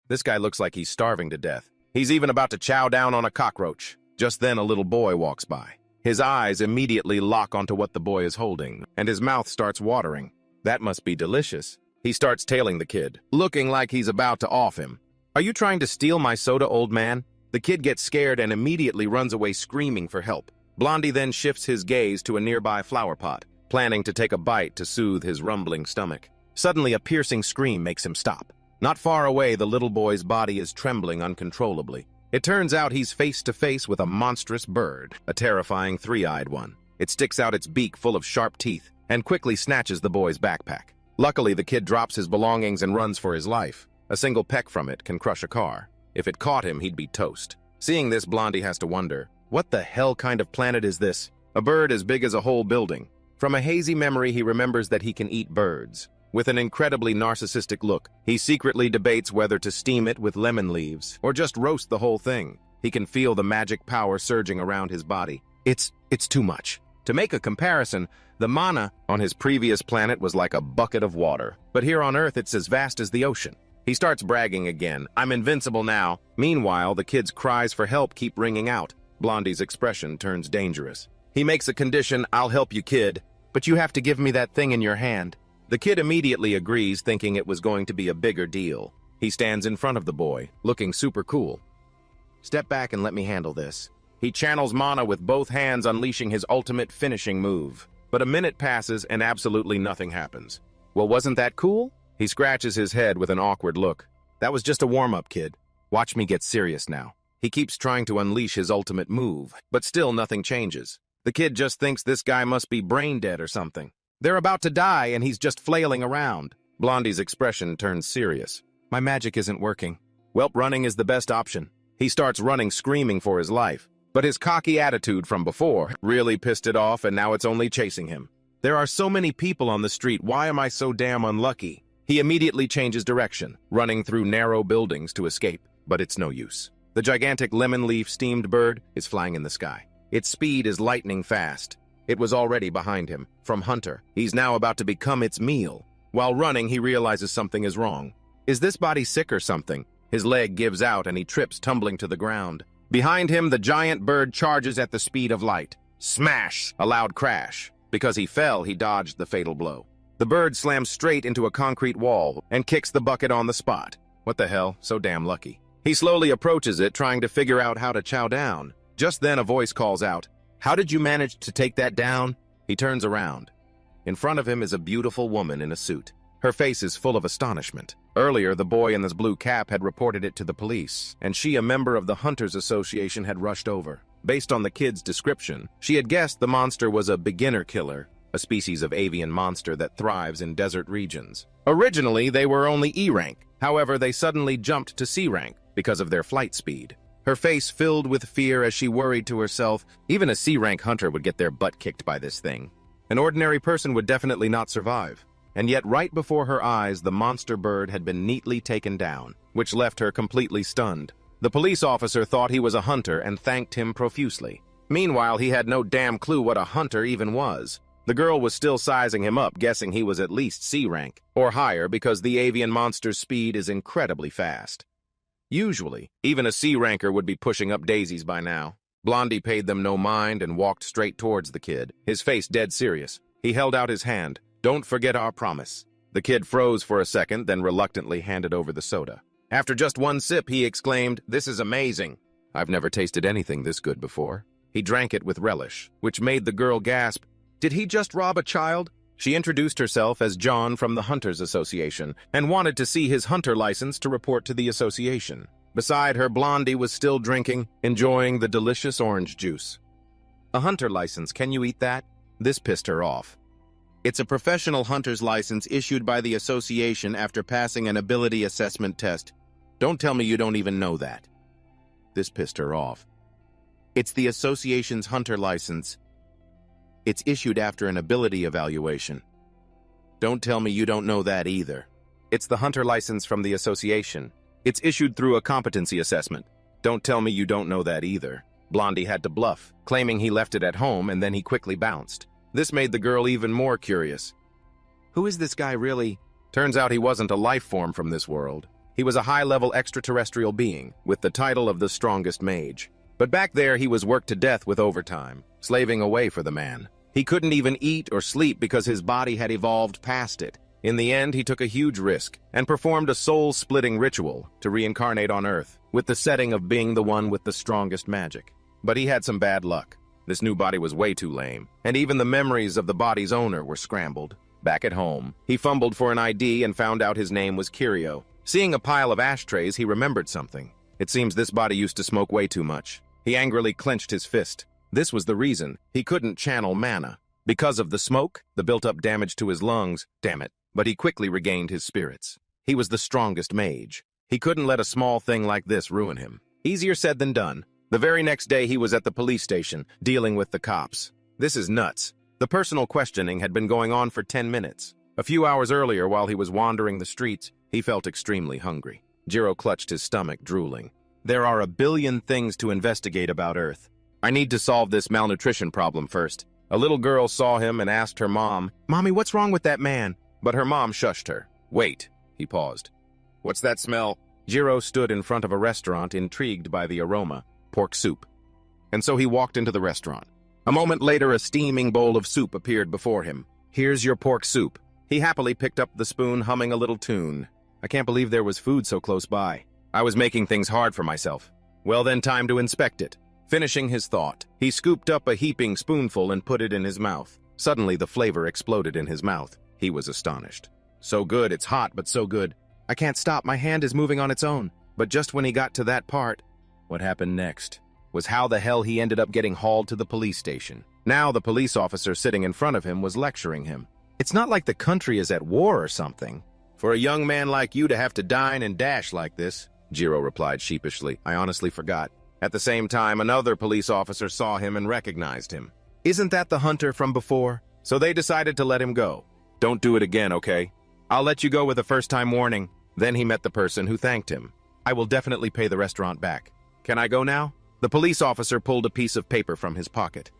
This guy looks like he's starving to death. He's even about to chow down on a cockroach. Just then a little boy walks by. His eyes immediately lock onto what the boy is holding, and his mouth starts watering. That must be delicious. He starts tailing the kid, looking like he's about to off him. "Are you trying to steal my soda, old man?" The kid gets scared and immediately runs away screaming for help. Blondie then shifts his gaze to a nearby flower pot, planning to take a bite to soothe his rumbling stomach. Suddenly, a piercing scream makes him stop. Not far away, the little boy's body is trembling uncontrollably. It turns out he's face to face with a monstrous bird, a terrifying three-eyed one. It sticks out its beak full of sharp teeth and quickly snatches the boy's backpack. Luckily, the kid drops his belongings and runs for his life. A single peck from it can crush a car. If it caught him, he'd be toast. Seeing this, Blondie has to wonder, what the hell kind of planet is this? A bird as big as a whole building. From a hazy memory, he remembers that he can eat birds. With an incredibly narcissistic look, he secretly debates whether to steam it with lemon leaves or just roast the whole thing. He can feel the magic power surging around his body. It's too much. To make a comparison, the mana on his previous planet was like a bucket of water, but here on Earth it's as vast as the ocean. He starts bragging again. "I'm invincible now." Meanwhile, the kid's cries for help keep ringing out. Blondie's expression turns dangerous. He makes a condition, "I'll help you, kid, but you have to give me that thing in your hand." The kid immediately agrees, thinking it was going to be a bigger deal. He stands in front of the boy, looking super cool. "Step back and let me handle this." He channels mana with both hands, unleashing his ultimate finishing move. But a minute passes and absolutely nothing happens. "Well, wasn't that cool?" He scratches his head with an awkward look. "That was just a warm-up, kid. Watch me get serious now." He keeps trying to unleash his ultimate move, but still nothing changes. The kid just thinks this guy must be brain dead or something. They're about to die and he's just flailing around. Blondie's expression turns serious. "My magic isn't working." "Well, running is the best option." He starts running, screaming for his life. But his cocky attitude from before really pissed it off, and now it's only chasing him. "There are so many people on the street, why am I so damn unlucky?" He immediately changes direction, running through narrow buildings to escape, but it's no use. The gigantic lemon leaf steamed bird is flying in the sky. Its speed is lightning fast. It was already behind him. From hunter, he's now about to become its meal. While running, he realizes something is wrong. Is this body sick or something? His leg gives out and he trips, tumbling to the ground. Behind him, the giant bird charges at the speed of light. Smash! A loud crash. Because he fell, he dodged the fatal blow. The bird slams straight into a concrete wall and kicks the bucket on the spot. What the hell? So damn lucky. He slowly approaches it, trying to figure out how to chow down. Just then, a voice calls out, "How did you manage to take that down?" He turns around. In front of him is a beautiful woman in a suit. Her face is full of astonishment. Earlier, the boy in this blue cap had reported it to the police, and she, a member of the Hunters Association, had rushed over. Based on the kid's description, she had guessed the monster was a beginner killer, a species of avian monster that thrives in desert regions. Originally, they were only E rank. However, they suddenly jumped to C rank because of their flight speed. Her face filled with fear as she worried to herself, even a C-rank hunter would get their butt kicked by this thing. An ordinary person would definitely not survive. And yet right before her eyes, the monster bird had been neatly taken down, which left her completely stunned. The police officer thought he was a hunter and thanked him profusely. Meanwhile, he had no damn clue what a hunter even was. The girl was still sizing him up, guessing he was at least C-rank, or higher because the avian monster's speed is incredibly fast. Usually, even a C-ranker would be pushing up daisies by now. Blondie paid them no mind and walked straight towards the kid, his face dead serious. He held out his hand. "Don't forget our promise." The kid froze for a second, then reluctantly handed over the soda. After just one sip, he exclaimed, "This is amazing. I've never tasted anything this good before." He drank it with relish, which made the girl gasp, "Did he just rob a child?" She introduced herself as John from the Hunters Association and wanted to see his hunter license to report to the association. Beside her, Blondie was still drinking, enjoying the delicious orange juice. "A hunter license, can you eat that?" This pissed her off. "It's a professional hunter's license issued by the association after passing an ability assessment test. Don't tell me you don't even know that." This pissed her off. "It's the association's hunter license. It's issued after an ability evaluation." "Don't tell me you don't know that either." "It's the hunter license from the association. It's issued through a competency assessment." "Don't tell me you don't know that either." Blondie had to bluff, claiming he left it at home, and then he quickly bounced. This made the girl even more curious. Who is this guy really? Turns out he wasn't a life form from this world. He was a high-level extraterrestrial being, with the title of the strongest mage. But back there he was worked to death with overtime, slaving away for the man. He couldn't even eat or sleep because his body had evolved past it. In the end, he took a huge risk and performed a soul-splitting ritual to reincarnate on Earth, with the setting of being the one with the strongest magic. But he had some bad luck. This new body was way too lame, and even the memories of the body's owner were scrambled. Back at home, he fumbled for an ID and found out his name was Kirio. Seeing a pile of ashtrays, he remembered something. It seems this body used to smoke way too much. He angrily clenched his fist. This was the reason he couldn't channel mana. Because of the smoke, the built-up damage to his lungs, damn it. But he quickly regained his spirits. He was the strongest mage. He couldn't let a small thing like this ruin him. Easier said than done. The very next day he was at the police station, dealing with the cops. This is nuts. The personal questioning had been going on for 10 minutes. A few hours earlier, while he was wandering the streets, he felt extremely hungry. Jiro clutched his stomach, drooling. There are a billion things to investigate about Earth. I need to solve this malnutrition problem first. A little girl saw him and asked her mom, "Mommy, what's wrong with that man?" But her mom shushed her. Wait, he paused. What's that smell? Jiro stood in front of a restaurant, intrigued by the aroma, pork soup. And so he walked into the restaurant. A moment later, a steaming bowl of soup appeared before him. Here's your pork soup. He happily picked up the spoon, humming a little tune. I can't believe there was food so close by. I was making things hard for myself. Well then, time to inspect it. Finishing his thought, he scooped up a heaping spoonful and put it in his mouth. Suddenly, the flavor exploded in his mouth. He was astonished. So good, it's hot, but so good. I can't stop, my hand is moving on its own. But just when he got to that part, what happened next was how the hell he ended up getting hauled to the police station. Now the police officer sitting in front of him was lecturing him. It's not like the country is at war or something. For a young man like you to have to dine and dash like this, Jiro replied sheepishly. I honestly forgot. At the same time, another police officer saw him and recognized him. Isn't that the hunter from before? So they decided to let him go. Don't do it again, okay? I'll let you go with a first-time warning. Then he met the person who thanked him. I will definitely pay the restaurant back. Can I go now? The police officer pulled a piece of paper from his pocket.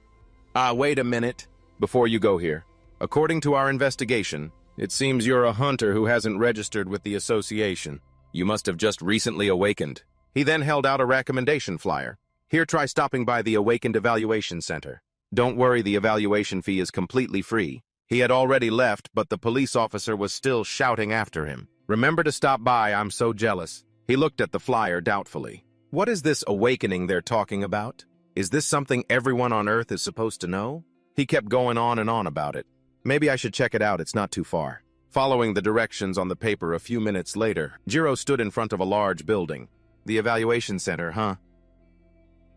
Wait a minute. Before you go here. According to our investigation, it seems you're a hunter who hasn't registered with the association. You must have just recently awakened. He then held out a recommendation flyer. Here, try stopping by the Awakened Evaluation Center. Don't worry, the evaluation fee is completely free. He had already left, but the police officer was still shouting after him. Remember to stop by, I'm so jealous. He looked at the flyer doubtfully. What is this awakening they're talking about? Is this something everyone on Earth is supposed to know? He kept going on and on about it. Maybe I should check it out, it's not too far. Following the directions on the paper a few minutes later, Jiro stood in front of a large building. The evaluation center, huh?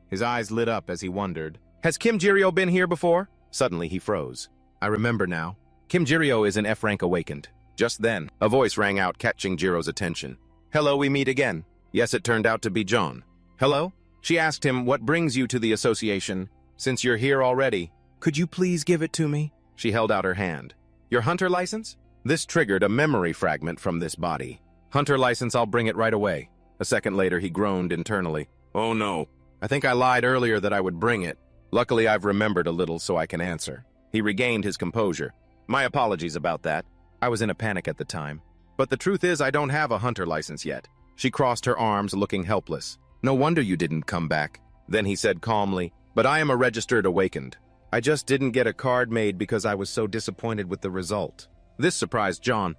His eyes lit up as he wondered. Has Kim Jirio been here before? Suddenly he froze. I remember now. Kim Jirio is an F rank awakened. Just then, a voice rang out, catching Jiro's attention. Hello, we meet again. Yes, it turned out to be John. Hello? She asked him, what brings you to the association? Since you're here already, could you please give it to me? She held out her hand. Your hunter license? This triggered a memory fragment from this body. Hunter license, I'll bring it right away. A second later, he groaned internally. Oh no. I think I lied earlier that I would bring it. Luckily, I've remembered a little so I can answer. He regained his composure. My apologies about that. I was in a panic at the time. But the truth is, I don't have a hunter license yet. She crossed her arms, looking helpless. No wonder you didn't come back. Then he said calmly, but I am a registered awakened. I just didn't get a card made because I was so disappointed with the result. This surprised John.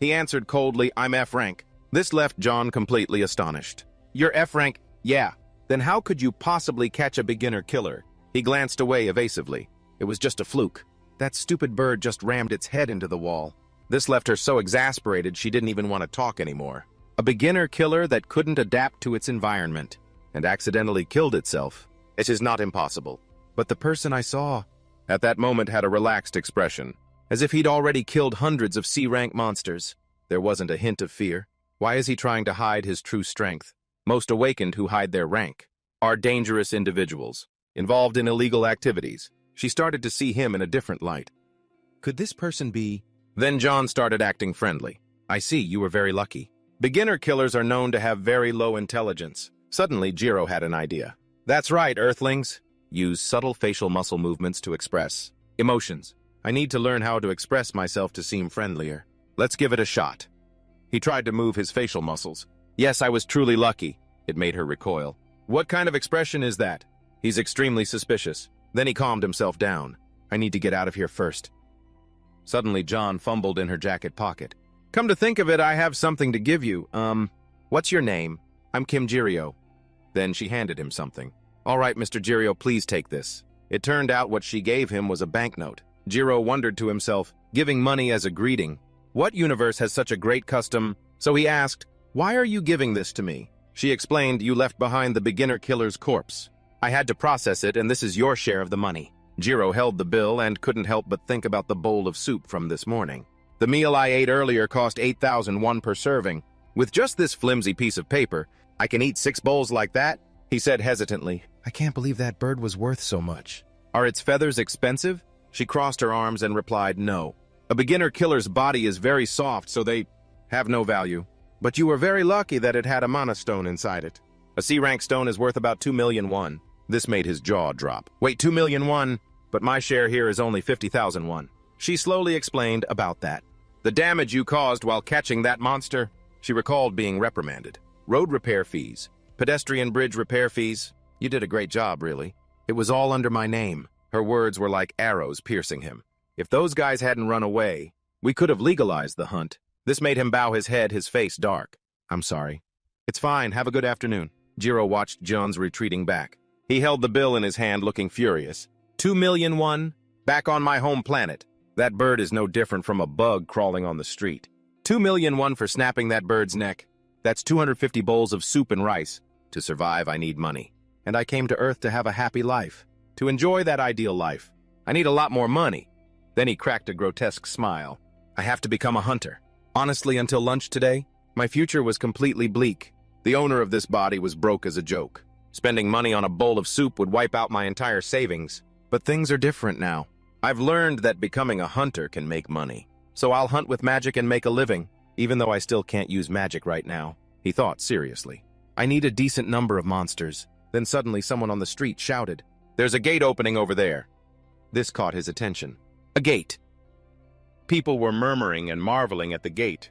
He answered coldly, I'm F rank. This left John completely astonished. You're F rank? Yeah. Then how could you possibly catch a beginner killer? He glanced away evasively. It was just a fluke. That stupid bird just rammed its head into the wall. This left her so exasperated she didn't even want to talk anymore. A beginner killer that couldn't adapt to its environment and accidentally killed itself. It is not impossible. But the person I saw at that moment had a relaxed expression, as if he'd already killed hundreds of C-rank monsters. There wasn't a hint of fear. Why is he trying to hide his true strength? Most awakened who hide their rank are dangerous individuals, involved in illegal activities. She started to see him in a different light. Could this person be? Then John started acting friendly. I see, you were very lucky. Beginner killers are known to have very low intelligence. Suddenly, Jiro had an idea. That's right, Earthlings. Use subtle facial muscle movements to express emotions. I need to learn how to express myself to seem friendlier. Let's give it a shot. He tried to move his facial muscles. Yes, I was truly lucky. It made her recoil. What kind of expression is that? He's extremely suspicious. Then he calmed himself down. I need to get out of here first. Suddenly, John fumbled in her jacket pocket. Come to think of it, I have something to give you. What's your name? I'm Kim Jirio. Then she handed him something. All right, Mr. Jirio, please take this. It turned out what she gave him was a banknote. Jiro wondered to himself, giving money as a greeting. What universe has such a great custom? So he asked, why are you giving this to me? She explained, you left behind the beginner killer's corpse. I had to process it, and this is your share of the money. Jiro held the bill and couldn't help but think about the bowl of soup from this morning. The meal I ate earlier cost 8,001 per serving. With just this flimsy piece of paper, I can eat 6 bowls like that? He said hesitantly. I can't believe that bird was worth so much. Are its feathers expensive? She crossed her arms and replied, no. A beginner killer's body is very soft, so they have no value. But you were very lucky that it had a mana stone inside it. A C-rank stone is worth about 2,000,001. This made his jaw drop. Wait, 2,000,001? But my share here is only 50,001. She slowly explained about that. The damage you caused while catching that monster? She recalled being reprimanded. Road repair fees. Pedestrian bridge repair fees. You did a great job, really. It was all under my name. Her words were like arrows piercing him. If those guys hadn't run away, we could have legalized the hunt. This made him bow his head, his face dark. I'm sorry. It's fine. Have a good afternoon. Jiro watched John's retreating back. He held the bill in his hand, looking furious. 2,000,001? Back on my home planet. That bird is no different from a bug crawling on the street. 2,000,001 for snapping that bird's neck. That's 250 bowls of soup and rice. To survive, I need money. And I came to Earth to have a happy life. To enjoy that ideal life. I need a lot more money. Then he cracked a grotesque smile. I have to become a hunter. Honestly, until lunch today, my future was completely bleak. The owner of this body was broke as a joke. Spending money on a bowl of soup would wipe out my entire savings. But things are different now. I've learned that becoming a hunter can make money. So I'll hunt with magic and make a living, even though I still can't use magic right now. He thought seriously. I need a decent number of monsters. Then suddenly someone on the street shouted, There's a gate opening over there. This caught his attention. A gate. People were murmuring and marveling at the gate.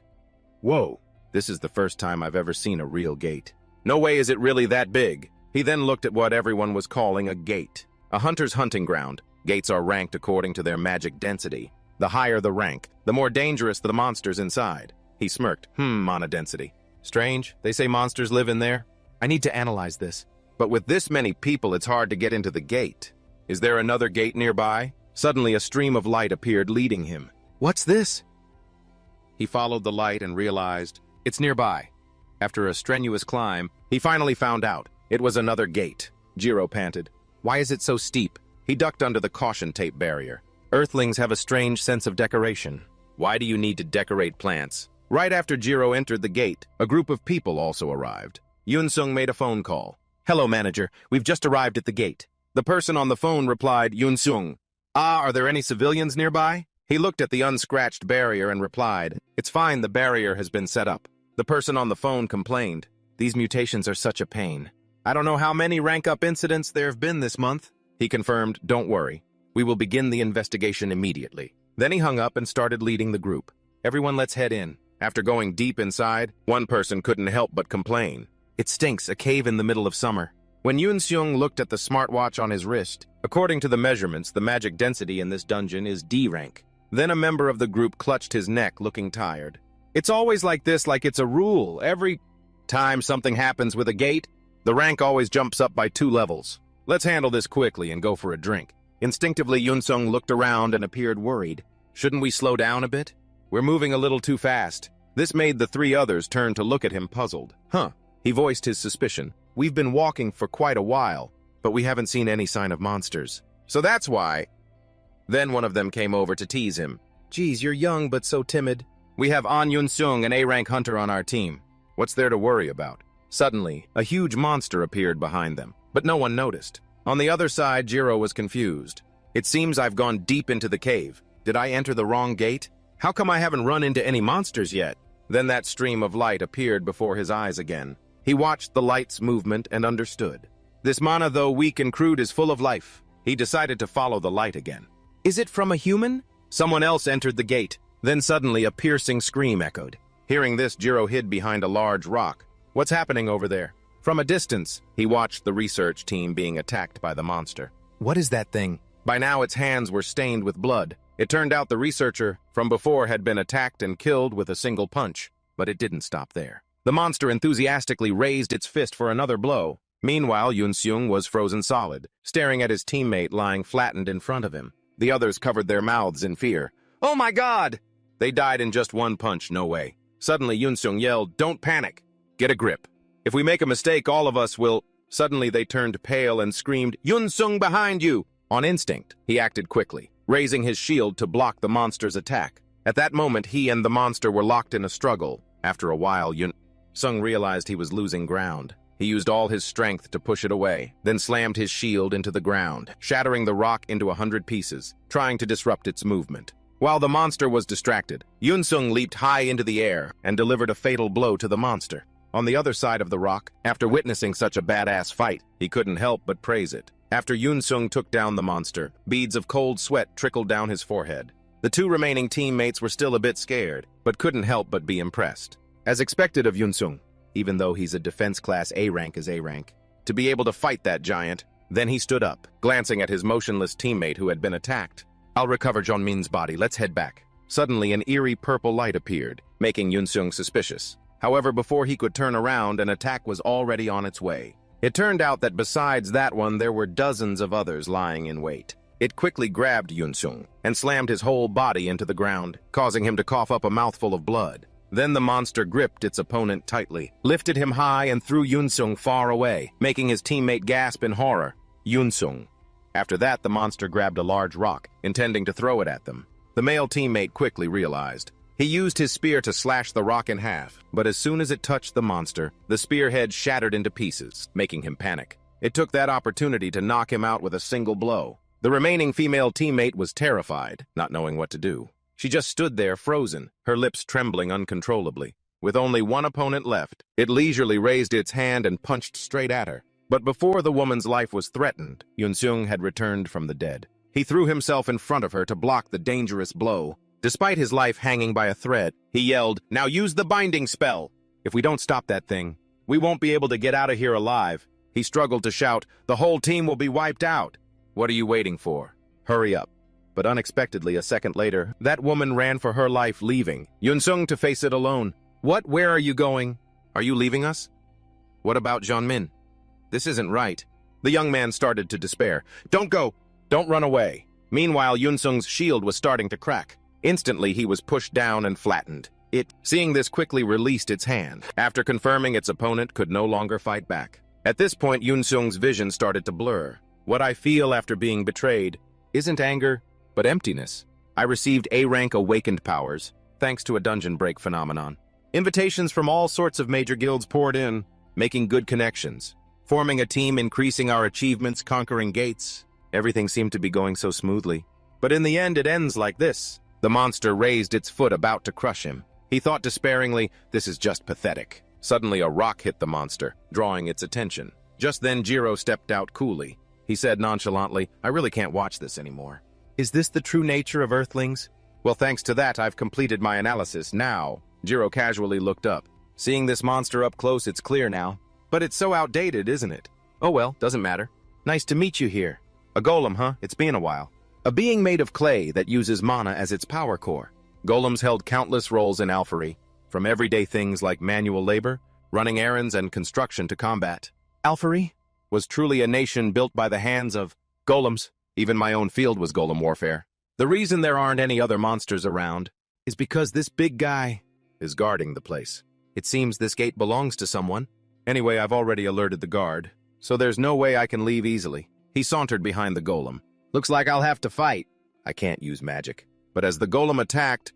Whoa, this is the first time I've ever seen a real gate. No way is it really that big. He then looked at what everyone was calling a gate. A hunter's hunting ground. Gates are ranked according to their magic density. The higher the rank, the more dangerous the monsters inside. He smirked. Mana density. Strange, they say monsters live in there. I need to analyze this. But with this many people, it's hard to get into the gate. Is there another gate nearby? Suddenly, a stream of light appeared, leading him. What's this? He followed the light and realized it's nearby. After a strenuous climb, he finally found out. It was another gate. Jiro panted. Why is it so steep? He ducked under the caution tape barrier. Earthlings have a strange sense of decoration. Why do you need to decorate plants? Right after Jiro entered the gate, a group of people also arrived. Yunsung made a phone call. Hello, manager. We've just arrived at the gate. The person on the phone replied, Yunsung. Are there any civilians nearby? He looked at the unscratched barrier and replied, It's fine, the barrier has been set up. The person on the phone complained, These mutations are such a pain. I don't know how many rank-up incidents there have been this month. He confirmed, Don't worry. We will begin the investigation immediately. Then he hung up and started leading the group. Everyone, let's head in. After going deep inside, one person couldn't help but complain. It stinks, a cave in the middle of summer. When Yun-seung looked at the smartwatch on his wrist, according to the measurements, the magic density in this dungeon is D rank. Then a member of the group clutched his neck, looking tired. It's always like this, like it's a rule. Every time something happens with a gate, the rank always jumps up by 2 levels. Let's handle this quickly and go for a drink. Instinctively, Yun-seung looked around and appeared worried. Shouldn't we slow down a bit? We're moving a little too fast. This made the 3 others turn to look at him puzzled. He voiced his suspicion. We've been walking for quite a while, but we haven't seen any sign of monsters. So that's why. Then one of them came over to tease him. Geez, you're young but so timid. We have An Yun-seung, an A-rank hunter on our team. What's there to worry about? Suddenly, a huge monster appeared behind them, but no one noticed. On the other side, Jiro was confused. It seems I've gone deep into the cave. Did I enter the wrong gate? How come I haven't run into any monsters yet? Then that stream of light appeared before his eyes again. He watched the light's movement and understood. This mana, though weak and crude, is full of life. He decided to follow the light again. Is it from a human? Someone else entered the gate. Then suddenly a piercing scream echoed. Hearing this, Jiro hid behind a large rock. What's happening over there? From a distance, he watched the research team being attacked by the monster. What is that thing? By now, its hands were stained with blood. It turned out the researcher from before had been attacked and killed with a single punch. But it didn't stop there. The monster enthusiastically raised its fist for another blow. Meanwhile, Yunseung was frozen solid, staring at his teammate lying flattened in front of him. The others covered their mouths in fear. Oh my God! They died in just one punch, no way. Suddenly, Yunseung yelled, "Don't panic! Get a grip. If we make a mistake, all of us will..." Suddenly, they turned pale and screamed, "Yunseung behind you!" On instinct, he acted quickly, raising his shield to block the monster's attack. At that moment, he and the monster were locked in a struggle. After a while, Yunseung realized he was losing ground. He used all his strength to push it away, then slammed his shield into the ground, shattering the rock into 100 pieces, trying to disrupt its movement. While the monster was distracted, Yunseung leaped high into the air and delivered a fatal blow to the monster. On the other side of the rock, after witnessing such a badass fight, he couldn't help but praise it. After Yunseung took down the monster, beads of cold sweat trickled down his forehead. The two remaining teammates were still a bit scared, but couldn't help but be impressed. As expected of Yunseung, even though he's a defense class A rank as A rank, to be able to fight that giant. Then he stood up, glancing at his motionless teammate who had been attacked. I'll recover Jeonmin's body, let's head back. Suddenly, an eerie purple light appeared, making Yunseung suspicious. However, before he could turn around, an attack was already on its way. It turned out that besides that one, there were dozens of others lying in wait. It quickly grabbed Yunseung and slammed his whole body into the ground, causing him to cough up a mouthful of blood. Then the monster gripped its opponent tightly, lifted him high and threw Yunseung far away, making his teammate gasp in horror. Yunseung. After that, the monster grabbed a large rock, intending to throw it at them. The male teammate quickly realized. He used his spear to slash the rock in half, but as soon as it touched the monster, the spearhead shattered into pieces, making him panic. It took that opportunity to knock him out with a single blow. The remaining female teammate was terrified, not knowing what to do. She just stood there frozen, her lips trembling uncontrollably. With only one opponent left, it leisurely raised its hand and punched straight at her. But before the woman's life was threatened, Yunseung had returned from the dead. He threw himself in front of her to block the dangerous blow. Despite his life hanging by a thread, he yelled, "Now use the binding spell! If we don't stop that thing, we won't be able to get out of here alive." He struggled to shout, "The whole team will be wiped out." What are you waiting for? Hurry up. But unexpectedly, a second later, that woman ran for her life, leaving Yunseung to face it alone. What? Where are you going? Are you leaving us? What about Jeonmin? This isn't right. The young man started to despair. Don't go! Don't run away. Meanwhile, Yunseung's shield was starting to crack. Instantly, he was pushed down and flattened. Seeing this, quickly released its hand, after confirming its opponent could no longer fight back. At this point, Yunseung's vision started to blur. What I feel after being betrayed isn't anger, but emptiness. I received A-rank awakened powers, thanks to a dungeon break phenomenon. Invitations from all sorts of major guilds poured in, making good connections. Forming a team, increasing our achievements, conquering gates. Everything seemed to be going so smoothly. But in the end, it ends like this. The monster raised its foot, about to crush him. He thought despairingly, this is just pathetic. Suddenly, a rock hit the monster, drawing its attention. Just then, Jiro stepped out coolly. He said nonchalantly, I really can't watch this anymore. Is this the true nature of Earthlings? Well, thanks to that, I've completed my analysis. Now, Jiro casually looked up. Seeing this monster up close, it's clear now. But it's so outdated, isn't it? Oh well, doesn't matter. Nice to meet you here. A golem, huh? It's been a while. A being made of clay that uses mana as its power core. Golems held countless roles in Alphery, from everyday things like manual labor, running errands, and construction to combat. Alphery was truly a nation built by the hands of golems. Even my own field was golem warfare. The reason there aren't any other monsters around is because this big guy is guarding the place. It seems this gate belongs to someone. Anyway, I've already alerted the guard, so there's no way I can leave easily. He sauntered behind the golem. Looks like I'll have to fight. I can't use magic. But as the golem attacked,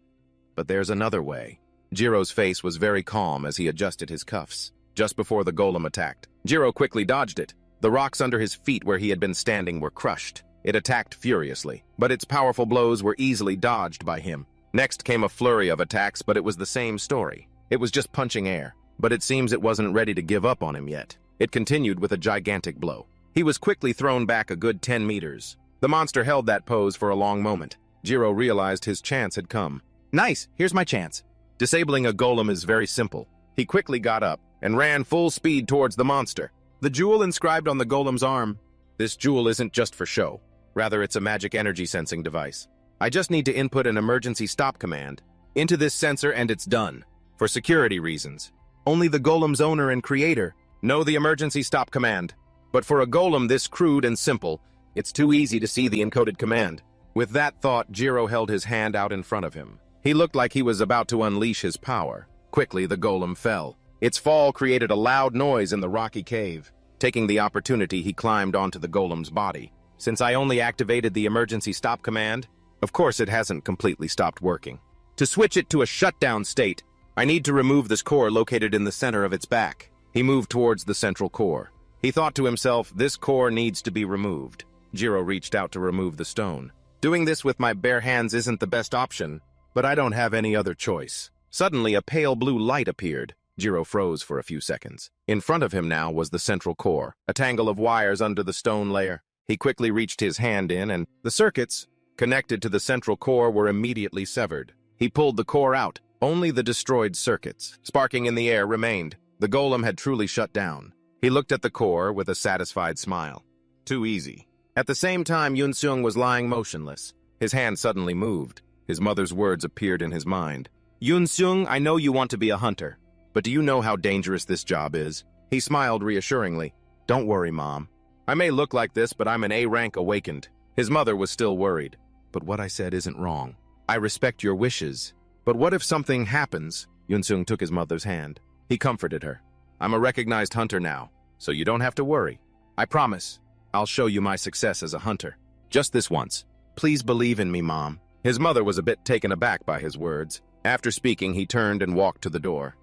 but there's another way. Jiro's face was very calm as he adjusted his cuffs. Just before the golem attacked, Jiro quickly dodged it. The rocks under his feet where he had been standing were crushed. It attacked furiously, but its powerful blows were easily dodged by him. Next came a flurry of attacks, but it was the same story. It was just punching air, but it seems it wasn't ready to give up on him yet. It continued with a gigantic blow. He was quickly thrown back a good 10 meters. The monster held that pose for a long moment. Jiro realized his chance had come. Nice, here's my chance. Disabling a golem is very simple. He quickly got up and ran full speed towards the monster. The jewel inscribed on the golem's arm. This jewel isn't just for show. Rather, it's a magic energy sensing device. I just need to input an emergency stop command into this sensor and it's done. For security reasons, only the golem's owner and creator know the emergency stop command. But for a golem this crude and simple, it's too easy to see the encoded command. With that thought, Jiro held his hand out in front of him. He looked like he was about to unleash his power. Quickly, the golem fell. Its fall created a loud noise in the rocky cave. Taking the opportunity, he climbed onto the golem's body. Since I only activated the emergency stop command, of course it hasn't completely stopped working. To switch it to a shutdown state, I need to remove this core located in the center of its back. He moved towards the central core. He thought to himself, this core needs to be removed. Jiro reached out to remove the stone. Doing this with my bare hands isn't the best option, but I don't have any other choice. Suddenly, a pale blue light appeared. Jiro froze for a few seconds. In front of him now was the central core, a tangle of wires under the stone layer. He quickly reached his hand in, and the circuits connected to the central core were immediately severed. He pulled the core out. Only the destroyed circuits, sparking in the air, remained. The golem had truly shut down. He looked at the core with a satisfied smile. Too easy. At the same time, Yun-seung was lying motionless. His hand suddenly moved. His mother's words appeared in his mind. Yun-seung, I know you want to be a hunter, but do you know how dangerous this job is? He smiled reassuringly. Don't worry, Mom. I may look like this, but I'm an A rank awakened. His mother was still worried. But what I said isn't wrong. I respect your wishes. But what if something happens? Yun-seung took his mother's hand. He comforted her. I'm a recognized hunter now, so you don't have to worry. I promise. I'll show you my success as a hunter. Just this once. Please believe in me, Mom. His mother was a bit taken aback by his words. After speaking, he turned and walked to the door.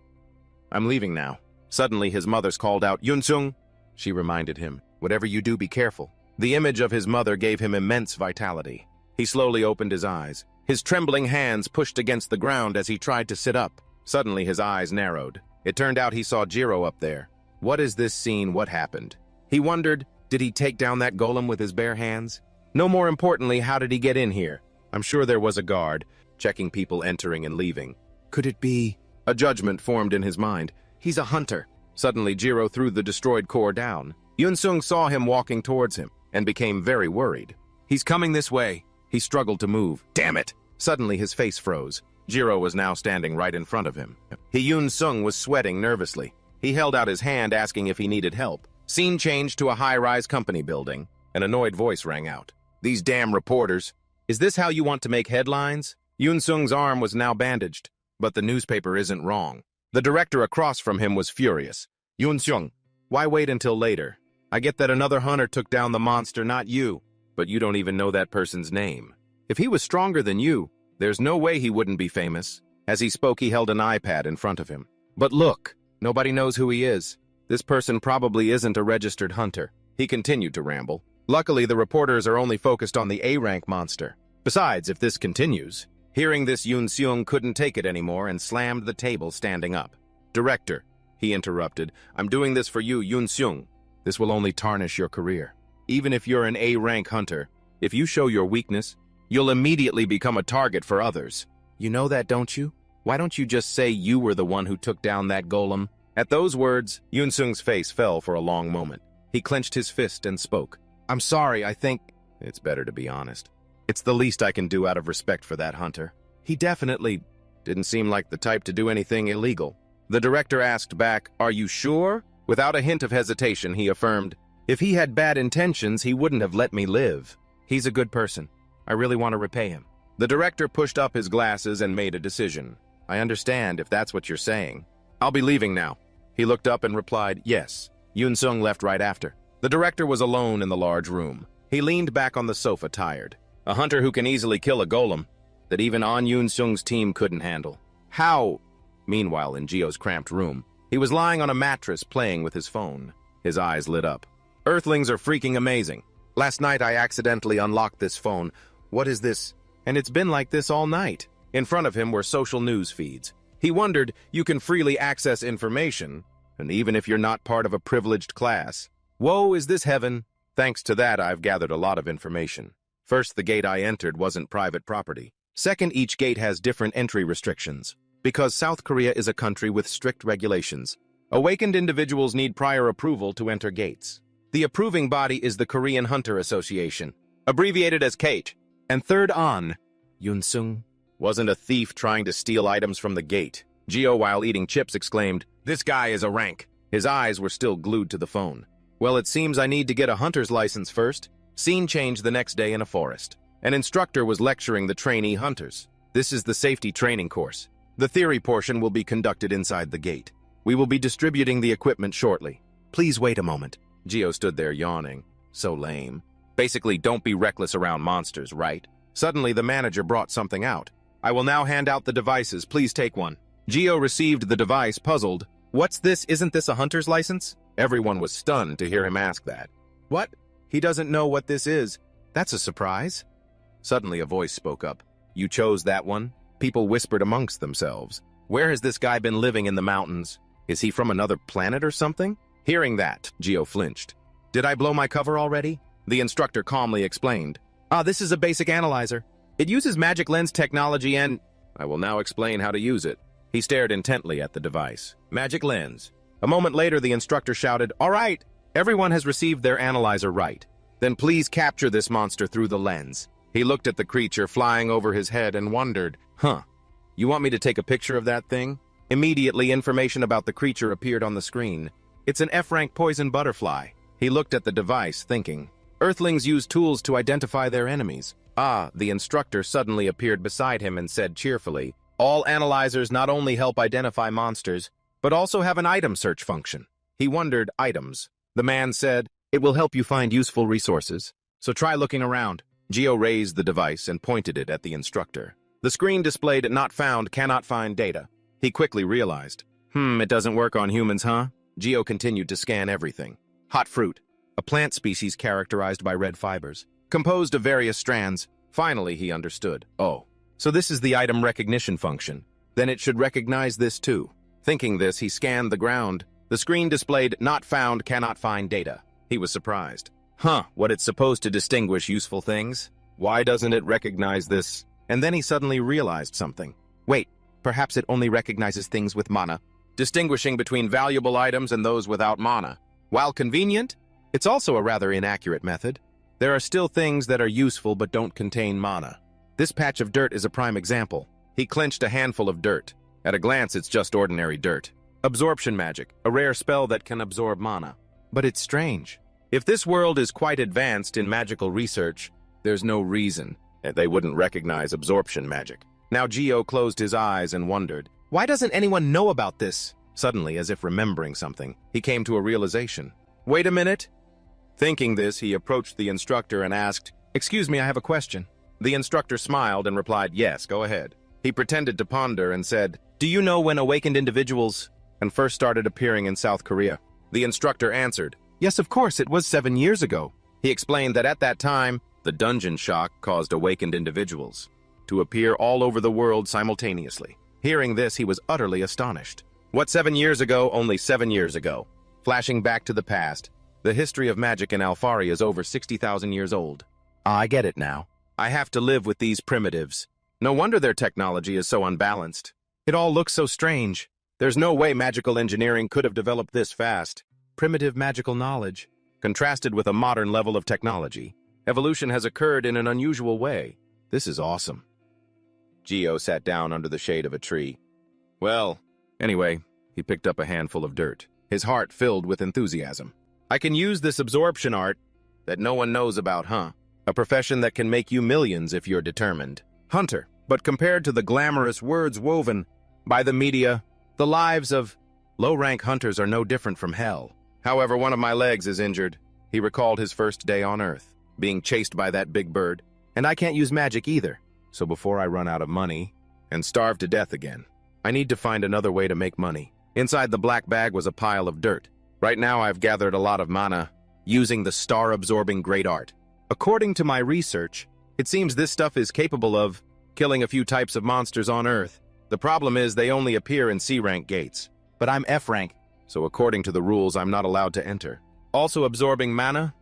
I'm leaving now. Suddenly, his mother called out, Yun-seung. She reminded him, whatever you do, be careful. The image of his mother gave him immense vitality. He slowly opened his eyes. His trembling hands pushed against the ground as he tried to sit up. Suddenly, his eyes narrowed. It turned out he saw Jiro up there. What is this scene? What happened? He wondered, did he take down that golem with his bare hands? No more importantly, how did he get in here? I'm sure there was a guard, checking people entering and leaving. Could it be? A judgment formed in his mind. He's a hunter. Suddenly, Jiro threw the destroyed core down. Yun-seung saw him walking towards him and became very worried. He's coming this way. He struggled to move. Damn it! Suddenly, his face froze. Jiro was now standing right in front of him. Yun-seung was sweating nervously. He held out his hand asking if he needed help. Scene changed to a high-rise company building. An annoyed voice rang out. These damn reporters. Is this how you want to make headlines? Yun-seung's arm was now bandaged, but the newspaper isn't wrong. The director across from him was furious. Yun-seung, why wait until later? I get that another hunter took down the monster, not you. But you don't even know that person's name. If he was stronger than you, there's no way he wouldn't be famous. As he spoke, he held an iPad in front of him. But look, nobody knows who he is. This person probably isn't a registered hunter. He continued to ramble. Luckily, the reporters are only focused on the A-rank monster. Besides, if this continues... Hearing this, Yun-seung couldn't take it anymore and slammed the table, standing up. Director, he interrupted, I'm doing this for you, Yun-seung. This will only tarnish your career. Even if you're an A-rank hunter, if you show your weakness, you'll immediately become a target for others. You know that, don't you? Why don't you just say you were the one who took down that golem? At those words, Yun-seung's face fell for a long moment. He clenched his fist and spoke. I'm sorry, I think... It's better to be honest. It's the least I can do out of respect for that hunter. He definitely didn't seem like the type to do anything illegal. The director asked back, Are you sure? Without a hint of hesitation, he affirmed, If he had bad intentions, he wouldn't have let me live. He's a good person. I really want to repay him. The director pushed up his glasses and made a decision. I understand if that's what you're saying. I'll be leaving now. He looked up and replied, Yes. Yun-seung left right after. The director was alone in the large room. He leaned back on the sofa, tired. A hunter who can easily kill a golem that even An Yun-seung's team couldn't handle. How? Meanwhile, in Gio's cramped room, he was lying on a mattress playing with his phone. His eyes lit up. Earthlings are freaking amazing. Last night I accidentally unlocked this phone. What is this? And it's been like this all night. In front of him were social news feeds. He wondered, you can freely access information, and even if you're not part of a privileged class. Whoa, is this heaven? Thanks to that, I've gathered a lot of information. First, the gate I entered wasn't private property. Second, each gate has different entry restrictions. Because South Korea is a country with strict regulations. Awakened individuals need prior approval to enter gates. The approving body is the Korean Hunter Association, abbreviated as KATE. And third on, Yunsung wasn't a thief trying to steal items from the gate. Gio, while eating chips, exclaimed, "This guy is a rank." His eyes were still glued to the phone. Well, it seems I need to get a hunter's license first. Scene change the next day in a forest. An instructor was lecturing the trainee hunters. This is the safety training course. The theory portion will be conducted inside the gate. We will be distributing the equipment shortly. Please wait a moment. Gio stood there yawning. So lame. Basically, don't be reckless around monsters, right? Suddenly, the manager brought something out. I will now hand out the devices. Please take one. Gio received the device, puzzled. What's this? Isn't this a hunter's license? Everyone was stunned to hear him ask that. What? He doesn't know what this is. That's a surprise. Suddenly, a voice spoke up. You chose that one? People whispered amongst themselves. Where has this guy been living in the mountains? Is he from another planet or something? Hearing that, Gio flinched. Did I blow my cover already? The instructor calmly explained. This is a basic analyzer. It uses magic lens technology and... I will now explain how to use it. He stared intently at the device. Magic lens. A moment later, the instructor shouted, All right, everyone has received their analyzer right. Then please capture this monster through the lens. He looked at the creature flying over his head and wondered, You want me to take a picture of that thing? Immediately, information about the creature appeared on the screen. It's an F-rank poison butterfly. He looked at the device, thinking. Earthlings use tools to identify their enemies. The instructor suddenly appeared beside him and said cheerfully, All analyzers not only help identify monsters, but also have an item search function. He wondered, items. The man said, It will help you find useful resources. So try looking around. Gio raised the device and pointed it at the instructor. The screen displayed not found, cannot find data. He quickly realized. It doesn't work on humans, huh? Gio continued to scan everything. Hot fruit, a plant species characterized by red fibers, composed of various strands. Finally, he understood. Oh, so this is the item recognition function. Then it should recognize this too. Thinking this, he scanned the ground. The screen displayed not found, cannot find data. He was surprised. What it's supposed to distinguish useful things? Why doesn't it recognize this? And then he suddenly realized something. Wait, perhaps it only recognizes things with mana, distinguishing between valuable items and those without mana. While convenient, it's also a rather inaccurate method. There are still things that are useful but don't contain mana. This patch of dirt is a prime example. He clenched a handful of dirt. At a glance, it's just ordinary dirt. Absorption magic, a rare spell that can absorb mana. But it's strange. If this world is quite advanced in magical research, there's no reason that they wouldn't recognize absorption magic. Now Gio closed his eyes and wondered, why doesn't anyone know about this? Suddenly, as if remembering something, he came to a realization. Wait a minute. Thinking this, he approached the instructor and asked, Excuse me, I have a question. The instructor smiled and replied, Yes, go ahead. He pretended to ponder and said, Do you know when awakened individuals first started appearing in South Korea? The instructor answered, Yes, of course, it was 7 years ago. He explained that at that time, the dungeon shock caused awakened individuals to appear all over the world simultaneously. Hearing this, he was utterly astonished. What 7 years ago? Only 7 years ago. Flashing back to the past, the history of magic in Alfari is over 60,000 years old. I get it now. I have to live with these primitives. No wonder their technology is so unbalanced. It all looks so strange. There's no way magical engineering could have developed this fast. Primitive magical knowledge, contrasted with a modern level of technology. Evolution has occurred in an unusual way. This is awesome. Gio sat down under the shade of a tree. Well, anyway, he picked up a handful of dirt, his heart filled with enthusiasm. I can use this absorption art that no one knows about, A profession that can make you millions if you're determined. Hunter, but compared to the glamorous words woven by the media, the lives of low-rank hunters are no different from hell. However, one of my legs is injured. He recalled his first day on Earth, being chased by that big bird. And I can't use magic either. So before I run out of money and starve to death again, I need to find another way to make money. Inside the black bag was a pile of dirt. Right now I've gathered a lot of mana using the star-absorbing great art. According to my research, it seems this stuff is capable of killing a few types of monsters on Earth. The problem is they only appear in C-rank gates. But I'm F-rank, so according to the rules I'm not allowed to enter. Also absorbing mana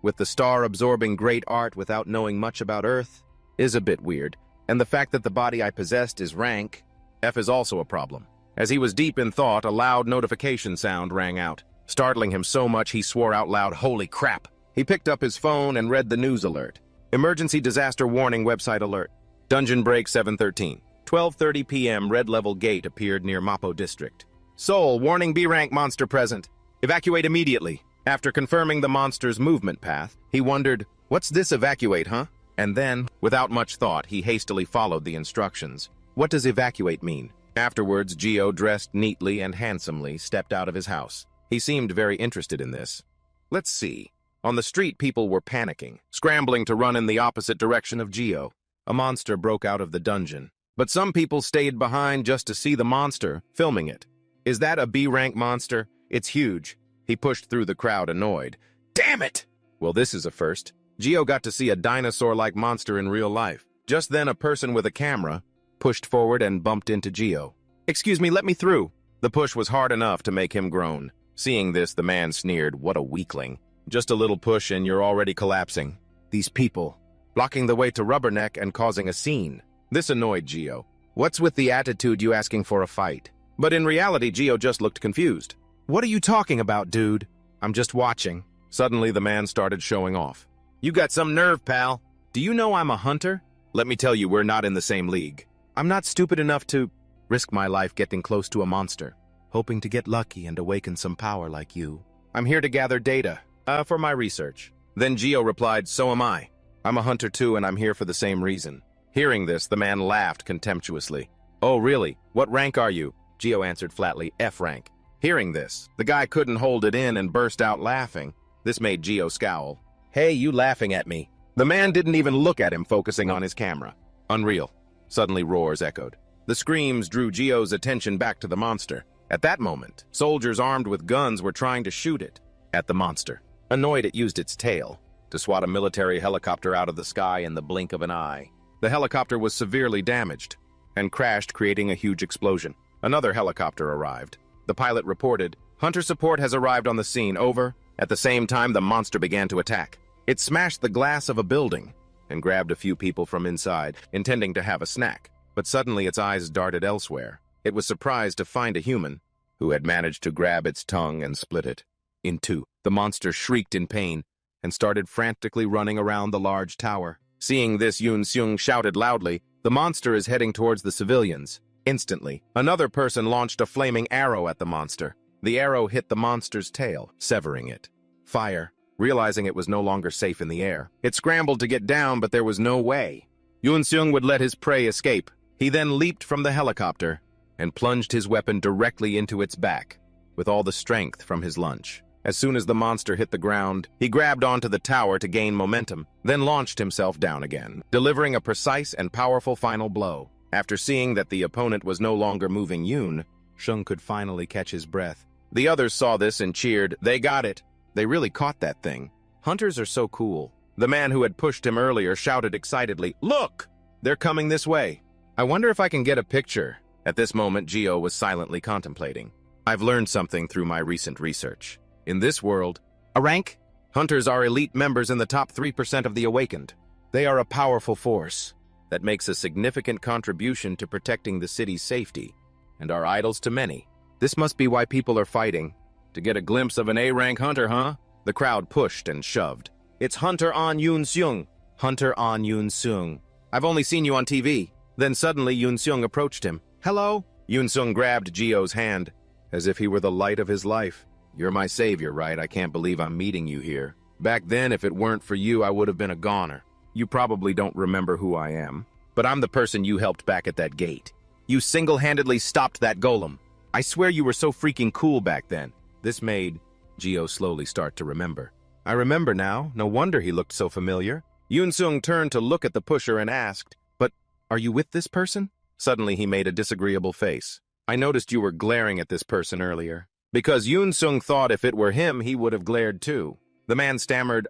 with the star absorbing great art without knowing much about Earth is a bit weird, and the fact that the body I possessed is rank F is also a problem. As he was deep in thought, a loud notification sound rang out, startling him so much he swore out loud, "Holy crap!" He picked up his phone and read the news alert. Emergency disaster warning website alert. Dungeon break 713. 12:30 p.m. red level gate appeared near Mapo district. Seoul, warning B-rank monster present. Evacuate immediately. After confirming the monster's movement path, he wondered, what's this evacuate, huh? And then, without much thought, he hastily followed the instructions. What does evacuate mean? Afterwards, Geo, dressed neatly and handsomely, stepped out of his house. He seemed very interested in this. Let's see. On the street, people were panicking, scrambling to run in the opposite direction of Geo. A monster broke out of the dungeon. But some people stayed behind just to see the monster, filming it. Is that a B-rank monster? It's huge. He pushed through the crowd, annoyed. Damn it! Well, this is a first. Geo got to see a dinosaur-like monster in real life. Just then, a person with a camera pushed forward and bumped into Geo. Excuse me, let me through. The push was hard enough to make him groan. Seeing this, the man sneered, what a weakling. Just a little push and you're already collapsing. These people, blocking the way to Rubberneck and causing a scene. This annoyed Geo. What's with the attitude you asking for a fight? But in reality, Geo just looked confused. What are you talking about, dude? I'm just watching. Suddenly, the man started showing off. You got some nerve, pal. Do you know I'm a hunter? Let me tell you, we're not in the same league. I'm not stupid enough to risk my life getting close to a monster, hoping to get lucky and awaken some power like you. I'm here to gather data, for my research. Then Geo replied, so am I. I'm a hunter too, and I'm here for the same reason. Hearing this, the man laughed contemptuously. Oh, really? What rank are you? Geo answered flatly, F rank. Hearing this, the guy couldn't hold it in and burst out laughing. This made Geo scowl. Hey, you laughing at me? The man didn't even look at him, focusing on his camera. Unreal. Suddenly roars echoed. The screams drew Geo's attention back to the monster. At that moment, soldiers armed with guns were trying to shoot it at the monster. Annoyed, it used its tail to swat a military helicopter out of the sky in the blink of an eye. The helicopter was severely damaged and crashed, creating a huge explosion. Another helicopter arrived. The pilot reported, Hunter support has arrived on the scene, over. At the same time, the monster began to attack. It smashed the glass of a building and grabbed a few people from inside, intending to have a snack. But suddenly its eyes darted elsewhere. It was surprised to find a human who had managed to grab its tongue and split it in two. The monster shrieked in pain and started frantically running around the large tower. Seeing this, Yoon Seung shouted loudly, the monster is heading towards the civilians. Instantly, another person launched a flaming arrow at the monster. The arrow hit the monster's tail, severing it. Fire. Realizing it was no longer safe in the air, it scrambled to get down, but there was no way Yoon Seung would let his prey escape. He then leaped from the helicopter and plunged his weapon directly into its back, with all the strength from his lunge. As soon as the monster hit the ground, he grabbed onto the tower to gain momentum, then launched himself down again, delivering a precise and powerful final blow. After seeing that the opponent was no longer moving, Yoon Seung could finally catch his breath. The others saw this and cheered, they got it. They really caught that thing. Hunters are so cool. The man who had pushed him earlier shouted excitedly, look! They're coming this way. I wonder if I can get a picture. At this moment, Geo was silently contemplating. I've learned something through my recent research. In this world, a rank? Hunters are elite members in the top 3% of the awakened. They are a powerful force that makes a significant contribution to protecting the city's safety and are idols to many. This must be why people are fighting. To get a glimpse of an A-rank hunter, huh? The crowd pushed and shoved. It's Hunter on Yoon Seung. Hunter on Yoon Seung. I've only seen you on TV. Then suddenly Yoon Seung approached him. Hello? Yoon Seung grabbed Geo's hand, as if he were the light of his life. You're my savior, right? I can't believe I'm meeting you here. Back then, if it weren't for you, I would have been a goner. You probably don't remember who I am, but I'm the person you helped back at that gate. You single-handedly stopped that golem. I swear you were so freaking cool back then. This made Geo slowly start to remember. I remember now. No wonder he looked so familiar. Yoon Seung turned to look at the pusher and asked, but are you with this person? Suddenly he made a disagreeable face. I noticed you were glaring at this person earlier. Because Yoon Seung thought if it were him, he would have glared too. The man stammered,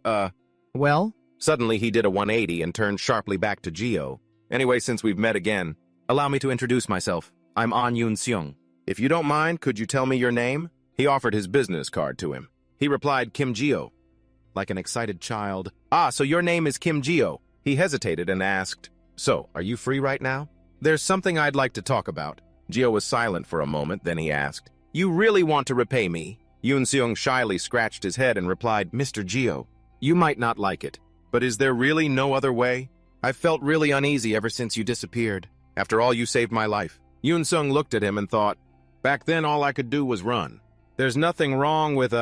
well? Suddenly he did a 180 and turned sharply back to Geo. Anyway, since we've met again, allow me to introduce myself. I'm An Yoon Seung. If you don't mind, could you tell me your name? He offered his business card to him. He replied, Kim Geo. Like an excited child. Ah, so your name is Kim Geo. He hesitated and asked, so, are you free right now? There's something I'd like to talk about. Geo was silent for a moment, then he asked, "You really want to repay me?" Yoon Seung shyly scratched his head and replied, "Mr. Geo, you might not like it, but is there really no other way? I've felt really uneasy ever since you disappeared. After all, you saved my life." Yoon Seung looked at him and thought, back then all I could do was run. There's nothing wrong with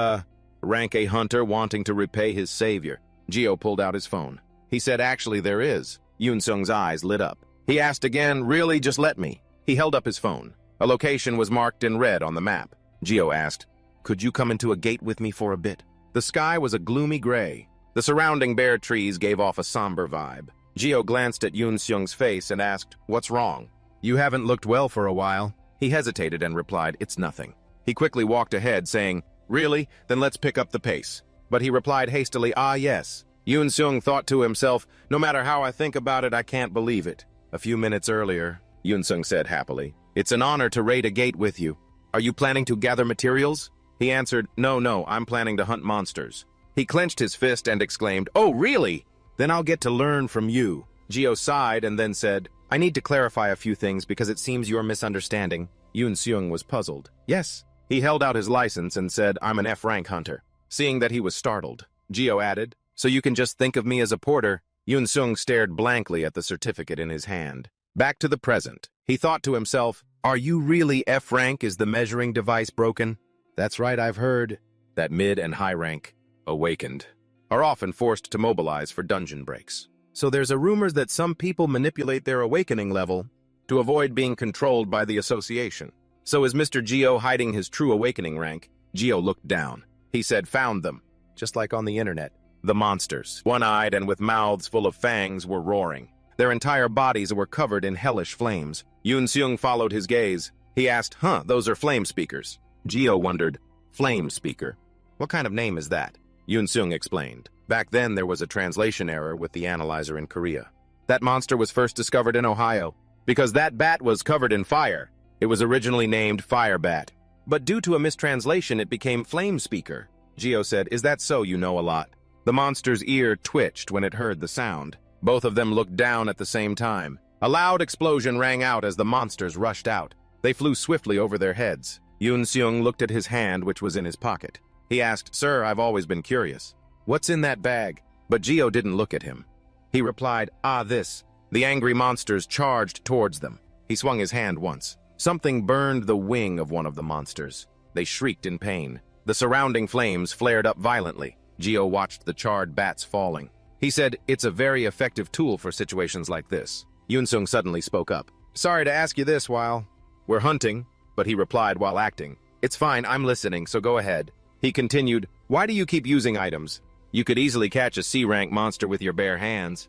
rank A hunter wanting to repay his savior. Geo pulled out his phone. He said, "Actually, there is." Yoon Seung's eyes lit up. He asked again, "Really, just let me?" He held up his phone. A location was marked in red on the map. Geo asked, "Could you come into a gate with me for a bit?" The sky was a gloomy gray. The surrounding bare trees gave off a somber vibe. Geo glanced at Yoon Seung's face and asked, "What's wrong?" "You haven't looked well for a while." He hesitated and replied, "It's nothing." He quickly walked ahead, saying, "Really? Then let's pick up the pace." But he replied hastily, "Ah, yes." Yoon Seung thought to himself, "No matter how I think about it, I can't believe it." A few minutes earlier, Yoon Seung said happily, "It's an honor to raid a gate with you. Are you planning to gather materials?" He answered, No, I'm planning to hunt monsters." He clenched his fist and exclaimed, "Oh, really? Then I'll get to learn from you." Geo sighed and then said, "I need to clarify a few things because it seems you're misunderstanding." Yoon Seung was puzzled. "Yes." He held out his license and said, "I'm an F-rank hunter." Seeing that he was startled, Geo added, "So you can just think of me as a porter?" Yoon Seung stared blankly at the certificate in his hand. Back to the present. He thought to himself, "Are you really F-rank? Is the measuring device broken?" That's right, I've heard that mid and high rank, awakened, are often forced to mobilize for dungeon breaks. So there's a rumor that some people manipulate their awakening level to avoid being controlled by the association. So is Mr. Geo hiding his true awakening rank? Geo looked down. He said, "Found them." Just like on the internet. The monsters, one-eyed and with mouths full of fangs, were roaring. Their entire bodies were covered in hellish flames. Yoon Seung followed his gaze. He asked, Those are flame speakers." Geo wondered, "Flame speaker? What kind of name is that?" Yoon Seung explained. Back then there was a translation error with the analyzer in Korea. That monster was first discovered in Ohio. Because that bat was covered in fire, it was originally named Fire Bat. But due to a mistranslation, it became Flame Speaker. Geo said, "Is that so? You know a lot." The monster's ear twitched when it heard the sound. Both of them looked down at the same time. A loud explosion rang out as the monsters rushed out. They flew swiftly over their heads. Yoon Seung looked at his hand, which was in his pocket. He asked, "Sir, I've always been curious. What's in that bag?" But Geo didn't look at him. He replied, "This." The angry monsters charged towards them. He swung his hand once. Something burned the wing of one of the monsters. They shrieked in pain. The surrounding flames flared up violently. Geo watched the charred bats falling. He said, "It's a very effective tool for situations like this." Yoon Seung suddenly spoke up. "Sorry to ask you this while we're hunting," but he replied while acting, "It's fine, I'm listening, so go ahead." He continued, "Why do you keep using items? You could easily catch a C-rank monster with your bare hands."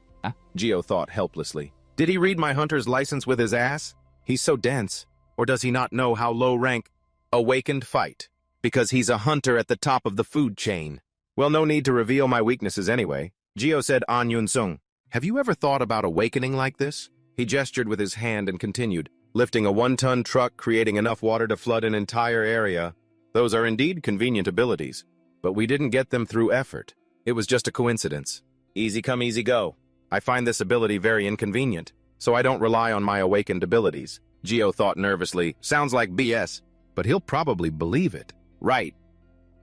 Geo thought helplessly. Did he read my hunter's license with his ass? He's so dense. Or does he not know how low rank awakened fight? Because he's a hunter at the top of the food chain. Well, no need to reveal my weaknesses anyway. Geo said, "An Yoon Seung, have you ever thought about awakening like this?" He gestured with his hand and continued, "Lifting a 1-ton truck, creating enough water to flood an entire area. Those are indeed convenient abilities, but we didn't get them through effort. It was just a coincidence. Easy come, easy go. I find this ability very inconvenient, so I don't rely on my awakened abilities." Geo thought nervously, "Sounds like BS, but he'll probably believe it." "Right."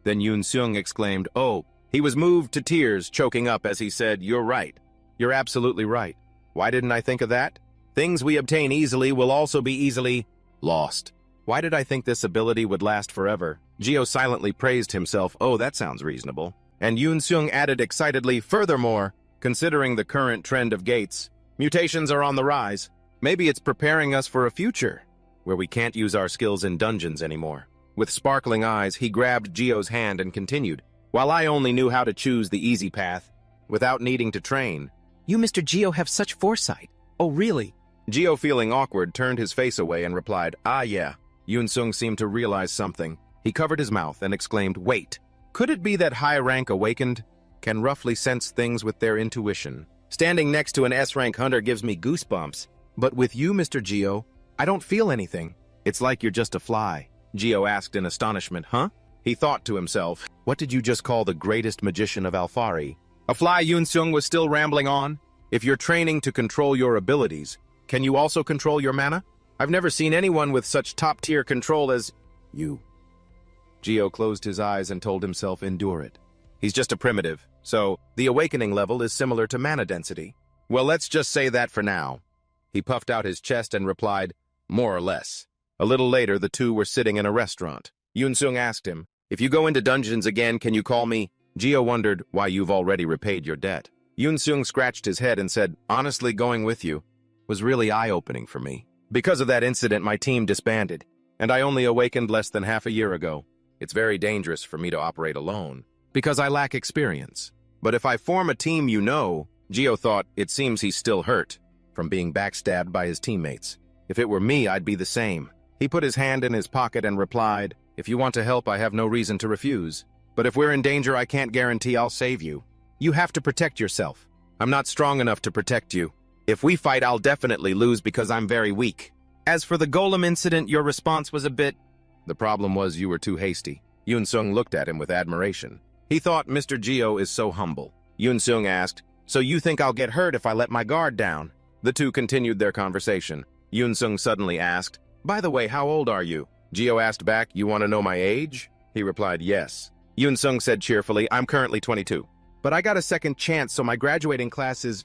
Then Yoon Seung exclaimed, "Oh." He was moved to tears, choking up as he said, "You're right. You're absolutely right. Why didn't I think of that? Things we obtain easily will also be easily lost. Why did I think this ability would last forever?" Geo silently praised himself. "Oh, that sounds reasonable." And Yoon Seung added excitedly, "Furthermore, considering the current trend of gates, mutations are on the rise. Maybe it's preparing us for a future where we can't use our skills in dungeons anymore." With sparkling eyes, he grabbed Geo's hand and continued, "While I only knew how to choose the easy path, without needing to train." "You, Mr. Geo, have such foresight." "Oh, really?" Geo, feeling awkward, turned his face away and replied, Yeah." Yoon Seung seemed to realize something. He covered his mouth and exclaimed, "Wait. Could it be that high-rank awakened can roughly sense things with their intuition? Standing next to an S-rank hunter gives me goosebumps. But with you, Mr. Geo, I don't feel anything. It's like you're just a fly." Geo asked in astonishment, "Huh?" He thought to himself, "What did you just call the greatest magician of Alfari?" A fly. Yoon Seung was still rambling on. "If you're training to control your abilities, can you also control your mana?" I've never seen anyone with such top-tier control as you. Geo closed his eyes and told himself endure it. He's just a primitive, so the awakening level is similar to mana density. Well, let's just say that for now. He puffed out his chest and replied, more or less. A little later, the two were sitting in a restaurant. Yoon-sung asked him, if you go into dungeons again, can you call me? Geo wondered why you've already repaid your debt. Yoon-sung scratched his head and said, honestly, going with you was really eye-opening for me. Because of that incident, my team disbanded, and I only awakened less than half a year ago. It's very dangerous for me to operate alone, because I lack experience. But if I form a team, Geo thought it seems he's still hurt from being backstabbed by his teammates. If it were me, I'd be the same. He put his hand in his pocket and replied, if you want to help, I have no reason to refuse. But if we're in danger, I can't guarantee I'll save you. You have to protect yourself. I'm not strong enough to protect you. If we fight, I'll definitely lose because I'm very weak. As for the golem incident, your response was a bit... The problem was you were too hasty. Yoon-sung looked at him with admiration. He thought Mr. Geo is so humble. Yoon-sung asked, so you think I'll get hurt if I let my guard down? The two continued their conversation. Yoon-sung suddenly asked, by the way, how old are you? Geo asked back, you want to know my age? He replied, yes. Yoon-sung said cheerfully, I'm currently 22. But I got a second chance, so my graduating class is,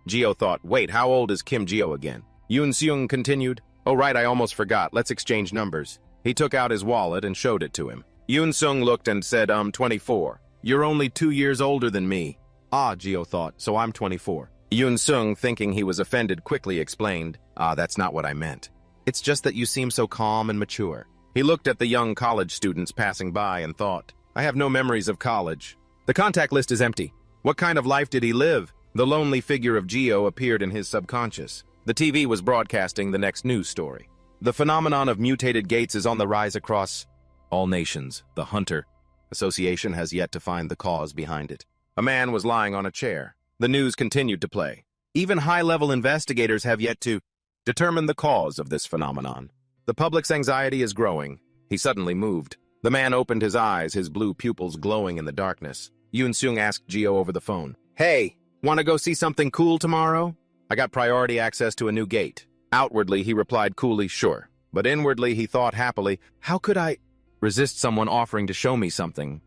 Geo thought, wait, how old is Kim Geo again? Yoon-sung continued, oh right, I almost forgot, let's exchange numbers. He took out his wallet and showed it to him. Yoon-sung looked and said, 24. You're only 2 years older than me. Ah, Geo thought, so I'm 24. Yoon-sung, thinking he was offended, quickly explained, that's not what I meant. It's just that you seem so calm and mature. He looked at the young college students passing by and thought, I have no memories of college. The contact list is empty. What kind of life did he live? The lonely figure of Geo appeared in his subconscious. The TV was broadcasting the next news story. The phenomenon of mutated gates is on the rise across all nations. The Hunter Association has yet to find the cause behind it. A man was lying on a chair. The news continued to play. Even high-level investigators have yet to determine the cause of this phenomenon. The public's anxiety is growing. He suddenly moved. The man opened his eyes, his blue pupils glowing in the darkness. Yoon-sung asked Geo over the phone, hey, want to go see something cool tomorrow? I got priority access to a new gate. Outwardly, he replied coolly, sure. But inwardly, he thought happily, how could I resist someone offering to show me something?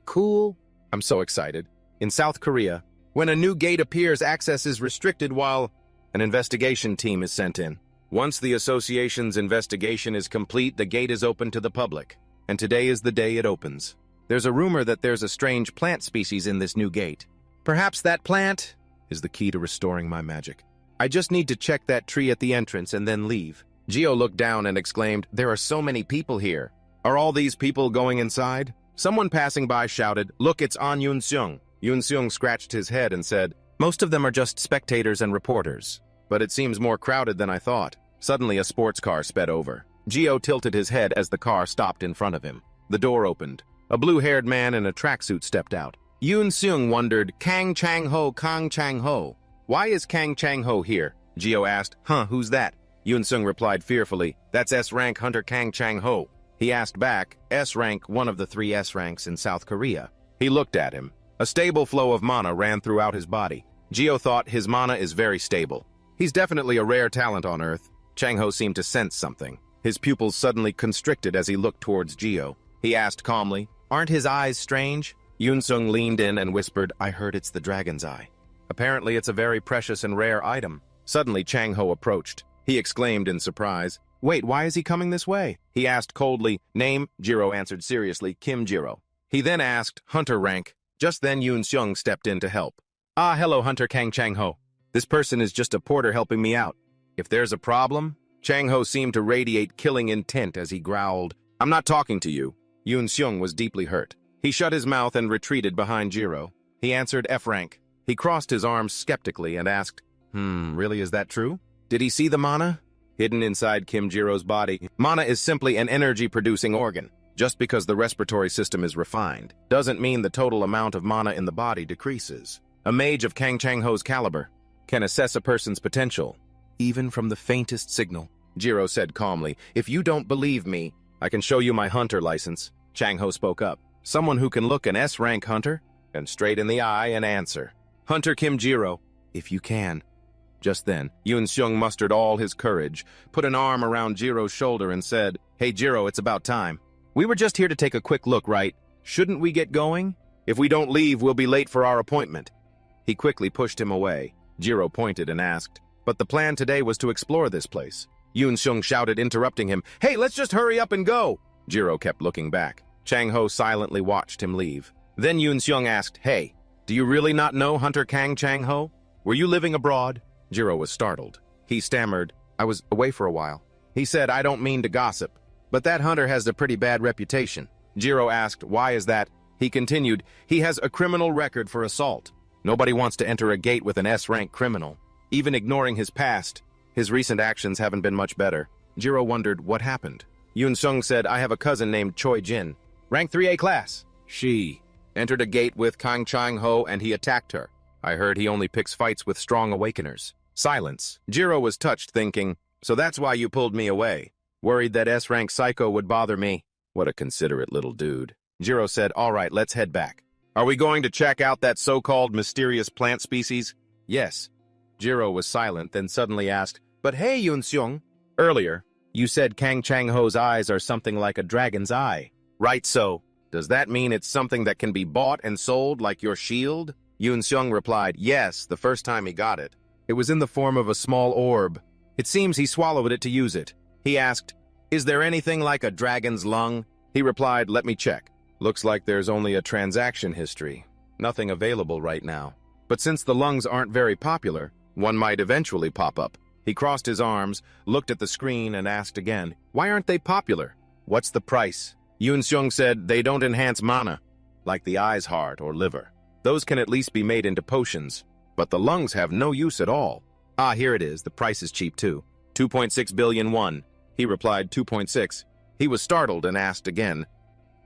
Cool? I'm so excited. In South Korea, when a new gate appears, access is restricted while an investigation team is sent in. Once the association's investigation is complete, the gate is open to the public. And today is the day it opens. There's a rumor that there's a strange plant species in this new gate. Perhaps that plant is the key to restoring my magic. I just need to check that tree at the entrance and then leave. Geo looked down and exclaimed, there are so many people here. Are all these people going inside? Someone passing by shouted, look, it's An Yoon-sung. Yoon-sung scratched his head and said, most of them are just spectators and reporters. But it seems more crowded than I thought. Suddenly a sports car sped over. Geo tilted his head as the car stopped in front of him. The door opened. A blue-haired man in a tracksuit stepped out. Yoon-sung wondered, Kang Chang-ho, Kang Chang-ho. Why is Kang Chang-ho here? Geo asked, who's that? Yoon-sung replied fearfully, that's S-rank Hunter Kang Chang-ho. He asked back, S-rank, one of the 3 S-ranks in South Korea. He looked at him. A stable flow of mana ran throughout his body. Geo thought his mana is very stable. He's definitely a rare talent on Earth. Chang-ho seemed to sense something. His pupils suddenly constricted as he looked towards Geo. He asked calmly, aren't his eyes strange? Yoon-sung leaned in and whispered, I heard it's the dragon's eye. Apparently it's a very precious and rare item. Suddenly Chang-ho approached. He exclaimed in surprise, wait, why is he coming this way? He asked coldly, name? Jiro answered seriously, Kim Jiro. He then asked, Hunter rank. Just then Yoon-sung stepped in to help. Ah, hello Hunter Kang Chang-ho. This person is just a porter helping me out. If there's a problem? Chang-ho seemed to radiate killing intent as he growled, I'm not talking to you. Yoon-sung was deeply hurt. He shut his mouth and retreated behind Jiro. He answered F-rank. He crossed his arms skeptically and asked, really is that true? Did he see the mana? Hidden inside Kim Jiro's body, mana is simply an energy-producing organ. Just because the respiratory system is refined, doesn't mean the total amount of mana in the body decreases. A mage of Kang Chang-ho's caliber can assess a person's potential, even from the faintest signal. Jiro said calmly, if you don't believe me, I can show you my hunter license. Chang-ho spoke up. Someone who can look an S-rank hunter and straight in the eye and answer. Hunter Kim Jiro, if you can, Just then, Yoon-seung mustered all his courage, put an arm around Jiro's shoulder and said, "Hey Jiro, it's about time. We were just here to take a quick look, right? Shouldn't we get going? If we don't leave, we'll be late for our appointment." He quickly pushed him away. Jiro pointed and asked, "But the plan today was to explore this place." Yoon-seung shouted, interrupting him, "Hey, let's just hurry up and go!" Jiro kept looking back. Chang-ho silently watched him leave. Then Yoon-seung asked, "Hey, do you really not know Hunter Kang Chang-ho? Were you living abroad?" Jiro was startled. He stammered, "I was away for a while." He said, "I don't mean to gossip, but that hunter has a pretty bad reputation." Jiro asked, "Why is that?" He continued, "He has a criminal record for assault. Nobody wants to enter a gate with an S-rank criminal. Even ignoring his past, his recent actions haven't been much better." Jiro wondered what happened. Yoon-seung said, "I have a cousin named Choi Jin, rank 3A class. She entered a gate with Kang Chang-ho and he attacked her. I heard he only picks fights with strong awakeners." Silence. Jiro was touched, thinking, "So that's why you pulled me away. Worried that S-rank psycho would bother me." What a considerate little dude. Jiro said, "All right, let's head back. Are we going to check out that so-called mysterious plant species?" "Yes." Jiro was silent, then suddenly asked, "But hey, Yoon-seung, earlier, you said Kang Chang-ho's eyes are something like a dragon's eye." "Right so. Does that mean it's something that can be bought and sold like your shield?" Yoon-seung replied, "Yes, the first time he got it. It was in the form of a small orb. It seems he swallowed it to use it." He asked, "Is there anything like a dragon's lung?" He replied, "Let me check. Looks like there's only a transaction history. Nothing available right now. But since the lungs aren't very popular, one might eventually pop up." He crossed his arms, looked at the screen, and asked again, "Why aren't they popular? What's the price?" Yoon-seung said, "They don't enhance mana, like the eye's heart or liver. Those can at least be made into potions, but the lungs have no use at all." "Ah, here it is. The price is cheap too. 2.6 billion won." He replied, 2.6. He was startled and asked again,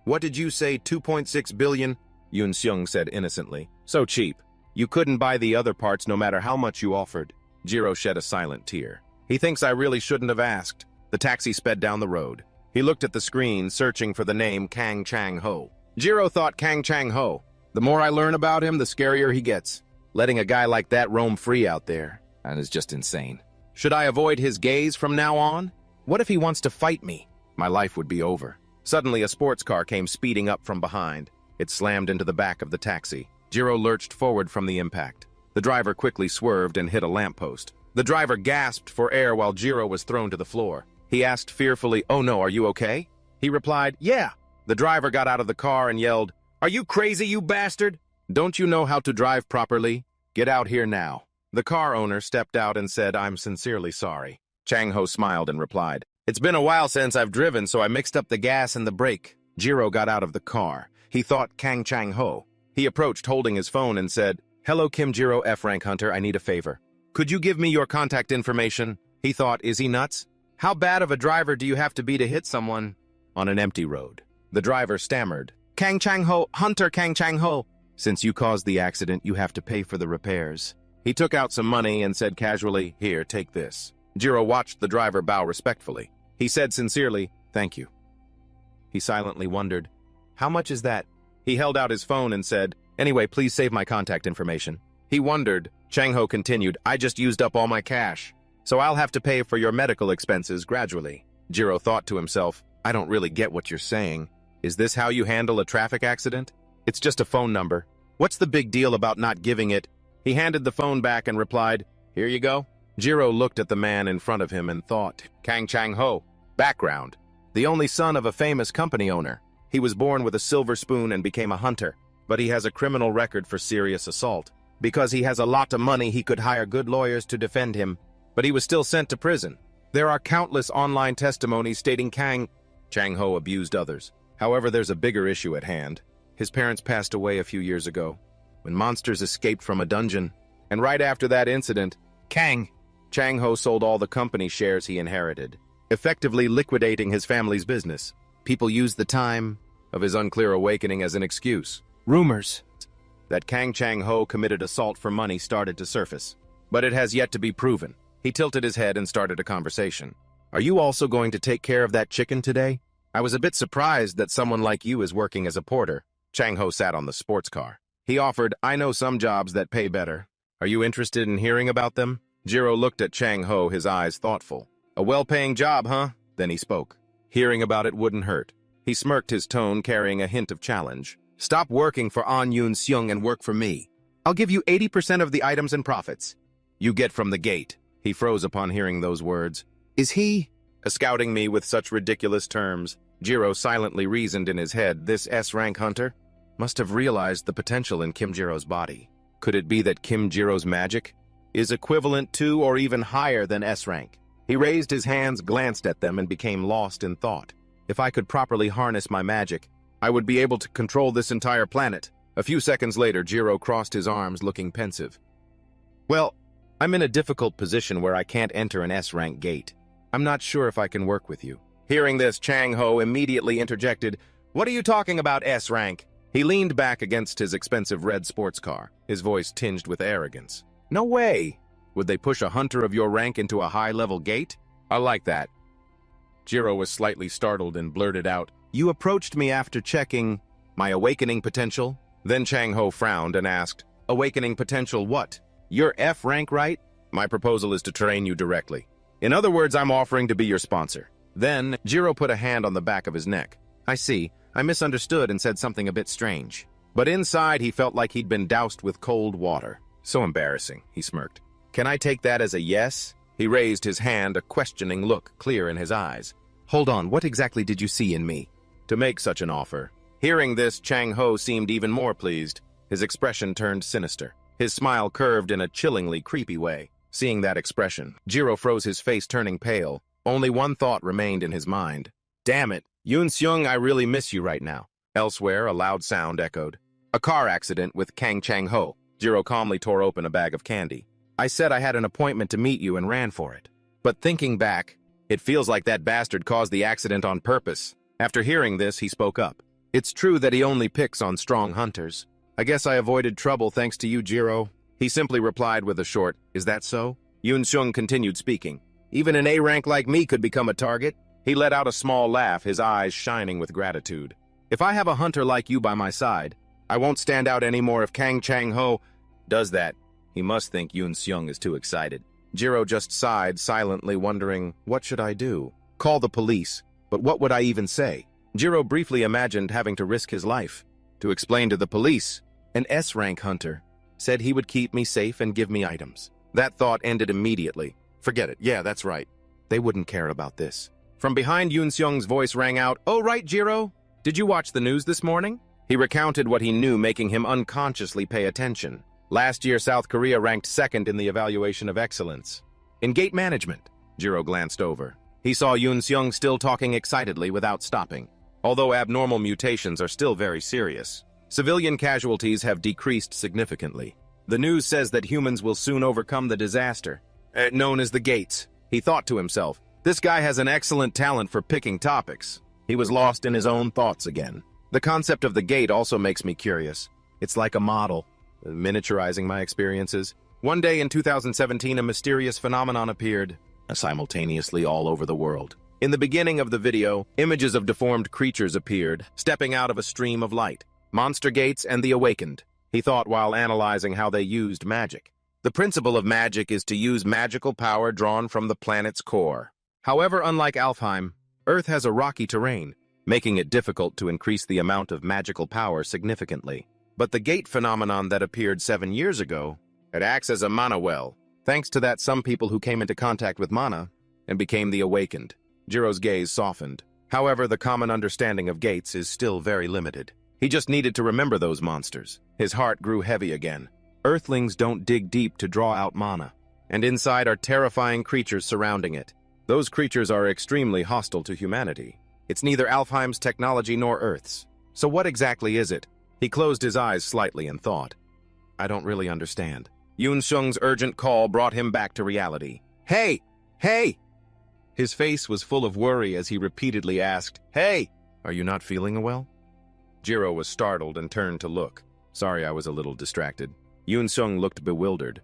"What did you say, 2.6 billion? Yoon-seung said innocently, "So cheap. You couldn't buy the other parts no matter how much you offered." Jiro shed a silent tear. He thinks I really shouldn't have asked. The taxi sped down the road. He looked at the screen, searching for the name Kang Chang-ho. Jiro thought Kang Chang-ho. The more I learn about him, the scarier he gets. Letting a guy like that roam free out there, that is just insane. Should I avoid his gaze from now on? What if he wants to fight me? My life would be over. Suddenly, a sports car came speeding up from behind. It slammed into the back of the taxi. Jiro lurched forward from the impact. The driver quickly swerved and hit a lamppost. The driver gasped for air while Jiro was thrown to the floor. He asked fearfully, "Oh no, are you okay?" He replied, "Yeah." The driver got out of the car and yelled, "Are you crazy, you bastard? Don't you know how to drive properly? Get out here now." The car owner stepped out and said, "I'm sincerely sorry." Chang-ho smiled and replied, "It's been a while since I've driven, so I mixed up the gas and the brake." Jiro got out of the car. He thought Kang Chang-ho. He approached holding his phone and said, "Hello, Kim Jiro F-Rank Hunter, I need a favor. Could you give me your contact information?" He thought, is he nuts? How bad of a driver do you have to be to hit someone on an empty road? The driver stammered, "Kang Chang-ho, Hunter Kang Chang-ho. Since you caused the accident, you have to pay for the repairs." He took out some money and said casually, "Here, take this." Jiro watched the driver bow respectfully. He said sincerely, "Thank you." He silently wondered, "How much is that?" He held out his phone and said, "Anyway, please save my contact information." He wondered. Chang-ho continued, "I just used up all my cash, so I'll have to pay for your medical expenses gradually." Jiro thought to himself, "I don't really get what you're saying. Is this how you handle a traffic accident? It's just a phone number. What's the big deal about not giving it?" He handed the phone back and replied, "Here you go." Jiro looked at the man in front of him and thought, Kang Chang-ho. Background: the only son of a famous company owner. He was born with a silver spoon and became a hunter, but he has a criminal record for serious assault. Because he has a lot of money, he could hire good lawyers to defend him, but he was still sent to prison. There are countless online testimonies stating Kang Chang-ho abused others. However, there's a bigger issue at hand. His parents passed away a few years ago, when monsters escaped from a dungeon, and right after that incident, Kang Chang-ho sold all the company shares he inherited, effectively liquidating his family's business. People used the time of his unclear awakening as an excuse. Rumors that Kang Chang-ho committed assault for money started to surface, but it has yet to be proven. He tilted his head and started a conversation. "Are you also going to take care of that chicken today? I was a bit surprised that someone like you is working as a porter." Chang-ho sat on the sports car. He offered, "I know some jobs that pay better. Are you interested in hearing about them?" Jiro looked at Chang Ho, his eyes thoughtful. A well-paying job, huh? Then he spoke. Hearing about it wouldn't hurt. He smirked, his tone carrying a hint of challenge. Stop working for An Yoon Seung and work for me. I'll give you 80% of the items and profits. You get from the gate. He froze upon hearing those words. Is he scouting me with such ridiculous terms? Jiro silently reasoned in his head. This S-rank hunter must have realized the potential in Kim Jiro's body. Could it be that Kim Jiro's magic is equivalent to or even higher than S-rank? He raised his hands, glanced at them, and became lost in thought. If I could properly harness my magic, I would be able to control this entire planet. A few seconds later, Jiro crossed his arms, looking pensive. Well, I'm in a difficult position where I can't enter an S-rank gate. I'm not sure if I can work with you. Hearing this, Chang Ho immediately interjected, What are you talking about, S-rank? He leaned back against his expensive red sports car, his voice tinged with arrogance. No way! Would they push a hunter of your rank into a high-level gate? I like that. Jiro was slightly startled and blurted out, You approached me after checking my awakening potential? Then Chang Ho frowned and asked, Awakening potential what? You're F rank, right? My proposal is to train you directly. In other words, I'm offering to be your sponsor. Then, Jiro put a hand on the back of his neck. I see. I misunderstood and said something a bit strange. But inside, he felt like he'd been doused with cold water. So embarrassing, he smirked. Can I take that as a yes? He raised his hand, a questioning look clear in his eyes. Hold on, what exactly did you see in me to make such an offer? Hearing this, Chang Ho seemed even more pleased. His expression turned sinister. His smile curved in a chillingly creepy way. Seeing that expression, Jiro froze, his face turning pale. Only one thought remained in his mind. Damn it, Yoon Seung, I really miss you right now. Elsewhere, a loud sound echoed. A car accident with Kang Chang Ho. Jiro calmly tore open a bag of candy. I said I had an appointment to meet you and ran for it. But thinking back, it feels like that bastard caused the accident on purpose. After hearing this, he spoke up. It's true that he only picks on strong hunters. I guess I avoided trouble thanks to you, Jiro. He simply replied with a short, Is that so? Yoon Seung continued speaking. Even an A rank like me could become a target. He let out a small laugh, his eyes shining with gratitude. If I have a hunter like you by my side, I won't stand out anymore if Kang Chang Ho does that. He must think Yoon Seung is too excited. Jiro just sighed, silently wondering, what should I do? Call the police. But what would I even say? Jiro briefly imagined having to risk his life to explain to the police. An S-rank hunter said he would keep me safe and give me items. That thought ended immediately. Forget it. Yeah, that's right. They wouldn't care about this. From behind, Yoon Seung's voice rang out, Oh, right, Jiro. Did you watch the news this morning? He recounted what he knew, making him unconsciously pay attention. Last year, South Korea ranked second in the evaluation of excellence. In gate management, Jiro glanced over. He saw Yoon Seung still talking excitedly without stopping. Although abnormal mutations are still very serious, civilian casualties have decreased significantly. The news says that humans will soon overcome the disaster, known as the gates. He thought to himself, this guy has an excellent talent for picking topics. He was lost in his own thoughts again. The concept of the gate also makes me curious. It's like a model, miniaturizing my experiences. One day in 2017, a mysterious phenomenon appeared, simultaneously all over the world. In the beginning of the video, images of deformed creatures appeared, stepping out of a stream of light. Monster gates and the awakened, he thought while analyzing how they used magic. The principle of magic is to use magical power drawn from the planet's core. However, unlike Alfheim, Earth has a rocky terrain, making it difficult to increase the amount of magical power significantly. But the gate phenomenon that appeared 7 years ago, it acts as a mana well. Thanks to that, some people who came into contact with mana and became the awakened. Jiro's gaze softened. However, the common understanding of gates is still very limited. He just needed to remember those monsters. His heart grew heavy again. Earthlings don't dig deep to draw out mana, and inside are terrifying creatures surrounding it. Those creatures are extremely hostile to humanity. It's neither Alfheim's technology nor Earth's. So what exactly is it? He closed his eyes slightly and thought. I don't really understand. Yoon Seung's urgent call brought him back to reality. Hey! Hey! His face was full of worry as he repeatedly asked, Hey! Are you not feeling well? Jiro was startled and turned to look. Sorry, I was a little distracted. Yoon Seung looked bewildered.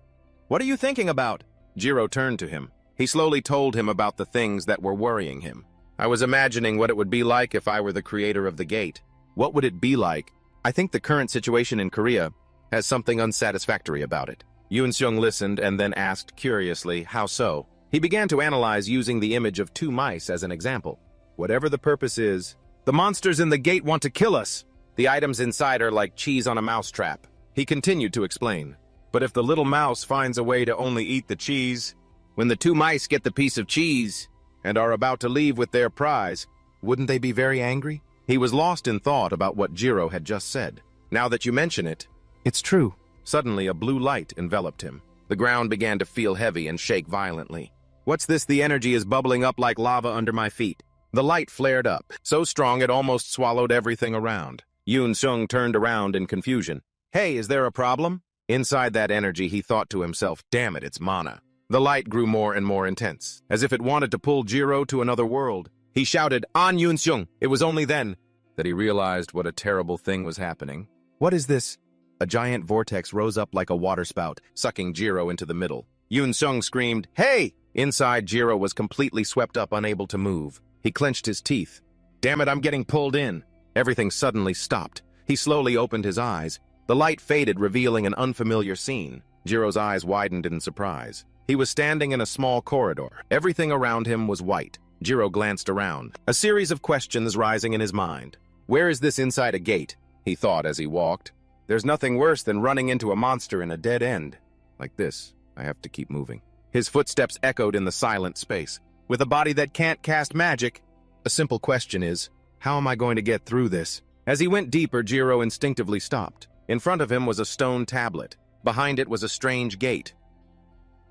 What are you thinking about? Jiro turned to him. He slowly told him about the things that were worrying him. I was imagining what it would be like if I were the creator of the gate. What would it be like? I think the current situation in Korea has something unsatisfactory about it. Yoon-seung listened and then asked curiously, how so? He began to analyze using the image of 2 mice as an example. Whatever the purpose is, the monsters in the gate want to kill us. The items inside are like cheese on a mousetrap. He continued to explain. But if the little mouse finds a way to only eat the cheese, when the 2 mice get the piece of cheese and are about to leave with their prize, wouldn't they be very angry? He was lost in thought about what Jiro had just said. Now that you mention it, it's true. Suddenly, a blue light enveloped him. The ground began to feel heavy and shake violently. What's this? The energy is bubbling up like lava under my feet. The light flared up, so strong it almost swallowed everything around. Yoon-seung turned around in confusion. Hey, is there a problem? Inside that energy, he thought to himself, damn it, it's mana. The light grew more and more intense, as if it wanted to pull Jiro to another world. He shouted, "On Yoon-seung!" It was only then that he realized what a terrible thing was happening. What is this? A giant vortex rose up like a waterspout, sucking Jiro into the middle. Yoon-seung screamed, "Hey!" Inside, Jiro was completely swept up, unable to move. He clenched his teeth. Damn it, I'm getting pulled in. Everything suddenly stopped. He slowly opened his eyes. The light faded, revealing an unfamiliar scene. Jiro's eyes widened in surprise. He was standing in a small corridor. Everything around him was white. Jiro glanced around, a series of questions rising in his mind. Where is this inside a gate? He thought as he walked. There's nothing worse than running into a monster in a dead end. Like this, I have to keep moving. His footsteps echoed in the silent space. With a body that can't cast magic, a simple question is, how am I going to get through this? As he went deeper, Jiro instinctively stopped. In front of him was a stone tablet. Behind it was a strange gate.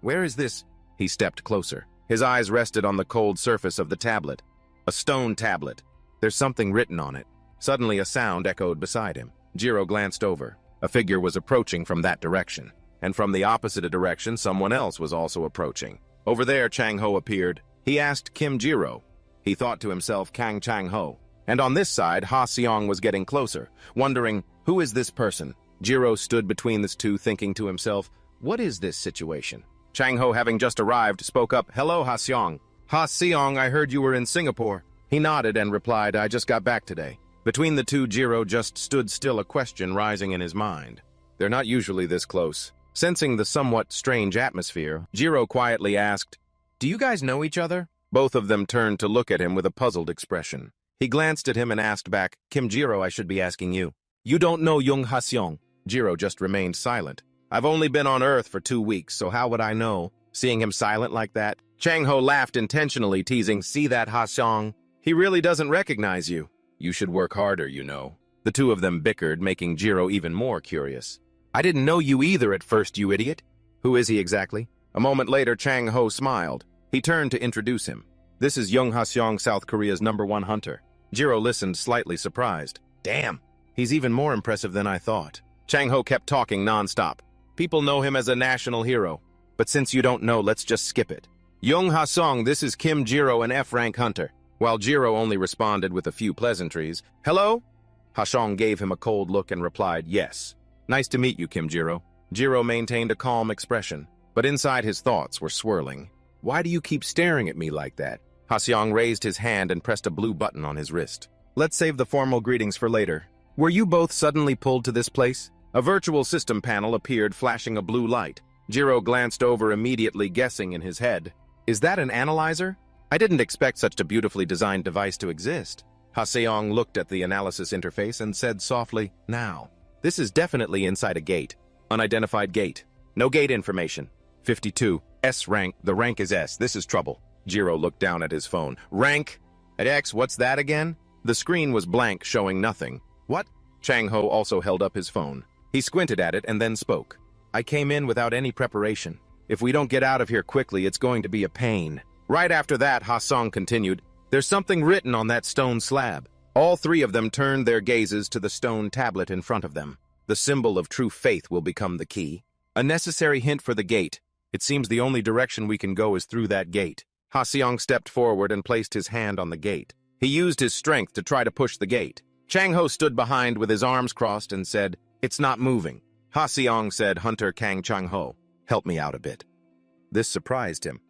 Where is this? He stepped closer. His eyes rested on the cold surface of the tablet. A stone tablet. There's something written on it. Suddenly, a sound echoed beside him. Jiro glanced over. A figure was approaching from that direction. And from the opposite direction, someone else was also approaching. Over there, Chang-ho appeared. He asked Kim Jiro. He thought to himself, Kang Chang-ho. And on this side, Ha Seong was getting closer, wondering, who is this person? Jiro stood between the two, thinking to himself, what is this situation? Chang-ho, having just arrived, spoke up, hello, Ha Seong. Ha Seong, I heard you were in Singapore. He nodded and replied, I just got back today. Between the two, Jiro just stood still, a question rising in his mind. They're not usually this close. Sensing the somewhat strange atmosphere, Jiro quietly asked, do you guys know each other? Both of them turned to look at him with a puzzled expression. He glanced at him and asked back, Kim Jiro, I should be asking you. You don't know Young Ha Seong. Jiro just remained silent. I've only been on Earth for 2 weeks, so how would I know? Seeing him silent like that, Chang-ho laughed intentionally, teasing, see that, Ha Seong? He really doesn't recognize you. You should work harder, you know. The two of them bickered, making Jiro even more curious. I didn't know you either at first, you idiot. Who is he exactly? A moment later, Chang-ho smiled. He turned to introduce him. This is Young Ha Seong, South Korea's #1 hunter. Jiro listened, slightly surprised. Damn, he's even more impressive than I thought. Chang-ho kept talking non-stop. People know him as a national hero. But since you don't know, let's just skip it. Young Ha Seong, this is Kim Jiro, an F-rank hunter. While Jiro only responded with a few pleasantries. Hello? Ha Seong gave him a cold look and replied, yes. Nice to meet you, Kim Jiro. Jiro maintained a calm expression, but inside his thoughts were swirling. Why do you keep staring at me like that? Ha Seong raised his hand and pressed a blue button on his wrist. Let's save the formal greetings for later. Were you both suddenly pulled to this place? A virtual system panel appeared, flashing a blue light. Jiro glanced over, immediately guessing in his head. Is that an analyzer? I didn't expect such a beautifully designed device to exist. Ha Seong looked at the analysis interface and said softly, now. This is definitely inside a gate. Unidentified gate. No gate information. 52. S rank. The rank is S. This is trouble. Jiro looked down at his phone. Rank? At X, what's that again? The screen was blank, showing nothing. What? Chang-ho also held up his phone. He squinted at it and then spoke. I came in without any preparation. If we don't get out of here quickly, it's going to be a pain. Right after that, Ha Seong continued, there's something written on that stone slab. All three of them turned their gazes to the stone tablet in front of them. The symbol of true faith will become the key. A necessary hint for the gate. It seems the only direction we can go is through that gate. Ha Seong stepped forward and placed his hand on the gate. He used his strength to try to push the gate. Chang-ho stood behind with his arms crossed and said, it's not moving. Ha Seong said, Hunter Kang Chang-ho, help me out a bit. This surprised him.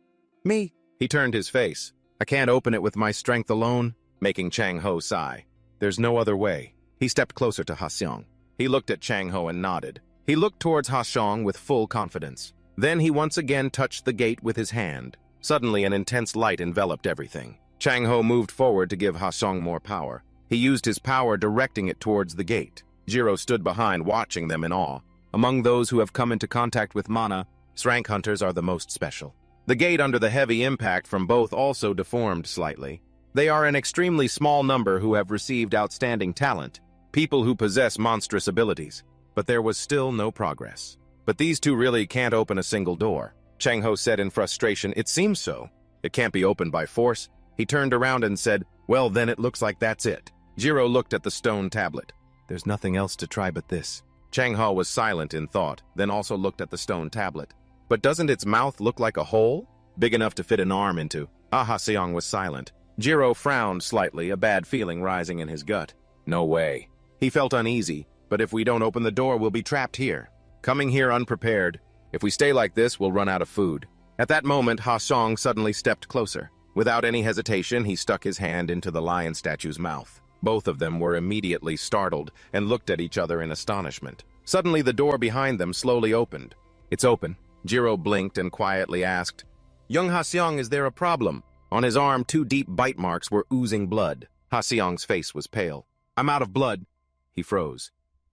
Me? He turned his face. I can't open it with my strength alone, making Chang-ho sigh. There's no other way. He stepped closer to Ha Seong. He looked at Chang-ho and nodded. He looked towards Ha-Xiong with full confidence. Then he once again touched the gate with his hand. Suddenly, an intense light enveloped everything. Chang Ho moved forward to give Ha-Xiong more power. He used his power directing it towards the gate. Jiro stood behind, watching them in awe. Among those who have come into contact with mana, Srank hunters are the most special. The gate under the heavy impact from both also deformed slightly. They are an extremely small number who have received outstanding talent, people who possess monstrous abilities. But there was still no progress. But these two really can't open a single door. Chang Ho said in frustration, "It seems so. It can't be opened by force." He turned around and said, "Well, then it looks like that's it." Jiro looked at the stone tablet. "There's nothing else to try but this." Chang Ho was silent in thought, then also looked at the stone tablet. "But doesn't its mouth look like a hole? Big enough to fit an arm into." Ha-Xiong was silent. Jiro frowned slightly, a bad feeling rising in his gut. "No way." He felt uneasy, "But if we don't open the door, we'll be trapped here. Coming here unprepared. If we stay like this, we'll run out of food." At that moment, Ha-Xiong suddenly stepped closer. Without any hesitation, he stuck his hand into the lion statue's mouth. Both of them were immediately startled and looked at each other in astonishment. Suddenly, the door behind them slowly opened. "It's open." Jiro blinked and quietly asked, "Young Ha-Xiong, is there a problem?" On his arm, 2 deep bite marks were oozing blood. Ha-Xiong's face was pale. "I'm out of blood." He froze.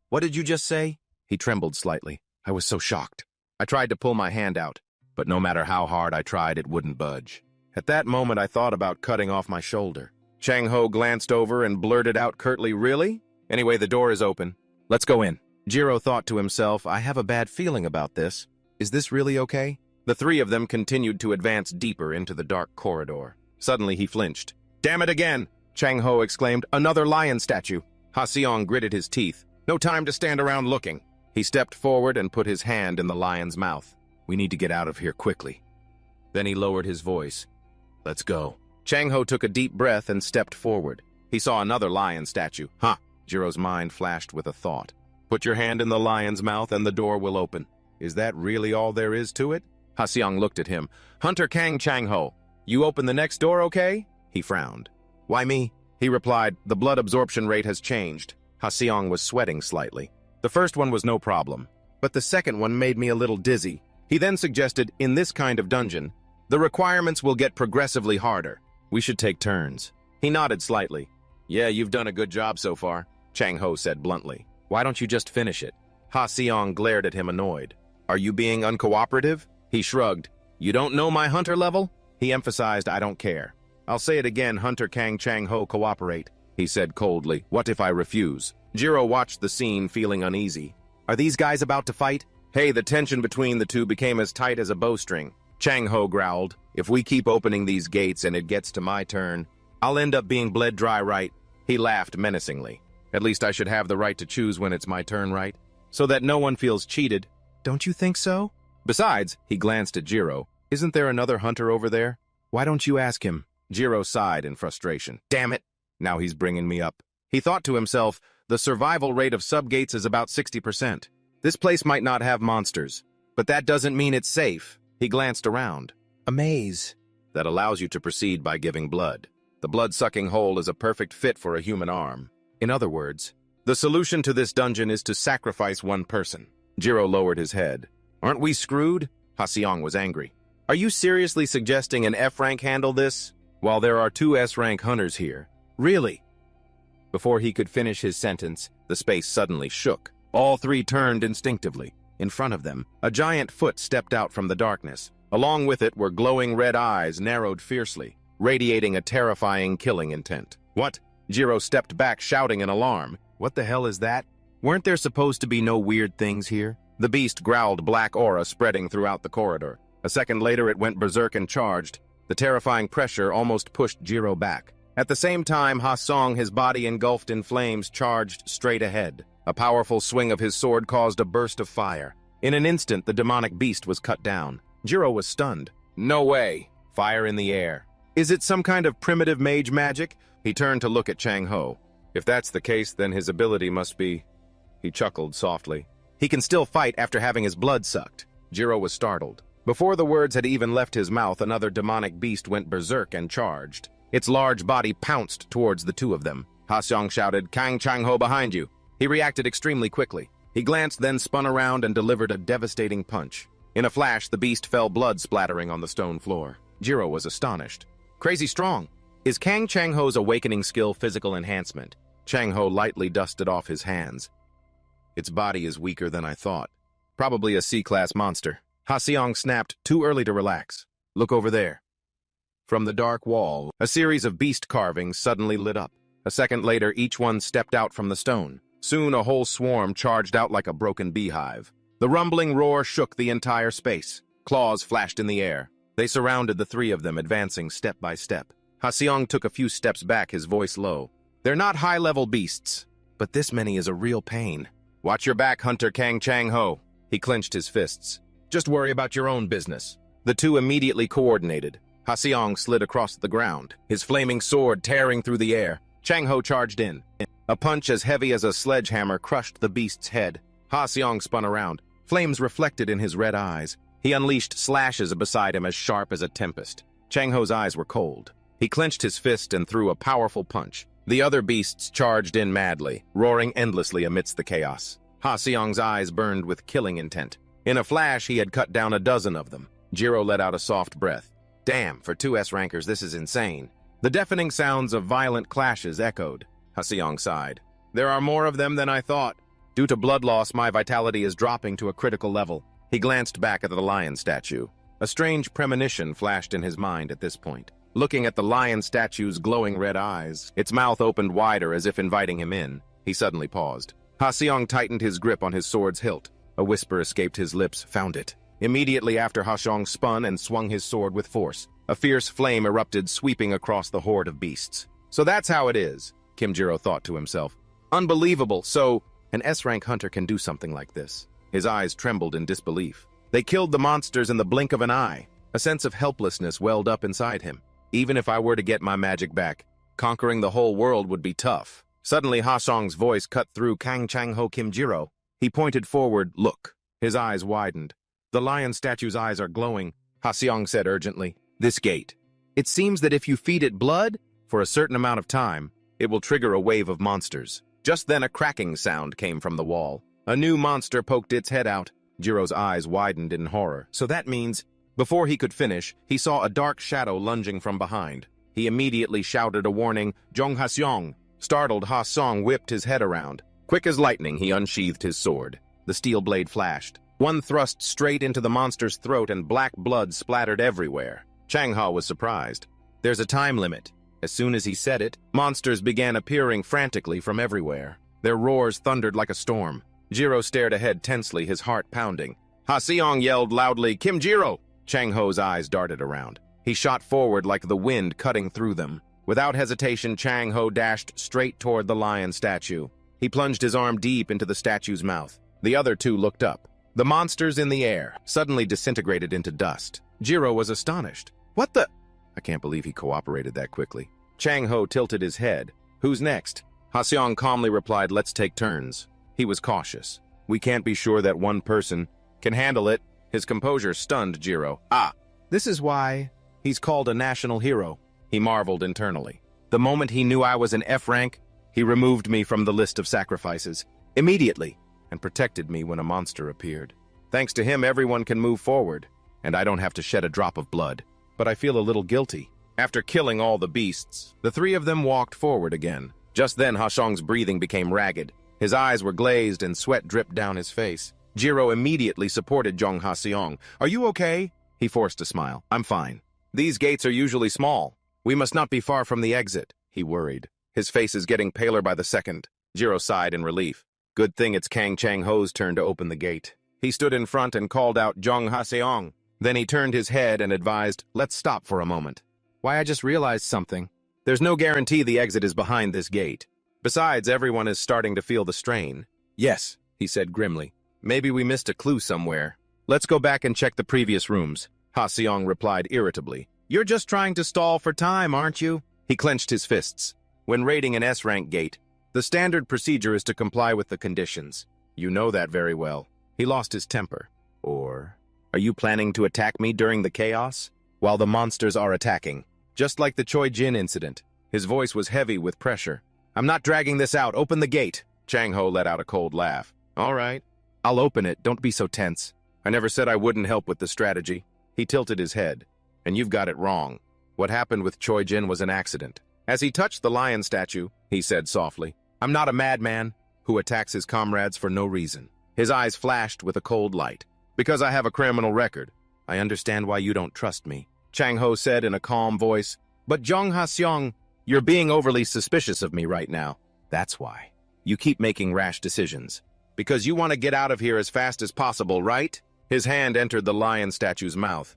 "What did you just say?" He trembled slightly. "I was so shocked. I tried to pull my hand out, but no matter how hard I tried, it wouldn't budge. At that moment, I thought about cutting off my shoulder." Chang Ho glanced over and blurted out curtly, "Really? Anyway, the door is open. Let's go in." Jiro thought to himself, "I have a bad feeling about this. Is this really okay?" The 3 of them continued to advance deeper into the dark corridor. Suddenly, he flinched. "Damn it again!" Chang Ho exclaimed. "Another lion statue." Ha-Xiong gritted his teeth. "No time to stand around looking." He stepped forward and put his hand in the lion's mouth. "We need to get out of here quickly." Then he lowered his voice. "Let's go." Chang Ho took a deep breath and stepped forward. He saw another lion statue. Jiro's mind flashed with a thought. "Put your hand in the lion's mouth and the door will open." "Is that really all there is to it?" Ha-Xiong looked at him. "Hunter Kang Chang Ho, you open the next door, okay?" He frowned. "Why me?" He replied, "The blood absorption rate has changed." Ha-Xiong was sweating slightly. "The first one was no problem, but the second one made me a little dizzy." He then suggested, "In this kind of dungeon, the requirements will get progressively harder. We should take turns." He nodded slightly. "Yeah, you've done a good job so far," Chang Ho said bluntly. "Why don't you just finish it?" Ha-Xiong glared at him annoyed. "Are you being uncooperative?" He shrugged. "You don't know my hunter level?" He emphasized, "I don't care." "I'll say it again, Hunter Kang Chang Ho, cooperate," he said coldly. "What if I refuse?" Jiro watched the scene, feeling uneasy. "Are these guys about to fight?" Hey, the tension between the two became as tight as a bowstring. Chang Ho growled, "If we keep opening these gates and it gets to my turn, I'll end up being bled dry, right?" He laughed menacingly. "At least I should have the right to choose when it's my turn, right? So that no one feels cheated. Don't you think so? Besides," he glanced at Jiro, "isn't there another hunter over there? Why don't you ask him?" Jiro sighed in frustration. "Damn it! Now he's bringing me up." He thought to himself, the survival rate of subgates is about 60%. This place might not have monsters, but that doesn't mean it's safe. He glanced around. "A maze that allows you to proceed by giving blood. The blood-sucking hole is a perfect fit for a human arm. In other words, the solution to this dungeon is to sacrifice one person." Jiro lowered his head. "Aren't we screwed?" Ha-Xiong was angry. "Are you seriously suggesting an F-rank handle this? While there are 2 S-rank hunters here. Really?" Before he could finish his sentence, the space suddenly shook. All 3 turned instinctively. In front of them, a giant foot stepped out from the darkness. Along with it were glowing red eyes narrowed fiercely, radiating a terrifying killing intent. "What?" Jiro stepped back, shouting in alarm. "What the hell is that? Weren't there supposed to be no weird things here?" The beast growled, black aura spreading throughout the corridor. A second later, it went berserk and charged. The terrifying pressure almost pushed Jiro back. At the same time, Ha-Xiong, his body engulfed in flames, charged straight ahead. A powerful swing of his sword caused a burst of fire. In an instant, the demonic beast was cut down. Jiro was stunned. "No way!" Fire in the air. "Is it some kind of primitive mage magic?" He turned to look at Chang Ho. "If that's the case, then his ability must be..." He chuckled softly. "He can still fight after having his blood sucked." Jiro was startled. Before the words had even left his mouth, another demonic beast went berserk and charged. Its large body pounced towards the 2 of them. Ha-Xiong shouted, "Kang Chang Ho behind you!" He reacted extremely quickly. He glanced, then spun around and delivered a devastating punch. In a flash, the beast fell, blood splattering on the stone floor. Jiro was astonished. Crazy strong. Is Kang Chang-ho's awakening skill physical enhancement? Chang-ho lightly dusted off his hands. Its body is weaker than I thought. Probably a C-class monster. Ha-seong snapped, too early to relax. Look over there. From the dark wall, a series of beast carvings suddenly lit up. A second later, each one stepped out from the stone. Soon, a whole swarm charged out like a broken beehive. The rumbling roar shook the entire space. Claws flashed in the air. They surrounded the three of them, advancing step by step. Ha-seong took a few steps back, his voice low. They're not high-level beasts, but this many is a real pain. Watch your back, Hunter Kang Chang-ho. He clenched his fists. Just worry about your own business. The two immediately coordinated. Ha-seong slid across the ground, his flaming sword tearing through the air. Chang-ho charged in. A punch as heavy as a sledgehammer crushed the beast's head. Ha-seong spun around. Flames reflected in his red eyes. He unleashed slashes beside him as sharp as a tempest. Chang-ho's eyes were cold. He clenched his fist and threw a powerful punch. The other beasts charged in madly, roaring endlessly amidst the chaos. Ha-seong's eyes burned with killing intent. In a flash, he had cut down a dozen of them. Jiro let out a soft breath. Damn, for two S-rankers, this is insane. The deafening sounds of violent clashes echoed. Ha-seong sighed. There are more of them than I thought. Due to blood loss, my vitality is dropping to a critical level. He glanced back at the lion statue. A strange premonition flashed in his mind at this point. Looking at the lion statue's glowing red eyes, its mouth opened wider as if inviting him in. He suddenly paused. Ha-seong tightened his grip on his sword's hilt. A whisper escaped his lips. Found it. Immediately after, Ha-seong spun and swung his sword with force. A fierce flame erupted, sweeping across the horde of beasts. So that's how it is, Kim Jiro thought to himself. Unbelievable. So, an S-rank hunter can do something like this. His eyes trembled in disbelief. They killed the monsters in the blink of an eye. A sense of helplessness welled up inside him. Even if I were to get my magic back, conquering the whole world would be tough. Suddenly, Ha-seong's voice cut through Kang Chang-ho Kim Jiro. He pointed forward. Look. His eyes widened. The lion statue's eyes are glowing, Ha-seong said urgently. This gate. It seems that if you feed it blood, for a certain amount of time, it will trigger a wave of monsters. Just then a cracking sound came from the wall. A new monster poked its head out. Jiro's eyes widened in horror. So that means... Before he could finish, he saw a dark shadow lunging from behind. He immediately shouted a warning, Jong Ha-seong. Startled, Ha-seong whipped his head around. Quick as lightning, he unsheathed his sword. The steel blade flashed. One thrust straight into the monster's throat and black blood splattered everywhere. Chang-ha was surprised. There's a time limit. As soon as he said it, monsters began appearing frantically from everywhere. Their roars thundered like a storm. Jiro stared ahead tensely, his heart pounding. Ha-seong yelled loudly, Kim Jiro! Chang-ho's eyes darted around. He shot forward like the wind cutting through them. Without hesitation, Chang-ho dashed straight toward the lion statue. He plunged his arm deep into the statue's mouth. The other two looked up. The monsters in the air suddenly disintegrated into dust. Jiro was astonished. What the... I can't believe he cooperated that quickly. Chang-ho tilted his head. Who's next? Ha-seong calmly replied, let's take turns. He was cautious. We can't be sure that one person can handle it. His composure stunned Jiro. Ah, this is why he's called a national hero. He marveled internally. The moment he knew I was an F rank, he removed me from the list of sacrifices immediately and protected me when a monster appeared. Thanks to him, everyone can move forward, and I don't have to shed a drop of blood. But I feel a little guilty. After killing all the beasts, the three of them walked forward again. Just then, Ha-seong's breathing became ragged. His eyes were glazed and sweat dripped down his face. Jiro immediately supported Jong Ha-seong. Are you okay? He forced a smile. I'm fine. These gates are usually small. We must not be far from the exit. He worried. His face is getting paler by the second. Jiro sighed in relief. Good thing it's Kang Chang-ho's turn to open the gate. He stood in front and called out Jong Ha-seong. Then he turned his head and advised, let's stop for a moment. Why, I just realized something. There's no guarantee the exit is behind this gate. Besides, everyone is starting to feel the strain. Yes, he said grimly. Maybe we missed a clue somewhere. Let's go back and check the previous rooms. Ha-seong replied irritably. You're just trying to stall for time, aren't you? He clenched his fists. When raiding an S-rank gate, the standard procedure is to comply with the conditions. You know that very well. He lost his temper. Or, are you planning to attack me during the chaos? While the monsters are attacking. Just like the Choi Jin incident. His voice was heavy with pressure. I'm not dragging this out. Open the gate. Chang-ho let out a cold laugh. All right. I'll open it. Don't be so tense. I never said I wouldn't help with the strategy. He tilted his head. And you've got it wrong. What happened with Choi Jin was an accident. As he touched the lion statue, he said softly, I'm not a madman who attacks his comrades for no reason. His eyes flashed with a cold light. Because I have a criminal record. I understand why you don't trust me. Chang Ho said in a calm voice, But Jong Ha-seong, you're being overly suspicious of me right now. That's why. You keep making rash decisions. Because you want to get out of here as fast as possible, right? His hand entered the lion statue's mouth.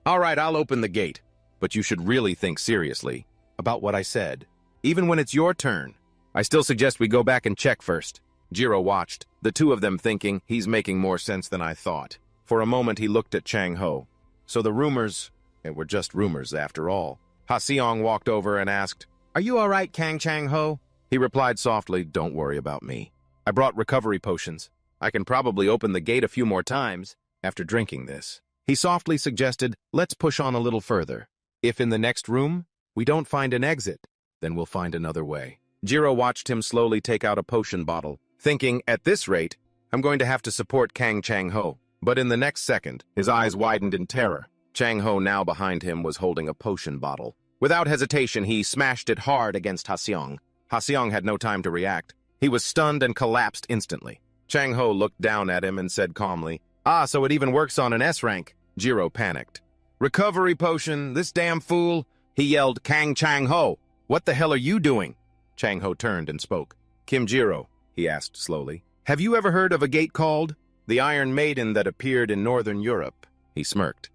All right, I'll open the gate. But you should really think seriously about what I said. Even when it's your turn, I still suggest we go back and check first. Jiro watched, the two of them thinking he's making more sense than I thought. For a moment, he looked at Chang Ho. So the rumors, it were just rumors after all. Ha-seong walked over and asked, Are you all right, Kang Chang Ho? He replied softly, Don't worry about me. I brought recovery potions. I can probably open the gate a few more times after drinking this. He softly suggested, Let's push on a little further. If in the next room, we don't find an exit, then we'll find another way. Jiro watched him slowly take out a potion bottle, thinking, At this rate, I'm going to have to support Kang Chang Ho. But in the next second, his eyes widened in terror. Chang Ho, now behind him, was holding a potion bottle. Without hesitation, he smashed it hard against Ha-seong. Ha-seong had no time to react. He was stunned and collapsed instantly. Chang Ho looked down at him and said calmly, Ah, so it even works on an S rank. Jiro panicked. Recovery potion, this damn fool! He yelled, Kang Chang Ho! What the hell are you doing? Chang Ho turned and spoke. Kim Jiro, he asked slowly, have you ever heard of a gate called the Iron Maiden that appeared in Northern Europe? He smirked.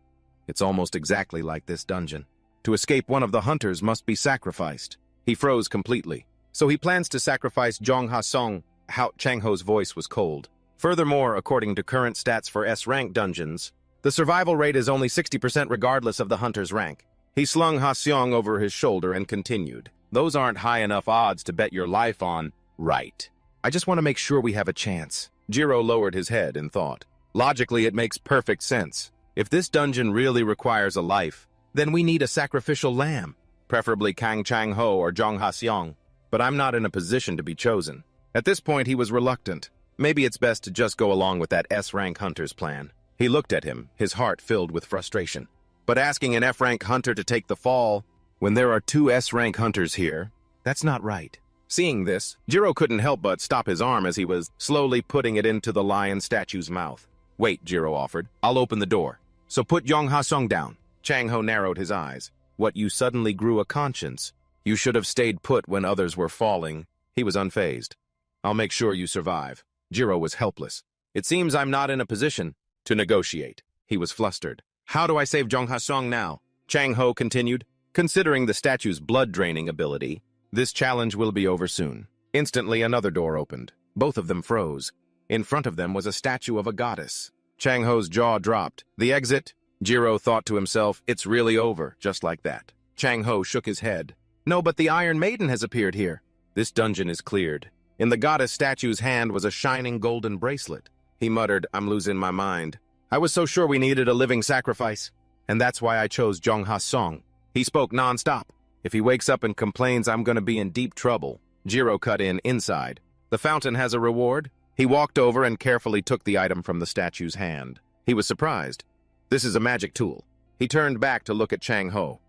It's almost exactly like this dungeon. To escape, one of the hunters must be sacrificed. He froze completely. So he plans to sacrifice Jong Ha-seong. Chang Ho's voice was cold. Furthermore, according to current stats for S-rank dungeons, the survival rate is only 60% regardless of the hunter's rank. He slung Ha-seong over his shoulder and continued. Those aren't high enough odds to bet your life on. Right. I just want to make sure we have a chance. Jiro lowered his head and thought. Logically, it makes perfect sense. If this dungeon really requires a life, then we need a sacrificial lamb, preferably Kang Chang Ho or Jong Ha-seong. But I'm not in a position to be chosen. At this point, he was reluctant. Maybe it's best to just go along with that S-rank hunter's plan. He looked at him, his heart filled with frustration. But asking an F-rank hunter to take the fall, when there are two S-rank hunters here, that's not right. Seeing this, Jiro couldn't help but stop his arm as he was slowly putting it into the lion statue's mouth. Wait, Jiro offered. I'll open the door. So put Jong Ha-seong down. Chang Ho narrowed his eyes. What, you suddenly grew a conscience? You should have stayed put when others were falling. He was unfazed. I'll make sure you survive. Jiro was helpless. It seems I'm not in a position to negotiate. He was flustered. How do I save Jong Ha-seong now? Chang Ho continued. Considering the statue's blood-draining ability, this challenge will be over soon. Instantly, another door opened. Both of them froze. In front of them was a statue of a goddess. Chang Ho's jaw dropped. The exit? Jiro thought to himself, it's really over, just like that. Chang Ho shook his head. No, but the Iron Maiden has appeared here. This dungeon is cleared. In the goddess statue's hand was a shining golden bracelet. He muttered, I'm losing my mind. I was so sure we needed a living sacrifice. And that's why I chose Jong Ha-seong. He spoke non-stop. If he wakes up and complains, I'm going to be in deep trouble. Jiro cut in inside. The fountain has a reward? He walked over and carefully took the item from the statue's hand. He was surprised. This is a magic tool. He turned back to look at Chang Ho.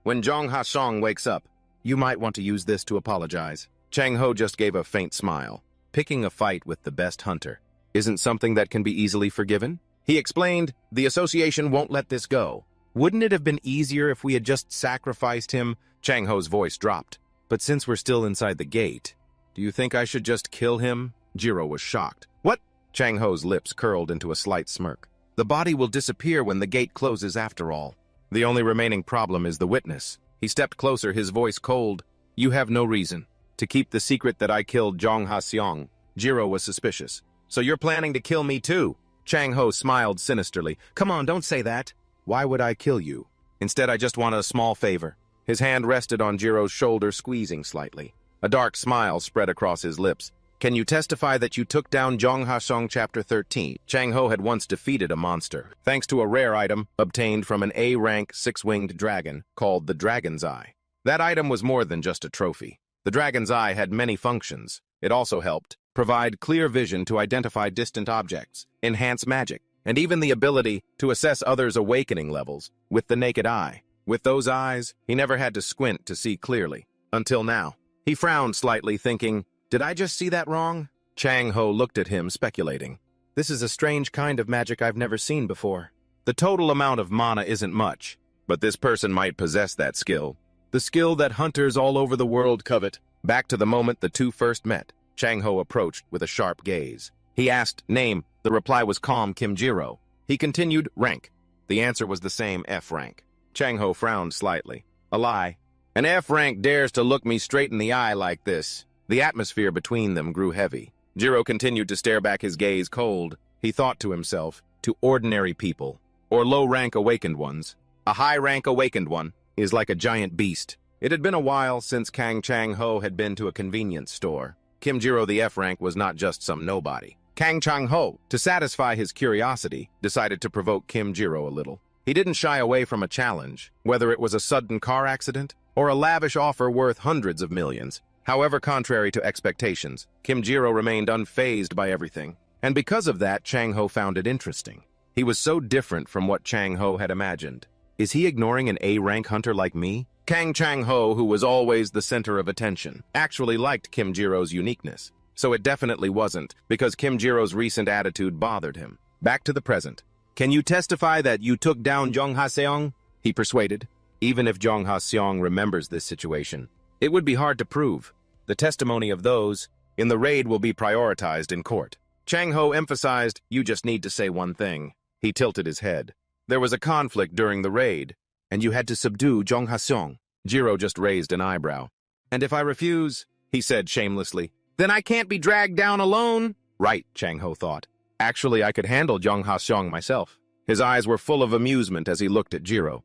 When Jong Ha-seong wakes up, you might want to use this to apologize. Chang Ho just gave a faint smile. Picking a fight with the best hunter isn't something that can be easily forgiven. He explained, the association won't let this go. Wouldn't it have been easier if we had just sacrificed him? Chang Ho's voice dropped. But since we're still inside the gate, do you think I should just kill him? Jiro was shocked. What? Chang Ho's lips curled into a slight smirk. The body will disappear when the gate closes after all. The only remaining problem is the witness. He stepped closer, his voice cold. You have no reason to keep the secret that I killed Jong Ha-seong. Jiro was suspicious. So you're planning to kill me too? Chang Ho smiled sinisterly. Come on, don't say that. Why would I kill you? Instead, I just want a small favor. His hand rested on Jiro's shoulder, squeezing slightly. A dark smile spread across his lips. Can you testify that you took down Jong Ha-seong Chapter 13? Chang Ho had once defeated a monster, thanks to a rare item obtained from an A-rank six-winged dragon called the Dragon's Eye. That item was more than just a trophy. The Dragon's Eye had many functions. It also helped provide clear vision to identify distant objects, enhance magic, and even the ability to assess others' awakening levels with the naked eye. With those eyes, he never had to squint to see clearly. Until now. He frowned slightly, thinking, did I just see that wrong? Chang Ho looked at him, speculating. This is a strange kind of magic I've never seen before. The total amount of mana isn't much, but this person might possess that skill. The skill that hunters all over the world covet. Back to the moment the two first met, Chang Ho approached with a sharp gaze. He asked, name. The reply was calm Kim Jiro. He continued, rank. The answer was the same, F rank. Chang Ho frowned slightly. A lie. An F rank dares to look me straight in the eye like this. The atmosphere between them grew heavy. Jiro continued to stare back, his gaze cold. He thought to himself, to ordinary people, or low-rank awakened ones. A high-rank awakened one is like a giant beast. It had been a while since Kang Chang Ho had been to a convenience store. Kim Jiro the F rank was not just some nobody. Kang Chang Ho, to satisfy his curiosity, decided to provoke Kim Jiro a little. He didn't shy away from a challenge, whether it was a sudden car accident or a lavish offer worth hundreds of millions. However, contrary to expectations, Kim Jiro remained unfazed by everything. And because of that, Chang Ho found it interesting. He was so different from what Chang Ho had imagined. Is he ignoring an A-rank hunter like me? Kang Chang Ho, who was always the center of attention, actually liked Kim Jiro's uniqueness. So it definitely wasn't, because Kim Jiro's recent attitude bothered him. Back to the present. Can you testify that you took down Jong Ha-seong? He persuaded. Even if Jong Ha-seong remembers this situation, it would be hard to prove. The testimony of those in the raid will be prioritized in court. Chang Ho emphasized, you just need to say one thing. He tilted his head. There was a conflict during the raid, and you had to subdue Jong Ha-seong. Jiro just raised an eyebrow. And if I refuse, he said shamelessly, then I can't be dragged down alone. Right, Chang Ho thought. Actually, I could handle Jong Ha-seong myself. His eyes were full of amusement as he looked at Jiro.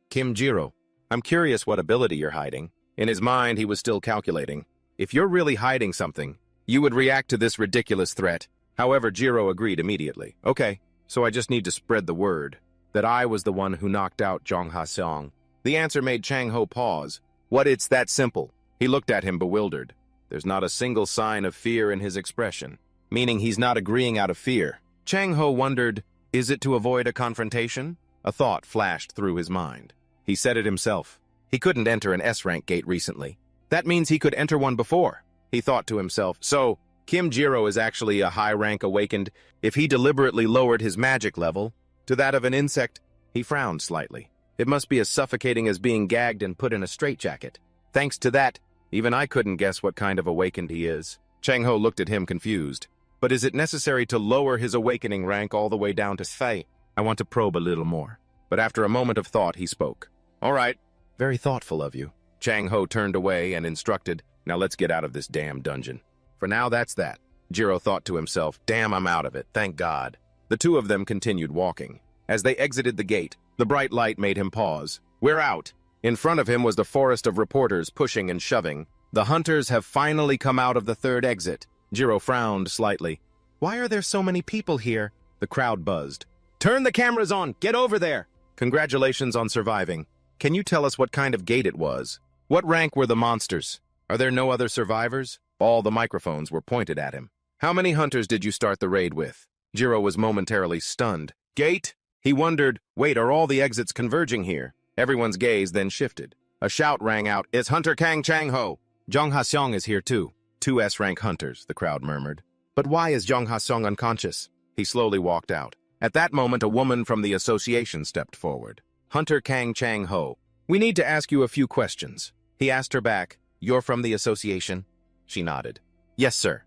Kim Jiro, I'm curious what ability you're hiding. In his mind, he was still calculating. If you're really hiding something, you would react to this ridiculous threat. However, Jiro agreed immediately. Okay, so I just need to spread the word that I was the one who knocked out Jong Ha-seong. The answer made Chang Ho pause. What, it's that simple? He looked at him bewildered. There's not a single sign of fear in his expression, meaning he's not agreeing out of fear. Chang Ho wondered, is it to avoid a confrontation? A thought flashed through his mind. He said it himself. He couldn't enter an S-rank gate recently. That means he could enter one before. He thought to himself, so Kim Jiro is actually a high-rank awakened. If he deliberately lowered his magic level to that of an insect, he frowned slightly. It must be as suffocating as being gagged and put in a straitjacket. Thanks to that, even I couldn't guess what kind of awakened he is. Chang Ho looked at him confused. But is it necessary to lower his awakening rank all the way down to Thay? I want to probe a little more. But after a moment of thought, he spoke. All right. Very thoughtful of you. Chang Ho turned away and instructed, now let's get out of this damn dungeon. For now, that's that. Jiro thought to himself, damn, I'm out of it, thank God. The two of them continued walking. As they exited the gate, the bright light made him pause. We're out. In front of him was the forest of reporters pushing and shoving. The hunters have finally come out of the third exit. Jiro frowned slightly. Why are there so many people here? The crowd buzzed. Turn the cameras on! Get over there! Congratulations on surviving. Can you tell us what kind of gate it was? What rank were the monsters? Are there no other survivors? All the microphones were pointed at him. How many hunters did you start the raid with? Jiro was momentarily stunned. Gate? He wondered, wait, are all the exits converging here? Everyone's gaze then shifted. A shout rang out, it's Hunter Kang Chang Ho! Jong Ha-seong is here too. 2 S-rank hunters, the crowd murmured. But why is Jong Ha-seong unconscious? He slowly walked out. At that moment, a woman from the association stepped forward. Hunter Kang Chang Ho, we need to ask you a few questions. He asked her back, you're from the association? She nodded. Yes, sir.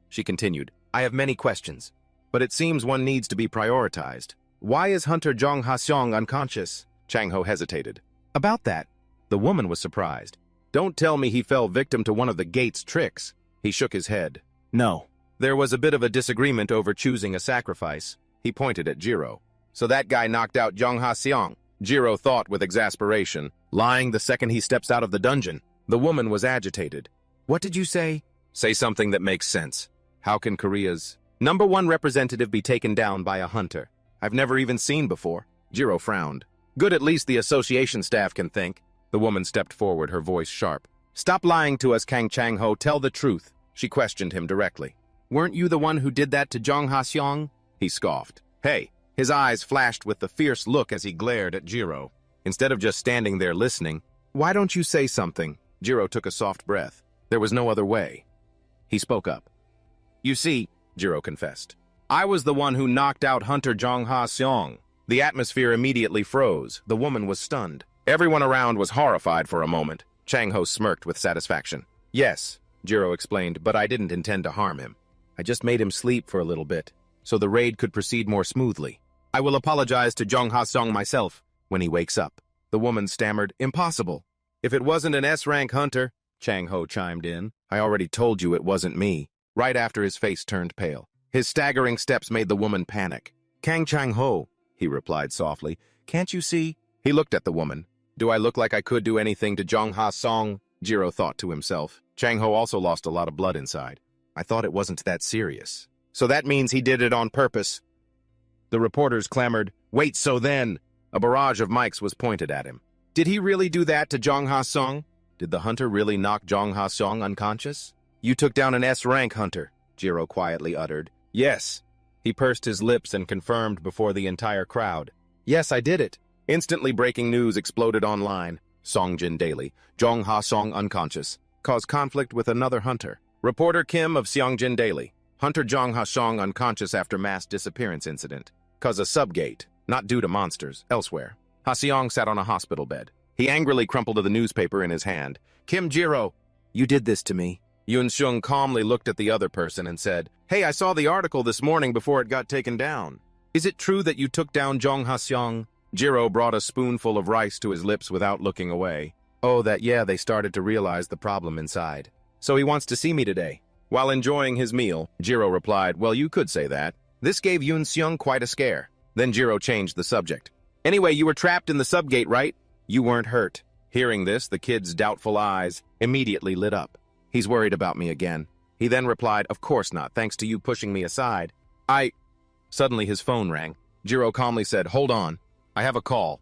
She continued, I have many questions, but it seems one needs to be prioritized. Why is Hunter Jong Ha-seong unconscious? Chang Ho hesitated. About that, the woman was surprised. Don't tell me he fell victim to one of the gate's tricks. He shook his head. No. There was a bit of a disagreement over choosing a sacrifice. He pointed at Jiro. So that guy knocked out Jong Ha-seong. Jiro thought with exasperation, lying the second he steps out of the dungeon. The woman was agitated. What did you say? Say something that makes sense. How can Korea's #1 representative be taken down by a hunter? I've never even seen before. Jiro frowned. Good, at least the association staff can think. The woman stepped forward, her voice sharp. Stop lying to us, Kang Chang Ho. Tell the truth. She questioned him directly. "Weren't you the one who did that to Jong Ha-seong?" He scoffed. "Hey!" His eyes flashed with the fierce look as he glared at Jiro. Instead of just standing there listening, "Why don't you say something?" Jiro took a soft breath. There was no other way. He spoke up. "You see," Jiro confessed, "I was the one who knocked out Hunter Jong Ha-seong." The atmosphere immediately froze. The woman was stunned. Everyone around was horrified for a moment. Chang-ho smirked with satisfaction. "Yes," Jiro explained, "but I didn't intend to harm him. I just made him sleep for a little bit, so the raid could proceed more smoothly. I will apologize to Jong Ha-seong myself when he wakes up." The woman stammered, "Impossible. If it wasn't an S-rank hunter," Chang-ho chimed in, "I already told you it wasn't me," right after his face turned pale. His staggering steps made the woman panic. "Kang Chang-ho," he replied softly, "can't you see?" He looked at the woman. "Do I look like I could do anything to Jong Ha-seong?" Jiro thought to himself. Chang-ho also lost a lot of blood inside. "I thought it wasn't that serious." "So that means he did it on purpose." The reporters clamored, "Wait, so then?" A barrage of mics was pointed at him. "Did he really do that to Jong Ha-seong? Did the hunter really knock Jong Ha-seong unconscious?" "You took down an S-rank hunter," Jiro quietly uttered. "Yes." He pursed his lips and confirmed before the entire crowd. "Yes, I did it." Instantly breaking news exploded online. Songjin Daily, Jong Ha-seong unconscious, caused conflict with another hunter. Reporter Kim of Songjin Daily, Hunter Jong Ha-seong unconscious after mass disappearance incident. Cause a subgate, not due to monsters, elsewhere. Ha-seong sat on a hospital bed. He angrily crumpled the newspaper in his hand. "Kim Jiro, you did this to me." Yoon-seung calmly looked at the other person and said, "Hey, I saw the article this morning before it got taken down. Is it true that you took down Jong Ha-seong?" Jiro brought a spoonful of rice to his lips without looking away. "Oh, they started to realize the problem inside. So he wants to see me today." While enjoying his meal, Jiro replied, "Well, you could say that." This gave Yoon-seung quite a scare. Then Jiro changed the subject. "Anyway, you were trapped in the subgate, right? You weren't hurt." Hearing this, the kid's doubtful eyes immediately lit up. "He's worried about me again." He then replied, "Of course not, thanks to you pushing me aside. Suddenly his phone rang. Jiro calmly said, "Hold on, I have a call."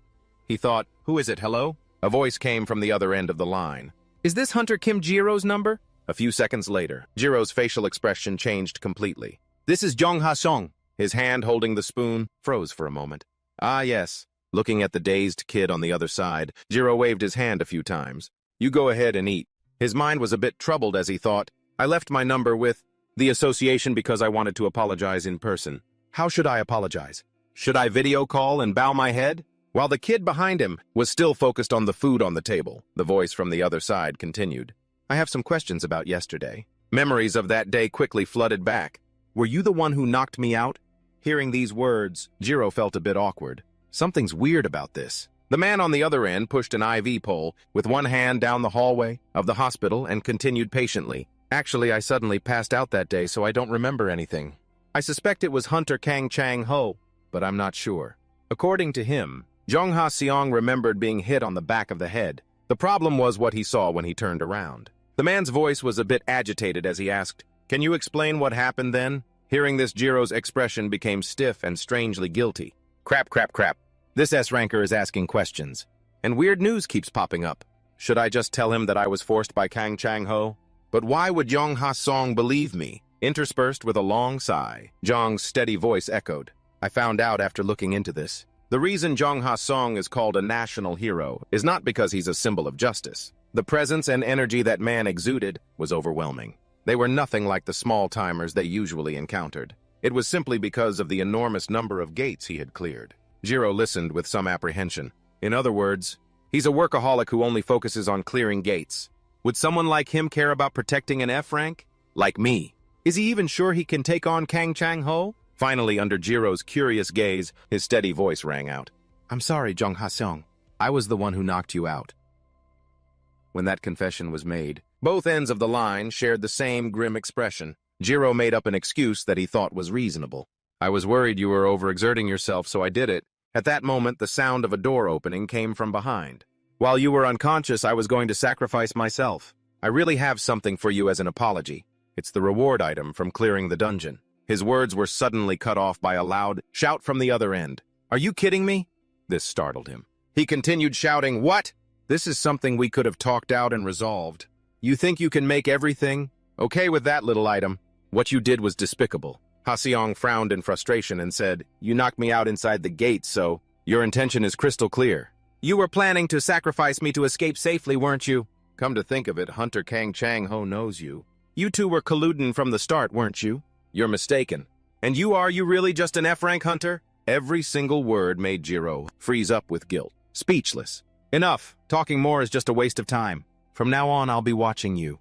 He thought, "Who is it, hello?" A voice came from the other end of the line. "Is this Hunter Kim Jiro's number?" A few seconds later, Jiro's facial expression changed completely. "This is Jong Ha-seong." His hand holding the spoon froze for a moment. "Ah, yes." Looking at the dazed kid on the other side, Jiro waved his hand a few times. "You go ahead and eat." His mind was a bit troubled as he thought, "I left my number with the association because I wanted to apologize in person. How should I apologize? Should I video call and bow my head?" While the kid behind him was still focused on the food on the table, the voice from the other side continued. "I have some questions about yesterday." Memories of that day quickly flooded back. "Were you the one who knocked me out?" Hearing these words, Jiro felt a bit awkward. Something's weird about this. The man on the other end pushed an IV pole with one hand down the hallway of the hospital and continued patiently. "Actually, I suddenly passed out that day, so I don't remember anything. I suspect it was Hunter Kang Chang-ho, but I'm not sure." According to him, Jong Ha-seong remembered being hit on the back of the head. The problem was what he saw when he turned around. The man's voice was a bit agitated as he asked, "Can you explain what happened then?" Hearing this, Jiro's expression became stiff and strangely guilty. Crap. This S-ranker is asking questions, and weird news keeps popping up. Should I just tell him that I was forced by Kang Chang-ho? But why would Jong Ha-seong believe me? Interspersed with a long sigh, Jong's steady voice echoed. "I found out after looking into this. The reason Jong Ha-seong is called a national hero is not because he's a symbol of justice. The presence and energy that man exuded was overwhelming. They were nothing like the small-timers they usually encountered. It was simply because of the enormous number of gates he had cleared." Jiro listened with some apprehension. In other words, he's a workaholic who only focuses on clearing gates. Would someone like him care about protecting an F-rank? Like me. Is he even sure he can take on Kang Chang-ho? Finally, under Jiro's curious gaze, his steady voice rang out. "I'm sorry, Jong Ha-seong. I was the one who knocked you out." When that confession was made, both ends of the line shared the same grim expression. Jiro made up an excuse that he thought was reasonable. "I was worried you were overexerting yourself, so I did it." At that moment, the sound of a door opening came from behind. "While you were unconscious, I was going to sacrifice myself. I really have something for you as an apology. It's the reward item from clearing the dungeon." His words were suddenly cut off by a loud shout from the other end. "Are you kidding me?" This startled him. He continued shouting, "What? This is something we could have talked out and resolved. You think you can make everything?" Okay with that little item. What you did was despicable. Ha-seong frowned in frustration and said, You knocked me out inside the gate, so your intention is crystal clear. You were planning to sacrifice me to escape safely, weren't you? Come to think of it, Hunter Kang Chang-ho knows you. You two were colluding from the start, weren't you? You're mistaken. And you really just an F-rank hunter? Every single word made Jiro freeze up with guilt. Speechless. Enough. Talking more is just a waste of time. From now on, I'll be watching you.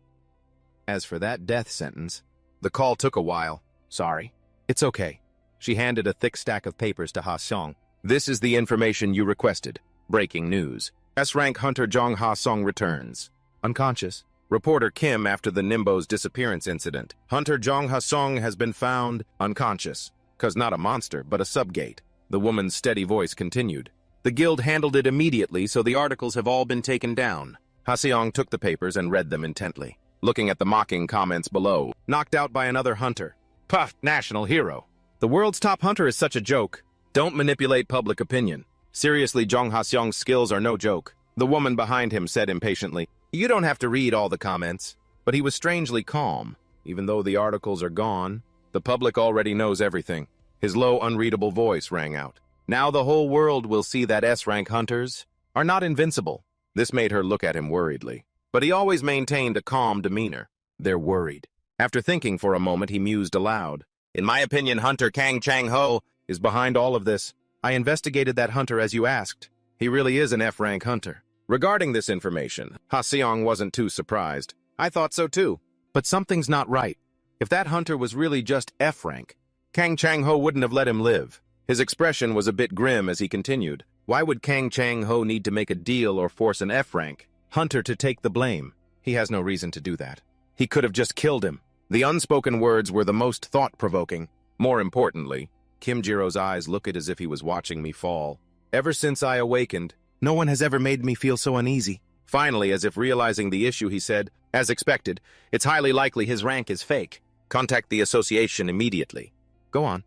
As for that death sentence, the call took a while. Sorry. It's okay. She handed a thick stack of papers to Ha-seong. This is the information you requested. Breaking news. S-rank hunter Jong Ha-seong returns. Unconscious. Reporter Kim after the Nimbo's disappearance incident. Hunter Jong Ha-seong has been found unconscious. 'Cause not a monster, but a subgate. The woman's steady voice continued. The guild handled it immediately, so the articles have all been taken down. Ha-seong took the papers and read them intently, looking at the mocking comments below. Knocked out by another hunter. Puff, national hero. The world's top hunter is such a joke. Don't manipulate public opinion. Seriously, Jong Ha-seong's skills are no joke. The woman behind him said impatiently. You don't have to read all the comments. But he was strangely calm. Even though the articles are gone, the public already knows everything. His low, unreadable voice rang out. Now the whole world will see that S-rank hunters are not invincible. This made her look at him worriedly. But he always maintained a calm demeanor. They're worried. After thinking for a moment, he mused aloud. In my opinion, Hunter Kang Chang-ho is behind all of this. I investigated that hunter as you asked. He really is an F-rank hunter. Regarding this information, Ha-seong wasn't too surprised. I thought so too. But something's not right. If that hunter was really just F-rank, Kang Chang-ho wouldn't have let him live. His expression was a bit grim as he continued. Why would Kang Chang-ho need to make a deal or force an F-rank hunter to take the blame? He has no reason to do that. He could have just killed him. The unspoken words were the most thought-provoking. More importantly, Kim Jiro's eyes looked as if he was watching me fall. Ever since I awakened, no one has ever made me feel so uneasy. Finally, as if realizing the issue, he said, as expected, it's highly likely his rank is fake. Contact the association immediately. Go on.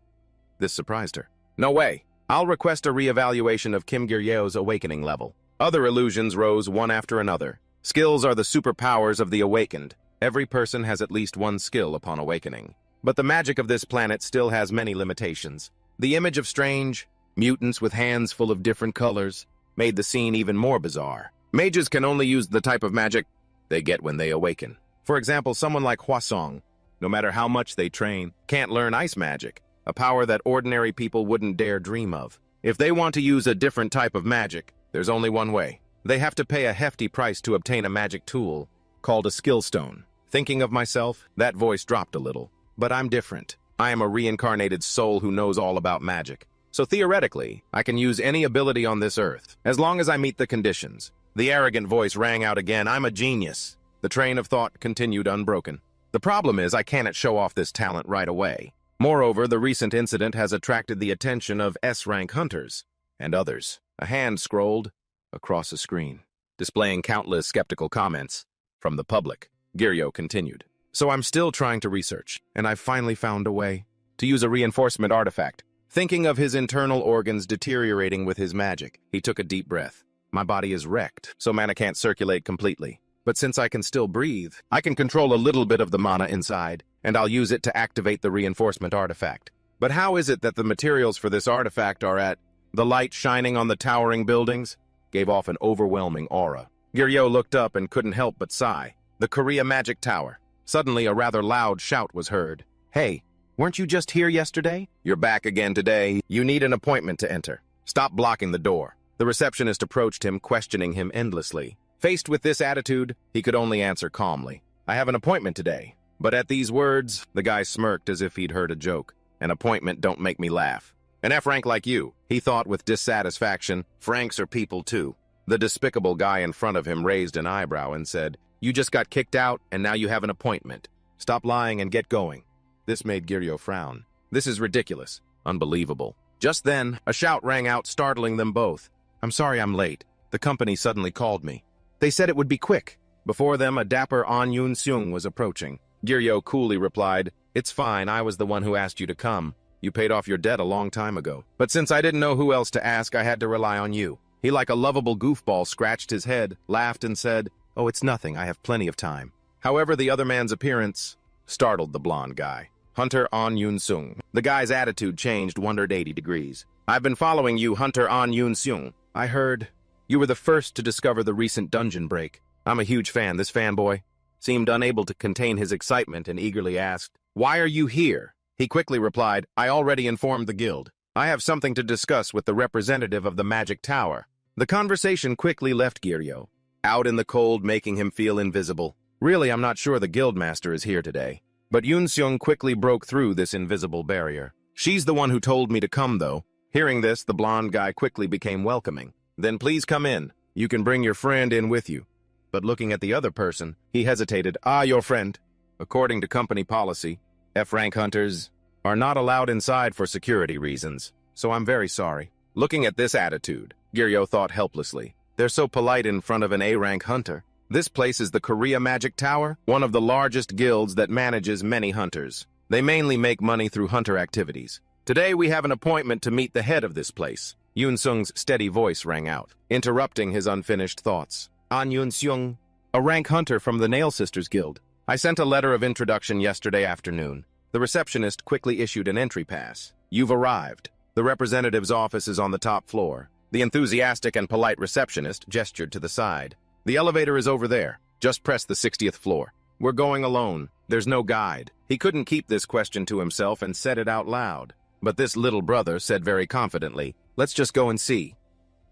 This surprised her. No way. I'll request a re-evaluation of Kim Giryeo's awakening level. Other illusions rose one after another. Skills are the superpowers of the awakened. Every person has at least one skill upon awakening. But the magic of this planet still has many limitations. The image of strange mutants with hands full of different colors made the scene even more bizarre. Mages can only use the type of magic they get when they awaken. For example, someone like Hwasong, no matter how much they train, can't learn ice magic, a power that ordinary people wouldn't dare dream of. If they want to use a different type of magic, there's only one way. They have to pay a hefty price to obtain a magic tool called a skill stone. Thinking of myself, that voice dropped a little. But I'm different. I am a reincarnated soul who knows all about magic. So theoretically, I can use any ability on this earth, as long as I meet the conditions. The arrogant voice rang out again, I'm a genius. The train of thought continued unbroken. The problem is I cannot show off this talent right away. Moreover, the recent incident has attracted the attention of S-rank hunters and others. A hand scrolled across a screen, displaying countless skeptical comments from the public. Giryo continued. So I'm still trying to research, and I've finally found a way to use a reinforcement artifact. Thinking of his internal organs deteriorating with his magic, he took a deep breath. My body is wrecked, so mana can't circulate completely. But since I can still breathe, I can control a little bit of the mana inside, and I'll use it to activate the reinforcement artifact. But how is it that the materials for this artifact are at? The light shining on the towering buildings gave off an overwhelming aura. Giryo looked up and couldn't help but sigh. The Korea Magic Tower. Suddenly, a rather loud shout was heard. Hey, weren't you just here yesterday? You're back again today. You need an appointment to enter. Stop blocking the door. The receptionist approached him, questioning him endlessly. Faced with this attitude, he could only answer calmly. I have an appointment today. But at these words, the guy smirked as if he'd heard a joke. An appointment don't make me laugh. An F-rank like you, he thought with dissatisfaction. Franks are people too. The despicable guy in front of him raised an eyebrow and said, You just got kicked out, and now you have an appointment. Stop lying and get going. This made Giryo frown. This is ridiculous. Unbelievable. Just then, a shout rang out, startling them both. I'm sorry I'm late. The company suddenly called me. They said it would be quick. Before them, a dapper An Yoon-seung was approaching. Giryo coolly replied, It's fine, I was the one who asked you to come. You paid off your debt a long time ago. But since I didn't know who else to ask, I had to rely on you. He, like a lovable goofball, scratched his head, laughed, and said, Oh, it's nothing, I have plenty of time. However, the other man's appearance startled the blonde guy. Hunter An Yoon-sung. The guy's attitude changed 180 degrees. I've been following you, Hunter An Yoon-sung. I heard you were the first to discover the recent dungeon break. I'm a huge fan. This fanboy seemed unable to contain his excitement and eagerly asked, "Why are you here?" He quickly replied, "I already informed the guild. I have something to discuss with the representative of the Magic Tower." The conversation quickly left Giryo out in the cold, making him feel invisible. Really, I'm not sure the guildmaster is here today. But Yoon-sung quickly broke through this invisible barrier. She's the one who told me to come, though. Hearing this, the blonde guy quickly became welcoming. Then please come in. You can bring your friend in with you. But looking at the other person, he hesitated. Your friend. According to company policy, F-rank hunters are not allowed inside for security reasons, so I'm very sorry. Looking at this attitude, Giryo thought helplessly. They're so polite in front of an A-rank hunter. This place is the Korea Magic Tower, one of the largest guilds that manages many hunters. They mainly make money through hunter activities. Today we have an appointment to meet the head of this place. Yoon-sung's steady voice rang out, interrupting his unfinished thoughts. An Yoon-sung, a rank hunter from the Nail Sisters Guild. I sent a letter of introduction yesterday afternoon. The receptionist quickly issued an entry pass. You've arrived. The representative's office is on the top floor. The enthusiastic and polite receptionist gestured to the side. The elevator is over there. Just press the 60th floor. We're going alone. There's no guide. He couldn't keep this question to himself and said it out loud. But this little brother said very confidently, "Let's just go and see."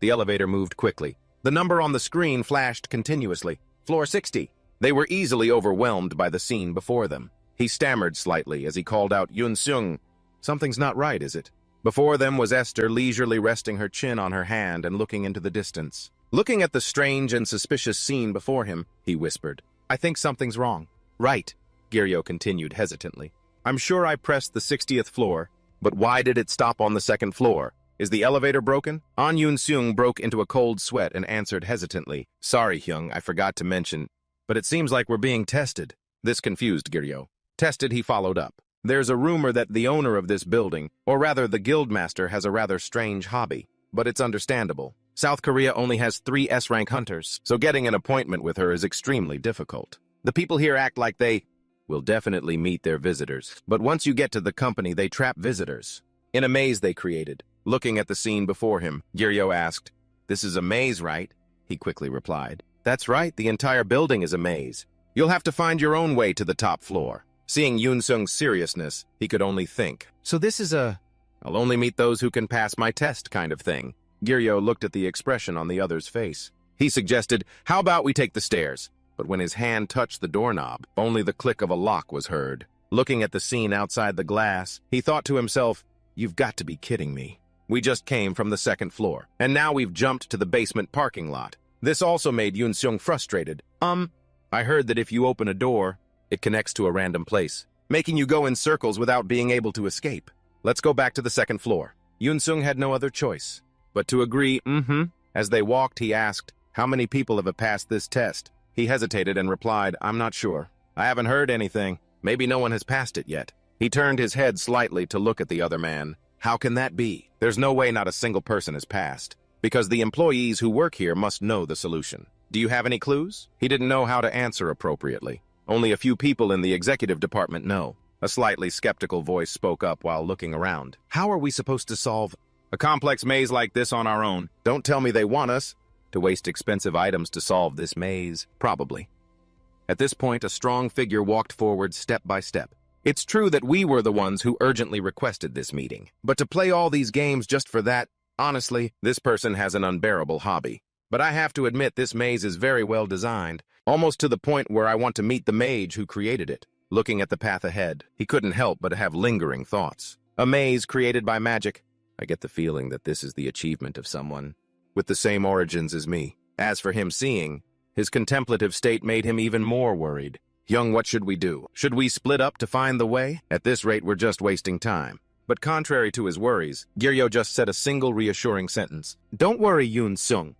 The elevator moved quickly. The number on the screen flashed continuously. Floor 60. They were easily overwhelmed by the scene before them. He stammered slightly as he called out, "Yoon-sung, something's not right, is it?" Before them was Esther, leisurely resting her chin on her hand and looking into the distance. Looking at the strange and suspicious scene before him, he whispered, "I think something's wrong." "Right," Giryo continued hesitantly. "I'm sure I pressed the 60th floor, but why did it stop on the second floor? Is the elevator broken?" An Yoon-sung broke into a cold sweat and answered hesitantly, "Sorry, Hyung, I forgot to mention, but it seems like we're being tested." This confused Giryo. Tested, he followed up. "There's a rumor that the owner of this building, or rather the guildmaster, has a rather strange hobby, but it's understandable. South Korea only has 3 S-rank hunters, so getting an appointment with her is extremely difficult. The people here act like they will definitely meet their visitors, but once you get to the company, they trap visitors in a maze they created." Looking at the scene before him, Giryo asked, "This is a maze, right?" He quickly replied, "That's right, the entire building is a maze. You'll have to find your own way to the top floor." Seeing Yoon-sung's seriousness, he could only think, "So this is I'll only meet those who can pass my test kind of thing." Giryo looked at the expression on the other's face. He suggested, "How about we take the stairs?" But when his hand touched the doorknob, only the click of a lock was heard. Looking at the scene outside the glass, he thought to himself, "You've got to be kidding me. We just came from the second floor, and now we've jumped to the basement parking lot." This also made Yoon-sung frustrated. I heard that if you open a door, it connects to a random place, making you go in circles without being able to escape. Let's go back to the second floor." Yoon-sung had no other choice but to agree, As they walked, he asked, "How many people have passed this test?" He hesitated and replied, "I'm not sure. I haven't heard anything. Maybe no one has passed it yet." He turned his head slightly to look at the other man. "How can that be? There's no way not a single person has passed, because the employees who work here must know the solution. Do you have any clues?" He didn't know how to answer appropriately. "Only a few people in the executive department know." A slightly skeptical voice spoke up while looking around. "How are we supposed to solve a complex maze like this on our own? Don't tell me they want us to waste expensive items to solve this maze." "Probably." At this point, a strong figure walked forward step by step. "It's true that we were the ones who urgently requested this meeting, but to play all these games just for that, honestly, this person has an unbearable hobby. But I have to admit this maze is very well designed, almost to the point where I want to meet the mage who created it." Looking at the path ahead, he couldn't help but have lingering thoughts. A maze created by magic. I get the feeling that this is the achievement of someone with the same origins as me. As for him seeing, his contemplative state made him even more worried. "Young, what should we do? Should we split up to find the way? At this rate, we're just wasting time." But contrary to his worries, Giryo just said a single reassuring sentence. "Don't worry, Yoon-sung."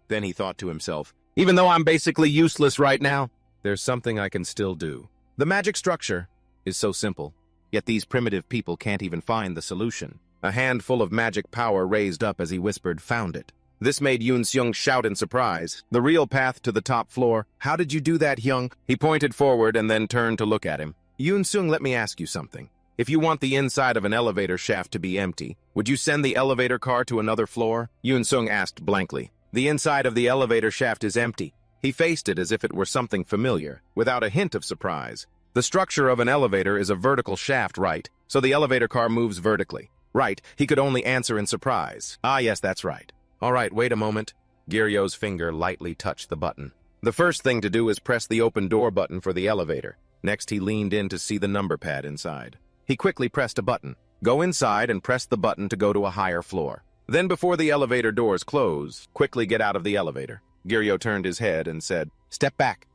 Then he thought to himself, "Even though I'm basically useless right now, there's something I can still do. The magic structure is so simple, yet these primitive people can't even find the solution." A handful of magic power raised up as he whispered, "Found it." This made Yoon-seung shout in surprise. The real path to the top floor. How did you do that, Hyung? He pointed forward and then turned to look at him. Yoon-seung, let me ask you something. If you want the inside of an elevator shaft to be empty, would you send the elevator car to another floor? Yoon-seung asked blankly. The inside of the elevator shaft is empty. He faced it as if it were something familiar, without a hint of surprise. The structure of an elevator is a vertical shaft, right? So the elevator car moves vertically. Right, he could only answer in surprise. Ah, yes, that's right. All right, wait a moment. Giryo's finger lightly touched the button. The first thing to do is press the open door button for the elevator. Next, he leaned in to see the number pad inside. He quickly pressed a button. Go inside and press the button to go to a higher floor. Then before the elevator doors close, quickly get out of the elevator. Giryo turned his head and said, "Step back."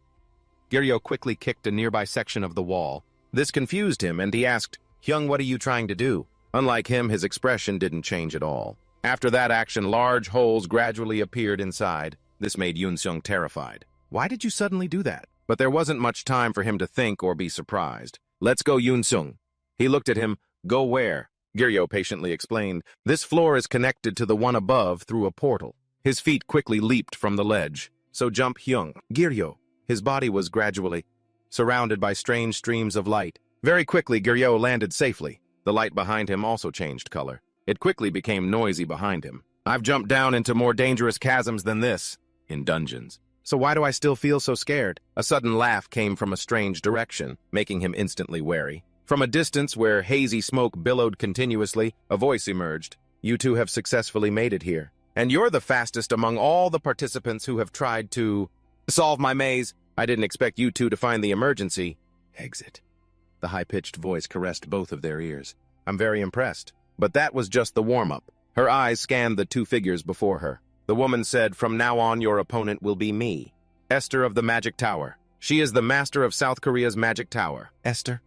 Giryo quickly kicked a nearby section of the wall. This confused him and he asked, "Hyung, what are you trying to do?" Unlike him, his expression didn't change at all. After that action, large holes gradually appeared inside. This made Yoon-seung terrified. Why did you suddenly do that? But there wasn't much time for him to think or be surprised. Let's go, Yoon-seung. He looked at him. Go where? Giryo patiently explained. This floor is connected to the one above through a portal. His feet quickly leaped from the ledge. So jump, Hyung. Giryo. His body was gradually surrounded by strange streams of light. Very quickly, Giryo landed safely. The light behind him also changed color. It quickly became noisy behind him. I've jumped down into more dangerous chasms than this, in dungeons. So why do I still feel so scared? A sudden laugh came from a strange direction, making him instantly wary. From a distance where hazy smoke billowed continuously, a voice emerged. You two have successfully made it here. And you're the fastest among all the participants who have tried to solve my maze. I didn't expect you two to find the emergency. Exit. The high-pitched voice caressed both of their ears. I'm very impressed. But that was just the warm-up. Her eyes scanned the two figures before her. The woman said, from now on your opponent will be me, Esther of the Magic Tower. She is the master of South Korea's Magic Tower. Esther?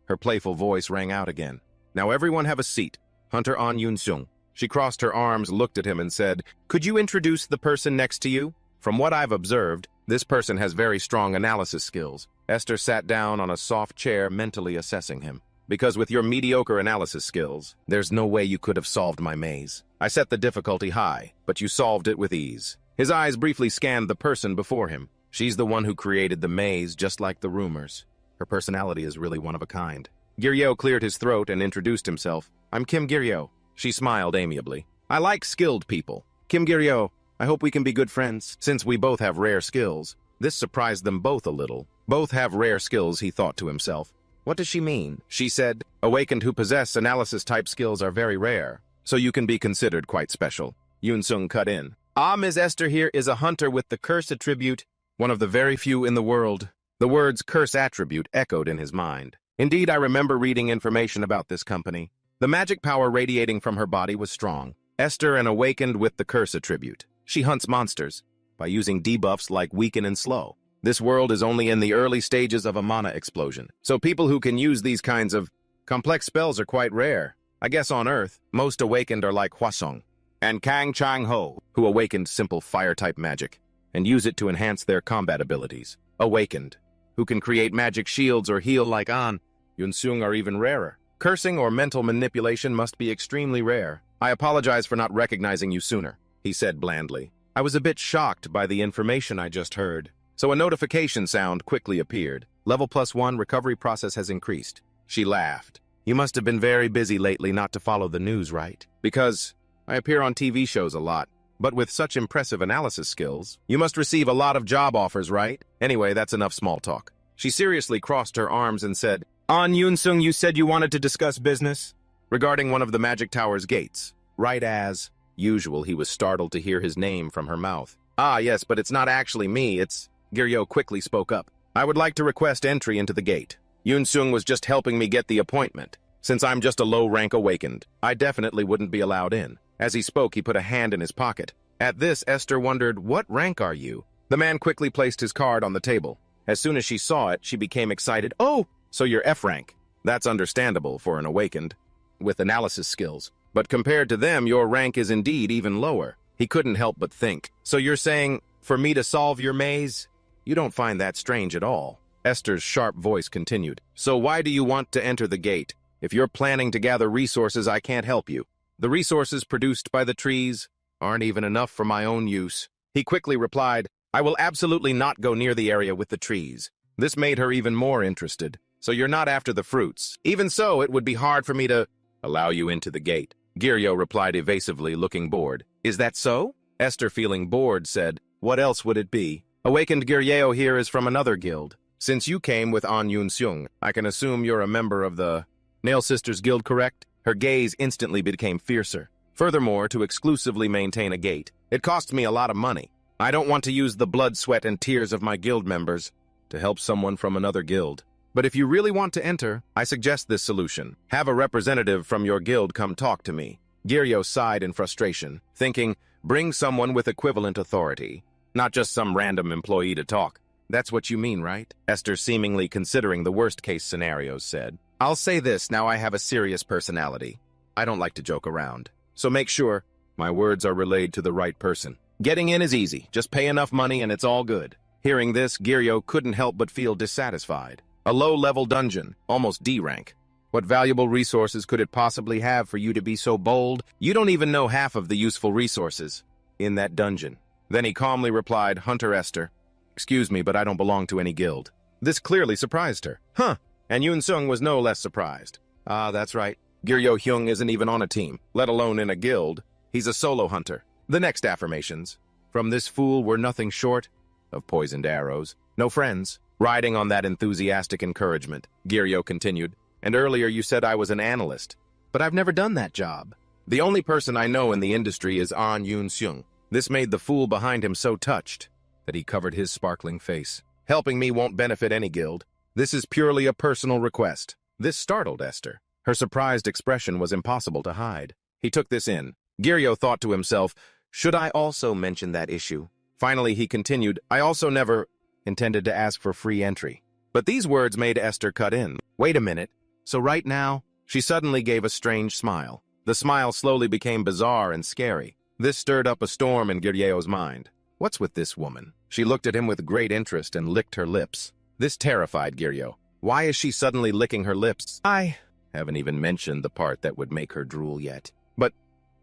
Her playful voice rang out again. Now everyone have a seat. Hunter An Yoon-seung. She crossed her arms, looked at him and said, could you introduce the person next to you? From what I've observed, this person has very strong analysis skills. Esther sat down on a soft chair, mentally assessing him. Because with your mediocre analysis skills, there's no way you could have solved my maze. I set the difficulty high, but you solved it with ease. His eyes briefly scanned the person before him. She's the one who created the maze, just like the rumors. Her personality is really one of a kind. Giryo cleared his throat and introduced himself. I'm Kim Giryo. She smiled amiably. I like skilled people. Kim Giryo, I hope we can be good friends, since we both have rare skills. This surprised them both a little. Both have rare skills, he thought to himself. What does she mean? She said, awakened who possess analysis-type skills are very rare, so you can be considered quite special. Yoon-seung cut in. Ms. Esther here is a hunter with the curse attribute, one of the very few in the world. The words curse attribute echoed in his mind. Indeed, I remember reading information about this company. The magic power radiating from her body was strong. Esther, an awakened with the curse attribute. She hunts monsters by using debuffs like weaken and slow. This world is only in the early stages of a mana explosion, so people who can use these kinds of complex spells are quite rare. I guess on Earth, most awakened are like Hwasong and Kang Chang-ho, who awakened simple fire-type magic and use it to enhance their combat abilities. Awakened, who can create magic shields or heal like An, Yoon-seung are even rarer. Cursing or mental manipulation must be extremely rare. I apologize for not recognizing you sooner, he said blandly. I was a bit shocked by the information I just heard. So a notification sound quickly appeared. Level +1 recovery process has increased. She laughed. You must have been very busy lately not to follow the news, right? Because I appear on TV shows a lot. But with such impressive analysis skills, you must receive a lot of job offers, right? Anyway, that's enough small talk. She seriously crossed her arms and said, An Yoon-seung, you said you wanted to discuss business? Regarding one of the Magic Tower's gates. Right as usual, he was startled to hear his name from her mouth. Ah, yes, but it's not actually me, it's... Giryo quickly spoke up. I would like to request entry into the gate. Yoon-seung was just helping me get the appointment. Since I'm just a low-rank awakened, I definitely wouldn't be allowed in. As he spoke, he put a hand in his pocket. At this, Esther wondered, what rank are you? The man quickly placed his card on the table. As soon as she saw it, she became excited. Oh, so you're F rank. That's understandable for an awakened, with analysis skills. But compared to them, your rank is indeed even lower. He couldn't help but think. So you're saying, for me to solve your maze? You don't find that strange at all. Esther's sharp voice continued. So why do you want to enter the gate? If you're planning to gather resources, I can't help you. The resources produced by the trees aren't even enough for my own use. He quickly replied, I will absolutely not go near the area with the trees. This made her even more interested. So you're not after the fruits. Even so, it would be hard for me to allow you into the gate. Giryo replied evasively, looking bored. Is that so? Esther, feeling bored, said, What else would it be? Awakened Giryo here is from another guild. Since you came with An Yun-seung, I can assume you're a member of the Nail Sisters Guild, correct? Her gaze instantly became fiercer. Furthermore, to exclusively maintain a gate, it costs me a lot of money. I don't want to use the blood, sweat, and tears of my guild members to help someone from another guild. But if you really want to enter, I suggest this solution. Have a representative from your guild come talk to me. Giryo sighed in frustration, thinking, bring someone with equivalent authority, not just some random employee to talk. That's what you mean, right? Esther, seemingly considering the worst-case scenarios, said, I'll say this, now I have a serious personality. I don't like to joke around. So make sure my words are relayed to the right person. Getting in is easy. Just pay enough money and it's all good. Hearing this, Giryo couldn't help but feel dissatisfied. A low-level dungeon, almost D rank. What valuable resources could it possibly have for you to be so bold? You don't even know half of the useful resources in that dungeon. Then he calmly replied, Hunter Esther, excuse me, but I don't belong to any guild. This clearly surprised her. Huh, and Yun-seung was no less surprised. Ah, that's right. Giryo Hyung isn't even on a team, let alone in a guild. He's a solo hunter. The next affirmations from this fool were nothing short of poisoned arrows. No friends. Riding on that enthusiastic encouragement, Giryo continued, and earlier you said I was an analyst, but I've never done that job. The only person I know in the industry is An Yun-seung. This made the fool behind him so touched that he covered his sparkling face. Helping me won't benefit any guild. This is purely a personal request. This startled Esther. Her surprised expression was impossible to hide. He took this in. Giryo thought to himself, should I also mention that issue? Finally, he continued, I also never intended to ask for free entry. But these words made Esther cut in. Wait a minute. So right now, she suddenly gave a strange smile. The smile slowly became bizarre and scary. This stirred up a storm in Giryeo's mind. What's with this woman? She looked at him with great interest and licked her lips. This terrified Giryo. Why is she suddenly licking her lips? I haven't even mentioned the part that would make her drool yet. But,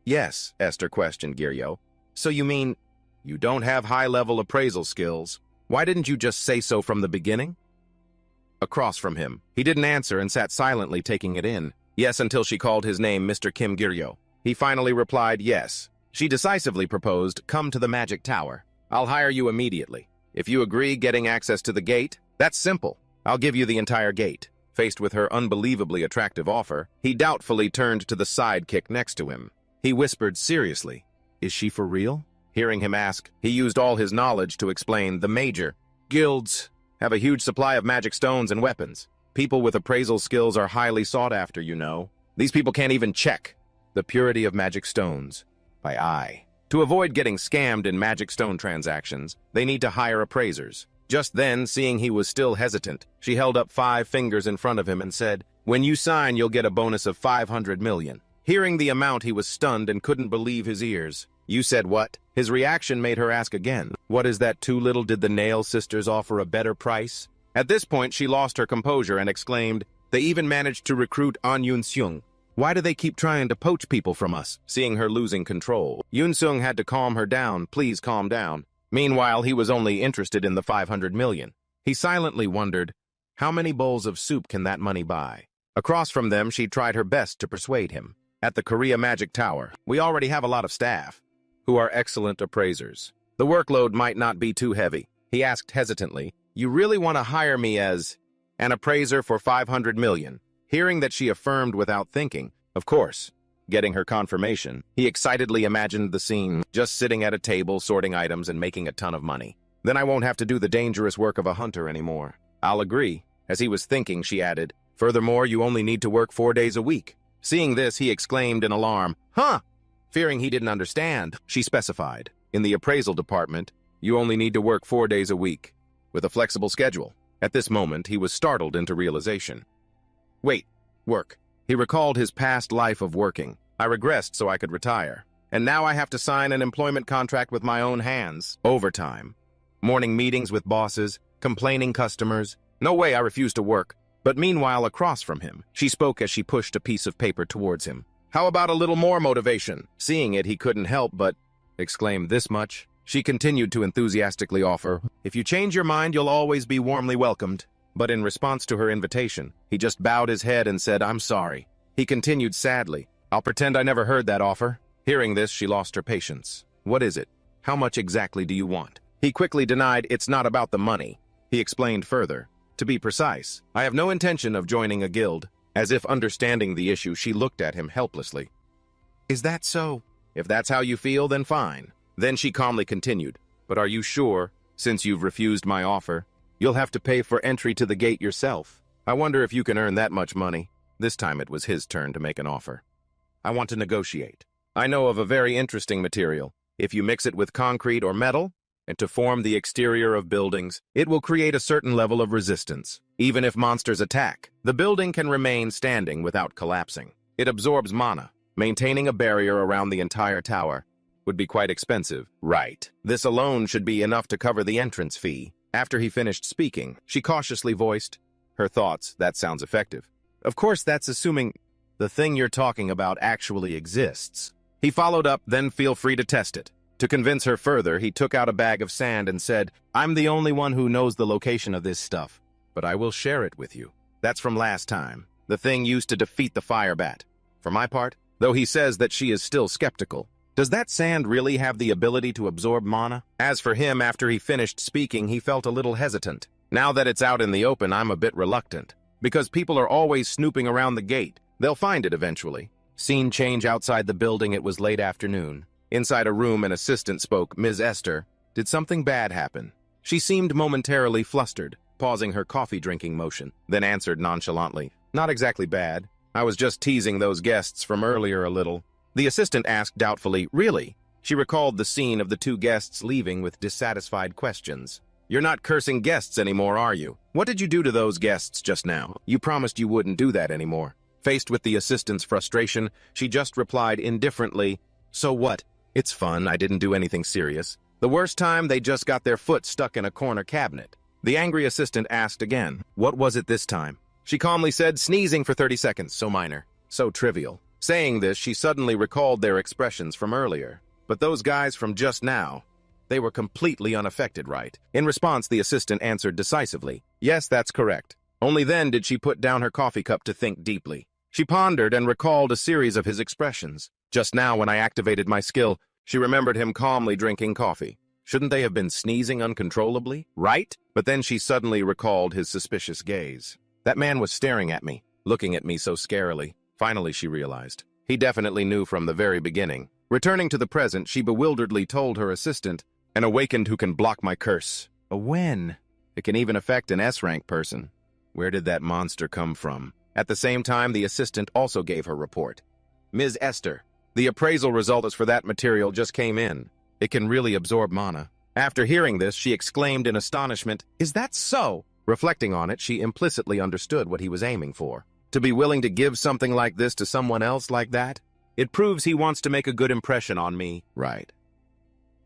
yes, Esther questioned Giryo. So you mean you don't have high-level appraisal skills? Why didn't you just say so from the beginning? Across from him, he didn't answer and sat silently taking it in. Yes, until she called his name Mr. Kim Giryo. He finally replied yes. She decisively proposed, come to the magic tower. I'll hire you immediately. If you agree getting access to the gate, that's simple. I'll give you the entire gate. Faced with her unbelievably attractive offer, he doubtfully turned to the sidekick next to him. He whispered seriously, is she for real? Hearing him ask, he used all his knowledge to explain the major guilds have a huge supply of magic stones and weapons. People with appraisal skills are highly sought after, you know. These people can't even check the purity of magic stones by eye. To avoid getting scammed in magic stone transactions, they need to hire appraisers. Just then, seeing he was still hesitant, she held up 5 fingers in front of him and said, when you sign, you'll get a bonus of 500 million. Hearing the amount, he was stunned and couldn't believe his ears. You said what? His reaction made her ask again. What is that too little? Did the Nail Sisters offer a better price? At this point, she lost her composure and exclaimed, they even managed to recruit An Yun-seung. Why do they keep trying to poach people from us? Seeing her losing control, Yun-seung had to calm her down. Please calm down. Meanwhile, he was only interested in the 500 million. He silently wondered, how many bowls of soup can that money buy? Across from them, she tried her best to persuade him. At the Korea Magic Tower, we already have a lot of staff who are excellent appraisers. The workload might not be too heavy. He asked hesitantly, you really want to hire me as an appraiser for 500 million? Hearing that she affirmed without thinking, of course, getting her confirmation, he excitedly imagined the scene, just sitting at a table, sorting items and making a ton of money. Then I won't have to do the dangerous work of a hunter anymore. I'll agree. As he was thinking, she added, furthermore, you only need to work 4 days a week. Seeing this, he exclaimed in alarm, huh? Fearing he didn't understand, she specified, in the appraisal department, you only need to work 4 days a week, with a flexible schedule. At this moment, he was startled into realization. Wait, work. He recalled his past life of working. I regressed so I could retire. And now I have to sign an employment contract with my own hands. Overtime. Morning meetings with bosses, complaining customers. No way, I refuse to work. But meanwhile, across from him, she spoke as she pushed a piece of paper towards him. How about a little more motivation? Seeing it, he couldn't help but exclaimed this much. She continued to enthusiastically offer, "If you change your mind, you'll always be warmly welcomed." But in response to her invitation, he just bowed his head and said, "I'm sorry." He continued sadly, "I'll pretend I never heard that offer." Hearing this, she lost her patience. "What is it? How much exactly do you want?" He quickly denied, "It's not about the money." He explained further, "To be precise, I have no intention of joining a guild." As if understanding the issue, she looked at him helplessly. "Is that so? If that's how you feel, then fine." Then she calmly continued, "But are you sure, since you've refused my offer, you'll have to pay for entry to the gate yourself? I wonder if you can earn that much money." This time it was his turn to make an offer. "I want to negotiate. I know of a very interesting material. If you mix it with concrete or metal, and to form the exterior of buildings, it will create a certain level of resistance. Even if monsters attack, the building can remain standing without collapsing. It absorbs mana. Maintaining a barrier around the entire tower would be quite expensive." "Right. This alone should be enough to cover the entrance fee." After he finished speaking, she cautiously voiced her thoughts. "That sounds effective. Of course, that's assuming the thing you're talking about actually exists." He followed up, "Then feel free to test it." To convince her further, he took out a bag of sand and said, "I'm the only one who knows the location of this stuff, but I will share it with you. That's from last time. The thing used to defeat the fire bat. For my part, though he says that she is still skeptical, does that sand really have the ability to absorb mana?" As for him, after he finished speaking, he felt a little hesitant. "Now that it's out in the open, I'm a bit reluctant, because people are always snooping around the gate. They'll find it eventually." Scene change outside the building. It was late afternoon. Inside a room, an assistant spoke. "Ms. Esther, did something bad happen?" She seemed momentarily flustered, pausing her coffee-drinking motion, then answered nonchalantly, "Not exactly bad. I was just teasing those guests from earlier a little." The assistant asked doubtfully, "Really?" She recalled the scene of the two guests leaving with dissatisfied questions. "You're not cursing guests anymore, are you? What did you do to those guests just now? You promised you wouldn't do that anymore." Faced with the assistant's frustration, she just replied indifferently, "So what? It's fun. I didn't do anything serious. The worst time, they just got their foot stuck in a corner cabinet." The angry assistant asked again, "What was it this time?" She calmly said, "Sneezing for 30 seconds, so minor, so trivial." Saying this, she suddenly recalled their expressions from earlier. But those guys from just now, they were completely unaffected, right? In response, the assistant answered decisively, "Yes, that's correct." Only then did she put down her coffee cup to think deeply. She pondered and recalled a series of his expressions. Just now, when I activated my skill, she remembered him calmly drinking coffee. Shouldn't they have been sneezing uncontrollably, right? But then she suddenly recalled his suspicious gaze. That man was staring at me, looking at me so scarily. Finally, she realized. He definitely knew from the very beginning. Returning to the present, she bewilderedly told her assistant, "An awakened who can block my curse." A when? It can even affect an S-rank person. Where did that monster come from? At the same time, the assistant also gave her report. "Ms. Esther, the appraisal results for that material just came in. It can really absorb mana." After hearing this, she exclaimed in astonishment, "Is that so?" Reflecting on it, she implicitly understood what he was aiming for. To be willing to give something like this to someone else like that? It proves he wants to make a good impression on me, right?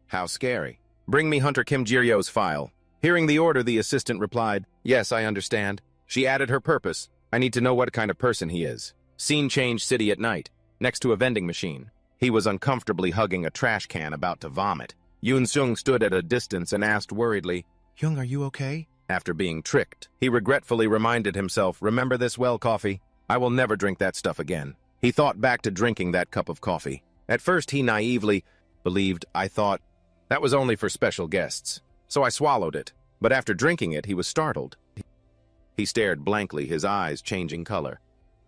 How scary. "Bring me Hunter Kim Jiryo's file." Hearing the order, the assistant replied, "Yes, I understand." She added her purpose. "I need to know what kind of person he is." Scene change, city at night, next to a vending machine. He was uncomfortably hugging a trash can, about to vomit. Yoon Seung stood at a distance and asked worriedly, "Young, are you okay?" After being tricked, he regretfully reminded himself, "Remember this well, coffee? I will never drink that stuff again." He thought back to drinking that cup of coffee. At first, he naively believed, "I thought that was only for special guests, so I swallowed it." But after drinking it, he was startled. He stared blankly, his eyes changing color.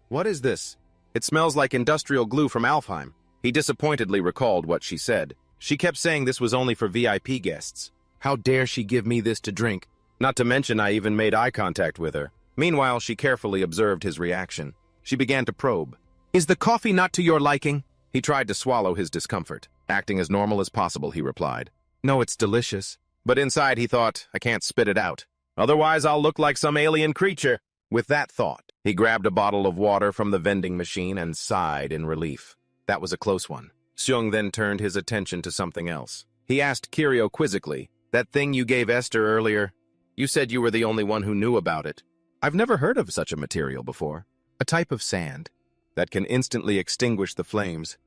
"What is this? It smells like industrial glue from Alfheim." He disappointedly recalled what she said. She kept saying this was only for VIP guests. How dare she give me this to drink? Not to mention I even made eye contact with her. Meanwhile, she carefully observed his reaction. She began to probe. "Is the coffee not to your liking?" He tried to swallow his discomfort. Acting as normal as possible, he replied, "No, it's delicious." But inside he thought, "I can't spit it out. Otherwise, I'll look like some alien creature." With that thought, he grabbed a bottle of water from the vending machine and sighed in relief. That was a close one. Seung then turned his attention to something else. He asked Kirio quizzically, "That thing you gave Esther earlier, you said you were the only one who knew about it. I've never heard of such a material before. A type of sand that can instantly extinguish the flames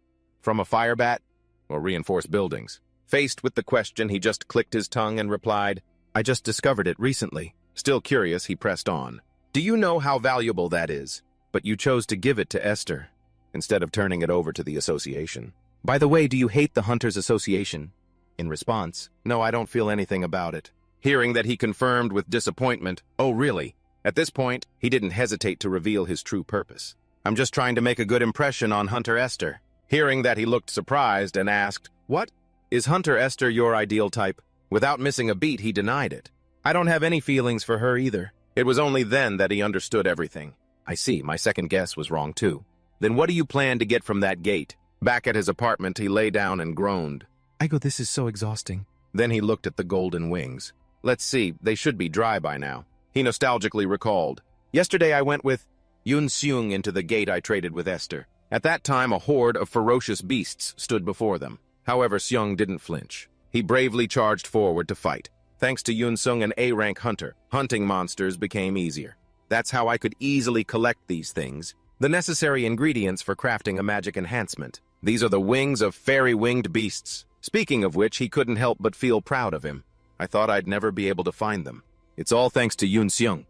from a fire bat or reinforce buildings." Faced with the question, he just clicked his tongue and replied, "I just discovered it recently." Still curious, he pressed on. "Do you know how valuable that is? But you chose to give it to Esther, instead of turning it over to the association. By the way, do you hate the Hunters Association?" In response, "No, I don't feel anything about it." Hearing that, he confirmed with disappointment, "Oh, really?" At this point, he didn't hesitate to reveal his true purpose. "I'm just trying to make a good impression on Hunter Esther." Hearing that, he looked surprised and asked, "What? Is Hunter Esther your ideal type?" Without missing a beat, he denied it. "I don't have any feelings for her either." It was only then that he understood everything. "I see, my second guess was wrong too. Then what do you plan to get from that gate?" Back at his apartment, he lay down and groaned. This is so exhausting." Then he looked at the golden wings. "Let's see, they should be dry by now." He nostalgically recalled, "Yesterday I went with Seung into the gate I traded with Esther. At that time, a horde of ferocious beasts stood before them. However, Seung didn't flinch. He bravely charged forward to fight. Thanks to Seung, an A-rank hunter, hunting monsters became easier. That's how I could easily collect these things, the necessary ingredients for crafting a magic enhancement. These are the wings of fairy-winged beasts. Speaking of which, he couldn't help but feel proud of him. I thought I'd never be able to find them. It's all thanks to Seung."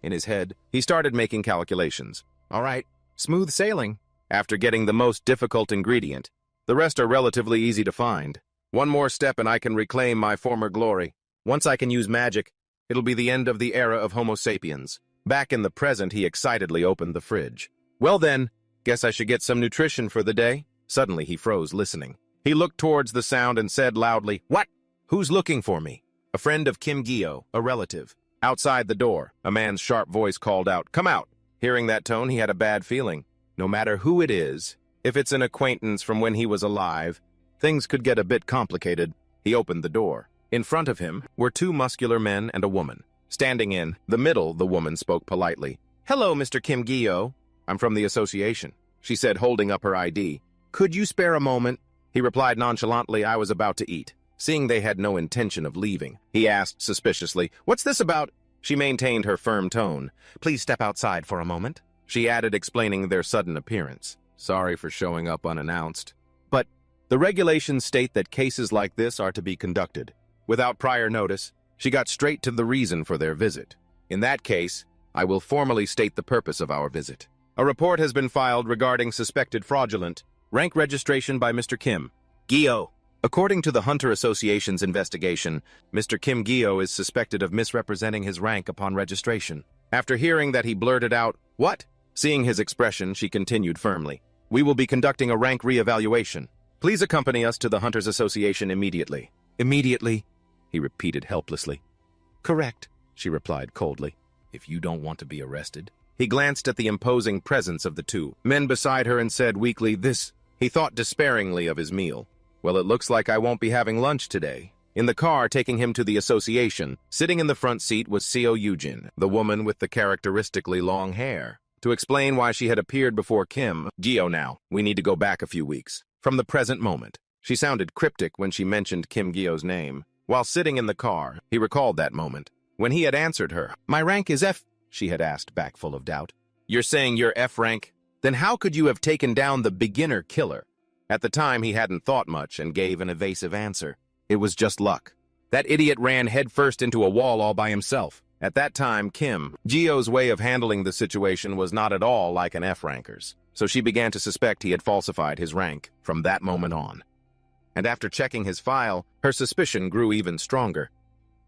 In his head, he started making calculations. All right, smooth sailing. After getting the most difficult ingredient, the rest are relatively easy to find. One more step and I can reclaim my former glory. Once I can use magic, it'll be the end of the era of Homo sapiens. Back in the present, he excitedly opened the fridge. "Well then, guess I should get some nutrition for the day." Suddenly, he froze, listening. He looked towards the sound and said loudly, "What? Who's looking for me?" "A friend of Kim Gyo, a relative." Outside the door, a man's sharp voice called out, "Come out." Hearing that tone, he had a bad feeling. No matter who it is, if it's an acquaintance from when he was alive, things could get a bit complicated. He opened the door. In front of him were two muscular men and a woman. Standing in the middle, the woman spoke politely. "Hello, Mr. Kim Gyo. I'm from the association," she said, holding up her ID. "Could you spare a moment?" He replied nonchalantly, "I was about to eat." Seeing they had no intention of leaving, he asked suspiciously, "What's this about?" She maintained her firm tone. "Please step outside for a moment," she added, explaining their sudden appearance. "Sorry for showing up unannounced. But the regulations state that cases like this are to be conducted without prior notice." She got straight to the reason for their visit. "In that case, I will formally state the purpose of our visit. A report has been filed regarding suspected fraudulent rank registration by Mr. Kim Gyo. According to the Hunter Association's investigation, Mr. Kim Gyo is suspected of misrepresenting his rank upon registration." After hearing that, he blurted out, "What?" Seeing his expression, she continued firmly, "We will be conducting a rank re-evaluation. Please accompany us to the Hunters Association immediately." "Immediately?" he repeated helplessly. "Correct," she replied coldly. "If you don't want to be arrested." He glanced at the imposing presence of the two men beside her and said weakly, "This..." He thought despairingly of his meal. "Well, it looks like I won't be having lunch today." In the car taking him to the association, sitting in the front seat was Seo Yujin, the woman with the characteristically long hair. To explain why she had appeared before Kim Gyo now, we need to go back a few weeks. From the present moment. She sounded cryptic when she mentioned Kim Gyo's name. While sitting in the car, he recalled that moment. When he had answered her, "My rank is F," she had asked, back full of doubt. "You're saying you're F rank? Then how could you have taken down the beginner killer?" At the time, he hadn't thought much and gave an evasive answer. "It was just luck. That idiot ran headfirst into a wall all by himself." At that time, Kim Gyo's way of handling the situation was not at all like an F-ranker's, so she began to suspect he had falsified his rank from that moment on. And after checking his file, her suspicion grew even stronger.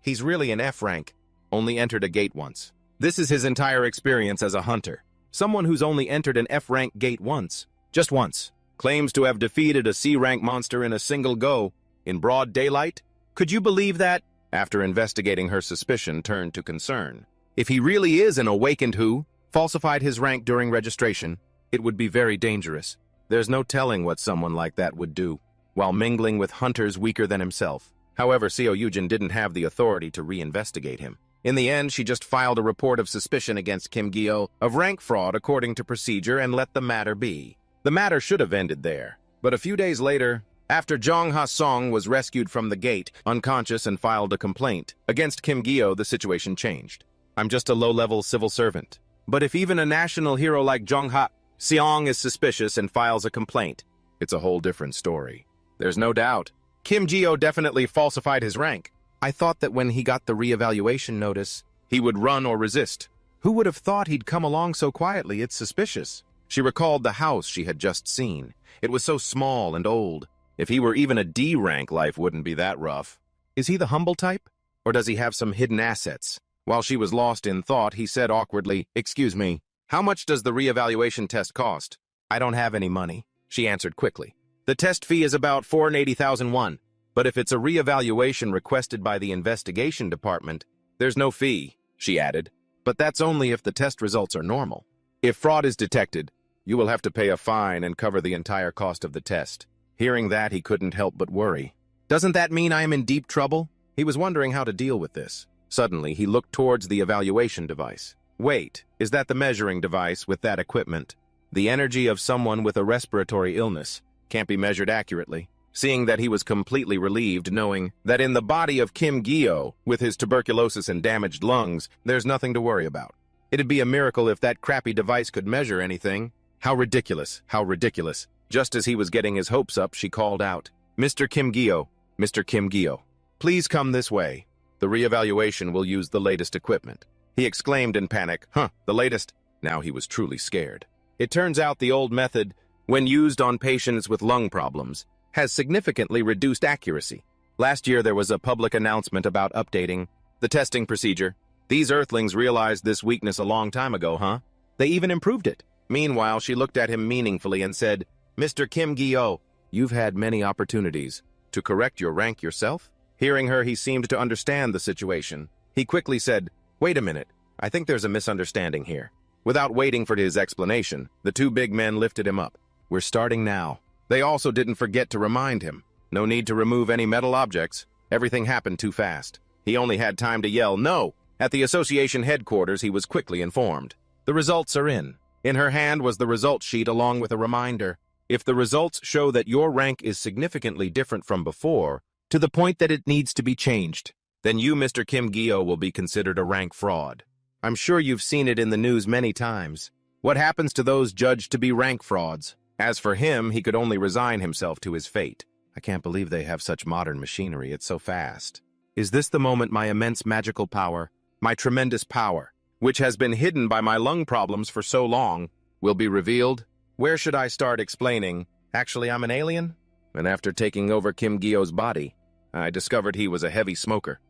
He's really an F rank, only entered a gate once. This is his entire experience as a hunter. Someone who's only entered an F rank gate once, just once, claims to have defeated a C rank monster in a single go, in broad daylight? Could you believe that? After investigating, her suspicion turned to concern. If he really is an awakened who falsified his rank during registration, it would be very dangerous. There's no telling what someone like that would do, while mingling with hunters weaker than himself. However, Seo Yujin didn't have the authority to reinvestigate him. In the end, she just filed a report of suspicion against Kim Gyo of rank fraud according to procedure and let the matter be. The matter should have ended there. But a few days later, after Jong Ha-song was rescued from the gate, unconscious, and filed a complaint against Kim Gyo, the situation changed. "I'm just a low-level civil servant. But if even a national hero like Jong Ha-song is suspicious and files a complaint, it's a whole different story. There's no doubt. Kim Geo definitely falsified his rank. I thought that when he got the reevaluation notice, he would run or resist. Who would have thought he'd come along so quietly? It's suspicious. She recalled the house she had just seen. It was so small and old. If he were even a D rank, life wouldn't be that rough. Is he the humble type? Or does he have some hidden assets? While she was lost in thought, he said awkwardly, "Excuse me, how much does the reevaluation test cost?" "I don't have any money," she answered quickly. "The test fee is about 480,000 won, but if it's a reevaluation requested by the investigation department, there's no fee," she added. "But that's only if the test results are normal. If fraud is detected, you will have to pay a fine and cover the entire cost of the test." Hearing that, he couldn't help but worry. Doesn't that mean I am in deep trouble? He was wondering how to deal with this. Suddenly, he looked towards the evaluation device. Wait, is that the measuring device with that equipment? The energy of someone with a respiratory illness can't be measured accurately. Seeing that, he was completely relieved, knowing that in the body of Kim Geo, with his tuberculosis and damaged lungs, there's nothing to worry about. It'd be a miracle if that crappy device could measure anything. How ridiculous, how ridiculous. Just as he was getting his hopes up, she called out, "Mr. Kim Geo, Mr. Kim Geo, please come this way. The reevaluation will use the latest equipment." He exclaimed in panic, "Huh, the latest?" Now he was truly scared. It turns out the old method, when used on patients with lung problems, has significantly reduced accuracy. Last year there was a public announcement about updating the testing procedure. These earthlings realized this weakness a long time ago, huh? They even improved it. Meanwhile, she looked at him meaningfully and said, "Mr. Kim Geo, you've had many opportunities to correct your rank yourself?" Hearing her, he seemed to understand the situation. He quickly said, "Wait a minute, I think there's a misunderstanding here." Without waiting for his explanation, the two big men lifted him up. "We're starting now." They also didn't forget to remind him. No need to remove any metal objects. Everything happened too fast. He only had time to yell, "No!" At the association headquarters, he was quickly informed. The results are in. In her hand was the result sheet along with a reminder. If the results show that your rank is significantly different from before, to the point that it needs to be changed, then you, Mr. Kim Geo, will be considered a rank fraud. I'm sure you've seen it in the news many times. What happens to those judged to be rank frauds? As for him, he could only resign himself to his fate. I can't believe they have such modern machinery. It's so fast. Is this the moment my immense magical power, my tremendous power, which has been hidden by my lung problems for so long, will be revealed? Where should I start explaining? Actually, I'm an alien? And after taking over Kim Geo's body, I discovered he was a heavy smoker.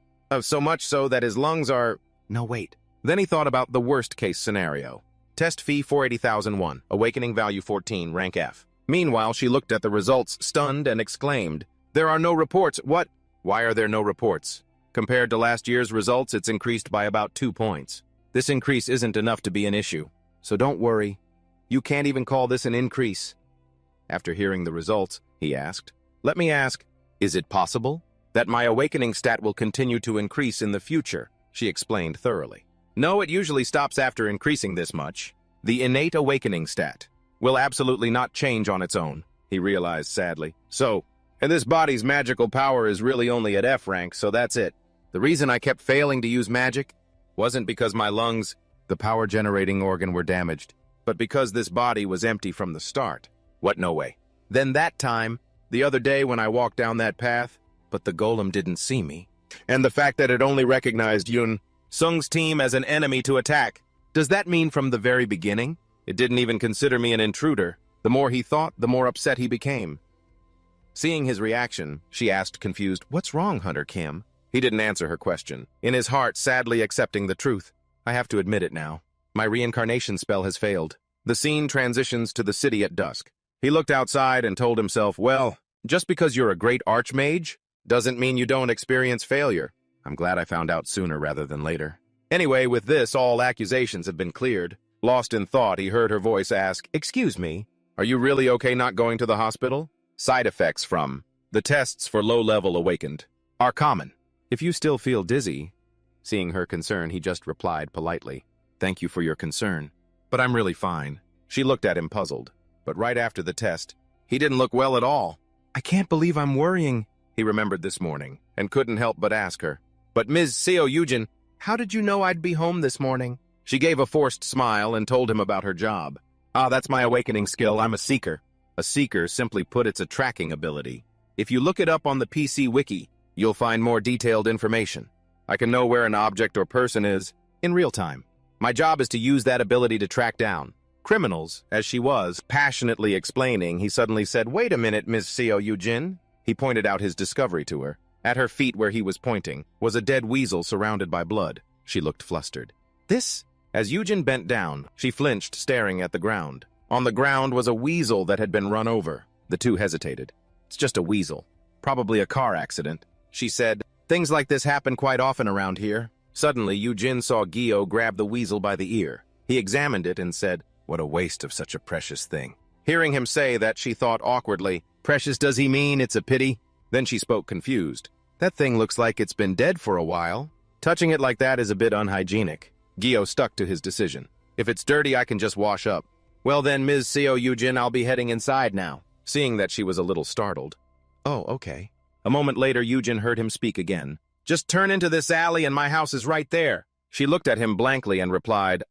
So much so that his lungs are... No, wait. Then he thought about the worst-case scenario. Test fee 480,000 won, awakening value 14, rank F. Meanwhile, she looked at the results, stunned, and exclaimed, "There are no reports. What? Why are there no reports? Compared to last year's results, it's increased by about 2 points. This increase isn't enough to be an issue, so don't worry. You can't even call this an increase." After hearing the results, he asked, "Let me ask, is it possible that my awakening stat will continue to increase in the future?" She explained thoroughly. "No, it usually stops after increasing this much. The innate awakening stat will absolutely not change on its own," he realized sadly. And this body's magical power is really only at F rank, so that's it. The reason I kept failing to use magic wasn't because my lungs, the power-generating organ, were damaged, but because this body was empty from the start. What, no way. Then that time, the other day when I walked down that path, but the golem didn't see me. And the fact that it only recognized Yun Sung's team as an enemy to attack. Does that mean from the very beginning? It didn't even consider me an intruder. The more he thought, the more upset he became. Seeing his reaction, she asked confused, "What's wrong, Hunter Kim?" He didn't answer her question, in his heart sadly accepting the truth. I have to admit it now. My reincarnation spell has failed. The scene transitions to the city at dusk. He looked outside and told himself, well, just because you're a great archmage doesn't mean you don't experience failure. I'm glad I found out sooner rather than later. Anyway, with this, all accusations have been cleared. Lost in thought, he heard her voice ask, "Excuse me, are you really okay not going to the hospital?" Side effects from the tests for low-level awakened are common. If you still feel dizzy, seeing her concern, he just replied politely, "Thank you for your concern, but I'm really fine." She looked at him puzzled, but right after the test, he didn't look well at all. "I can't believe I'm worrying," he remembered this morning, and couldn't help but ask her, "But Ms. Seo Yujin, how did you know I'd be home this morning?" She gave a forced smile and told him about her job. "Ah, that's my awakening skill. I'm a seeker." A seeker, simply put, it's a tracking ability. If you look it up on the PC wiki, you'll find more detailed information. I can know where an object or person is in real time. My job is to use that ability to track down criminals. As she was passionately explaining, he suddenly said, "Wait a minute, Ms. Seo Yujin." He pointed out his discovery to her. At her feet where he was pointing was a dead weasel surrounded by blood. She looked flustered. "This?" As Yujin bent down, she flinched, staring at the ground. On the ground was a weasel that had been run over. The two hesitated. "It's just a weasel. Probably a car accident," she said. "Things like this happen quite often around here." Suddenly, Yujin saw Gyo grab the weasel by the ear. He examined it and said, "What a waste of such a precious thing." Hearing him say that, she thought awkwardly, "Precious does he mean? It's a pity?" Then she spoke confused. "That thing looks like it's been dead for a while. Touching it like that is a bit unhygienic." Gyo stuck to his decision. "If it's dirty, I can just wash up." "Well then, Ms. Seo Yujin, I'll be heading inside now." Seeing that she was a little startled. "Oh, okay." A moment later, Yujin heard him speak again. "Just turn into this alley and my house is right there." She looked at him blankly and replied,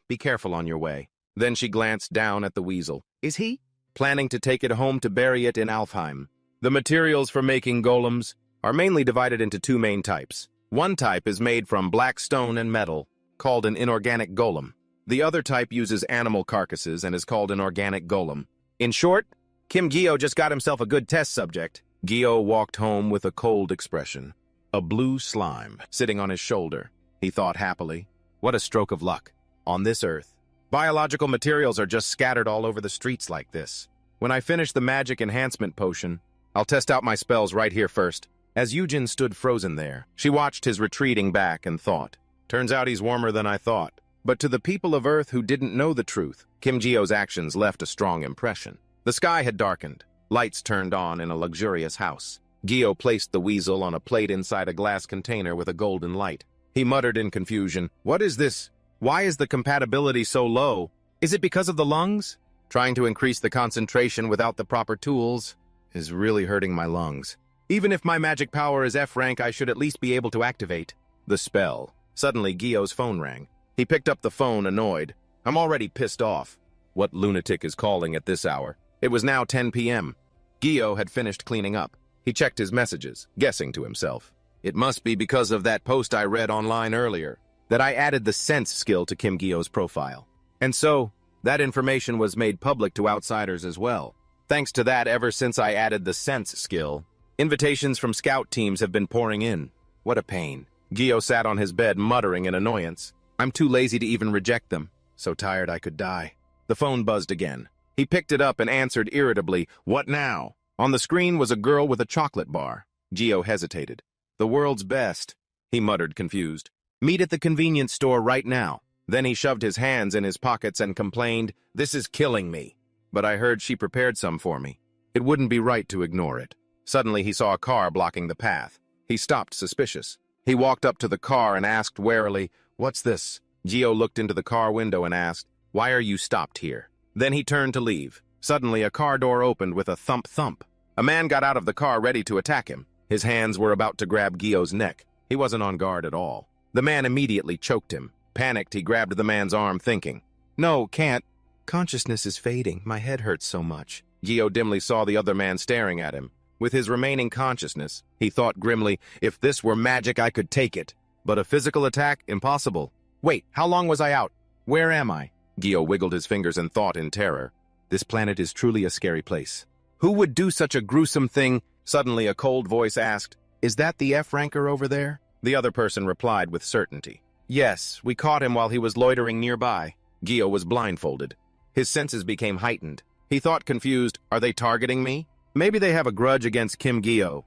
"Be careful on your way." Then she glanced down at the weasel. "Is he planning to take it home to bury it in Alfheim?" The materials for making golems are mainly divided into two main types. One type is made from black stone and metal, called an inorganic golem. The other type uses animal carcasses and is called an organic golem. In short, Kim Gyo just got himself a good test subject. Gyo walked home with a cold expression. A blue slime sitting on his shoulder. He thought happily, "What a stroke of luck. On this earth, biological materials are just scattered all over the streets like this. When I finish the magic enhancement potion, I'll test out my spells right here first." As Yujin stood frozen there, she watched his retreating back and thought, "Turns out he's warmer than I thought." But to the people of Earth who didn't know the truth, Kim Gyo's actions left a strong impression. The sky had darkened. Lights turned on in a luxurious house. Gyo placed the weasel on a plate inside a glass container with a golden light. He muttered in confusion, "What is this? Why is the compatibility so low? Is it because of the lungs? Trying to increase the concentration without the proper tools is really hurting my lungs. Even if my magic power is F rank, I should at least be able to activate the spell." Suddenly, Gyo's phone rang. He picked up the phone, annoyed. "I'm already pissed off. What lunatic is calling at this hour?" It was now 10 p.m. Gyo had finished cleaning up. He checked his messages, guessing to himself, "It must be because of that post I read online earlier that I added the sense skill to Kim Gyo's profile. And so, that information was made public to outsiders as well. Thanks to that, ever since I added the sense skill, invitations from scout teams have been pouring in. What a pain." Gyo sat on his bed, muttering in annoyance. "I'm too lazy to even reject them. So tired I could die." The phone buzzed again. He picked it up and answered irritably, "What now?" On the screen was a girl with a chocolate bar. Gyo hesitated. "The world's best," he muttered, confused. "Meet at the convenience store right now." Then he shoved his hands in his pockets and complained, "This is killing me. But I heard she prepared some for me. It wouldn't be right to ignore it." Suddenly he saw a car blocking the path. He stopped, suspicious. He walked up to the car and asked warily, "What's this?" Gyo looked into the car window and asked, "Why are you stopped here?" Then he turned to leave. Suddenly a car door opened with a thump-thump. A man got out of the car ready to attack him. His hands were about to grab Gyo's neck. He wasn't on guard at all. The man immediately choked him. Panicked, he grabbed the man's arm, thinking, "No, can't. Consciousness is fading. My head hurts so much." Gyo dimly saw the other man staring at him. With his remaining consciousness, he thought grimly, "If this were magic, I could take it. But a physical attack? Impossible. Wait, how long was I out? Where am I?" Gyo wiggled his fingers and thought in terror. This planet is truly a scary place. Who would do such a gruesome thing? Suddenly a cold voice asked, "Is that the F-ranker over there?" The other person replied with certainty, "Yes, we caught him while he was loitering nearby." Gyo was blindfolded. His senses became heightened. He thought confused, "Are they targeting me? Maybe they have a grudge against Kim Gyo."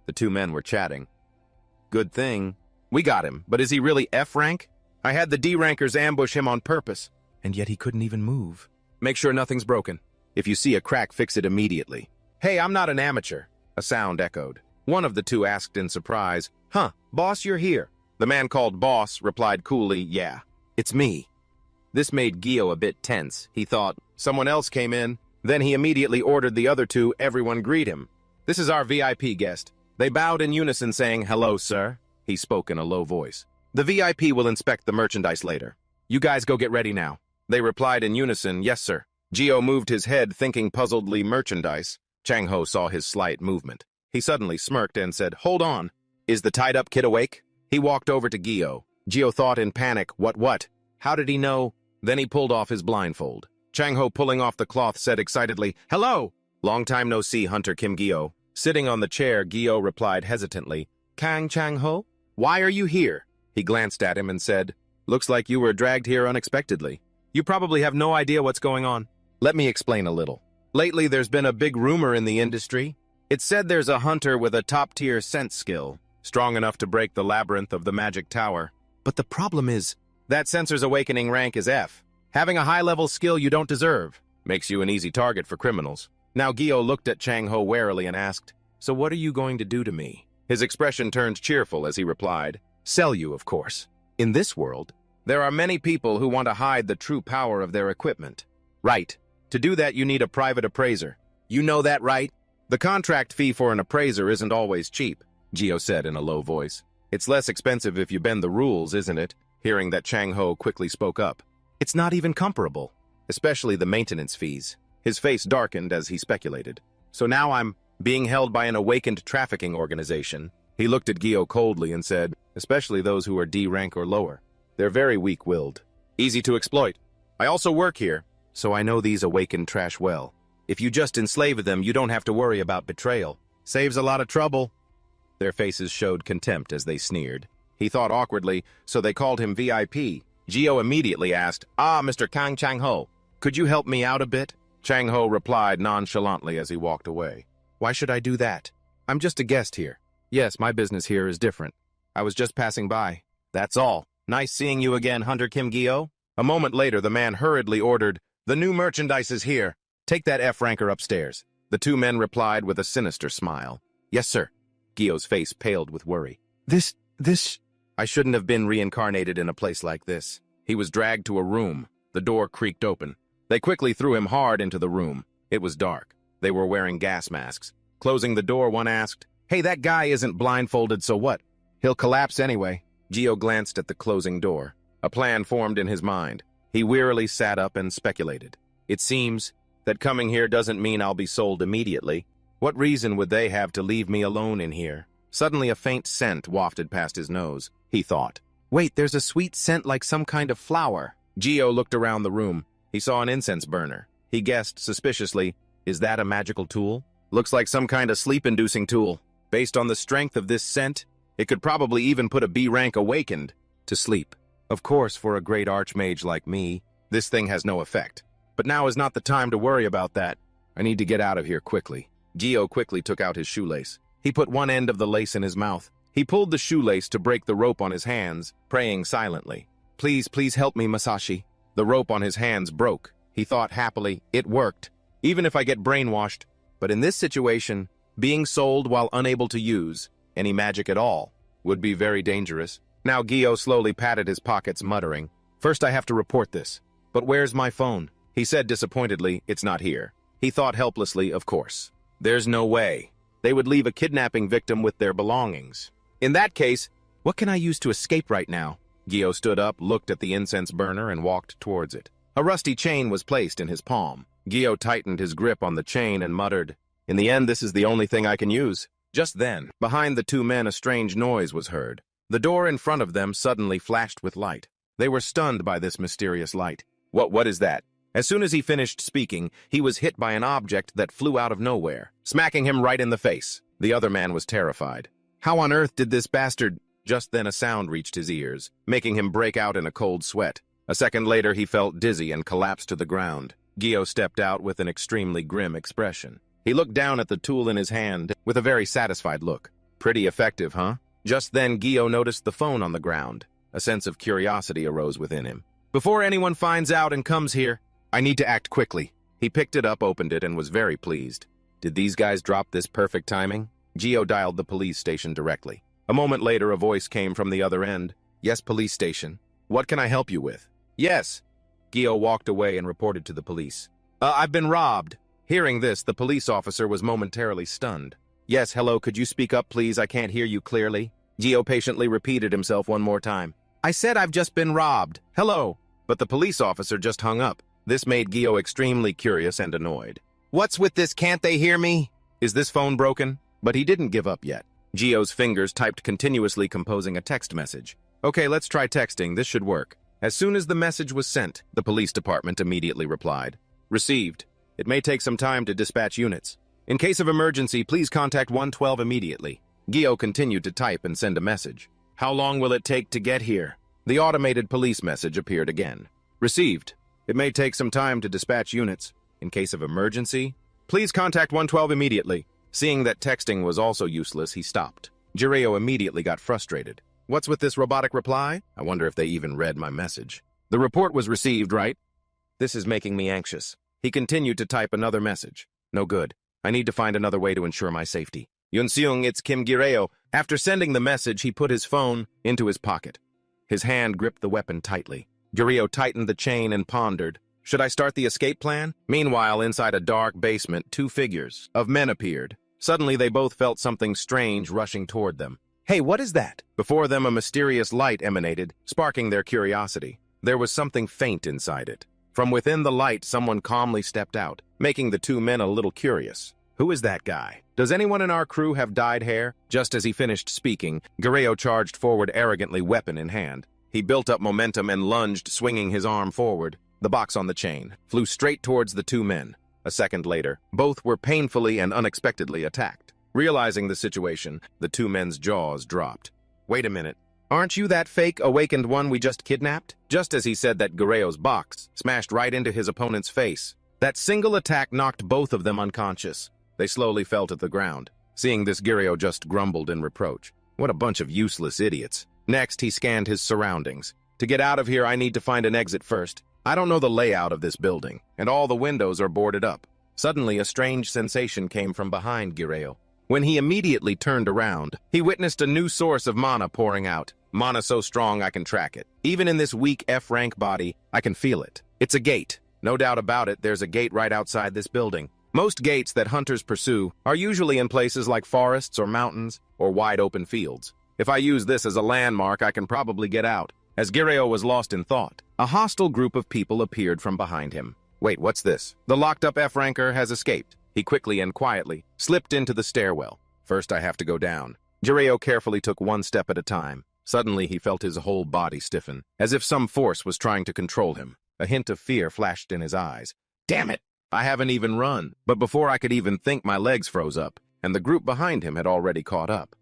The two men were chatting. "Good thing. We got him, but is he really F-rank? I had the D-rankers ambush him on purpose, and yet he couldn't even move. Make sure nothing's broken. If you see a crack, fix it immediately." "Hey, I'm not an amateur," a sound echoed. One of the two asked in surprise, "Huh, boss, you're here." The man called boss replied coolly, "Yeah, it's me." This made Gyo a bit tense. He thought, someone else came in. Then he immediately ordered the other two, "Everyone greet him. This is our VIP guest." They bowed in unison, saying, "Hello, sir." He spoke in a low voice. "The VIP will inspect the merchandise later. You guys go get ready now." They replied in unison, "Yes, sir." Gyo moved his head, thinking puzzledly, merchandise. Chang Ho saw his slight movement. He suddenly smirked and said, "Hold on. Is the tied-up kid awake?" He walked over to Gio. Gio thought in panic, What? How did he know? Then he pulled off his blindfold. Chang-ho, pulling off the cloth, said excitedly, "Hello!" "Long time no see, Hunter Kim Gio." Sitting on the chair, Gio replied hesitantly, "Kang Chang-ho? Why are you here?" He glanced at him and said, "Looks like you were dragged here unexpectedly. You probably have no idea what's going on. Let me explain a little. Lately, there's been a big rumor in the industry. It's said there's a hunter with a top-tier sense skill, strong enough to break the labyrinth of the magic tower. But the problem is, that sensor's awakening rank is F. Having a high-level skill you don't deserve makes you an easy target for criminals." Now Gio looked at Chang-ho warily and asked, "So what are you going to do to me?" His expression turned cheerful as he replied, "Sell you, of course. In this world, there are many people who want to hide the true power of their equipment. Right. To do that, you need a private appraiser. You know that, right? The contract fee for an appraiser isn't always cheap," Gio said in a low voice. "It's less expensive if you bend the rules, isn't it?" Hearing that, Chang-ho quickly spoke up. "It's not even comparable, especially the maintenance fees." His face darkened as he speculated. "So now I'm being held by an awakened trafficking organization." He looked at Gio coldly and said, "Especially those who are D rank or lower. They're very weak-willed. Easy to exploit. I also work here, so I know these awakened trash well. If you just enslave them, you don't have to worry about betrayal. Saves a lot of trouble." Their faces showed contempt as they sneered. He thought awkwardly, so they called him VIP. Gio immediately asked, "Mr. Kang Chang-ho, could you help me out a bit?" Chang-ho replied nonchalantly as he walked away. "Why should I do that? I'm just a guest here. Yes, my business here is different. I was just passing by. That's all. Nice seeing you again, Hunter Kim Gio." A moment later, the man hurriedly ordered, "The new merchandise is here. Take that F-ranker upstairs." The two men replied with a sinister smile. "Yes, sir." Gio's face paled with worry. This... I shouldn't have been reincarnated in a place like this." He was dragged to a room. The door creaked open. They quickly threw him hard into the room. It was dark. They were wearing gas masks. Closing the door, one asked, "Hey, that guy isn't blindfolded, so what? He'll collapse anyway." Gio glanced at the closing door. A plan formed in his mind. He wearily sat up and speculated. "It seems that coming here doesn't mean I'll be sold immediately. What reason would they have to leave me alone in here?" Suddenly a faint scent wafted past his nose. He thought, "Wait, there's a sweet scent like some kind of flower." Gio looked around the room. He saw an incense burner. He guessed suspiciously, "Is that a magical tool? Looks like some kind of sleep-inducing tool. Based on the strength of this scent, it could probably even put a B rank awakened to sleep. Of course, for a great archmage like me, this thing has no effect. But now is not the time to worry about that. I need to get out of here quickly." Gio quickly took out his shoelace. He put one end of the lace in his mouth. He pulled the shoelace to break the rope on his hands, praying silently. Please help me, Masashi." The rope on his hands broke. He thought happily, "It worked. Even if I get brainwashed. But in this situation, being sold while unable to use any magic at all would be very dangerous." Now Gio slowly patted his pockets, muttering, "First I have to report this. But where's my phone?" He said disappointedly, "It's not here." He thought helplessly, of course. There's no way. They would leave a kidnapping victim with their belongings. In that case, what can I use to escape right now? Gio stood up, looked at the incense burner, and walked towards it. A rusty chain was placed in his palm. Gio tightened his grip on the chain and muttered, "In the end, this is the only thing I can use." Just then, behind the two men, a strange noise was heard. The door in front of them suddenly flashed with light. They were stunned by this mysterious light. What is that?" As soon as he finished speaking, he was hit by an object that flew out of nowhere, smacking him right in the face. The other man was terrified. How on earth did this bastard... Just then a sound reached his ears, making him break out in a cold sweat. A second later, he felt dizzy and collapsed to the ground. Gio stepped out with an extremely grim expression. He looked down at the tool in his hand with a very satisfied look. Pretty effective, huh? Just then, Gio noticed the phone on the ground. A sense of curiosity arose within him. Before anyone finds out and comes here, I need to act quickly. He picked it up, opened it, and was very pleased. Did these guys drop this perfect timing? Gio dialed the police station directly. A moment later, a voice came from the other end. Yes, police station. What can I help you with? Yes. Gio walked away and reported to the police. I've been robbed. Hearing this, the police officer was momentarily stunned. Yes, hello, could you speak up, please? I can't hear you clearly. Gio patiently repeated himself one more time. I said I've just been robbed. Hello. But the police officer just hung up. This made Gio extremely curious and annoyed. What's with this? Can't they hear me? Is this phone broken? But he didn't give up yet. Gio's fingers typed continuously, composing a text message. Okay, let's try texting. This should work. As soon as the message was sent, the police department immediately replied. Received. It may take some time to dispatch units. In case of emergency, please contact 112 immediately. Gio continued to type and send a message. How long will it take to get here? The automated police message appeared again. Received. It may take some time to dispatch units. In case of emergency, please contact 112 immediately. Seeing that texting was also useless, he stopped. Jiraiya immediately got frustrated. What's with this robotic reply? I wonder if they even read my message. The report was received, right? This is making me anxious. He continued to type another message. No good. I need to find another way to ensure my safety. Yunseung, it's Kim Gireo. After sending the message, he put his phone into his pocket. His hand gripped the weapon tightly. Gireo tightened the chain and pondered. Should I start the escape plan? Meanwhile, inside a dark basement, two figures of men appeared. Suddenly, they both felt something strange rushing toward them. Hey, what is that? Before them, a mysterious light emanated, sparking their curiosity. There was something faint inside it. From within the light, someone calmly stepped out, making the two men a little curious. Who is that guy? Does anyone in our crew have dyed hair? Just as he finished speaking, Gireo charged forward arrogantly, weapon in hand. He built up momentum and lunged, swinging his arm forward. The box on the chain flew straight towards the two men. A second later, both were painfully and unexpectedly attacked. Realizing the situation, the two men's jaws dropped. Wait a minute. Aren't you that fake awakened one we just kidnapped? Just as he said that, Guerrero's box smashed right into his opponent's face. That single attack knocked both of them unconscious. They slowly fell to the ground. Seeing this, Guerrero just grumbled in reproach. What a bunch of useless idiots. Next, he scanned his surroundings. To get out of here, I need to find an exit first. I don't know the layout of this building, and all the windows are boarded up. Suddenly, a strange sensation came from behind Guerrero. When he immediately turned around, he witnessed a new source of mana pouring out. Mana so strong I can track it. Even in this weak F-rank body, I can feel it. It's a gate. No doubt about it, there's a gate right outside this building. Most gates that hunters pursue are usually in places like forests or mountains or wide open fields. If I use this as a landmark, I can probably get out. As Guerrero was lost in thought, a hostile group of people appeared from behind him. Wait, what's this? The locked-up F-ranker has escaped. He quickly and quietly slipped into the stairwell. First, I have to go down. Jiraiya carefully took one step at a time. Suddenly, he felt his whole body stiffen, as if some force was trying to control him. A hint of fear flashed in his eyes. Damn it! I haven't even run. But before I could even think, my legs froze up, and the group behind him had already caught up.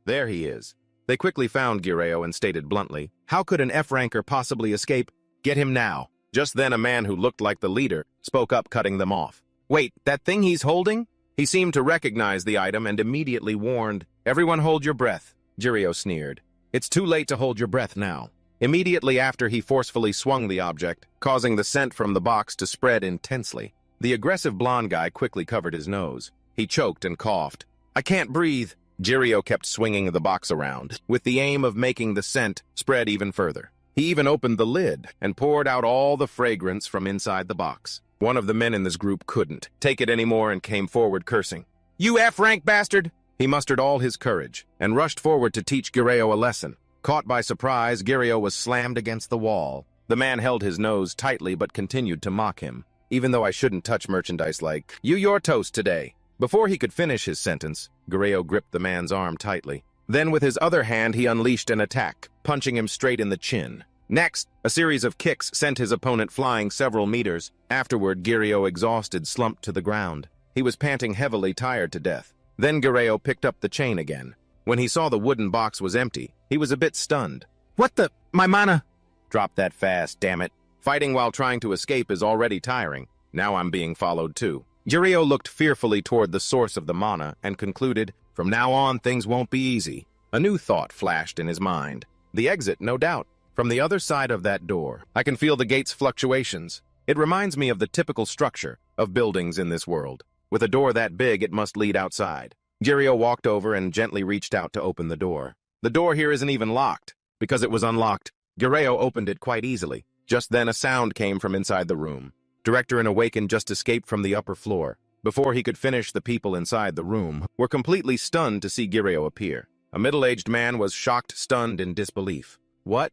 There he is. They quickly found Guerrero and stated bluntly, how could an F-ranker possibly escape? Get him now. Just then, a man who looked like the leader spoke up, cutting them off. Wait, that thing he's holding? He seemed to recognize the item and immediately warned, everyone hold your breath. Jiraiya sneered. It's too late to hold your breath now. Immediately after, he forcefully swung the object, causing the scent from the box to spread intensely. The aggressive blonde guy quickly covered his nose. He choked and coughed. I can't breathe. Jiraiya kept swinging the box around, with the aim of making the scent spread even further. He even opened the lid and poured out all the fragrance from inside the box. One of the men in this group couldn't take it anymore and came forward cursing. You F-rank bastard! He mustered all his courage and rushed forward to teach Guerrero a lesson. Caught by surprise, Guerrero was slammed against the wall. The man held his nose tightly but continued to mock him. Even though I shouldn't touch merchandise like, you're toast today. Before he could finish his sentence, Guerrero gripped the man's arm tightly. Then with his other hand, he unleashed an attack, punching him straight in the chin. Next, a series of kicks sent his opponent flying several meters. Afterward, Guerrero, exhausted, slumped to the ground. He was panting heavily, tired to death. Then Guerrero picked up the chain again. When he saw the wooden box was empty, he was a bit stunned. What the? My mana? Drop that fast, damn it. Fighting while trying to escape is already tiring. Now I'm being followed too. Jiraiya looked fearfully toward the source of the mana and concluded, from now on things won't be easy. A new thought flashed in his mind. The exit, no doubt. From the other side of that door, I can feel the gate's fluctuations. It reminds me of the typical structure of buildings in this world. With a door that big, it must lead outside. Jiraiya walked over and gently reached out to open the door. The door here isn't even locked. Because it was unlocked, Guerrero opened it quite easily. Just then, a sound came from inside the room. Director and Awakened just escaped from the upper floor. Before he could finish, the people inside the room were completely stunned to see Guerrero appear. A middle-aged man was shocked, stunned, in disbelief. What?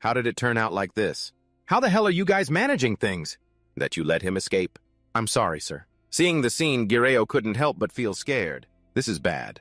How did it turn out like this? How the hell are you guys managing things? That you let him escape? I'm sorry, sir. Seeing the scene, Guerrero couldn't help but feel scared. This is bad.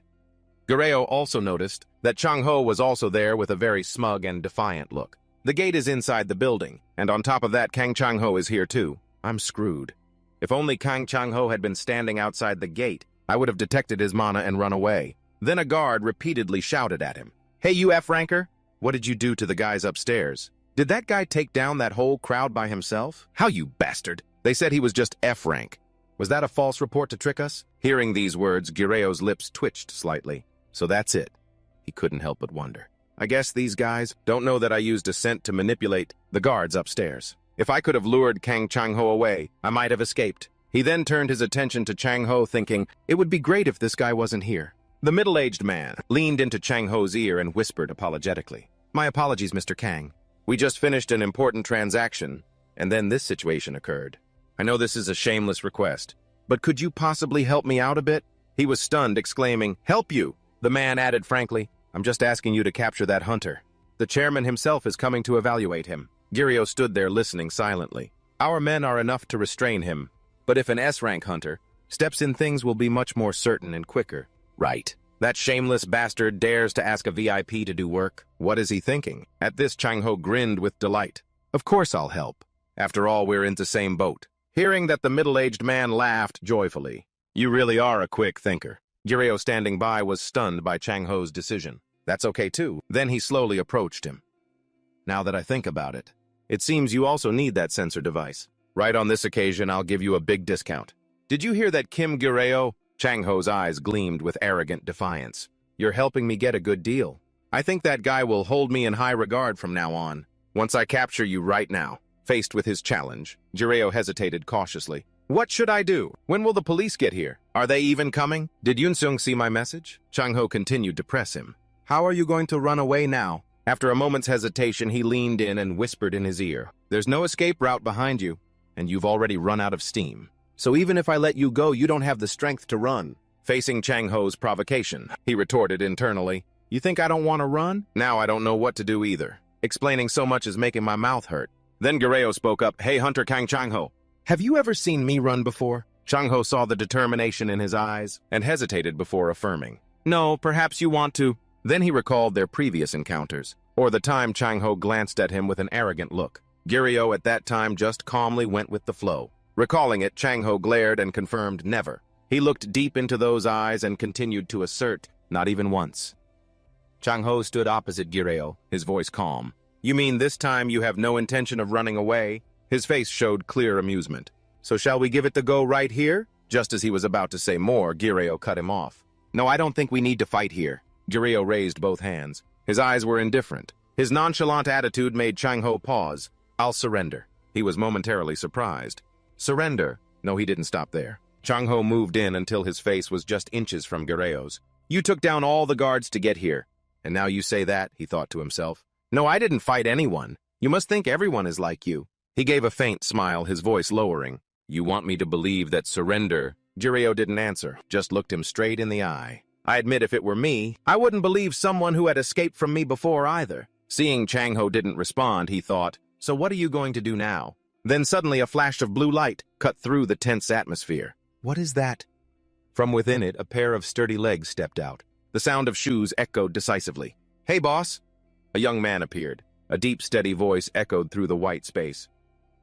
Gireo also noticed that Chang-ho was also there with a very smug and defiant look. The gate is inside the building, and on top of that, Kang Chang-ho is here too. I'm screwed. If only Kang Chang-ho had been standing outside the gate, I would have detected his mana and run away. Then a guard repeatedly shouted at him. Hey, you F-ranker! What did you do to the guys upstairs? Did that guy take down that whole crowd by himself? How, you bastard? They said he was just F-rank. Was that a false report to trick us? Hearing these words, Gireo's lips twitched slightly. So that's it. He couldn't help but wonder. I guess these guys don't know that I used a scent to manipulate the guards upstairs. If I could have lured Kang Chang-ho away, I might have escaped. He then turned his attention to Chang-ho, thinking, it would be great if this guy wasn't here. The middle-aged man leaned into Chang-ho's ear and whispered apologetically. My apologies, Mr. Kang. We just finished an important transaction, and then this situation occurred. I know this is a shameless request, but could you possibly help me out a bit? He was stunned, exclaiming, help you! The man added frankly, I'm just asking you to capture that hunter. The chairman himself is coming to evaluate him. Gireo stood there listening silently. Our men are enough to restrain him, but if an S-rank hunter steps in, things will be much more certain and quicker. Right. That shameless bastard dares to ask a VIP to do work. What is he thinking? At this, Chang-ho grinned with delight. Of course I'll help. After all, we're in the same boat. Hearing that, the middle-aged man laughed joyfully. You really are a quick thinker. Gireo, standing by, was stunned by Chang-ho's decision. That's okay too. Then he slowly approached him. Now that I think about it, it seems you also need that sensor device. Right on this occasion, I'll give you a big discount. Did you hear that, Kim Gireo? Chang-ho's eyes gleamed with arrogant defiance. You're helping me get a good deal. I think that guy will hold me in high regard from now on. Once I capture you right now. Faced with his challenge, Gireo hesitated cautiously. What should I do? When will the police get here? Are they even coming? Did Yun-sung see my message? Chang-ho continued to press him. How are you going to run away now? After a moment's hesitation, he leaned in and whispered in his ear. There's no escape route behind you, and you've already run out of steam. So even if I let you go, you don't have the strength to run. Facing Chang-ho's provocation, he retorted internally. You think I don't want to run? Now I don't know what to do either. Explaining so much is making my mouth hurt. Then Gireo spoke up. Hey, Hunter Kang Chang-ho. Have you ever seen me run before? Chang-ho saw the determination in his eyes and hesitated before affirming. No, perhaps you want to. Then he recalled their previous encounters, or the time Chang-ho glanced at him with an arrogant look. Gireo at that time just calmly went with the flow. Recalling it, Chang-ho glared and confirmed never. He looked deep into those eyes and continued to assert, not even once. Chang-ho stood opposite Gireo, his voice calm. You mean this time you have no intention of running away? His face showed clear amusement. So shall we give it the go right here? Just as he was about to say more, Gireo cut him off. No, I don't think we need to fight here. Gireo raised both hands. His eyes were indifferent. His nonchalant attitude made Chang-ho pause. I'll surrender. He was momentarily surprised. Surrender? No, he didn't stop there. Chang-ho moved in until his face was just inches from Gireo's. You took down all the guards to get here. And now you say that, he thought to himself. No, I didn't fight anyone. You must think everyone is like you. He gave a faint smile, his voice lowering. You want me to believe that surrender? Gireo didn't answer, just looked him straight in the eye. I admit if it were me, I wouldn't believe someone who had escaped from me before either. Seeing Chang-ho didn't respond, he thought, so what are you going to do now? Then suddenly a flash of blue light cut through the tense atmosphere. What is that? From within it, a pair of sturdy legs stepped out. The sound of shoes echoed decisively. Hey, boss! A young man appeared. A deep, steady voice echoed through the white space.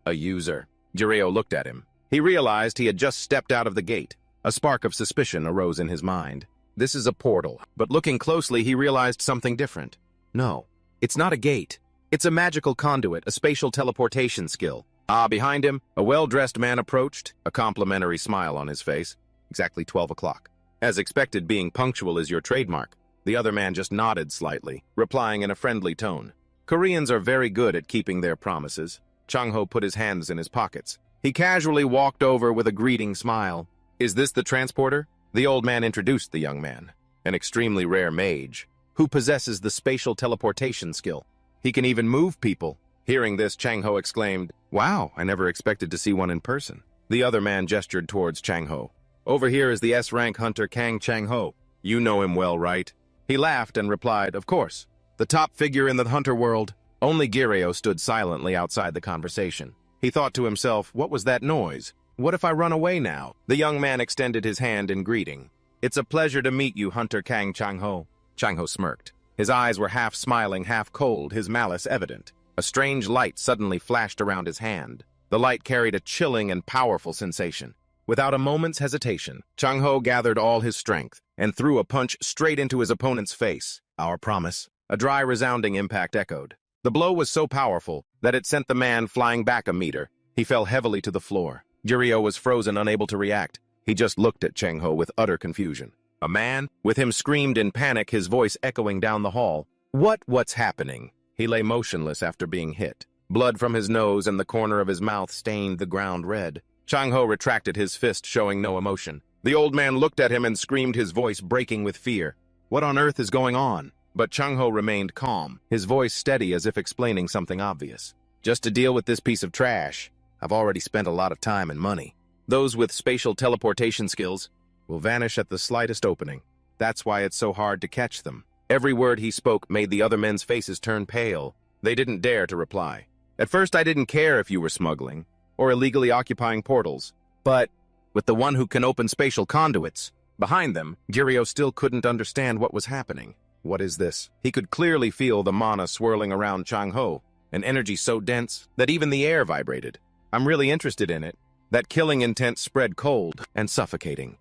A user. Gireo looked at him. He realized he had just stepped out of the gate. A spark of suspicion arose in his mind. This is a portal, but looking closely, he realized something different. No, it's not a gate. It's a magical conduit, a spatial teleportation skill. Behind him, a well-dressed man approached, a complimentary smile on his face. Exactly 12 o'clock. As expected, being punctual is your trademark. The other man just nodded slightly, replying in a friendly tone. Koreans are very good at keeping their promises. Chang-ho put his hands in his pockets. He casually walked over with a greeting smile. Is this the transporter? The old man introduced the young man, an extremely rare mage, who possesses the spatial teleportation skill. He can even move people. Hearing this, Chang-ho exclaimed, Wow, I never expected to see one in person. The other man gestured towards Chang-ho. Over here is the S-rank hunter Kang Chang-ho. You know him well, right? He laughed and replied, Of course. The top figure in the hunter world. Only Gireo stood silently outside the conversation. He thought to himself, what was that noise? What if I run away now? The young man extended his hand in greeting. It's a pleasure to meet you, Hunter Kang Chang-ho. Chang-ho smirked. His eyes were half smiling, half cold, his malice evident. A strange light suddenly flashed around his hand. The light carried a chilling and powerful sensation. Without a moment's hesitation, Chang-ho gathered all his strength and threw a punch straight into his opponent's face. Our promise. A dry, resounding impact echoed. The blow was so powerful that it sent the man flying back a meter. He fell heavily to the floor. Juryo was frozen, unable to react. He just looked at Chang-ho with utter confusion. A man with him screamed in panic, his voice echoing down the hall. What's happening? He lay motionless after being hit. Blood from his nose and the corner of his mouth stained the ground red. Chang-ho retracted his fist, showing no emotion. The old man looked at him and screamed, his voice breaking with fear. What on earth is going on? But Chang-ho remained calm, his voice steady as if explaining something obvious. Just to deal with this piece of trash, I've already spent a lot of time and money. Those with spatial teleportation skills will vanish at the slightest opening. That's why it's so hard to catch them. Every word he spoke made the other men's faces turn pale. They didn't dare to reply. At first, I didn't care if you were smuggling or illegally occupying portals, but with the one who can open spatial conduits behind them, Juryo still couldn't understand what was happening. What is this? He could clearly feel the mana swirling around Chang-ho, an energy so dense that even the air vibrated. I'm really interested in it. That killing intent spread cold and suffocating.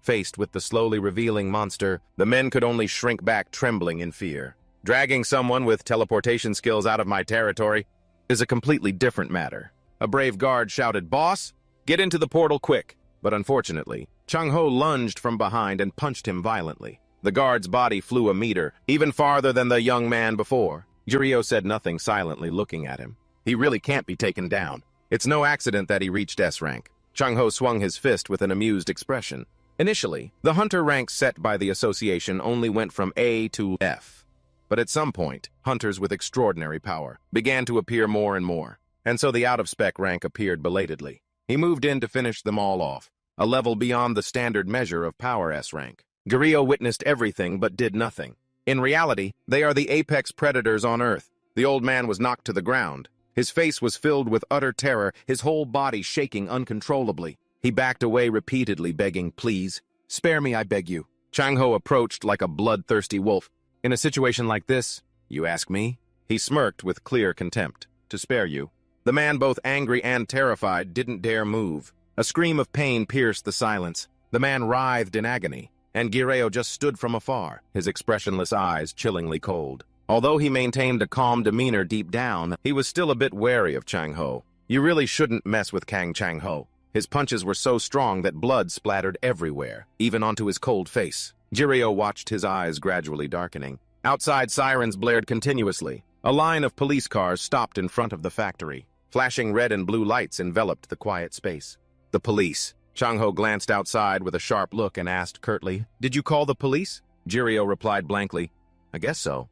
Faced with the slowly revealing monster, the men could only shrink back, trembling in fear. Dragging someone with teleportation skills out of my territory is a completely different matter. A brave guard shouted, "Boss, get into the portal quick!" But unfortunately, Chang-ho lunged from behind and punched him violently. The guard's body flew a meter, even farther than the young man before. Juryo said nothing, silently looking at him. He really can't be taken down. It's no accident that he reached S rank. Chang-ho swung his fist with an amused expression. Initially, the hunter rank set by the association only went from A to F. But at some point, hunters with extraordinary power began to appear more and more, and so the out-of-spec rank appeared belatedly. He moved in to finish them all off, a level beyond the standard measure of power S rank. Juryo witnessed everything but did nothing. In reality, they are the apex predators on Earth. The old man was knocked to the ground. His face was filled with utter terror, his whole body shaking uncontrollably. He backed away repeatedly, begging, "Please, spare me, I beg you." Chang-ho approached like a bloodthirsty wolf. "In a situation like this, you ask me?" He smirked with clear contempt. "To spare you." The man, both angry and terrified, didn't dare move. A scream of pain pierced the silence. The man writhed in agony, and Juryo just stood from afar, his expressionless eyes chillingly cold. Although he maintained a calm demeanor deep down, he was still a bit wary of Chang-ho. You really shouldn't mess with Kang Chang-ho. His punches were so strong that blood splattered everywhere, even onto his cold face. Juryo watched, his eyes gradually darkening. Outside, sirens blared continuously. A line of police cars stopped in front of the factory. Flashing red and blue lights enveloped the quiet space. The police. Chang-ho glanced outside with a sharp look and asked curtly, "Did you call the police?" Juryo replied blankly, "I guess so."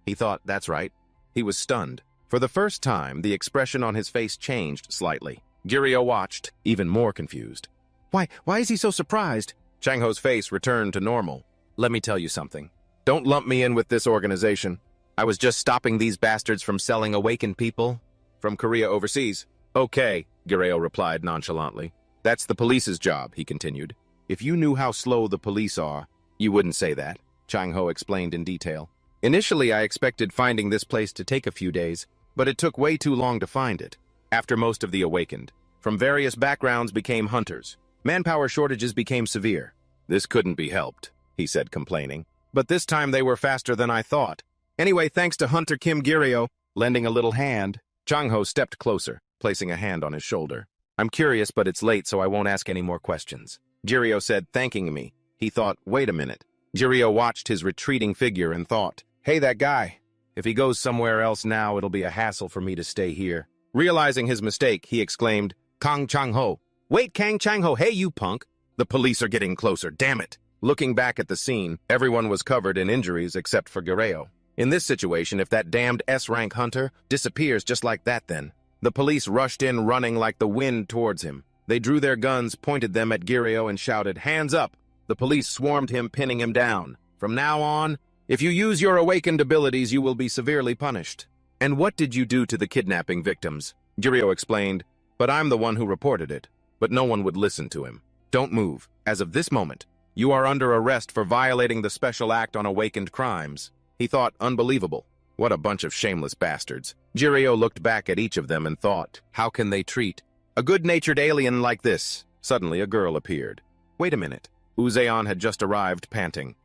He thought, that's right. He was stunned. For the first time, the expression on his face changed slightly. Juryo watched, even more confused. Why is he so surprised? Chang-ho's face returned to normal. "Let me tell you something. Don't lump me in with this organization. I was just stopping these bastards from selling awakened people from Korea overseas." "Okay," Juryo replied nonchalantly. "That's the police's job," he continued. "If you knew how slow the police are, you wouldn't say that," Chang-ho explained in detail. "Initially, I expected finding this place to take a few days, but it took way too long to find it. After most of the awakened, from various backgrounds, became hunters. Manpower shortages became severe. This couldn't be helped," he said, complaining. "But this time they were faster than I thought. Anyway, thanks to Hunter Kim Juryo lending a little hand." Chang-ho stepped closer, placing a hand on his shoulder. "I'm curious, but it's late, so I won't ask any more questions." Juryo said, thanking me. He thought, wait a minute. Juryo watched his retreating figure and thought, "Hey, that guy. If he goes somewhere else now, it'll be a hassle for me to stay here." Realizing his mistake, he exclaimed, "Kang Chang-ho. Wait, Kang Chang-ho, hey, you punk. The police are getting closer, damn it." Looking back at the scene, everyone was covered in injuries except for Juryo. In this situation, if that damned S-rank hunter disappears just like that then. The police rushed in running like the wind towards him. They drew their guns, pointed them at Juryo, and shouted, "Hands up!" The police swarmed him, pinning him down. "From now on, if you use your awakened abilities, you will be severely punished." "And what did you do to the kidnapping victims?" Juryo explained, "But I'm the one who reported it." But no one would listen to him. "Don't move. As of this moment, You are under arrest for violating the Special Act on Awakened Crimes. He thought, unbelievable. What a bunch of shameless bastards. Jiraiya looked back at each of them and thought, how can they treat a good-natured alien like this? Suddenly, a girl appeared. Wait a minute. Uzeon had just arrived, panting.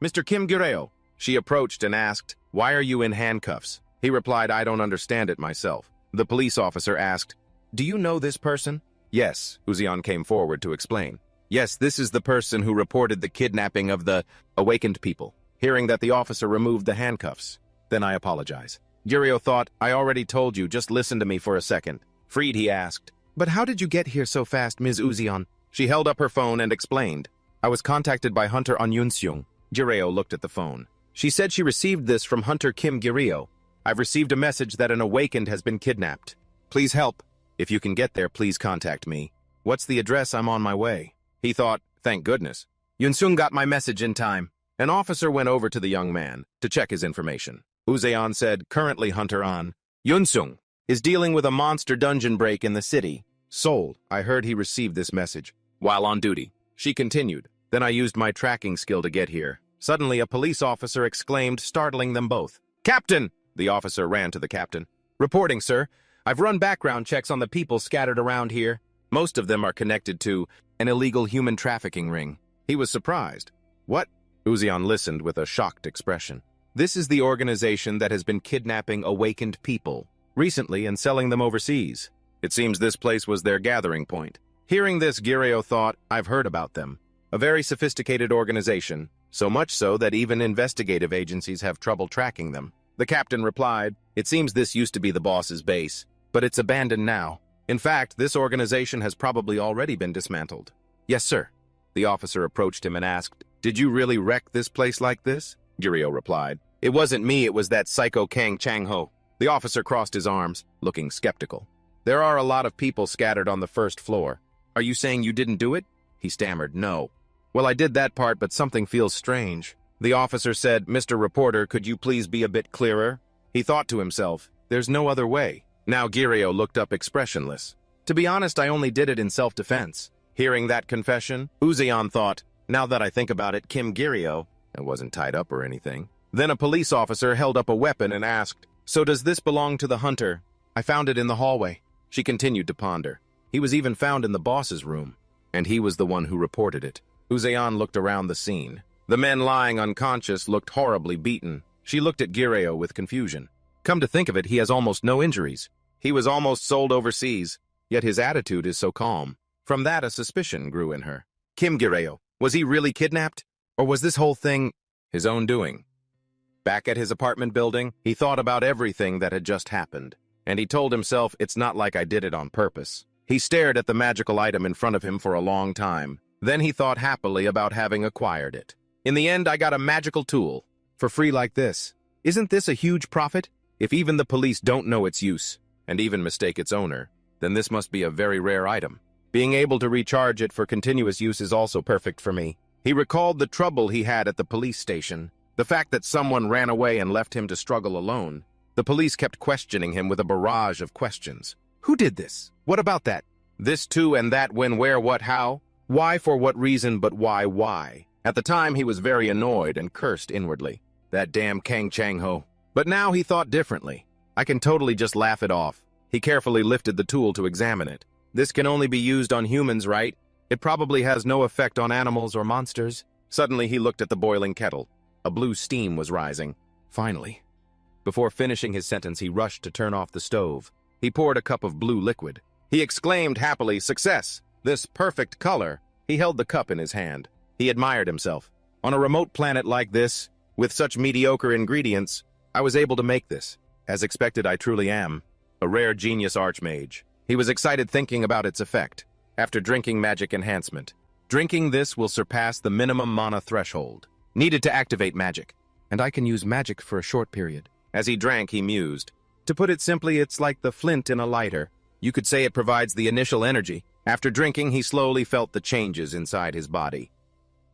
Mr. Kim Gireo. She approached and asked, why are you in handcuffs? He replied, I don't understand it myself. The police officer asked, do you know this person? Yes, Uzeon came forward to explain. Yes, this is the person who reported the kidnapping of the awakened people. Hearing that the officer removed the handcuffs. Then I apologize. Gireo thought, I already told you, just listen to me for a second. Freed, he asked. But how did you get here so fast, Ms. Uzeon? She held up her phone and explained. I was contacted by Hunter on Yunseung. Gireo looked at the phone. She said she received this from Hunter Kim Gireo. I've received a message that an awakened has been kidnapped. Please help. If you can get there, please contact me. What's the address? I'm on my way. He thought, thank goodness. Yunseung got my message in time. An officer went over to the young man to check his information. Uzeon said, currently Hunter on Yunseung is dealing with a monster dungeon break in the city. Seoul, I heard he received this message while on duty. She continued, then I used my tracking skill to get here. Suddenly, a police officer exclaimed, startling them both. Captain! The officer ran to the captain. Reporting, sir. I've run background checks on the people scattered around here. Most of them are connected to an illegal human trafficking ring. He was surprised. What? Uzeon listened with a shocked expression. This is the organization that has been kidnapping awakened people recently and selling them overseas. It seems this place was their gathering point. Hearing this, Gireo thought, I've heard about them. A very sophisticated organization, so much so that even investigative agencies have trouble tracking them. The captain replied, it seems this used to be the boss's base, but it's abandoned now. In fact, this organization has probably already been dismantled. Yes, sir. The officer approached him and asked, did you really wreck this place like this? Gireo replied, it wasn't me, it was that psycho Kang Chang-ho. The officer crossed his arms, looking skeptical. There are a lot of people scattered on the first floor. Are you saying you didn't do it? He stammered, no. Well, I did that part, but something feels strange. The officer said, Mr. Reporter, could you please be a bit clearer? He thought to himself, there's no other way. Now Gireo looked up expressionless. To be honest, I only did it in self-defense. Hearing that confession, Uzeon thought, now that I think about it, Kim Gireo, I wasn't tied up or anything. Then a police officer held up a weapon and asked, so does this belong to the hunter? I found it in the hallway. She continued to ponder. He was even found in the boss's room, and he was the one who reported it. Uzeon looked around the scene. The men lying unconscious looked horribly beaten. She looked at Gireo with confusion. Come to think of it, he has almost no injuries. He was almost sold overseas, yet his attitude is so calm. From that, a suspicion grew in her. Kim Gireo, was he really kidnapped? Or was this whole thing his own doing? Back at his apartment building, he thought about everything that had just happened, and he told himself, it's not like I did it on purpose. He stared at the magical item in front of him for a long time. Then he thought happily about having acquired it. In the end, I got a magical tool. For free like this. Isn't this a huge profit? If even the police don't know its use, and even mistake its owner, then this must be a very rare item. Being able to recharge it for continuous use is also perfect for me. He recalled the trouble he had at the police station. The fact that someone ran away and left him to struggle alone. The police kept questioning him with a barrage of questions. Who did this? What about that? This too and that, when, where, what, how? Why, for what reason, but why? At the time, he was very annoyed and cursed inwardly. That damn Kang Chang-ho. But now he thought differently. I can totally just laugh it off. He carefully lifted the tool to examine it. This can only be used on humans, right? It probably has no effect on animals or monsters. Suddenly, he looked at the boiling kettle. A blue steam was rising. Finally. Before finishing his sentence, he rushed to turn off the stove. He poured a cup of blue liquid. He exclaimed happily, success! This perfect color! He held the cup in his hand. He admired himself. On a remote planet like this, with such mediocre ingredients, I was able to make this. As expected, I truly am. A rare genius archmage. He was excited thinking about its effect. After drinking magic enhancement. Drinking this will surpass the minimum mana threshold. Needed to activate magic. And I can use magic for a short period. As he drank, he mused. To put it simply, it's like the flint in a lighter. You could say it provides the initial energy. After drinking, he slowly felt the changes inside his body.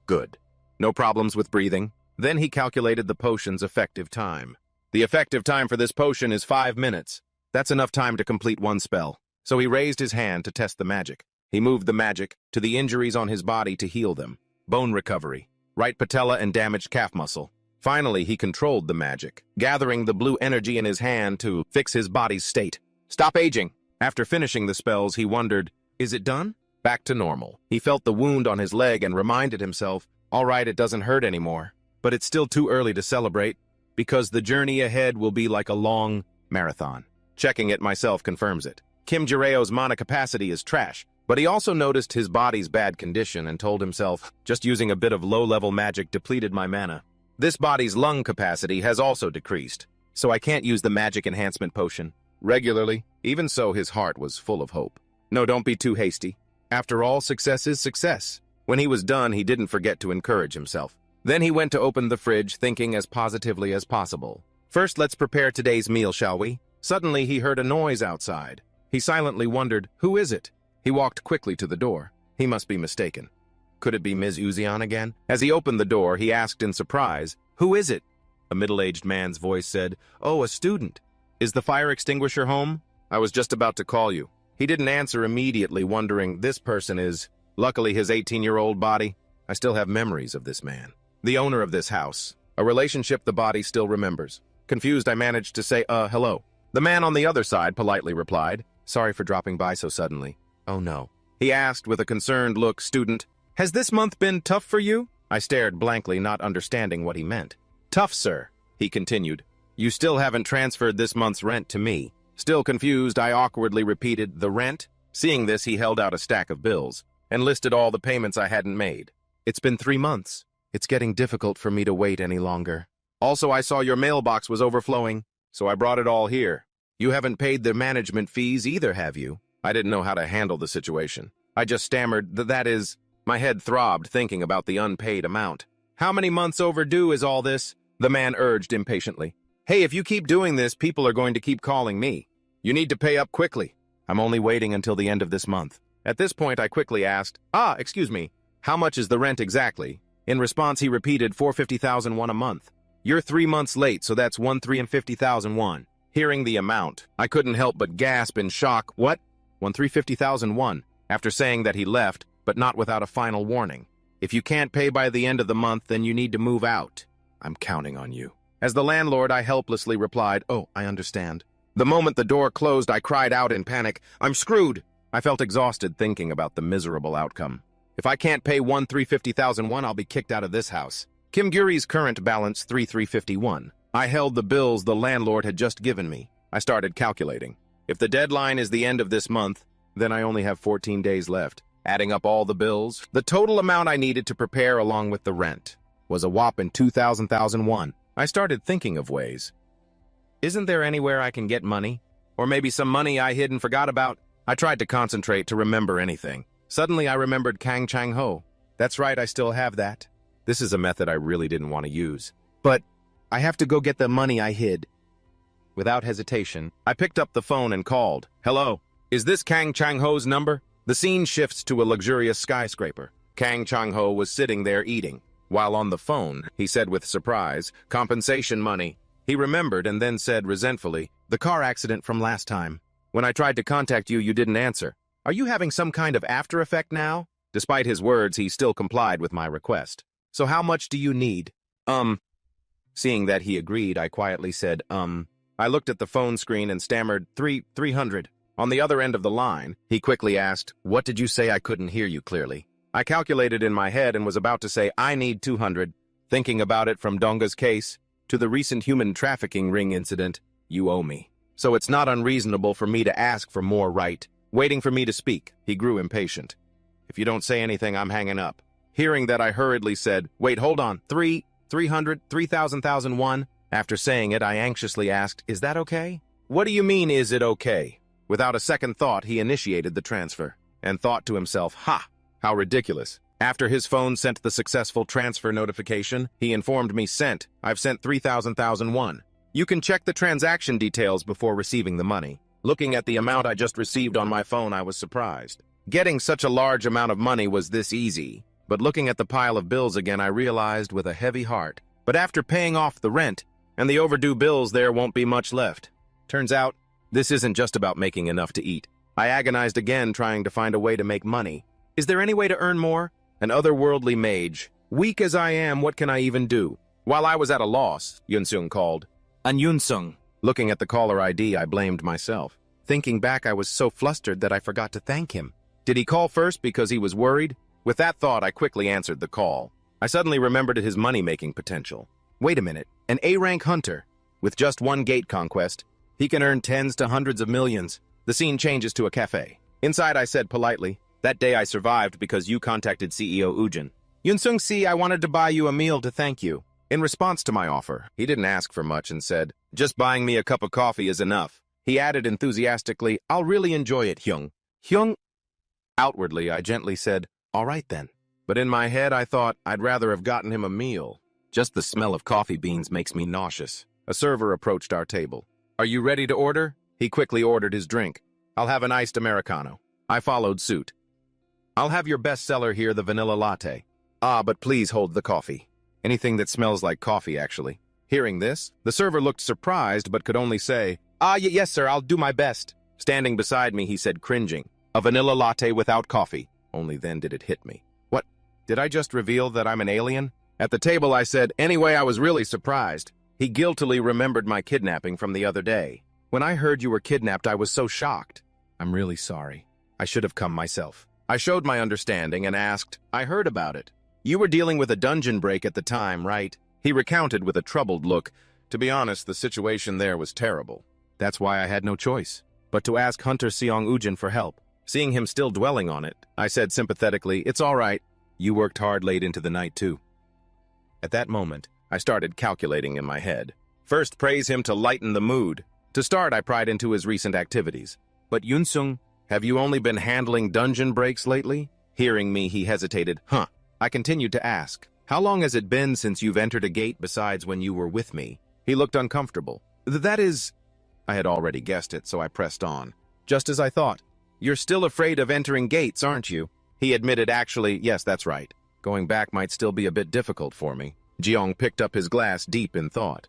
Good. No problems with breathing. Then he calculated the potion's effective time. The effective time for this potion is 5 minutes. That's enough time to complete one spell. So he raised his hand to test the magic. He moved the magic to the injuries on his body to heal them. bone recovery, right patella and damaged calf muscle. Finally, he controlled the magic, gathering the blue energy in his hand to fix his body's state. Stop aging. After finishing the spells, he wondered, is it done? Back to normal. He felt the wound on his leg and reminded himself, all right, it doesn't hurt anymore. But it's still too early to celebrate, because the journey ahead will be like a long marathon. Checking it myself confirms it. Kim Jireo's mana capacity is trash, but he also noticed his body's bad condition and told himself, just using a bit of low-level magic depleted my mana. This body's lung capacity has also decreased, so I can't use the magic enhancement potion regularly. Even so, his heart was full of hope. No, don't be too hasty. After all, success is success. When he was done, he didn't forget to encourage himself. Then he went to open the fridge, thinking as positively as possible. First, let's prepare today's meal, shall we? Suddenly, he heard a noise outside. He silently wondered, who is it? He walked quickly to the door. He must be mistaken. Could it be Ms. Uzion again? As he opened the door, he asked in surprise, who is it? A middle-aged man's voice said, oh, a student. Is the fire extinguisher home? I was just about to call you. He didn't answer immediately, wondering, this person is... Luckily, his 18-year-old body. I still have memories of this man. The owner of this house. A relationship the body still remembers. Confused, I managed to say, hello. The man on the other side politely replied, sorry for dropping by so suddenly. Oh no. He asked with a concerned look, student, has this month been tough for you? I stared blankly, not understanding what he meant. Tough, sir, he continued. You still haven't transferred this month's rent to me. Still confused, I awkwardly repeated, the rent? Seeing this, he held out a stack of bills and listed all the payments I hadn't made. It's been 3 months. It's getting difficult for me to wait any longer. Also, I saw your mailbox was overflowing, so I brought it all here. You haven't paid the management fees either, have you? I didn't know how to handle the situation. I just stammered, that is... My head throbbed thinking about the unpaid amount. How many months overdue is all this? The man urged impatiently. Hey, if you keep doing this, people are going to keep calling me. You need to pay up quickly. I'm only waiting until the end of this month. At this point, I quickly asked, excuse me, how much is the rent exactly? In response, he repeated 450,000 won a month. You're 3 months late, so that's 1,350,000 won. Hearing the amount, I couldn't help but gasp in shock. What? 1,350,000 won. After saying that, he left, but not without a final warning. If you can't pay by the end of the month, then you need to move out. I'm counting on you. As the landlord, I helplessly replied, oh, I understand. The moment the door closed, I cried out in panic, I'm screwed. I felt exhausted thinking about the miserable outcome. If I can't pay 1,350,000 won, I'll be kicked out of this house. Kim Guri's current balance 3,351. I held the bills the landlord had just given me. I started calculating. If the deadline is the end of this month, then I only have 14 days left. Adding up all the bills, the total amount I needed to prepare along with the rent was a whopping 2,000 won. I started thinking of ways. Isn't there anywhere I can get money? Or maybe some money I hid and forgot about? I tried to concentrate to remember anything. Suddenly I remembered Kang Chang Ho. That's right, I still have that. This is a method I really didn't want to use. But I have to go get the money I hid. Without hesitation, I picked up the phone and called. Hello, is this Kang Chang Ho's number? The scene shifts to a luxurious skyscraper. Kang Chang Ho was sitting there eating. While on the phone, he said with surprise, compensation money. He remembered and then said resentfully, the car accident from last time. When I tried to contact you, you didn't answer. Are you having some kind of after effect now? Despite his words, he still complied with my request. So how much do you need? Seeing that he agreed, I quietly said, I looked at the phone screen and stammered, 300. On the other end of the line, he quickly asked, what did you say? I couldn't hear you clearly. I calculated in my head and was about to say, I need 200. Thinking about it from Donga's case to the recent human trafficking ring incident, you owe me. So it's not unreasonable for me to ask for more, right? Waiting for me to speak, he grew impatient. If you don't say anything, I'm hanging up. Hearing that, I hurriedly said, wait, hold on, 3,000 won. After saying it, I anxiously asked, is that okay? What do you mean, is it okay? Without a second thought, he initiated the transfer, and thought to himself, ha, how ridiculous. After his phone sent the successful transfer notification, he informed me, I've sent 3,000 won. You can check the transaction details before receiving the money. Looking at the amount I just received on my phone, I was surprised. Getting such a large amount of money was this easy, but looking at the pile of bills again, I realized with a heavy heart. But after paying off the rent and the overdue bills, there won't be much left. Turns out, this isn't just about making enough to eat. I agonized again, trying to find a way to make money. Is there any way to earn more? an otherworldly mage. Weak as I am, what can I even do? While I was at a loss, Yunsung called. An Yunsung. Looking at the caller ID, I blamed myself. Thinking back, I was so flustered that I forgot to thank him. Did he call first because he was worried? With that thought, I quickly answered the call. I suddenly remembered his money-making potential. Wait a minute, an A-rank hunter. With just one gate conquest, he can earn tens to hundreds of millions. The scene changes to a cafe. Inside, I said politely, "That day I survived because you contacted CEO Ujin. Yunsung Si, I wanted to buy you a meal to thank you." In response to my offer, he didn't ask for much and said, "Just buying me a cup of coffee is enough." He added enthusiastically, "I'll really enjoy it, Hyung." Hyung? Outwardly, I gently said, "All right then." But in my head, I thought I'd rather have gotten him a meal. Just the smell of coffee beans makes me nauseous. A server approached our table. "Are you ready to order?" He quickly ordered his drink. "I'll have an iced Americano." I followed suit. "I'll have your bestseller here, the vanilla latte." "Ah, but please hold the coffee." Anything that smells like coffee, actually. Hearing this, the server looked surprised but could only say, Yes, sir, I'll do my best." Standing beside me, he said, cringing, "A vanilla latte without coffee." Only then did it hit me. What? Did I just reveal that I'm an alien? At the table, I said, "Anyway, I was really surprised." He guiltily remembered my kidnapping from the other day. "When I heard you were kidnapped, I was so shocked." "I'm really sorry. I should have come myself." I showed my understanding and asked, "I heard about it. You were dealing with a dungeon break at the time, right?" He recounted with a troubled look. To be honest, the situation there was terrible. That's why I had no choice but to ask Hunter Seong Ujin for help. Seeing him still dwelling on it, I said sympathetically, "It's all right. You worked hard late into the night, too." At that moment, I started calculating in my head. First, praise him to lighten the mood. To start, I pried into his recent activities. "But Yunsung, have you only been handling dungeon breaks lately?" Hearing me, he hesitated. "Huh." I continued to ask, "How long has it been since you've entered a gate besides when you were with me?" He looked uncomfortable. "That is—" I had already guessed it, so I pressed on. "Just as I thought. You're still afraid of entering gates, aren't you?" He admitted, "Actually, yes, that's right. Going back might still be a bit difficult for me." Jeong picked up his glass deep in thought.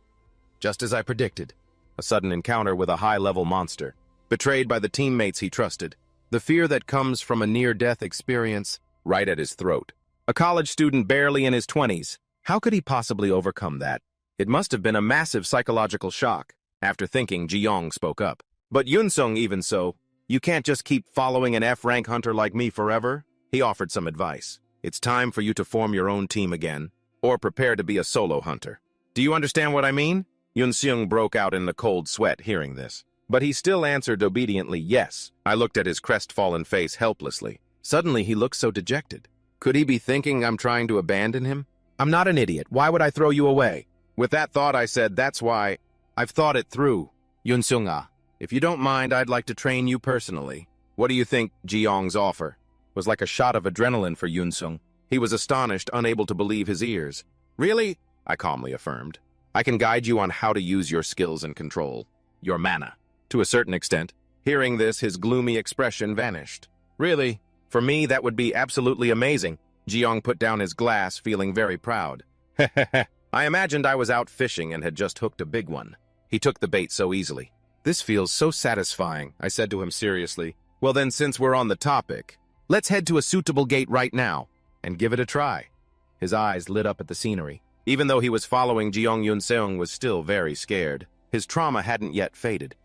Just as I predicted. A sudden encounter with a high-level monster. Betrayed by the teammates he trusted. The fear that comes from a near-death experience right at his throat. A college student barely in his 20s. How could he possibly overcome that? It must have been a massive psychological shock. After thinking, Jeong spoke up. "But Yunsung, even so, you can't just keep following an F-rank hunter like me forever." He offered some advice. "It's time for you to form your own team again, or prepare to be a solo hunter." "Do you understand what I mean?" Yunsung broke out in a cold sweat hearing this. But he still answered obediently, "Yes." I looked at his crestfallen face helplessly. Suddenly, he looked so dejected. Could he be thinking I'm trying to abandon him? "I'm not an idiot. Why would I throw you away?" With that thought, I said, "That's why I've thought it through. Yunsung-ah, if you don't mind, I'd like to train you personally." What do you think? Jeong's offer was like a shot of adrenaline for Yunsung. He was astonished, unable to believe his ears. "Really?" I calmly affirmed. "I can guide you on how to use your skills and control your mana, to a certain extent." Hearing this, his gloomy expression vanished. "Really? For me, that would be absolutely amazing." Jeong put down his glass, feeling very proud. I imagined I was out fishing and had just hooked a big one. He took the bait so easily. "This feels so satisfying," I said to him seriously. "Well then, since we're on the topic, let's head to a suitable gate right now and give it a try." His eyes lit up at the scenery. Even though he was following, Jeong Yun-seong was still very scared. His trauma hadn't yet faded.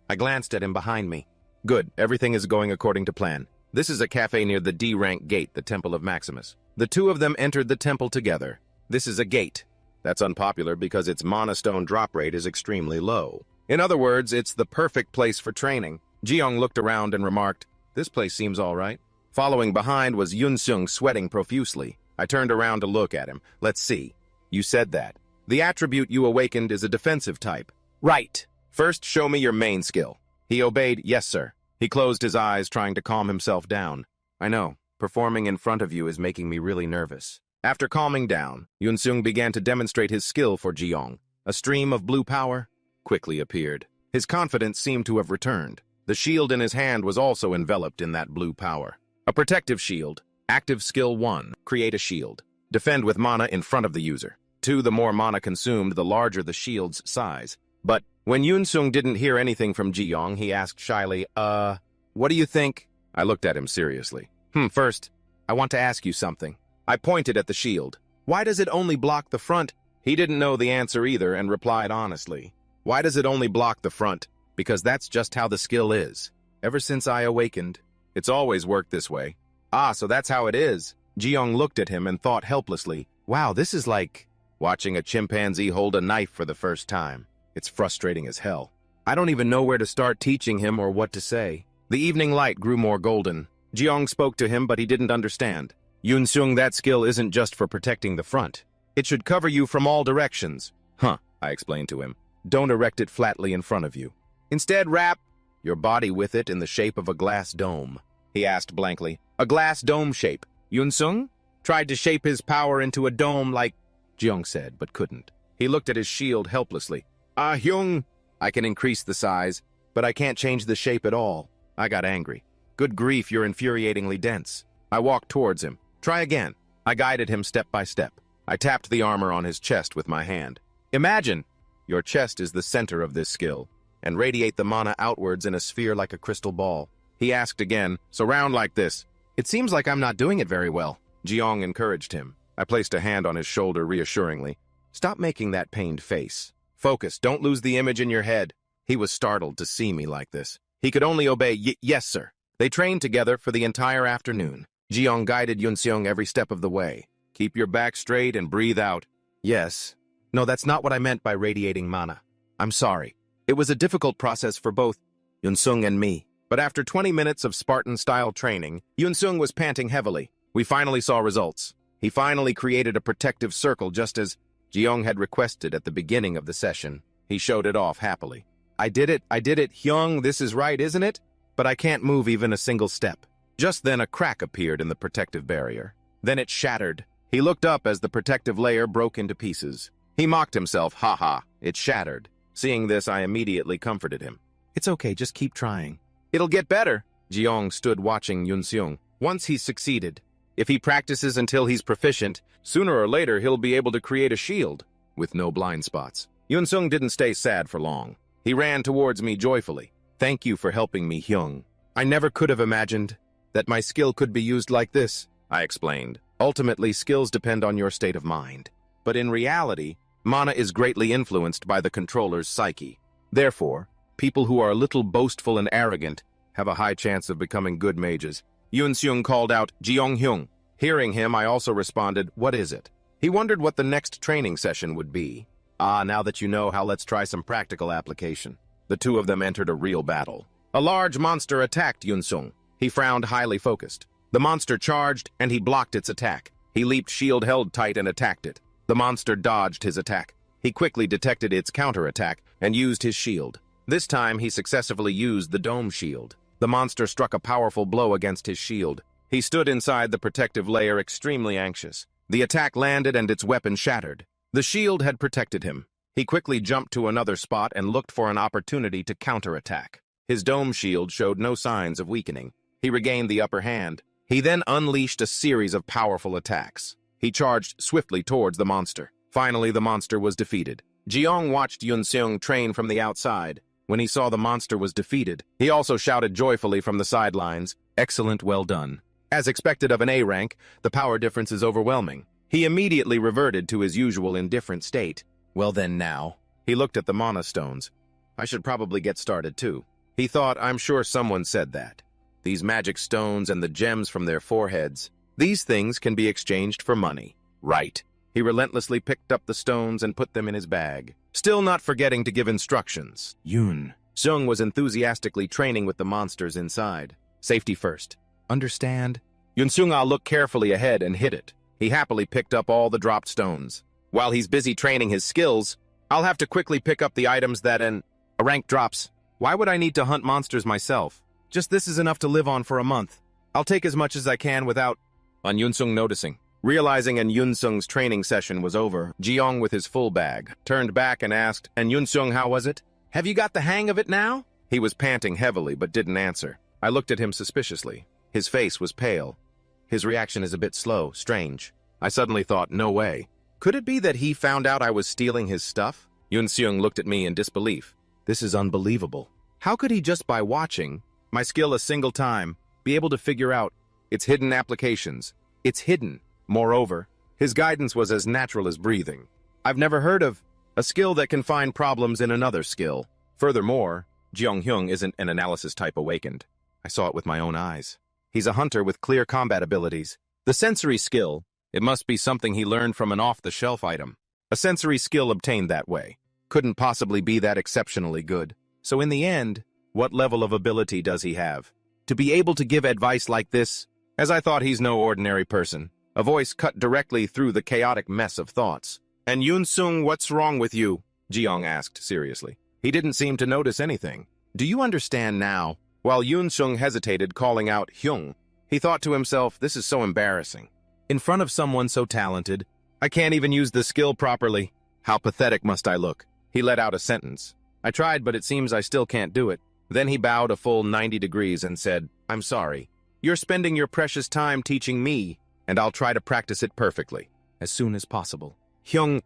I glanced at him behind me. "Good, everything is going according to plan. This is a cafe near the D-rank gate, the Temple of Maximus." The two of them entered the temple together. This is a gate. That's unpopular because its monostone drop rate is extremely low. In other words, it's the perfect place for training. Jeong looked around and remarked, "This place seems all right." Following behind was Yun-seong, sweating profusely. I turned around to look at him. "Let's see. You said that. The attribute you awakened is a defensive type." "Right. First, show me your main skill." He obeyed. "Yes, sir." He closed his eyes, trying to calm himself down. "I know. Performing in front of you is making me really nervous." After calming down, Yun-seong began to demonstrate his skill for Jeong. A stream of blue power quickly appeared. His confidence seemed to have returned. The shield in his hand was also enveloped in that blue power. A protective shield. Active skill 1. Create a shield. Defend with mana in front of the user. 2. The more mana consumed, the larger the shield's size. But when Yun-seong didn't hear anything from Jeong, he asked shyly, what do you think?" I looked at him seriously. First, I want to ask you something. I pointed at the shield. Why does it only block the front? He didn't know the answer either and replied honestly. Why does it only block the front? Because that's just how the skill is. Ever since I awakened, it's always worked this way. Ah, so that's how it is. Jiyoung looked at him and thought helplessly, wow, this is like watching a chimpanzee hold a knife for the first time. It's frustrating as hell. I don't even know where to start teaching him or what to say. The evening light grew more golden. Jiyoung spoke to him, but he didn't understand. Yunseung, that skill isn't just for protecting the front. It should cover you from all directions. Huh, I explained to him. Don't erect it flatly in front of you. Instead, wrap your body with it in the shape of a glass dome. He asked blankly. A glass dome shape. Yunseung tried to shape his power into a dome like Jiyoung said, but couldn't. He looked at his shield helplessly. Ah, Hyung, I can increase the size, but I can't change the shape at all. I got angry. Good grief, you're infuriatingly dense. I walked towards him. Try again. I guided him step by step. I tapped the armor on his chest with my hand. Imagine your chest is the center of this skill, and radiate the mana outwards in a sphere like a crystal ball. He asked again, so round like this. It seems like I'm not doing it very well. Jiyoung encouraged him. I placed a hand on his shoulder reassuringly. Stop making that pained face. Focus, don't lose the image in your head. He was startled to see me like this. He could only obey, yes, sir. They trained together for the entire afternoon. Jiyoung guided Yunseung every step of the way. Keep your back straight and breathe out. Yes. No, that's not what I meant by radiating mana. I'm sorry. It was a difficult process for both Yunseung and me. But after 20 minutes of Spartan-style training, Yunseung was panting heavily. We finally saw results. He finally created a protective circle just as Jiyoung had requested at the beginning of the session. He showed it off happily. I did it, Hyung, this is right, isn't it? But I can't move even a single step. Just then a crack appeared in the protective barrier. Then it shattered. He looked up as the protective layer broke into pieces. He mocked himself, ha, it shattered. Seeing this, I immediately comforted him. It's okay, just keep trying. It'll get better. Jiyoung stood watching Yunseung. Once he's succeeded, if he practices until he's proficient, sooner or later he'll be able to create a shield with no blind spots. Yunseung didn't stay sad for long. He ran towards me joyfully. Thank you for helping me, Hyung. I never could have imagined that my skill could be used like this, I explained. Ultimately, skills depend on your state of mind. But in reality, mana is greatly influenced by the controller's psyche. Therefore, people who are a little boastful and arrogant have a high chance of becoming good mages. Yunseung called out, Jiyoung Hyung. Hearing him, I also responded, what is it? He wondered what the next training session would be. Ah, now that you know how, let's try some practical application. The two of them entered a real battle. A large monster attacked Yunseung. He frowned, highly focused. The monster charged, and he blocked its attack. He leaped, shield held tight, and attacked it. The monster dodged his attack. He quickly detected its counterattack and used his shield. This time, he successfully used the dome shield. The monster struck a powerful blow against his shield. He stood inside the protective layer extremely anxious. The attack landed and its weapon shattered. The shield had protected him. He quickly jumped to another spot and looked for an opportunity to counterattack. His dome shield showed no signs of weakening. He regained the upper hand. He then unleashed a series of powerful attacks. He charged swiftly towards the monster. Finally, the monster was defeated. Jiyoung watched Yunseung train from the outside. When he saw the monster was defeated, he also shouted joyfully from the sidelines, "Excellent, well done." As expected of an A rank, the power difference is overwhelming. He immediately reverted to his usual indifferent state. Well then now. He looked at the mana stones. I should probably get started too. He thought, I'm sure someone said that. These magic stones and the gems from their foreheads, these things can be exchanged for money. Right. He relentlessly picked up the stones and put them in his bag, still not forgetting to give instructions. Yunseung was enthusiastically training with the monsters inside. Safety first. Understand? Yunseung looked carefully ahead and hit it. He happily picked up all the dropped stones. While he's busy training his skills, I'll have to quickly pick up the items that a rank drops. Why would I need to hunt monsters myself? Just this is enough to live on for a month. I'll take as much as I can without... On Yunseung noticing. Realizing Yunseung's training session was over, Jiyoung with his full bag turned back and asked, and Yunseung, how was it? Have you got the hang of it now? He was panting heavily but didn't answer. I looked at him suspiciously. His face was pale. His reaction is a bit slow, strange. I suddenly thought, no way. Could it be that he found out I was stealing his stuff? Yunseung looked at me in disbelief. This is unbelievable. How could he just by watching my skill a single time be able to figure out its hidden applications? It's hidden. Moreover, his guidance was as natural as breathing. I've never heard of a skill that can find problems in another skill. Furthermore, Jeong-hyung isn't an analysis type awakened. I saw it with my own eyes. He's a hunter with clear combat abilities. The sensory skill, it must be something he learned from an off-the-shelf item. A sensory skill obtained that way. Couldn't possibly be that exceptionally good. So in the end, what level of ability does he have? To be able to give advice like this, as I thought he's no ordinary person. A voice cut directly through the chaotic mess of thoughts. "And Yoon-sung, what's wrong with you?" Jeong asked seriously. He didn't seem to notice anything. "Do you understand now?" While Yoon-sung hesitated, calling out Hyung, he thought to himself, this is so embarrassing. In front of someone so talented, I can't even use the skill properly. How pathetic must I look? He let out a sentence. I tried, but it seems I still can't do it. Then he bowed a full 90 degrees and said, "I'm sorry. You're spending your precious time teaching me, and I'll try to practice it perfectly, as soon as possible." Hyung.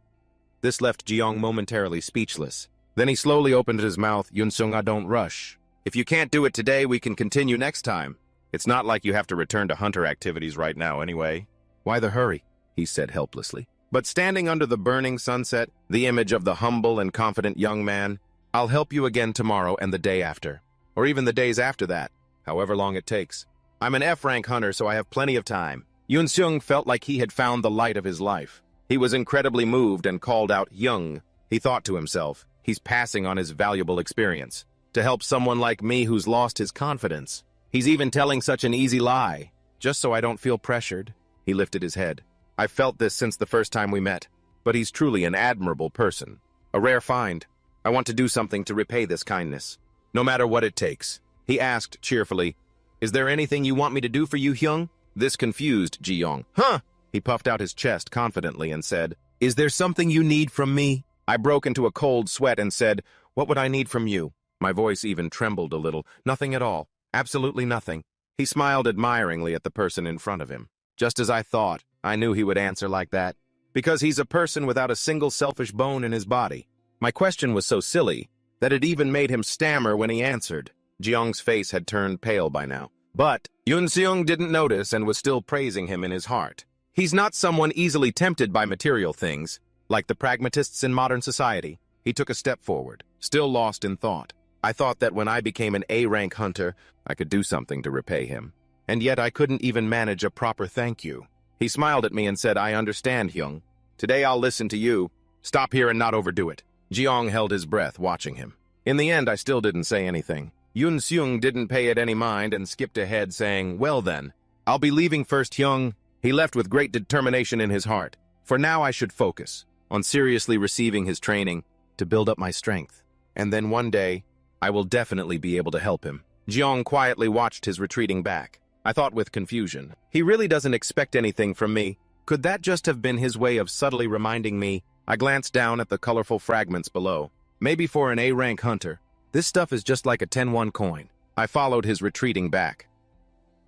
This left Jeong momentarily speechless. Then he slowly opened his mouth. "Yoon-sung, I don't rush. If you can't do it today, we can continue next time. It's not like you have to return to hunter activities right now anyway." "Why the hurry?" he said helplessly. But standing under the burning sunset, the image of the humble and confident young man, "I'll help you again tomorrow and the day after. Or even the days after that, however long it takes. I'm an F-rank hunter, so I have plenty of time." Yoon-sung felt like he had found the light of his life. He was incredibly moved and called out Young. He thought to himself, he's passing on his valuable experience to help someone like me who's lost his confidence. He's even telling such an easy lie, just so I don't feel pressured. He lifted his head. I've felt this since the first time we met, but he's truly an admirable person. A rare find. I want to do something to repay this kindness, no matter what it takes. He asked cheerfully, "Is there anything you want me to do for you, Hyung?" This confused Jeong. "Huh!" He puffed out his chest confidently and said, "Is there something you need from me?" I broke into a cold sweat and said, "What would I need from you?" My voice even trembled a little. "Nothing at all. Absolutely nothing." He smiled admiringly at the person in front of him. Just as I thought, I knew he would answer like that. Because he's a person without a single selfish bone in his body. My question was so silly that it even made him stammer when he answered. Jeong's face had turned pale by now. But Yoon-seung didn't notice and was still praising him in his heart. He's not someone easily tempted by material things, like the pragmatists in modern society. He took a step forward, still lost in thought. I thought that when I became an A-rank hunter, I could do something to repay him. And yet I couldn't even manage a proper thank you. He smiled at me and said, "I understand, Hyung. Today I'll listen to you. Stop here and not overdo it." Jeong held his breath, watching him. In the end, I still didn't say anything. Yoon-seung didn't pay it any mind and skipped ahead, saying, "Well then, I'll be leaving first, Hyung." He left with great determination in his heart. For now I should focus on seriously receiving his training to build up my strength. And then one day, I will definitely be able to help him. Jeong quietly watched his retreating back. I thought with confusion, he really doesn't expect anything from me. Could that just have been his way of subtly reminding me? I glanced down at the colorful fragments below. Maybe for an A-rank hunter, this stuff is just like a 10-1 coin. I followed his retreating back.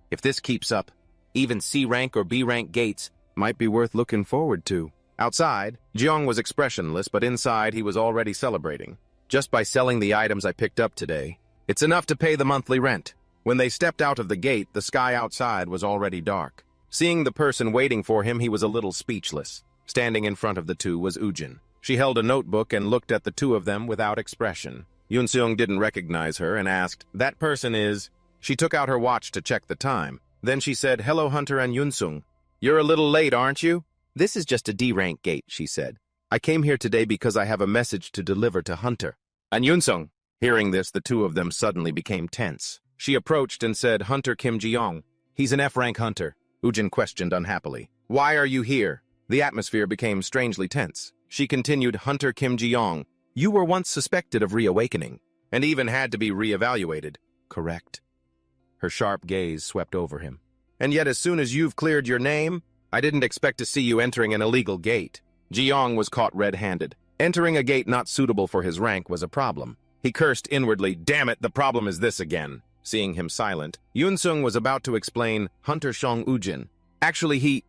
If this keeps up, even C-rank or B-rank gates might be worth looking forward to. Outside, Jeong was expressionless, but inside he was already celebrating. Just by selling the items I picked up today, it's enough to pay the monthly rent. When they stepped out of the gate, the sky outside was already dark. Seeing the person waiting for him, he was a little speechless. Standing in front of the two was Ujin. She held a notebook and looked at the two of them without expression. Yoon-seung didn't recognize her and asked, "That person is..." She took out her watch to check the time. Then she said, "Hello, Hunter and Yoon-sung. You're a little late, aren't you?" "This is just a D-rank gate," she said. "I came here today because I have a message to deliver to Hunter and Yoon-sung." Hearing this, the two of them suddenly became tense. She approached and said, "Hunter Kim Jeong. He's an F-rank hunter." Ujin questioned unhappily, "Why are you here?" The atmosphere became strangely tense. She continued, "Hunter Kim Jeong, you were once suspected of reawakening, and even had to be reevaluated, correct?" Her sharp gaze swept over him. "And yet as soon as you've cleared your name, I didn't expect to see you entering an illegal gate." Jeong was caught red-handed. Entering a gate not suitable for his rank was a problem. He cursed inwardly, "Damn it, the problem is this again." Seeing him silent, Yoon-sung was about to explain, "Hunter Shong Ujin. Actually, he..."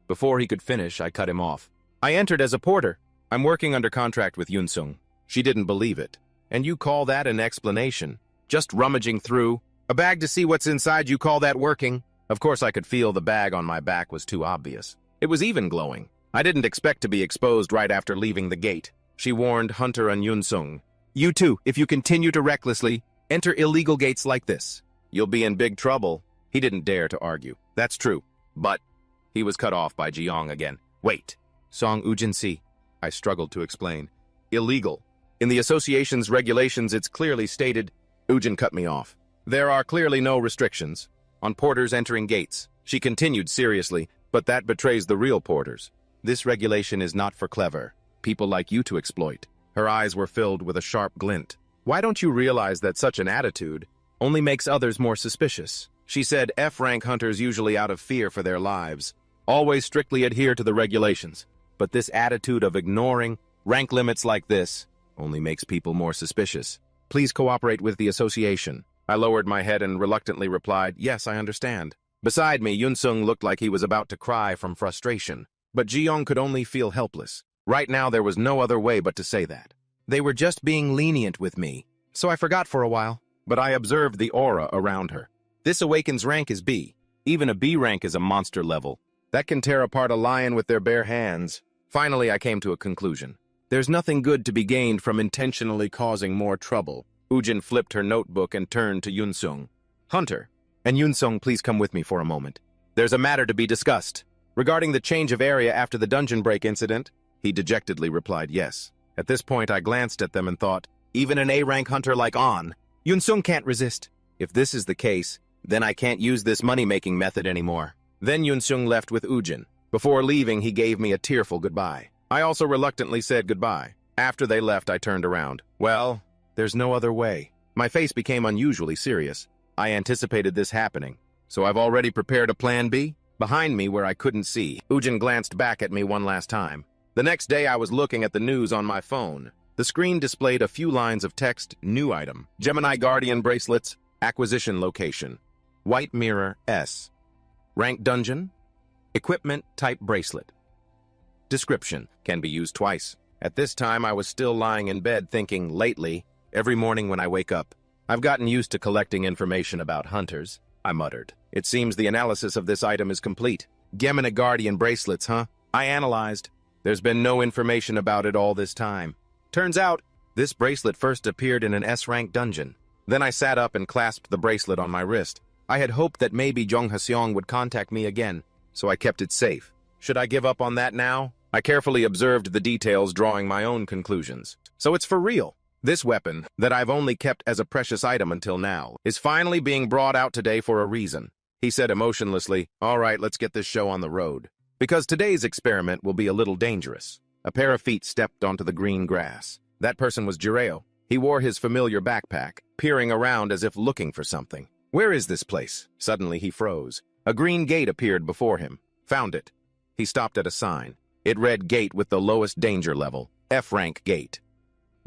Before he could finish, I cut him off. "I entered as a porter. I'm working under contract with Yoon-sung." She didn't believe it. "And you call that an explanation? Just rummaging through a bag to see what's inside, you call that working?" Of course, I could feel the bag on my back was too obvious. It was even glowing. I didn't expect to be exposed right after leaving the gate. She warned Hunter and Yunsung. You too, if you continue to recklessly enter illegal gates like this, you'll be in big trouble. He didn't dare to argue. That's true. But he was cut off by Jiang again. Wait. Song Ujinsi. I struggled to explain. Illegal. In the association's regulations, it's clearly stated. Ujin cut me off. There are clearly no restrictions on porters entering gates. She continued seriously, but that betrays the real porters. This regulation is not for clever people like you to exploit. Her eyes were filled with a sharp glint. Why don't you realize that such an attitude only makes others more suspicious? She said F-rank hunters usually out of fear for their lives always strictly adhere to the regulations. But this attitude of ignoring rank limits like this only makes people more suspicious. Please cooperate with the association. I lowered my head and reluctantly replied, yes, I understand. Beside me, Yunsung looked like he was about to cry from frustration. But Jiyoung could only feel helpless. Right now, there was no other way but to say that. They were just being lenient with me, so I forgot for a while. But I observed the aura around her. This awaken's rank is B. Even a B rank is a monster level. That can tear apart a lion with their bare hands. Finally, I came to a conclusion. There's nothing good to be gained from intentionally causing more trouble. Ujin flipped her notebook and turned to Yunsung. Hunter, and Yunsung, please come with me for a moment. There's a matter to be discussed. Regarding the change of area after the dungeon break incident, he dejectedly replied yes. At this point, I glanced at them and thought, even an A-rank hunter like On, Yunsung can't resist. If this is the case, then I can't use this money-making method anymore. Then Yunsung left with Ujin. Before leaving, he gave me a tearful goodbye. I also reluctantly said goodbye. After they left, I turned around. Well, there's no other way. My face became unusually serious. I anticipated this happening, so I've already prepared a plan B. Behind me, where I couldn't see, Ujin glanced back at me one last time. The next day, I was looking at the news on my phone. The screen displayed a few lines of text, new item, Gemini Guardian bracelets, acquisition location, White Mirror S, rank dungeon, equipment type bracelet. Description, can be used twice. At this time, I was still lying in bed thinking, lately, every morning when I wake up, I've gotten used to collecting information about hunters, I muttered. It seems the analysis of this item is complete. Gemini Guardian bracelets, huh? I analyzed. There's been no information about it all this time. Turns out, this bracelet first appeared in an S-rank dungeon. Then I sat up and clasped the bracelet on my wrist. I had hoped that maybe Jong Haseong would contact me again, so I kept it safe. Should I give up on that now? I carefully observed the details, drawing my own conclusions. So it's for real. This weapon, that I've only kept as a precious item until now, is finally being brought out today for a reason. He said emotionlessly, all right, let's get this show on the road. Because today's experiment will be a little dangerous. A pair of feet stepped onto the green grass. That person was Jireo. He wore his familiar backpack, peering around as if looking for something. Where is this place? Suddenly he froze. A green gate appeared before him. Found it. He stopped at a sign. It read gate with the lowest danger level, F-rank gate.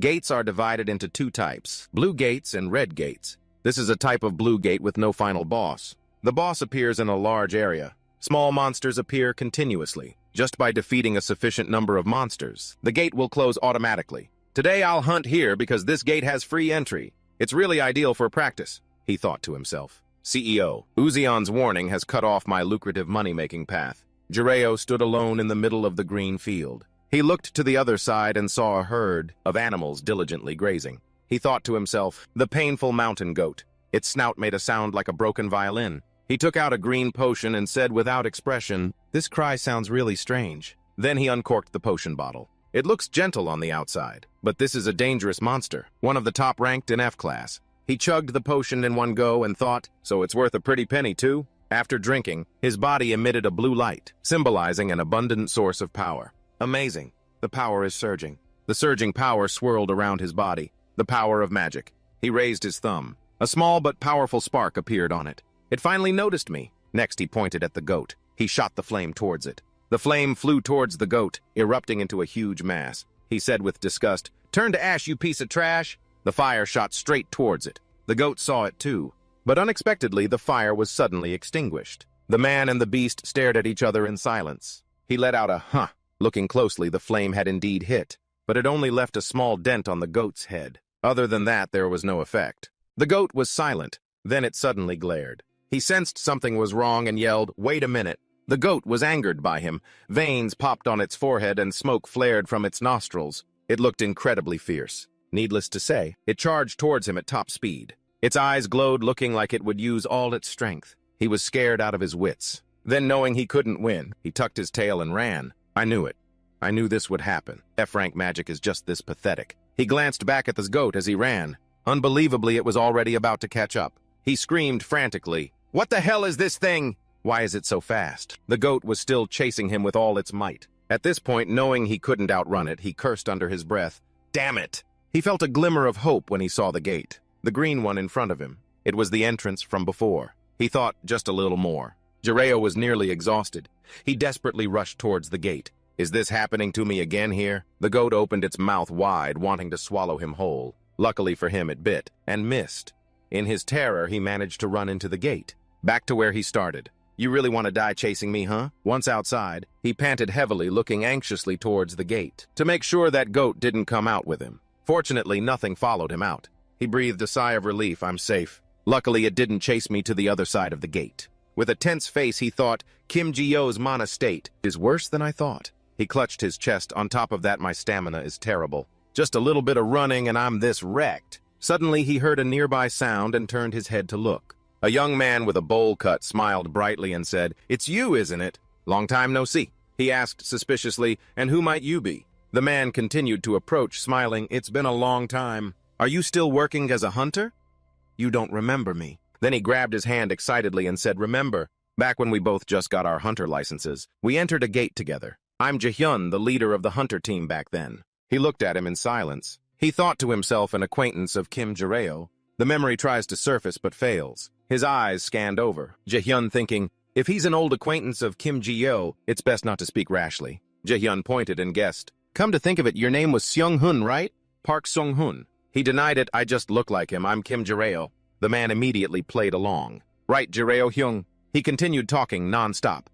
Gates are divided into two types, blue gates and red gates. This is a type of blue gate with no final boss. The boss appears in a large area. Small monsters appear continuously. Just by defeating a sufficient number of monsters, the gate will close automatically. Today I'll hunt here because this gate has free entry. It's really ideal for practice, he thought to himself. CEO, Uzion's warning has cut off my lucrative money-making path. Jireo stood alone in the middle of the green field. He looked to the other side and saw a herd of animals diligently grazing. He thought to himself, the painful mountain goat. Its snout made a sound like a broken violin. He took out a green potion and said without expression, this cry sounds really strange. Then he uncorked the potion bottle. It looks gentle on the outside, but this is a dangerous monster, one of the top ranked in F-class. He chugged the potion in one go and thought, so it's worth a pretty penny too? After drinking, his body emitted a blue light, symbolizing an abundant source of power. Amazing. The power is surging. The surging power swirled around his body. The power of magic. He raised his thumb. A small but powerful spark appeared on it. It finally noticed me. Next, he pointed at the goat. He shot the flame towards it. The flame flew towards the goat, erupting into a huge mass. He said with disgust, "Turn to ash, you piece of trash!" The fire shot straight towards it. The goat saw it too. But unexpectedly, the fire was suddenly extinguished. The man and the beast stared at each other in silence. He let out a huh. Looking closely, the flame had indeed hit, but it only left a small dent on the goat's head. Other than that, there was no effect. The goat was silent. Then it suddenly glared. He sensed something was wrong and yelled, "Wait a minute!" The goat was angered by him. Veins popped on its forehead and smoke flared from its nostrils. It looked incredibly fierce. Needless to say, it charged towards him at top speed. Its eyes glowed, looking like it would use all its strength. He was scared out of his wits. Then, knowing he couldn't win, he tucked his tail and ran. I knew it. I knew this would happen. F-rank magic is just this pathetic. He glanced back at the goat as he ran. Unbelievably, it was already about to catch up. He screamed frantically, "What the hell is this thing? Why is it so fast?" The goat was still chasing him with all its might. At this point, knowing he couldn't outrun it, he cursed under his breath. Damn it! He felt a glimmer of hope when he saw the gate. The green one in front of him. It was the entrance from before. He thought just a little more. Jiraiya was nearly exhausted. He desperately rushed towards the gate. Is this happening to me again here? The goat opened its mouth wide, wanting to swallow him whole. Luckily for him, it bit, and missed. In his terror, he managed to run into the gate. Back to where he started. You really want to die chasing me, huh? Once outside, he panted heavily, looking anxiously towards the gate, to make sure that goat didn't come out with him. Fortunately, nothing followed him out. He breathed a sigh of relief. I'm safe. Luckily, it didn't chase me to the other side of the gate. With a tense face, he thought, Kim Ji-yo's mana state is worse than I thought. He clutched his chest. On top of that, my stamina is terrible. Just a little bit of running and I'm this wrecked. Suddenly, he heard a nearby sound and turned his head to look. A young man with a bowl cut smiled brightly and said, It's you, isn't it? Long time no see. He asked suspiciously, And who might you be? The man continued to approach, smiling, It's been a long time. Are you still working as a hunter? You don't remember me. Then he grabbed his hand excitedly and said, Remember, back when we both just got our hunter licenses, we entered a gate together. I'm Jahyun, the leader of the hunter team back then. He looked at him in silence. He thought to himself an acquaintance of Kim Jiraiya. The memory tries to surface but fails. His eyes scanned over. Jahyun thinking, if he's an old acquaintance of Kim Ji-yo, it's best not to speak rashly. Jahyun pointed and guessed. Come to think of it, your name was Seung-hun, right? Park Seung-hun. He denied it. I just look like him. I'm Kim Jiraiya. The man immediately played along. Right, Jiraiya Hyung. He continued talking non-stop.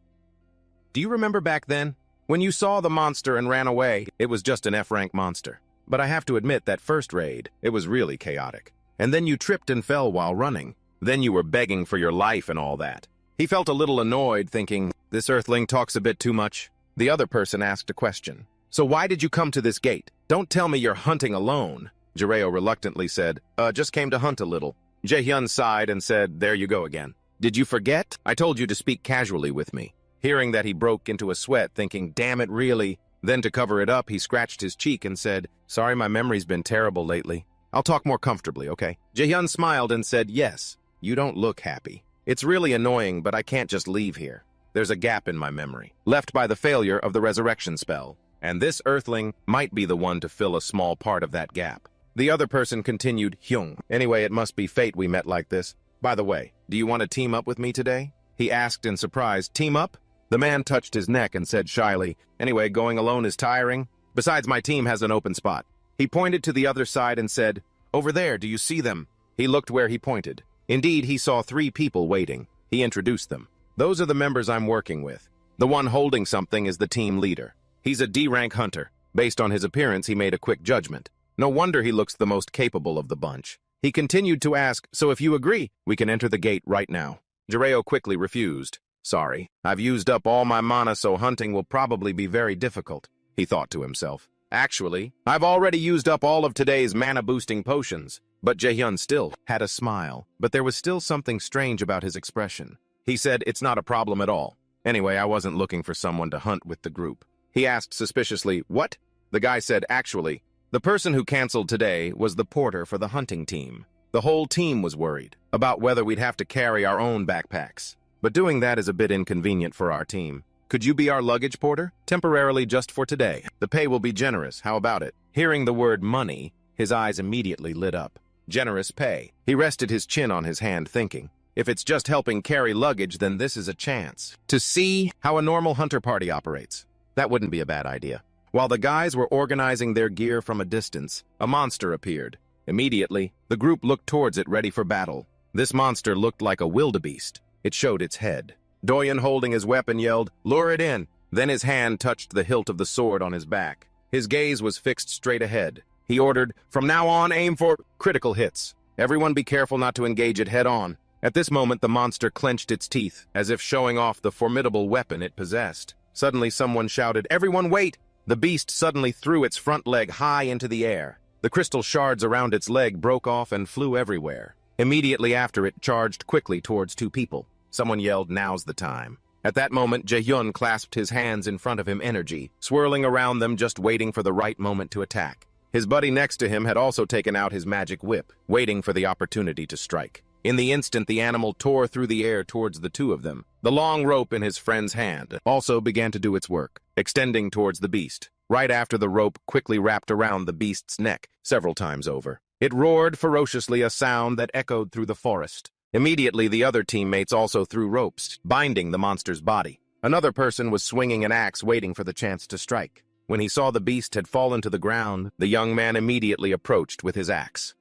Do you remember back then? When you saw the monster and ran away, it was just an F-rank monster. But I have to admit that first raid, it was really chaotic. And then you tripped and fell while running. Then you were begging for your life and all that. He felt a little annoyed, thinking, this earthling talks a bit too much. The other person asked a question. So why did you come to this gate? Don't tell me you're hunting alone. Jiraiya reluctantly said, just came to hunt a little. Jaehyun sighed and said, there you go again. Did you forget? I told you to speak casually with me. Hearing that, he broke into a sweat, thinking, damn it, really? Then to cover it up, he scratched his cheek and said, sorry, my memory's been terrible lately. I'll talk more comfortably, okay? Jaehyun smiled and said, yes, you don't look happy. It's really annoying, but I can't just leave here. There's a gap in my memory, left by the failure of the resurrection spell. And this earthling might be the one to fill a small part of that gap. The other person continued, Hyung. Anyway, it must be fate we met like this. By the way, do you want to team up with me today? He asked in surprise, team up? The man touched his neck and said shyly, anyway, going alone is tiring. Besides, my team has an open spot. He pointed to the other side and said, over there, do you see them? He looked where he pointed. Indeed, he saw 3 people waiting. He introduced them. Those are the members I'm working with. The one holding something is the team leader. He's a D-rank hunter. Based on his appearance, he made a quick judgment. No wonder he looks the most capable of the bunch. He continued to ask, so if you agree, we can enter the gate right now. Jiraiya quickly refused. Sorry, I've used up all my mana, so hunting will probably be very difficult, he thought to himself. Actually, I've already used up all of today's mana-boosting potions. But Jaehyun still had a smile, but there was still something strange about his expression. He said, it's not a problem at all. Anyway, I wasn't looking for someone to hunt with the group. He asked suspiciously, what? The guy said, actually, the person who canceled today was the porter for the hunting team. The whole team was worried about whether we'd have to carry our own backpacks. But doing that is a bit inconvenient for our team. Could you be our luggage porter? Temporarily just for today. The pay will be generous. How about it? Hearing the word money, his eyes immediately lit up. Generous pay. He rested his chin on his hand, thinking, if it's just helping carry luggage, then this is a chance to see how a normal hunter party operates. That wouldn't be a bad idea. While the guys were organizing their gear from a distance, a monster appeared. Immediately, the group looked towards it, ready for battle. This monster looked like a wildebeest. It showed its head. Doyen, holding his weapon, yelled, lure it in. Then his hand touched the hilt of the sword on his back. His gaze was fixed straight ahead. He ordered, from now on, aim for critical hits. Everyone be careful not to engage it head-on. At this moment, the monster clenched its teeth, as if showing off the formidable weapon it possessed. Suddenly, someone shouted, "Everyone wait!" The beast suddenly threw its front leg high into the air. The crystal shards around its leg broke off and flew everywhere. Immediately after, it charged quickly towards two people. Someone yelled, "Now's the time." At that moment, Jaehyun clasped his hands in front of him, energy, swirling around them, just waiting for the right moment to attack. His buddy next to him had also taken out his magic whip, waiting for the opportunity to strike. In the instant, the animal tore through the air towards the two of them. The long rope in his friend's hand also began to do its work, extending towards the beast. Right after, the rope quickly wrapped around the beast's neck several times over. It roared ferociously, a sound that echoed through the forest. Immediately, the other teammates also threw ropes, binding the monster's body. Another person was swinging an axe, waiting for the chance to strike. When he saw the beast had fallen to the ground, the young man immediately approached with his axe.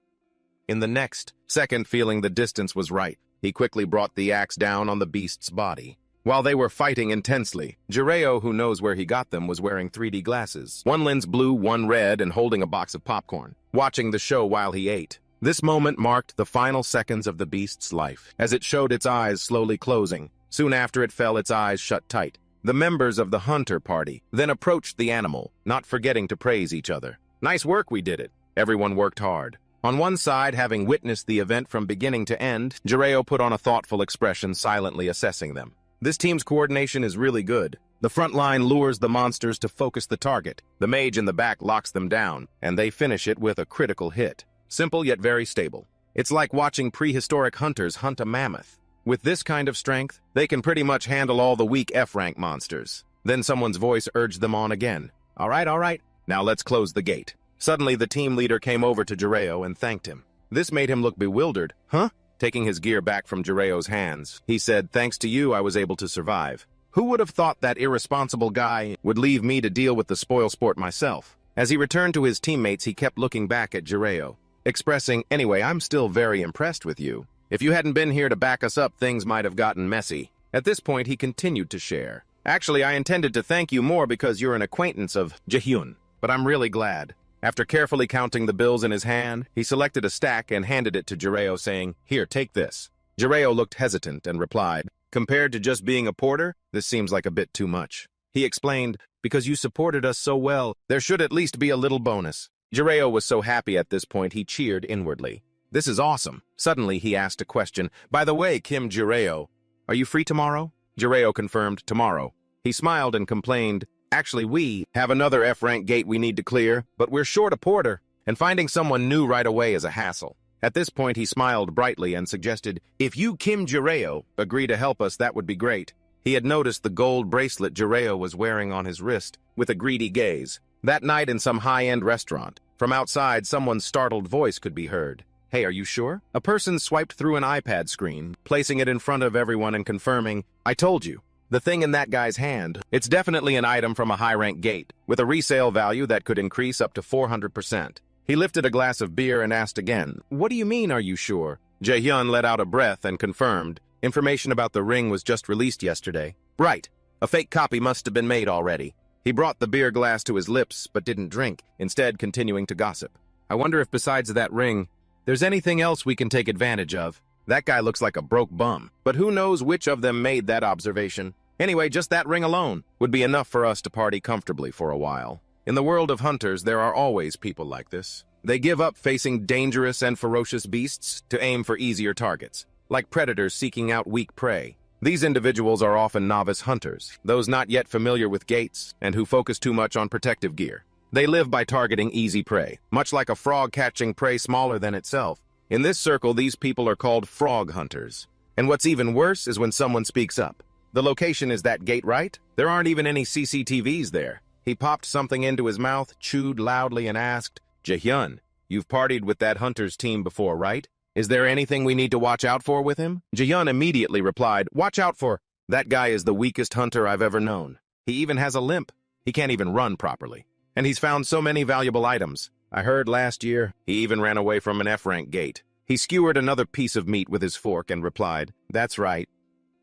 In the next second, feeling the distance was right, he quickly brought the axe down on the beast's body. While they were fighting intensely, Jireo, who knows where he got them, was wearing 3D glasses. One lens blue, one red, and holding a box of popcorn, watching the show while he ate. This moment marked the final seconds of the beast's life, as it showed its eyes slowly closing. Soon after, it fell, its eyes shut tight. The members of the hunter party then approached the animal, not forgetting to praise each other. "Nice work, we did it." Everyone worked hard. On one side, having witnessed the event from beginning to end, Jireo put on a thoughtful expression, silently assessing them. This team's coordination is really good. The front line lures the monsters to focus the target. The mage in the back locks them down, and they finish it with a critical hit. Simple yet very stable. It's like watching prehistoric hunters hunt a mammoth. With this kind of strength, they can pretty much handle all the weak F-rank monsters. Then someone's voice urged them on again. All right, now let's close the gate." Suddenly, the team leader came over to Jireo and thanked him. This made him look bewildered. "Huh?" Taking his gear back from Jireo's hands, he said, "Thanks to you, I was able to survive. Who would have thought that irresponsible guy would leave me to deal with the spoil sport myself?" As he returned to his teammates, he kept looking back at Jireo, expressing, "Anyway, I'm still very impressed with you. If you hadn't been here to back us up, things might have gotten messy." At this point, he continued to share. "Actually, I intended to thank you more because you're an acquaintance of Jaehyun, but I'm really glad." After carefully counting the bills in his hand, he selected a stack and handed it to Jireo, saying, "Here, take this." Jireo looked hesitant and replied, "Compared to just being a porter, this seems like a bit too much." He explained, "Because you supported us so well, there should at least be a little bonus." Jireo was so happy at this point he cheered inwardly. "This is awesome." Suddenly, he asked a question. "By the way, Kim Jireo, are you free tomorrow?" Jireo confirmed, "Tomorrow." He smiled and complained, "Actually, we have another F-rank gate we need to clear, but we're short a porter, and finding someone new right away is a hassle." At this point, he smiled brightly and suggested, "If you, Kim Jireo, agree to help us, that would be great." He had noticed the gold bracelet Jireo was wearing on his wrist, with a greedy gaze. That night in some high-end restaurant, from outside, someone's startled voice could be heard. "Hey, are you sure?" A person swiped through an iPad screen, placing it in front of everyone and confirming, "I told you. The thing in that guy's hand, it's definitely an item from a high-rank gate, with a resale value that could increase up to 400%. He lifted a glass of beer and asked again, "What do you mean, are you sure?" Jaehyun let out a breath and confirmed, "Information about the ring was just released yesterday." "Right. A fake copy must have been made already." He brought the beer glass to his lips but didn't drink, instead continuing to gossip. "I wonder if besides that ring, there's anything else we can take advantage of. That guy looks like a broke bum, but who knows which of them made that observation. Anyway, just that ring alone would be enough for us to party comfortably for a while." In the world of hunters, there are always people like this. They give up facing dangerous and ferocious beasts to aim for easier targets, like predators seeking out weak prey. These individuals are often novice hunters, those not yet familiar with gates and who focus too much on protective gear. They live by targeting easy prey, much like a frog catching prey smaller than itself. In this circle, these people are called frog hunters. And what's even worse is when someone speaks up. "The location is that gate, right? There aren't even any CCTVs there." He popped something into his mouth, chewed loudly, and asked, "Jaehyun, you've partied with that hunter's team before, right? Is there anything we need to watch out for with him?" Jaehyun immediately replied, "Watch out for... That guy is the weakest hunter I've ever known. He even has a limp. He can't even run properly. And he's found so many valuable items. I heard last year he even ran away from an F-rank gate." He skewered another piece of meat with his fork and replied, "That's right."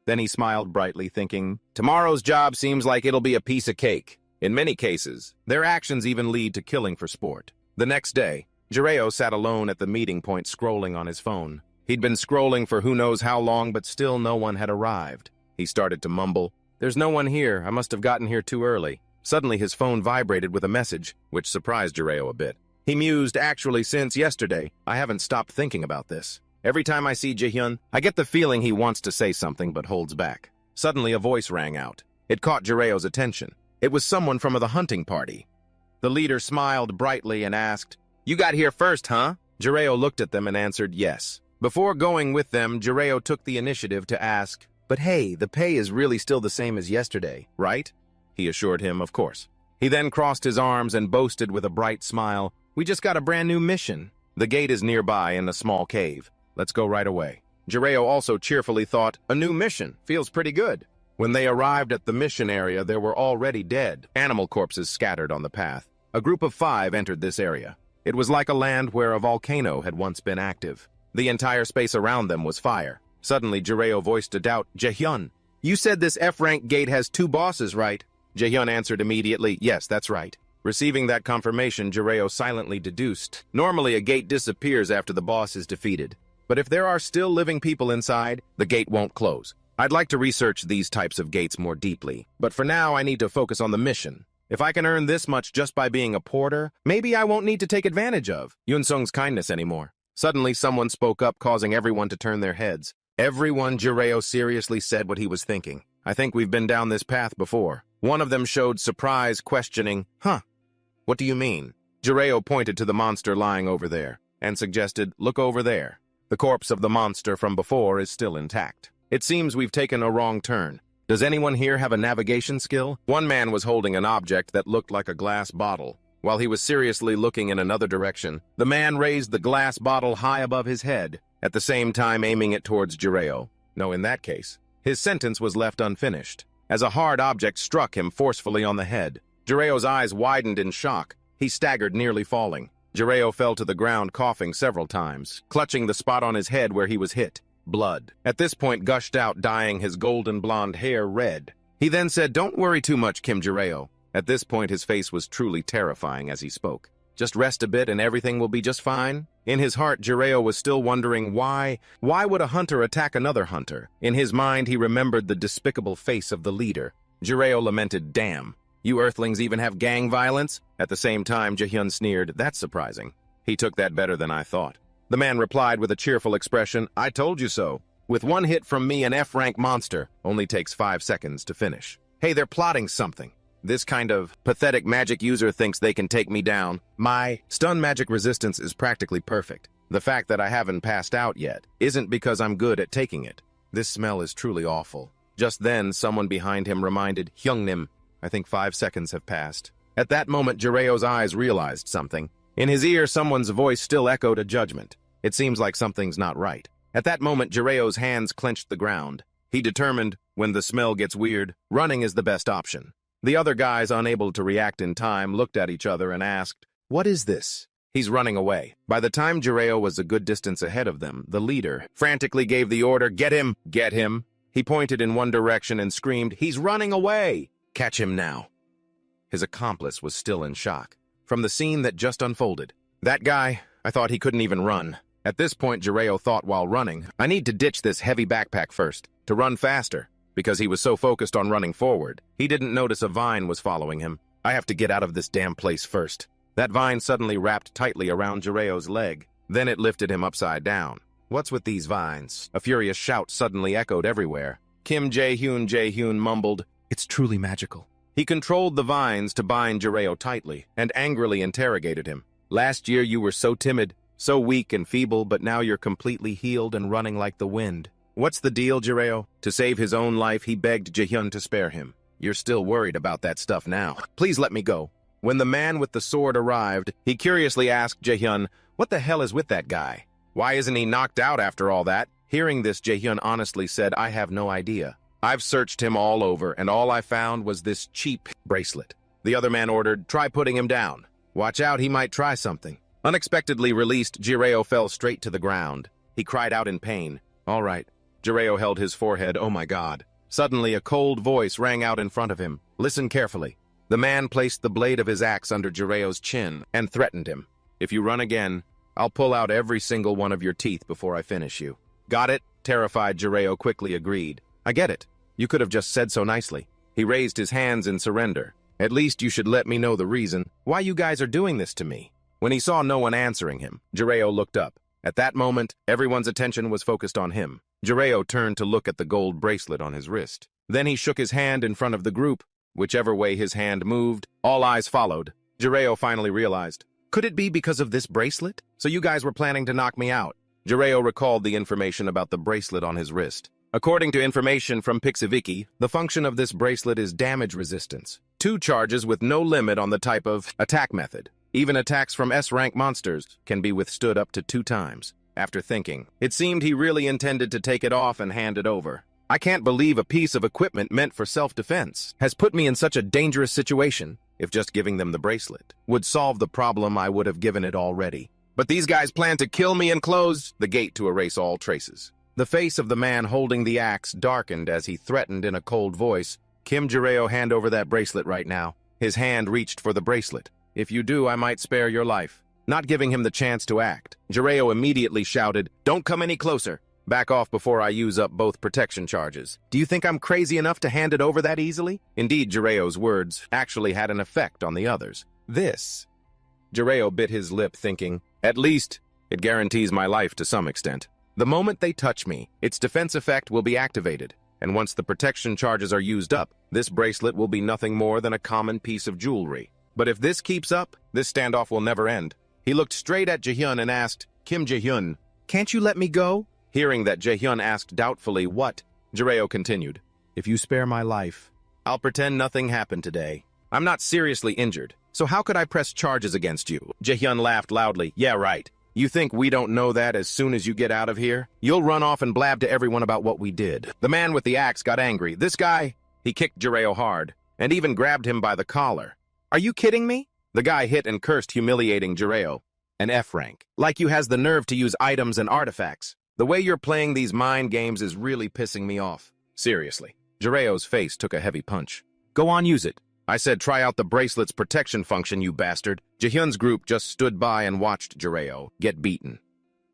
Then he smiled brightly, thinking, "Tomorrow's job seems like it'll be a piece of cake." In many cases, their actions even lead to killing for sport. The next day, Jireo sat alone at the meeting point scrolling on his phone. He'd been scrolling for who knows how long, but still no one had arrived. He started to mumble, "There's no one here. I must have gotten here too early." Suddenly his phone vibrated with a message, which surprised Jiraiya a bit. He mused, "Actually, since yesterday, I haven't stopped thinking about this. Every time I see Jaehyun, I get the feeling he wants to say something but holds back." Suddenly a voice rang out. It caught Jiraiya's attention. It was someone from the hunting party. The leader smiled brightly and asked, "You got here first, huh?" Jiraiya looked at them and answered yes. Before going with them, Jiraiya took the initiative to ask, "But hey, the pay is really still the same as yesterday, right?" He assured him, of course. He then crossed his arms and boasted with a bright smile, "We just got a brand new mission. The gate is nearby in a small cave. Let's go right away." Jiraiya also cheerfully thought, "A new mission. Feels pretty good." When they arrived at the mission area, there were already dead animal corpses scattered on the path. A group of 5 entered this area. It was like a land where a volcano had once been active. The entire space around them was fire. Suddenly, Jiraiya voiced a doubt, "Jaehyun, you said this F-rank gate has 2 bosses, right?" Jaehyun answered immediately, "Yes, that's right." Receiving that confirmation, Jiraiya silently deduced, "Normally a gate disappears after the boss is defeated. But if there are still living people inside, the gate won't close. I'd like to research these types of gates more deeply, but for now I need to focus on the mission. If I can earn this much just by being a porter, maybe I won't need to take advantage of Yunsung's kindness anymore." Suddenly someone spoke up, causing everyone to turn their heads. Everyone, Jiraiya seriously said what he was thinking. "I think we've been down this path before." One of them showed surprise, questioning, "Huh, what do you mean?" Jiraiya pointed to the monster lying over there, and suggested, "Look over there. The corpse of the monster from before is still intact. It seems we've taken a wrong turn. Does anyone here have a navigation skill?" One man was holding an object that looked like a glass bottle. While he was seriously looking in another direction, the man raised the glass bottle high above his head, at the same time aiming it towards Jiraiya. No, in that case, his sentence was left unfinished, as a hard object struck him forcefully on the head. Jiraiya's eyes widened in shock. He staggered, nearly falling. Jiraiya fell to the ground, coughing several times, clutching the spot on his head where he was hit. Blood at this point gushed out, dyeing his golden blonde hair red. He then said, "Don't worry too much, Kim Jiraiya." At this point, his face was truly terrifying as he spoke. "Just rest a bit and everything will be just fine." In his heart, Jiraiya was still wondering why would a hunter attack another hunter? In his mind, he remembered the despicable face of the leader. Jiraiya lamented, "Damn, you earthlings even have gang violence?" At the same time, Jaehyun sneered, "That's surprising. He took that better than I thought." The man replied with a cheerful expression, "I told you so. With one hit from me, an F-rank monster only takes 5 seconds to finish. Hey, they're plotting something. This kind of pathetic magic user thinks they can take me down. My stun magic resistance is practically perfect. The fact that I haven't passed out yet isn't because I'm good at taking it. This smell is truly awful." Just then, someone behind him reminded Hyungnim, "I think 5 seconds have passed." At that moment, Jiraiya's eyes realized something. In his ear, someone's voice still echoed a judgment. It seems like something's not right. At that moment, Jiraiya's hands clenched the ground. He determined, when the smell gets weird, running is the best option. The other guys, unable to react in time, looked at each other and asked, "What is this?" "He's running away." By the time Jiraiya was a good distance ahead of them, the leader frantically gave the order, "Get him! Get him!" He pointed in one direction and screamed, "He's running away! Catch him now!" His accomplice was still in shock from the scene that just unfolded. "That guy, I thought he couldn't even run." At this point, Jiraiya thought while running, "I need to ditch this heavy backpack first, to run faster." Because he was so focused on running forward, he didn't notice a vine was following him. "I have to get out of this damn place first." That vine suddenly wrapped tightly around Jiraiya's leg. Then it lifted him upside down. "What's with these vines?" A furious shout suddenly echoed everywhere. Kim Jae-hyun mumbled, "It's truly magical." He controlled the vines to bind Jiraiya tightly and angrily interrogated him. "Last year you were so timid, so weak and feeble, but now you're completely healed and running like the wind. What's the deal, Jiraiya?" To save his own life, he begged Jaehyun to spare him. "You're still worried about that stuff now. Please let me go." When the man with the sword arrived, he curiously asked Jaehyun, "What the hell is with that guy? Why isn't he knocked out after all that?" Hearing this, Jaehyun honestly said, "I have no idea. I've searched him all over, and all I found was this cheap bracelet." The other man ordered, "Try putting him down. Watch out, he might try something." Unexpectedly released, Jiraiya fell straight to the ground. He cried out in pain. "All right." Jiraiya held his forehead. "Oh my God." Suddenly, a cold voice rang out in front of him. "Listen carefully." The man placed the blade of his axe under Jiraiya's chin and threatened him. "If you run again, I'll pull out every single one of your teeth before I finish you. Got it? Terrified Jiraiya quickly agreed. I get it. You could have just said so nicely. He raised his hands in surrender. At least you should let me know the reason why you guys are doing this to me. When he saw no one answering him, Jiraiya looked up. At that moment, everyone's attention was focused on him. Jiraiya turned to look at the gold bracelet on his wrist. Then he shook his hand in front of the group. Whichever way his hand moved, all eyes followed. Jiraiya finally realized. Could it be because of this bracelet? So you guys were planning to knock me out? Jiraiya recalled the information about the bracelet on his wrist. According to information from Pixiviki, the function of this bracelet is damage resistance. 2 charges with no limit on the type of attack method. Even attacks from S-rank monsters can be withstood up to 2 times. After thinking, it seemed he really intended to take it off and hand it over. I can't believe a piece of equipment meant for self-defense has put me in such a dangerous situation. If just giving them the bracelet would solve the problem, I would have given it already. But these guys plan to kill me and close the gate to erase all traces. The face of the man holding the axe darkened as he threatened in a cold voice, Kim Jiraiya, hand over that bracelet right now. His hand reached for the bracelet. If you do, I might spare your life. Not giving him the chance to act, Jiraiya immediately shouted, Don't come any closer. Back off before I use up both protection charges. Do you think I'm crazy enough to hand it over that easily? Indeed, Jiraiya's words actually had an effect on the others. This. Jiraiya bit his lip, thinking, at least it guarantees my life to some extent. The moment they touch me, its defense effect will be activated, and once the protection charges are used up, this bracelet will be nothing more than a common piece of jewelry. But if this keeps up, this standoff will never end. He looked straight at Jaehyun and asked, Kim Jaehyun, can't you let me go? Hearing that Jaehyun asked doubtfully what, Jiraiya continued, If you spare my life, I'll pretend nothing happened today. I'm not seriously injured, so how could I press charges against you? Jaehyun laughed loudly. Yeah, right. You think we don't know that as soon as you get out of here? You'll run off and blab to everyone about what we did. The man with the axe got angry. This guy, he kicked Jiraiya hard, and even grabbed him by the collar. Are you kidding me? The guy hit and cursed, humiliating Jiraiya. An F rank. Like you has the nerve to use items and artifacts. The way you're playing these mind games is really pissing me off. Seriously. Jiraiya's face took a heavy punch. Go on, use it. I said try out the bracelet's protection function, you bastard. Jaehyun's group just stood by and watched Jiraiya get beaten.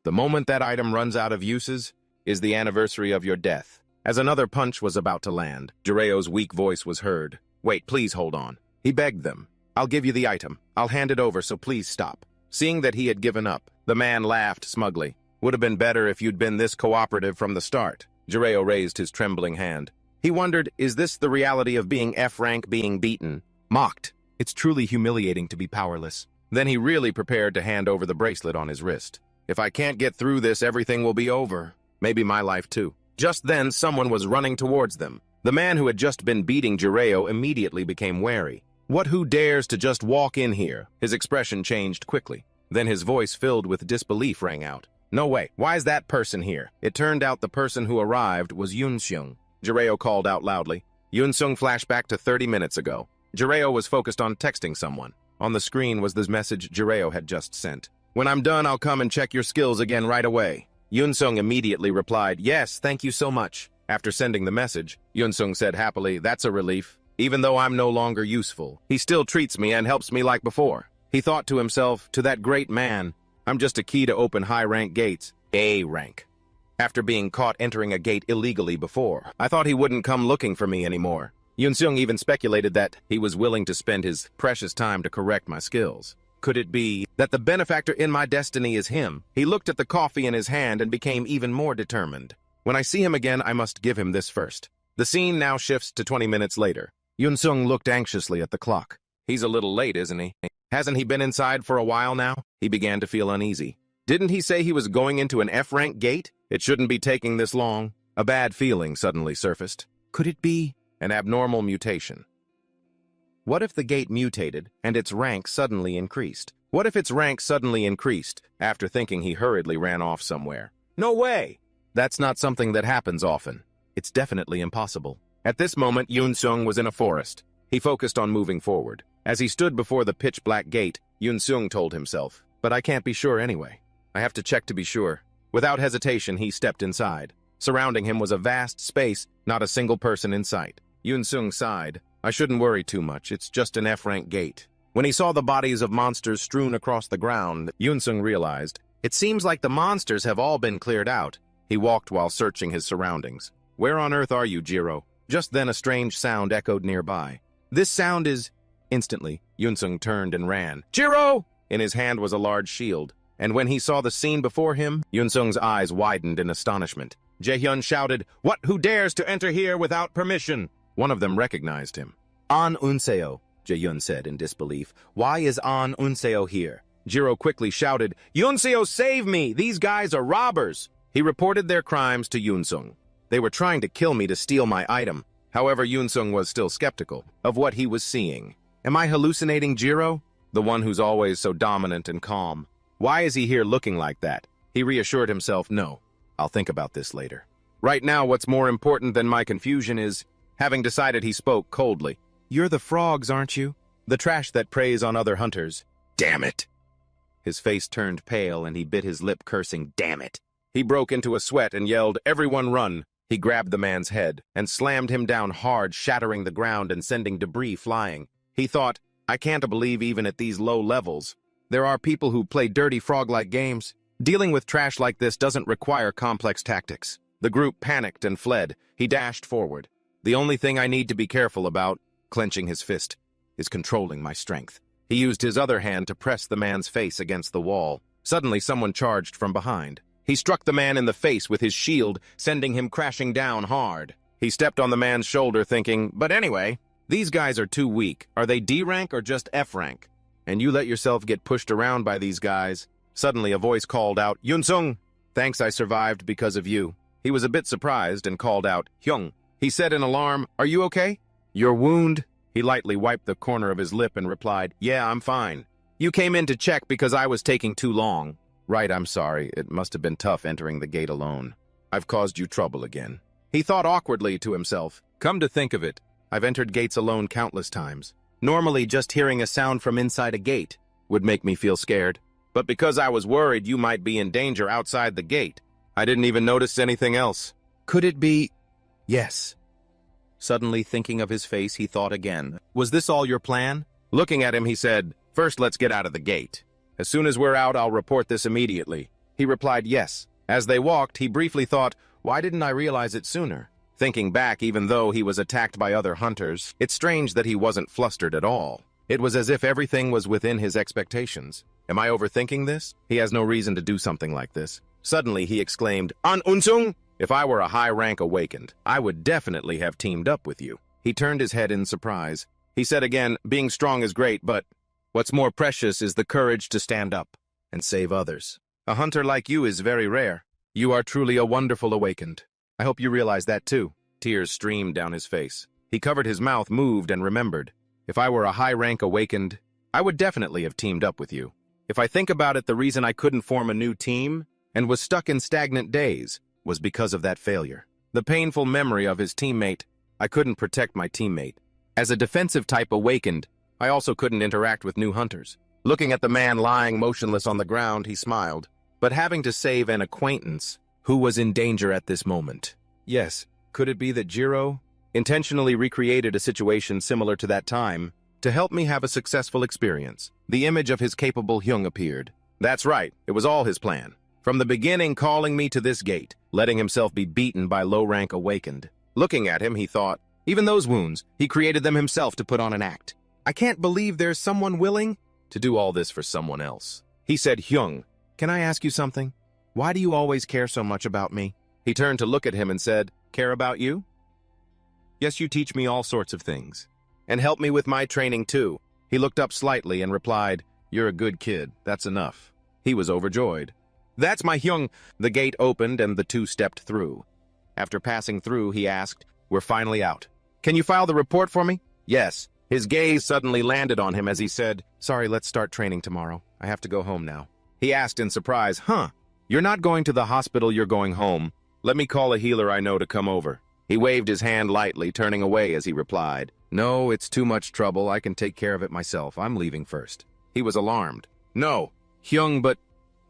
The moment that item runs out of uses is the anniversary of your death. As another punch was about to land, Jiraiya's weak voice was heard. Wait, please hold on. He begged them. I'll give you the item. I'll hand it over, so please stop. Seeing that he had given up, the man laughed smugly. Would have been better if you'd been this cooperative from the start. Jiraiya raised his trembling hand. He wondered, is this the reality of being F-rank, being beaten? Mocked. It's truly humiliating to be powerless. Then he really prepared to hand over the bracelet on his wrist. If I can't get through this, everything will be over. Maybe my life too. Just then, someone was running towards them. The man who had just been beating Jiraiya immediately became wary. Who dares to just walk in here? His expression changed quickly. Then his voice filled with disbelief rang out. No way. Why is that person here? It turned out the person who arrived was Yoon-seung. Jiraiya called out loudly. Yoon-seung flashed back to 30 minutes ago. Jiraiya was focused on texting someone. On the screen was the message Jiraiya had just sent. When I'm done, I'll come and check your skills again right away. Yoon-seung immediately replied, Yes, thank you so much. After sending the message, Yoon-seung said happily, That's a relief. Even though I'm no longer useful, he still treats me and helps me like before. He thought to himself, to that great man, I'm just a key to open high-rank gates, A rank. After being caught entering a gate illegally before, I thought he wouldn't come looking for me anymore. Yoon-seung even speculated that he was willing to spend his precious time to correct my skills. Could it be that the benefactor in my destiny is him? He looked at the coffee in his hand and became even more determined. When I see him again, I must give him this first. The scene now shifts to 20 minutes later. Yoon-seung looked anxiously at the clock. He's a little late, isn't he? Hasn't he been inside for a while now? He began to feel uneasy. Didn't he say he was going into an F-rank gate? It shouldn't be taking this long. A bad feeling suddenly surfaced. Could it be an abnormal mutation? What if the gate mutated and its rank suddenly increased? What if its rank suddenly increased? After thinking, he hurriedly ran off somewhere. No way! That's not something that happens often. It's definitely impossible. At this moment, Yoon-seung was in a forest. He focused on moving forward. As he stood before the pitch-black gate, Yoon-seung told himself, But I can't be sure anyway. I have to check to be sure. Without hesitation, he stepped inside. Surrounding him was a vast space, not a single person in sight. Yoon-seung sighed. I shouldn't worry too much, it's just an F-rank gate. When he saw the bodies of monsters strewn across the ground, Yoon-seung realized It seems like the monsters have all been cleared out. He walked while searching his surroundings. Where on earth are you, Jiro? Just then a strange sound echoed nearby. This sound is... Instantly, Yunsung turned and ran. Jiro! In his hand was a large shield, and when he saw the scene before him, Yunsung's eyes widened in astonishment. Jaehyun shouted, "What? Who dares to enter here without permission?" One of them recognized him. An Unseo, Jaehyun said in disbelief. Why is An Unseo here? Jiro quickly shouted, Yunseo, save me! These guys are robbers! He reported their crimes to Yunsung. They were trying to kill me to steal my item. However, Yunsung was still skeptical of what he was seeing. Am I hallucinating Jiro? The one who's always so dominant and calm. Why is he here looking like that? He reassured himself, no, I'll think about this later. Right now, what's more important than my confusion is, having decided, he spoke coldly. You're the frogs, aren't you? The trash that preys on other hunters. Damn it! His face turned pale and he bit his lip, cursing, damn it. He broke into a sweat and yelled, everyone run! He grabbed the man's head and slammed him down hard, shattering the ground and sending debris flying. He thought, I can't believe even at these low levels, there are people who play dirty frog-like games. Dealing with trash like this doesn't require complex tactics. The group panicked and fled. He dashed forward. The only thing I need to be careful about, clenching his fist, is controlling my strength. He used his other hand to press the man's face against the wall. Suddenly, someone charged from behind. He struck the man in the face with his shield, sending him crashing down hard. He stepped on the man's shoulder thinking, but anyway, these guys are too weak. Are they D rank or just F rank? And you let yourself get pushed around by these guys. Suddenly, a voice called out, Yunsung! Thanks, I survived because of you. He was a bit surprised and called out, Hyung. He said in alarm, are you okay? Your wound? He lightly wiped the corner of his lip and replied, yeah, I'm fine. You came in to check because I was taking too long. Right, I'm sorry. It must have been tough entering the gate alone. I've caused you trouble again. He thought awkwardly to himself, come to think of it, I've entered gates alone countless times. Normally, just hearing a sound from inside a gate would make me feel scared. But because I was worried you might be in danger outside the gate, I didn't even notice anything else. Could it be... Yes. Suddenly thinking of his face, he thought again. Was this all your plan? Looking at him, he said, first let's get out of the gate. As soon as we're out, I'll report this immediately. He replied yes. As they walked, he briefly thought, why didn't I realize it sooner? Thinking back, even though he was attacked by other hunters, it's strange that he wasn't flustered at all. It was as if everything was within his expectations. Am I overthinking this? He has no reason to do something like this. Suddenly, he exclaimed, An Unsung! If I were a high rank awakened, I would definitely have teamed up with you. He turned his head in surprise. He said again, being strong is great, but what's more precious is the courage to stand up and save others. A hunter like you is very rare. You are truly a wonderful awakened. I hope you realize that too. Tears streamed down his face. He covered his mouth, moved, and remembered. If I were a high rank awakened, I would definitely have teamed up with you. If I think about it, the reason I couldn't form a new team and was stuck in stagnant days was because of that failure. The painful memory of his teammate. I couldn't protect my teammate. As a defensive type awakened, I also couldn't interact with new hunters. Looking at the man lying motionless on the ground, he smiled. But having to save an acquaintance who was in danger at this moment. Yes, could it be that Jiro intentionally recreated a situation similar to that time to help me have a successful experience? The image of his capable Hyung appeared. That's right, it was all his plan. From the beginning, calling me to this gate, letting himself be beaten by low-rank awakened. Looking at him, he thought, even those wounds, he created them himself to put on an act. I can't believe there's someone willing to do all this for someone else. He said, Hyung, can I ask you something? Why do you always care so much about me? He turned to look at him and said, care about you? Yes, you teach me all sorts of things. And help me with my training too. He looked up slightly and replied, you're a good kid, that's enough. He was overjoyed. That's my Hyung. The gate opened and the two stepped through. After passing through, he asked, we're finally out. Can you file the report for me? Yes. His gaze suddenly landed on him as he said, sorry, let's start training tomorrow. I have to go home now. He asked in surprise, huh? You're not going to the hospital, you're going home. Let me call a healer I know to come over. He waved his hand lightly, turning away as he replied, no, it's too much trouble. I can take care of it myself. I'm leaving first. He was alarmed. No, Hyung, but...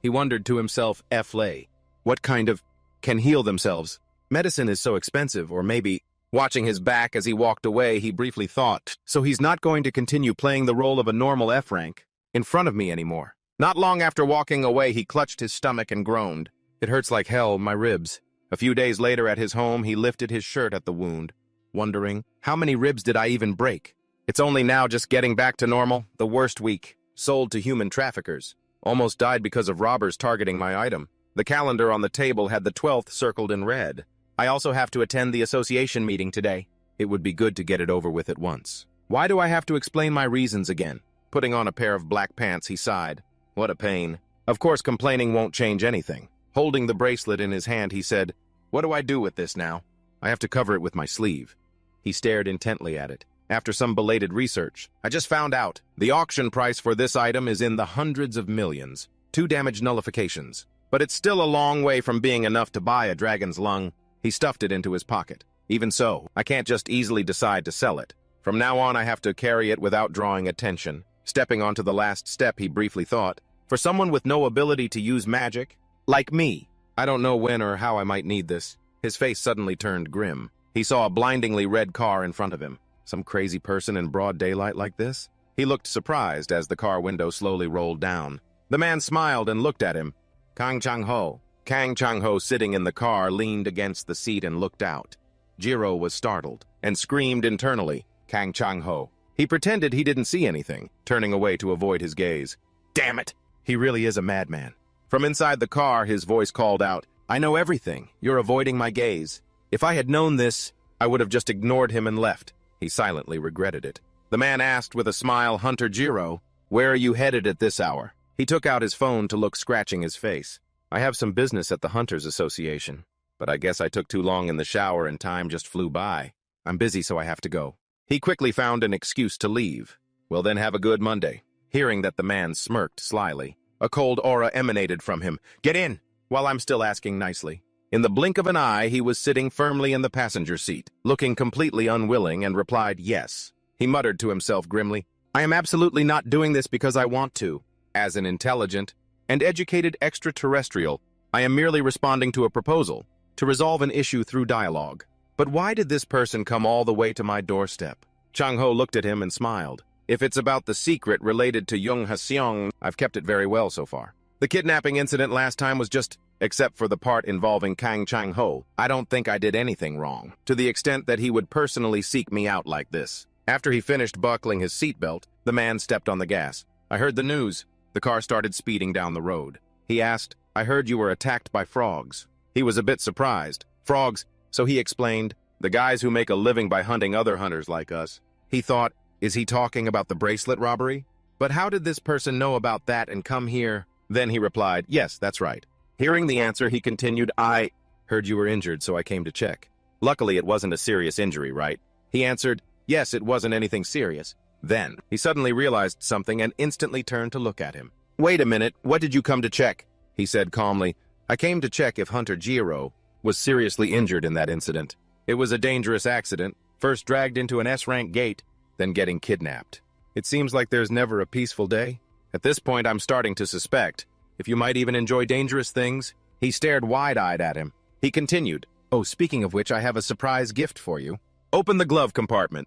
He wondered to himself, F-lay. What kind of can heal themselves? Medicine is so expensive, or maybe... Watching his back as he walked away, he briefly thought, so he's not going to continue playing the role of a normal F rank in front of me anymore. Not long after walking away, he clutched his stomach and groaned. It hurts like hell, my ribs. A few days later at his home, he lifted his shirt at the wound, wondering, how many ribs did I even break? It's only now just getting back to normal, the worst week. Sold to human traffickers. Almost died because of robbers targeting my item. The calendar on the table had the 12th circled in red. I also have to attend the association meeting today. It would be good to get it over with at once. Why do I have to explain my reasons again? Putting on a pair of black pants, he sighed. What a pain. Of course, complaining won't change anything. Holding the bracelet in his hand, he said, what do I do with this now? I have to cover it with my sleeve. He stared intently at it. After some belated research, I just found out the auction price for this item is in the hundreds of millions. 2 damage nullifications. But it's still a long way from being enough to buy a dragon's lung. He stuffed it into his pocket. Even so, I can't just easily decide to sell it. From now on, I have to carry it without drawing attention. Stepping onto the last step, he briefly thought, for someone with no ability to use magic, like me, I don't know when or how I might need this. His face suddenly turned grim. He saw a blindingly red car in front of him. Some crazy person in broad daylight like this? He looked surprised as the car window slowly rolled down. The man smiled and looked at him. Kang Chang-ho. Kang Chang-ho, sitting in the car, leaned against the seat and looked out. Jiro was startled and screamed internally, Kang Chang-ho. He pretended he didn't see anything, turning away to avoid his gaze. Damn it! He really is a madman. From inside the car, his voice called out, I know everything. You're avoiding my gaze. If I had known this, I would have just ignored him and left. He silently regretted it. The man asked with a smile, Hunter Jiro, where are you headed at this hour? He took out his phone to look, scratching his face. I have some business at the Hunters Association, but I guess I took too long in the shower and time just flew by. I'm busy, so I have to go. He quickly found an excuse to leave. Well, then have a good Monday. Hearing that the man smirked slyly, a cold aura emanated from him. Get in! While I'm still asking nicely. In the blink of an eye, he was sitting firmly in the passenger seat, looking completely unwilling, and replied yes. He muttered to himself grimly, I am absolutely not doing this because I want to. As an intelligent and educated extraterrestrial, I am merely responding to a proposal to resolve an issue through dialogue. But why did this person come all the way to my doorstep? Chang-ho looked at him and smiled. If it's about the secret related to Jung Ha-seong, I've kept it very well so far. The kidnapping incident last time was just, except for the part involving Kang Chang-ho, I don't think I did anything wrong, to the extent that he would personally seek me out like this. After he finished buckling his seatbelt, the man stepped on the gas. I heard the news. The car started speeding down the road. He asked, I heard you were attacked by frogs. He was a bit surprised. Frogs, so he explained, the guys who make a living by hunting other hunters like us. He thought, is he talking about the bracelet robbery? But how did this person know about that and come here? Then he replied, yes, that's right. Hearing the answer, he continued, I heard you were injured, so I came to check. Luckily, it wasn't a serious injury, right? He answered, yes, it wasn't anything serious. Then, he suddenly realized something and instantly turned to look at him. Wait a minute, what did you come to check? He said calmly, I came to check if Hunter Jiro was seriously injured in that incident. It was a dangerous accident, first dragged into an S-rank gate, then getting kidnapped. It seems like there's never a peaceful day. At this point, I'm starting to suspect if you might even enjoy dangerous things. He stared wide-eyed at him. He continued, oh, speaking of which, I have a surprise gift for you. Open the glove compartment.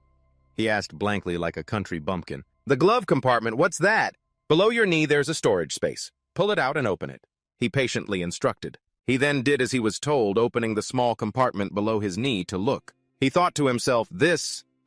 He asked blankly like a country bumpkin. The glove compartment, what's that? Below your knee, there's a storage space. Pull it out and open it. He patiently instructed. He then did as he was told, opening the small compartment below his knee to look. He thought to himself,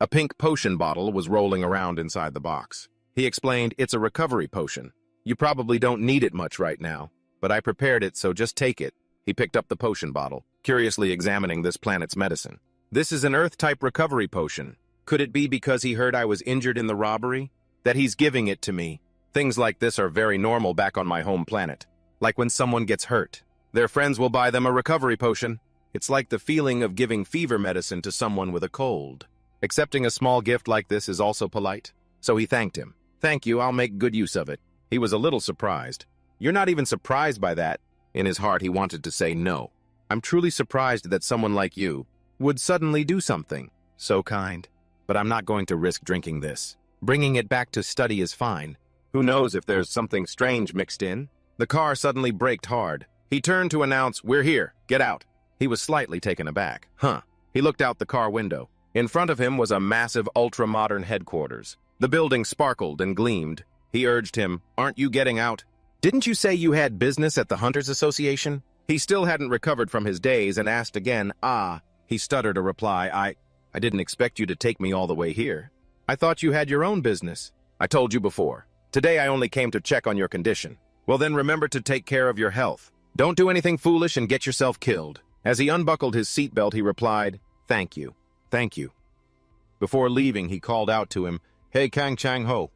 a pink potion bottle was rolling around inside the box. He explained, it's a recovery potion. You probably don't need it much right now, but I prepared it, so just take it. He picked up the potion bottle, curiously examining this planet's medicine. This is an Earth-type recovery potion. Could it be because he heard I was injured in the robbery? That he's giving it to me? Things like this are very normal back on my home planet. Like when someone gets hurt, their friends will buy them a recovery potion. It's like the feeling of giving fever medicine to someone with a cold. Accepting a small gift like this is also polite, so he thanked him. Thank you, I'll make good use of it. He was a little surprised. You're not even surprised by that. In his heart, he wanted to say no. I'm truly surprised that someone like you would suddenly do something so kind. But I'm not going to risk drinking this. Bringing it back to study is fine. Who knows if there's something strange mixed in? The car suddenly braked hard. He turned to announce, we're here, get out. He was slightly taken aback. He looked out the car window. In front of him was a massive ultra-modern headquarters. The building sparkled and gleamed. He urged him, aren't you getting out? Didn't you say you had business at the Hunters Association? He still hadn't recovered from his daze and asked again. He stuttered a reply. I didn't expect you to take me all the way here. I thought you had your own business. I told you before. Today I only came to check on your condition. Well then remember to take care of your health. Don't do anything foolish and get yourself killed. As he unbuckled his seatbelt, he replied, Thank you. Thank you. Before leaving, he called out to him, Hey Kang Chang Ho.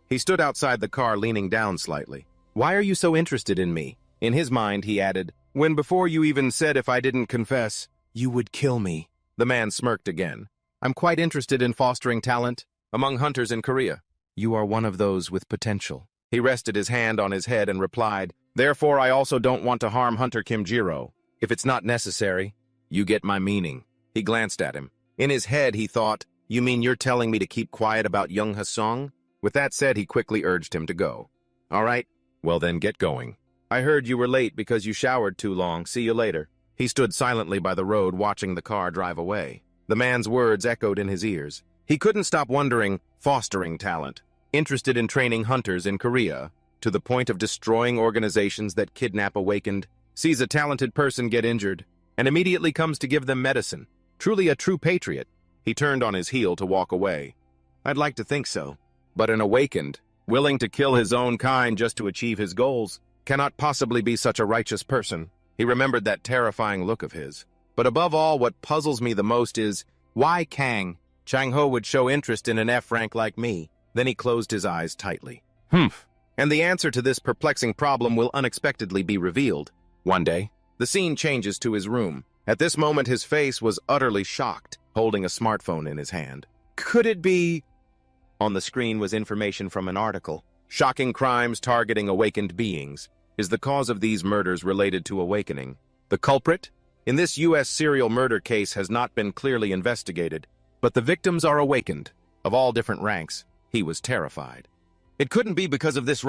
He stood outside the car leaning down slightly. Why are you so interested in me? In his mind, he added, When before you even said if I didn't confess, you would kill me. The man smirked again. I'm quite interested in fostering talent among hunters in Korea. You are one of those with potential. He rested his hand on his head and replied, Therefore I also don't want to harm Hunter Kim Jiro. If it's not necessary, you get my meaning. He glanced at him. In his head, he thought, You mean you're telling me to keep quiet about Young Ha-sung? With that said, he quickly urged him to go. All right, well then get going. I heard you were late because you showered too long. See you later. He stood silently by the road watching the car drive away. The man's words echoed in his ears. He couldn't stop wondering, fostering talent, interested in training hunters in Korea, to the point of destroying organizations that kidnap awakened, sees a talented person get injured, and immediately comes to give them medicine. Truly a true patriot. He turned on his heel to walk away. I'd like to think so. But an awakened, willing to kill his own kind just to achieve his goals, cannot possibly be such a righteous person. He remembered that terrifying look of his. But above all, what puzzles me the most is, why Kang Chang-ho would show interest in an F rank like me? Then he closed his eyes tightly. And the answer to this perplexing problem will unexpectedly be revealed. One day, the scene changes to his room. At this moment, his face was utterly shocked, holding a smartphone in his hand. Could it be... On the screen was information from an article. Shocking crimes targeting awakened beings. Is the cause of these murders related to awakening? The culprit? In this U.S. serial murder case has not been clearly investigated, but the victims are awakened, of all different ranks. He was terrified. It couldn't be because of this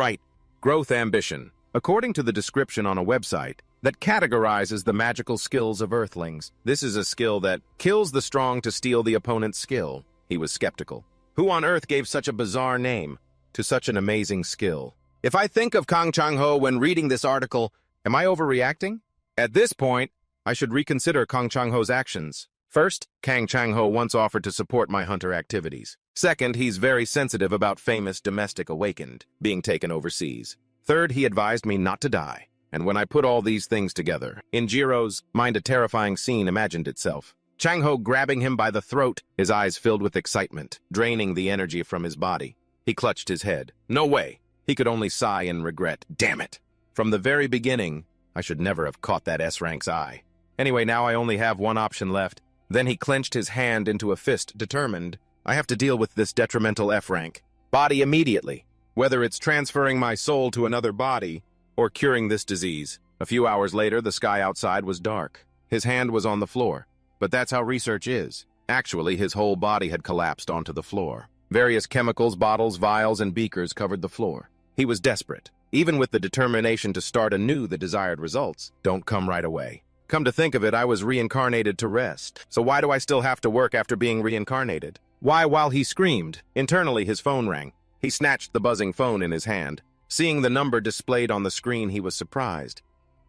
growth ambition, according to the description on a website that categorizes the magical skills of Earthlings. This is a skill that kills the strong to steal the opponent's skill. He was skeptical. Who on earth gave such a bizarre name to such an amazing skill? If I think of Kang Chang-ho when reading this article, am I overreacting? At this point, I should reconsider Kang Chang-ho's actions. First, Kang Chang-ho once offered to support my hunter activities. Second, he's very sensitive about famous domestic awakened being taken overseas. Third, he advised me not to die. And when I put all these things together, in Jiro's mind a terrifying scene imagined itself. Chang-ho grabbing him by the throat, his eyes filled with excitement, draining the energy from his body. He clutched his head. No way! He could only sigh in regret. Damn it! From the very beginning, I should never have caught that S-rank's eye. Anyway, now I only have one option left. Then he clenched his hand into a fist, determined. I have to deal with this detrimental F-rank. Body immediately. Whether it's transferring my soul to another body, or curing this disease. A few hours later, the sky outside was dark. His hand was on the floor. But that's how research is. Actually, his whole body had collapsed onto the floor. Various chemicals, bottles, vials, and beakers covered the floor. He was desperate. Even with the determination to start anew, the desired results don't come right away. Come to think of it, I was reincarnated to rest. So why do I still have to work after being reincarnated? Why, while he screamed, internally his phone rang. He snatched the buzzing phone in his hand. Seeing the number displayed on the screen, he was surprised.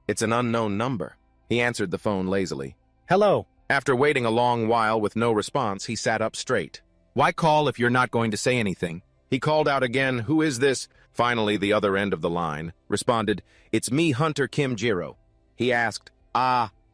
It's an unknown number. He answered the phone lazily. Hello. After waiting a long while with no response, he sat up straight. Why call if you're not going to say anything? He called out again, Who is this? Finally, the other end of the line responded, It's me, Hunter Kim Jiro. He asked,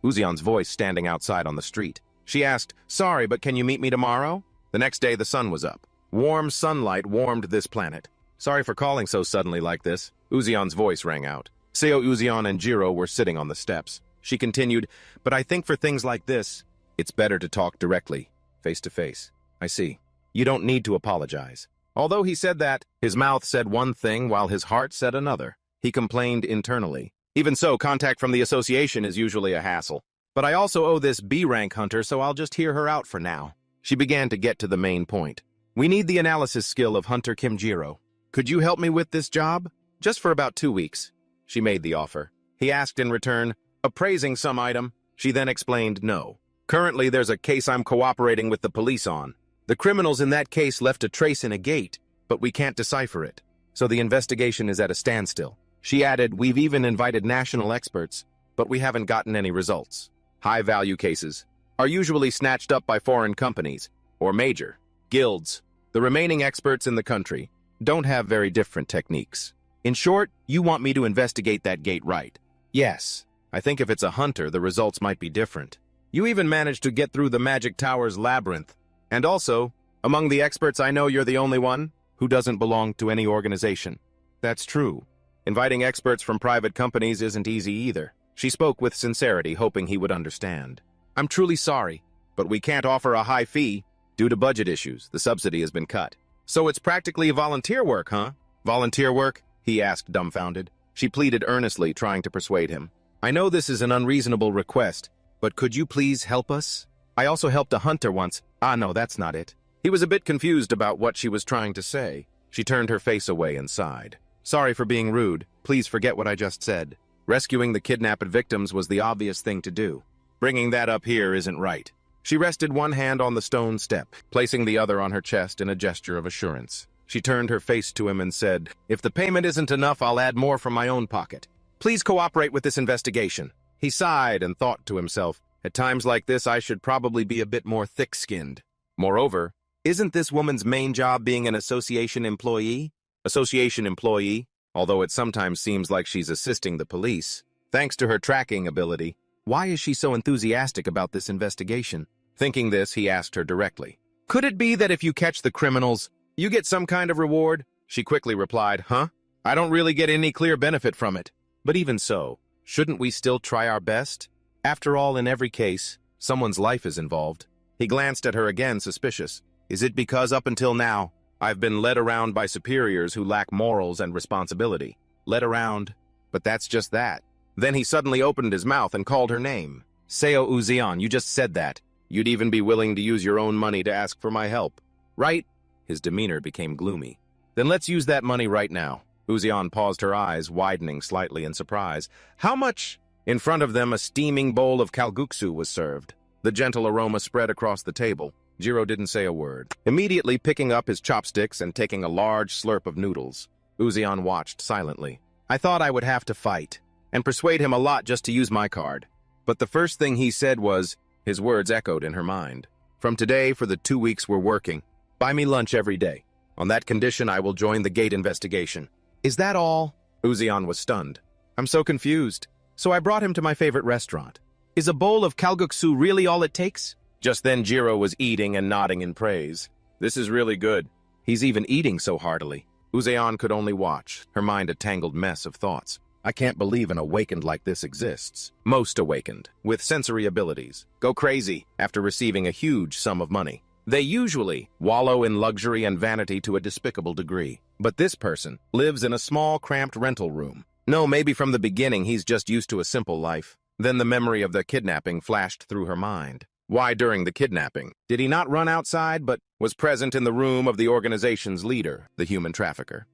Uzion's voice standing outside on the street. She asked, Sorry, but can you meet me tomorrow? The next day, the sun was up. Warm sunlight warmed this planet. Sorry for calling so suddenly like this. Uzion's voice rang out. Seo, Uzion, and Jiro were sitting on the steps. She continued, But I think for things like this, it's better to talk directly, face to face. I see. You don't need to apologize. Although he said that, his mouth said one thing while his heart said another. He complained internally. Even so, contact from the association is usually a hassle. But I also owe this B-rank hunter, so I'll just hear her out for now. She began to get to the main point. We need the analysis skill of Hunter Kim Jiro. Could you help me with this job? Just for about 2 weeks. She made the offer. He asked in return, appraising some item. She then explained no. Currently, there's a case I'm cooperating with the police on. The criminals in that case left a trace in a gate, but we can't decipher it. so the investigation is at a standstill. She added, we've even invited national experts, but we haven't gotten any results. High-value cases are usually snatched up by foreign companies or major guilds. The remaining experts in the country don't have very different techniques. In short, you want me to investigate that gate, right? Yes. I think if it's a hunter, the results might be different. You even managed to get through the Magic Tower's labyrinth. And also, among the experts I know, you're the only one who doesn't belong to any organization. That's true. Inviting experts from private companies isn't easy either. She spoke with sincerity, hoping he would understand. I'm truly sorry, but we can't offer a high fee. Due to budget issues, the subsidy has been cut. So it's practically volunteer work, huh? Volunteer work? He asked, dumbfounded. She pleaded earnestly, trying to persuade him. I know this is an unreasonable request, but could you please help us? I also helped a hunter once. No, that's not it. He was a bit confused about what she was trying to say. She turned her face away and sighed. Sorry for being rude. Please forget what I just said. Rescuing the kidnapped victims was the obvious thing to do. Bringing that up here isn't right. She rested one hand on the stone step, placing the other on her chest in a gesture of assurance. She turned her face to him and said, if the payment isn't enough, I'll add more from my own pocket. Please cooperate with this investigation. He sighed and thought to himself, at times like this, I should probably be a bit more thick-skinned. Moreover, isn't this woman's main job being an association employee? Association employee, although it sometimes seems like she's assisting the police. Thanks to her tracking ability, why is she so enthusiastic about this investigation? Thinking this, he asked her directly. Could it be that if you catch the criminals, you get some kind of reward? She quickly replied, I don't really get any clear benefit from it. But even so, shouldn't we still try our best? After all, in every case, someone's life is involved. He glanced at her again, suspicious. Is it because up until now, I've been led around by superiors who lack morals and responsibility? Led around, but that's just that. Then he suddenly opened his mouth and called her name. Seo Uzion, you just said that. You'd even be willing to use your own money to ask for my help, right? His demeanor became gloomy. Then let's use that money right now. Uzion paused, her eyes widening slightly in surprise. How much? In front of them, a steaming bowl of kalguksu was served. The gentle aroma spread across the table. Jiro didn't say a word. Immediately picking up his chopsticks and taking a large slurp of noodles, Uzion watched silently. I thought I would have to fight and persuade him a lot just to use my card. But the first thing he said was, his words echoed in her mind. From today, for the 2 weeks we're working, buy me lunch every day. On that condition, I will join the gate investigation. Is that all? Uzion was stunned. I'm so confused. So I brought him to my favorite restaurant. Is a bowl of kalguksu really all it takes? Just then Jiro was eating and nodding in praise. This is really good. He's even eating so heartily. Uzion could only watch, her mind a tangled mess of thoughts. I can't believe an awakened like this exists. Most awakened, with sensory abilities, go crazy after receiving a huge sum of money. They usually wallow in luxury and vanity to a despicable degree. But this person lives in a small, cramped rental room. No, maybe from the beginning he's just used to a simple life. Then the memory of the kidnapping flashed through her mind. Why during the kidnapping did he not run outside but was present in the room of the organization's leader, the human trafficker?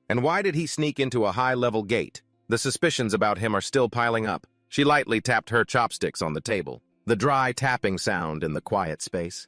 And why did he sneak into a high-level gate? The suspicions about him are still piling up. She lightly tapped her chopsticks on the table, the dry tapping sound in the quiet space.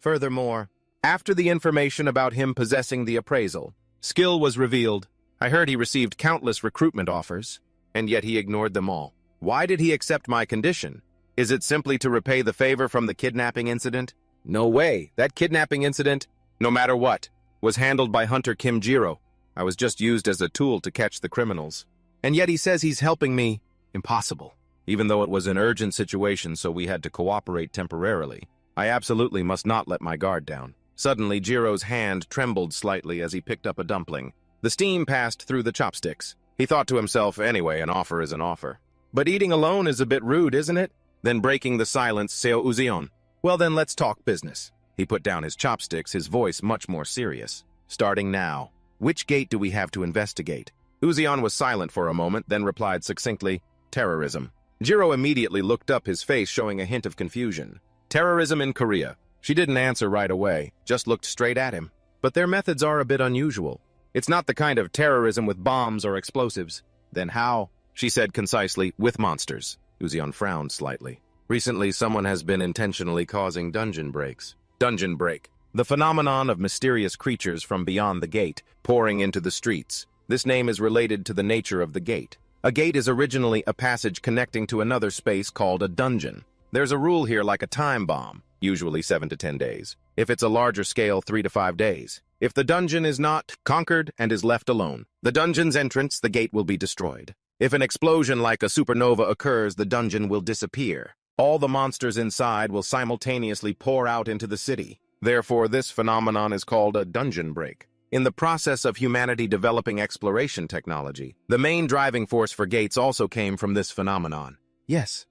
Furthermore, after the information about him possessing the appraisal, skill was revealed. I heard he received countless recruitment offers, and yet he ignored them all. Why did he accept my condition? Is it simply to repay the favor from the kidnapping incident? No way. That kidnapping incident, no matter what, was handled by Hunter Kim Jiro. I was just used as a tool to catch the criminals. And yet he says he's helping me. Impossible. Even though it was an urgent situation, so we had to cooperate temporarily. I absolutely must not let my guard down. Suddenly, Jiro's hand trembled slightly as he picked up a dumpling. The steam passed through the chopsticks. He thought to himself, anyway, an offer is an offer. But eating alone is a bit rude, isn't it? Then breaking the silence, Seo Uzion. Well then, let's talk business. He put down his chopsticks, his voice much more serious. Starting now. Which gate do we have to investigate? Uzion was silent for a moment, then replied succinctly, terrorism. Jiro immediately looked up, his face showing a hint of confusion. Terrorism in Korea. She didn't answer right away, just looked straight at him. But their methods are a bit unusual. It's not the kind of terrorism with bombs or explosives. Then how? She said concisely, with monsters. Uzion frowned slightly. Recently, someone has been intentionally causing dungeon breaks. Dungeon break. the phenomenon of mysterious creatures from beyond the gate pouring into the streets. This name is related to the nature of the gate. A gate is originally a passage connecting to another space called a dungeon. There's a rule here like a time bomb, usually 7 to 10 days. If it's a larger scale, 3 to 5 days. If the dungeon is not conquered and is left alone, the dungeon's entrance, the gate will be destroyed. If an explosion like a supernova occurs, the dungeon will disappear. All the monsters inside will simultaneously pour out into the city. Therefore, this phenomenon is called a dungeon break. In the process of humanity developing exploration technology, the main driving force for gates also came from this phenomenon. Yes.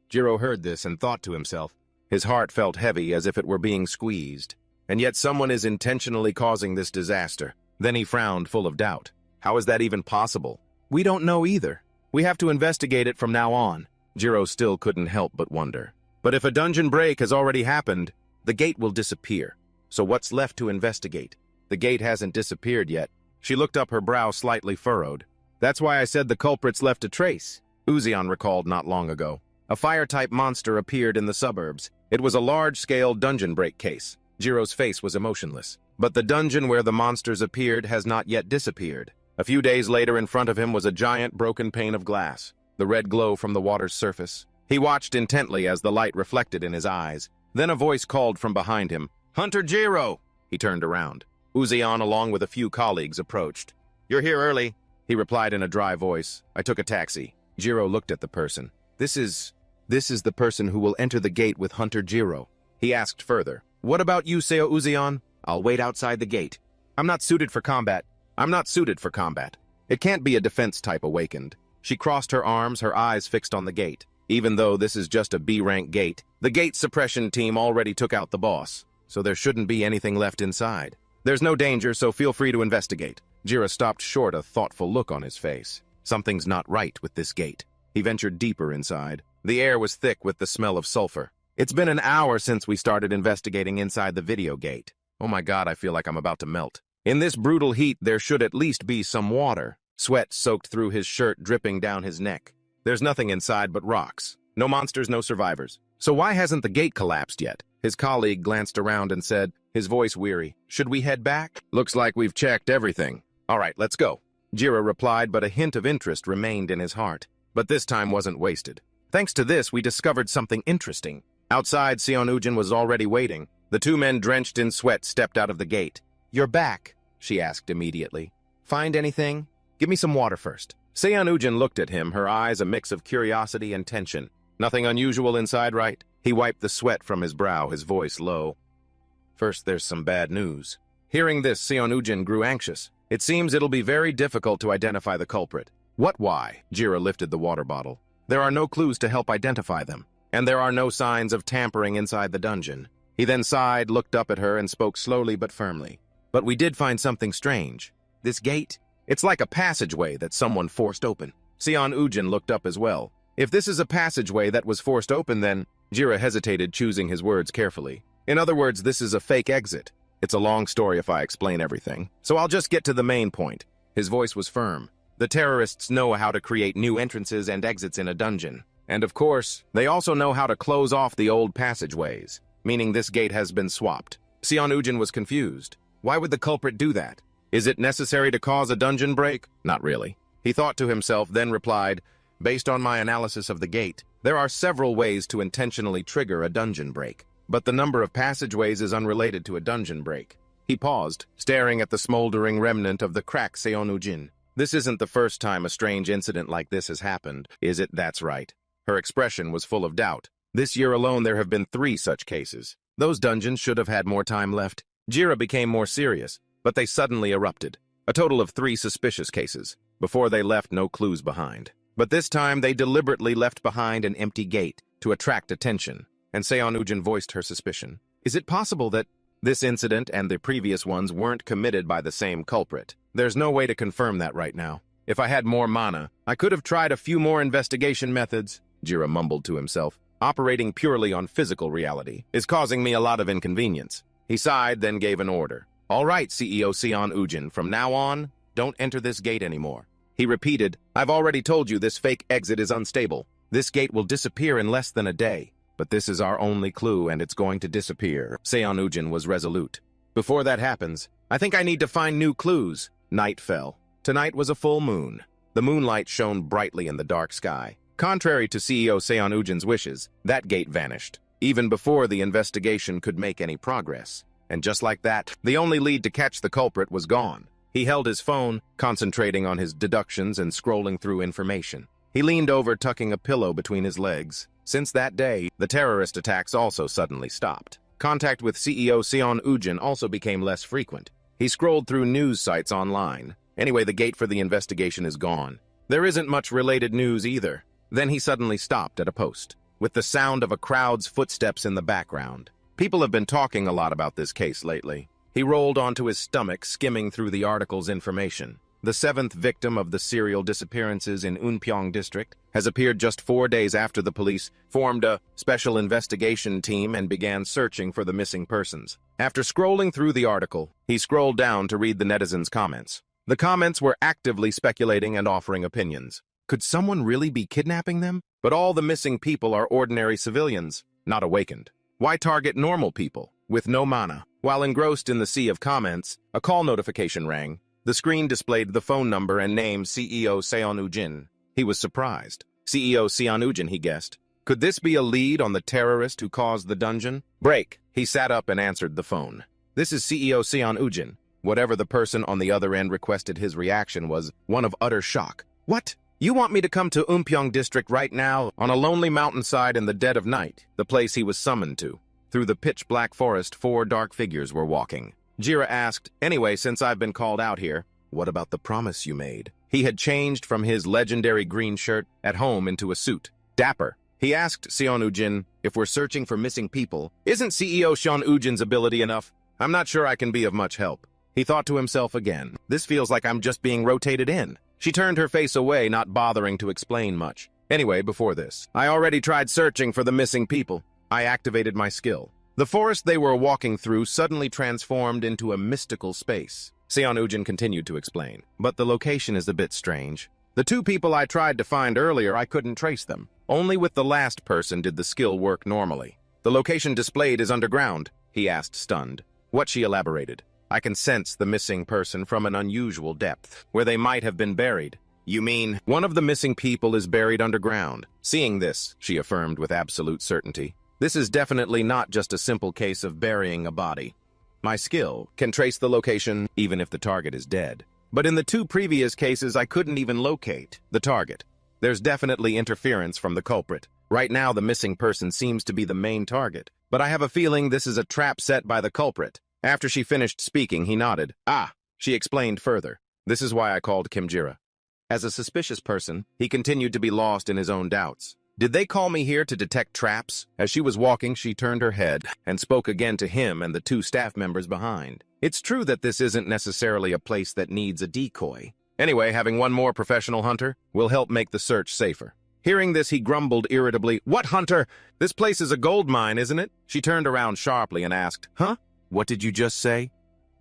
Jiro heard this and thought to himself. His heart felt heavy as if it were being squeezed. And yet someone is intentionally causing this disaster. Then he frowned, full of doubt. How is that even possible? We don't know either. We have to investigate it from now on. Jiro still couldn't help but wonder. But if a dungeon break has already happened, the gate will disappear. So what's left to investigate? The gate hasn't disappeared yet. She looked up, her brow slightly furrowed. That's why I said the culprits left a trace, Uzion recalled not long ago. A fire-type monster appeared in the suburbs. It was a large-scale dungeon break case. Jiro's face was emotionless. But the dungeon where the monsters appeared has not yet disappeared. A few days later, in front of him was a giant broken pane of glass, the red glow from the water's surface. He watched intently as the light reflected in his eyes. Then a voice called from behind him, "Hunter Jiro!" He turned around. Uzion, along with a few colleagues, approached. "You're here early," he replied in a dry voice. "I took a taxi." Jiro looked at the person. This is the person who will enter the gate with Hunter Jiro." He asked further, "What about you, Seo Uzion?" "I'll wait outside the gate. I'm not suited for combat. It can't be a defense type awakened." She crossed her arms, her eyes fixed on the gate. Even though this is just a B-rank gate, the gate suppression team already took out the boss, so there shouldn't be anything left inside. There's no danger, so feel free to investigate. Jiro stopped short, a thoughtful look on his face. Something's not right with this gate. He ventured deeper inside. The air was thick with the smell of sulfur. It's been an hour since we started investigating inside the video gate. Oh my God, I feel like I'm about to melt. In this brutal heat, there should at least be some water. Sweat soaked through his shirt, dripping down his neck. There's nothing inside but rocks. No monsters, no survivors. So why hasn't the gate collapsed yet? His colleague glanced around and said, his voice weary, "Should we head back? Looks like we've checked everything." "All right, let's go." Jiro replied, but a hint of interest remained in his heart. But this time wasn't wasted. Thanks to this, we discovered something interesting. Outside, Seon Ujin was already waiting. The two men drenched in sweat stepped out of the gate. "You're back?" she asked immediately. "Find anything? Give me some water first." Seon Ujin looked at him, her eyes a mix of curiosity and tension. "Nothing unusual inside, right?" He wiped the sweat from his brow, his voice low. "First, there's some bad news." Hearing this, Seon Ujin grew anxious. "It seems it'll be very difficult to identify the culprit." "What, why?" Jiro lifted the water bottle. "There are no clues to help identify them, and there are no signs of tampering inside the dungeon." He then sighed, looked up at her, and spoke slowly but firmly. "But we did find something strange. This gate, it's like a passageway that someone forced open." Seon Ujin looked up as well. "If this is a passageway that was forced open, then—" Jiro hesitated, choosing his words carefully. "In other words, this is a fake exit. It's a long story if I explain everything, so I'll just get to the main point." His voice was firm. "The terrorists know how to create new entrances and exits in a dungeon. And of course, they also know how to close off the old passageways, meaning this gate has been swapped." Seon Ujin was confused. Why would the culprit do that? Is it necessary to cause a dungeon break? Not really. He thought to himself, then replied, "Based on my analysis of the gate, there are several ways to intentionally trigger a dungeon break. But the number of passageways is unrelated to a dungeon break." He paused, staring at the smoldering remnant of the crack Seon Ujin. "This isn't the first time a strange incident like this has happened, is it?" "That's right." Her expression was full of doubt. "This year alone there have been 3 such cases. Those dungeons should have had more time left." Jiro became more serious, but they suddenly erupted. A total of 3 suspicious cases. Before they left no clues behind. But this time they deliberately left behind an empty gate to attract attention. And Seon Ujin voiced her suspicion. Is it possible that this incident and the previous ones weren't committed by the same culprit? There's no way to confirm that right now. If I had more mana, I could have tried a few more investigation methods, Jiro mumbled to himself. Operating purely on physical reality is causing me a lot of inconvenience. He sighed, then gave an order. "All right, CEO Seon Ujin, from now on, don't enter this gate anymore." He repeated, "I've already told you this fake exit is unstable. This gate will disappear in less than a day. But this is our only clue and it's going to disappear. Seon-ujin was resolute. Before that happens, I think I need to find new clues. Night fell. Tonight was a full moon. The moonlight shone brightly in the dark sky. Contrary to CEO Seon-ujin's wishes, that gate vanished, even before the investigation could make any progress. And just like that, the only lead to catch the culprit was gone. He held his phone, concentrating on his deductions and scrolling through information. He leaned over, tucking a pillow between his legs. Since that day, the terrorist attacks also suddenly stopped. Contact with CEO Seon-ujin also became less frequent. He scrolled through news sites online. Anyway, the gate for the investigation is gone. There isn't much related news either. Then he suddenly stopped at a post, with the sound of a crowd's footsteps in the background. People have been talking a lot about this case lately. He rolled onto his stomach, skimming through the article's information. The seventh victim of the serial disappearances in Unpyeong district has appeared just 4 days after the police formed a special investigation team and began searching for the missing persons. After scrolling through the article, he scrolled down to read the netizens' comments. The comments were actively speculating and offering opinions. Could someone really be kidnapping them? But all the missing people are ordinary civilians, not awakened. Why target normal people, with no mana? While engrossed in the sea of comments, a call notification rang. The screen displayed the phone number and name CEO Seon-ujin. He was surprised. CEO Seon-ujin, he guessed. Could this be a lead on the terrorist who caused the dungeon? Break. He sat up and answered the phone. This is CEO Seon-ujin. Whatever the person on the other end requested, his reaction was one of utter shock. What? You want me to come to Unpyeong district right now, on a lonely mountainside in the dead of night, the place he was summoned to? Through the pitch-black forest, 4 dark figures were walking. Jira asked, anyway, since I've been called out here, what about the promise you made? He had changed from his legendary green shirt at home into a suit. Dapper. He asked Seon-ujin, if we're searching for missing people, isn't CEO Seon-ujin's ability enough? I'm not sure I can be of much help. He thought to himself again, this feels like I'm just being rotated in. She turned her face away, not bothering to explain much. Anyway, before this, I already tried searching for the missing people. I activated my skill. The forest they were walking through suddenly transformed into a mystical space. Seon-ujin continued to explain, but the location is a bit strange. The 2 people I tried to find earlier, I couldn't trace them. Only with the last person did the skill work normally. The location displayed is underground, he asked, stunned. What? She elaborated. I can sense the missing person from an unusual depth, where they might have been buried. You mean, one of the missing people is buried underground? Seeing this, she affirmed with absolute certainty. This is definitely not just a simple case of burying a body. My skill can trace the location even if the target is dead. But in the 2 previous cases, I couldn't even locate the target. There's definitely interference from the culprit. Right now, the missing person seems to be the main target, but I have a feeling this is a trap set by the culprit. After she finished speaking, he nodded. She explained further. This is why I called Kim Jira. As a suspicious person, he continued to be lost in his own doubts. Did they call me here to detect traps? As she was walking, she turned her head and spoke again to him and the 2 staff members behind. It's true that this isn't necessarily a place that needs a decoy. Anyway, having one more professional hunter will help make the search safer. Hearing this, he grumbled irritably, What hunter? This place is a gold mine, isn't it? She turned around sharply and asked, Huh? What did you just say?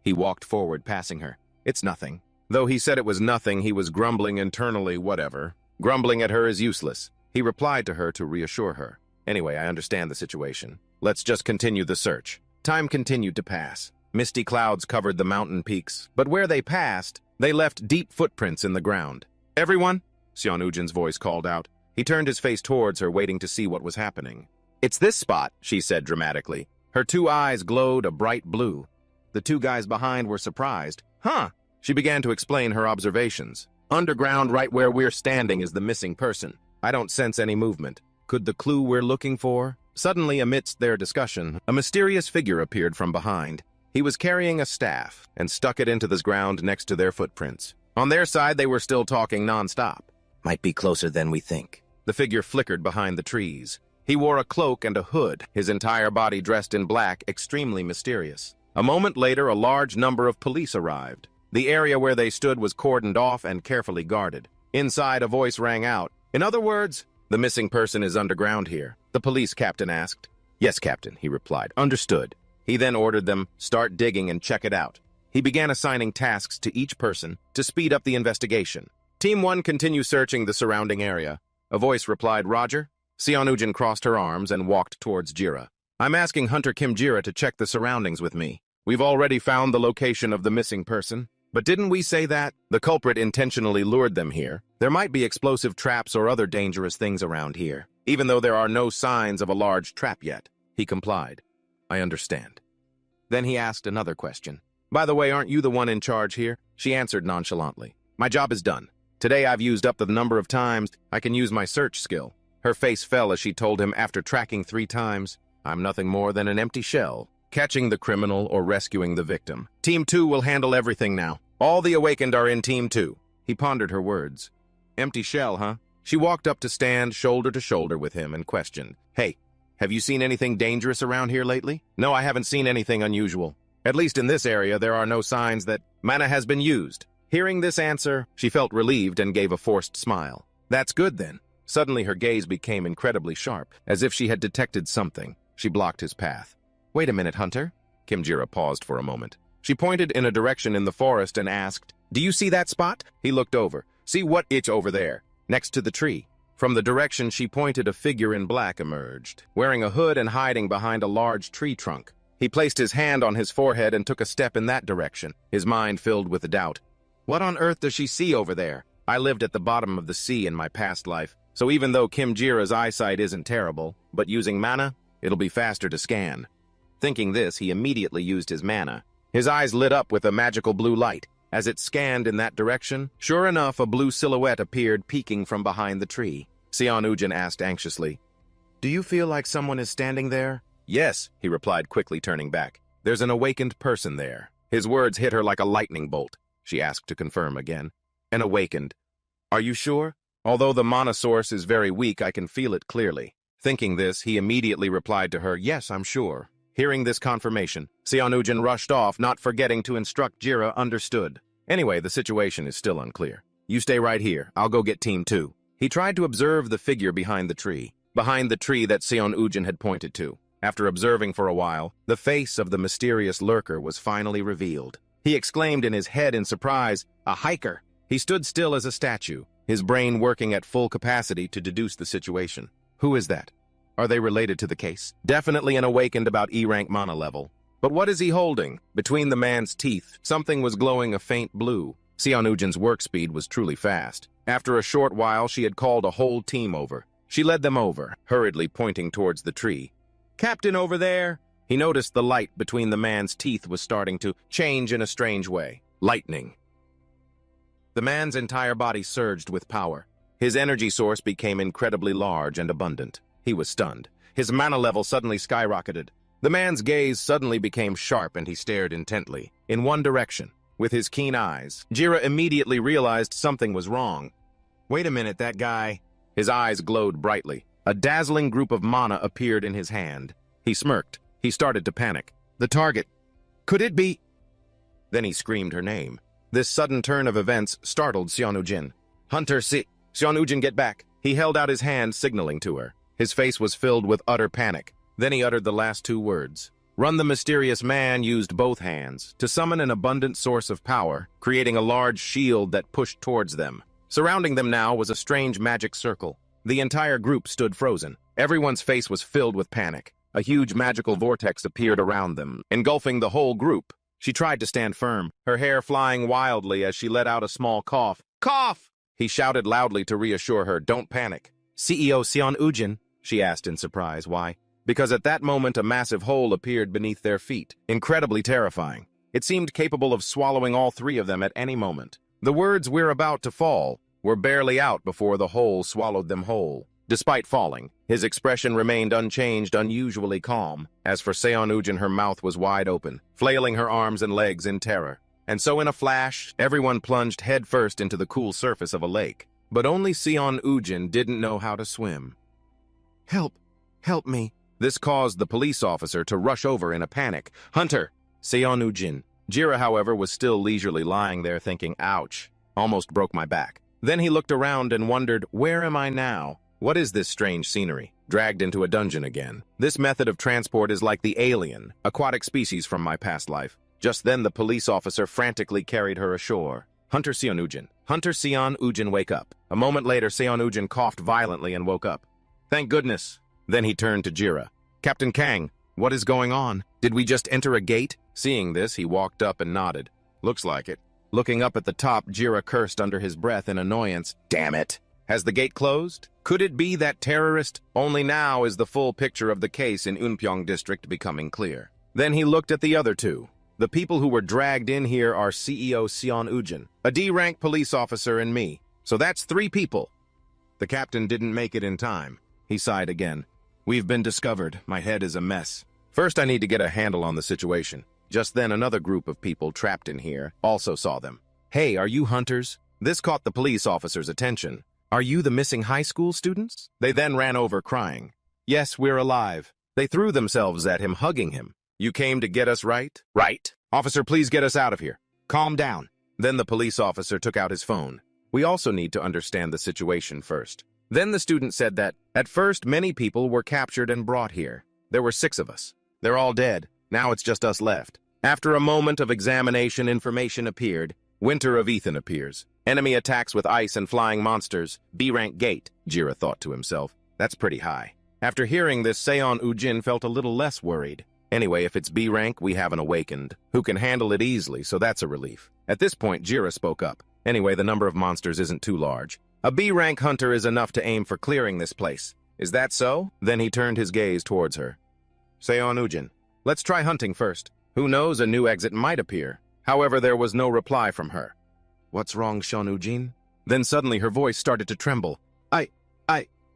He walked forward, passing her. It's nothing. Though he said it was nothing, he was grumbling internally, whatever. Grumbling at her is useless. He replied to her to reassure her. Anyway, I understand the situation. Let's just continue the search. Time continued to pass. Misty clouds covered the mountain peaks, but where they passed, they left deep footprints in the ground. Everyone? Seon-ujin's voice called out. He turned his face towards her, waiting to see what was happening. It's this spot, she said dramatically. Her 2 eyes glowed a bright blue. The 2 guys behind were surprised. Huh? She began to explain her observations. Underground, right where we're standing, is the missing person. I don't sense any movement. Could the clue we're looking for? Suddenly, amidst their discussion, a mysterious figure appeared from behind. He was carrying a staff and stuck it into the ground next to their footprints. On their side, they were still talking nonstop. Might be closer than we think. The figure flickered behind the trees. He wore a cloak and a hood, his entire body dressed in black, extremely mysterious. A moment later, a large number of police arrived. The area where they stood was cordoned off and carefully guarded. Inside, a voice rang out. In other words, the missing person is underground here, the police captain asked. Yes, Captain, he replied. Understood. He then ordered them, start digging and check it out. He began assigning tasks to each person to speed up the investigation. Team 1 continue searching the surrounding area. A voice replied, Roger. Seonujin crossed her arms and walked towards Jira. I'm asking Hunter Kim Jira to check the surroundings with me. We've already found the location of the missing person. But didn't we say that? The culprit intentionally lured them here. There might be explosive traps or other dangerous things around here, even though there are no signs of a large trap yet. He complied. I understand. Then he asked another question. By the way, aren't you the one in charge here? She answered nonchalantly. My job is done. Today I've used up the number of times I can use my search skill. Her face fell as she told him after tracking 3 times, I'm nothing more than an empty shell. Catching the criminal or rescuing the victim. Team 2 will handle everything now. All the awakened are in Team 2. He pondered her words. Empty shell, huh? She walked up to stand shoulder to shoulder with him and questioned. Hey, have you seen anything dangerous around here lately? No, I haven't seen anything unusual. At least in this area, there are no signs that mana has been used. Hearing this answer, she felt relieved and gave a forced smile. That's good then. Suddenly her gaze became incredibly sharp, as if she had detected something. She blocked his path. Wait a minute, Hunter. Kim Jira paused for a moment. She pointed in a direction in the forest and asked, Do you see that spot? He looked over. See what it's over there, next to the tree. From the direction she pointed, a figure in black emerged, wearing a hood and hiding behind a large tree trunk. He placed his hand on his forehead and took a step in that direction, his mind filled with doubt. What on earth does she see over there? I lived at the bottom of the sea in my past life, so even though Kim Jira's eyesight isn't terrible, but using mana, it'll be faster to scan. Thinking this, he immediately used his mana. His eyes lit up with a magical blue light. As it scanned in that direction, sure enough, a blue silhouette appeared peeking from behind the tree. Seonujin asked anxiously, Do you feel like someone is standing there? Yes, he replied quickly, turning back. There's an awakened person there. His words hit her like a lightning bolt. She asked to confirm again. An awakened. Are you sure? Although the mana source is very weak, I can feel it clearly. Thinking this, he immediately replied to her, Yes, I'm sure. Hearing this confirmation, Seonujin rushed off, not forgetting to instruct Jira understood. Anyway, the situation is still unclear. You stay right here. I'll go get Team 2. He tried to observe the figure behind the tree that Seonujin had pointed to. After observing for a while, the face of the mysterious lurker was finally revealed. He exclaimed in his head in surprise, A hiker! He stood still as a statue, his brain working at full capacity to deduce the situation. Who is that? Are they related to the case? Definitely an awakened about E-rank mana level. But what is he holding? Between the man's teeth, something was glowing a faint blue. Seonujin's work speed was truly fast. After a short while, she had called a whole team over. She led them over, hurriedly pointing towards the tree. Captain over there! He noticed the light between the man's teeth was starting to change in a strange way. Lightning. The man's entire body surged with power. His energy source became incredibly large and abundant. He was stunned. His mana level suddenly skyrocketed. The man's gaze suddenly became sharp and he stared intently, in one direction. With his keen eyes, Jira immediately realized something was wrong. Wait a minute, that guy... His eyes glowed brightly. A dazzling group of mana appeared in his hand. He smirked. He started to panic. The target. Could it be... Then he screamed her name. This sudden turn of events startled Seonujin. Hunter Seonujin, get back. He held out his hand, signaling to her. His face was filled with utter panic. Then he uttered the last 2 words. Run. The mysterious man used both hands to summon an abundant source of power, creating a large shield that pushed towards them. Surrounding them now was a strange magic circle. The entire group stood frozen. Everyone's face was filled with panic. A huge magical vortex appeared around them, engulfing the whole group. She tried to stand firm, her hair flying wildly as she let out a small cough. Cough! He shouted loudly to reassure her, Don't panic. CEO Seonujin, she asked in surprise. Why? Because at that moment a massive hole appeared beneath their feet, incredibly terrifying. It seemed capable of swallowing all 3 of them at any moment. The words "we're about to fall" were barely out before the hole swallowed them whole. Despite falling, his expression remained unchanged, unusually calm. As for Seonujin, her mouth was wide open, flailing her arms and legs in terror. And so in a flash, everyone plunged headfirst into the cool surface of a lake. But only Seonujin didn't know how to swim. Help! Help me! This caused the police officer to rush over in a panic. Hunter! Seonujin. Jira, however, was still leisurely lying there thinking, Ouch, almost broke my back. Then he looked around and wondered, Where am I now? What is this strange scenery? Dragged into a dungeon again. This method of transport is like the alien, aquatic species from my past life. Just then the police officer frantically carried her ashore. Hunter Seonujin. Hunter Seonujin, wake up. A moment later, Seonujin coughed violently and woke up. Thank goodness. Then he turned to Jira. Captain Kang, what is going on? Did we just enter a gate? Seeing this, he walked up and nodded. Looks like it. Looking up at the top, Jira cursed under his breath in annoyance. Damn it! Has the gate closed? Could it be that terrorist? Only now is the full picture of the case in Unpyeong district becoming clear. Then he looked at the other two. The people who were dragged in here are CEO Seon Ujin, a D-rank police officer, and me. So that's 3 people. The captain didn't make it in time. He sighed again. We've been discovered. My head is a mess. First, I need to get a handle on the situation. Just then, another group of people trapped in here also saw them. Hey, are you hunters? This caught the police officer's attention. Are you the missing high school students? They then ran over crying. Yes, we're alive. They threw themselves at him, hugging him. You came to get us, right? Right. Officer, please get us out of here. Calm down. Then the police officer took out his phone. We also need to understand the situation first. Then the student said that, at first, many people were captured and brought here. There were 6 of us. They're all dead. Now it's just us left. After a moment of examination, information appeared. Winter of Ethan appears. Enemy attacks with ice and flying monsters. B-rank gate, Jira thought to himself. That's pretty high. After hearing this, Seon Ujin felt a little less worried. Anyway, if it's B-rank, we have an awakened, who can handle it easily, so that's a relief. At this point, Jira spoke up. Anyway, the number of monsters isn't too large. A B-rank hunter is enough to aim for clearing this place. Is that so? Then he turned his gaze towards her. Seon Ujin, let's try hunting first. Who knows, a new exit might appear. However, there was no reply from her. What's wrong, Seon Ujin? Then suddenly her voice started to tremble.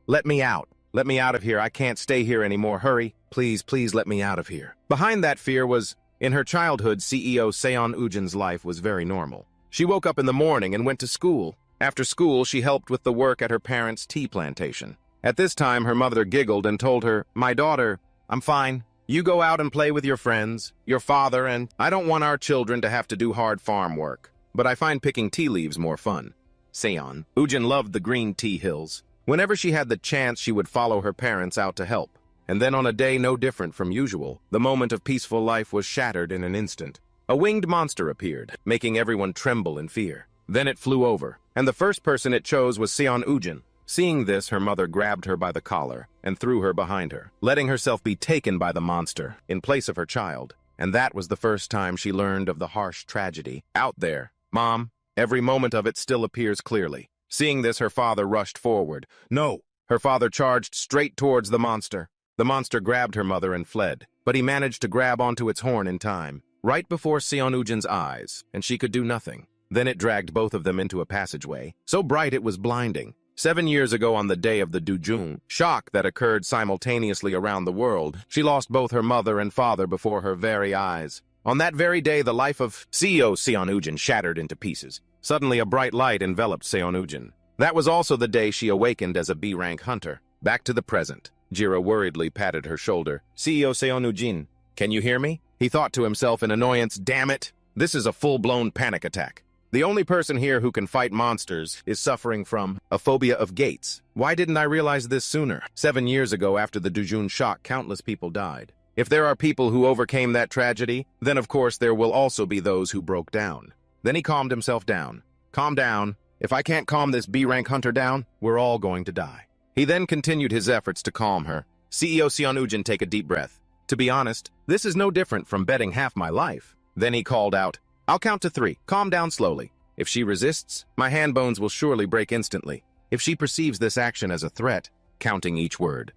Let me out. Let me out of here. I can't stay here anymore. Hurry. Please, please let me out of here. Behind that fear was, in her childhood, CEO Seon Ujin's life was very normal. She woke up in the morning and went to school. After school, she helped with the work at her parents' tea plantation. At this time, her mother giggled and told her, My daughter, I'm fine. You go out and play with your friends, your father, and I don't want our children to have to do hard farm work. But I find picking tea leaves more fun. Seon Ujin loved the green tea hills. Whenever she had the chance, she would follow her parents out to help. And then on a day no different from usual, the moment of peaceful life was shattered in an instant. A winged monster appeared, making everyone tremble in fear. Then it flew over, and the first person it chose was Seon Ujin. Seeing this, her mother grabbed her by the collar and threw her behind her, letting herself be taken by the monster in place of her child. And that was the first time she learned of the harsh tragedy. Out there, Mom, every moment of it still appears clearly. Seeing this, her father rushed forward. No! Her father charged straight towards the monster. The monster grabbed her mother and fled, but he managed to grab onto its horn in time, right before Seon Ujin's eyes, and she could do nothing. Then it dragged both of them into a passageway, so bright it was blinding. 7 years ago on the day of the Dujung shock that occurred simultaneously around the world, she lost both her mother and father before her very eyes. On that very day, the life of CEO Seon Ujin shattered into pieces. Suddenly, a bright light enveloped Seon Ujin. That was also the day she awakened as a B-rank hunter. Back to the present. Jira worriedly patted her shoulder. CEO Seon Ujin, can you hear me? He thought to himself in annoyance, damn it! This is a full-blown panic attack. The only person here who can fight monsters is suffering from a phobia of gates. Why didn't I realize this sooner? 7 years ago, after the Dujun shock, countless people died. If there are people who overcame that tragedy, then of course there will also be those who broke down. Then he calmed himself down. Calm down. If I can't calm this B-rank hunter down, we're all going to die. He then continued his efforts to calm her. CEO Seon Ujin, take a deep breath. To be honest, this is no different from betting half my life. Then he called out, I'll count to 3. Calm down slowly. If she resists, my hand bones will surely break instantly. If she perceives this action as a threat, counting each word.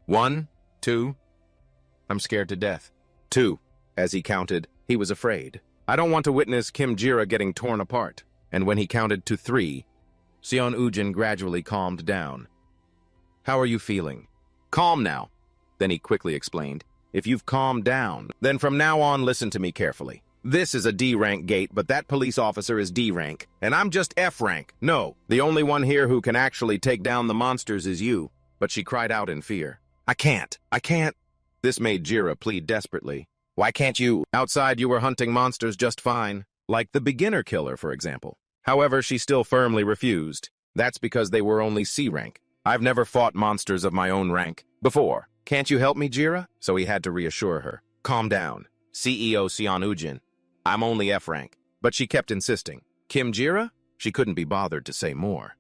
1, 2. I'm scared to death. 2. As he counted, he was afraid. I don't want to witness Kim Jira getting torn apart. And when he counted to 3, Seon Ujin gradually calmed down. How are you feeling? Calm now. Then he quickly explained, if you've calmed down, then from now on listen to me carefully. This is a D-rank gate, but that police officer is D-rank, and I'm just F-rank. No, the only one here who can actually take down the monsters is you. But she cried out in fear. I can't. This made Jira plead desperately. Why can't you? Outside you were hunting monsters just fine, like the beginner killer, for example. However, she still firmly refused. That's because they were only C-rank. I've never fought monsters of my own rank before. Can't you help me, Jira? So he had to reassure her. Calm down. CEO Seon Ujin. I'm only F-rank. But she kept insisting. Kim Jira? She couldn't be bothered to say more.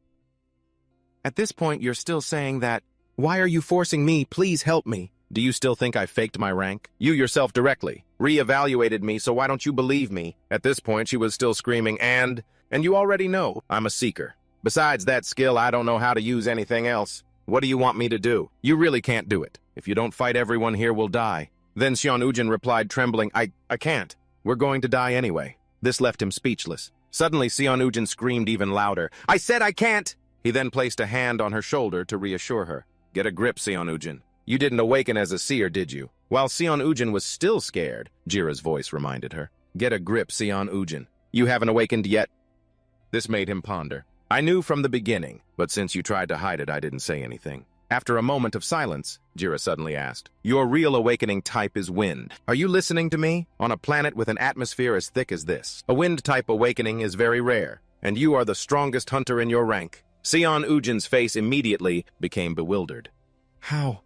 At this point, you're still saying that Why are you forcing me? Please help me. Do you still think I faked my rank? You yourself directly re-evaluated me, so why don't you believe me? At this point, she was still screaming, and you already know I'm a seeker. Besides that skill, I don't know how to use anything else. What do you want me to do? You really can't do it. If you don't fight, everyone here will die. Then Xion Ujin replied, trembling, I can't. We're going to die anyway. This left him speechless. Suddenly, Xion Ujin screamed even louder. I said I can't! He then placed a hand on her shoulder to reassure her. Get a grip, Xion Ujin. You didn't awaken as a seer, did you? While Xion Ujin was still scared, Jira's voice reminded her. Get a grip, Xion Ujin. You haven't awakened yet? This made him ponder. I knew from the beginning, but since you tried to hide it, I didn't say anything. After a moment of silence, Jira suddenly asked, your real awakening type is wind. Are you listening to me? On a planet with an atmosphere as thick as this, a wind-type awakening is very rare, and you are the strongest hunter in your rank. Xion Ujin's face immediately became bewildered. How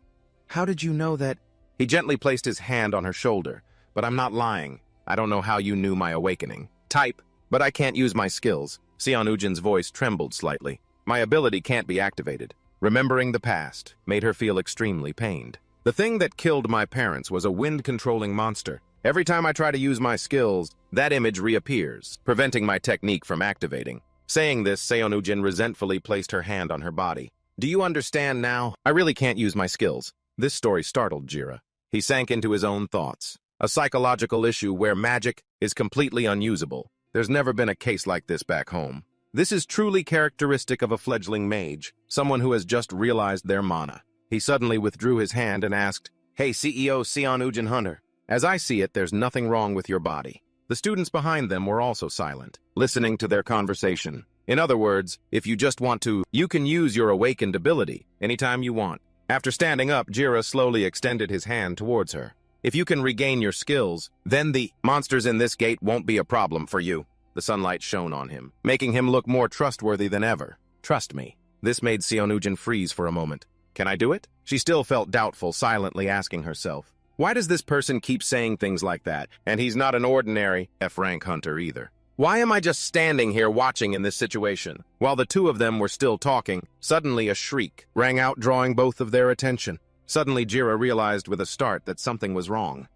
did you know that? He gently placed his hand on her shoulder. But I'm not lying. I don't know how you knew my awakening type, but I can't use my skills. Xion Ujin's voice trembled slightly. My ability can't be activated. Remembering the past made her feel extremely pained. The thing that killed my parents was a wind-controlling monster. Every time I try to use my skills, that image reappears, preventing my technique from activating. Saying this, Xion Ujin resentfully placed her hand on her body. Do you understand now? I really can't use my skills. This story startled Jira. He sank into his own thoughts. A psychological issue where magic is completely unusable. There's never been a case like this back home. This is truly characteristic of a fledgling mage, someone who has just realized their mana. He suddenly withdrew his hand and asked, Hey, CEO Xion Ujin Hunter. As I see it, there's nothing wrong with your body. The students behind them were also silent, listening to their conversation. In other words, if you just want to, you can use your awakened ability anytime you want. After standing up, Jira slowly extended his hand towards her. If you can regain your skills, then the monsters in this gate won't be a problem for you. The sunlight shone on him, making him look more trustworthy than ever. Trust me. This made Xion Ujin freeze for a moment. Can I do it? She still felt doubtful, silently asking herself, why does this person keep saying things like that? And he's not an ordinary F-rank hunter either. Why am I just standing here watching in this situation? While the two of them were still talking, suddenly a shriek rang out, drawing both of their attention. Suddenly, Jira realized with a start that something was wrong.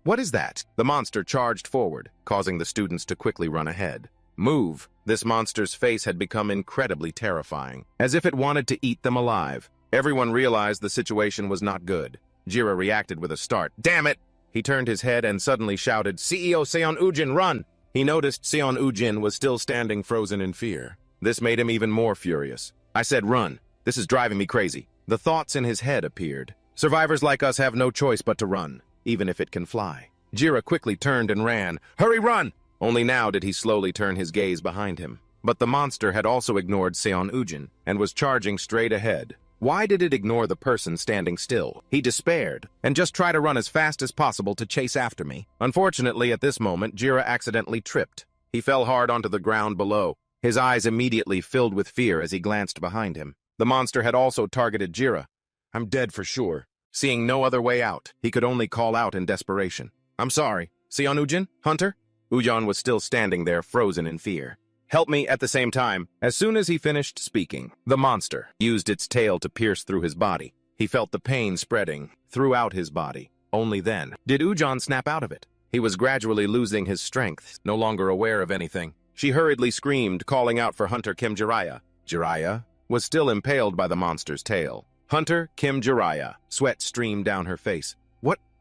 What is that? The monster charged forward, causing the students to quickly run ahead. Move! This monster's face had become incredibly terrifying, as if it wanted to eat them alive. Everyone realized the situation was not good. Jira reacted with a start. Damn it! He turned his head and suddenly shouted, CEO Xion Ujin, run! He noticed Xion Ujin was still standing frozen in fear. This made him even more furious. I said run. This is driving me crazy. The thoughts in his head appeared. Survivors like us have no choice but to run, even if it can fly. Jira quickly turned and ran. Hurry, run! Only now did he slowly turn his gaze behind him. But the monster had also ignored Xion Ujin and was charging straight ahead. Why did it ignore the person standing still? He despaired, and just try to run as fast as possible to chase after me. Unfortunately, at this moment, Jira accidentally tripped. He fell hard onto the ground below. His eyes immediately filled with fear as he glanced behind him. The monster had also targeted Jira. I'm dead for sure. Seeing no other way out, he could only call out in desperation. I'm sorry. Xion Ujin? Hunter? Ujin was still standing there, frozen in fear. Help me at the same time. As soon as he finished speaking, the monster used its tail to pierce through his body. He felt the pain spreading throughout his body. Only then did Ujin snap out of it. He was gradually losing his strength, no longer aware of anything. She hurriedly screamed, calling out for Hunter Kim Jiraiya. Jiraiya was still impaled by the monster's tail. Hunter Kim Jiraiya. Sweat streamed down her face.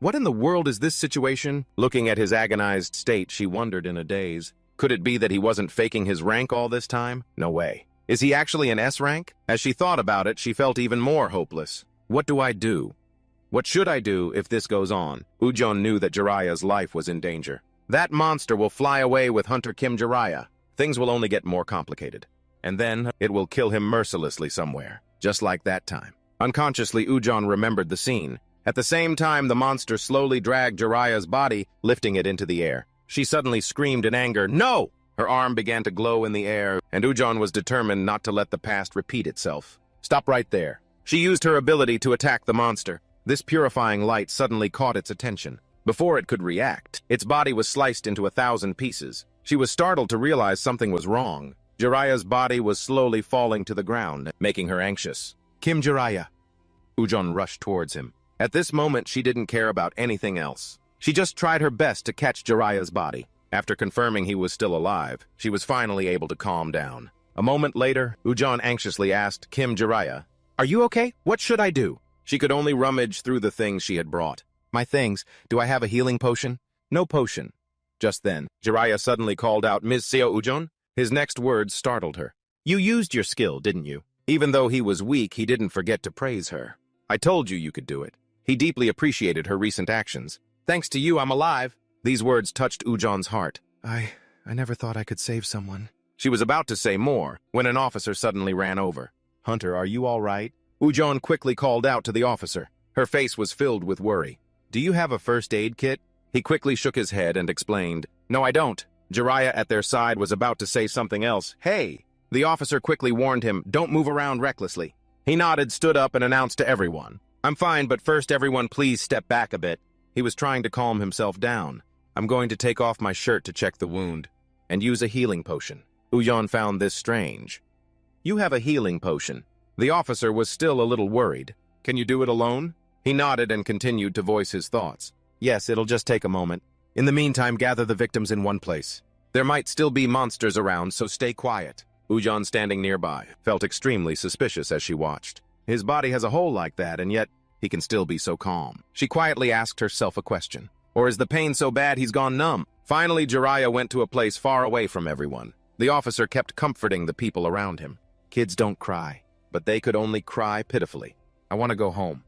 What in the world is this situation? Looking at his agonized state, she wondered in a daze. Could it be that he wasn't faking his rank all this time? No way. Is he actually an S rank? As she thought about it, she felt even more hopeless. What do I do? What should I do if this goes on? Ujin knew that Jiraiya's life was in danger. That monster will fly away with Hunter Kim Jiraiya. Things will only get more complicated. And then it will kill him mercilessly somewhere, just like that time. Unconsciously, Ujin remembered the scene. At the same time, the monster slowly dragged Jiraiya's body, lifting it into the air. She suddenly screamed in anger, "No!" Her arm began to glow in the air, and Ujin was determined not to let the past repeat itself. Stop right there. She used her ability to attack the monster. This purifying light suddenly caught its attention. Before it could react, its body was sliced into 1,000 pieces. She was startled to realize something was wrong. Jiraiya's body was slowly falling to the ground, making her anxious. Kim Jiraiya. Ujon rushed towards him. At this moment, she didn't care about anything else. She just tried her best to catch Jiraya's body. After confirming he was still alive, she was finally able to calm down. A moment later, Ujon anxiously asked Kim Jiraiya, "Are you okay? What should I do?" She could only rummage through the things she had brought. "My things. Do I have a healing potion?" "No potion." Just then, Jiraiya suddenly called out, "Ms. Seo Ujon?" His next words startled her. "You used your skill, didn't you?" Even though he was weak, he didn't forget to praise her. "I told you you could do it." He deeply appreciated her recent actions. "Thanks to you, I'm alive." These words touched Ujon's heart. I never thought I could save someone." She was about to say more when an officer suddenly ran over. "Hunter, are you all right?" Ujon quickly called out to the officer. Her face was filled with worry. "Do you have a first aid kit?" He quickly shook his head and explained, "No, I don't." Jiraiya at their side was about to say something else. "Hey!" The officer quickly warned him, "Don't move around recklessly." He nodded, stood up, and announced to everyone, "I'm fine, but first everyone please step back a bit." He was trying to calm himself down. "I'm going to take off my shirt to check the wound and use a healing potion." Ujon found this strange. "You have a healing potion." The officer was still a little worried. "Can you do it alone?" He nodded and continued to voice his thoughts. "Yes, it'll just take a moment. In the meantime, gather the victims in one place. There might still be monsters around, so stay quiet." Ujon, standing nearby, felt extremely suspicious as she watched. His body has a hole like that, and yet he can still be so calm. She quietly asked herself a question. Or is the pain so bad he's gone numb? Finally, Jiraiya went to a place far away from everyone. The officer kept comforting the people around him. "Kids don't cry," but they could only cry pitifully. "I want to go home."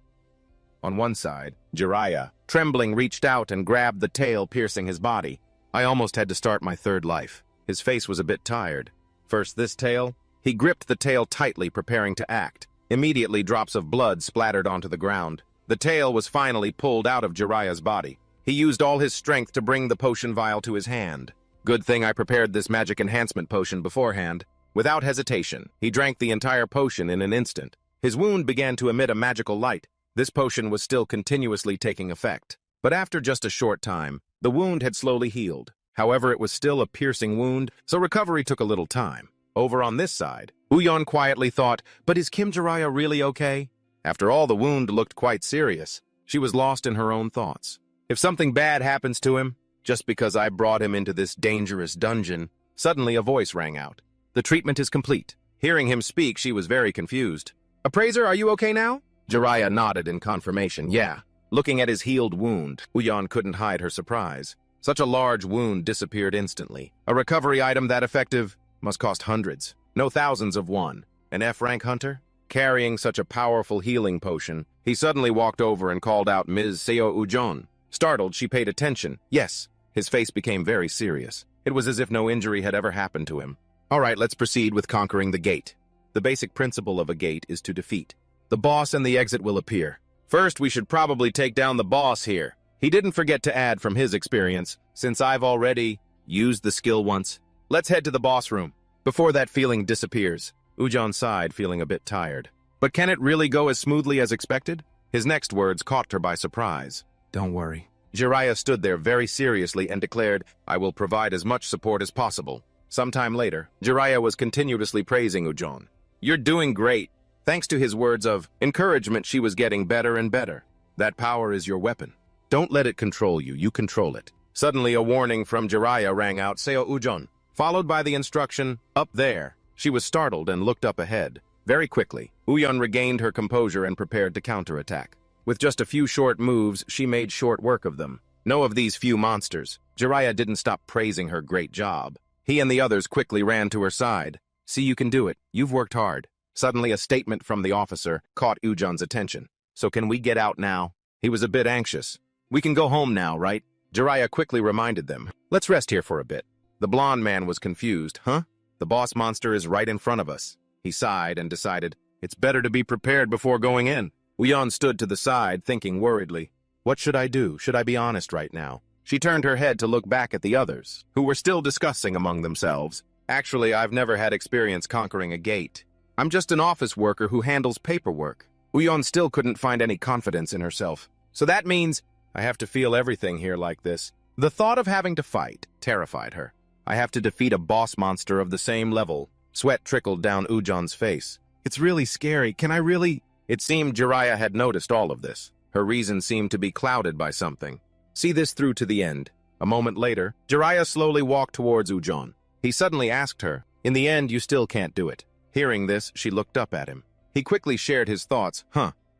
On one side, Jiraiya, trembling, reached out and grabbed the tail piercing his body. "I almost had to start my third life." His face was a bit tired. First this tail. He gripped the tail tightly, preparing to act. Immediately, drops of blood splattered onto the ground. The tail was finally pulled out of Jiraiya's body. He used all his strength to bring the potion vial to his hand. "Good thing I prepared this magic enhancement potion beforehand." Without hesitation, he drank the entire potion in an instant. His wound began to emit a magical light. This potion was still continuously taking effect. But after just a short time, the wound had slowly healed. However, it was still a piercing wound, so recovery took a little time. Over on this side, Ujon quietly thought, "But is Kim Jiraiya really okay?" After all, the wound looked quite serious. She was lost in her own thoughts. "If something bad happens to him, just because I brought him into this dangerous dungeon..." Suddenly a voice rang out. "The treatment is complete." Hearing him speak, she was very confused. "Appraiser, are you okay now?" Jiraiya nodded in confirmation. "Yeah." Looking at his healed wound, Ujon couldn't hide her surprise. Such a large wound disappeared instantly. A recovery item that effective must cost hundreds, no thousands of one. An F-rank hunter? Carrying such a powerful healing potion, he suddenly walked over and called out, "Ms. Seo Ujon." Startled, she paid attention. Yes. His face became very serious. It was as if no injury had ever happened to him. "All right, let's proceed with conquering the gate." The basic principle of a gate is to defeat. The boss and the exit will appear. First, we should probably take down the boss here. He didn't forget to add from his experience, "Since I've already used the skill once, let's head to the boss room." Before that feeling disappears, Ujon sighed, feeling a bit tired. But can it really go as smoothly as expected? His next words caught her by surprise. "Don't worry." Jiraiya stood there very seriously and declared, "I will provide as much support as possible." Sometime later, Jiraiya was continuously praising Ujon. "You're doing great." Thanks to his words of encouragement, she was getting better and better. "That power is your weapon. Don't let it control you, you control it." Suddenly, a warning from Jiraiya rang out, "Seo Ujon," followed by the instruction, "Up there." She was startled and looked up ahead. Very quickly, Ujon regained her composure and prepared to counterattack. With just a few short moves, she made short work of them. No of these few monsters. Jiraiya didn't stop praising her great job. He and the others quickly ran to her side. "See, you can do it. You've worked hard." Suddenly, a statement from the officer caught Ujon's attention. "So can we get out now?" He was a bit anxious. "We can go home now, right?" Jiraiya quickly reminded them. "Let's rest here for a bit." The blonde man was confused. "Huh? The boss monster is right in front of us." He sighed and decided, "It's better to be prepared before going in." Ujon stood to the side, thinking worriedly. "What should I do? Should I be honest right now?" She turned her head to look back at the others, who were still discussing among themselves. "Actually, I've never had experience conquering a gate. I'm just an office worker who handles paperwork." Ujon still couldn't find any confidence in herself. "So that means I have to feel everything here like this." The thought of having to fight terrified her. "I have to defeat a boss monster of the same level." Sweat trickled down Ujon's face. "It's really scary. Can I really..." It seemed Jiraiya had noticed all of this. Her reason seemed to be clouded by something. See this through to the end. A moment later, Jiraiya slowly walked towards Ujon. He suddenly asked her, "In the end, you still can't do it." Hearing this, she looked up at him. He quickly shared his thoughts.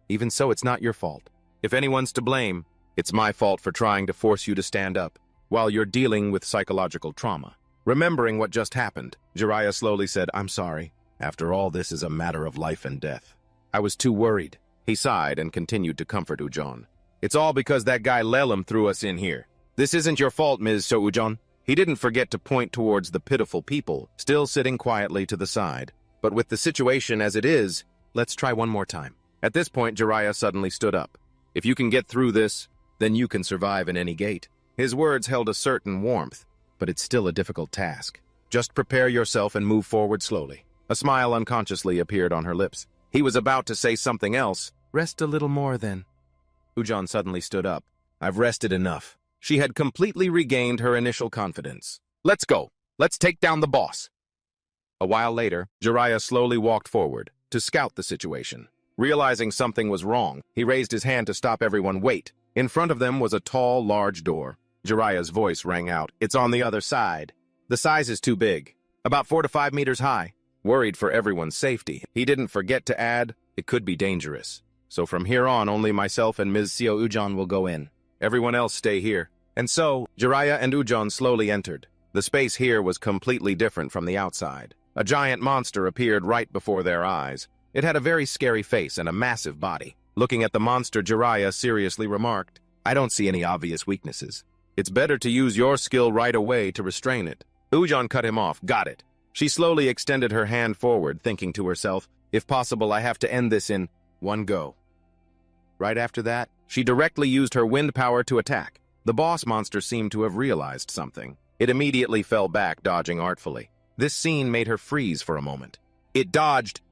Even so, it's not your fault. If anyone's to blame, it's my fault for trying to force you to stand up while you're dealing with psychological trauma." Remembering what just happened, Jiraiya slowly said, "I'm sorry. After all, this is a matter of life and death. I was too worried." He sighed and continued to comfort Ujon. "It's all because that guy Lelim threw us in here. This isn't your fault, Ms. So Ujon." He didn't forget to point towards the pitiful people still sitting quietly to the side. "But with the situation as it is, let's try one more time." At this point, Jiraiya suddenly stood up. "If you can get through this, then you can survive in any gate." His words held a certain warmth, but it's still a difficult task. Just prepare yourself and move forward slowly. A smile unconsciously appeared on her lips. He was about to say something else. "Rest a little more, then." Ujon suddenly stood up. "I've rested enough." She had completely regained her initial confidence. "Let's go. Let's take down the boss." A while later, Jiraiya slowly walked forward to scout the situation. Realizing something was wrong, he raised his hand to stop everyone. "Wait." In front of them was a tall, large door. Jiraiya's voice rang out. "It's on the other side. The size is too big. About 4 to 5 meters high." Worried for everyone's safety, he didn't forget to add, "It could be dangerous. So from here on, only myself and Ms. Seo Ujon will go in. Everyone else stay here." And so, Jiraiya and Ujon slowly entered. The space here was completely different from the outside. A giant monster appeared right before their eyes. It had a very scary face and a massive body. Looking at the monster, Jiraiya seriously remarked, "I don't see any obvious weaknesses. It's better to use your skill right away to restrain it." Ujon cut him off. "Got it." She slowly extended her hand forward, thinking to herself, "If possible, I have to end this in one go." Right after that, she directly used her wind power to attack. The boss monster seemed to have realized something. It immediately fell back, dodging artfully. This scene made her freeze for a moment. "It dodged!"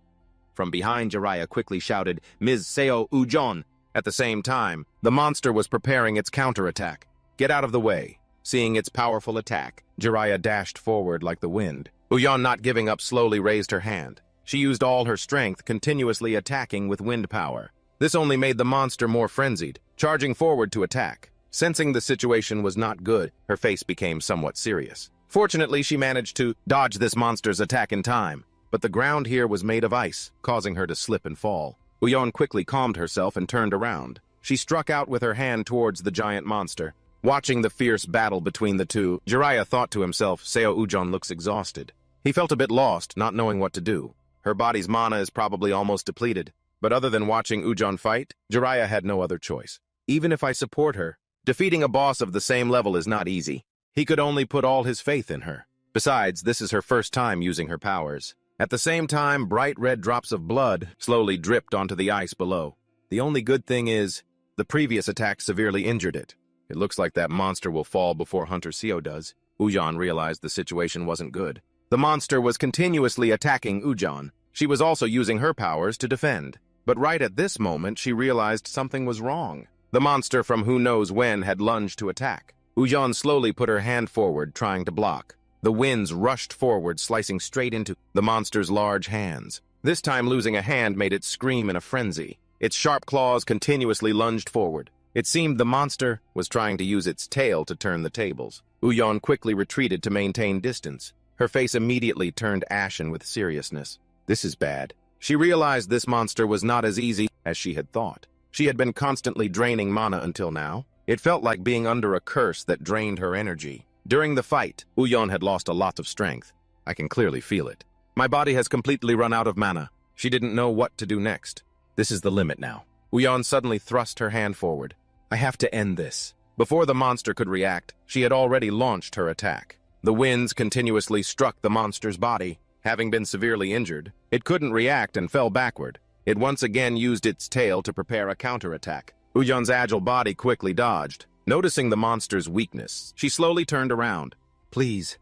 From behind, Jiraiya quickly shouted, "Ms. Seo Ujon!" At the same time, the monster was preparing its counterattack. "Get out of the way." Seeing its powerful attack, Jiraiya dashed forward like the wind. Ujon, not giving up, slowly raised her hand. She used all her strength, continuously attacking with wind power. This only made the monster more frenzied, charging forward to attack. Sensing the situation was not good, her face became somewhat serious. Fortunately, she managed to dodge this monster's attack in time, but the ground here was made of ice, causing her to slip and fall. Ujon quickly calmed herself and turned around. She struck out with her hand towards the giant monster. Watching the fierce battle between the two, Jiraiya thought to himself, "Seo Ujon looks exhausted." He felt a bit lost, not knowing what to do. Her body's mana is probably almost depleted. But other than watching Ujon fight, Jiraiya had no other choice. Even if I support her, defeating a boss of the same level is not easy. He could only put all his faith in her. Besides, this is her first time using her powers. At the same time, bright red drops of blood slowly dripped onto the ice below. The only good thing is, the previous attack severely injured it. It looks like that monster will fall before Hunter Seo does. Ujon realized the situation wasn't good. The monster was continuously attacking Ujon. She was also using her powers to defend. But right at this moment, she realized something was wrong. The monster from who knows when had lunged to attack. Ujon slowly put her hand forward, trying to block. The winds rushed forward, slicing straight into the monster's large hands. This time, losing a hand made it scream in a frenzy. Its sharp claws continuously lunged forward. It seemed the monster was trying to use its tail to turn the tables. Ujon quickly retreated to maintain distance. Her face immediately turned ashen with seriousness. This is bad. She realized this monster was not as easy as she had thought. She had been constantly draining mana until now. It felt like being under a curse that drained her energy. During the fight, Ujon had lost a lot of strength. I can clearly feel it. My body has completely run out of mana. She didn't know what to do next. This is the limit now. Ujon suddenly thrust her hand forward. I have to end this. Before the monster could react, she had already launched her attack. The winds continuously struck the monster's body. Having been severely injured, it couldn't react and fell backward. It once again used its tail to prepare a counterattack. Ujon's agile body quickly dodged. Noticing the monster's weakness, she slowly turned around. Please.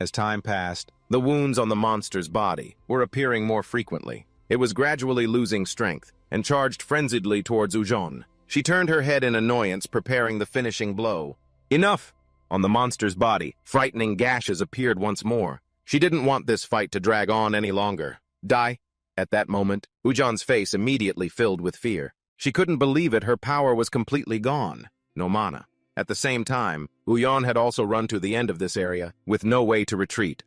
As time passed, the wounds on the monster's body were appearing more frequently. It was gradually losing strength and charged frenziedly towards Ujon. She turned her head in annoyance, preparing the finishing blow. Enough! On the monster's body, frightening gashes appeared once more. She didn't want this fight to drag on any longer. Die? At that moment, Ujon's face immediately filled with fear. She couldn't believe it, her power was completely gone. No mana. At the same time, Uyon had also run to the end of this area, with no way to retreat.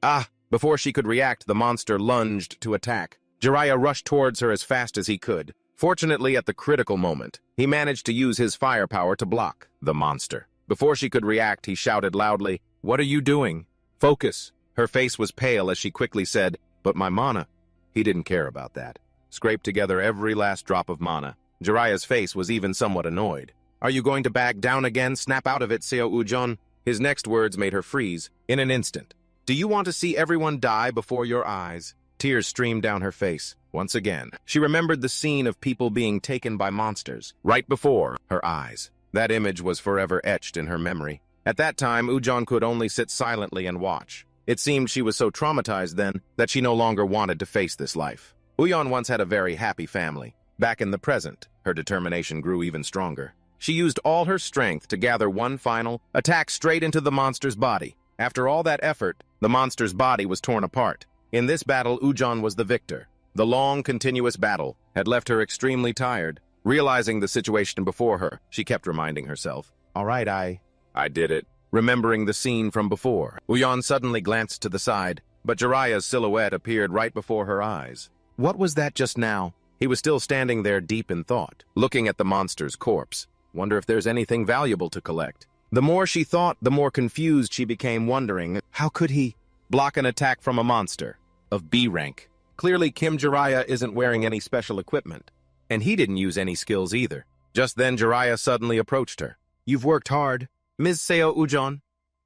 Before she could react, the monster lunged to attack. Jiraiya rushed towards her as fast as he could. Fortunately, at the critical moment, he managed to use his firepower to block the monster. Before she could react, he shouted loudly, "What are you doing? Focus." Her face was pale as she quickly said, "But my mana." He didn't care about that. Scraped together every last drop of mana. Jiraiya's face was even somewhat annoyed. "Are you going to back down again? Snap out of it, Seo Ujon." His next words made her freeze in an instant. "Do you want to see everyone die before your eyes?" Tears streamed down her face. Once again, she remembered the scene of people being taken by monsters, right before her eyes. That image was forever etched in her memory. At that time, Ujon could only sit silently and watch. It seemed she was so traumatized then that she no longer wanted to face this life. Uyon once had a very happy family. Back in the present, her determination grew even stronger. She used all her strength to gather one final attack straight into the monster's body. After all that effort, the monster's body was torn apart. In this battle, Ujon was the victor. The long, continuous battle had left her extremely tired. Realizing the situation before her, she kept reminding herself, "All right, I did it." Remembering the scene from before, Uyon suddenly glanced to the side, but Jiraiya's silhouette appeared right before her eyes. What was that just now? He was still standing there deep in thought, looking at the monster's corpse. Wonder if there's anything valuable to collect. The more she thought, the more confused she became, wondering, how could he block an attack from a monster of B rank? Clearly, Kim Jiraiya isn't wearing any special equipment, and he didn't use any skills either. Just then, Jiraiya suddenly approached her. "You've worked hard, Ms. Seo Ujon."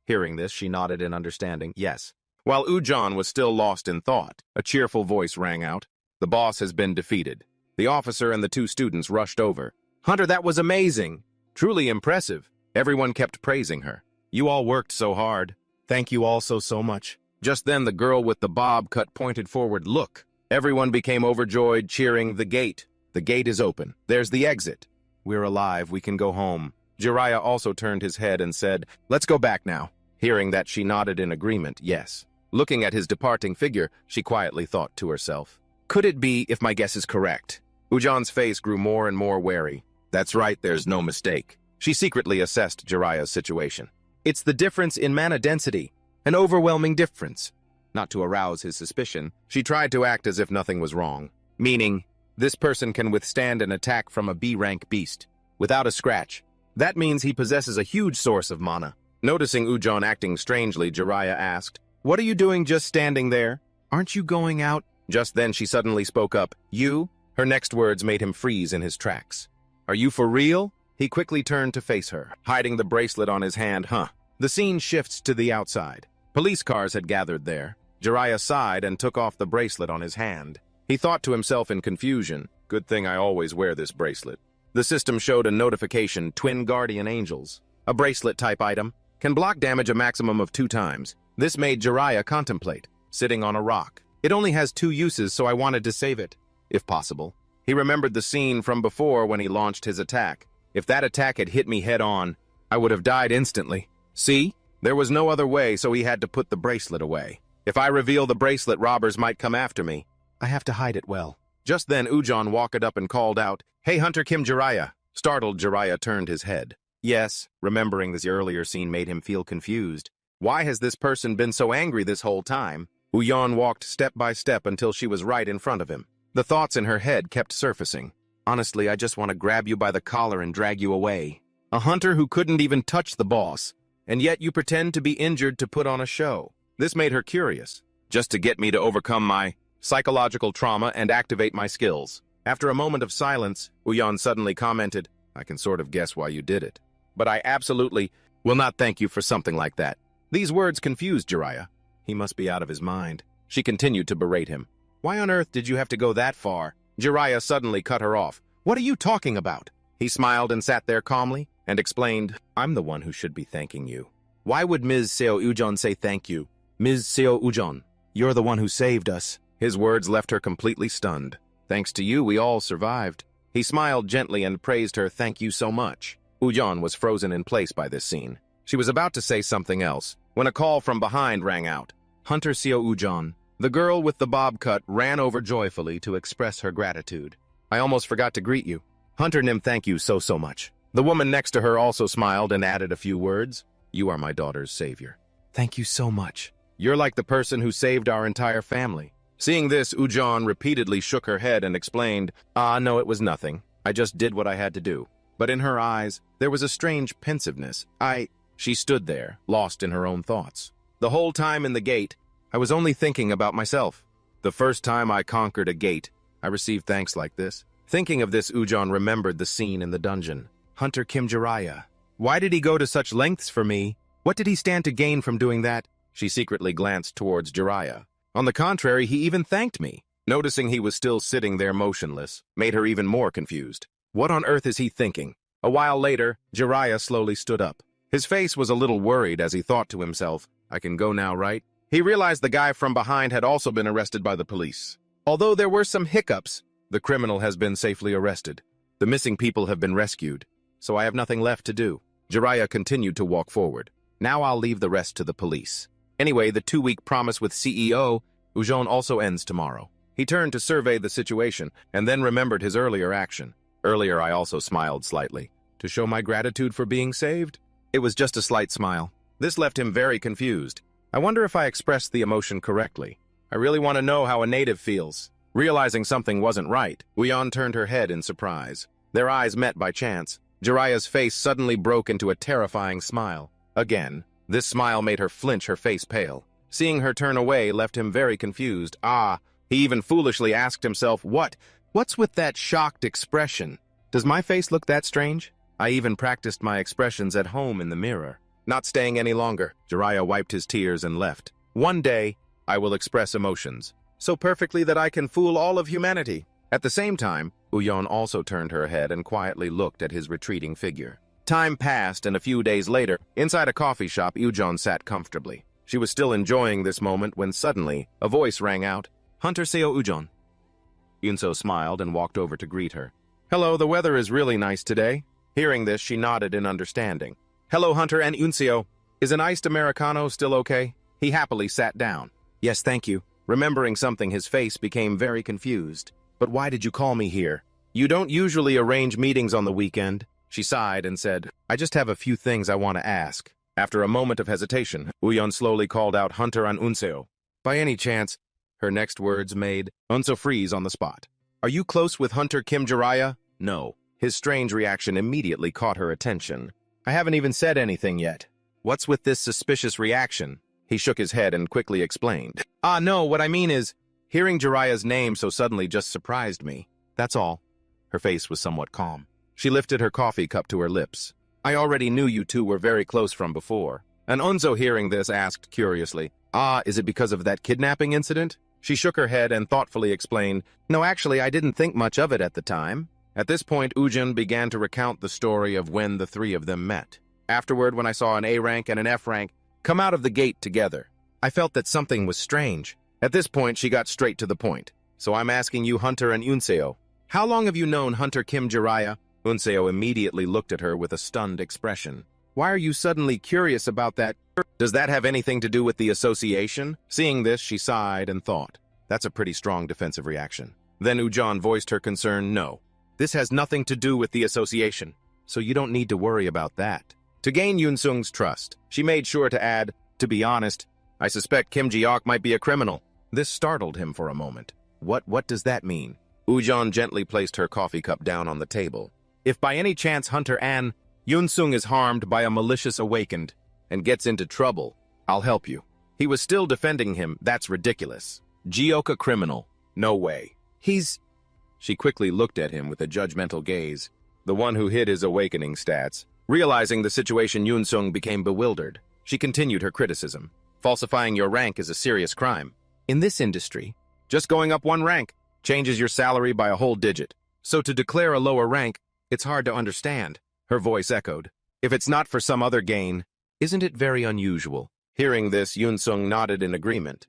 Hearing this, she nodded in understanding. Yes. While Ujon was still lost in thought, a cheerful voice rang out. "The boss has been defeated." The officer and the two students rushed over. "Hunter, that was amazing. Truly impressive." Everyone kept praising her. "You all worked so hard. Thank you all so much." Just then, the girl with the bob cut pointed forward. "Look." Everyone became overjoyed, cheering, "The gate. The gate is open. There's the exit. We're alive. We can go home." Jiraiya also turned his head and said, "Let's go back now." Hearing that, she nodded in agreement, yes. Looking at his departing figure, she quietly thought to herself, "Could it be, if my guess is correct?" Ujon's face grew more and more wary. That's right, there's no mistake. She secretly assessed Jiraiya's situation. It's the difference in mana density, an overwhelming difference. Not to arouse his suspicion, she tried to act as if nothing was wrong. Meaning, this person can withstand an attack from a B-rank beast, without a scratch. That means he possesses a huge source of mana. Noticing Ujon acting strangely, Jiraiya asked, "What are you doing just standing there? Aren't you going out?" Just then she suddenly spoke up, "You?" Her next words made him freeze in his tracks. "Are you for real?" He quickly turned to face her, hiding the bracelet on his hand. The scene shifts to the outside. Police cars had gathered there. Jiraiya sighed and took off the bracelet on his hand. He thought to himself in confusion, "Good thing I always wear this bracelet." The system showed a notification, Twin Guardian Angels. A bracelet-type item can block damage a maximum of 2 times. This made Jiraiya contemplate, sitting on a rock. It only has 2 uses, so I wanted to save it, if possible. He remembered the scene from before when he launched his attack. If that attack had hit me head-on, I would have died instantly. See? There was no other way, so he had to put the bracelet away. If I reveal the bracelet, robbers might come after me. I have to hide it well. Just then, Ujon walked up and called out, "Hey, Hunter Kim Jiraiya." Startled, Jiraiya turned his head. Yes, remembering this earlier scene made him feel confused. Why has this person been so angry this whole time? Uyon walked step by step until she was right in front of him. The thoughts in her head kept surfacing. Honestly, I just want to grab you by the collar and drag you away. A hunter who couldn't even touch the boss, and yet you pretend to be injured to put on a show. This made her curious, just to get me to overcome my psychological trauma and activate my skills. After a moment of silence, Uyon suddenly commented, "I can sort of guess why you did it. But I absolutely will not thank you for something like that." These words confused Jiraiya. He must be out of his mind. She continued to berate him. "Why on earth did you have to go that far?" Jiraiya suddenly cut her off. "What are you talking about?" He smiled and sat there calmly and explained, "I'm the one who should be thanking you. Why would Ms. Seo Ujon say thank you? Ms. Seo Ujon, you're the one who saved us." His words left her completely stunned. "Thanks to you, we all survived." He smiled gently and praised her, "Thank you so much." Ujon was frozen in place by this scene. She was about to say something else when a call from behind rang out. "Hunter Seo Ujon, The girl with the bob cut ran over joyfully to express her gratitude. I almost forgot to greet you. Hunter Nim, thank you so much. The woman next to her also smiled and added a few words. You are my daughter's savior. Thank you so much. You're like the person who saved our entire family. Seeing this, Ujan repeatedly shook her head and explained, no, it was nothing. I just did what I had to do. But in her eyes, there was a strange pensiveness. She stood there, lost in her own thoughts. The whole time in the gate, I was only thinking about myself. The first time I conquered a gate, I received thanks like this. Thinking of this, Ujan remembered the scene in the dungeon. Hunter Kim Jiraiya. Why did he go to such lengths for me? What did he stand to gain from doing that? She secretly glanced towards Jiraiya. On the contrary, he even thanked me. Noticing he was still sitting there motionless, made her even more confused. What on earth is he thinking? A while later, Jiraiya slowly stood up. His face was a little worried as he thought to himself, I can go now, right? He realized the guy from behind had also been arrested by the police. Although there were some hiccups, the criminal has been safely arrested. The missing people have been rescued, so I have nothing left to do. Jiraiya continued to walk forward. Now I'll leave the rest to the police. Anyway, the 2-week promise with CEO, Ujan also ends tomorrow. He turned to survey the situation and then remembered his earlier action. Earlier, I also smiled slightly. To show my gratitude for being saved? It was just a slight smile. This left him very confused. I wonder if I expressed the emotion correctly. I really want to know how a native feels. Realizing something wasn't right, Uyan turned her head in surprise. Their eyes met by chance. Jiraiya's face suddenly broke into a terrifying smile. Again, this smile made her flinch, her face pale. Seeing her turn away left him very confused. He even foolishly asked himself, what's with that shocked expression? Does my face look that strange? I even practiced my expressions at home in the mirror. Not staying any longer, Jiraiya wiped his tears and left. One day, I will express emotions, so perfectly that I can fool all of humanity. At the same time, Uyan also turned her head and quietly looked at his retreating figure. Time passed, and a few days later, inside a coffee shop, Ujan sat comfortably. She was still enjoying this moment when suddenly, a voice rang out, Hunter Seo Ujan. Yunso smiled and walked over to greet her. Hello, the weather is really nice today. Hearing this, she nodded in understanding. Hello, Hunter and Unseo. Is an iced Americano still okay? He happily sat down. Yes, thank you. Remembering something, his face became very confused. But why did you call me here? You don't usually arrange meetings on the weekend. She sighed and said, I just have a few things I want to ask. After a moment of hesitation, Uyan slowly called out Hunter and Unseo. By any chance, her next words made Unseo freeze on the spot. Are you close with Hunter Kim Jiraiya? No. His strange reaction immediately caught her attention. I haven't even said anything yet. What's with this suspicious reaction? He shook his head and quickly explained. No, what I mean is, hearing Jiraiya's name so suddenly just surprised me. That's all. Her face was somewhat calm. She lifted her coffee cup to her lips. I already knew you two were very close from before. And Onzo, hearing this, asked curiously, is it because of that kidnapping incident? She shook her head and thoughtfully explained, No, actually, I didn't think much of it at the time. At this point, Ujan began to recount the story of when the three of them met. Afterward, when I saw an A rank and an F rank come out of the gate together, I felt that something was strange. At this point, she got straight to the point. So I'm asking you, Hunter and Unseo, how long have you known Hunter Kim Jiraiya? Unseo immediately looked at her with a stunned expression. Why are you suddenly curious about that? Does that have anything to do with the association? Seeing this, she sighed and thought, that's a pretty strong defensive reaction. Then Ujan voiced her concern, no. This has nothing to do with the association, so you don't need to worry about that. To gain Yunsung's trust, she made sure to add, to be honest, I suspect Kim Ji-ok might be a criminal. This startled him for a moment. What does that mean? Ujan gently placed her coffee cup down on the table. If by any chance Hunter An Yunsung is harmed by a malicious awakened and gets into trouble, I'll help you. He was still defending him. That's ridiculous. Ji-ok a criminal? No way. She quickly looked at him with a judgmental gaze. The one who hid his awakening stats. Realizing the situation, Yunsung became bewildered. She continued her criticism. Falsifying your rank is a serious crime. In this industry, just going up one rank changes your salary by a whole digit. So to declare a lower rank, it's hard to understand. Her voice echoed. If it's not for some other gain, isn't it very unusual? Hearing this, Yunsung nodded in agreement.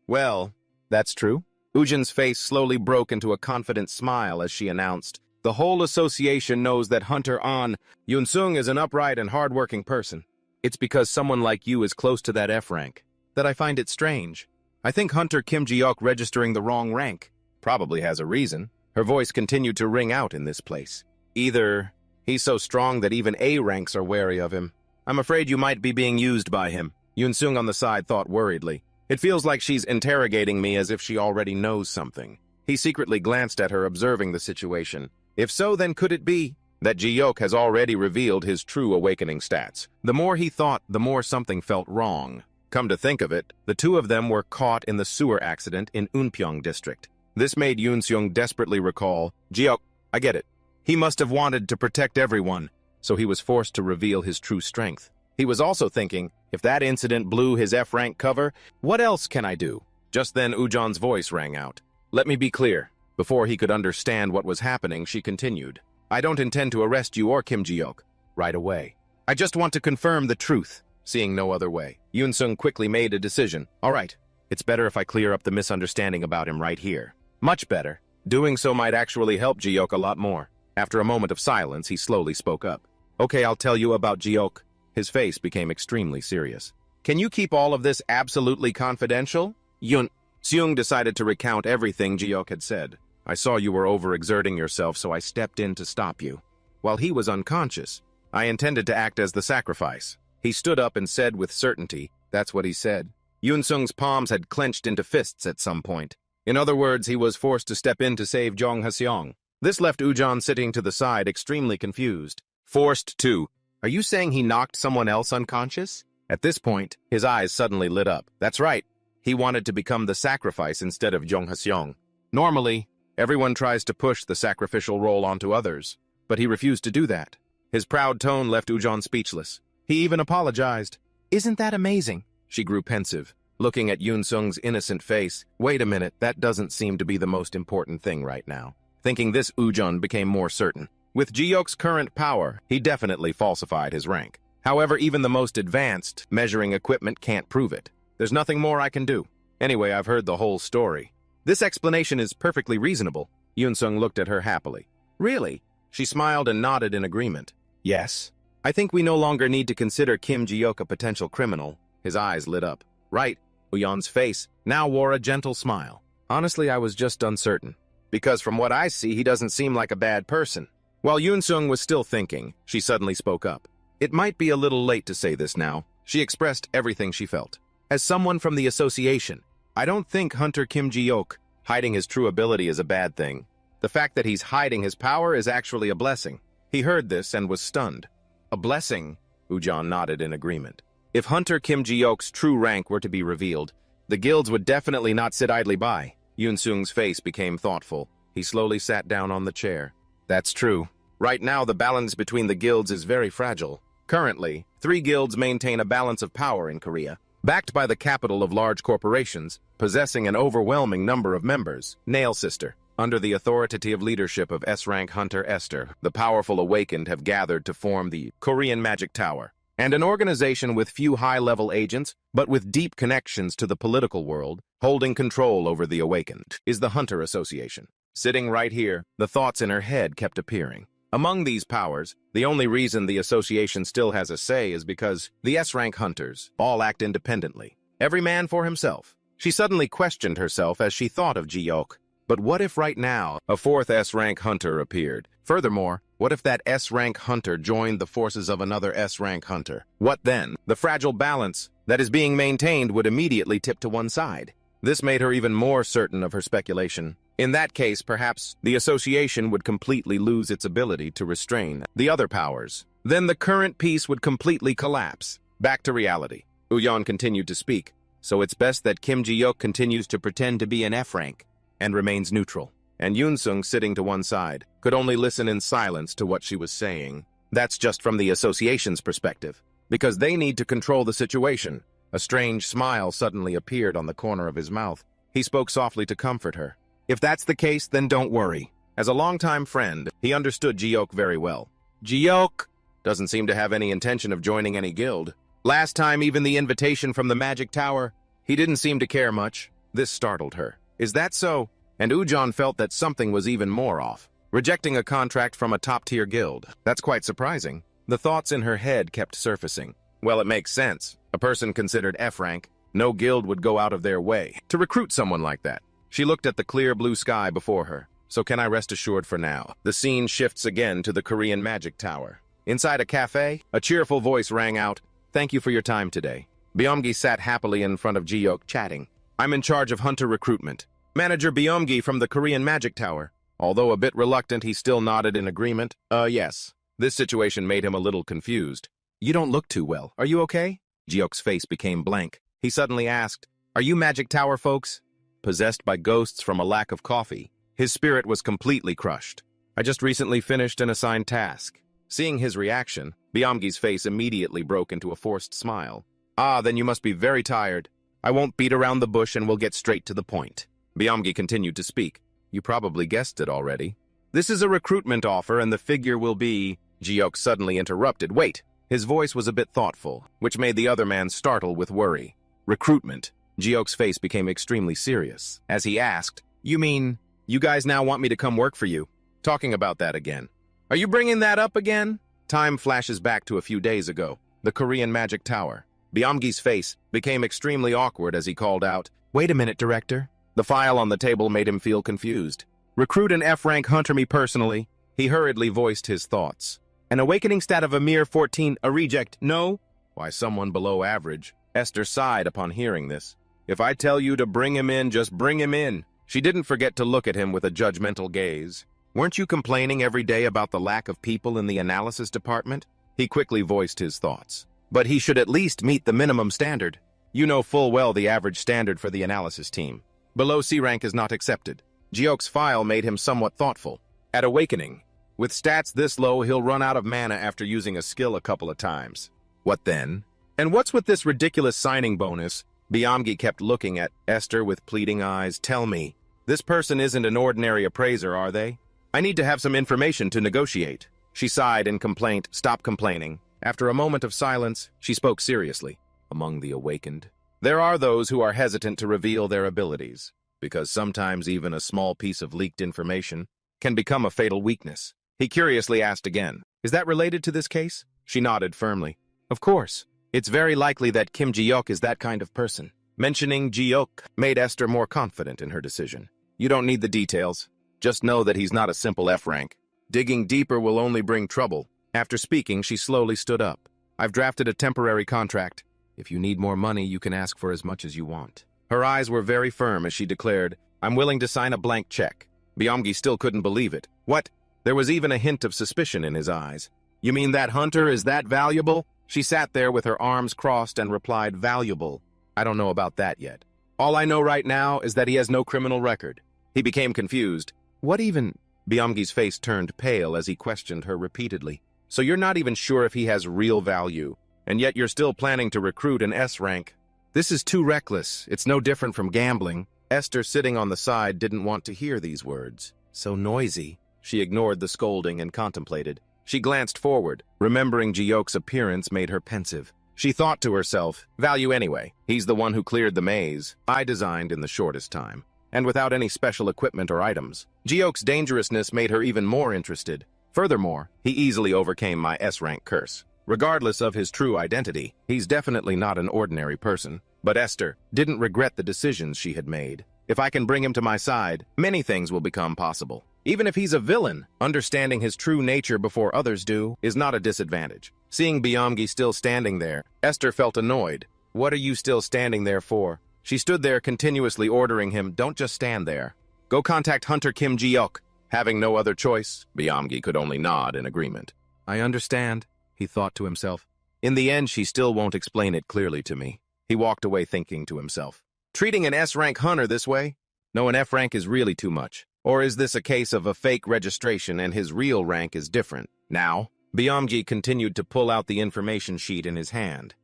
Well, that's true. Ujan's face slowly broke into a confident smile as she announced, the whole association knows that Hunter An Yunsung is an upright and hard-working person. It's because someone like you is close to that F rank that I find it strange. I think Hunter Kim Ji-ok registering the wrong rank. Probably has a reason. Her voice continued to ring out in this place. Either he's so strong that even A ranks are wary of him. I'm afraid you might be being used by him. Yoon-sung on the side thought worriedly. It feels like she's interrogating me as if she already knows something. He secretly glanced at her, observing the situation. If so, then could it be that Ji-ok has already revealed his true awakening stats? The more he thought, the more something felt wrong. Come to think of it, the two of them were caught in the sewer accident in Unpyeong district. This made Yoon-sung desperately recall, Ji-ok, I get it. He must have wanted to protect everyone, so he was forced to reveal his true strength. He was also thinking, if that incident blew his F-rank cover, what else can I do? Just then Ujon's voice rang out. Let me be clear. Before he could understand what was happening, she continued. I don't intend to arrest you or Kim Ji-ok right away. I just want to confirm the truth. Seeing no other way, Yoon-sung quickly made a decision. All right, it's better if I clear up the misunderstanding about him right here. Much better. Doing so might actually help Ji-ok a lot more. After a moment of silence, he slowly spoke up. Okay, I'll tell you about Ji-ok. His face became extremely serious. Can you keep all of this absolutely confidential? Yoon-sung decided to recount everything Ji-ok had said. I saw you were overexerting yourself, so I stepped in to stop you. While he was unconscious, I intended to act as the sacrifice. He stood up and said with certainty, that's what he said. Yoon-sung's palms had clenched into fists at some point. In other words, he was forced to step in to save Jong Ha-seong. This left Ujon sitting to the side extremely confused. Forced to. Are you saying he knocked someone else unconscious? At this point, his eyes suddenly lit up. That's right. He wanted to become the sacrifice instead of Jong Ha-seong. Normally, everyone tries to push the sacrificial role onto others, but he refused to do that. His proud tone left Ujon speechless. He even apologized. Isn't that amazing? She grew pensive, looking at Yoon-sung's innocent face. Wait a minute, that doesn't seem to be the most important thing right now. Thinking this, Ujon became more certain. With Ji-ok's current power, he definitely falsified his rank. However, even the most advanced measuring equipment can't prove it. There's nothing more I can do. Anyway, I've heard the whole story. This explanation is perfectly reasonable. Yoon-sung looked at her happily. Really? She smiled and nodded in agreement. Yes. I think we no longer need to consider Kim Ji-ok a potential criminal. His eyes lit up. Right. Ujon's face now wore a gentle smile. Honestly, I was just uncertain. Because from what I see, he doesn't seem like a bad person. While Yoon-sung was still thinking, she suddenly spoke up. It might be a little late to say this now. She expressed everything she felt. As someone from the association, I don't think Hunter Kim Ji-ok hiding his true ability is a bad thing. The fact that he's hiding his power is actually a blessing. He heard this and was stunned. A blessing? Ujon nodded in agreement. If Hunter Kim Ji-ok's true rank were to be revealed, the guilds would definitely not sit idly by. Yoon-sung's face became thoughtful. He slowly sat down on the chair. That's true. Right now, the balance between the guilds is very fragile. Currently, 3 guilds maintain a balance of power in Korea, backed by the capital of large corporations, possessing an overwhelming number of members. Nail Sister. Under the authoritative leadership of S-rank Hunter Esther, the powerful awakened have gathered to form the Korean Magic Tower. And an organization with few high-level agents, but with deep connections to the political world, holding control over the awakened, is the Hunter Association. Sitting right here, the thoughts in her head kept appearing. Among these powers, the only reason the association still has a say is because the S-rank hunters all act independently, every man for himself. She suddenly questioned herself as she thought of Ji-ok. But what if right now a 4th S-rank hunter appeared? Furthermore, what if that S-rank hunter joined the forces of another S-rank hunter? What then? The fragile balance that is being maintained would immediately tip to one side. This made her even more certain of her speculation. In that case, perhaps the association would completely lose its ability to restrain the other powers. Then the current peace would completely collapse. Back to reality. Uyon continued to speak. So it's best that Kim Ji-ok continues to pretend to be an F-rank and remains neutral. And Yoon-sung, sitting to one side, could only listen in silence to what she was saying. That's just from the association's perspective, because they need to control the situation. A strange smile suddenly appeared on the corner of his mouth. He spoke softly to comfort her. If that's the case, then don't worry. As a longtime friend, he understood Ji-ok very well. Ji-ok doesn't seem to have any intention of joining any guild. Last time, even the invitation from the Magic Tower, he didn't seem to care much. This startled her. Is that so? And Ujon felt that something was even more off. Rejecting a contract from a top-tier guild. That's quite surprising. The thoughts in her head kept surfacing. Well, it makes sense. A person considered F-rank No guild would go out of their way to recruit someone like that. She looked at the clear blue sky before her. So can I rest assured for now? The scene shifts again to the Korean Magic Tower. Inside a cafe, a cheerful voice rang out, "Thank you for your time today." Byomgi sat happily in front of Ji-ok, chatting. "I'm in charge of hunter recruitment. Manager Byomgi from the Korean Magic Tower." Although a bit reluctant, he still nodded in agreement. Yes. This situation made him a little confused. "You don't look too well. Are you okay?" Ji-ok's face became blank. He suddenly asked, "Are you Magic Tower folks?" Possessed by ghosts from a lack of coffee, his spirit was completely crushed. "I just recently finished an assigned task." Seeing his reaction, Byomgi's face immediately broke into a forced smile. "Ah, then you must be very tired. I won't beat around the bush and we'll get straight to the point." Byomgi continued to speak. "You probably guessed it already. This is a recruitment offer and the figure will be—" Ji-ok suddenly interrupted. "Wait!" His voice was a bit thoughtful, which made the other man startle with worry. "Recruitment." Ji-ok's face became extremely serious as he asked, "You mean, you guys now want me to come work for you?" "Talking about that again. Are you bringing that up again?" Time flashes back to a few days ago. The Korean Magic Tower. Byomgi's face became extremely awkward as he called out, "Wait a minute, Director." The file on the table made him feel confused. "Recruit an F-rank hunter me personally." He hurriedly voiced his thoughts. "An awakening stat of a mere 14, a reject, no?" "Why, someone below average." Esther sighed upon hearing this. "If I tell you to bring him in, just bring him in." She didn't forget to look at him with a judgmental gaze. "Weren't you complaining every day about the lack of people in the analysis department?" He quickly voiced his thoughts. "But he should at least meet the minimum standard. You know full well the average standard for the analysis team. Below C rank is not accepted." Ji-ok's file made him somewhat thoughtful. "At awakening, with stats this low, he'll run out of mana after using a skill a couple of times." "What then? And what's with this ridiculous signing bonus?" Byomgi kept looking at Esther with pleading eyes. "Tell me, this person isn't an ordinary appraiser, are they? I need to have some information to negotiate." She sighed in complaint. "Stop complaining." After a moment of silence, she spoke seriously. "Among the awakened, there are those who are hesitant to reveal their abilities, because sometimes even a small piece of leaked information can become a fatal weakness." He curiously asked again, "Is that related to this case?" She nodded firmly. "Of course. It's very likely that Kim Ji-ok is that kind of person." Mentioning Ji-ok made Esther more confident in her decision. "You don't need the details. Just know that he's not a simple F-rank. Digging deeper will only bring trouble." After speaking, she slowly stood up. "I've drafted a temporary contract. If you need more money, you can ask for as much as you want." Her eyes were very firm as she declared, "I'm willing to sign a blank check." Byomgi still couldn't believe it. "What?" There was even a hint of suspicion in his eyes. "You mean that hunter is that valuable?" She sat there with her arms crossed and replied, "Valuable? I don't know about that yet. All I know right now is that he has no criminal record." He became confused. "What even?" Byomgi's face turned pale as he questioned her repeatedly. "So you're not even sure if he has real value, and yet you're still planning to recruit an S-rank? This is too reckless. It's no different from gambling." Esther, sitting on the side, didn't want to hear these words. "So noisy." She ignored the scolding and contemplated. She glanced forward. Remembering Ji-ok's appearance made her pensive. She thought to herself, "Value anyway. He's the one who cleared the maze I designed in the shortest time, and without any special equipment or items." Ji-ok's dangerousness made her even more interested. Furthermore, he easily overcame my S-rank curse. Regardless of his true identity, he's definitely not an ordinary person. But Esther didn't regret the decisions she had made. If I can bring him to my side, many things will become possible. Even if he's a villain, understanding his true nature before others do is not a disadvantage. Seeing Byomgi still standing there, Esther felt annoyed. "What are you still standing there for?" She stood there continuously ordering him, "Don't just stand there. Go contact Hunter Kim Ji-ok." Having no other choice, Byomgi could only nod in agreement. "I understand," he thought to himself. "In the end, she still won't explain it clearly to me." He walked away thinking to himself, "Treating an S-rank hunter this way? No, an F-rank is really too much. Or is this a case of a fake registration and his real rank is different?" Now, Byomgi continued to pull out the information sheet in his hand.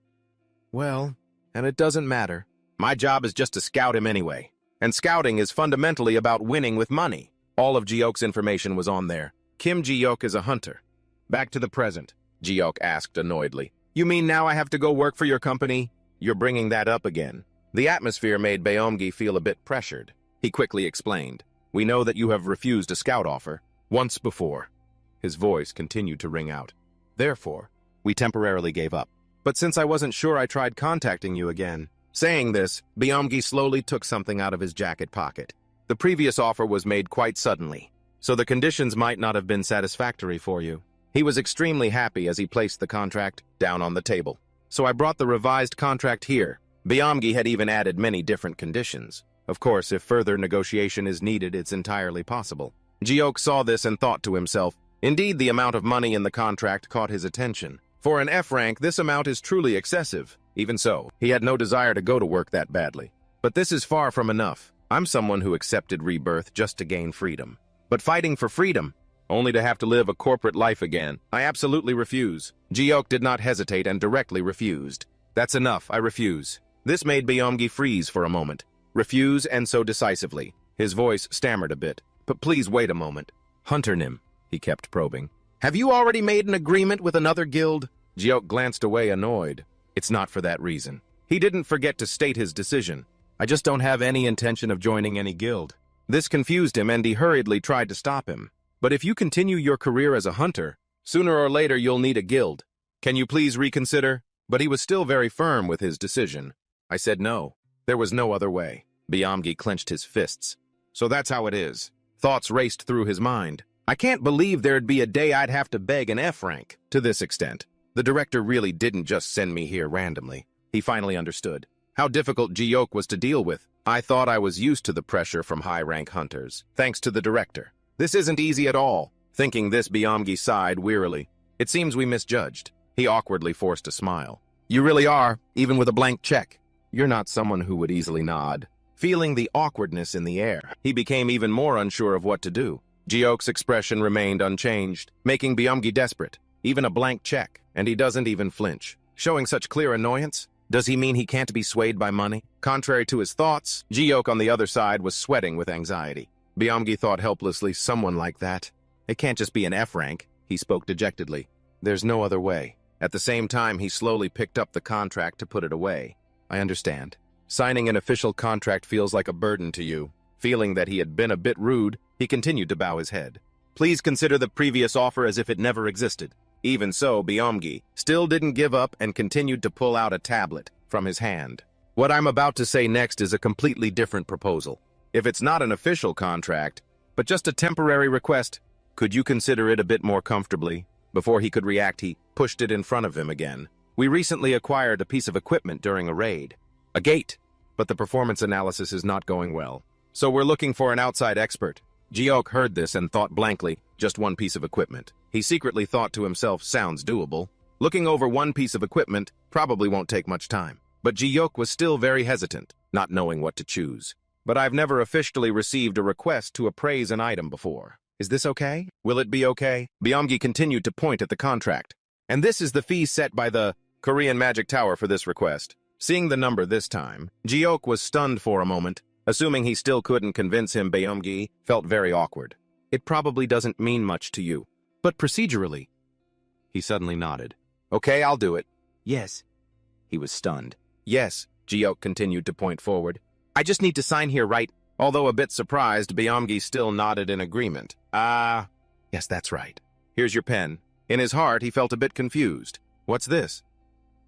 "Well, and it doesn't matter. My job is just to scout him anyway. And scouting is fundamentally about winning with money." All of Ji-ok's information was on there. Kim Ji-ok is a hunter. Back to the present, Ji-ok asked annoyedly. "You mean now I have to go work for your company?" "You're bringing that up again." The atmosphere made Byomgi feel a bit pressured. He quickly explained, "We know that you have refused a scout offer once before." His voice continued to ring out. "Therefore, we temporarily gave up. But since I wasn't sure, I tried contacting you again." Saying this, Byamgi slowly took something out of his jacket pocket. The previous offer was made quite suddenly, so the conditions might not have been satisfactory for you. He was extremely happy as he placed the contract down on the table. So I brought the revised contract here. Byamgi had even added many different conditions. Of course, if further negotiation is needed, it's entirely possible. Jiok saw this and thought to himself, indeed the amount of money in the contract caught his attention. For an F rank, this amount is truly excessive. Even so, he had no desire to go to work that badly. But this is far from enough. I'm someone who accepted rebirth just to gain freedom. But fighting for freedom, only to have to live a corporate life again, I absolutely refuse. Jiok did not hesitate and directly refused. That's enough, I refuse. This made Byamgi freeze for a moment. Refuse, and so decisively. His voice stammered a bit. But please wait a moment. Hunternim, he kept probing. Have you already made an agreement with another guild? Jiok glanced away annoyed. It's not for that reason. He didn't forget to state his decision. I just don't have any intention of joining any guild. This confused him and he hurriedly tried to stop him. But if you continue your career as a hunter, sooner or later you'll need a guild. Can you please reconsider? But he was still very firm with his decision. I said no. There was no other way. Byamgi clenched his fists. So that's how it is. Thoughts raced through his mind. I can't believe there'd be a day I'd have to beg an F rank to this extent. The director really didn't just send me here randomly. He finally understood how difficult Jiok was to deal with. I thought I was used to the pressure from high-rank hunters, thanks to the director. This isn't easy at all. Thinking this, Byamgi sighed wearily. It seems we misjudged. He awkwardly forced a smile. You really are, even with a blank check. You're not someone who would easily nod. Feeling the awkwardness in the air, he became even more unsure of what to do. Jiok's expression remained unchanged, making Byamgi desperate. Even a blank check, and he doesn't even flinch. Showing such clear annoyance? Does he mean he can't be swayed by money? Contrary to his thoughts, Jiok on the other side was sweating with anxiety. Byamgi thought helplessly, someone like that. It can't just be an F rank, he spoke dejectedly. There's no other way. At the same time, he slowly picked up the contract to put it away. I understand. Signing an official contract feels like a burden to you. Feeling that he had been a bit rude, he continued to bow his head. Please consider the previous offer as if it never existed. Even so, Byamgi still didn't give up and continued to pull out a tablet from his hand. What I'm about to say next is a completely different proposal. If it's not an official contract, but just a temporary request, could you consider it a bit more comfortably? Before he could react, he pushed it in front of him again. We recently acquired a piece of equipment during a raid. A gate. But the performance analysis is not going well. So we're looking for an outside expert. Jiok heard this and thought blankly, just one piece of equipment. He secretly thought to himself, sounds doable. Looking over one piece of equipment probably won't take much time. But Jiok was still very hesitant, not knowing what to choose. But I've never officially received a request to appraise an item before. Is this okay? Will it be okay? Byamgi continued to point at the contract. And this is the fee set by the Korean Magic Tower for this request. Seeing the number this time, Jiok was stunned for a moment. Assuming he still couldn't convince him, Byamgi felt very awkward. It probably doesn't mean much to you. But procedurally, he suddenly nodded. Okay, I'll do it. Yes. He was stunned. Yes, Jiok continued to point forward. I just need to sign here, right? Although a bit surprised, Byamgi still nodded in agreement. Yes, that's right. Here's your pen. In his heart, he felt a bit confused. What's this?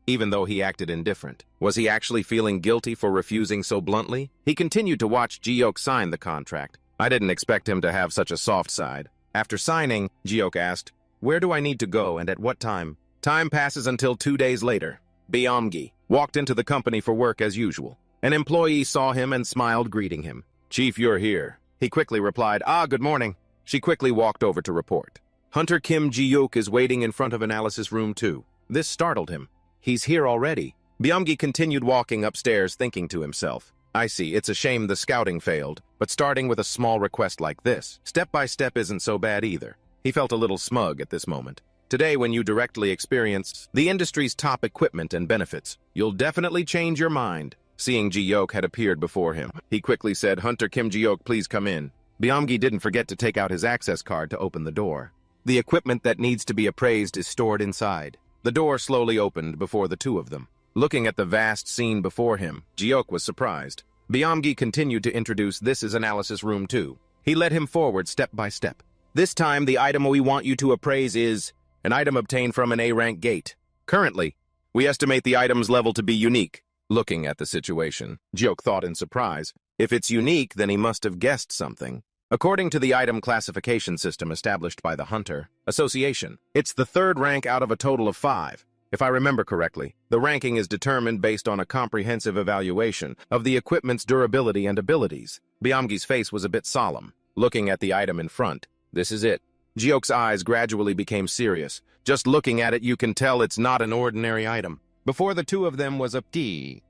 Even though he acted indifferent, was he actually feeling guilty for refusing so bluntly? He continued to watch Jiok sign the contract. I didn't expect him to have such a soft side. After signing, Jiok asked, where do I need to go and at what time? Time passes until 2 days later. Byamgi walked into the company for work as usual. An employee saw him and smiled, greeting him. Chief, you're here. He quickly replied, good morning. She quickly walked over to report. Hunter Kim Jiok is waiting in front of analysis room 2. This startled him. He's here already. Byamgi continued walking upstairs, thinking to himself, I see, it's a shame the scouting failed, but starting with a small request like this, step by step isn't so bad either. He felt a little smug at this moment. Today, when you directly experience the industry's top equipment and benefits, you'll definitely change your mind. Seeing Jiok had appeared before him, he quickly said, Hunter Kim Jiok, please come in. Byamgi didn't forget to take out his access card to open the door. The equipment that needs to be appraised is stored inside. The door slowly opened before the two of them. Looking at the vast scene before him, Jiok was surprised. Byamgi continued to introduce this as analysis room 2. He led him forward step by step. This time, the item we want you to appraise is an item obtained from an A-rank gate. Currently, we estimate the item's level to be unique. Looking at the situation, Jiok thought in surprise. If it's unique, then he must have guessed something. According to the item classification system established by the Hunter Association, it's the third rank out of a total of 5. If I remember correctly, the ranking is determined based on a comprehensive evaluation of the equipment's durability and abilities. Byamgi's face was a bit solemn. Looking at the item in front, this is it. Jiok's eyes gradually became serious. Just looking at it, you can tell it's not an ordinary item. Before the two of them was a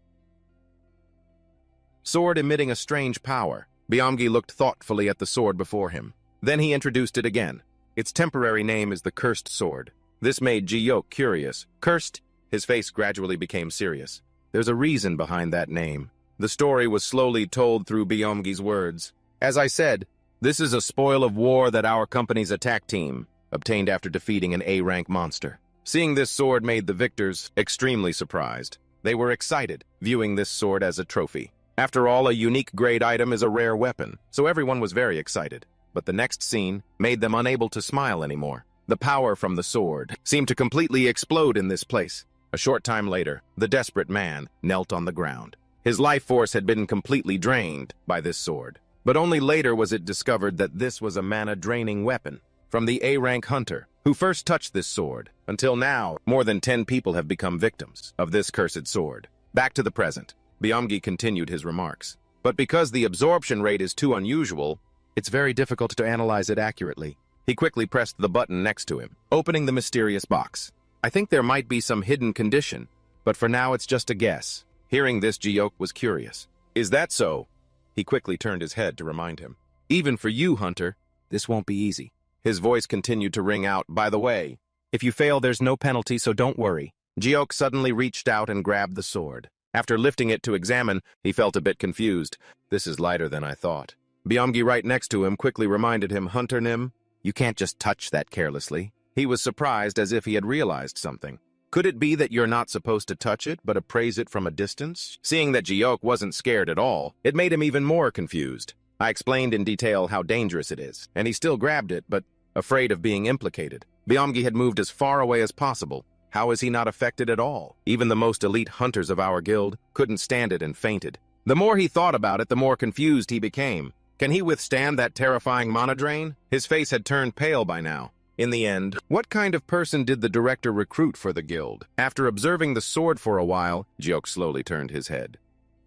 sword emitting a strange power. Byamgi looked thoughtfully at the sword before him. Then he introduced it again. Its temporary name is the Cursed Sword. This made Jiok curious. Cursed? His face gradually became serious. There's a reason behind that name. The story was slowly told through Byamgi's words. As I said, this is a spoil of war that our company's attack team obtained after defeating an A-rank monster. Seeing this sword made the victors extremely surprised. They were excited, viewing this sword as a trophy. After all, a unique grade item is a rare weapon, so everyone was very excited. But the next scene made them unable to smile anymore. The power from the sword seemed to completely explode in this place. A short time later, the desperate man knelt on the ground. His life force had been completely drained by this sword. But only later was it discovered that this was a mana-draining weapon from the A-rank hunter who first touched this sword. Until now, more than 10 people have become victims of this cursed sword. Back to the present. Byamgi continued his remarks. But because the absorption rate is too unusual, it's very difficult to analyze it accurately. He quickly pressed the button next to him, opening the mysterious box. I think there might be some hidden condition, but for now it's just a guess. Hearing this, Jiok was curious. Is that so? He quickly turned his head to remind him. Even for you, Hunter, this won't be easy. His voice continued to ring out. By the way, if you fail, there's no penalty, so don't worry. Jiok suddenly reached out and grabbed the sword. After lifting it to examine, he felt a bit confused. This is lighter than I thought. Byamgi right next to him quickly reminded him, Hunter Nim, you can't just touch that carelessly. He was surprised as if he had realized something. Could it be that you're not supposed to touch it, but appraise it from a distance? Seeing that Jiok wasn't scared at all, it made him even more confused. I explained in detail how dangerous it is, and he still grabbed it, but afraid of being implicated. Byamgi had moved as far away as possible. How is he not affected at all? Even the most elite hunters of our guild couldn't stand it and fainted. The more he thought about it, the more confused he became. Can he withstand that terrifying mana drain? His face had turned pale by now. In the end, what kind of person did the director recruit for the guild? After observing the sword for a while, Jiok slowly turned his head.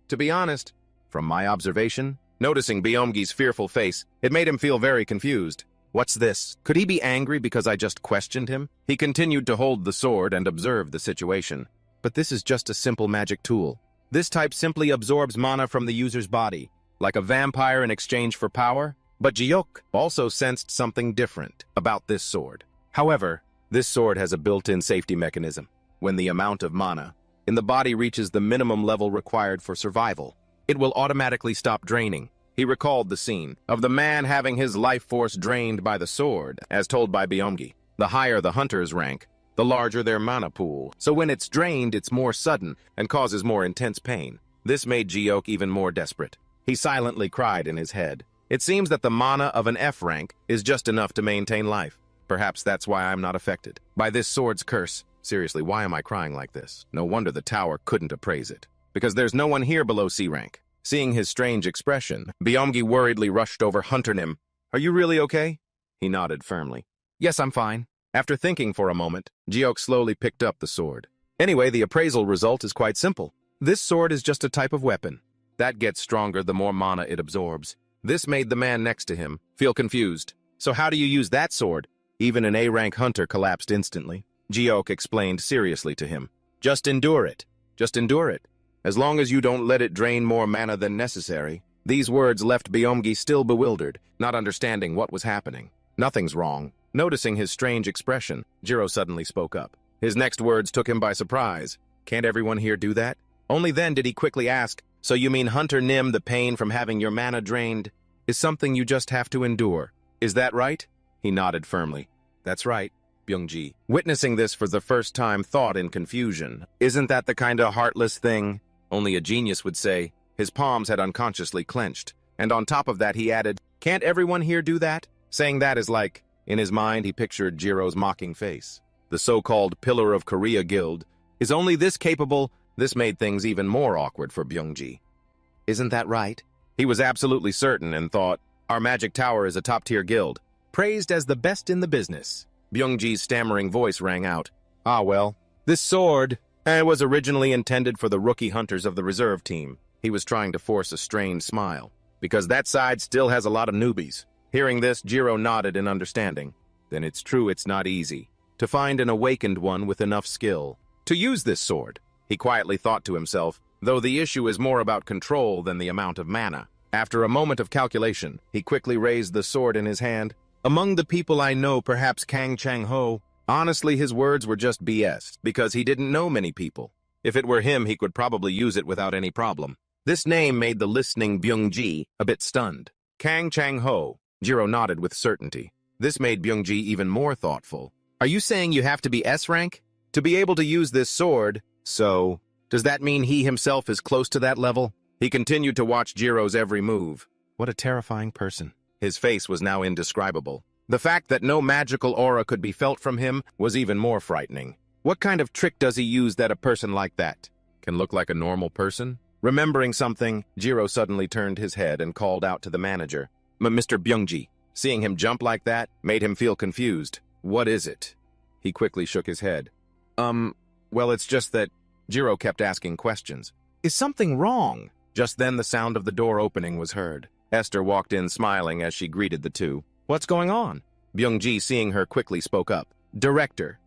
To be honest, from my observation, noticing Byamgi's fearful face, it made him feel very confused. What's this? Could he be angry because I just questioned him? He continued to hold the sword and observe the situation. But this is just a simple magic tool. This type simply absorbs mana from the user's body, like a vampire in exchange for power. But Jiok also sensed something different about this sword. However, this sword has a built-in safety mechanism. When the amount of mana in the body reaches the minimum level required for survival, it will automatically stop draining. He recalled the scene of the man having his life force drained by the sword, as told by Byamgi. The higher the hunter's rank, the larger their mana pool. So when it's drained, it's more sudden and causes more intense pain. This made Jiok even more desperate. He silently cried in his head. It seems that the mana of an F rank is just enough to maintain life. Perhaps that's why I'm not affected by this sword's curse. Seriously, why am I crying like this? No wonder the tower couldn't appraise it. Because there's no one here below C rank. Seeing his strange expression, Byamgi worriedly rushed over Hunter Nim. Are you really okay? He nodded firmly. Yes, I'm fine. After thinking for a moment, Jiok slowly picked up the sword. Anyway, the appraisal result is quite simple. This sword is just a type of weapon. That gets stronger the more mana it absorbs. This made the man next to him feel confused. So how do you use that sword? Even an A-rank hunter collapsed instantly. Jiok explained seriously to him. Just endure it. Just endure it. As long as you don't let it drain more mana than necessary. These words left Byamgi still bewildered, not understanding what was happening. Nothing's wrong. Noticing his strange expression, Jiro suddenly spoke up. His next words took him by surprise. Can't everyone here do that? Only then did he quickly ask, so you mean Hunter Nim, the pain from having your mana drained, is something you just have to endure. Is that right? He nodded firmly. That's right, Byungji. Witnessing this for the first time thought in confusion. Isn't that the kind of heartless thing only a genius would say? His palms had unconsciously clenched, and on top of that he added, can't everyone here do that? Saying that is like, in his mind he pictured Jiro's mocking face. The so-called Pillar of Korea Guild is only this capable This made things even more awkward for Byungji. Isn't that right? He was absolutely certain and thought, our magic tower is a top-tier guild, praised as the best in the business. Byungji's stammering voice rang out. Ah well, this sword was originally intended for the rookie hunters of the reserve team. He was trying to force a strained smile, because that side still has a lot of newbies. Hearing this, Jiro nodded in understanding. Then it's true it's not easy to find an awakened one with enough skill to use this sword, he quietly thought to himself, though the issue is more about control than the amount of mana. After a moment of calculation, he quickly raised the sword in his hand. Among the people I know, perhaps Kang Chang-ho. Honestly, his words were just BS, because he didn't know many people. If it were him, he could probably use it without any problem. This name made the listening Byungji a bit stunned. Kang Chang-ho. Jiro nodded with certainty. This made Byungji even more thoughtful. Are you saying you have to be S rank to be able to use this sword? So, does that mean he himself is close to that level? He continued to watch Jiro's every move. What a terrifying person. His face was now indescribable. The fact that no magical aura could be felt from him was even more frightening. What kind of trick does he use that a person like that can look like a normal person? Remembering something, Jiro suddenly turned his head and called out to the manager. Mr. Byungji. Seeing him jump like that made him feel confused. What is it? He quickly shook his head. Well, it's just that Jiro kept asking questions. Is something wrong? Just then the sound of the door opening was heard. Esther walked in smiling as she greeted the two. What's going on? Byungji, seeing her, quickly spoke up. Director.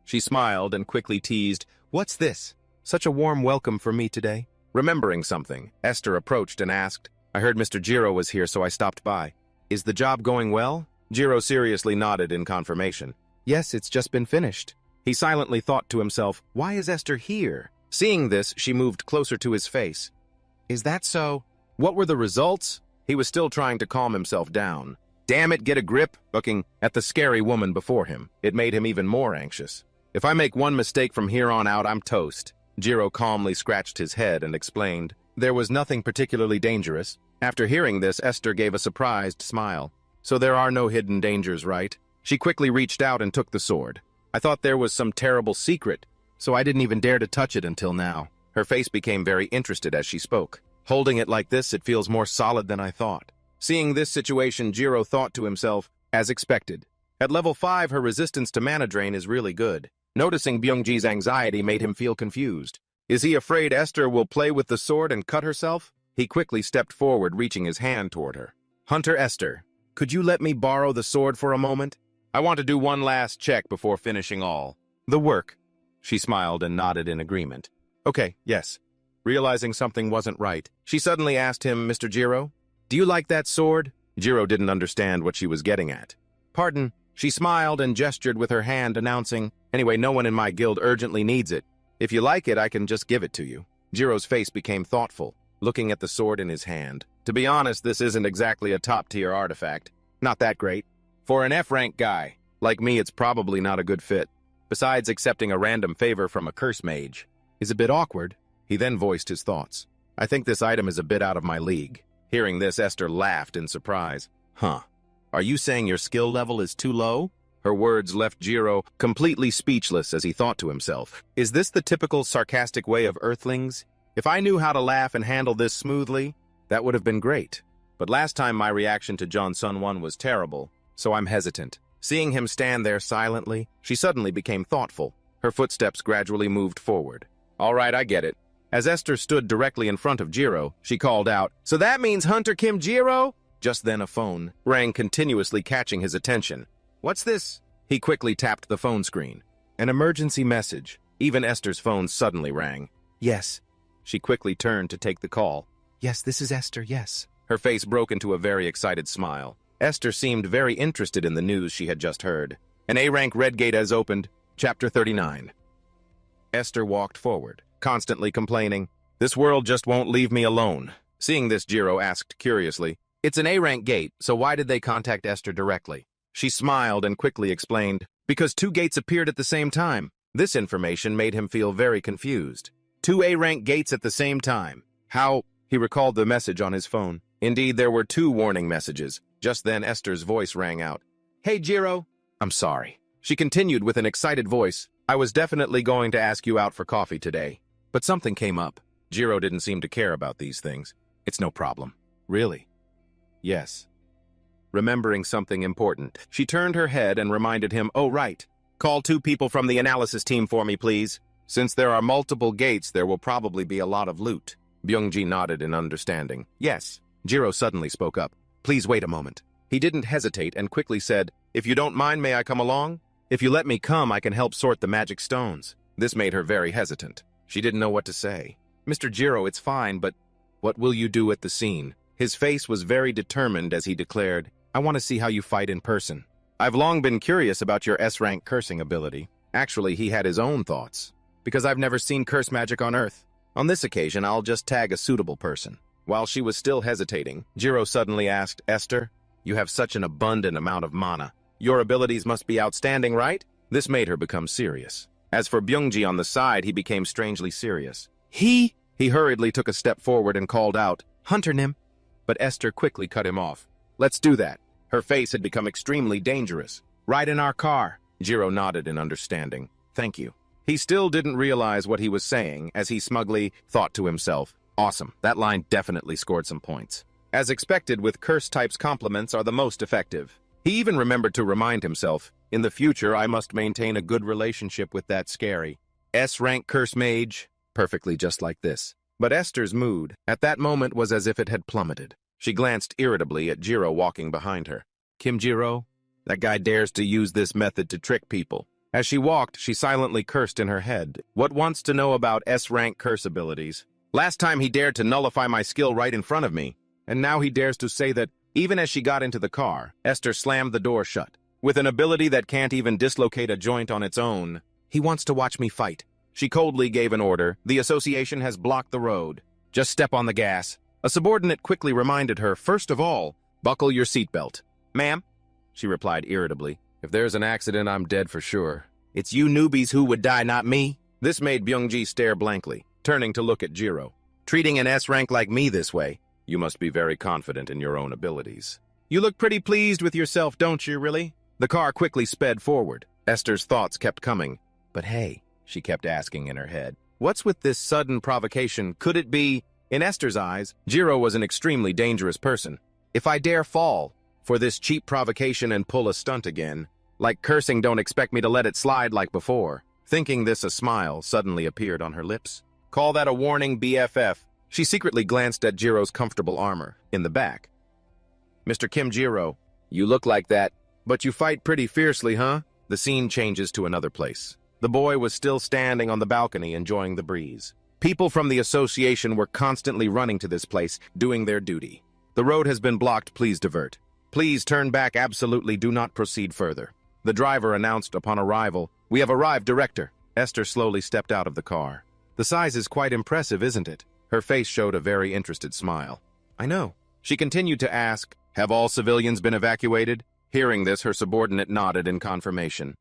She smiled and quickly teased, What's this? Such a warm welcome for me today. Remembering something, Esther approached and asked, I heard Mr. Jiro was here, so I stopped by. Is the job going well? Jiro seriously nodded in confirmation. Yes, it's just been finished. He silently thought to himself, why is Esther here? Seeing this, she moved closer to his face. Is that so? What were the results? He was still trying to calm himself down. Damn it, get a grip, looking at the scary woman before him. It made him even more anxious. If I make one mistake from here on out, I'm toast. Jiro calmly scratched his head and explained, there was nothing particularly dangerous. After hearing this, Esther gave a surprised smile. So there are no hidden dangers, right? She quickly reached out and took the sword. I thought there was some terrible secret, so I didn't even dare to touch it until now. Her face became very interested as she spoke. Holding it like this, it feels more solid than I thought. Seeing this situation, Jiro thought to himself, as expected. At level 5, her resistance to mana drain is really good. Noticing Byungji's anxiety made him feel confused. Is he afraid Esther will play with the sword and cut herself? He quickly stepped forward, reaching his hand toward her. Hunter Esther, could you let me borrow the sword for a moment? I want to do one last check before finishing all the work. She smiled and nodded in agreement. Okay, yes. Realizing something wasn't right, she suddenly asked him, Mr. Jiro, do you like that sword? Jiro didn't understand what she was getting at. Pardon. She smiled and gestured with her hand, announcing, anyway, no one in my guild urgently needs it. If you like it, I can just give it to you. Jiro's face became thoughtful, looking at the sword in his hand. To be honest, this isn't exactly a top-tier artifact. Not that great. For an F-rank guy, like me, it's probably not a good fit. Besides, accepting a random favor from a curse mage is a bit awkward. He then voiced his thoughts. I think this item is a bit out of my league. Hearing this, Esther laughed in surprise. Huh. Are you saying your skill level is too low? Her words left Jiro completely speechless as he thought to himself. Is this the typical sarcastic way of Earthlings? If I knew how to laugh and handle this smoothly, that would have been great. But last time my reaction to John Sun-won was terrible, so I'm hesitant. Seeing him stand there silently, she suddenly became thoughtful. Her footsteps gradually moved forward. All right, I get it. As Esther stood directly in front of Jiro, she called out, So that means Hunter Kim Jiro? Just then a phone rang continuously, catching his attention. What's this? He quickly tapped the phone screen. An emergency message. Even Esther's phone suddenly rang. Yes. She quickly turned to take the call. Yes, this is Esther, yes. Her face broke into a very excited smile. Esther seemed very interested in the news she had just heard. An A-rank red gate has opened. Chapter 39. Esther walked forward, constantly complaining, This world just won't leave me alone. Seeing this, Jiro asked curiously, It's an A-rank gate, so why did they contact Esther directly? She smiled and quickly explained, Because 2 gates appeared at the same time. This information made him feel very confused. 2 A-rank gates at the same time. How? He recalled the message on his phone. Indeed, there were 2 warning messages. Just then, Esther's voice rang out. Hey, Jiro. I'm sorry. She continued with an excited voice. I was definitely going to ask you out for coffee today. But something came up. Jiro didn't seem to care about these things. It's no problem. Really? Yes. Remembering something important, she turned her head and reminded him, oh right, call 2 people from the analysis team for me, please. Since there are multiple gates, there will probably be a lot of loot. Byungji nodded in understanding. Yes. Jiro suddenly spoke up. Please wait a moment. He didn't hesitate and quickly said, if you don't mind, may I come along? If you let me come, I can help sort the magic stones. This made her very hesitant. She didn't know what to say. Mr. Jiro, it's fine, but what will you do at the scene? His face was very determined as he declared, I want to see how you fight in person. I've long been curious about your S-rank cursing ability. Actually, he had his own thoughts. Because I've never seen curse magic on Earth. On this occasion, I'll just tag a suitable person. While she was still hesitating, Jiro suddenly asked, Esther, you have such an abundant amount of mana. Your abilities must be outstanding, right? This made her become serious. As for Byungji on the side, he became strangely serious. He hurriedly took a step forward and called out, Hunter Nim. But Esther quickly cut him off. Let's do that. Her face had become extremely dangerous. Ride in our car. Jiro nodded in understanding. Thank you. He still didn't realize what he was saying as he smugly thought to himself, awesome, that line definitely scored some points. As expected, with curse types, compliments are the most effective. He even remembered to remind himself, in the future I must maintain a good relationship with that scary S-rank curse mage, perfectly just like this. But Esther's mood at that moment was as if it had plummeted. She glanced irritably at Jiro walking behind her. Kim Jiro? That guy dares to use this method to trick people. As she walked, she silently cursed in her head. What wants to know about S-rank curse abilities? Last time he dared to nullify my skill right in front of me, and now he dares to say that even as she got into the car, Esther slammed the door shut. With an ability that can't even dislocate a joint on its own, he wants to watch me fight. She coldly gave an order. The association has blocked the road. Just step on the gas. A subordinate quickly reminded her, first of all, buckle your seatbelt. Ma'am? She replied irritably. If there's an accident, I'm dead for sure. It's you newbies who would die, not me. This made Byungji stare blankly, turning to look at Jiro. Treating an S-rank like me this way, you must be very confident in your own abilities. You look pretty pleased with yourself, don't you, really? The car quickly sped forward. Esther's thoughts kept coming. But hey, she kept asking in her head, what's with this sudden provocation? Could it be? In Esther's eyes, Jiro was an extremely dangerous person. If I dare fall for this cheap provocation and pull a stunt again, like cursing, don't expect me to let it slide like before. Thinking this, a smile suddenly appeared on her lips. Call that a warning, BFF. She secretly glanced at Jiro's comfortable armor in the back. Mr. Kim Jiro, you look like that, but you fight pretty fiercely, huh? The scene changes to another place. The boy was still standing on the balcony enjoying the breeze. People from the association were constantly running to this place, doing their duty. The road has been blocked, please divert. Please turn back, absolutely do not proceed further. The driver announced upon arrival, we have arrived, director. Esther slowly stepped out of the car. The size is quite impressive, isn't it? Her face showed a very interested smile. I know. She continued to ask, have all civilians been evacuated? Hearing this, her subordinate nodded in confirmation.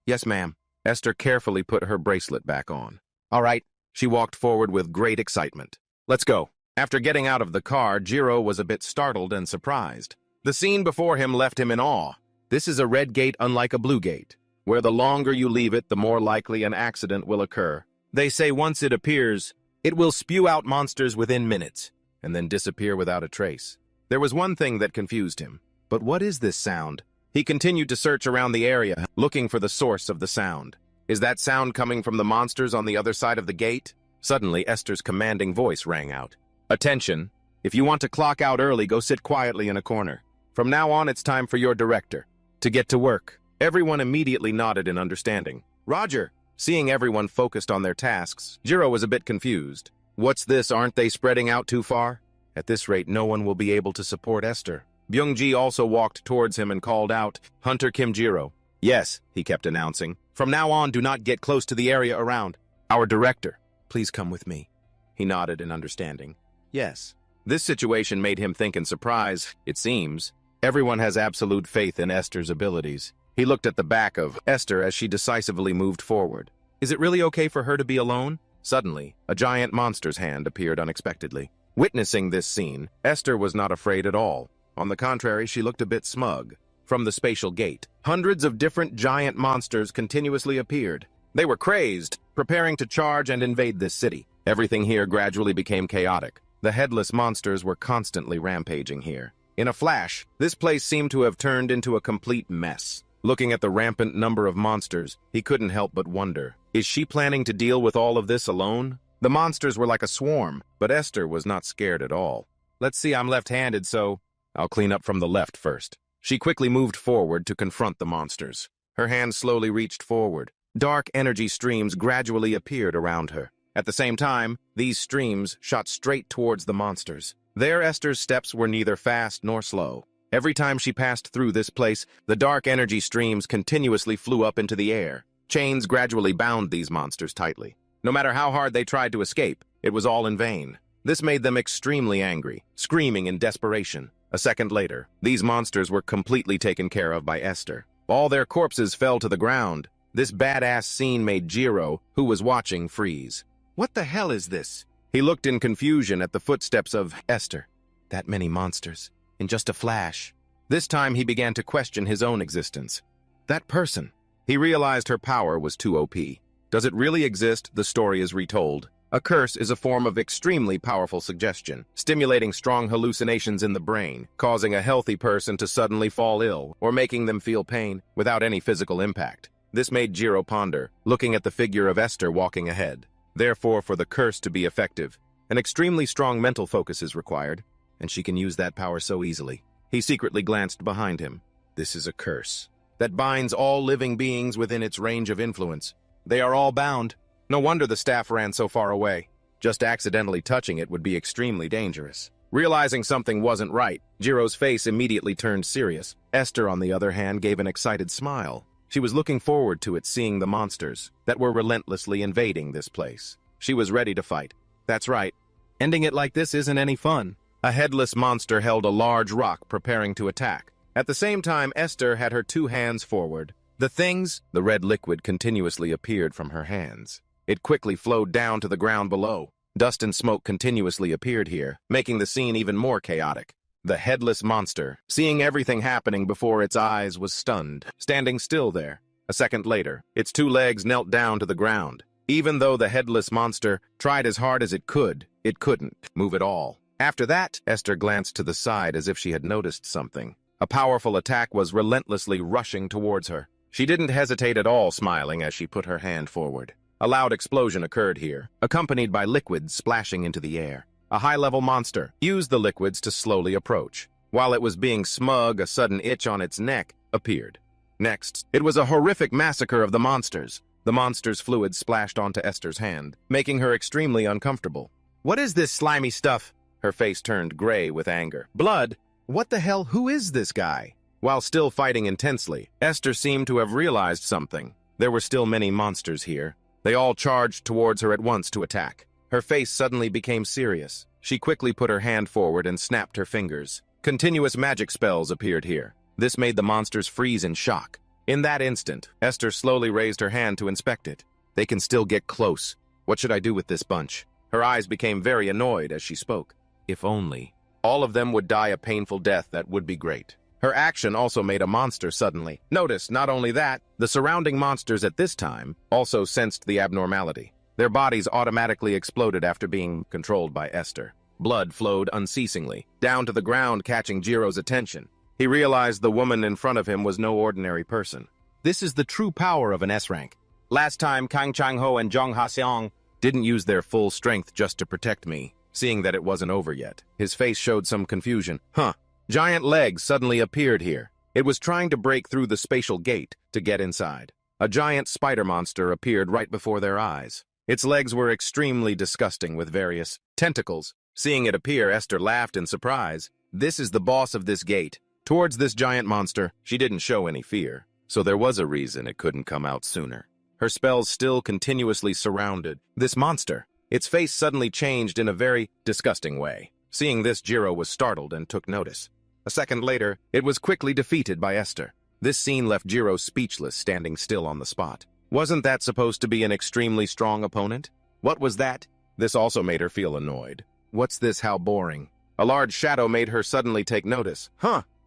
Yes, ma'am. Esther carefully put her bracelet back on. All right. She walked forward with great excitement. Let's go. After getting out of the car, Jiro was a bit startled and surprised. The scene before him left him in awe. This is a red gate unlike a blue gate, where the longer you leave it, the more likely an accident will occur. They say once it appears, it will spew out monsters within minutes, and then disappear without a trace. There was one thing that confused him. But what is this sound? He continued to search around the area, looking for the source of the sound. Is that sound coming from the monsters on the other side of the gate? Suddenly, Esther's commanding voice rang out. Attention! If you want to clock out early, go sit quietly in a corner. From now on, it's time for your director to get to work. Everyone immediately nodded in understanding. Roger! Seeing everyone focused on their tasks, Jiro was a bit confused. What's this? Aren't they spreading out too far? At this rate, no one will be able to support Esther. Byungji also walked towards him and called out, Hunter Kim Jiro. Yes, he kept announcing. From now on, do not get close to the area around. Our director, please come with me. He nodded in understanding. Yes. This situation made him think in surprise. It seems everyone has absolute faith in Esther's abilities. He looked at the back of Esther as she decisively moved forward. Is it really okay for her to be alone? Suddenly, a giant monster's hand appeared unexpectedly. Witnessing this scene, Esther was not afraid at all. On the contrary, she looked a bit smug. From the spatial gate, hundreds of different giant monsters continuously appeared. They were crazed, preparing to charge and invade this city. Everything here gradually became chaotic. The headless monsters were constantly rampaging here. In a flash, this place seemed to have turned into a complete mess. Looking at the rampant number of monsters, he couldn't help but wonder, is she planning to deal with all of this alone? The monsters were like a swarm, but Esther was not scared at all. Let's see, I'm left-handed, so I'll clean up from the left first. She quickly moved forward to confront the monsters. Her hand slowly reached forward. Dark energy streams gradually appeared around her. At the same time, these streams shot straight towards the monsters. There, Esther's steps were neither fast nor slow. Every time she passed through this place, the dark energy streams continuously flew up into the air. Chains gradually bound these monsters tightly. No matter how hard they tried to escape, it was all in vain. This made them extremely angry, screaming in desperation. A second later, these monsters were completely taken care of by Esther. All their corpses fell to the ground. This badass scene made Jiro, who was watching, freeze. What the hell is this? He looked in confusion at the footsteps of Esther. That many monsters, in just a flash. This time he began to question his own existence. That person. He realized her power was too OP. Does it really exist? The story is retold. A curse is a form of extremely powerful suggestion, stimulating strong hallucinations in the brain, causing a healthy person to suddenly fall ill or making them feel pain without any physical impact. This made Jiro ponder, looking at the figure of Esther walking ahead. Therefore, for the curse to be effective, an extremely strong mental focus is required, and she can use that power so easily. He secretly glanced behind him. This is a curse that binds all living beings within its range of influence. They are all bound. No wonder the staff ran so far away. Just accidentally touching it would be extremely dangerous. Realizing something wasn't right, Jiro's face immediately turned serious. Esther, on the other hand, gave an excited smile. She was looking forward to it, seeing the monsters that were relentlessly invading this place. She was ready to fight. That's right. Ending it like this isn't any fun. A headless monster held a large rock, preparing to attack. At the same time, Esther had her two hands forward. The red liquid continuously appeared from her hands. It quickly flowed down to the ground below. Dust and smoke continuously appeared here, making the scene even more chaotic. The headless monster, seeing everything happening before its eyes, was stunned, standing still there. A second later, its two legs knelt down to the ground. Even though the headless monster tried as hard as it couldn't move at all. After that, Esther glanced to the side as if she had noticed something. A powerful attack was relentlessly rushing towards her. She didn't hesitate at all, smiling as she put her hand forward. A loud explosion occurred here, accompanied by liquids splashing into the air. A high-level monster used the liquids to slowly approach. While it was being smug, a sudden itch on its neck appeared. Next, it was a horrific massacre of the monsters. The monster's fluid splashed onto Esther's hand, making her extremely uncomfortable. What is this slimy stuff? Her face turned gray with anger. Blood? What the hell? Who is this guy? While still fighting intensely, Esther seemed to have realized something. There were still many monsters here. They all charged towards her at once to attack. Her face suddenly became serious. She quickly put her hand forward and snapped her fingers. Continuous magic spells appeared here. This made the monsters freeze in shock. In that instant, Esther slowly raised her hand to inspect it. They can still get close. What should I do with this bunch? Her eyes became very annoyed as she spoke. If only all of them would die a painful death, that would be great. Her action also made a monster suddenly. Notice, not only that, the surrounding monsters at this time also sensed the abnormality. Their bodies automatically exploded after being controlled by Esther. Blood flowed unceasingly, down to the ground, catching Jiro's attention. He realized the woman in front of him was no ordinary person. This is the true power of an S-rank. Last time, Kang Chang-ho and Jong Ha-seong didn't use their full strength just to protect me. Seeing that it wasn't over yet, his face showed some confusion. Giant legs suddenly appeared here. It was trying to break through the spatial gate to get inside. A giant spider monster appeared right before their eyes. Its legs were extremely disgusting with various tentacles. Seeing it appear, Esther laughed in surprise. This is the boss of this gate. Towards this giant monster, she didn't show any fear, so there was a reason it couldn't come out sooner. Her spells still continuously surrounded this monster. Its face suddenly changed in a very disgusting way. Seeing this, Jiro was startled and took notice. A second later, it was quickly defeated by Esther. This scene left Jiro speechless, standing still on the spot. Wasn't that supposed to be an extremely strong opponent? What was that? This also made her feel annoyed. What's this? How boring. A large shadow made her suddenly take notice.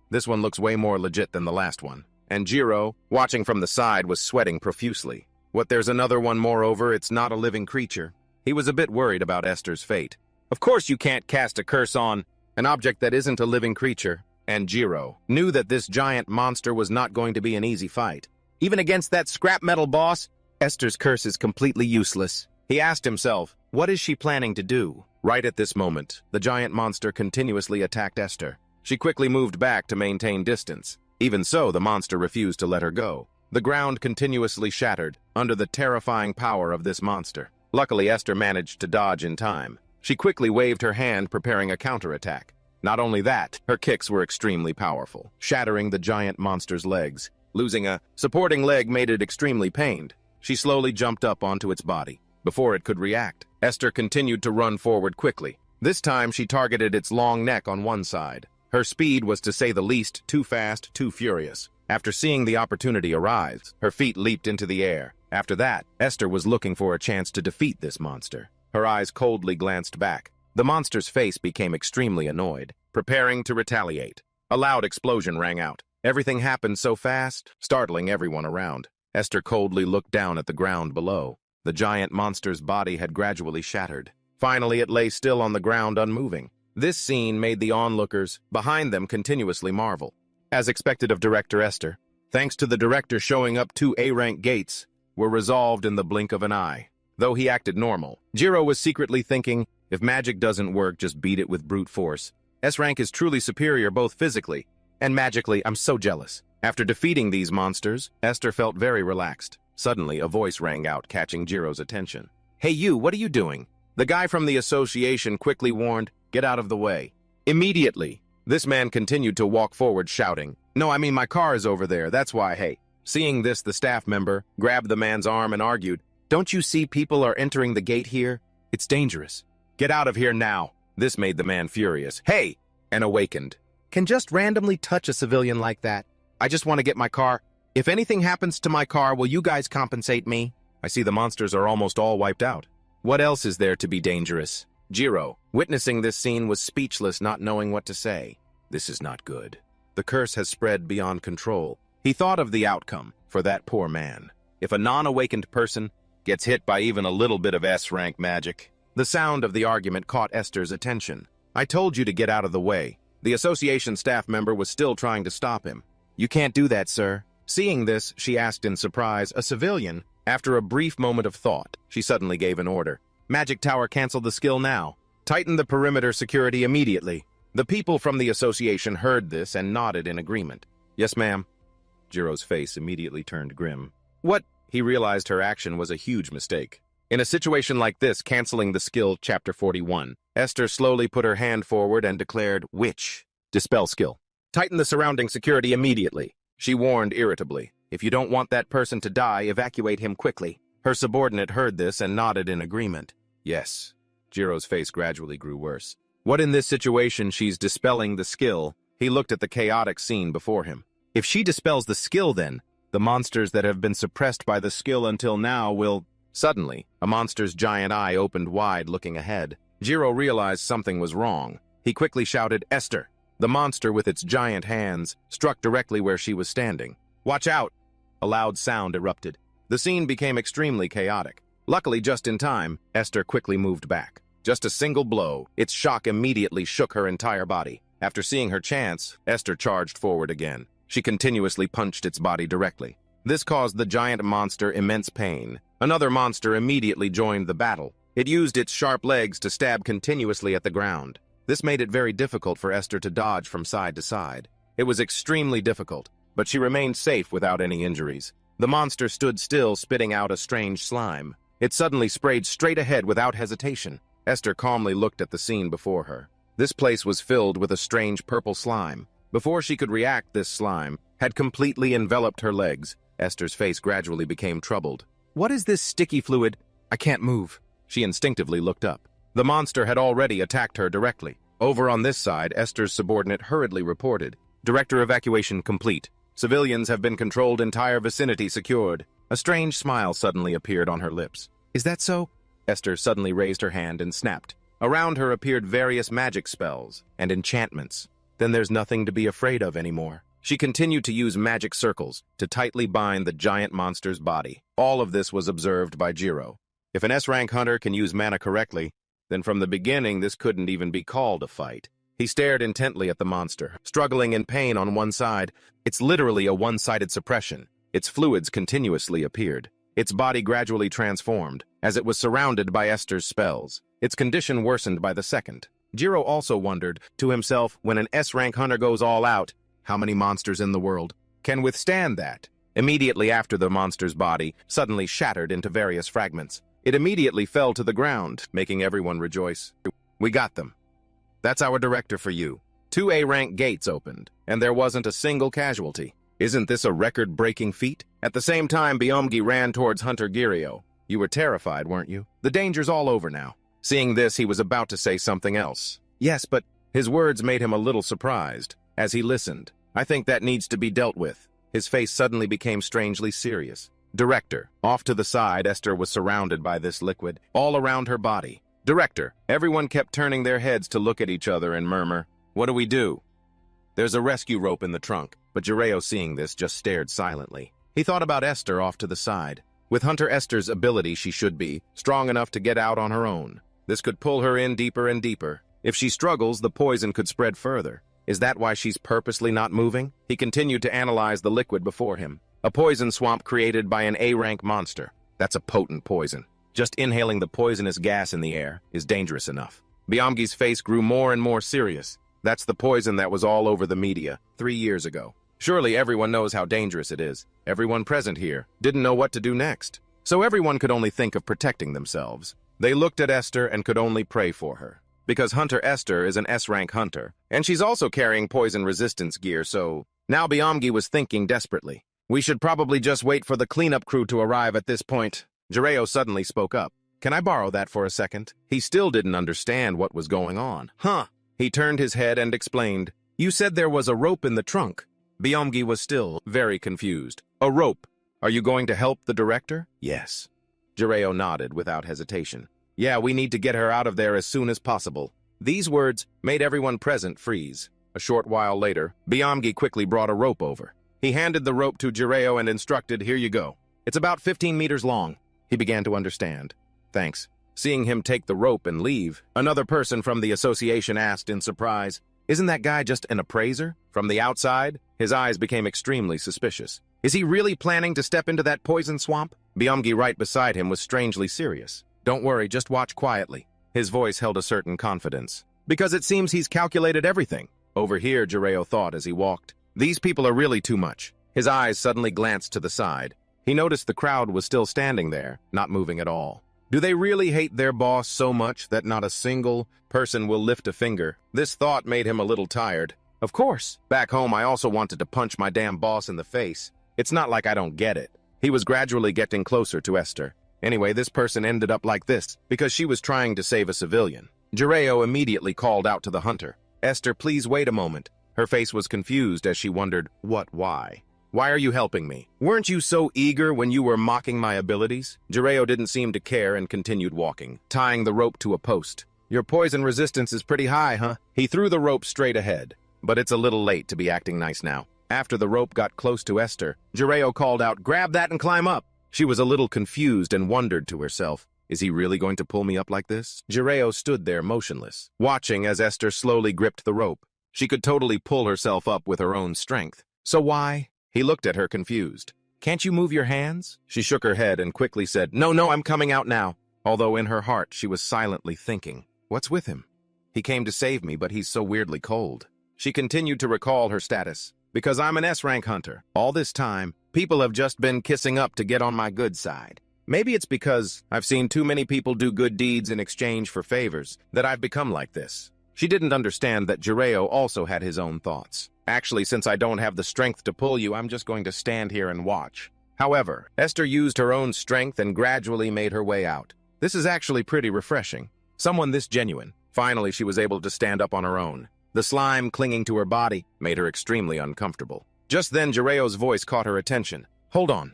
This one looks way more legit than the last one. And Jiro, watching from the side, was sweating profusely. What, there's another one? Moreover, it's not a living creature. He was a bit worried about Esther's fate. Of course you can't cast a curse on an object that isn't a living creature. And Jiro knew that this giant monster was not going to be an easy fight. Even against that scrap metal boss, Esther's curse is completely useless. He asked himself, what is she planning to do? Right at this moment, the giant monster continuously attacked Esther. She quickly moved back to maintain distance. Even so, the monster refused to let her go. The ground continuously shattered under the terrifying power of this monster. Luckily, Esther managed to dodge in time. She quickly waved her hand, preparing a counterattack. Not only that, her kicks were extremely powerful, shattering the giant monster's legs. Losing a supporting leg made it extremely pained. She slowly jumped up onto its body. Before it could react, Esther continued to run forward quickly. This time, she targeted its long neck on one side. Her speed was, to say the least, too fast, too furious. After seeing the opportunity arise, her feet leaped into the air. After that, Esther was looking for a chance to defeat this monster. Her eyes coldly glanced back. The monster's face became extremely annoyed, preparing to retaliate. A loud explosion rang out. Everything happened so fast, startling everyone around. Esther coldly looked down at the ground below. The giant monster's body had gradually shattered. Finally, it lay still on the ground, unmoving. This scene made the onlookers behind them continuously marvel. As expected of Director Esther, thanks to the director showing up, 2 A-rank gates were resolved in the blink of an eye. Though he acted normal, Jiro was secretly thinking, if magic doesn't work, just beat it with brute force. S-rank is truly superior both physically and magically. I'm so jealous. After defeating these monsters, Esther felt very relaxed. Suddenly, a voice rang out, catching Jiro's attention. Hey you, what are you doing? The guy from the association quickly warned, get out of the way. Immediately, this man continued to walk forward shouting, no, I mean my car is over there, that's why, hey. Seeing this, the staff member grabbed the man's arm and argued, don't you see people are entering the gate here? It's dangerous. Get out of here now. This made the man furious. Hey! And awakened. Can just randomly touch a civilian like that? I just want to get my car. If anything happens to my car, will you guys compensate me? I see the monsters are almost all wiped out. What else is there to be dangerous? Jiro, witnessing this scene, was speechless, not knowing what to say. This is not good. The curse has spread beyond control. He thought of the outcome for that poor man. If a non-awakened person gets hit by even a little bit of S-rank magic. The sound of the argument caught Esther's attention. I told you to get out of the way. The association staff member was still trying to stop him. You can't do that, sir. Seeing this, she asked in surprise, a civilian. After a brief moment of thought, she suddenly gave an order. Magic Tower, cancel the skill now. Tighten the perimeter security immediately. The people from the association heard this and nodded in agreement. Yes, ma'am. Jiro's face immediately turned grim. What? He realized her action was a huge mistake. In a situation like this, canceling the skill, Chapter 41, Esther slowly put her hand forward and declared, Witch. Dispel skill. Tighten the surrounding security immediately. She warned irritably. If you don't want that person to die, evacuate him quickly. Her subordinate heard this and nodded in agreement. Yes. Jiro's face gradually grew worse. What in this situation? She's dispelling the skill. He looked at the chaotic scene before him. If she dispels the skill, then the monsters that have been suppressed by the skill until now will... Suddenly, a monster's giant eye opened wide, looking ahead. Jiro realized something was wrong. He quickly shouted, Esther! The monster, with its giant hands, struck directly where she was standing. Watch out! A loud sound erupted. The scene became extremely chaotic. Luckily, just in time, Esther quickly moved back. Just a single blow, its shock immediately shook her entire body. After seeing her chance, Esther charged forward again. She continuously punched its body directly. This caused the giant monster immense pain. Another monster immediately joined the battle. It used its sharp legs to stab continuously at the ground. This made it very difficult for Esther to dodge from side to side. It was extremely difficult, but she remained safe without any injuries. The monster stood still, spitting out a strange slime. It suddenly sprayed straight ahead without hesitation. Esther calmly looked at the scene before her. This place was filled with a strange purple slime. Before she could react, this slime had completely enveloped her legs. Esther's face gradually became troubled. What is this sticky fluid? I can't move. She instinctively looked up. The monster had already attacked her directly. Over on this side, Esther's subordinate hurriedly reported. Director, evacuation complete. Civilians have been controlled, entire vicinity secured. A strange smile suddenly appeared on her lips. Is that so? Esther suddenly raised her hand and snapped. Around her appeared various magic spells and enchantments. Then there's nothing to be afraid of anymore. She continued to use magic circles to tightly bind the giant monster's body. All of this was observed by Jiro. If an S-rank hunter can use mana correctly, then from the beginning this couldn't even be called a fight. He stared intently at the monster, struggling in pain on one side. It's literally a one-sided suppression. Its fluids continuously appeared. Its body gradually transformed, as it was surrounded by Esther's spells. Its condition worsened by the second. Jiro also wondered to himself, when an S-rank hunter goes all out, how many monsters in the world can withstand that? Immediately after, the monster's body suddenly shattered into various fragments. It immediately fell to the ground, making everyone rejoice. We got them. That's our director for you. 2 A-rank gates opened, and there wasn't a single casualty. Isn't this a record-breaking feat? At the same time, Byomgi ran towards Hunter Girio. You were terrified, weren't you? The danger's all over now. Seeing this, he was about to say something else. Yes, but his words made him a little surprised. As he listened, I think that needs to be dealt with. His face suddenly became strangely serious. Director. Off to the side, Esther was surrounded by this liquid, all around her body. Director. Everyone kept turning their heads to look at each other and murmur, what do we do? There's a rescue rope in the trunk, but Jireo, seeing this, just stared silently. He thought about Esther off to the side. With Hunter Esther's ability, she should be strong enough to get out on her own. This could pull her in deeper and deeper. If she struggles, the poison could spread further. Is that why she's purposely not moving? He continued to analyze the liquid before him. A poison swamp created by an A-rank monster. That's a potent poison. Just inhaling the poisonous gas in the air is dangerous enough. Byomgi's face grew more and more serious. That's the poison that was all over the media 3 years ago. Surely everyone knows how dangerous it is. Everyone present here didn't know what to do next. So everyone could only think of protecting themselves. They looked at Esther and could only pray for her. Because Hunter Esther is an S-rank hunter, and she's also carrying poison resistance gear, so now Byomgi was thinking desperately. We should probably just wait for the cleanup crew to arrive at this point. Jireo suddenly spoke up. Can I borrow that for a second? He still didn't understand what was going on. Huh? He turned his head and explained. You said there was a rope in the trunk. Byomgi was still very confused. A rope. Are you going to help the director? Yes. Jireo nodded without hesitation. Yeah, we need to get her out of there as soon as possible. These words made everyone present freeze. A short while later, Byomgi quickly brought a rope over. He handed the rope to Jireo and instructed, here you go. It's about 15 meters long. He began to understand. Thanks. Seeing him take the rope and leave, another person from the association asked in surprise, isn't that guy just an appraiser? From the outside, his eyes became extremely suspicious. Is he really planning to step into that poison swamp? Byomgi right beside him was strangely serious. Don't worry, just watch quietly. His voice held a certain confidence. Because it seems he's calculated everything. Over here, Jireo thought as he walked. These people are really too much. His eyes suddenly glanced to the side. He noticed the crowd was still standing there, not moving at all. Do they really hate their boss so much that not a single person will lift a finger? This thought made him a little tired. Of course. Back home, I also wanted to punch my damn boss in the face. It's not like I don't get it. He was gradually getting closer to Esther. Anyway, this person ended up like this because she was trying to save a civilian. Jireo immediately called out to the hunter. Esther, please wait a moment. Her face was confused as she wondered, why? Why are you helping me? Weren't you so eager when you were mocking my abilities? Jireo didn't seem to care and continued walking, tying the rope to a post. Your poison resistance is pretty high, huh? He threw the rope straight ahead. But it's a little late to be acting nice now. After the rope got close to Esther, Jireo called out, grab that and climb up. She was a little confused and wondered to herself, is he really going to pull me up like this? Jireo stood there motionless, watching as Esther slowly gripped the rope. She could totally pull herself up with her own strength. So why? He looked at her confused. Can't you move your hands? She shook her head and quickly said, No, I'm coming out now. Although in her heart she was silently thinking, what's with him? He came to save me, but he's so weirdly cold. She continued to recall her status. Because I'm an S-rank hunter. All this time, people have just been kissing up to get on my good side. Maybe it's because I've seen too many people do good deeds in exchange for favors that I've become like this. She didn't understand that Jireo also had his own thoughts. Actually, since I don't have the strength to pull you, I'm just going to stand here and watch. However, Esther used her own strength and gradually made her way out. This is actually pretty refreshing. Someone this genuine. Finally, she was able to stand up on her own. The slime clinging to her body made her extremely uncomfortable. Just then, Jireo's voice caught her attention. Hold on.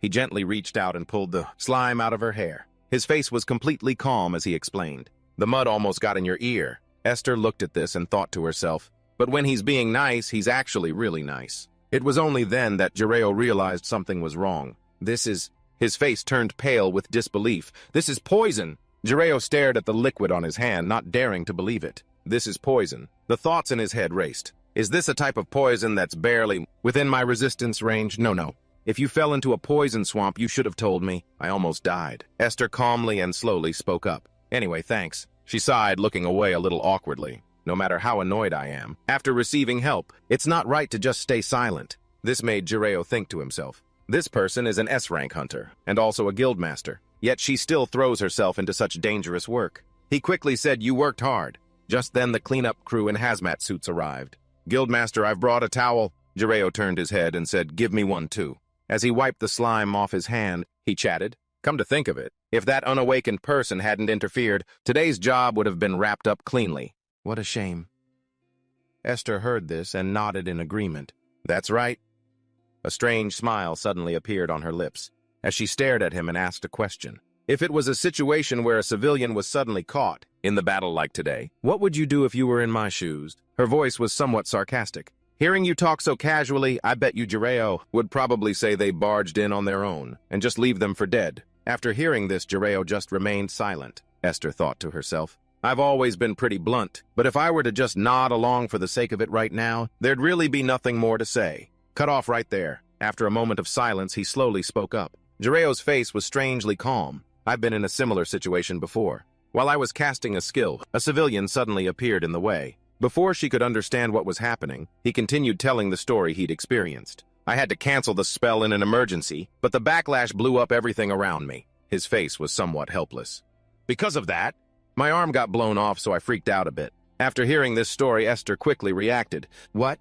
He gently reached out and pulled the slime out of her hair. His face was completely calm as he explained. The mud almost got in your ear. Esther looked at this and thought to herself, but when he's being nice, he's actually really nice. It was only then that Jireo realized something was wrong. His face turned pale with disbelief. "This is poison!" Jireo stared at the liquid on his hand, not daring to believe it. "This is poison." The thoughts in his head raced. "Is this a type of poison that's barely within my resistance range? No. If you fell into a poison swamp, you should have told me. I almost died." Esther calmly and slowly spoke up. "Anyway, thanks." She sighed, looking away a little awkwardly. "No matter how annoyed I am, after receiving help, it's not right to just stay silent." This made Jireo think to himself. This person is an S-rank hunter, and also a guildmaster, yet she still throws herself into such dangerous work. He quickly said, "You worked hard." Just then the cleanup crew in hazmat suits arrived. "Guildmaster, I've brought a towel." Jireo turned his head and said, "Give me one too." As he wiped the slime off his hand, he chatted. "Come to think of it, if that unawakened person hadn't interfered, today's job would have been wrapped up cleanly." "What a shame." Esther heard this and nodded in agreement. "That's right." A strange smile suddenly appeared on her lips as she stared at him and asked a question. "If it was a situation where a civilian was suddenly caught in the battle like today, what would you do if you were in my shoes?" Her voice was somewhat sarcastic. "Hearing you talk so casually, I bet you Jireo would probably say they barged in on their own and just leave them for dead." After hearing this, Jireo just remained silent. Esther thought to herself, "I've always been pretty blunt, but if I were to just nod along for the sake of it right now, there'd really be nothing more to say." Cut off right there. After a moment of silence, he slowly spoke up. Jireo's face was strangely calm. "I've been in a similar situation before. While I was casting a skill, a civilian suddenly appeared in the way. Before she could understand what was happening, he continued telling the story he'd experienced. I had to cancel the spell in an emergency, but the backlash blew up everything around me." His face was somewhat helpless. "Because of that, my arm got blown off, so I freaked out a bit." After hearing this story, Esther quickly reacted. "What?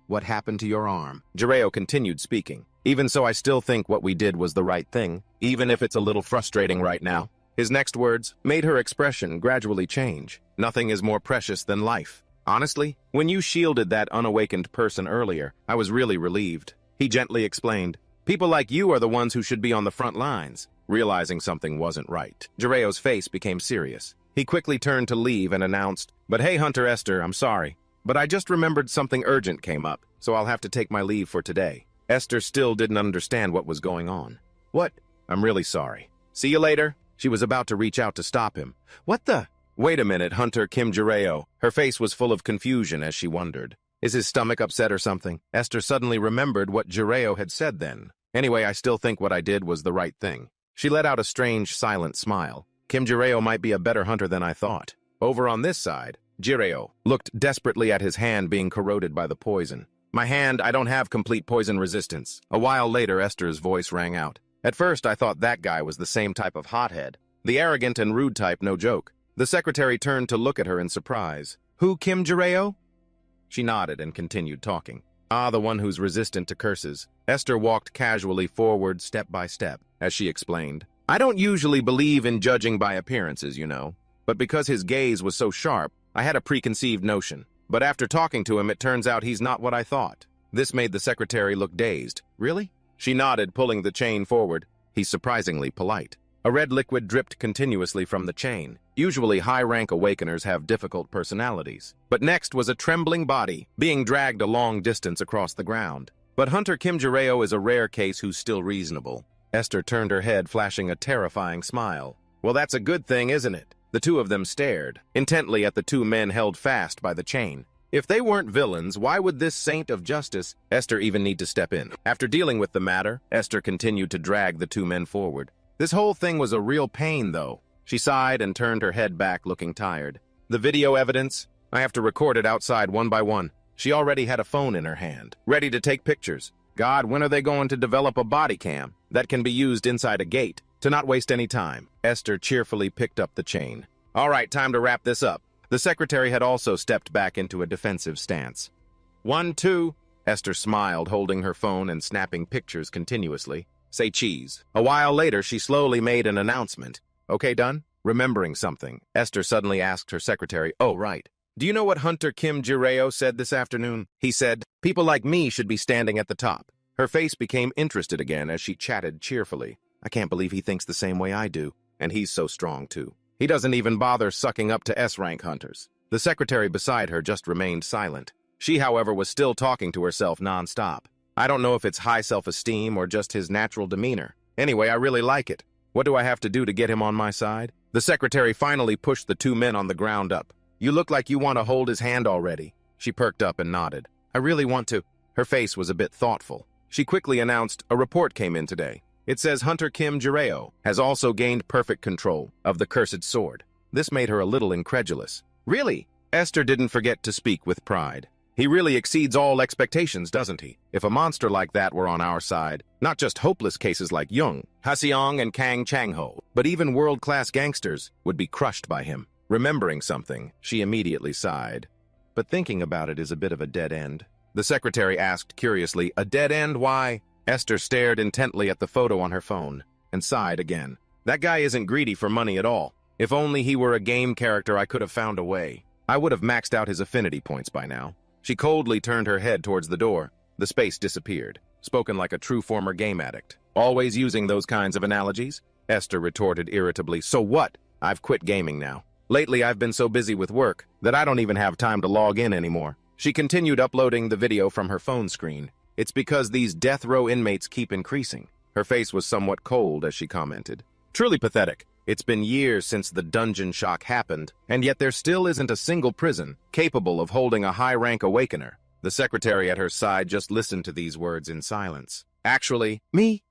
What happened to your arm?" Jireo continued speaking. "Even so, I still think what we did was the right thing, even if it's a little frustrating right now." His next words made her expression gradually change. "Nothing is more precious than life. Honestly, when you shielded that unawakened person earlier, I was really relieved." He gently explained, "People like you are the ones who should be on the front lines." Realizing something wasn't right, Jireo's face became serious. He quickly turned to leave and announced, "But hey, Hunter Esther, I'm sorry, but I just remembered something urgent came up, so I'll have to take my leave for today." Esther still didn't understand what was going on. "What? I'm really sorry. See you later." She was about to reach out to stop him. "What the?" "Wait a minute, Hunter Kim Jireo." Her face was full of confusion as she wondered. Is his stomach upset or something? Esther suddenly remembered what Jireo had said then. "Anyway, I still think what I did was the right thing." She let out a strange, silent smile. "Kim Jireo might be a better hunter than I thought." Over on this side, Jireo looked desperately at his hand being corroded by the poison. "My hand, I don't have complete poison resistance." A while later, Esther's voice rang out. "At first, I thought that guy was the same type of hothead. The arrogant and rude type, no joke." The secretary turned to look at her in surprise. "Who, Kim Jireo?" She nodded and continued talking. "Ah, the one who's resistant to curses." Esther walked casually forward step by step, as she explained. "I don't usually believe in judging by appearances, you know. But because his gaze was so sharp, I had a preconceived notion. But after talking to him, it turns out he's not what I thought." This made the secretary look dazed. "Really?" She nodded, pulling the chain forward. "He's surprisingly polite." A red liquid dripped continuously from the chain. Usually high-rank awakeners have difficult personalities. But next was a trembling body, being dragged a long distance across the ground. But Hunter Kim Jireo is a rare case who's still reasonable. Esther turned her head, flashing a terrifying smile. "Well, that's a good thing, isn't it?" The two of them stared intently at the two men held fast by the chain. If they weren't villains, why would this saint of justice, Esther, even need to step in? After dealing with the matter, Esther continued to drag the two men forward. "This whole thing was a real pain, though." She sighed and turned her head back, looking tired. "The video evidence? I have to record it outside one by one." She already had a phone in her hand, ready to take pictures. God, when are they going to develop a body cam that can be used inside a gate? To not waste any time, Esther cheerfully picked up the chain. "All right, time to wrap this up." The secretary had also stepped back into a defensive stance. 1, 2. Esther smiled, holding her phone and snapping pictures continuously. "Say cheese." A while later, she slowly made an announcement. "Okay, done?" Remembering something, Esther suddenly asked her secretary, "Oh, right. Do you know what Hunter Kim Jireo said this afternoon?" He said, "People like me should be standing at the top." Her face became interested again as she chatted cheerfully. "I can't believe he thinks the same way I do. And he's so strong, too. He doesn't even bother sucking up to S-rank hunters." The secretary beside her just remained silent. She, however, was still talking to herself non-stop. "I don't know if it's high self-esteem or just his natural demeanor. Anyway, I really like it. What do I have to do to get him on my side? The secretary finally pushed the two men on the ground up. You look like you want to hold his hand already. She perked up and nodded. I really want to. Her face was a bit thoughtful. She quickly announced a report came in today. It says Hunter Kim Jireo has also gained perfect control of the cursed sword. This made her a little incredulous. Really? Esther didn't forget to speak with pride. He really exceeds all expectations, doesn't he? If a monster like that were on our side, not just hopeless cases like Jung, Haseong, and Kang Chang-ho, but even world-class gangsters would be crushed by him. Remembering something, she immediately sighed. But thinking about it is a bit of a dead end. The secretary asked curiously, a dead end? Why? Esther stared intently at the photo on her phone and sighed again. That guy isn't greedy for money at all. If only he were a game character, I could have found a way. I would have maxed out his affinity points by now. She coldly turned her head towards the door. The space disappeared, spoken like a true former game addict. Always using those kinds of analogies? Esther retorted irritably. So what? I've quit gaming now. Lately, I've been so busy with work that I don't even have time to log in anymore. She continued uploading the video from her phone screen. It's because these death row inmates keep increasing. Her face was somewhat cold as she commented. Truly pathetic. It's been years since the dungeon shock happened, and yet there still isn't a single prison capable of holding a high-rank awakener. The secretary at her side just listened to these words in silence. Actually, me?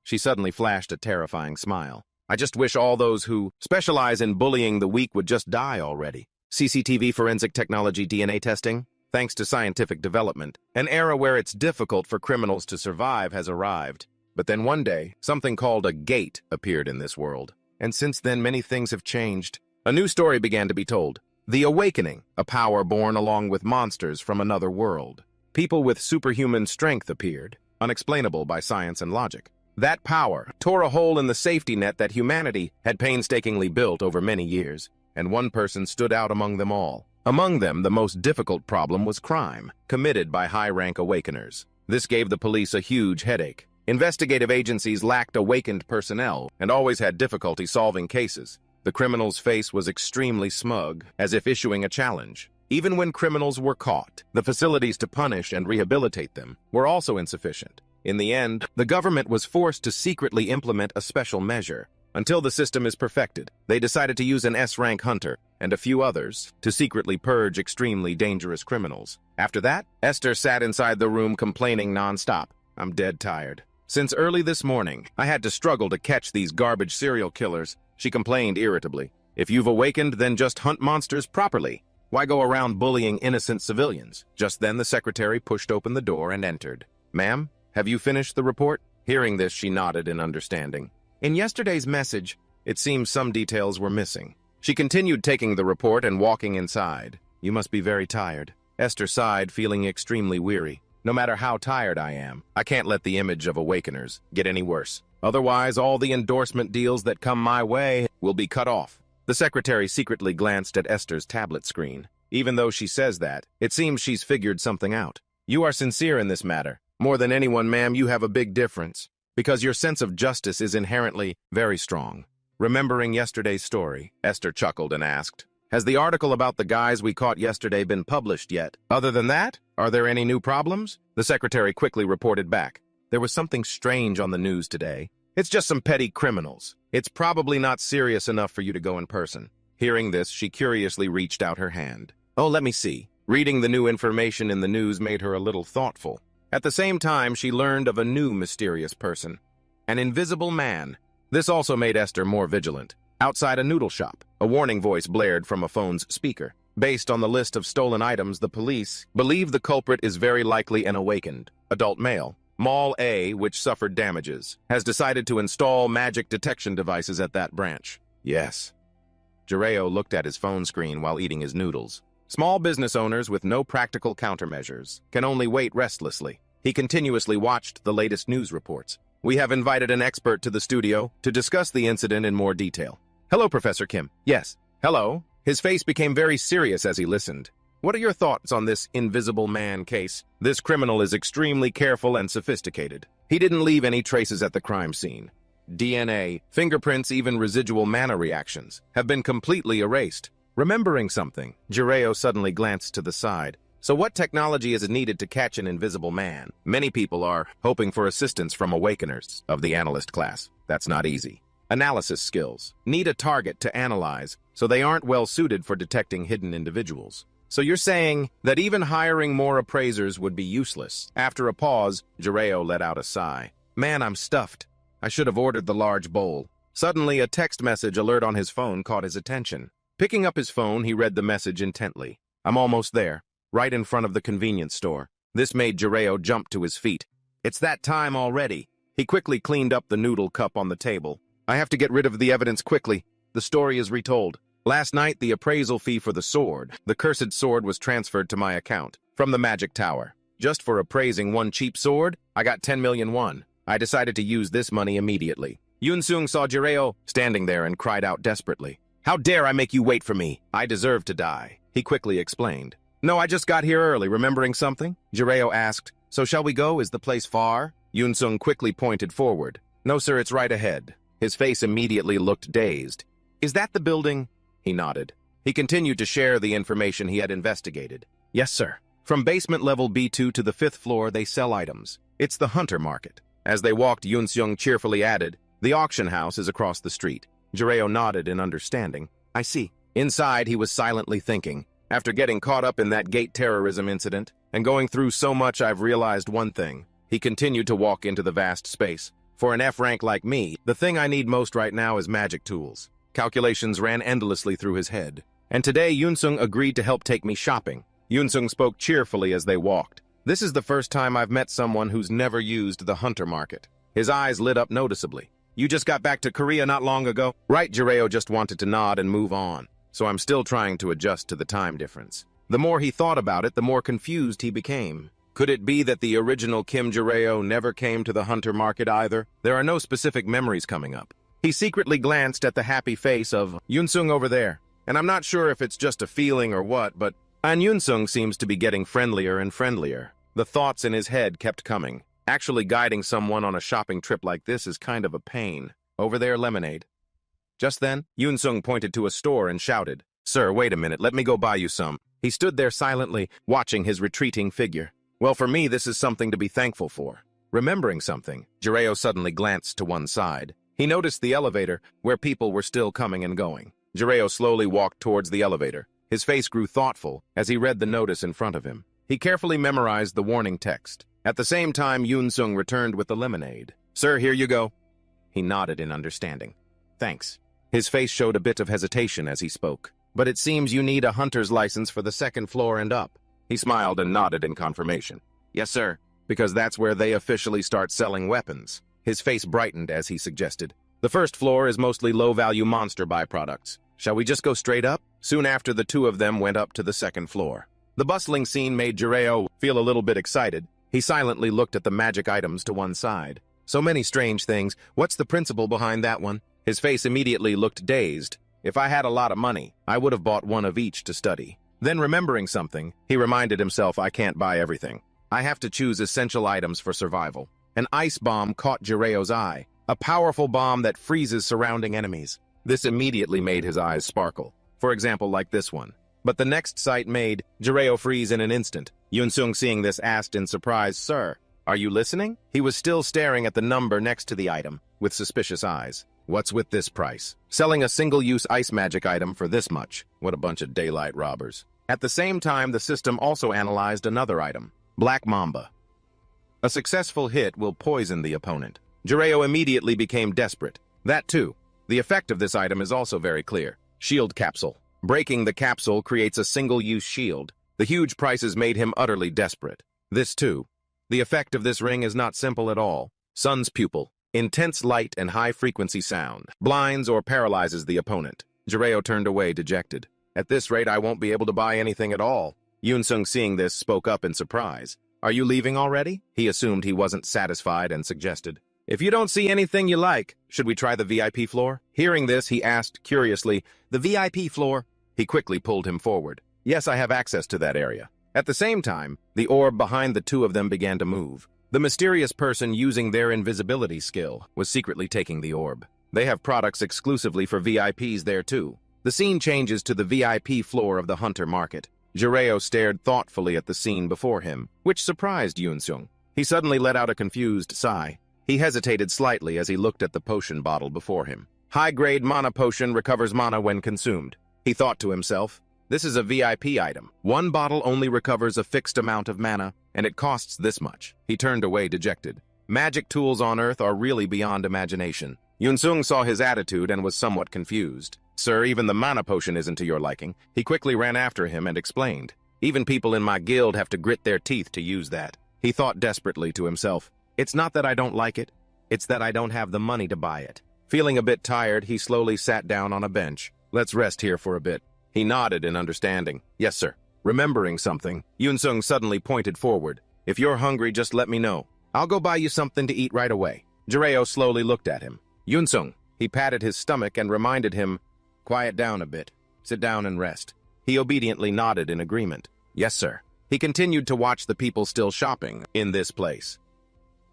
She suddenly flashed a terrifying smile. I just wish all those who specialize in bullying the weak would just die already. CCTV forensic technology DNA testing? Thanks to scientific development, an era where it's difficult for criminals to survive has arrived. But then one day, something called a gate appeared in this world. And since then, many things have changed. A new story began to be told. The Awakening, a power born along with monsters from another world. People with superhuman strength appeared, unexplainable by science and logic. That power tore a hole in the safety net that humanity had painstakingly built over many years, and one person stood out among them all. Among them, the most difficult problem was crime, committed by high-rank awakeners. This gave the police a huge headache. Investigative agencies lacked awakened personnel and always had difficulty solving cases. The criminal's face was extremely smug, as if issuing a challenge. Even when criminals were caught, the facilities to punish and rehabilitate them were also insufficient. In the end, the government was forced to secretly implement a special measure. Until the system is perfected, they decided to use an S-rank hunter and a few others to secretly purge extremely dangerous criminals. After that, Esther sat inside the room complaining non-stop. I'm dead tired. Since early this morning, I had to struggle to catch these garbage serial killers, she complained irritably. If you've awakened, then just hunt monsters properly. Why go around bullying innocent civilians? Just then the secretary pushed open the door and entered. Ma'am, have you finished the report? Hearing this, she nodded in understanding. In yesterday's message, it seems some details were missing. She continued taking the report and walking inside. You must be very tired. Esther sighed, feeling extremely weary. No matter how tired I am, I can't let the image of awakeners get any worse. Otherwise, all the endorsement deals that come my way will be cut off. The secretary secretly glanced at Esther's tablet screen. Even though she says that, it seems she's figured something out. You are sincere in this matter. More than anyone, ma'am, you have a big difference. Because your sense of justice is inherently very strong. Remembering yesterday's story, Esther chuckled and asked, has the article about the guys we caught yesterday been published yet? Other than that, are there any new problems? The secretary quickly reported back. There was something strange on the news today. It's just some petty criminals. It's probably not serious enough for you to go in person. Hearing this, she curiously reached out her hand. Oh, let me see. Reading the new information in the news made her a little thoughtful. At the same time, she learned of a new mysterious person. An invisible man. This also made Esther more vigilant. Outside a noodle shop, a warning voice blared from a phone's speaker. Based on the list of stolen items, the police believe the culprit is very likely an awakened adult male. Mall A, which suffered damages, has decided to install magic detection devices at that branch. Yes. Jireo looked at his phone screen while eating his noodles. Small business owners with no practical countermeasures can only wait restlessly. He continuously watched the latest news reports. We have invited an expert to the studio to discuss the incident in more detail. Hello, Professor Kim. Yes. Hello. His face became very serious as he listened. What are your thoughts on this invisible man case? This criminal is extremely careful and sophisticated. He didn't leave any traces at the crime scene. DNA, fingerprints, even residual mana reactions have been completely erased. Remembering something, Jireo suddenly glanced to the side. So what technology is needed to catch an invisible man? Many people are hoping for assistance from awakeners of the analyst class. That's not easy. Analysis skills. Need a target to analyze, so they aren't well suited for detecting hidden individuals. So you're saying that even hiring more appraisers would be useless? After a pause, Jireo let out a sigh. Man, I'm stuffed. I should have ordered the large bowl. Suddenly, a text message alert on his phone caught his attention. Picking up his phone, he read the message intently. I'm almost there, right in front of the convenience store. This made Jireo jump to his feet. It's that time already. He quickly cleaned up the noodle cup on the table. I have to get rid of the evidence quickly. The story is retold. Last night, the appraisal fee for the sword, the cursed sword, was transferred to my account from the magic tower. Just for appraising one cheap sword, I got 10 million won. I decided to use this money immediately. Yunsung saw Jireo standing there and cried out desperately. How dare I make you wait for me? I deserve to die, he quickly explained. No, I just got here early, remembering something? Jireo asked. So shall we go? Is the place far? Yunsung quickly pointed forward. No, sir, it's right ahead. His face immediately looked dazed. Is that the building? He nodded. He continued to share the information he had investigated. Yes, sir. From basement level B2 to the 5th floor, they sell items. It's the hunter market. As they walked, Yunsung cheerfully added, the auction house is across the street. Jireo nodded in understanding. I see. Inside, he was silently thinking. After getting caught up in that gate terrorism incident, and going through so much, I've realized one thing. He continued to walk into the vast space. For an F rank like me, the thing I need most right now is magic tools. Calculations ran endlessly through his head. And today, Yunsung agreed to help take me shopping. Yunsung spoke cheerfully as they walked. This is the first time I've met someone who's never used the hunter market. His eyes lit up noticeably. You just got back to Korea not long ago? Right, Jireo just wanted to nod and move on. So I'm still trying to adjust to the time difference. The more he thought about it, the more confused he became. Could it be that the original Kim Jireo never came to the hunter market either? There are no specific memories coming up. He secretly glanced at the happy face of Yunsung over there. And I'm not sure if it's just a feeling or what, but Yunsung seems to be getting friendlier and friendlier. The thoughts in his head kept coming. Actually guiding someone on a shopping trip like this is kind of a pain. Over there, lemonade. Just then, Yunsung pointed to a store and shouted, Sir, wait a minute, let me go buy you some. He stood there silently, watching his retreating figure. Well, for me, this is something to be thankful for. Remembering something, Jireo suddenly glanced to one side. He noticed the elevator, where people were still coming and going. Jireo slowly walked towards the elevator. His face grew thoughtful as he read the notice in front of him. He carefully memorized the warning text. At the same time, Yunsung returned with the lemonade. Sir, here you go. He nodded in understanding. Thanks. His face showed a bit of hesitation as he spoke. But it seems you need a hunter's license for the 2nd floor and up. He smiled and nodded in confirmation. Yes, sir, because that's where they officially start selling weapons. His face brightened as he suggested. The 1st floor is mostly low-value monster byproducts. Shall we just go straight up? Soon after, the two of them went up to the 2nd floor. The bustling scene made Jireo feel a little bit excited. He silently looked at the magic items to one side. So many strange things. What's the principle behind that one? His face immediately looked dazed. If I had a lot of money, I would have bought one of each to study. Then remembering something, he reminded himself, I can't buy everything. I have to choose essential items for survival. An ice bomb caught Jireo's eye, a powerful bomb that freezes surrounding enemies. This immediately made his eyes sparkle. For example, like this one. But the next sight made Jireo freeze in an instant. Yunsung, seeing this, asked in surprise, Sir, are you listening? He was still staring at the number next to the item, with suspicious eyes. What's with this price? Selling a single-use ice magic item for this much. What a bunch of daylight robbers. At the same time, the system also analyzed another item, Black Mamba. A successful hit will poison the opponent. Jireo immediately became desperate. That too. The effect of this item is also very clear. Shield Capsule. Breaking the capsule creates a single-use shield. The huge prices made him utterly desperate. This too. The effect of this ring is not simple at all. Sun's pupil. Intense light and high-frequency sound. Blinds or paralyzes the opponent. Jireo turned away dejected. At this rate, I won't be able to buy anything at all. Yunsung, seeing this, spoke up in surprise. Are you leaving already? He assumed he wasn't satisfied and suggested. If you don't see anything you like, should we try the VIP floor? Hearing this, he asked curiously, the VIP floor? He quickly pulled him forward. Yes, I have access to that area. At the same time, the orb behind the two of them began to move. The mysterious person using their invisibility skill was secretly taking the orb. They have products exclusively for VIPs there too. The scene changes to the VIP floor of the hunter market. Jireo stared thoughtfully at the scene before him, which surprised Yoon-sung. He suddenly let out a confused sigh. He hesitated slightly as he looked at the potion bottle before him. High-grade mana potion recovers mana when consumed. He thought to himself, this is a VIP item. One bottle only recovers a fixed amount of mana, and it costs this much. He turned away dejected. Magic tools on Earth are really beyond imagination. Yoon-sung saw his attitude and was somewhat confused. Sir, even the mana potion isn't to your liking. He quickly ran after him and explained. Even people in my guild have to grit their teeth to use that. He thought desperately to himself. It's not that I don't like it. It's that I don't have the money to buy it. Feeling a bit tired, he slowly sat down on a bench. Let's rest here for a bit. He nodded in understanding. Yes, sir. Remembering something, Yoon-sung suddenly pointed forward. If you're hungry, just let me know. I'll go buy you something to eat right away. Jireo slowly looked at him. Yoon-sung. He patted his stomach and reminded him, quiet down a bit. Sit down and rest. He obediently nodded in agreement. Yes, sir. He continued to watch the people still shopping in this place.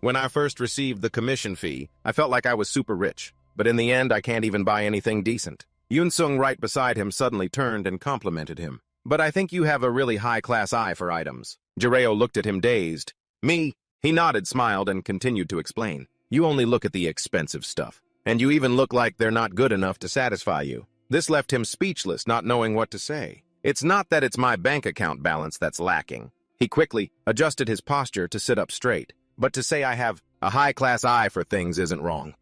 When I first received the commission fee, I felt like I was super rich. But in the end, I can't even buy anything decent. Yoon-sung right beside him suddenly turned and complimented him. But I think you have a really high-class eye for items. Jireo looked at him dazed. Me? He nodded, smiled, and continued to explain. You only look at the expensive stuff. And you even look like they're not good enough to satisfy you. This left him speechless, not knowing what to say. It's not that it's my bank account balance that's lacking. He quickly adjusted his posture to sit up straight. But to say I have a high-class eye for things isn't wrong.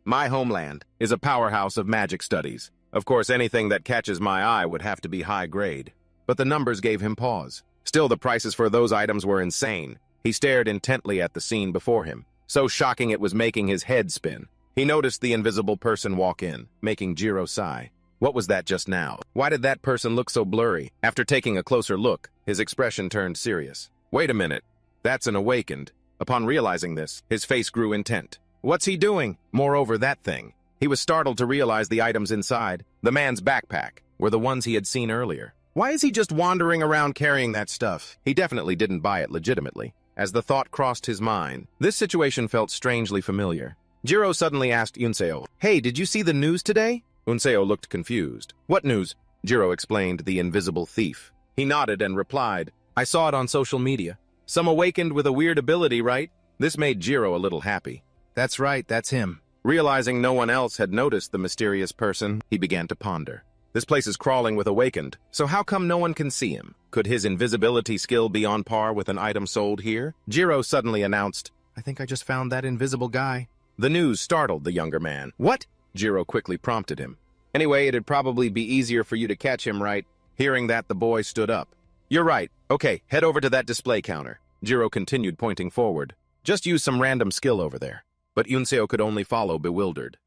My homeland is a powerhouse of magic studies. Of course, anything that catches my eye would have to be high grade. But the numbers gave him pause. Still, the prices for those items were insane. He stared intently at the scene before him, so shocking it was making his head spin. He noticed the invisible person walk in, making Jiro sigh. What was that just now? Why did that person look so blurry? After taking a closer look, his expression turned serious. Wait a minute. That's an awakened. Upon realizing this, his face grew intent. What's he doing? Moreover, that thing. He was startled to realize the items inside, the man's backpack, were the ones he had seen earlier. Why is he just wandering around carrying that stuff? He definitely didn't buy it legitimately. As the thought crossed his mind, this situation felt strangely familiar. Jiro suddenly asked Unseo, Hey, did you see the news today? Unseo looked confused. What news? Jiro explained the invisible thief. He nodded and replied, I saw it on social media. Some awakened with a weird ability, right? This made Jiro a little happy. That's right, that's him. Realizing no one else had noticed the mysterious person, he began to ponder. This place is crawling with awakened, so how come no one can see him? Could his invisibility skill be on par with an item sold here? Jiro suddenly announced, I think I just found that invisible guy. The news startled the younger man. What? Jiro quickly prompted him. Anyway, it'd probably be easier for you to catch him, right? Hearing that, the boy stood up. You're right. Okay, head over to that display counter. Jiro continued, pointing forward. Just use some random skill over there. But Unseo could only follow, bewildered.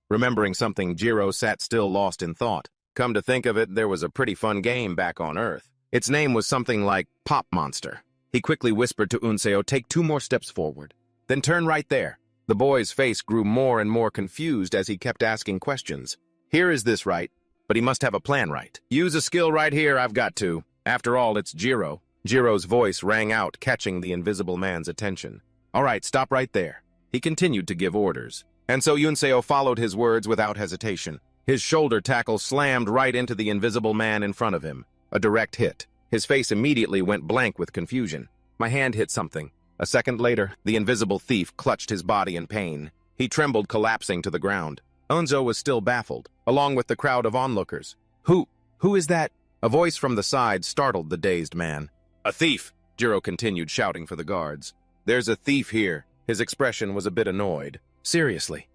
Remembering something, Jiro sat still, lost in thought. Come to think of it, there was a pretty fun game back on Earth. Its name was something like Pop Monster. He quickly whispered to Unseo, take 2 more steps forward. Then turn right there. The boy's face grew more and more confused as he kept asking questions. Here is this right, but he must have a plan right. Use a skill right here, I've got to. After all, it's Jiro. Jiro's voice rang out, catching the invisible man's attention. All right, stop right there. He continued to give orders. And so Unseo followed his words without hesitation. His shoulder tackle slammed right into the invisible man in front of him. A direct hit. His face immediately went blank with confusion. My hand hit something. A second later, the invisible thief clutched his body in pain. He trembled, collapsing to the ground. Unzo was still baffled, along with the crowd of onlookers. Who is that? A voice from the side startled the dazed man. A thief, Jiro continued, shouting for the guards. There's a thief here. His expression was a bit annoyed. Seriously.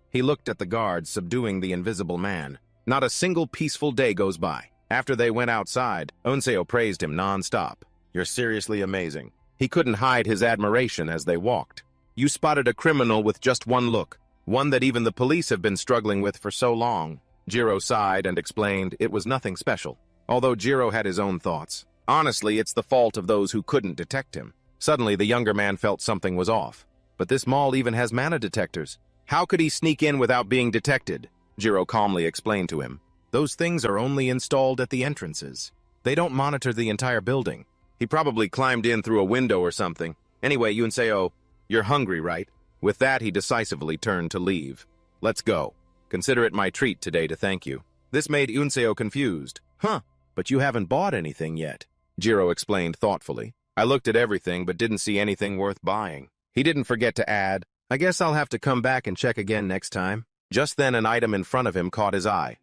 He looked at the guards, subduing the invisible man. Not a single peaceful day goes by. After they went outside, Unseo praised him non-stop. You're seriously amazing. He couldn't hide his admiration as they walked. You spotted a criminal with just one look. One that even the police have been struggling with for so long. Jiro sighed and explained it was nothing special. Although Jiro had his own thoughts. Honestly, it's the fault of those who couldn't detect him. Suddenly, the younger man felt something was off. But this mall even has mana detectors. How could he sneak in without being detected? Jiro calmly explained to him. Those things are only installed at the entrances. They don't monitor the entire building. He probably climbed in through a window or something. Anyway, Unseo, you're hungry, right? With that, he decisively turned to leave. Let's go. Consider it my treat today to thank you. This made Unseo confused. But but you haven't bought anything yet," Jiro explained thoughtfully. I looked at everything but didn't see anything worth buying. He didn't forget to add, "I guess I'll have to come back and check again next time." Just then an item in front of him caught his eye.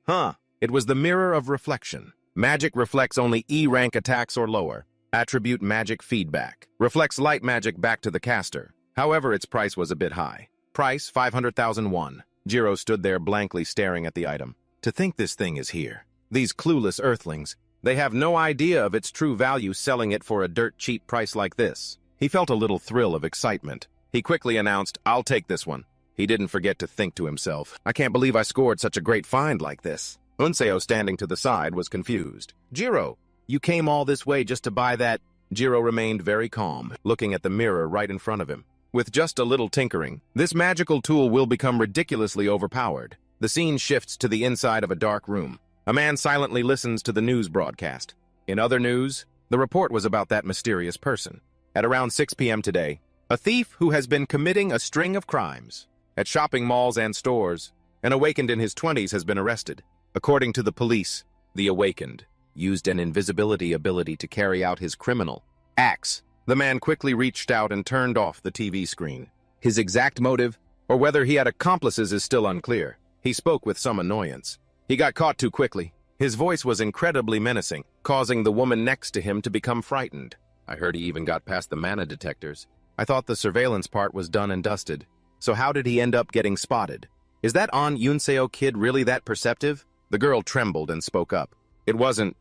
It was the Mirror of Reflection. Magic reflects only E-rank attacks or lower. Attribute magic feedback. Reflects light magic back to the caster. However, its price was a bit high. Price 500,000 won. Jiro stood there blankly staring at the item. To think this thing is here. These clueless earthlings. They have no idea of its true value, selling it for a dirt cheap price like this. He felt a little thrill of excitement. He quickly announced, "I'll take this one." He didn't forget to think to himself, "I can't believe I scored such a great find like this." Unseo, standing to the side, was confused. "Jiro, you came all this way just to buy that?" Jiro remained very calm, looking at the mirror right in front of him. With just a little tinkering, this magical tool will become ridiculously overpowered. The scene shifts to the inside of a dark room. A man silently listens to the news broadcast. In other news, the report was about that mysterious person. At around 6 p.m. today, a thief who has been committing a string of crimes at shopping malls and stores, an awakened in his 20s, has been arrested. According to the police, the awakened used an invisibility ability to carry out his criminal acts. The man quickly reached out and turned off the TV screen. His exact motive, or whether he had accomplices, is still unclear. He spoke with some annoyance. He got caught too quickly. His voice was incredibly menacing, causing the woman next to him to become frightened. I heard he even got past the mana detectors. I thought the surveillance part was done and dusted. So how did he end up getting spotted? Is that Yunseo kid really that perceptive? The girl trembled and spoke up. "It wasn't,"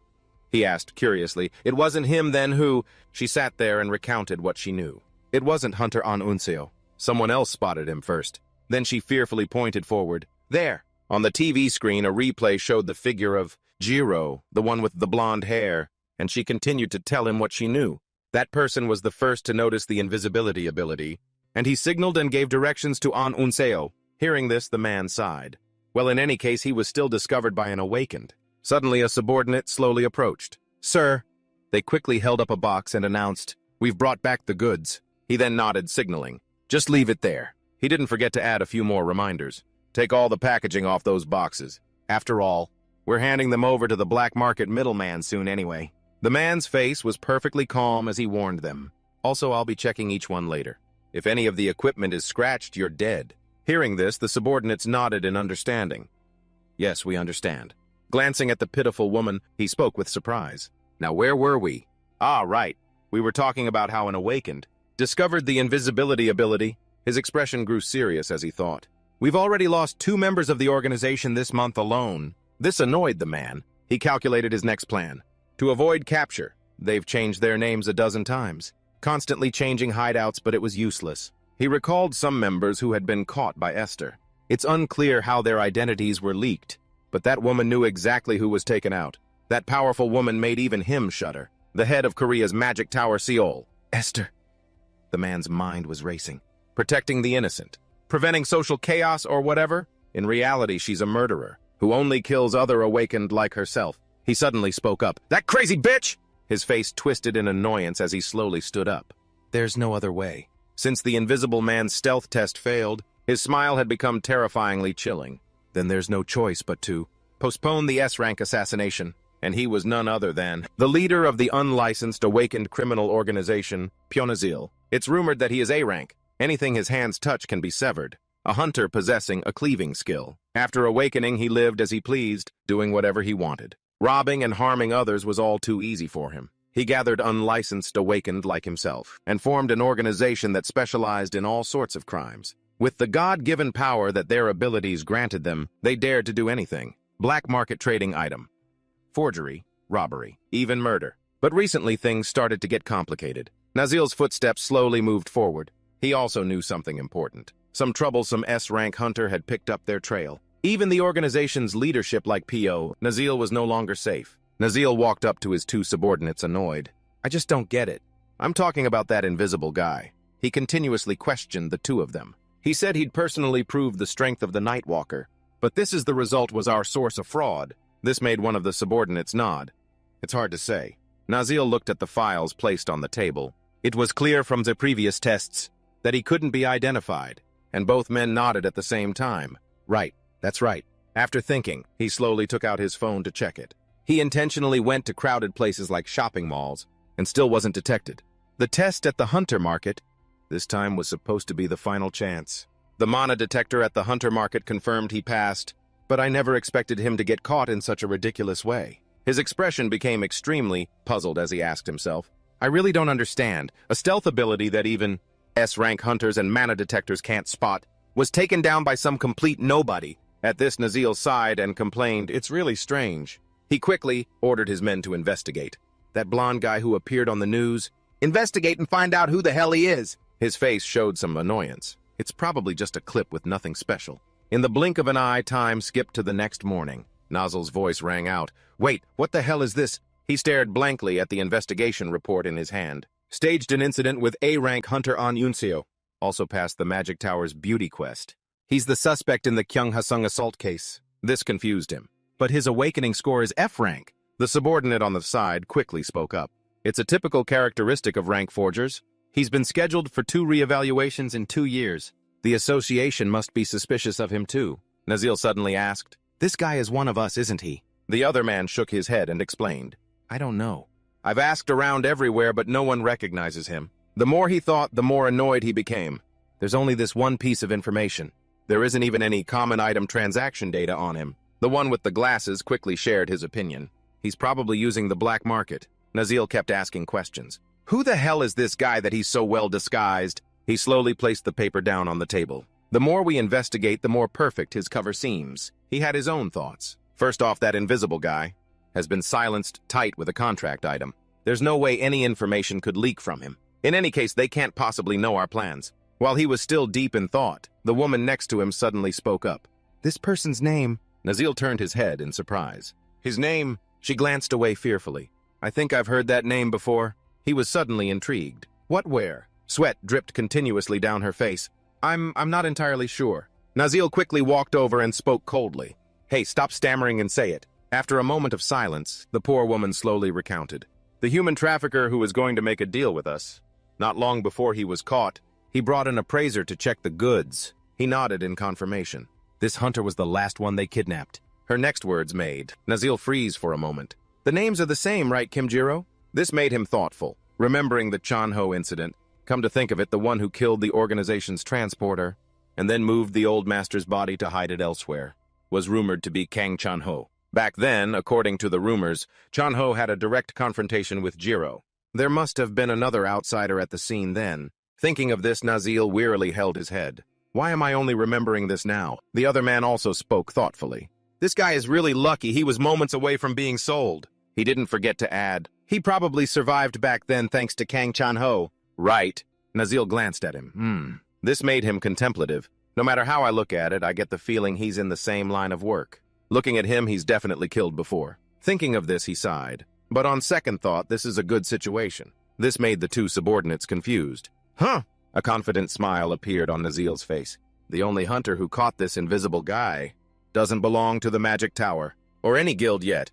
he asked curiously. "It wasn't him then who—" She sat there and recounted what she knew. "It wasn't Hunter Unseo. Someone else spotted him first." Then she fearfully pointed forward. "There." On the TV screen, a replay showed the figure of Jiro, the one with the blonde hair, and she continued to tell him what she knew. That person was the first to notice the invisibility ability, and he signaled and gave directions to Unseo. Hearing this, the man sighed. Well, in any case, he was still discovered by an awakened. Suddenly, a subordinate slowly approached. "Sir." They quickly held up a box and announced, "We've brought back the goods." He then nodded, signaling, "Just leave it there." He didn't forget to add a few more reminders. "Take all the packaging off those boxes. After all, we're handing them over to the black market middleman soon anyway." The man's face was perfectly calm as he warned them. "Also, I'll be checking each one later. If any of the equipment is scratched, you're dead." Hearing this, the subordinates nodded in understanding. "Yes, we understand." Glancing at the pitiful woman, he spoke with surprise. "Now where were we?" "Ah, right. We were talking about how an awakened discovered the invisibility ability." His expression grew serious as he thought. "We've already lost 2 members of the organization this month alone." This annoyed the man. He calculated his next plan. To avoid capture, they've changed their names a dozen times, constantly changing hideouts, but it was useless. He recalled some members who had been caught by Esther. It's unclear how their identities were leaked, but that woman knew exactly who was taken out. That powerful woman made even him shudder. The head of Korea's Magic Tower, Seoul. Esther. The man's mind was racing. Protecting the innocent. Preventing social chaos or whatever? In reality, she's a murderer who only kills other awakened like herself. He suddenly spoke up. "That crazy bitch!" His face twisted in annoyance as he slowly stood up. There's no other way. Since the invisible man's stealth test failed, his smile had become terrifyingly chilling. Then there's no choice but to postpone the S-rank assassination. And he was none other than the leader of the unlicensed awakened criminal organization, Pyeonazil. It's rumored that he is A-rank. Anything his hands touch can be severed. A hunter possessing a cleaving skill. After awakening, he lived as he pleased, doing whatever he wanted. Robbing and harming others was all too easy for him. He gathered unlicensed awakened like himself, and formed an organization that specialized in all sorts of crimes. With the God-given power that their abilities granted them, they dared to do anything. Black market trading item. Forgery, robbery, even murder. But recently things started to get complicated. Nazil's footsteps slowly moved forward. He also knew something important. Some troublesome S-rank hunter had picked up their trail. Even the organization's leadership like P.O., Nazil was no longer safe. Nazil walked up to his 2 subordinates, annoyed. "I just don't get it. I'm talking about that invisible guy." He continuously questioned the 2 of them. He said he'd personally proved the strength of the Nightwalker, but this is the result was our source of fraud. This made one of the subordinates nod. It's hard to say. Nazil looked at the files placed on the table. It was clear from the previous tests that he couldn't be identified, and both men nodded at the same time. Right, that's right. After thinking, he slowly took out his phone to check it. He intentionally went to crowded places like shopping malls and still wasn't detected. The test at the hunter market this time was supposed to be the final chance. The mana detector at the hunter market confirmed he passed, but I never expected him to get caught in such a ridiculous way. His expression became extremely puzzled as he asked himself, I really don't understand. A stealth ability that even S-rank hunters and mana detectors can't spot was taken down by some complete nobody. At this, Nazil sighed and complained, it's really strange. He quickly ordered his men to investigate. That blonde guy who appeared on the news, investigate and find out who the hell he is. His face showed some annoyance. It's probably just a clip with nothing special. In the blink of an eye, time skipped to the next morning. Nozzle's voice rang out. Wait, what the hell is this? He stared blankly at the investigation report in his hand. Staged an incident with A-rank hunter An Yunseo. Also passed the Magic Tower's beauty quest. He's the suspect in the Kyung-Hasung assault case. This confused him. But his awakening score is F-rank. The subordinate on the side quickly spoke up. It's a typical characteristic of rank forgers. He's been scheduled for 2 reevaluations in 2 years. The association must be suspicious of him too. Nazil suddenly asked, This guy is one of us, isn't he? The other man shook his head and explained, I don't know. I've asked around everywhere, but no one recognizes him. The more he thought, the more annoyed he became. There's only this one piece of information. There isn't even any common item transaction data on him. The one with the glasses quickly shared his opinion. He's probably using the black market. Nazil kept asking questions. Who the hell is this guy that he's so well disguised? He slowly placed the paper down on the table. The more we investigate, the more perfect his cover seems. He had his own thoughts. First off, that invisible guy has been silenced tight with a contract item. There's no way any information could leak from him. In any case, they can't possibly know our plans. While he was still deep in thought, the woman next to him suddenly spoke up. This person's name... Nazil turned his head in surprise. His name... She glanced away fearfully. I think I've heard that name before. He was suddenly intrigued. What, where? Sweat dripped continuously down her face. I'm not entirely sure. Nazil quickly walked over and spoke coldly. Hey, stop stammering and say it. After a moment of silence, the poor woman slowly recounted. The human trafficker who was going to make a deal with us. Not long before he was caught, he brought an appraiser to check the goods. He nodded in confirmation. This hunter was the last one they kidnapped. Her next words made Nazil freeze for a moment. The names are the same, right, Kimjiro? This made him thoughtful, remembering the Chanho incident. Come to think of it, the one who killed the organization's transporter and then moved the old master's body to hide it elsewhere was rumored to be Kang Chanho. Back then, according to the rumors, Chanho had a direct confrontation with Jiro. There must have been another outsider at the scene then. Thinking of this, Nazil wearily held his head. Why am I only remembering this now? The other man also spoke thoughtfully. This guy is really lucky. He was moments away from being sold. He didn't forget to add, he probably survived back then thanks to Kang Chanho. Right. Nazil glanced at him. This made him contemplative. No matter how I look at it, I get the feeling he's in the same line of work. Looking at him, he's definitely killed before. Thinking of this, he sighed. But on second thought, this is a good situation. This made the two subordinates confused. Huh? A confident smile appeared on Nazil's face. The only hunter who caught this invisible guy doesn't belong to the Magic Tower, or any guild yet.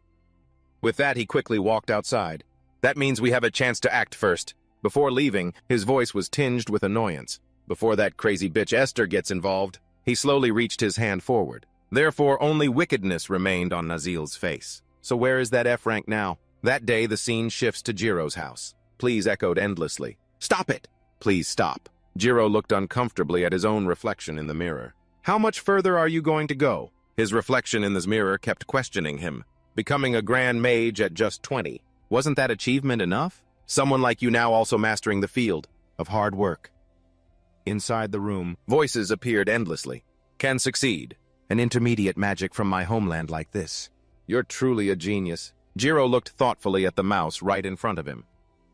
With that, he quickly walked outside. That means we have a chance to act first. Before leaving, his voice was tinged with annoyance. Before that crazy bitch Esther gets involved, he slowly reached his hand forward. Therefore, only wickedness remained on Nazil's face. So where is that F rank now? That day, the scene shifts to Jiro's house. Please echoed endlessly. Stop it! Please stop. Jiro looked uncomfortably at his own reflection in the mirror. How much further are you going to go? His reflection in this mirror kept questioning him. Becoming a grand mage at just 20. Wasn't that achievement enough? Someone like you now also mastering the field of hard work. Inside the room, voices appeared endlessly. Can succeed. An intermediate magic from my homeland like this. You're truly a genius. Jiro looked thoughtfully at the mouse right in front of him.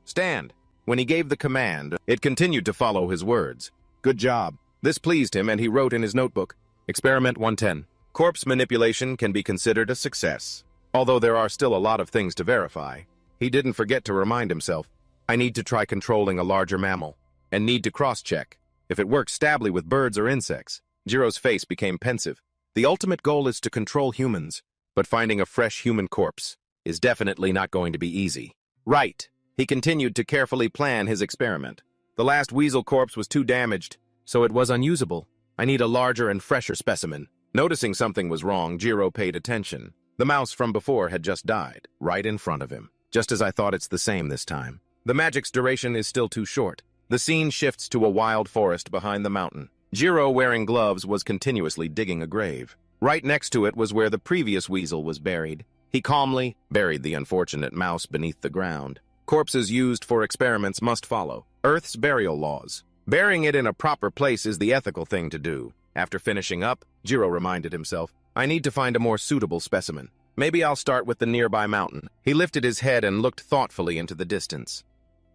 Stand. When he gave the command, it continued to follow his words. Good job. This pleased him and he wrote in his notebook. Experiment 110. Corpse manipulation can be considered a success. Although there are still a lot of things to verify. He didn't forget to remind himself. I need to try controlling a larger mammal. And need to cross-check. If it works stably with birds or insects. Jiro's face became pensive. The ultimate goal is to control humans. But finding a fresh human corpse is definitely not going to be easy. Right. He continued to carefully plan his experiment. The last weasel corpse was too damaged, so it was unusable. I need a larger and fresher specimen. Noticing something was wrong, Jiro paid attention. The mouse from before had just died, right in front of him. Just as I thought, it's the same this time. The magic's duration is still too short. The scene shifts to a wild forest behind the mountain. Jiro, wearing gloves, was continuously digging a grave. Right next to it was where the previous weasel was buried. He calmly buried the unfortunate mouse beneath the ground. Corpses used for experiments must follow Earth's burial laws. Burying it in a proper place is the ethical thing to do. After finishing up, Jiro reminded himself, I need to find a more suitable specimen. Maybe I'll start with the nearby mountain. He lifted his head and looked thoughtfully into the distance.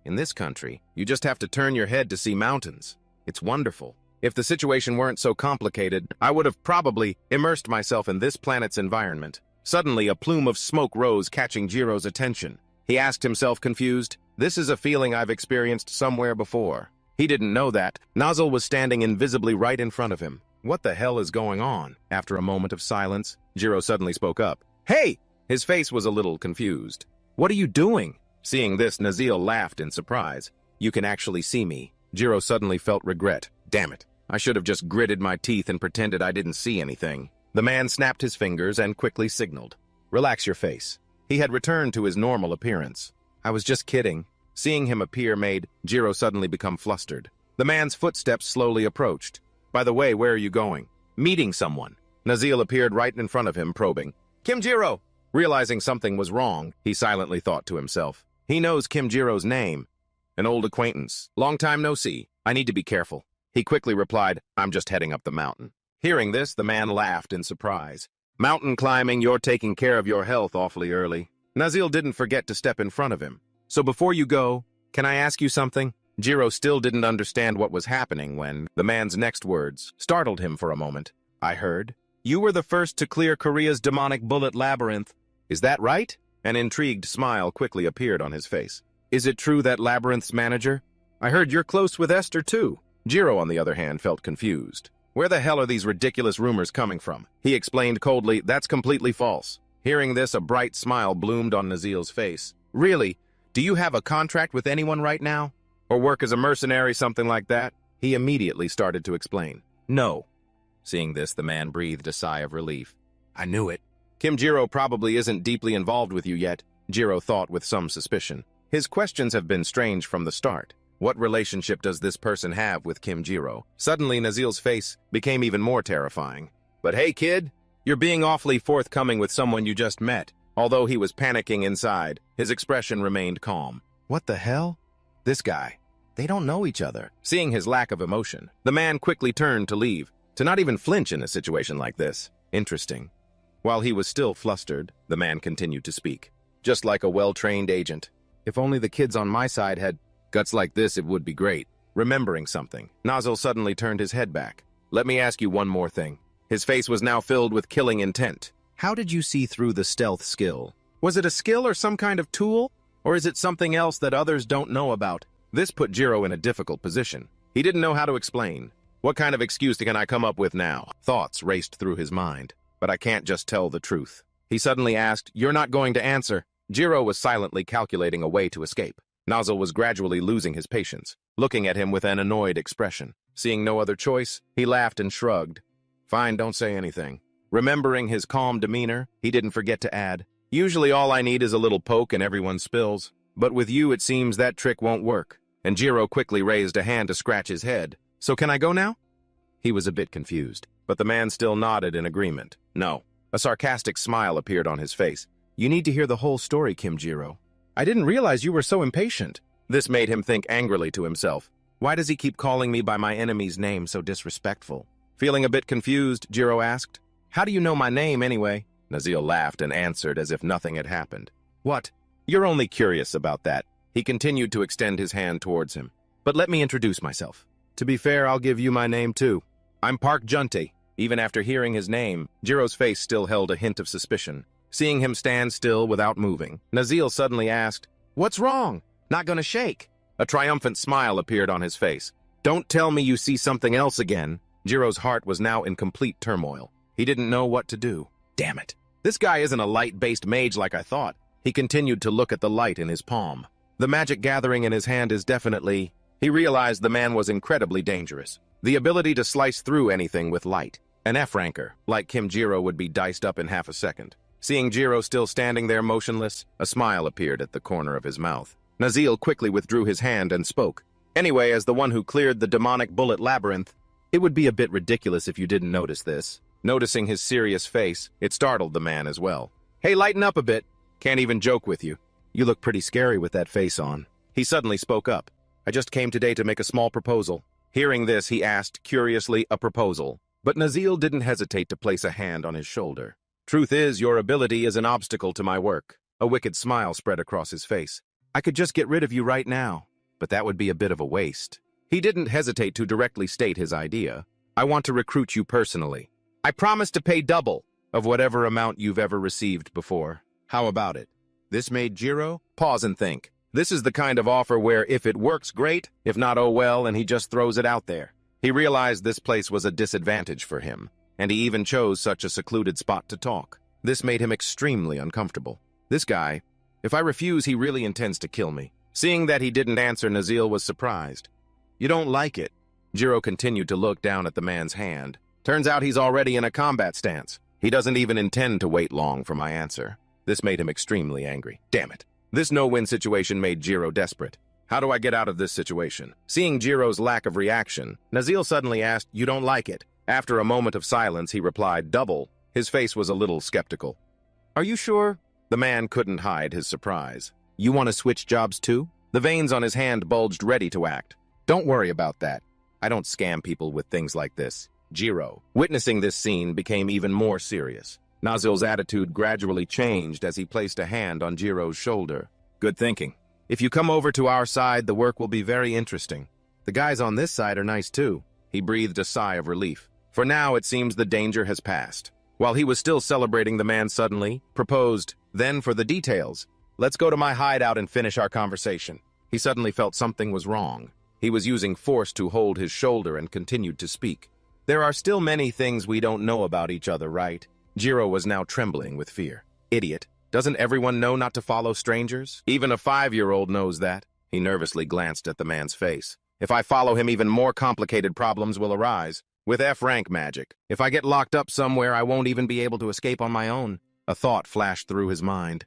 In this country, you just have to turn your head to see mountains. It's wonderful. If the situation weren't so complicated, I would have probably immersed myself in this planet's environment. Suddenly, a plume of smoke rose, catching Jiro's attention. He asked himself, confused, this is a feeling I've experienced somewhere before. He didn't know that. Nozzle was standing invisibly right in front of him. What the hell is going on? After a moment of silence, Jiro suddenly spoke up. Hey! His face was a little confused. What are you doing? Seeing this, Nazil laughed in surprise. You can actually see me. Jiro suddenly felt regret. Damn it. I should have just gritted my teeth and pretended I didn't see anything. The man snapped his fingers and quickly signaled. Relax your face. He had returned to his normal appearance. I was just kidding. Seeing him appear made Jiro suddenly become flustered. The man's footsteps slowly approached. By the way, where are you going? Meeting someone. Nazil appeared right in front of him, probing. Kim Jiro! Realizing something was wrong, he silently thought to himself. He knows Kim Jiro's name. An old acquaintance. Long time no see. I need to be careful. He quickly replied, I'm just heading up the mountain. Hearing this, the man laughed in surprise. Mountain climbing, you're taking care of your health awfully early. Nazil didn't forget to step in front of him. So before you go, can I ask you something? Jiro still didn't understand what was happening when the man's next words startled him for a moment. I heard. You were the first to clear Korea's demonic bullet labyrinth. Is that right? An intrigued smile quickly appeared on his face. Is it true that Labyrinth's manager? I heard you're close with Esther too. Jiro, on the other hand, felt confused. Where the hell are these ridiculous rumors coming from? He explained coldly, that's completely false. Hearing this, a bright smile bloomed on Nazil's face. Really? Do you have a contract with anyone right now? Or work as a mercenary, something like that? He immediately started to explain. No. Seeing this, the man breathed a sigh of relief. I knew it. Kim Jiro probably isn't deeply involved with you yet, Jiro thought with some suspicion. His questions have been strange from the start. What relationship does this person have with Kim Jiro? Suddenly, Nazil's face became even more terrifying. But hey, kid, you're being awfully forthcoming with someone you just met. Although he was panicking inside, his expression remained calm. What the hell? This guy. They don't know each other. Seeing his lack of emotion, the man quickly turned to leave, to not even flinch in a situation like this. Interesting. While he was still flustered, the man continued to speak. Just like a well-trained agent. If only the kids on my side had guts like this, it would be great. Remembering something, Nozzle suddenly turned his head back. Let me ask you one more thing. His face was now filled with killing intent. How did you see through the stealth skill? Was it a skill or some kind of tool? Or is it something else that others don't know about? This put Jiro in a difficult position. He didn't know how to explain. What kind of excuse can I come up with now? Thoughts raced through his mind. But I can't just tell the truth. He suddenly asked, You're not going to answer. Jiro was silently calculating a way to escape. Nozzle was gradually losing his patience, looking at him with an annoyed expression. Seeing no other choice, he laughed and shrugged. Fine, don't say anything. Remembering his calm demeanor, he didn't forget to add, Usually all I need is a little poke and everyone spills. But with you it seems that trick won't work. And Jiro quickly raised a hand to scratch his head. So can I go now? He was a bit confused, but the man still nodded in agreement. No. A sarcastic smile appeared on his face. You need to hear the whole story, Kim Jiro. I didn't realize you were so impatient. This made him think angrily to himself. Why does he keep calling me by my enemy's name so disrespectful? Feeling a bit confused, Jiro asked, How do you know my name anyway? Nazil laughed and answered as if nothing had happened. What? You're only curious about that. He continued to extend his hand towards him. But let me introduce myself. To be fair, I'll give you my name too. I'm Park Junte. Even after hearing his name, Jiro's face still held a hint of suspicion. Seeing him stand still without moving, Nazil suddenly asked, What's wrong? Not gonna shake? A triumphant smile appeared on his face. Don't tell me you see something else again. Jiro's heart was now in complete turmoil. He didn't know what to do. Damn it. This guy isn't a light-based mage like I thought. He continued to look at the light in his palm. The magic gathering in his hand is definitely... He realized the man was incredibly dangerous. The ability to slice through anything with light. An F-ranker, like Kim Jiro, would be diced up in half a second. Seeing Jiro still standing there motionless, a smile appeared at the corner of his mouth. Nazil quickly withdrew his hand and spoke. Anyway, as the one who cleared the demonic bullet labyrinth, it would be a bit ridiculous if you didn't notice this. Noticing his serious face, it startled the man as well. Hey, lighten up a bit. Can't even joke with you. You look pretty scary with that face on. He suddenly spoke up. I just came today to make a small proposal. Hearing this, he asked, curiously, a proposal. But Nazil didn't hesitate to place a hand on his shoulder. Truth is, your ability is an obstacle to my work. A wicked smile spread across his face. I could just get rid of you right now, but that would be a bit of a waste. He didn't hesitate to directly state his idea. I want to recruit you personally. I promise to pay double of whatever amount you've ever received before. How about it? This made Jiro pause and think. This is the kind of offer where if it works, great. If not, oh well, and he just throws it out there. He realized this place was a disadvantage for him, and he even chose such a secluded spot to talk. This made him extremely uncomfortable. This guy, if I refuse, he really intends to kill me. Seeing that he didn't answer, Nazil was surprised. You don't like it? Jiro continued to look down at the man's hand. Turns out he's already in a combat stance. He doesn't even intend to wait long for my answer. This made him extremely angry. Damn it. This no-win situation made Jiro desperate. How do I get out of this situation? Seeing Jiro's lack of reaction, Nazil suddenly asked, You don't like it? After a moment of silence, he replied, Double. His face was a little skeptical. Are you sure? The man couldn't hide his surprise. You want to switch jobs too? The veins on his hand bulged, ready to act. Don't worry about that. I don't scam people with things like this. Jiro, witnessing this scene, became even more serious. Nazil's attitude gradually changed as he placed a hand on Jiro's shoulder. Good thinking. If you come over to our side, the work will be very interesting. The guys on this side are nice too. He breathed a sigh of relief. For now, it seems the danger has passed. While he was still celebrating, the man suddenly proposed, Then for the details. Let's go to my hideout and finish our conversation. He suddenly felt something was wrong. He was using force to hold his shoulder and continued to speak. There are still many things we don't know about each other, right? Jiro was now trembling with fear. Idiot. Doesn't everyone know not to follow strangers? Even a 5-year-old knows that. He nervously glanced at the man's face. If I follow him, even more complicated problems will arise. With F-rank magic. If I get locked up somewhere, I won't even be able to escape on my own. A thought flashed through his mind.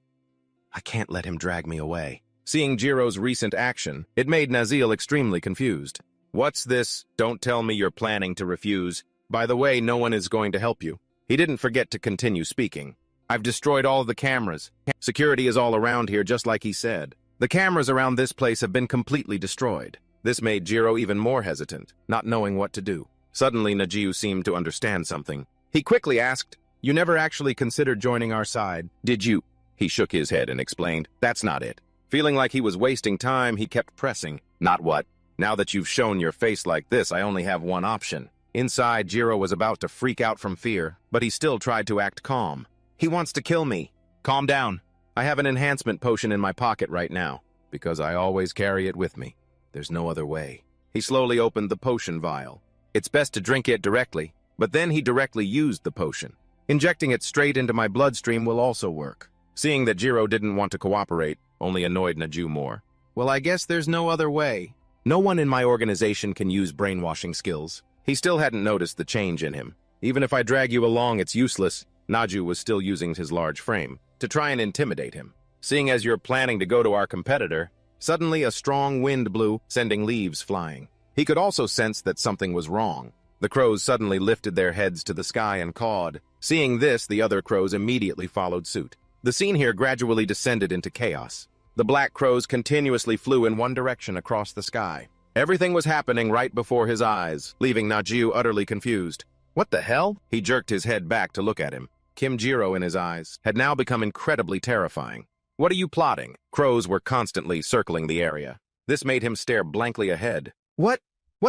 I can't let him drag me away. Seeing Jiro's recent action, it made Nazil extremely confused. What's this? Don't tell me you're planning to refuse. By the way, no one is going to help you. He didn't forget to continue speaking. I've destroyed all of the cameras. Security is all around here, just like he said. The cameras around this place have been completely destroyed. This made Jiro even more hesitant, not knowing what to do. Suddenly, Najiu seemed to understand something. He quickly asked, You never actually considered joining our side, did you? He shook his head and explained, That's not it. Feeling like he was wasting time, he kept pressing. Not what? Now that you've shown your face like this, I only have one option. Inside, Jiro was about to freak out from fear, but he still tried to act calm. He wants to kill me. Calm down. I have an enhancement potion in my pocket right now, because I always carry it with me. There's no other way. He slowly opened the potion vial. It's best to drink it directly, but then he directly used the potion. Injecting it straight into my bloodstream will also work. Seeing that Jiro didn't want to cooperate, only annoyed Naju more. Well, I guess there's no other way. No one in my organization can use brainwashing skills. He still hadn't noticed the change in him. Even if I drag you along, it's useless. Naju was still using his large frame to try and intimidate him. Seeing as you're planning to go to our competitor, suddenly a strong wind blew, sending leaves flying. He could also sense that something was wrong. The crows suddenly lifted their heads to the sky and cawed. Seeing this, the other crows immediately followed suit. The scene here gradually descended into chaos. The black crows continuously flew in one direction across the sky. Everything was happening right before his eyes, leaving Naju utterly confused. What the hell? He jerked his head back to look at him. Kim Jiro in his eyes had now become incredibly terrifying. What are you plotting? Crows were constantly circling the area. This made him stare blankly ahead. What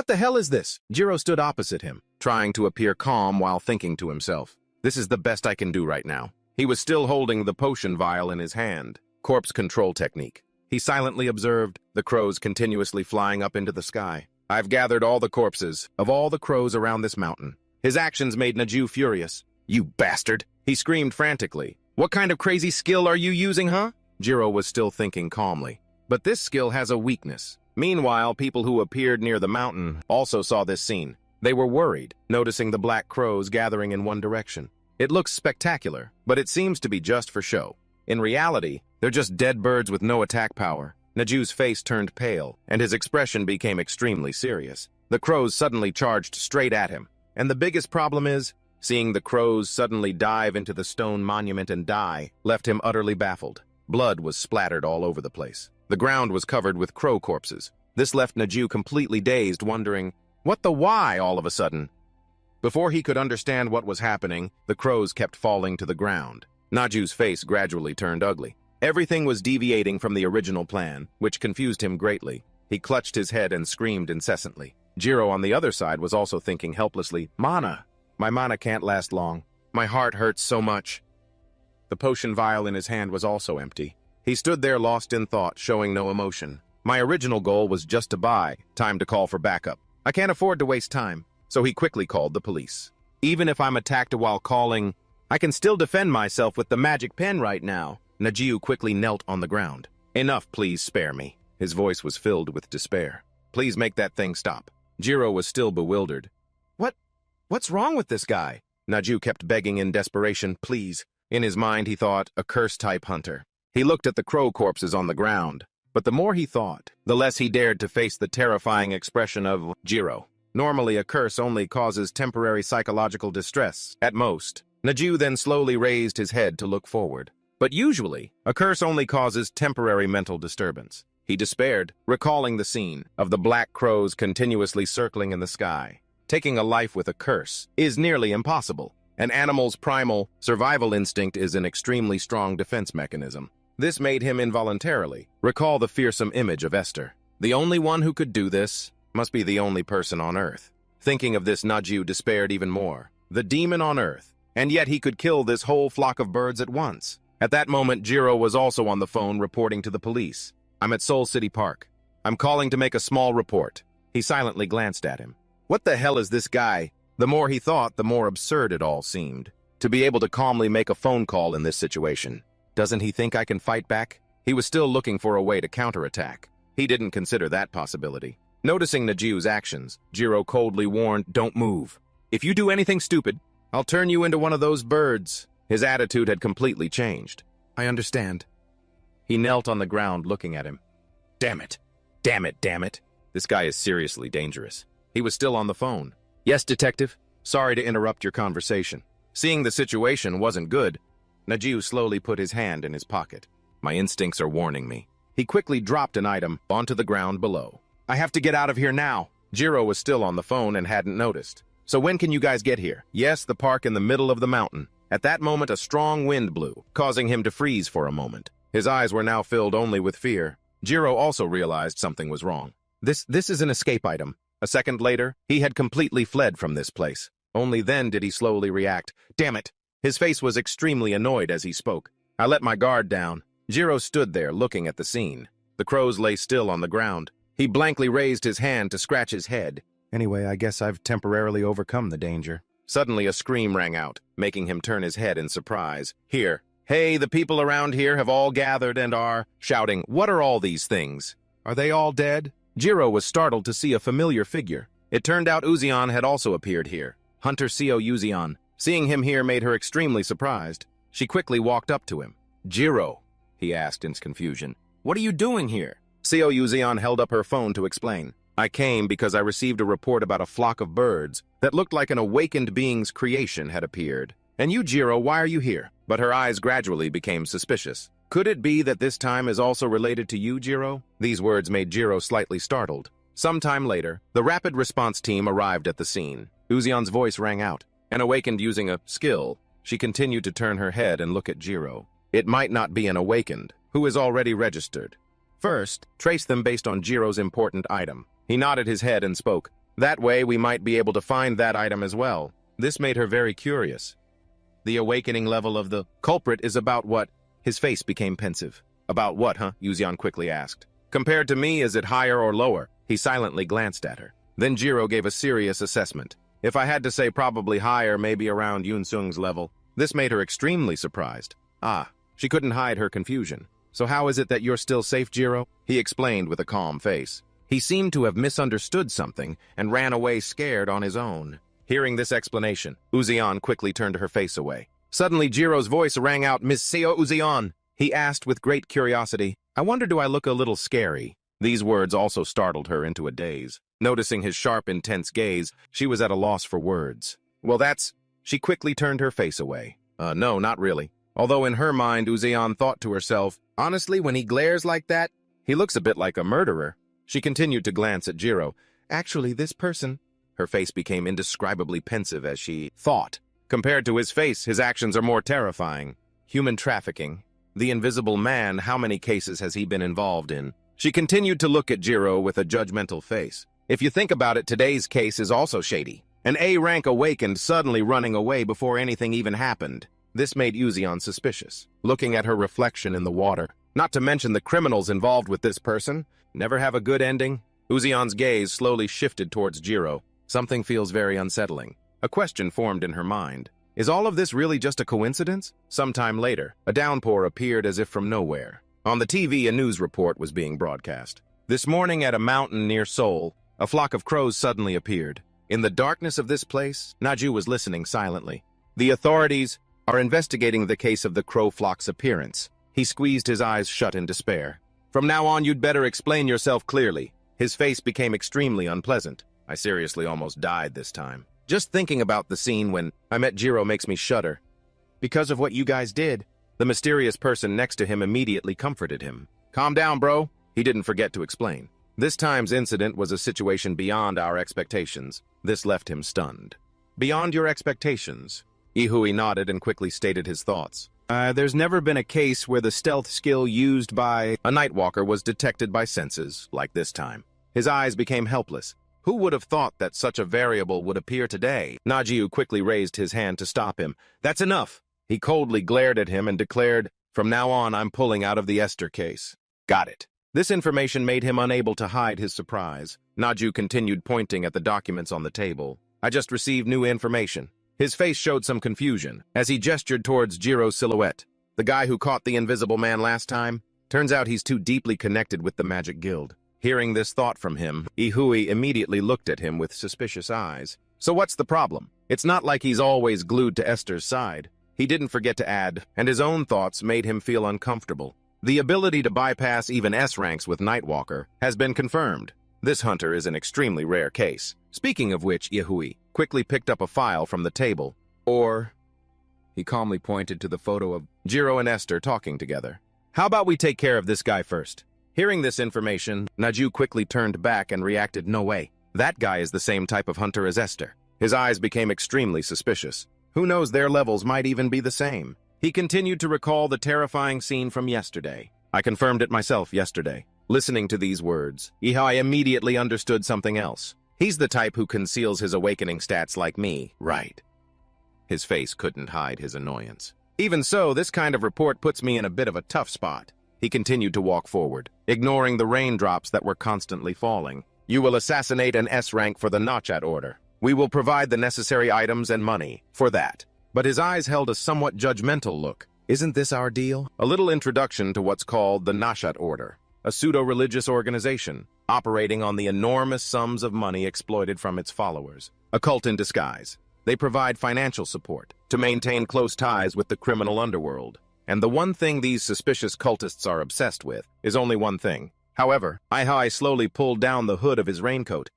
the hell is this? Jiro stood opposite him, trying to appear calm while thinking to himself. This is the best I can do right now. He was still holding the potion vial in his hand. Corpse control technique. He silently observed the crows continuously flying up into the sky. I've gathered all the corpses of all the crows around this mountain. His actions made Naju furious. You bastard! He screamed frantically. What kind of crazy skill are you using, huh? Jiro was still thinking calmly. But this skill has a weakness. Meanwhile, people who appeared near the mountain also saw this scene. They were worried, noticing the black crows gathering in one direction. It looks spectacular, but it seems to be just for show. In reality, they're just dead birds with no attack power. Naju's face turned pale, and his expression became extremely serious. The crows suddenly charged straight at him. And the biggest problem is, seeing the crows suddenly dive into the stone monument and die left him utterly baffled. Blood was splattered all over the place. The ground was covered with crow corpses. This left Naju completely dazed, wondering, what the why all of a sudden? Before he could understand what was happening, the crows kept falling to the ground. Naju's face gradually turned ugly. Everything was deviating from the original plan, which confused him greatly. He clutched his head and screamed incessantly. Jiro on the other side was also thinking helplessly, "Mana! My mana can't last long. My heart hurts so much." The potion vial in his hand was also empty. He stood there lost in thought, showing no emotion. My original goal was just to buy, time to call for backup. I can't afford to waste time, so he quickly called the police. Even if I'm attacked while calling, I can still defend myself with the magic pen right now. Najiu quickly knelt on the ground. "Enough, please spare me." His voice was filled with despair. "Please make that thing stop." Jiro was still bewildered. What's wrong with this guy?" Naju kept begging in desperation, "Please." In his mind, he thought, a curse-type hunter. He looked at the crow corpses on the ground, but the more he thought, the less he dared to face the terrifying expression of Jiro. Normally, a curse only causes temporary psychological distress, at most. Naju then slowly raised his head to look forward. But usually, a curse only causes temporary mental disturbance. He despaired, recalling the scene of the black crows continuously circling in the sky. Taking a life with a curse is nearly impossible. An animal's primal survival instinct is an extremely strong defense mechanism. This made him involuntarily recall the fearsome image of Esther. The only one who could do this must be the only person on Earth. Thinking of this, Naju despaired even more. The demon on Earth, and yet he could kill this whole flock of birds at once. At that moment, Jiro was also on the phone reporting to the police. "I'm at Seoul City Park. I'm calling to make a small report." He silently glanced at him. What the hell is this guy? The more he thought, the more absurd it all seemed. To be able to calmly make a phone call in this situation. Doesn't he think I can fight back? He was still looking for a way to counterattack. He didn't consider that possibility. Noticing Naju's actions, Jiro coldly warned, "Don't move. If you do anything stupid, I'll turn you into one of those birds." His attitude had completely changed. "I understand." He knelt on the ground looking at him. Damn it. Damn it, damn it. This guy is seriously dangerous. He was still on the phone. "Yes, detective. Sorry to interrupt your conversation." Seeing the situation wasn't good, Naju slowly put his hand in his pocket. "My instincts are warning me." He quickly dropped an item onto the ground below. "I have to get out of here now." Jiro was still on the phone and hadn't noticed. "So when can you guys get here?" "Yes, the park in the middle of the mountain." At that moment, a strong wind blew, causing him to freeze for a moment. His eyes were now filled only with fear. Jiro also realized something was wrong. This is an escape item. A second later, he had completely fled from this place. Only then did he slowly react. Damn it! His face was extremely annoyed as he spoke. "I let my guard down." Jiro stood there looking at the scene. The crows lay still on the ground. He blankly raised his hand to scratch his head. "Anyway, I guess I've temporarily overcome the danger." Suddenly a scream rang out, making him turn his head in surprise. "Here! Hey, the people around here have all gathered and are shouting, 'What are all these things? Are they all dead?'" Jiro was startled to see a familiar figure. It turned out Uzion had also appeared here. Hunter Seo Uzion. Seeing him here made her extremely surprised. She quickly walked up to him. "Jiro," he asked in confusion, "what are you doing here?" Seo Uzion held up her phone to explain. "I came because I received a report about a flock of birds that looked like an awakened being's creation had appeared. And you, Jiro, why are you here?" But her eyes gradually became suspicious. "Could it be that this time is also related to you, Jiro?" These words made Jiro slightly startled. Sometime later, the rapid response team arrived at the scene. Uzion's voice rang out, and awakened using a skill. She continued to turn her head and look at Jiro. It might not be an awakened, who is already registered. First, trace them based on Jiro's important item. He nodded his head and spoke. "That way we might be able to find that item as well." This made her very curious. "The awakening level of the culprit is about what?" His face became pensive. "About what, huh?" Uzion quickly asked. "Compared to me, is it higher or lower?" He silently glanced at her. Then Jiro gave a serious assessment. "If I had to say, probably higher, maybe around Yunsung's level." This made her extremely surprised. She couldn't hide her confusion. "So how is it that you're still safe, Jiro?" He explained with a calm face. He seemed to have misunderstood something and ran away scared on his own. Hearing this explanation, Uzion quickly turned her face away. Suddenly, Jiro's voice rang out, "Miss Seo Uzion." He asked with great curiosity, "I wonder do I look a little scary?" These words also startled her into a daze. Noticing his sharp, intense gaze, she was at a loss for words. "Well, that's—" She quickly turned her face away. No, not really." Although in her mind, Uzion thought to herself, "Honestly, when he glares like that, he looks a bit like a murderer." She continued to glance at Jiro. "Actually, this person—" Her face became indescribably pensive as she thought. Compared to his face, his actions are more terrifying. Human trafficking. The Invisible Man, how many cases has he been involved in? She continued to look at Jiro with a judgmental face. If you think about it, today's case is also shady. An A-rank awakened, suddenly running away before anything even happened. This made Uzion suspicious, looking at her reflection in the water. Not to mention the criminals involved with this person. Never have a good ending. Uzion's gaze slowly shifted towards Jiro. Something feels very unsettling. A question formed in her mind. Is all of this really just a coincidence? Sometime later, a downpour appeared as if from nowhere. On the TV, a news report was being broadcast. This morning at a mountain near Seoul, a flock of crows suddenly appeared. In the darkness of this place, Naju was listening silently. The authorities are investigating the case of the crow flock's appearance. He squeezed his eyes shut in despair. From now on, you'd better explain yourself clearly. His face became extremely unpleasant. I seriously almost died this time. Just thinking about the scene when I met Jiro makes me shudder. Because of what you guys did, the mysterious person next to him immediately comforted him. Calm down, bro. He didn't forget to explain. This time's incident was a situation beyond our expectations. This left him stunned. Beyond your expectations? Ihui nodded and quickly stated his thoughts. There's never been a case where the stealth skill used by a Nightwalker was detected by senses, like this time. His eyes became helpless. Who would have thought that such a variable would appear today? Najiu quickly raised his hand to stop him. That's enough. He coldly glared at him and declared, "From now on, I'm pulling out of the Esther case." Got it. This information made him unable to hide his surprise. Naju continued pointing at the documents on the table. I just received new information. His face showed some confusion as he gestured towards Jiro's silhouette. The guy who caught the Invisible Man last time? Turns out he's too deeply connected with the Magic Guild. Hearing this thought from him, Ihui immediately looked at him with suspicious eyes. So what's the problem? It's not like he's always glued to Esther's side. He didn't forget to add, and his own thoughts made him feel uncomfortable. The ability to bypass even S-ranks with Nightwalker has been confirmed. This hunter is an extremely rare case. Speaking of which, Ihui quickly picked up a file from the table. He calmly pointed to the photo of Jiro and Esther talking together. How about we take care of this guy first? Hearing this information, Naju quickly turned back and reacted, no way. That guy is the same type of hunter as Esther. His eyes became extremely suspicious. Who knows, their levels might even be the same. He continued to recall the terrifying scene from yesterday. I confirmed it myself yesterday. Listening to these words, Ihai immediately understood something else. He's the type who conceals his awakening stats like me, right? His face couldn't hide his annoyance. Even so, this kind of report puts me in a bit of a tough spot. He continued to walk forward, ignoring the raindrops that were constantly falling. You will assassinate an S-rank for the Notchat order. We will provide the necessary items and money for that. But his eyes held a somewhat judgmental look. Isn't this our deal? A little introduction to what's called the Notchat order, a pseudo-religious organization operating on the enormous sums of money exploited from its followers. A cult in disguise. They provide financial support to maintain close ties with the criminal underworld. And the one thing these suspicious cultists are obsessed with is only one thing. However, Ihai slowly pulled down the hood of his raincoat.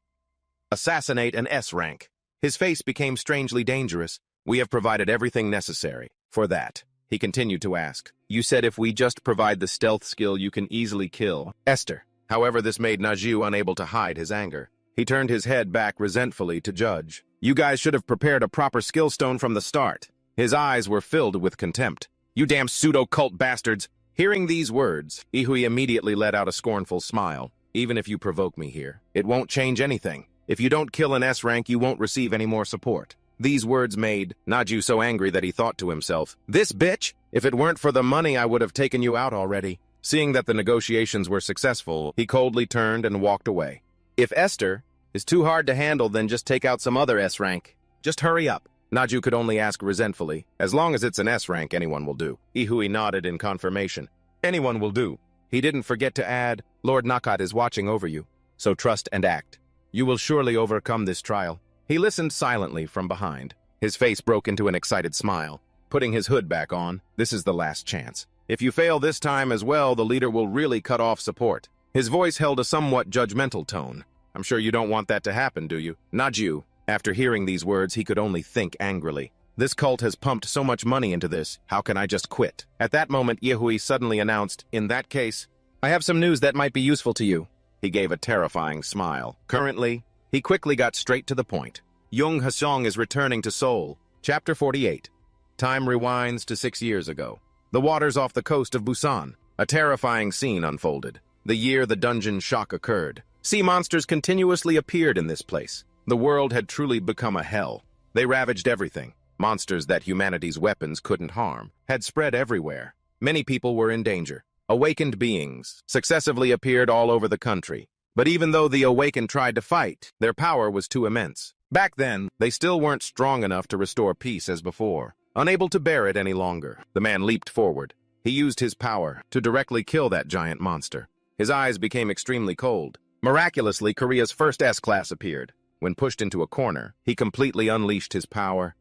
Assassinate an S-rank. His face became strangely dangerous. We have provided everything necessary for that. He continued to ask, you said if we just provide the stealth skill you can easily kill Esther. However, this made Naju unable to hide his anger. He turned his head back resentfully to Judge. You guys should have prepared a proper skill stone from the start. His eyes were filled with contempt. You damn pseudo-cult bastards! Hearing these words, Ihui immediately let out a scornful smile. Even if you provoke me here, it won't change anything. If you don't kill an S-rank, you won't receive any more support. These words made Naju so angry that he thought to himself, this bitch? If it weren't for the money, I would have taken you out already. Seeing that the negotiations were successful, he coldly turned and walked away. If Esther is too hard to handle, then just take out some other S-rank. Just hurry up. Naju could only ask resentfully. As long as it's an S-rank, anyone will do. Ihui nodded in confirmation. Anyone will do. He didn't forget to add, Lord Nakat is watching over you, so trust and act. You will surely overcome this trial. He listened silently from behind. His face broke into an excited smile. Putting his hood back on, this is the last chance. If you fail this time as well, the leader will really cut off support. His voice held a somewhat judgmental tone. I'm sure you don't want that to happen, do you? Not you. After hearing these words, he could only think angrily. This cult has pumped so much money into this, how can I just quit? At that moment, Yahui suddenly announced, in that case, I have some news that might be useful to you. He gave a terrifying smile. Currently, he quickly got straight to the point. Jung Haseong is returning to Seoul. Chapter 48. Time rewinds to 6 years ago. The waters off the coast of Busan. A terrifying scene unfolded. The year the dungeon shock occurred. Sea monsters continuously appeared in this place. The world had truly become a hell. They ravaged everything. Monsters that humanity's weapons couldn't harm had spread everywhere. Many people were in danger. Awakened beings successively appeared all over the country. But even though the awakened tried to fight, their power was too immense. Back then, they still weren't strong enough to restore peace as before. Unable to bear it any longer, the man leaped forward. He used his power to directly kill that giant monster. His eyes became extremely cold. Miraculously, Korea's first S-class appeared. When pushed into a corner, he completely unleashed his power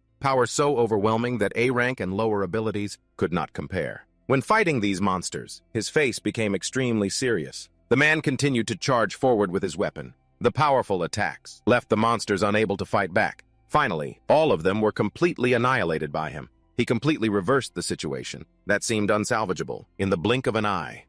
so overwhelming that A-rank and lower abilities could not compare. When fighting these monsters, his face became extremely serious. The man continued to charge forward with his weapon. The powerful attacks left the monsters unable to fight back. Finally, all of them were completely annihilated by him. He completely reversed the situation that seemed unsalvageable in the blink of an eye.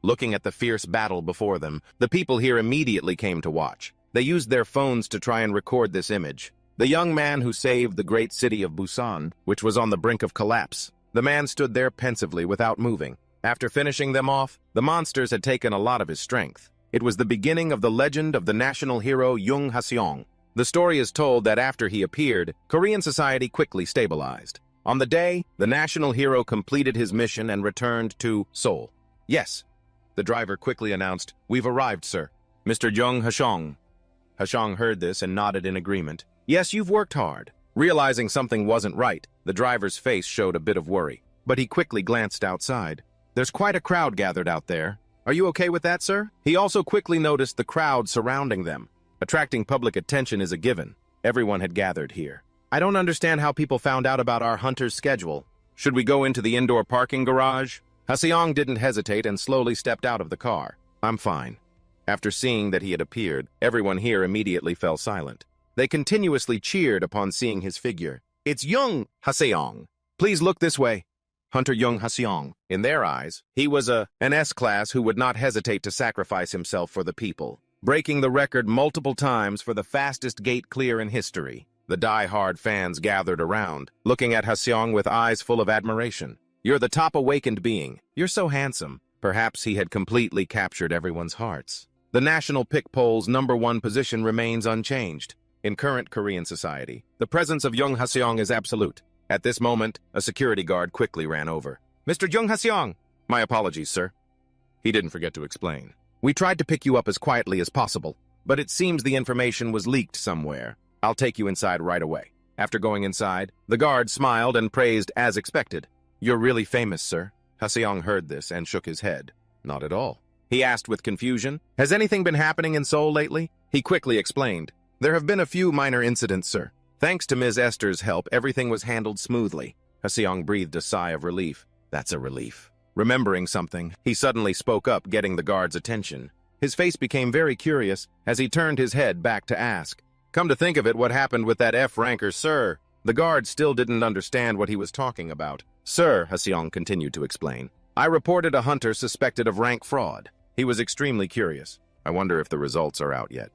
Looking at the fierce battle before them, the people here immediately came to watch. They used their phones to try and record this image. The young man who saved the great city of Busan, which was on the brink of collapse. The man stood there pensively without moving. After finishing them off, the monsters had taken a lot of his strength. It was the beginning of the legend of the national hero Jung Haseong. The story is told that after he appeared, Korean society quickly stabilized. On the day, the national hero completed his mission and returned to Seoul. Yes, the driver quickly announced, "We've arrived, sir." Mr. Jung Haseong. Haseong heard this and nodded in agreement. Yes, you've worked hard. Realizing something wasn't right, the driver's face showed a bit of worry. But he quickly glanced outside. There's quite a crowd gathered out there. Are you okay with that, sir? He also quickly noticed the crowd surrounding them. Attracting public attention is a given. Everyone had gathered here. I don't understand how people found out about our hunter's schedule. Should we go into the indoor parking garage? Haseong didn't hesitate and slowly stepped out of the car. I'm fine. After seeing that he had appeared, everyone here immediately fell silent. They continuously cheered upon seeing his figure. It's Jung Haseong. Please look this way. Hunter Jung Haseong. In their eyes, he was an S-class who would not hesitate to sacrifice himself for the people, breaking the record multiple times for the fastest gate clear in history. The die-hard fans gathered around, looking at Haseong with eyes full of admiration. You're the top awakened being. You're so handsome. Perhaps he had completely captured everyone's hearts. The national pick poll's #1 position remains unchanged. In current Korean society, the presence of Jung Haseong is absolute. At this moment, a security guard quickly ran over. Mr. Jung Haseong! My apologies, sir. He didn't forget to explain. We tried to pick you up as quietly as possible, but it seems the information was leaked somewhere. I'll take you inside right away. After going inside, the guard smiled and praised as expected. You're really famous, sir. Haseong heard this and shook his head. Not at all. He asked with confusion, has anything been happening in Seoul lately? He quickly explained. There have been a few minor incidents, sir. Thanks to Ms. Esther's help, everything was handled smoothly. Haseong breathed a sigh of relief. That's a relief. Remembering something, he suddenly spoke up, getting the guard's attention. His face became very curious as he turned his head back to ask, come to think of it, what happened with that F-ranker, sir? The guard still didn't understand what he was talking about. Sir, Haseong continued to explain, I reported a hunter suspected of rank fraud. He was extremely curious. I wonder if the results are out yet.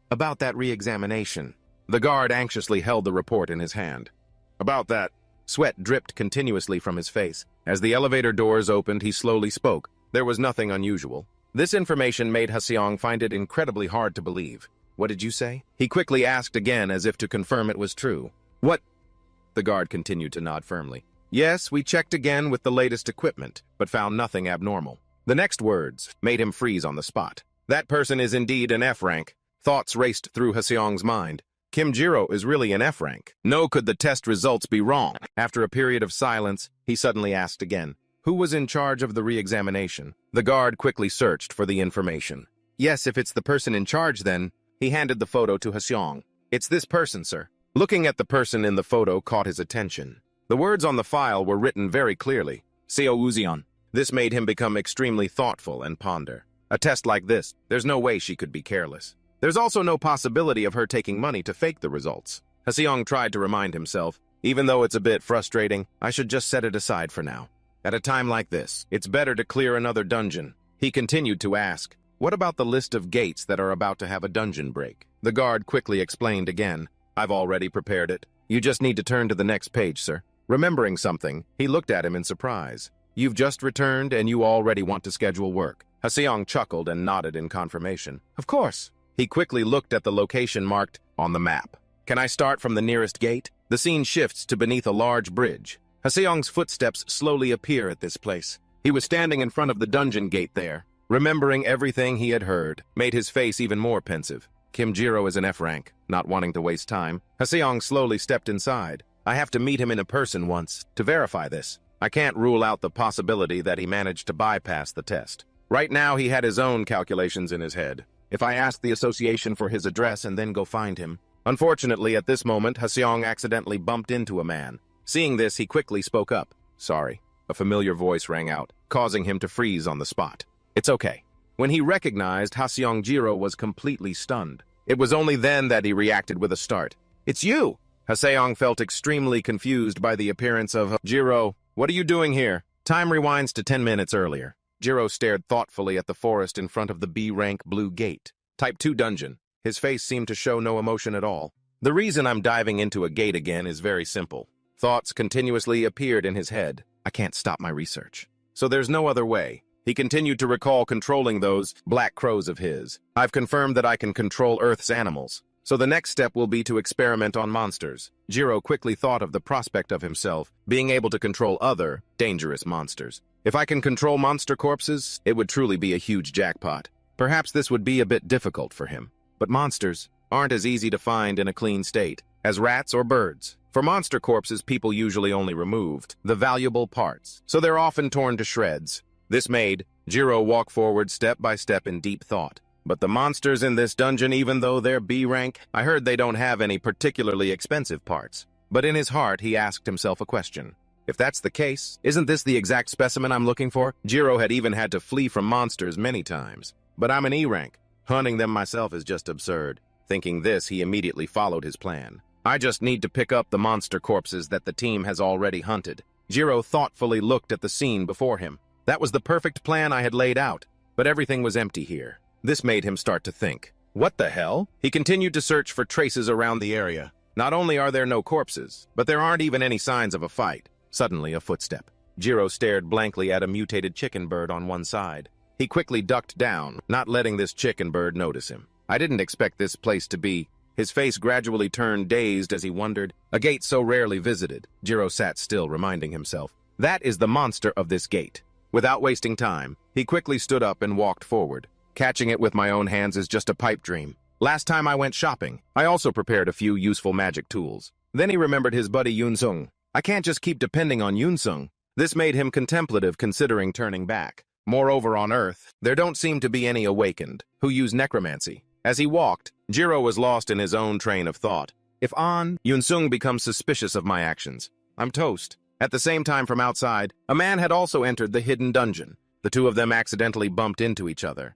About that re-examination. The guard anxiously held the report in his hand. About that. Sweat dripped continuously from his face. As the elevator doors opened, he slowly spoke. There was nothing unusual. This information made Haseong find it incredibly hard to believe. What did you say? He quickly asked again as if to confirm it was true. What? The guard continued to nod firmly. Yes, we checked again with the latest equipment, but found nothing abnormal. The next words made him freeze on the spot. That person is indeed an F-rank. Thoughts raced through Haseong's mind. Kim Jiro is really an F-rank. No, could the test results be wrong? After a period of silence, he suddenly asked again, who was in charge of the re-examination? The guard quickly searched for the information. Yes, if it's the person in charge then, he handed the photo to Haseong. It's this person, sir. Looking at the person in the photo caught his attention. The words on the file were written very clearly. Seo Uzion. This made him become extremely thoughtful and ponder. A test like this, there's no way she could be careless. There's also no possibility of her taking money to fake the results. Haseong tried to remind himself, even though it's a bit frustrating, I should just set it aside for now. At a time like this, it's better to clear another dungeon. He continued to ask, what about the list of gates that are about to have a dungeon break? The guard quickly explained again, I've already prepared it. You just need to turn to the next page, sir. Remembering something, he looked at him in surprise. You've just returned and you already want to schedule work. Haseong chuckled and nodded in confirmation. Of course. He quickly looked at the location marked on the map. Can I start from the nearest gate? The scene shifts to beneath a large bridge. Haseong's footsteps slowly appear at this place. He was standing in front of the dungeon gate there. Remembering everything he had heard, made his face even more pensive. Kim Jiro is an F rank, not wanting to waste time. Haseong slowly stepped inside. I have to meet him in person once to verify this. I can't rule out the possibility that he managed to bypass the test. Right now, he had his own calculations in his head. If I ask the association for his address and then go find him. Unfortunately, at this moment, Haseong accidentally bumped into a man. Seeing this, he quickly spoke up. Sorry. A familiar voice rang out, causing him to freeze on the spot. It's okay. When he recognized Haseong Jiro was completely stunned. It was only then that he reacted with a start. It's you! Haseong felt extremely confused by the appearance of Jiro. What are you doing here? Time rewinds to 10 minutes earlier. Jiro stared thoughtfully at the forest in front of the B-rank blue gate. Type 2 dungeon. His face seemed to show no emotion at all. The reason I'm diving into a gate again is very simple. Thoughts continuously appeared in his head. I can't stop my research. So there's no other way. He continued to recall controlling those black crows of his. I've confirmed that I can control Earth's animals. So the next step will be to experiment on monsters. Jiro quickly thought of the prospect of himself being able to control other, dangerous monsters. If I can control monster corpses, it would truly be a huge jackpot. Perhaps this would be a bit difficult for him. But monsters aren't as easy to find in a clean state as rats or birds. For monster corpses, people usually only removed the valuable parts, so they're often torn to shreds. This made Jiro walk forward step by step in deep thought. But the monsters in this dungeon, even though they're B-rank, I heard they don't have any particularly expensive parts. But in his heart, he asked himself a question. If that's the case, isn't this the exact specimen I'm looking for? Jiro had even had to flee from monsters many times. But I'm an E-rank. Hunting them myself is just absurd. Thinking this, he immediately followed his plan. I just need to pick up the monster corpses that the team has already hunted. Jiro thoughtfully looked at the scene before him. That was the perfect plan I had laid out. But everything was empty here. This made him start to think. What the hell? He continued to search for traces around the area. Not only are there no corpses, but there aren't even any signs of a fight. Suddenly, a footstep. Jiro stared blankly at a mutated chicken bird on one side. He quickly ducked down, not letting this chicken bird notice him. I didn't expect this place to be. His face gradually turned dazed as he wondered. A gate so rarely visited. Jiro sat still, reminding himself. That is the monster of this gate. Without wasting time, he quickly stood up and walked forward. Catching it with my own hands is just a pipe dream. Last time I went shopping, I also prepared a few useful magic tools. Then he remembered his buddy Yunsung. I can't just keep depending on Yunsung. This made him contemplative, considering turning back. Moreover, on Earth, there don't seem to be any awakened who use necromancy. As he walked, Jiro was lost in his own train of thought. If Yunsung becomes suspicious of my actions, I'm toast. At the same time, from outside, a man had also entered the hidden dungeon. The two of them accidentally bumped into each other.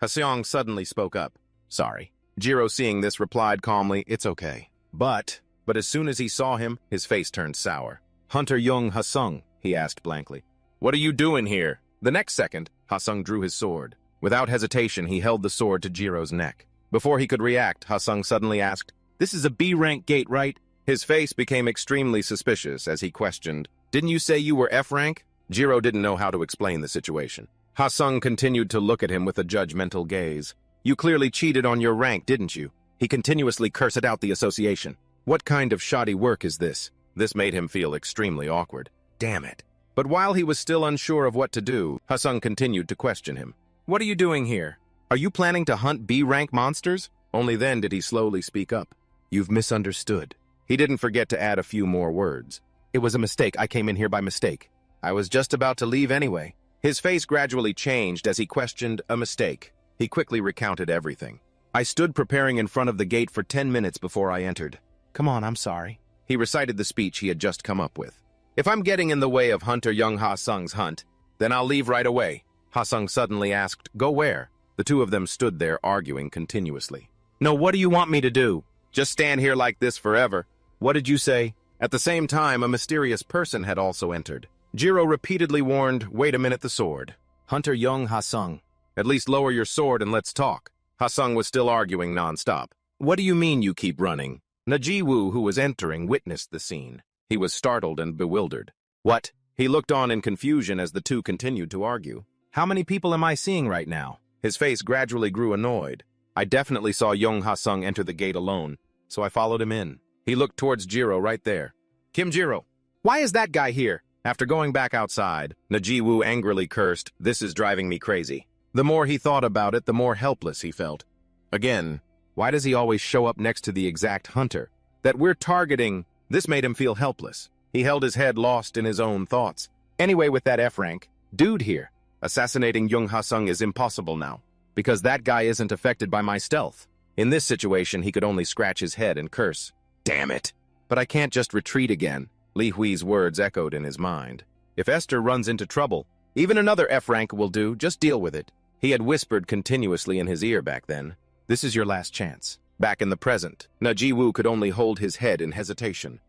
Haseong suddenly spoke up. Sorry. Jiro, seeing this, replied calmly, it's okay. But as soon as he saw him, his face turned sour. Hunter Young Hasung, he asked blankly. What are you doing here? The next second, Hasung drew his sword. Without hesitation, he held the sword to Jiro's neck. Before he could react, Hasung suddenly asked, This is a B-rank gate, right? His face became extremely suspicious as he questioned, Didn't you say you were F-rank? Jiro didn't know how to explain the situation. Hasung continued to look at him with a judgmental gaze. You clearly cheated on your rank, didn't you? He continuously cursed out the association. What kind of shoddy work is this? This made him feel extremely awkward. Damn it. But while he was still unsure of what to do, Hasung continued to question him. What are you doing here? Are you planning to hunt B-rank monsters? Only then did he slowly speak up. You've misunderstood. He didn't forget to add a few more words. It was a mistake. I came in here by mistake. I was just about to leave anyway. His face gradually changed as he questioned a mistake. He quickly recounted everything. I stood preparing in front of the gate for 10 minutes before I entered. Come on, I'm sorry. He recited the speech he had just come up with. If I'm getting in the way of Hunter Young Ha-sung's hunt, then I'll leave right away. Ha-sung suddenly asked, go where? The two of them stood there arguing continuously. No, what do you want me to do? Just stand here like this forever. What did you say? At the same time, a mysterious person had also entered. Jiro repeatedly warned, wait a minute, the sword. Hunter Young Ha-sung. At least lower your sword and let's talk. Ha-sung was still arguing non-stop. What do you mean you keep running? Najiwoo, who was entering, witnessed the scene. He was startled and bewildered. What? He looked on in confusion as the two continued to argue. How many people am I seeing right now? His face gradually grew annoyed. I definitely saw Young Ha-sung enter the gate alone, so I followed him in. He looked towards Jiro right there. Kim Jiro, why is that guy here? After going back outside, Najiwoo angrily cursed, this is driving me crazy. The more he thought about it, the more helpless he felt. Again, why does he always show up next to the exact hunter that we're targeting? This made him feel helpless. He held his head lost in his own thoughts. Anyway, with that F-rank, dude here, assassinating Young Ha-sung is impossible now, because that guy isn't affected by my stealth. In this situation, he could only scratch his head and curse. Damn it! But I can't just retreat again. Li Hui's words echoed in his mind. If Esther runs into trouble, even another F-rank will do, just deal with it. He had whispered continuously in his ear back then. This is your last chance. Back in the present, Najiwoo could only hold his head in hesitation.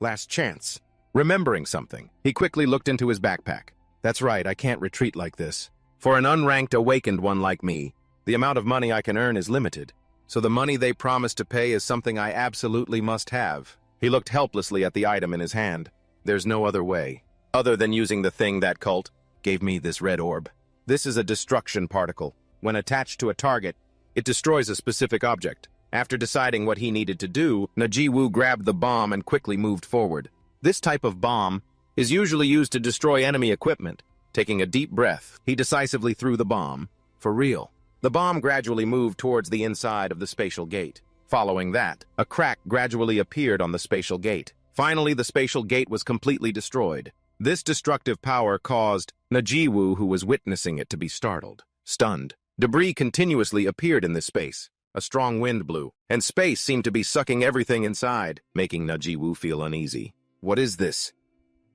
Last chance. Remembering something, he quickly looked into his backpack. That's right, I can't retreat like this. For an unranked awakened one like me, the amount of money I can earn is limited. So the money they promised to pay is something I absolutely must have. He looked helplessly at the item in his hand. There's no other way, other than using the thing that cult gave me, this red orb. This is a destruction particle. When attached to a target, it destroys a specific object. After deciding what he needed to do, Najiwoo grabbed the bomb and quickly moved forward. This type of bomb is usually used to destroy enemy equipment. Taking a deep breath, he decisively threw the bomb. For real. The bomb gradually moved towards the inside of the spatial gate. Following that, a crack gradually appeared on the spatial gate. Finally, the spatial gate was completely destroyed. This destructive power caused Najiwoo, who was witnessing it, to be startled, stunned. Debris continuously appeared in this space. A strong wind blew, and space seemed to be sucking everything inside, making Najiwoo feel uneasy. What is this?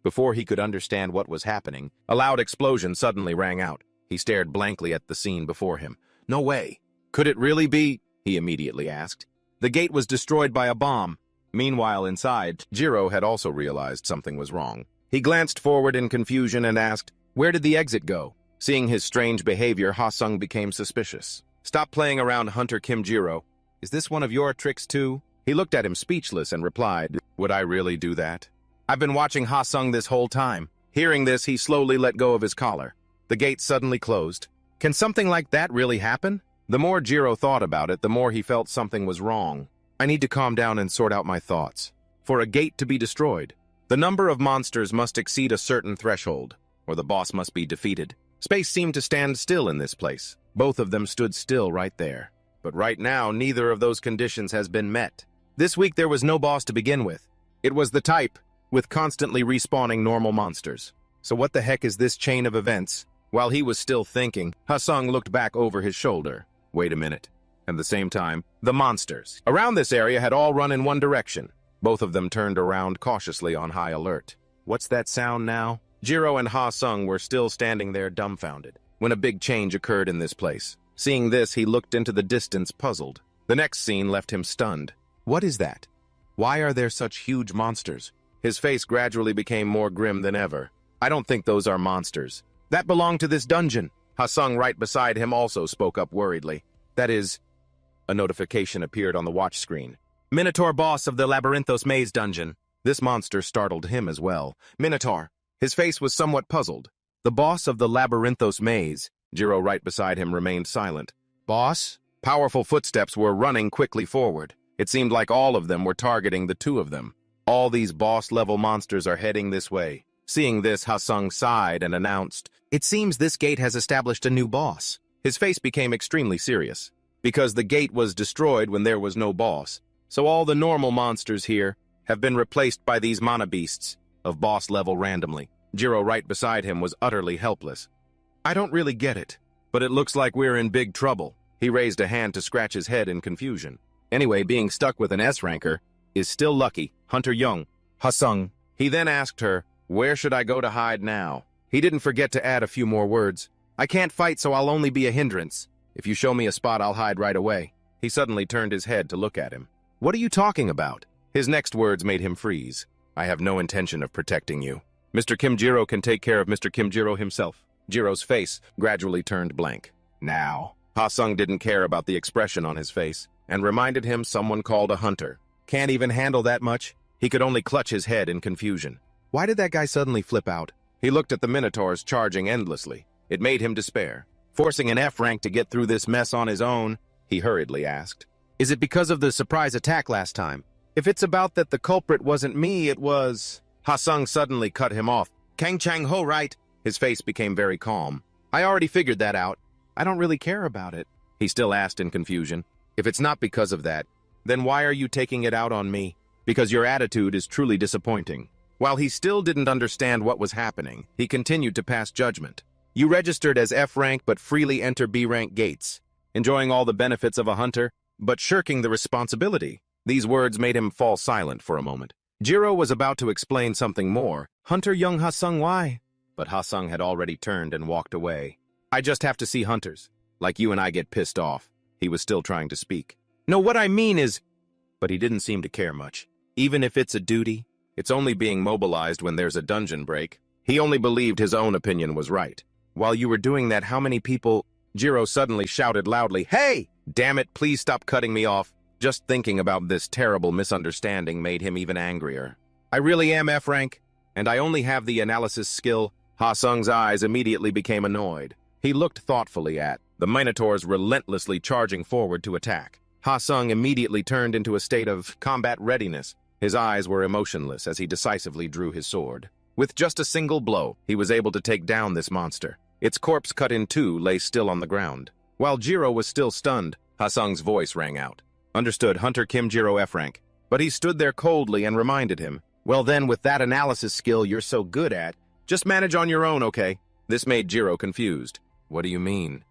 Before he could understand what was happening, a loud explosion suddenly rang out. He stared blankly at the scene before him. No way. Could it really be? He immediately asked. The gate was destroyed by a bomb. Meanwhile, inside, Jiro had also realized something was wrong. He glanced forward in confusion and asked, where did the exit go? Seeing his strange behavior, Ha-sung became suspicious. Stop playing around, Hunter Kim Jiro. Is this one of your tricks too? He looked at him speechless and replied, would I really do that? I've been watching Ha-sung this whole time. Hearing this, he slowly let go of his collar. The gate suddenly closed. Can something like that really happen? The more Jiro thought about it, the more he felt something was wrong. I need to calm down and sort out my thoughts. For a gate to be destroyed, the number of monsters must exceed a certain threshold, or the boss must be defeated. Space seemed to stand still in this place. Both of them stood still right there. But right now, neither of those conditions has been met. This week there was no boss to begin with. It was the type, with constantly respawning normal monsters. So what the heck is this chain of events? While he was still thinking, Ha-sung looked back over his shoulder. Wait a minute. At the same time, the monsters around this area had all run in one direction. Both of them turned around cautiously on high alert. What's that sound now? Jiro and Ha-sung were still standing there dumbfounded when a big change occurred in this place. Seeing this, he looked into the distance puzzled. The next scene left him stunned. What is that? Why are there such huge monsters? His face gradually became more grim than ever. I don't think those are monsters. That belonged to this dungeon. Ha-sung right beside him also spoke up worriedly. That is... A notification appeared on the watch screen. Minotaur, boss of the Labyrinthos Maze dungeon. This monster startled him as well. Minotaur. His face was somewhat puzzled. The boss of the Labyrinthos Maze. Jiro right beside him remained silent. Boss? Powerful footsteps were running quickly forward. It seemed like all of them were targeting the two of them. All these boss-level monsters are heading this way. Seeing this, Ha-sung sighed and announced, it seems this gate has established a new boss. His face became extremely serious. Because the gate was destroyed when there was no boss, so all the normal monsters here have been replaced by these mana beasts of boss level randomly. Jiro right beside him was utterly helpless. I don't really get it, but it looks like we're in big trouble. He raised a hand to scratch his head in confusion. Anyway, being stuck with an S-ranker is still lucky. Hunter Young, Hasung. He then asked her, where should I go to hide now? He didn't forget to add a few more words. I can't fight, so I'll only be a hindrance. If you show me a spot, I'll hide right away. He suddenly turned his head to look at him. What are you talking about? His next words made him freeze. I have no intention of protecting you. Mr. Kim Jiro can take care of Mr. Kim Jiro himself. Jiro's face gradually turned blank. Now, Ha-sung didn't care about the expression on his face and reminded him someone called a hunter. Can't even handle that much? He could only clutch his head in confusion. Why did that guy suddenly flip out? He looked at the Minotaurs charging endlessly. It made him despair. Forcing an F rank to get through this mess on his own, he hurriedly asked. Is it because of the surprise attack last time? If it's about that the culprit wasn't me, it was... Ha-sung suddenly cut him off. Kang Chang Ho, right? His face became very calm. I already figured that out. I don't really care about it. He still asked in confusion. If it's not because of that, then why are you taking it out on me? Because your attitude is truly disappointing. While he still didn't understand what was happening, he continued to pass judgment. You registered as F rank but freely enter B rank gates, enjoying all the benefits of a hunter, but shirking the responsibility. These words made him fall silent for a moment. Jiro was about to explain something more. Hunter Young Ha-sung, why? But Ha-sung had already turned and walked away. I just have to see hunters. Like you and I get pissed off. He was still trying to speak. No, what I mean is... But he didn't seem to care much. Even if it's a duty, it's only being mobilized when there's a dungeon break. He only believed his own opinion was right. While you were doing that, how many people... Jiro suddenly shouted loudly, Hey! Damn it, please stop cutting me off. Just thinking about this terrible misunderstanding made him even angrier. I really am F rank, and I only have the analysis skill. Ha-sung's eyes immediately became annoyed. He looked thoughtfully at the Minotaurs relentlessly charging forward to attack. Ha-sung immediately turned into a state of combat readiness. His eyes were emotionless as he decisively drew his sword. With just a single blow, he was able to take down this monster. Its corpse cut in two lay still on the ground. While Jiro was still stunned, Ha-sung's voice rang out. Understood, Hunter Kim Jiro F rank. But he stood there coldly and reminded him, well then, with that analysis skill you're so good at, just manage on your own, okay? This made Jiro confused. What do you mean?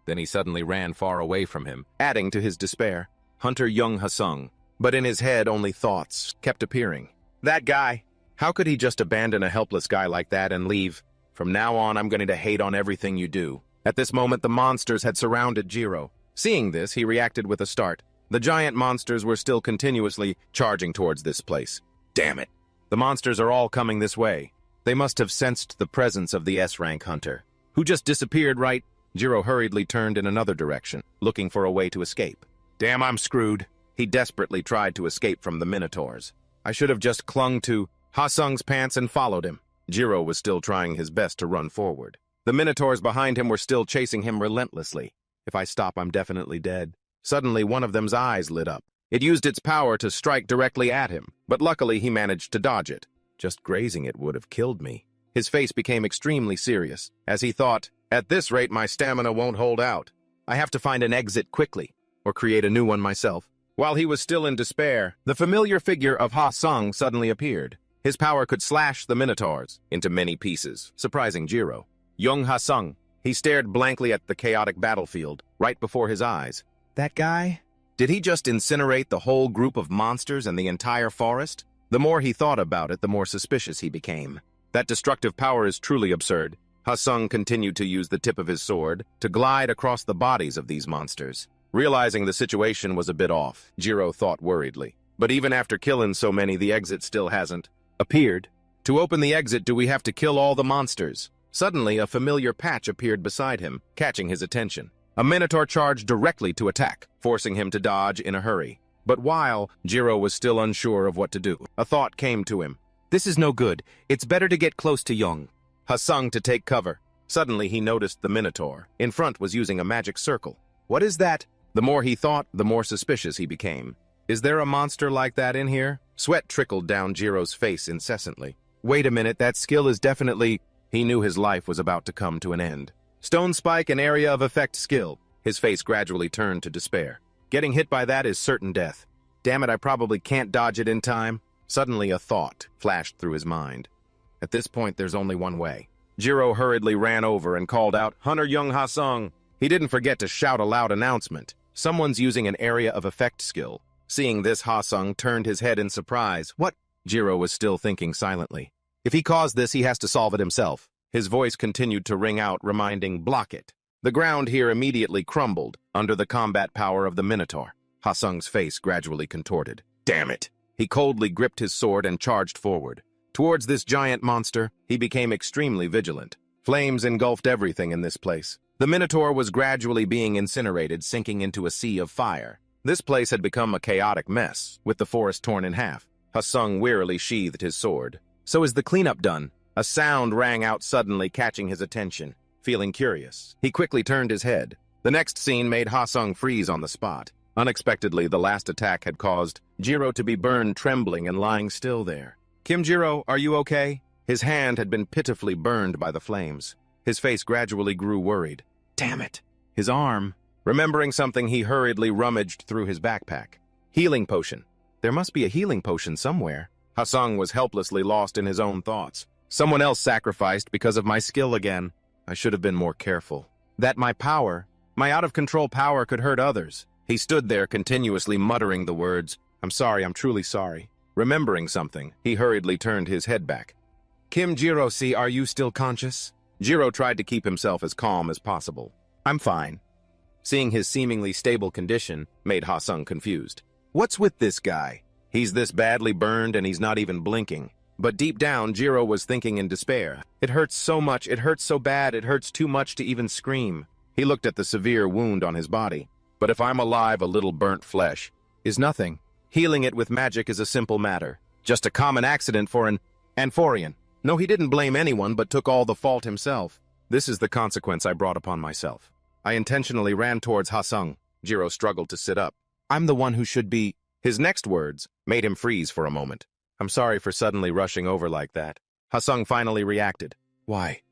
Then he suddenly ran far away from him, adding to his despair. Hunter Young Ha-sung. But in his head, only thoughts kept appearing. That guy! How could he just abandon a helpless guy like that and leave? From now on, I'm going to hate on everything you do. At this moment, the monsters had surrounded Jiro. Seeing this, he reacted with a start. The giant monsters were still continuously charging towards this place. Damn it! The monsters are all coming this way. They must have sensed the presence of the S-rank hunter, who just disappeared right. Jiro hurriedly turned in another direction, looking for a way to escape. Damn, I'm screwed. He desperately tried to escape from the Minotaurs. I should have just clung to Ha-sung's pants and followed him. Jiro was still trying his best to run forward. The Minotaurs behind him were still chasing him relentlessly. If I stop, I'm definitely dead. Suddenly, one of them's eyes lit up. It used its power to strike directly at him, but luckily he managed to dodge it. Just grazing it would have killed me. His face became extremely serious, as he thought, at this rate my stamina won't hold out. I have to find an exit quickly, or create a new one myself. While he was still in despair, the familiar figure of Ha-sung suddenly appeared. His power could slash the Minotaurs into many pieces, surprising Jiro. Young Ha-sung. He stared blankly at the chaotic battlefield, right before his eyes. That guy? Did he just incinerate the whole group of monsters and the entire forest? The more he thought about it, the more suspicious he became. That destructive power is truly absurd. Ha-sung continued to use the tip of his sword to glide across the bodies of these monsters. Realizing the situation was a bit off, Jiro thought worriedly. But even after killing so many, the exit still hasn't appeared. To open the exit, do we have to kill all the monsters? Suddenly, a familiar patch appeared beside him, catching his attention. A Minotaur charged directly to attack, forcing him to dodge in a hurry. But while Jiro was still unsure of what to do, a thought came to him. This is no good. It's better to get close to Young Ha-sung to take cover. Suddenly, he noticed the Minotaur. In front was using a magic circle. What is that? The more he thought, the more suspicious he became. Is there a monster like that in here? Sweat trickled down Jiro's face incessantly. Wait a minute, that skill is definitely... He knew his life was about to come to an end. Stone Spike, an area of effect skill. His face gradually turned to despair. Getting hit by that is certain death. Damn it, I probably can't dodge it in time. Suddenly a thought flashed through his mind. At this point, there's only one way. Jiro hurriedly ran over and called out, Hunter Young Ha-sung. He didn't forget to shout a loud announcement. Someone's using an area of effect skill. Seeing this, Ha-sung turned his head in surprise. What? Jiro was still thinking silently. If he caused this, he has to solve it himself. His voice continued to ring out, reminding, block it. The ground here immediately crumbled under the combat power of the Minotaur. Ha-sung's face gradually contorted. Damn it! He coldly gripped his sword and charged forward. Towards this giant monster, he became extremely vigilant. Flames engulfed everything in this place. The Minotaur was gradually being incinerated, sinking into a sea of fire. This place had become a chaotic mess, with the forest torn in half. Ha-sung wearily sheathed his sword. So is the cleanup done? A sound rang out suddenly, catching his attention. Feeling curious, he quickly turned his head. The next scene made Ha-sung freeze on the spot. Unexpectedly, the last attack had caused Jiro to be burned, trembling and lying still there. Kim Jiro, are you okay? His hand had been pitifully burned by the flames. His face gradually grew worried. Damn it! His arm. Remembering something, he hurriedly rummaged through his backpack. Healing potion. There must be a healing potion somewhere. Ha-sung was helplessly lost in his own thoughts. Someone else sacrificed because of my skill again. I should have been more careful. That my out-of-control power could hurt others. He stood there continuously muttering the words, I'm sorry, I'm truly sorry. Remembering something, he hurriedly turned his head back. Kim Jiro-see, are you still conscious? Jiro tried to keep himself as calm as possible. I'm fine. Seeing his seemingly stable condition made Ha-sung confused. What's with this guy? He's this badly burned and he's not even blinking. But deep down, Jiro was thinking in despair. It hurts so much, it hurts so bad, it hurts too much to even scream. He looked at the severe wound on his body. But if I'm alive, a little burnt flesh is nothing. Healing it with magic is a simple matter. Just a common accident for an Amphorian. No, he didn't blame anyone, but took all the fault himself. This is the consequence I brought upon myself. I intentionally ran towards Ha-sung. Jiro struggled to sit up. I'm the one who should be... His next words made him freeze for a moment. I'm sorry for suddenly rushing over like that. Ha-sung finally reacted. Why?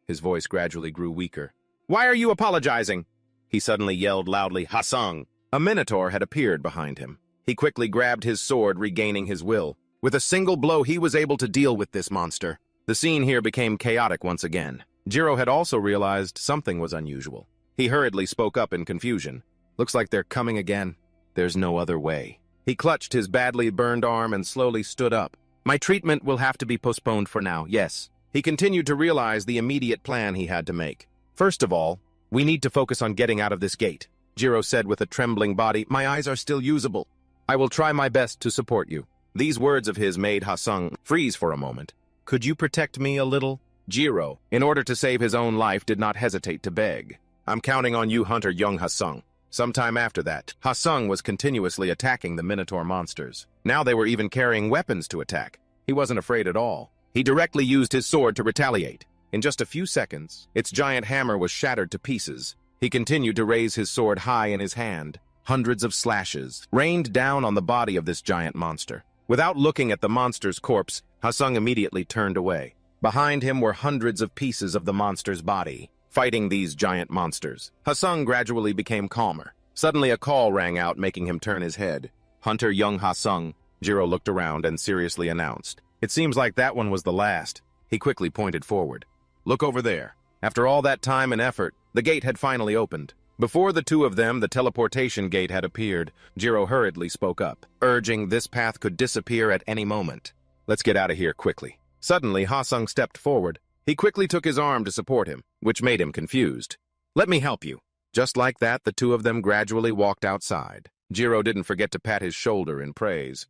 His voice gradually grew weaker. Why are you apologizing? He suddenly yelled loudly, Ha-sung! A Minotaur had appeared behind him. He quickly grabbed his sword, regaining his will. With a single blow, he was able to deal with this monster. The scene here became chaotic once again. Jiro had also realized something was unusual. He hurriedly spoke up in confusion. Looks like they're coming again. There's no other way. He clutched his badly burned arm and slowly stood up. My treatment will have to be postponed for now, yes. He continued to realize the immediate plan he had to make. First of all, we need to focus on getting out of this gate, Jiro said with a trembling body. My eyes are still usable. I will try my best to support you. These words of his made Ha-sung freeze for a moment. Could you protect me a little? Jiro, in order to save his own life, did not hesitate to beg. I'm counting on you, Hunter young Ha-sung. Sometime after that, Ha-sung was continuously attacking the Minotaur monsters. Now they were even carrying weapons to attack. He wasn't afraid at all. He directly used his sword to retaliate. In just a few seconds, its giant hammer was shattered to pieces. He continued to raise his sword high in his hand. Hundreds of slashes rained down on the body of this giant monster. Without looking at the monster's corpse, Ha-sung immediately turned away. Behind him were hundreds of pieces of the monster's body. Fighting these giant monsters, Ha-sung gradually became calmer. Suddenly a call rang out, making him turn his head. Hunter young Ha-sung. Jiro looked around and seriously announced. It seems like that one was the last. He quickly pointed forward. Look over there. After all that time and effort, the gate had finally opened. Before the two of them, the teleportation gate had appeared. Jiro hurriedly spoke up, urging this path could disappear at any moment. Let's get out of here quickly. Suddenly, Ha-sung stepped forward. He quickly took his arm to support him, which made him confused. Let me help you. Just like that, the two of them gradually walked outside. Jiro didn't forget to pat his shoulder in praise.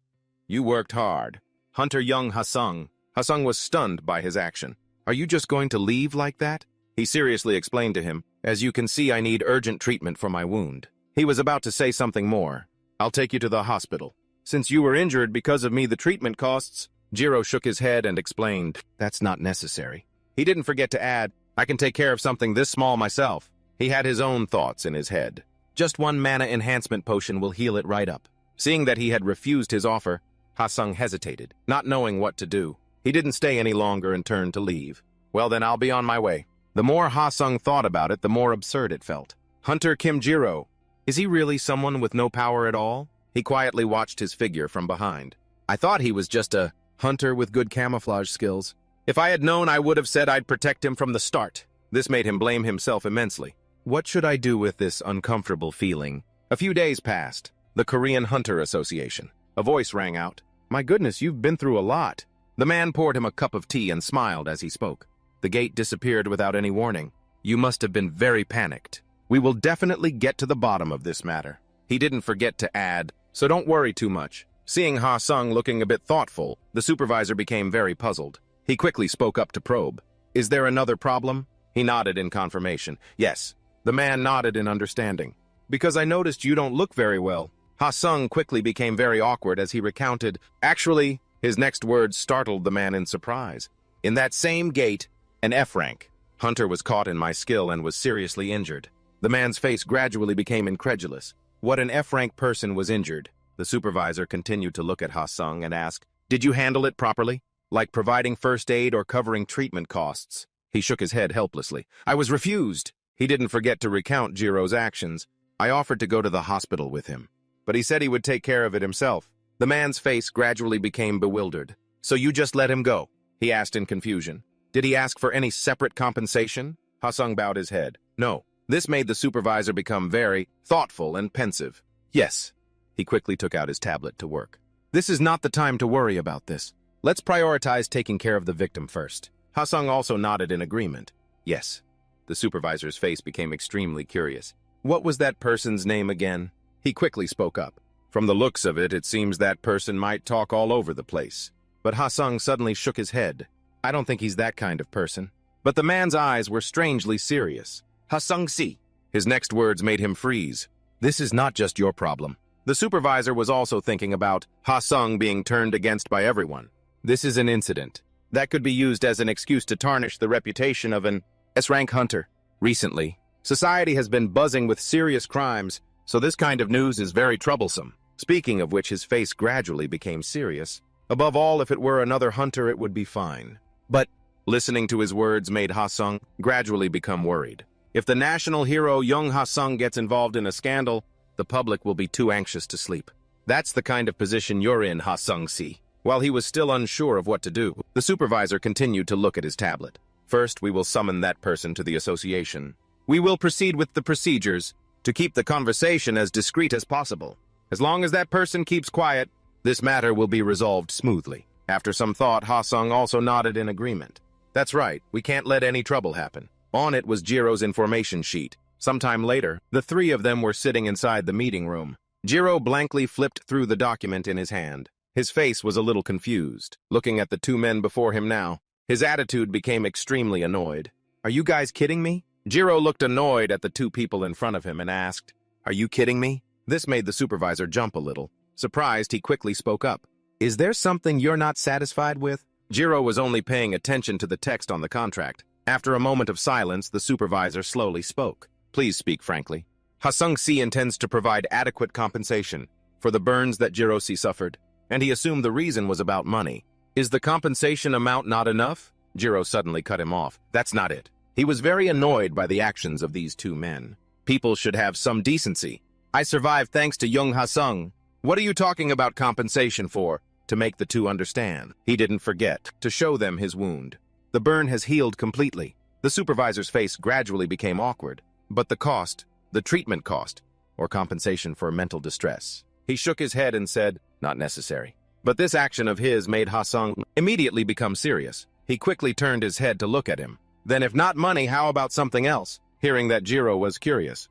You worked hard. Hunter young Ha-sung. Ha-sung was stunned by his action. Are you just going to leave like that? He seriously explained to him, as you can see, I need urgent treatment for my wound. He was about to say something more. I'll take you to the hospital. Since you were injured because of me, the treatment costs. Jiro shook his head and explained, that's not necessary. He didn't forget to add, I can take care of something this small myself. He had his own thoughts in his head. Just one mana enhancement potion will heal it right up. Seeing that he had refused his offer, Ha-sung hesitated, not knowing what to do. He didn't stay any longer and turned to leave. Well then, I'll be on my way. The more Ha-sung thought about it, the more absurd it felt. Hunter Kim Jiro. Is he really someone with no power at all? He quietly watched his figure from behind. I thought he was just a hunter with good camouflage skills. If I had known, I would have said I'd protect him from the start. This made him blame himself immensely. What should I do with this uncomfortable feeling? A few days passed. The Korean Hunter Association. A voice rang out. My goodness, you've been through a lot. The man poured him a cup of tea and smiled as he spoke. The gate disappeared without any warning. You must have been very panicked. We will definitely get to the bottom of this matter. He didn't forget to add, so don't worry too much. Seeing Ha-sung looking a bit thoughtful, the supervisor became very puzzled. He quickly spoke up to probe. Is there another problem? He nodded in confirmation. Yes. The man nodded in understanding. Because I noticed you don't look very well. Ha-sung quickly became very awkward as he recounted. Actually, his next words startled the man in surprise. In that same gate, an F-rank hunter was caught in my skill and was seriously injured. The man's face gradually became incredulous. What an F-rank person was injured? The supervisor continued to look at Ha-sung and ask, did you handle it properly? Like providing first aid or covering treatment costs? He shook his head helplessly. I was refused. He didn't forget to recount Jiro's actions. I offered to go to the hospital with him, but he said he would take care of it himself. The man's face gradually became bewildered. So you just let him go? He asked in confusion. Did he ask for any separate compensation? Ha-sung bowed his head. No. This made the supervisor become very thoughtful and pensive. Yes. He quickly took out his tablet to work. This is not the time to worry about this. Let's prioritize taking care of the victim first. Ha-sung also nodded in agreement. Yes. The supervisor's face became extremely curious. What was that person's name again? He quickly spoke up. From the looks of it, it seems that person might talk all over the place. But Ha-sung suddenly shook his head. I don't think he's that kind of person. But the man's eyes were strangely serious. Ha-sung-si. His next words made him freeze. This is not just your problem. The supervisor was also thinking about Ha-sung being turned against by everyone. This is an incident that could be used as an excuse to tarnish the reputation of an S-rank hunter. Recently, society has been buzzing with serious crimes, so this kind of news is very troublesome. Speaking of which, his face gradually became serious. Above all, if it were another hunter, it would be fine. But listening to his words made Ha-sung gradually become worried. If the national hero Young Ha-sung gets involved in a scandal, the public will be too anxious to sleep. That's the kind of position you're in, Ha-sung-si. While he was still unsure of what to do, the supervisor continued to look at his tablet. First, we will summon that person to the association. We will proceed with the procedures to keep the conversation as discreet as possible. As long as that person keeps quiet, this matter will be resolved smoothly. After some thought, Ha-sung also nodded in agreement. That's right, we can't let any trouble happen. On it was Jiro's information sheet. Sometime later, the three of them were sitting inside the meeting room. Jiro blankly flipped through the document in his hand. His face was a little confused, looking at the two men before him now. His attitude became extremely annoyed. Are you guys kidding me? Jiro looked annoyed at the two people in front of him and asked, Are you kidding me? This made the supervisor jump a little. Surprised, he quickly spoke up. Is there something you're not satisfied with? Jiro was only paying attention to the text on the contract. After a moment of silence, the supervisor slowly spoke. Please speak frankly. Ha-sung-si intends to provide adequate compensation for the burns that Jiro-si suffered, and he assumed the reason was about money. Is the compensation amount not enough? Jiro suddenly cut him off. That's not it. He was very annoyed by the actions of these two men. People should have some decency. I survived thanks to Young Ha-sung. What are you talking about compensation for? To make the two understand. He didn't forget to show them his wound. The burn has healed completely. The supervisor's face gradually became awkward. But the cost, the treatment cost, or compensation for mental distress. He shook his head and said, not necessary. But this action of his made Ha-sung immediately become serious. He quickly turned his head to look at him. Then if not money, how about something else? Hearing that Jiro was curious.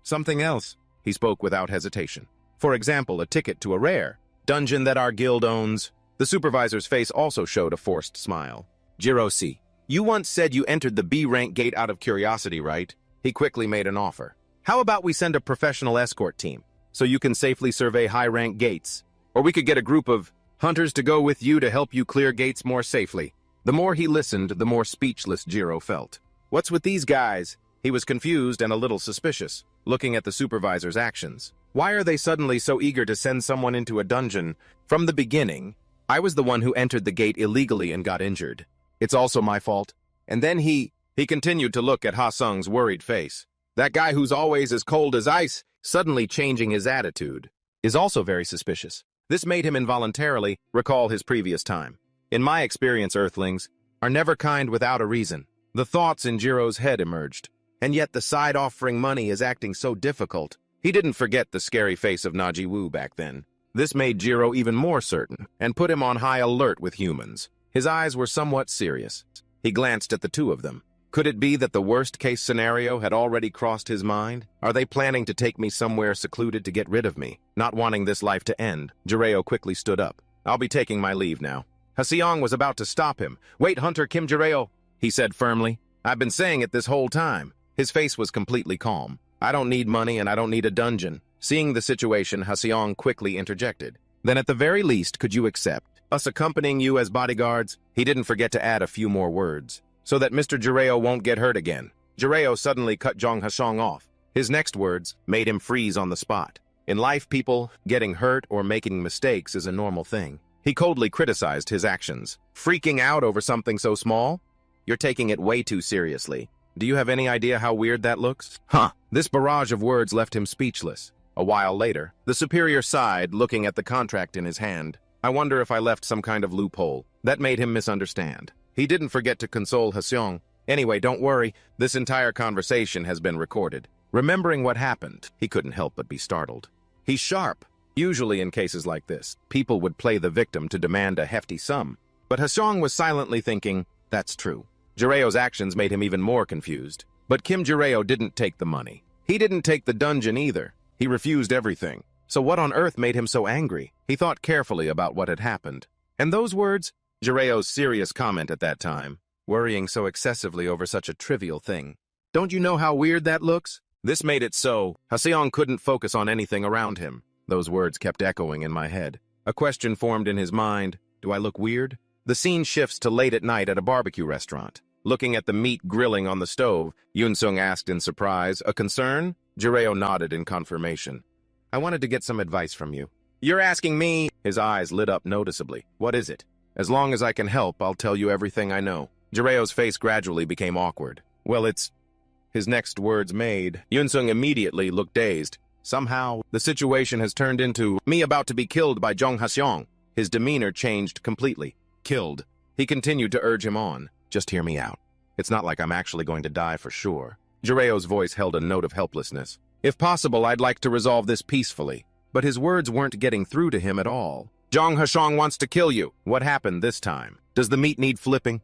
Something else, he spoke without hesitation. For example, a ticket to a rare dungeon that our guild owns. The supervisor's face also showed a forced smile. Jiro-si, you once said you entered the B-rank gate out of curiosity, right? He quickly made an offer. How about we send a professional escort team, so you can safely survey high-rank gates? Or we could get a group of hunters to go with you to help you clear gates more safely. The more he listened, the more speechless Jiro felt. What's with these guys? He was confused and a little suspicious, looking at the supervisor's actions. Why are they suddenly so eager to send someone into a dungeon? From the beginning, I was the one who entered the gate illegally and got injured. It's also my fault. And then he continued to look at Ha-sung's worried face. That guy who's always as cold as ice, suddenly changing his attitude, is also very suspicious. This made him involuntarily recall his previous time. In my experience, Earthlings are never kind without a reason. The thoughts in Jiro's head emerged. And yet the side offering money is acting so difficult. He didn't forget the scary face of Naji Wu back then. This made Jiro even more certain, and put him on high alert with humans. His eyes were somewhat serious. He glanced at the two of them. Could it be that the worst-case scenario had already crossed his mind? Are they planning to take me somewhere secluded to get rid of me, not wanting this life to end? Jireo quickly stood up. I'll be taking my leave now. Haseong was about to stop him. Wait, Hunter Kim Jireo, he said firmly. I've been saying it this whole time. His face was completely calm. I don't need money and I don't need a dungeon. Seeing the situation, Haseong quickly interjected. Then at the very least, could you accept us accompanying you as bodyguards? He didn't forget to add a few more words. So that Mr. Jireo won't get hurt again. Jireo suddenly cut Jong Haseong off. His next words made him freeze on the spot. In life, people getting hurt or making mistakes is a normal thing. He coldly criticized his actions. Freaking out over something so small? You're taking it way too seriously. Do you have any idea how weird that looks? Huh. This barrage of words left him speechless. A while later, the superior sighed, looking at the contract in his hand. I wonder if I left some kind of loophole. That made him misunderstand. He didn't forget to console Haseong. Anyway, don't worry, this entire conversation has been recorded. Remembering what happened, he couldn't help but be startled. He's sharp. Usually in cases like this, people would play the victim to demand a hefty sum. But Haseong was silently thinking, that's true. Jireo's actions made him even more confused. But Kim Jireo didn't take the money. He didn't take the dungeon either. He refused everything. So what on earth made him so angry? He thought carefully about what had happened. And those words? Jireo's serious comment at that time, worrying so excessively over such a trivial thing. Don't you know how weird that looks? This made it so Haseong couldn't focus on anything around him. Those words kept echoing in my head. A question formed in his mind. Do I look weird? The scene shifts to late at night at a barbecue restaurant. Looking at the meat grilling on the stove, Yoon-sung asked in surprise, a concern? Jireo nodded in confirmation. I wanted to get some advice from you. You're asking me? His eyes lit up noticeably. What is it? As long as I can help, I'll tell you everything I know. Jireo's face gradually became awkward. Well, it's... His next words made, Yoon-sung immediately looked dazed. Somehow, the situation has turned into me about to be killed by Jong Haseong. His demeanor changed completely. Killed. He continued to urge him on. Just hear me out. It's not like I'm actually going to die for sure. Jireo's voice held a note of helplessness. If possible, I'd like to resolve this peacefully. But his words weren't getting through to him at all. Jong Haseong wants to kill you. What happened this time? Does the meat need flipping?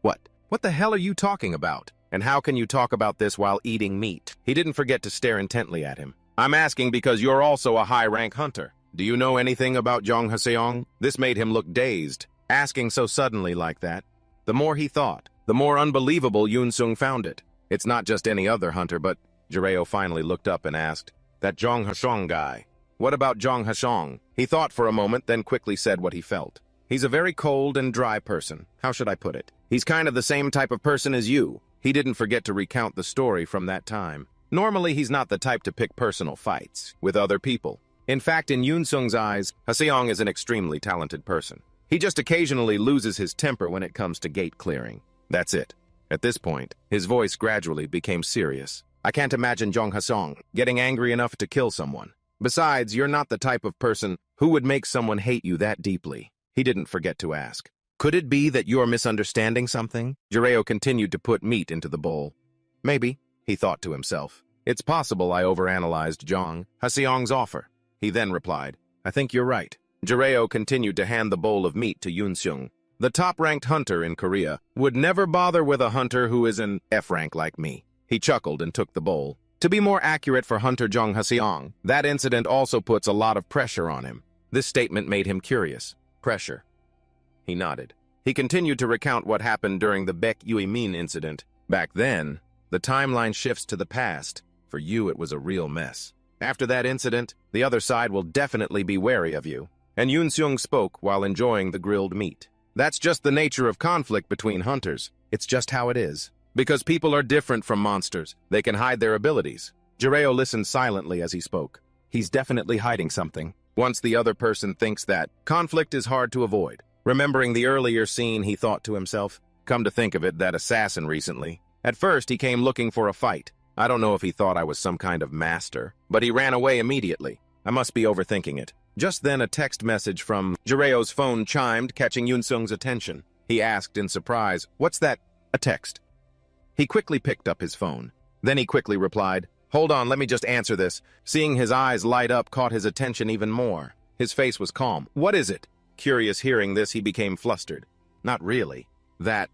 What? What the hell are you talking about? And how can you talk about this while eating meat? He didn't forget to stare intently at him. I'm asking because you're also a high-rank hunter. Do you know anything about Jong Haseong? This made him look dazed, asking so suddenly like that. The more he thought, the more unbelievable Yoon-sung found it. It's not just any other hunter, but... Jireo finally looked up and asked, that Jong Haseong guy. What about Jong Haseong? He thought for a moment, then quickly said what he felt. He's a very cold and dry person. How should I put it? He's kind of the same type of person as you. He didn't forget to recount the story from that time. Normally, he's not the type to pick personal fights with other people. In fact, in Yoon-sung's eyes, Haseong is an extremely talented person. He just occasionally loses his temper when it comes to gate clearing. That's it. At this point, his voice gradually became serious. I can't imagine Jong Haseong getting angry enough to kill someone. Besides, you're not the type of person who would make someone hate you that deeply. He didn't forget to ask. Could it be that you're misunderstanding something? Jireo continued to put meat into the bowl. Maybe, he thought to himself. It's possible I overanalyzed Jong Haseong's offer. He then replied, I think you're right. Jireo continued to hand the bowl of meat to Yoon-sung. The top-ranked hunter in Korea would never bother with a hunter who is an F-rank like me. He chuckled and took the bowl. To be more accurate for Hunter Jong Haseong, that incident also puts a lot of pressure on him. This statement made him curious. Pressure. He nodded. He continued to recount what happened during the Baek Yui-min incident. Back then, the timeline shifts to the past. For you, it was a real mess. After that incident, the other side will definitely be wary of you. And Yoon-sung spoke while enjoying the grilled meat. That's just the nature of conflict between hunters. It's just how it is. Because people are different from monsters, they can hide their abilities. Jireo listened silently as he spoke. He's definitely hiding something. Once the other person thinks that, conflict is hard to avoid. Remembering the earlier scene, he thought to himself, come to think of it, that assassin recently. At first, he came looking for a fight. I don't know if he thought I was some kind of master, but he ran away immediately. I must be overthinking it. Just then, a text message from Jireo's phone chimed, catching Yoon-sung's attention. He asked in surprise, what's that? A text. He quickly picked up his phone. Then he quickly replied, "Hold on, let me just answer this." Seeing his eyes light up caught his attention even more. His face was calm. "What is it?" Curious hearing this, he became flustered. "Not really. That..."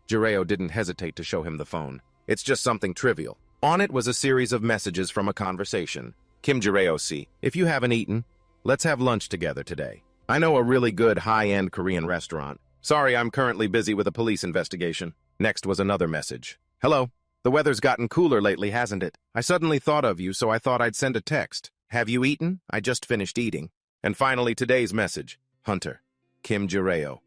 Jireo didn't hesitate to show him the phone. "It's just something trivial." On it was a series of messages from a conversation. "Kim Jireo si, if you haven't eaten, let's have lunch together today. I know a really good high-end Korean restaurant. Sorry, I'm currently busy with a police investigation." Next was another message. "Hello. The weather's gotten cooler lately, hasn't it? I suddenly thought of you, so I thought I'd send a text. Have you eaten? I just finished eating." And finally, today's message. "Hunter. Kim Jireo.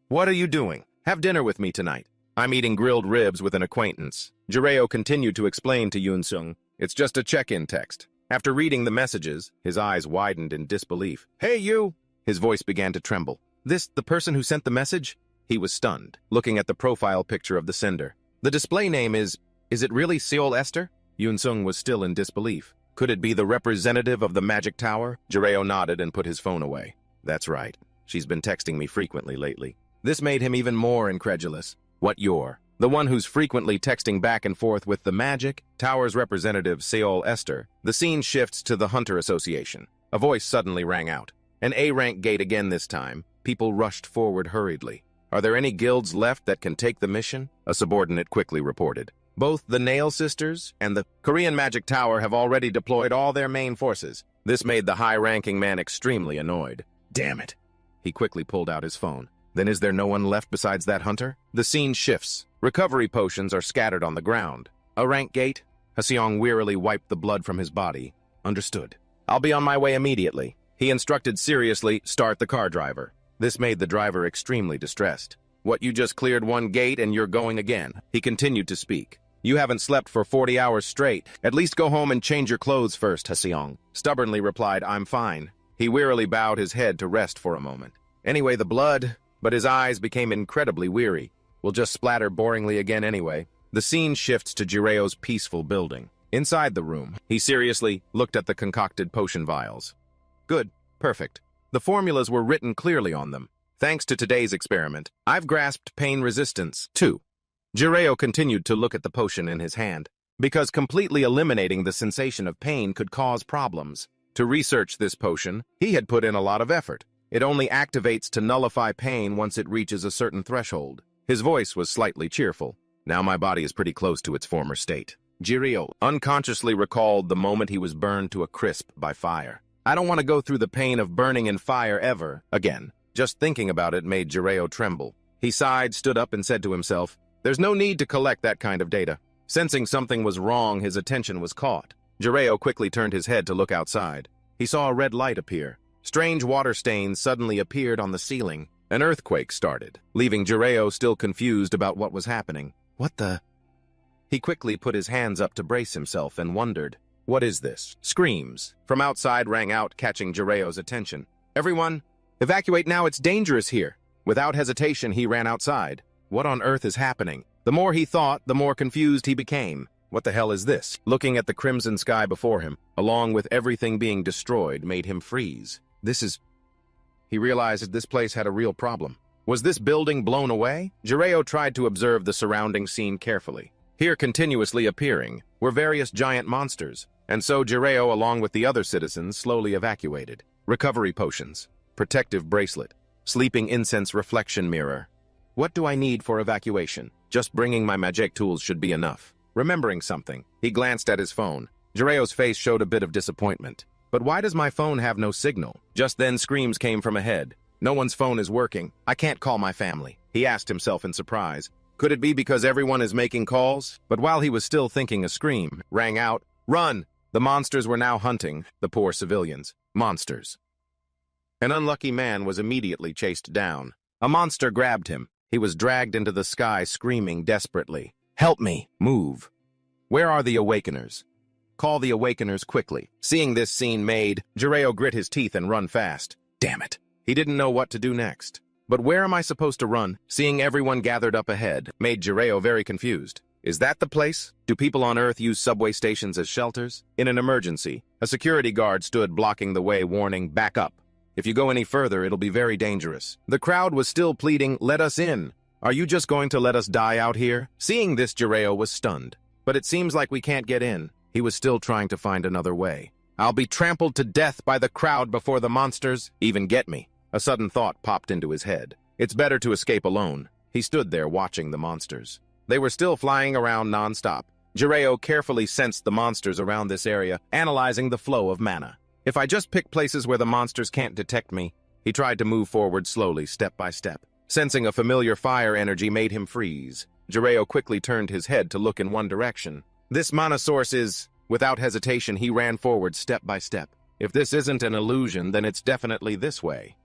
What are you doing? Have dinner with me tonight. I'm eating grilled ribs with an acquaintance." Jireo continued to explain to Yoon-sung, "It's just a check-in text." After reading the messages, his eyes widened in disbelief. "Hey, you!" His voice began to tremble. "This, the person who sent the message?" He was stunned, looking at the profile picture of the sender. "The display name is it really Seoul Esther?" Yoon-sung was still in disbelief. "Could it be the representative of the Magic Tower?" Jireo nodded and put his phone away. "That's right. She's been texting me frequently lately." This made him even more incredulous. "What you're? The one who's frequently texting back and forth with the Magic Tower's representative, Seoul Esther." The scene shifts to the Hunter Association. A voice suddenly rang out. An A-rank gate again this time. People rushed forward hurriedly. "Are there any guilds left that can take the mission?" A subordinate quickly reported. "Both the Nail Sisters and the Korean Magic Tower have already deployed all their main forces." This made the high-ranking man extremely annoyed. "Damn it." He quickly pulled out his phone. "Then is there no one left besides that hunter?" The scene shifts. Recovery potions are scattered on the ground. "A rank gate?" Haseong wearily wiped the blood from his body. "Understood. I'll be on my way immediately." He instructed seriously, "Start the car driver." This made the driver extremely distressed. "What, you just cleared one gate and you're going again?" He continued to speak. "You haven't slept for 40 hours straight. At least go home and change your clothes first," Haseong stubbornly replied. "I'm fine." He wearily bowed his head to rest for a moment. "Anyway, the blood..." But his eyes became incredibly weary. "We'll just splatter boringly again anyway." The scene shifts to Jireo's peaceful building. Inside the room, he seriously looked at the concocted potion vials. "Good. Perfect. The formulas were written clearly on them. Thanks to today's experiment, I've grasped pain resistance, too." Jireo continued to look at the potion in his hand, because completely eliminating the sensation of pain could cause problems. To research this potion, he had put in a lot of effort. It only activates to nullify pain once it reaches a certain threshold. His voice was slightly cheerful. "Now my body is pretty close to its former state." Jireo unconsciously recalled the moment he was burned to a crisp by fire. "I don't want to go through the pain of burning in fire ever again." Just thinking about it made Jireo tremble. He sighed, stood up, and said to himself, "There's no need to collect that kind of data." Sensing something was wrong, his attention was caught. Jireo quickly turned his head to look outside. He saw a red light appear. Strange water stains suddenly appeared on the ceiling. An earthquake started, leaving Jireo still confused about what was happening. "What the..." He quickly put his hands up to brace himself and wondered, "What is this?" Screams from outside rang out, catching Jireo's attention. "Everyone, evacuate now, it's dangerous here." Without hesitation, he ran outside. What on earth is happening? The more he thought, the more confused he became. What the hell is this? Looking at the crimson sky before him, along with everything being destroyed, made him freeze. He realized this place had a real problem. Was this building blown away? Jireo tried to observe the surrounding scene carefully. Here, continuously appearing, were various giant monsters, and so Jireo, along with the other citizens, slowly evacuated. Recovery potions, protective bracelet, sleeping incense reflection mirror. What do I need for evacuation? Just bringing my magic tools should be enough. Remembering something, he glanced at his phone. Jireo's face showed a bit of disappointment. But why does my phone have no signal? Just then, screams came from ahead. "No one's phone is working. I can't call my family," he asked himself in surprise. Could it be because everyone is making calls? But while he was still thinking, a scream rang out. "Run!" The monsters were now hunting the poor civilians. Monsters. An unlucky man was immediately chased down. A monster grabbed him. He was dragged into the sky, screaming desperately. "Help me! Move! Where are the awakeners? Call the awakeners quickly." Seeing this scene made Jireo grit his teeth and run fast. Damn it. He didn't know what to do next. But where am I supposed to run? Seeing everyone gathered up ahead made Jireo very confused. Is that the place? Do people on Earth use subway stations as shelters? In an emergency, a security guard stood blocking the way, warning, "Back up. If you go any further, it'll be very dangerous." The crowd was still pleading, "Let us in. Are you just going to let us die out here?" Seeing this, Jireo was stunned. but it seems like we can't get in. He was still trying to find another way. I'll be trampled to death by the crowd before the monsters even get me. A sudden thought popped into his head. It's better to escape alone. He stood there watching the monsters. They were still flying around non-stop. Jiraiya carefully sensed the monsters around this area, analyzing the flow of mana. If I just pick places where the monsters can't detect me, he tried to move forward slowly, step by step. Sensing a familiar fire energy made him freeze. Jiraiya quickly turned his head to look in one direction. This mana source is... Without hesitation, he ran forward step by step. If this isn't an illusion, then it's definitely this way.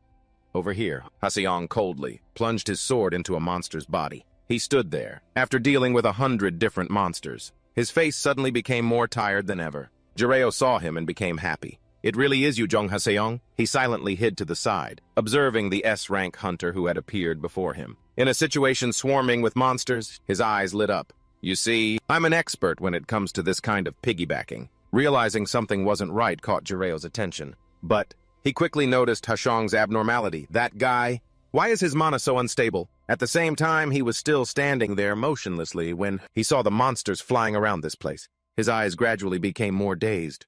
Over here, Haseong coldly plunged his sword into a monster's body. He stood there, after dealing with 100 different monsters. His face suddenly became more tired than ever. Jiraiya saw him and became happy. It really is you, Jong Haseong? He silently hid to the side, observing the S-rank hunter who had appeared before him. In a situation swarming with monsters, his eyes lit up. You see, I'm an expert when it comes to this kind of piggybacking. Realizing something wasn't right caught Jiraiya's attention. But he quickly noticed Haseong's abnormality. That guy, why is his mana so unstable? At the same time, he was still standing there motionlessly when he saw the monsters flying around this place. His eyes gradually became more dazed.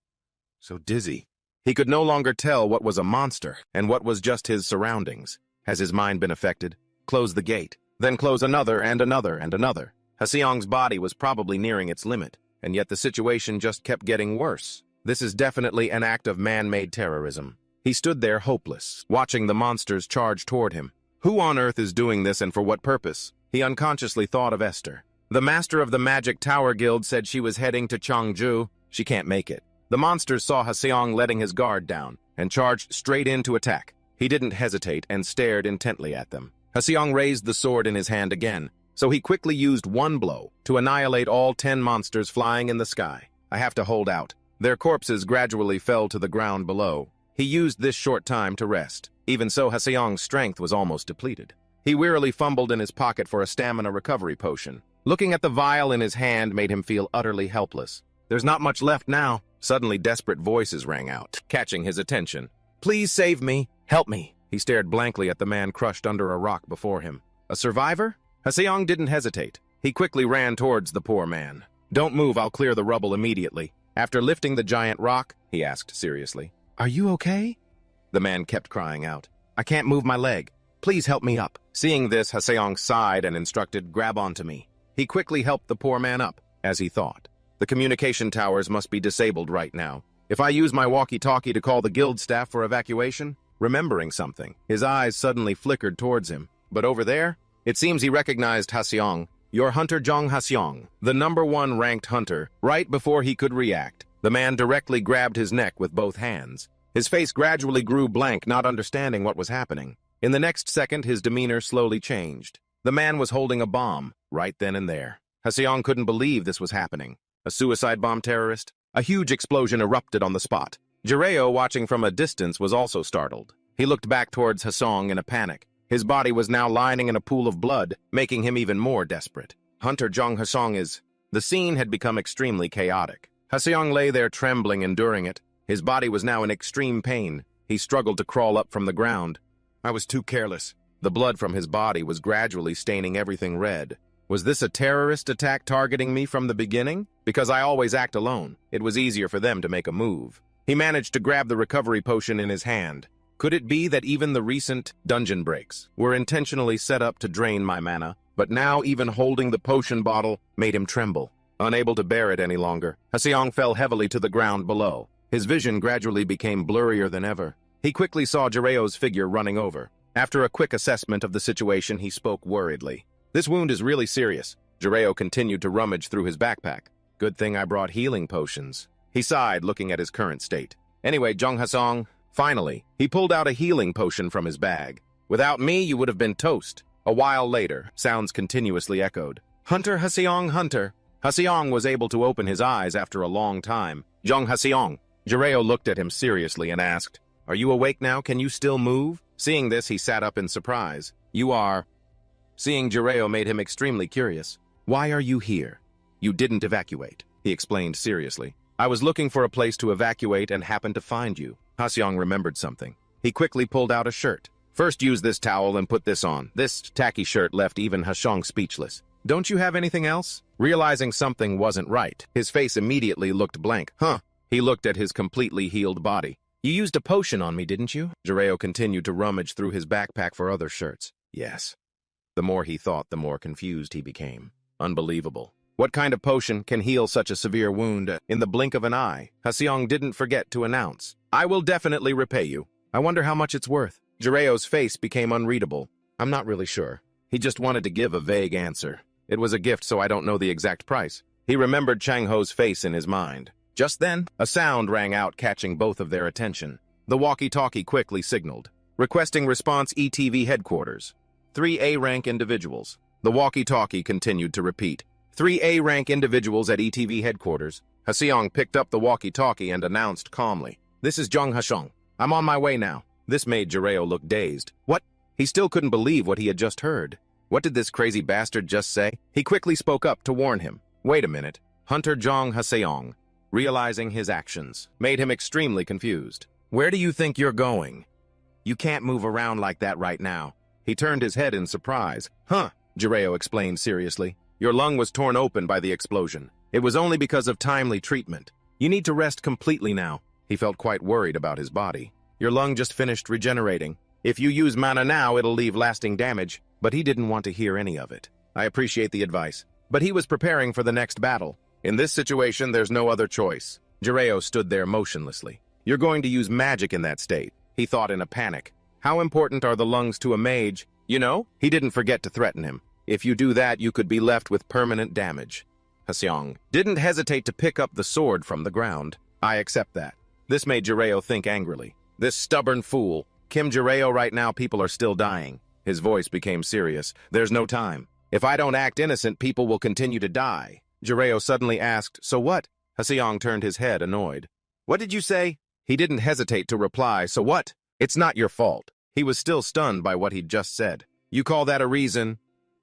So dizzy. He could no longer tell what was a monster and what was just his surroundings. Has his mind been affected? Close the gate. Then close another and another and another. Haseong's body was probably nearing its limit, and yet the situation just kept getting worse. This is definitely an act of man-made terrorism. He stood there hopeless, watching the monsters charge toward him. Who on earth is doing this and for what purpose? He unconsciously thought of Esther. The master of the Magic Tower Guild said she was heading to Cheongju. She can't make it. The monsters saw Haseong letting his guard down and charged straight in to attack. He didn't hesitate and stared intently at them. Haseong raised the sword in his hand again, so he quickly used one blow to annihilate all 10 monsters flying in the sky. I have to hold out. Their corpses gradually fell to the ground below. He used this short time to rest. Even so, Haseong's strength was almost depleted. He wearily fumbled in his pocket for a stamina recovery potion. Looking at the vial in his hand made him feel utterly helpless. There's not much left now. Suddenly, desperate voices rang out, catching his attention. Please save me. Help me. He stared blankly at the man crushed under a rock before him. A survivor? Haseong didn't hesitate. He quickly ran towards the poor man. Don't move, I'll clear the rubble immediately. After lifting the giant rock, he asked seriously. Are you okay? The man kept crying out. I can't move my leg. Please help me up. Seeing this, Haseong sighed and instructed, grab onto me. He quickly helped the poor man up, as he thought. The communication towers must be disabled right now. If I use my walkie-talkie to call the guild staff for evacuation, remembering something, his eyes suddenly flickered towards him. But over there, it seems he recognized Haseong, your hunter Jong Haseong, the #1 ranked hunter. Right before he could react, the man directly grabbed his neck with both hands. His face gradually grew blank, not understanding what was happening. In the next second, his demeanor slowly changed. The man was holding a bomb, right then and there. Haseong couldn't believe this was happening. A suicide bomb terrorist? A huge explosion erupted on the spot. Jiraiya, watching from a distance, was also startled. He looked back towards Haseong in a panic. His body was now lying in a pool of blood, making him even more desperate. Hunter Jong Haseong is... The scene had become extremely chaotic. Haseong lay there trembling, enduring it. His body was now in extreme pain. He struggled to crawl up from the ground. I was too careless. The blood from his body was gradually staining everything red. Was this a terrorist attack targeting me from the beginning? Because I always act alone. It was easier for them to make a move. He managed to grab the recovery potion in his hand. Could it be that even the recent dungeon breaks were intentionally set up to drain my mana, but now even holding the potion bottle made him tremble? Unable to bear it any longer, Haseong fell heavily to the ground below. His vision gradually became blurrier than ever. He quickly saw Jiraiya's figure running over. After a quick assessment of the situation, he spoke worriedly. This wound is really serious. Jiraiya continued to rummage through his backpack. Good thing I brought healing potions. He sighed, looking at his current state. Anyway, Jong Haseong, finally, he pulled out a healing potion from his bag. Without me, you would have been toast. A while later, sounds continuously echoed. Hunter Haseong, Hunter. Haseong was able to open his eyes after a long time. Jong Haseong. Jiraiya looked at him seriously and asked, Are you awake now? Can you still move? Seeing this, he sat up in surprise. You are... Seeing Jiraiya made him extremely curious. Why are you here? You didn't evacuate, he explained seriously. I was looking for a place to evacuate and happened to find you. Haseong remembered something. He quickly pulled out a shirt. First use this towel and put this on. This tacky shirt left even Haseong speechless. Don't you have anything else? Realizing something wasn't right, his face immediately looked blank. Huh. He looked at his completely healed body. You used a potion on me, didn't you? Jiraiya continued to rummage through his backpack for other shirts. Yes. The more he thought, the more confused he became. Unbelievable. What kind of potion can heal such a severe wound in the blink of an eye? Haseong didn't forget to announce. I will definitely repay you. I wonder how much it's worth. Jiraiya's face became unreadable. I'm not really sure. He just wanted to give a vague answer. It was a gift, so I don't know the exact price. He remembered Chang Ho's face in his mind. Just then, a sound rang out, catching both of their attention. The walkie-talkie quickly signaled. Requesting response ETV headquarters. 3 A-rank individuals. The walkie-talkie continued to repeat. 3 A-rank individuals at ETV headquarters. Haseong picked up the walkie-talkie and announced calmly. This is Jung Hashong. I'm on my way now. This made Jiraiya look dazed. What? He still couldn't believe what he had just heard. What did this crazy bastard just say? He quickly spoke up to warn him. Wait a minute. Hunter Jong Haseong, realizing his actions, made him extremely confused. Where do you think you're going? You can't move around like that right now. He turned his head in surprise. Huh, Jiraiya explained seriously. Your lung was torn open by the explosion. It was only because of timely treatment. You need to rest completely now. He felt quite worried about his body. Your lung just finished regenerating. If you use mana now, it'll leave lasting damage. But he didn't want to hear any of it. I appreciate the advice. But he was preparing for the next battle. In this situation, there's no other choice. Jiraiya stood there motionlessly. You're going to use magic in that state, he thought in a panic. How important are the lungs to a mage? You know? He didn't forget to threaten him. If you do that, you could be left with permanent damage. Haseong didn't hesitate to pick up the sword from the ground. I accept that. This made Jiraiya think angrily. This stubborn fool. Kim Jiraiya, right now people are still dying. His voice became serious. There's no time. If I don't act innocent, people will continue to die. Jiraiya suddenly asked, so what? Haseong turned his head, annoyed. What did you say? He didn't hesitate to reply, so what? It's not your fault. He was still stunned by what he'd just said. You call that a reason?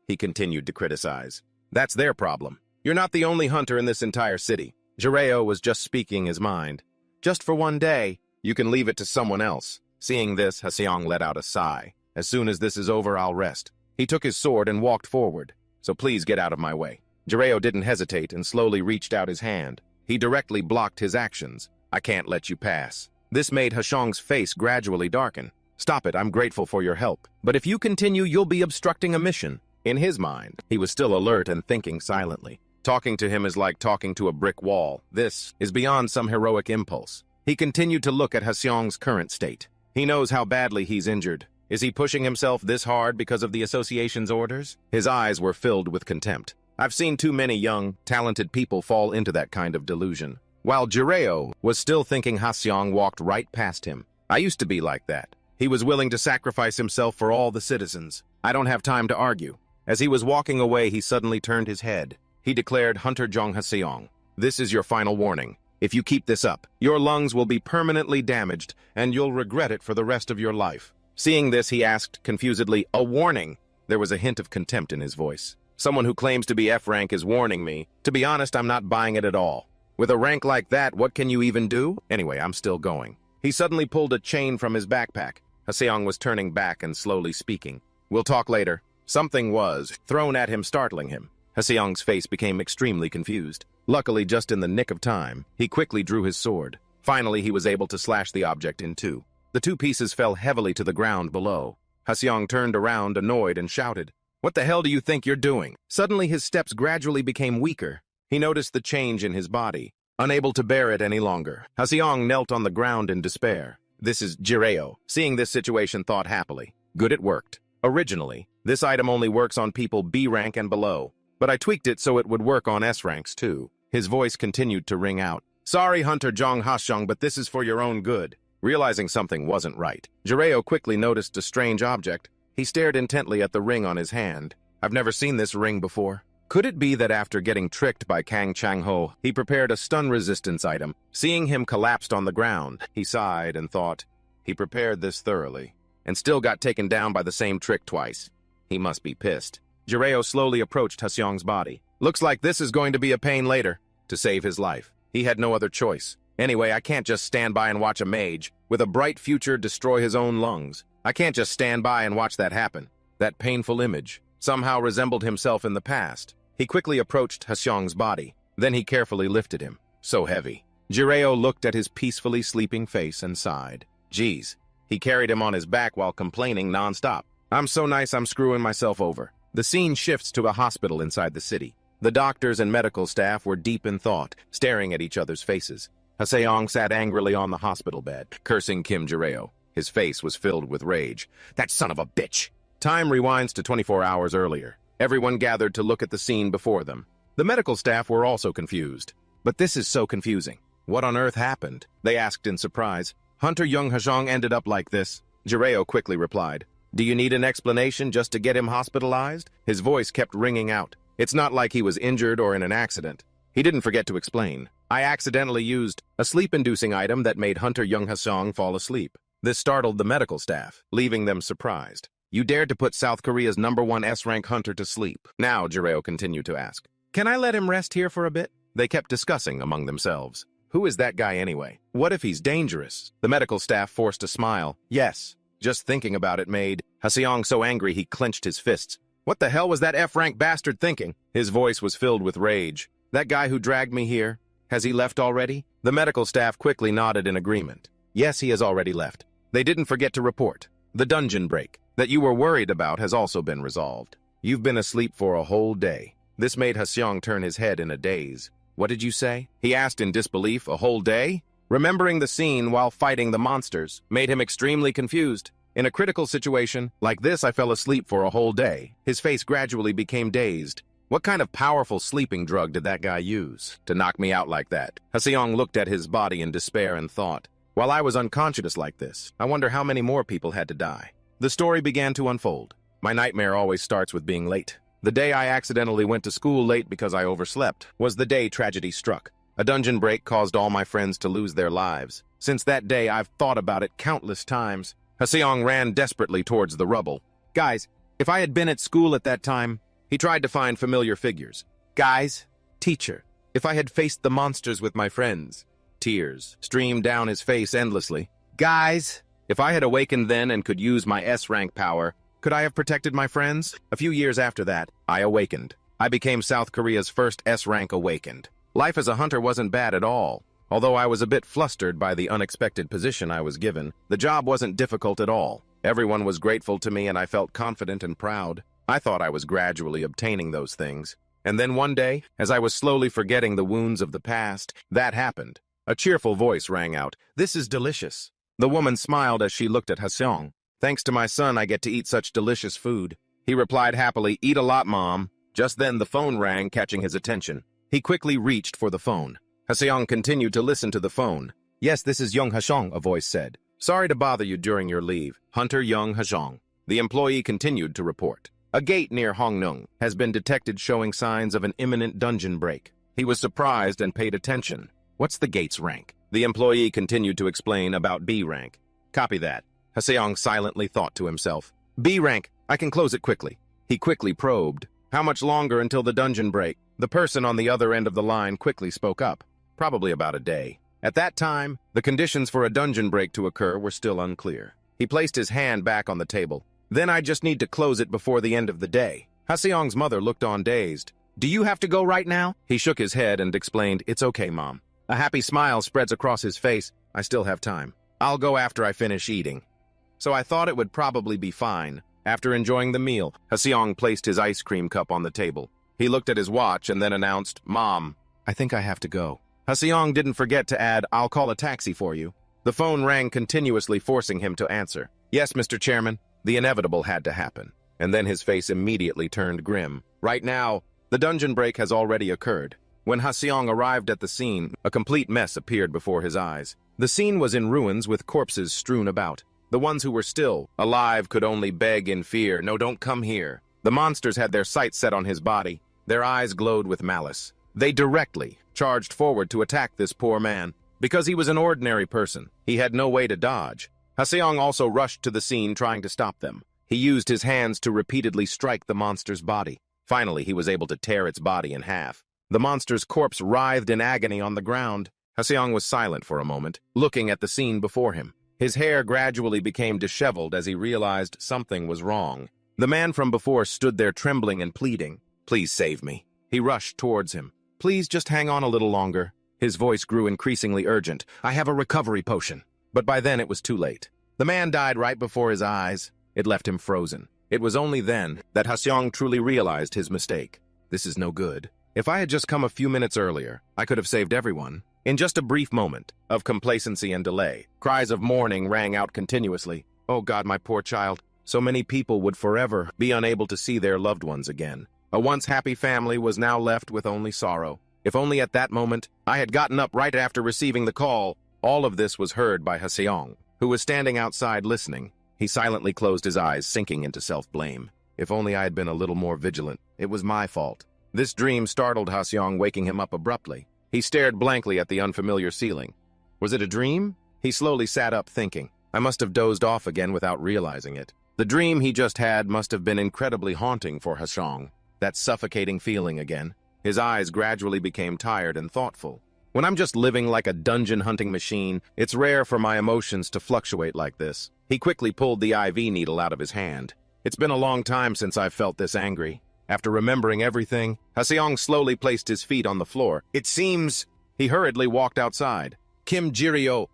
He continued to criticize. That's their problem. You're not the only hunter in this entire city. Jiraiya was just speaking his mind. Just for one day, you can leave it to someone else. Seeing this, Haseong let out a sigh. As soon as this is over, I'll rest. He took his sword and walked forward. So please get out of my way. Jiraiya didn't hesitate and slowly reached out his hand. He directly blocked his actions. I can't let you pass. This made Hashong's face gradually darken. Stop it, I'm grateful for your help. But if you continue, you'll be obstructing a mission. In his mind, he was still alert and thinking silently. Talking to him is like talking to a brick wall. This is beyond some heroic impulse. He continued to look at Haseong's current state. He knows how badly he's injured. Is he pushing himself this hard because of the association's orders? His eyes were filled with contempt. I've seen too many young, talented people fall into that kind of delusion. While Jiraiya was still thinking, Haseong walked right past him. I used to be like that. He was willing to sacrifice himself for all the citizens. I don't have time to argue. As he was walking away, he suddenly turned his head. He declared, Hunter Jong Haseong, this is your final warning. If you keep this up, your lungs will be permanently damaged, and you'll regret it for the rest of your life. Seeing this, he asked confusedly, a warning? There was a hint of contempt in his voice. Someone who claims to be F-rank is warning me. To be honest, I'm not buying it at all. With a rank like that, what can you even do? Anyway, I'm still going. He suddenly pulled a chain from his backpack. Haseong was turning back and slowly speaking. We'll talk later. Something was thrown at him, startling him. Haseong's face became extremely confused. Luckily, just in the nick of time, he quickly drew his sword. Finally, he was able to slash the object in two. The two pieces fell heavily to the ground below. Haseong turned around, annoyed, and shouted, What the hell do you think you're doing? Suddenly, his steps gradually became weaker. He noticed the change in his body. Unable to bear it any longer, Haseong knelt on the ground in despair. This is Jiraiya. Seeing this situation, thought happily. Good, it worked. Originally, this item only works on people B rank and below, but I tweaked it so it would work on S ranks too. His voice continued to ring out. Sorry, Hunter Jong Hashong, but this is for your own good. Realizing something wasn't right, Jiraiya quickly noticed a strange object. He stared intently at the ring on his hand. I've never seen this ring before. Could it be that after getting tricked by Kang Chang-ho, he prepared a stun resistance item? Seeing him collapsed on the ground, he sighed and thought, he prepared this thoroughly, and still got taken down by the same trick twice. He must be pissed. Jiraiya slowly approached Haseong's body. Looks like this is going to be a pain later. To save his life, he had no other choice. Anyway, I can't just stand by and watch a mage with a bright future destroy his own lungs. I can't just stand by and watch that happen. That painful image somehow resembled himself in the past. He quickly approached Haseong's body. Then he carefully lifted him. So heavy. Jireo looked at his peacefully sleeping face and sighed. Geez. He carried him on his back while complaining nonstop. I'm so nice I'm screwing myself over. The scene shifts to a hospital inside the city. The doctors and medical staff were deep in thought, staring at each other's faces. Haseong sat angrily on the hospital bed, cursing Kim Jireo. His face was filled with rage. That son of a bitch! Time rewinds to 24 hours earlier. Everyone gathered to look at the scene before them. The medical staff were also confused. But this is so confusing. What on earth happened? They asked in surprise. Hunter Young Haseong ended up like this. Jireo quickly replied. Do you need an explanation just to get him hospitalized? His voice kept ringing out. It's not like he was injured or in an accident. He didn't forget to explain. I accidentally used a sleep-inducing item that made Hunter Young Haseong fall asleep. This startled the medical staff, leaving them surprised. You dared to put South Korea's #1 S-rank hunter to sleep. Now, Jireo continued to ask, can I let him rest here for a bit? They kept discussing among themselves. Who is that guy anyway? What if he's dangerous? The medical staff forced a smile. Yes. Just thinking about it made Haseong so angry he clenched his fists. What the hell was that F-rank bastard thinking? His voice was filled with rage. That guy who dragged me here, has he left already? The medical staff quickly nodded in agreement. Yes, he has already left. They didn't forget to report. The dungeon break that you were worried about has also been resolved. You've been asleep for a whole day. This made Haseong turn his head in a daze. What did you say? He asked in disbelief. A whole day? Remembering the scene while fighting the monsters made him extremely confused. In a critical situation like this, I fell asleep for a whole day. His face gradually became dazed. What kind of powerful sleeping drug did that guy use to knock me out like that? Haseong looked at his body in despair and thought, while I was unconscious like this, I wonder how many more people had to die. The story began to unfold. My nightmare always starts with being late. The day I accidentally went to school late because I overslept was the day tragedy struck. A dungeon break caused all my friends to lose their lives. Since that day, I've thought about it countless times. Haseong ran desperately towards the rubble. Guys, if I had been at school at that time, he tried to find familiar figures. Guys, teacher, if I had faced the monsters with my friends. Tears streamed down his face endlessly. Guys, if I had awakened then and could use my S-rank power, could I have protected my friends? A few years after that, I awakened. I became South Korea's first S-rank awakened. Life as a hunter wasn't bad at all. Although I was a bit flustered by the unexpected position I was given, the job wasn't difficult at all. Everyone was grateful to me and I felt confident and proud. I thought I was gradually obtaining those things. And then one day, as I was slowly forgetting the wounds of the past, that happened. A cheerful voice rang out, "This is delicious." The woman smiled as she looked at Haseong. "Thanks to my son, I get to eat such delicious food." He replied happily, "Eat a lot, Mom." Just then the phone rang, catching his attention. He quickly reached for the phone. Haseong continued to listen to the phone. "Yes, this is Young Haseong," a voice said. "Sorry to bother you during your leave. Hunter Young Haseong." The employee continued to report. "A gate near Hongneung has been detected showing signs of an imminent dungeon break." He was surprised and paid attention. "What's the gate's rank?" The employee continued to explain about B rank. "Copy that." Haseong silently thought to himself. "B rank, I can close it quickly." He quickly probed. "How much longer until the dungeon break?" The person on the other end of the line quickly spoke up. "Probably about a day." At that time, the conditions for a dungeon break to occur were still unclear. He placed his hand back on the table. "Then I just need to close it before the end of the day." Haseong's mother looked on dazed. "Do you have to go right now?" He shook his head and explained, "It's okay, Mom." A happy smile spreads across his face. "I still have time. I'll go after I finish eating." So I thought it would probably be fine. After enjoying the meal, Haseong placed his ice cream cup on the table. He looked at his watch and then announced, "Mom, I think I have to go." Haseong didn't forget to add, "I'll call a taxi for you." The phone rang continuously, forcing him to answer. "Yes, Mr. Chairman." The inevitable had to happen. And then his face immediately turned grim. Right now, the dungeon break has already occurred. When Haseong arrived at the scene, a complete mess appeared before his eyes. The scene was in ruins with corpses strewn about. The ones who were still alive could only beg in fear, "No, don't come here." The monsters had their sights set on his body. Their eyes glowed with malice. They directly charged forward to attack this poor man. Because he was an ordinary person, he had no way to dodge. Haseong also rushed to the scene trying to stop them. He used his hands to repeatedly strike the monster's body. Finally, he was able to tear its body in half. The monster's corpse writhed in agony on the ground. Haseong was silent for a moment, looking at the scene before him. His hair gradually became disheveled as he realized something was wrong. The man from before stood there trembling and pleading. "Please save me." He rushed towards him. "Please just hang on a little longer." His voice grew increasingly urgent. "I have a recovery potion." But by then it was too late. The man died right before his eyes. It left him frozen. It was only then that Haseong truly realized his mistake. This is no good. If I had just come a few minutes earlier, I could have saved everyone. In just a brief moment of complacency and delay, cries of mourning rang out continuously. Oh God, my poor child. So many people would forever be unable to see their loved ones again. A once happy family was now left with only sorrow. If only at that moment I had gotten up right after receiving the call. All of this was heard by Haseong, who was standing outside listening. He silently closed his eyes, sinking into self-blame. If only I had been a little more vigilant. It was my fault. This dream startled Haseong, waking him up abruptly. He stared blankly at the unfamiliar ceiling. Was it a dream? He slowly sat up, thinking. I must have dozed off again without realizing it. The dream he just had must have been incredibly haunting for Haseong. That suffocating feeling again. His eyes gradually became tired and thoughtful. When I'm just living like a dungeon-hunting machine, it's rare for my emotions to fluctuate like this. He quickly pulled the IV needle out of his hand. It's been a long time since I've felt this angry. After remembering everything, Haseong slowly placed his feet on the floor. It seems... He hurriedly walked outside. Kim Jiryo.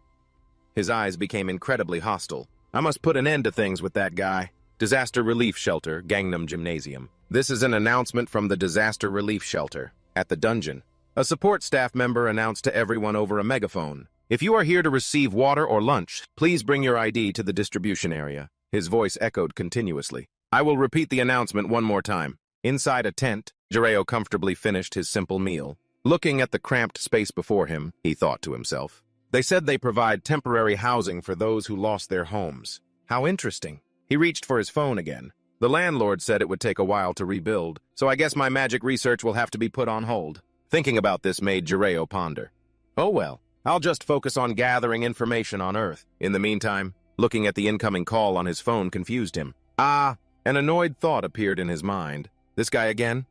His eyes became incredibly hostile. I must put an end to things with that guy. Disaster Relief Shelter, Gangnam Gymnasium. This is an announcement from the Disaster Relief Shelter. At the dungeon, a support staff member announced to everyone over a megaphone. If you are here to receive water or lunch, please bring your ID to the distribution area. His voice echoed continuously. I will repeat the announcement one more time. Inside a tent, Jireo comfortably finished his simple meal. Looking at the cramped space before him, he thought to himself. They said they provide temporary housing for those who lost their homes. How interesting. He reached for his phone again. The landlord said it would take a while to rebuild, so I guess my magic research will have to be put on hold. Thinking about this made Jireo ponder. Oh well, I'll just focus on gathering information on Earth. In the meantime, looking at the incoming call on his phone confused him. An annoyed thought appeared in his mind. This guy again?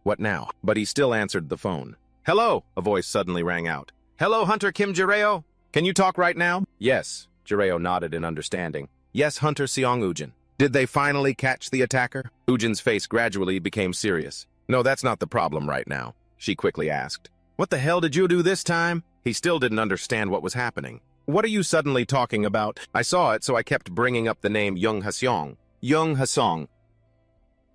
What now? But he still answered the phone. Hello, a voice suddenly rang out. Hello, Hunter Kim Jireo? Can you talk right now? Yes, Jireo nodded in understanding. Yes, Hunter Seong Ujin. Did they finally catch the attacker? Ujin's face gradually became serious. No, that's not the problem right now, she quickly asked. What the hell did you do this time? He still didn't understand what was happening. What are you suddenly talking about? I saw it, so I kept bringing up the name Young Haseong. Young Haseong.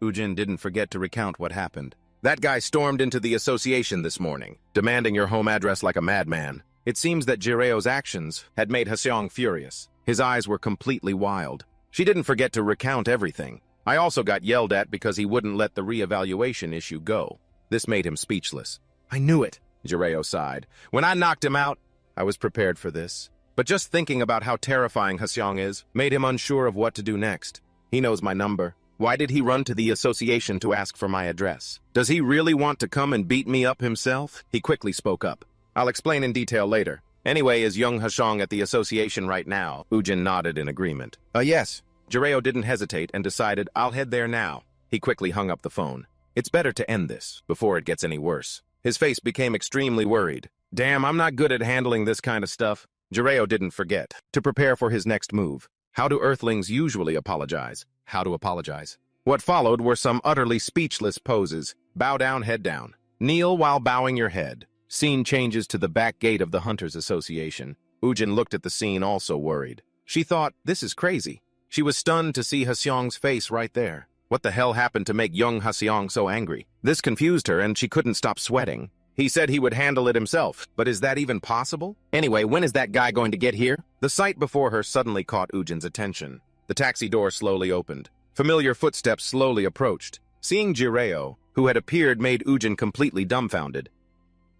Ujin didn't forget to recount what happened. That guy stormed into the association this morning, demanding your home address like a madman. It seems that Jireo's actions had made Haseong furious. His eyes were completely wild. She didn't forget to recount everything. I also got yelled at because he wouldn't let the reevaluation issue go. This made him speechless. I knew it, Jireo sighed. When I knocked him out, I was prepared for this. But just thinking about how terrifying Haseong is made him unsure of what to do next. He knows my number. Why did he run to the association to ask for my address? Does he really want to come and beat me up himself? He quickly spoke up. I'll explain in detail later. Anyway, is Young Haseong at the association right now? Ujin nodded in agreement. Yes. Jireo didn't hesitate and decided, I'll head there now. He quickly hung up the phone. It's better to end this before it gets any worse. His face became extremely worried. Damn, I'm not good at handling this kind of stuff. Jireo didn't forget to prepare for his next move. How do Earthlings usually apologize? How to apologize? What followed were some utterly speechless poses. Bow down, head down. Kneel while bowing your head. Scene changes to the back gate of the Hunters Association. Ujin looked at the scene, also worried. She thought, this is crazy. She was stunned to see Haseong's face right there. What the hell happened to make young Haseong so angry? This confused her and she couldn't stop sweating. He said he would handle it himself, but is that even possible? Anyway, when is that guy going to get here? The sight before her suddenly caught Ujin's attention. The taxi door slowly opened. Familiar footsteps slowly approached. Seeing Jireo, who had appeared, made Ujin completely dumbfounded.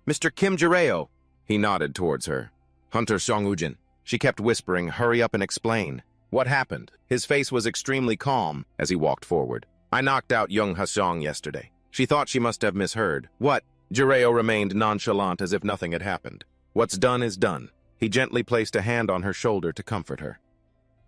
Mr. Kim Jireo. He nodded towards her. Hunter Seong Ujin. She kept whispering, hurry up and explain. What happened? His face was extremely calm as he walked forward. I knocked out young Haseong yesterday. She thought she must have misheard. What? Jireo remained nonchalant as if nothing had happened. What's done is done. He gently placed a hand on her shoulder to comfort her.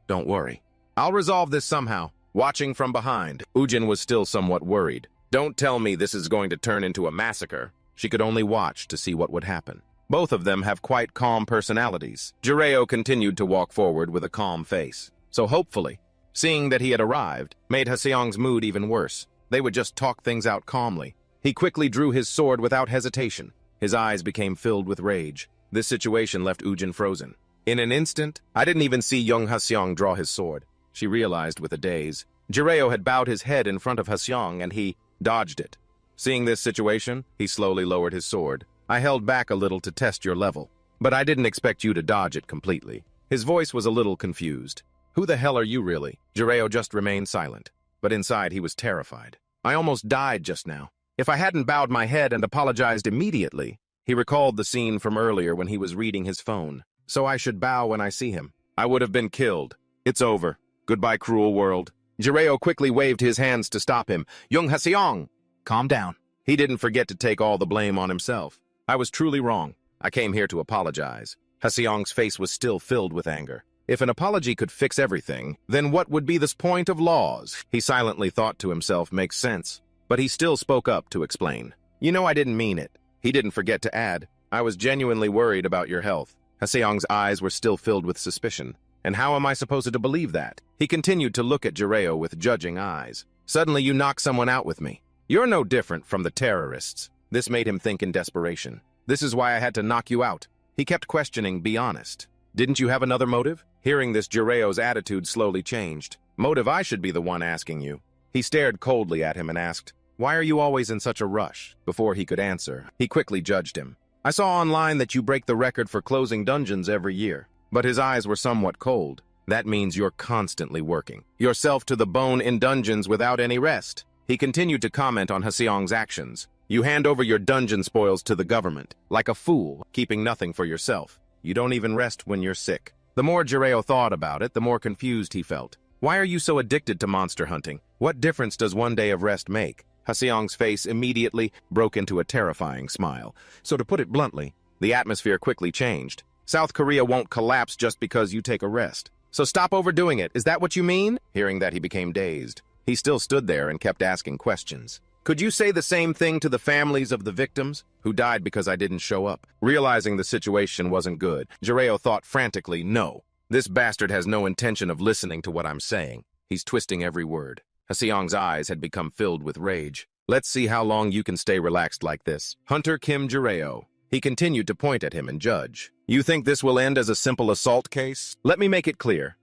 Don't worry. I'll resolve this somehow. Watching from behind, Ujin was still somewhat worried. Don't tell me this is going to turn into a massacre. She could only watch to see what would happen. Both of them have quite calm personalities. Jireo continued to walk forward with a calm face. So hopefully, Seeing that he had arrived made Haseong's mood even worse. They would just talk things out calmly. He quickly drew his sword without hesitation. His eyes became filled with rage. This situation left Ujin frozen. In an instant, I didn't even see young Haseong draw his sword. She realized with a daze. Jireo had bowed his head in front of Haseong and he dodged it. Seeing this situation, he slowly lowered his sword. I held back a little to test your level, but I didn't expect you to dodge it completely. His voice was a little confused. Who the hell are you really? Jireo just remained silent, but inside he was terrified. I almost died just now. If I hadn't bowed my head and apologized immediately, he recalled the scene from earlier when he was reading his phone. So I should bow when I see him. I would have been killed. It's over. Goodbye, cruel world. Jireo quickly waved his hands to stop him. Young Haseong, calm down. He didn't forget to take all the blame on himself. I was truly wrong. I came here to apologize. Haseong's face was still filled with anger. If an apology could fix everything, then what would be this point of laws? He silently thought to himself, makes sense. But he still spoke up to explain. You know I didn't mean it. He didn't forget to add, I was genuinely worried about your health. Haseong's eyes were still filled with suspicion. And how am I supposed to believe that? He continued to look at Jireo with judging eyes. Suddenly you knock someone out with me. You're no different from the terrorists. This made him think in desperation. This is why I had to knock you out. He kept questioning, be honest. Didn't you have another motive? Hearing this, Jireo's attitude slowly changed. Motive, I should be the one asking you. He stared coldly at him and asked, why are you always in such a rush? Before he could answer, he quickly judged him. I saw online that you break the record for closing dungeons every year. But his eyes were somewhat cold. That means you're constantly working yourself to the bone in dungeons without any rest. He continued to comment on Haseong's actions. You hand over your dungeon spoils to the government, like a fool, keeping nothing for yourself. You don't even rest when you're sick. The more Jireo thought about it, the more confused he felt. Why are you so addicted to monster hunting? What difference does one day of rest make? Haseong's face immediately broke into a terrifying smile. So to put it bluntly, the atmosphere quickly changed. South Korea won't collapse just because you take a rest. So stop overdoing it, is that what you mean? Hearing that, he became dazed. He still stood there and kept asking questions. Could you say the same thing to the families of the victims who died because I didn't show up? Realizing the situation wasn't good, Jireo thought frantically, no. This bastard has no intention of listening to what I'm saying. He's twisting every word. Haseong's eyes had become filled with rage. Let's see how long you can stay relaxed like this. Hunter Kim Jireo. He continued to point at him and judge. You think this will end as a simple assault case? Let me make it clear.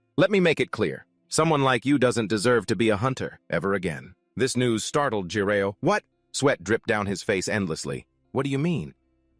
Someone like you doesn't deserve to be a hunter ever again. This news startled Jireo. What? Sweat dripped down his face endlessly. What do you mean?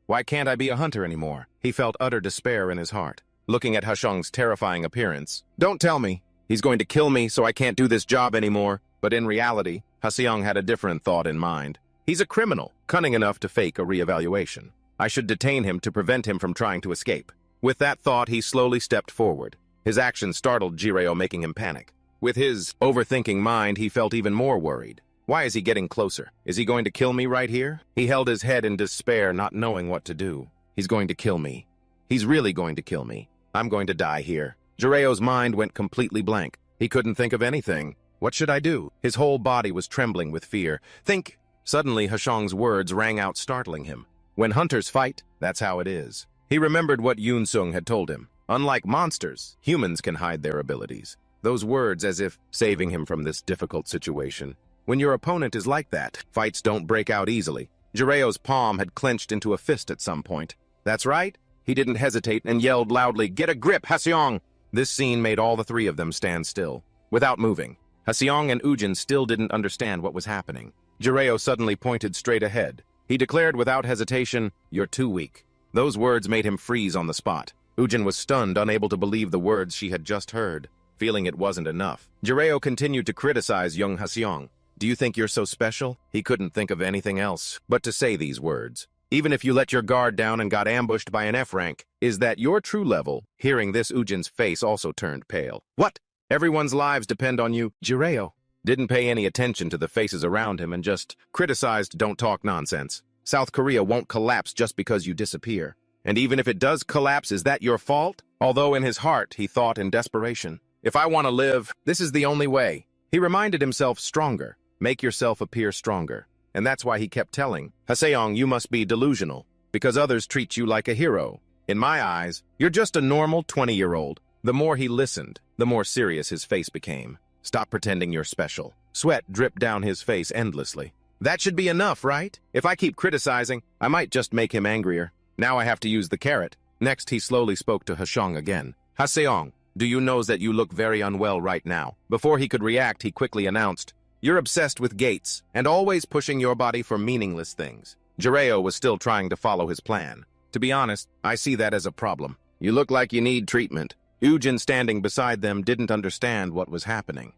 Why can't I be a hunter anymore? He felt utter despair in his heart. Looking at Haseong's terrifying appearance. Don't tell me. He's going to kill me so I can't do this job anymore. But in reality, Haseong had a different thought in mind. He's a criminal, cunning enough to fake a reevaluation. I should detain him to prevent him from trying to escape. With that thought, he slowly stepped forward. His action startled Jireo, making him panic. With his overthinking mind, he felt even more worried. Why is he getting closer? Is he going to kill me right here? He held his head in despair, not knowing what to do. He's going to kill me. He's really going to kill me. I'm going to die here. Jireo's mind went completely blank. He couldn't think of anything. What should I do? His whole body was trembling with fear. Think! Suddenly, Haseong's words rang out, startling him. When hunters fight, that's how it is. He remembered what Yoon Sung had told him. Unlike monsters, humans can hide their abilities. Those words as if saving him from this difficult situation. When your opponent is like that, fights don't break out easily. Jireo's palm had clenched into a fist at some point. That's right. He didn't hesitate and yelled loudly, "Get a grip, Haseong!" This scene made all the three of them stand still, without moving. Haseong and Ujin still didn't understand what was happening. Jireo suddenly pointed straight ahead. He declared without hesitation, "You're too weak." Those words made him freeze on the spot. Ujin was stunned, unable to believe the words she had just heard. Feeling it wasn't enough, Jireo continued to criticize young Haseong. Do you think you're so special? He couldn't think of anything else but to say these words. Even if you let your guard down and got ambushed by an F rank, is that your true level? Hearing this, Ujin's face also turned pale. What? Everyone's lives depend on you. Jireo didn't pay any attention to the faces around him and just criticized, don't talk nonsense. South Korea won't collapse just because you disappear. And even if it does collapse, is that your fault? Although in his heart, he thought in desperation, if I want to live, this is the only way. He reminded himself stronger. Make yourself appear stronger. And that's why he kept telling, Haseong, you must be delusional, because others treat you like a hero. In my eyes, you're just a normal 20-year-old. The more he listened, the more serious his face became. Stop pretending you're special. Sweat dripped down his face endlessly. That should be enough, right? If I keep criticizing, I might just make him angrier. Now I have to use the carrot. Next, he slowly spoke to Hsiong again. Hsiong, do you know that you look very unwell right now? Before he could react, he quickly announced, you're obsessed with gates and always pushing your body for meaningless things. Jiraiya was still trying to follow his plan. To be honest, I see that as a problem. You look like you need treatment. Ujin, standing beside them, didn't understand what was happening.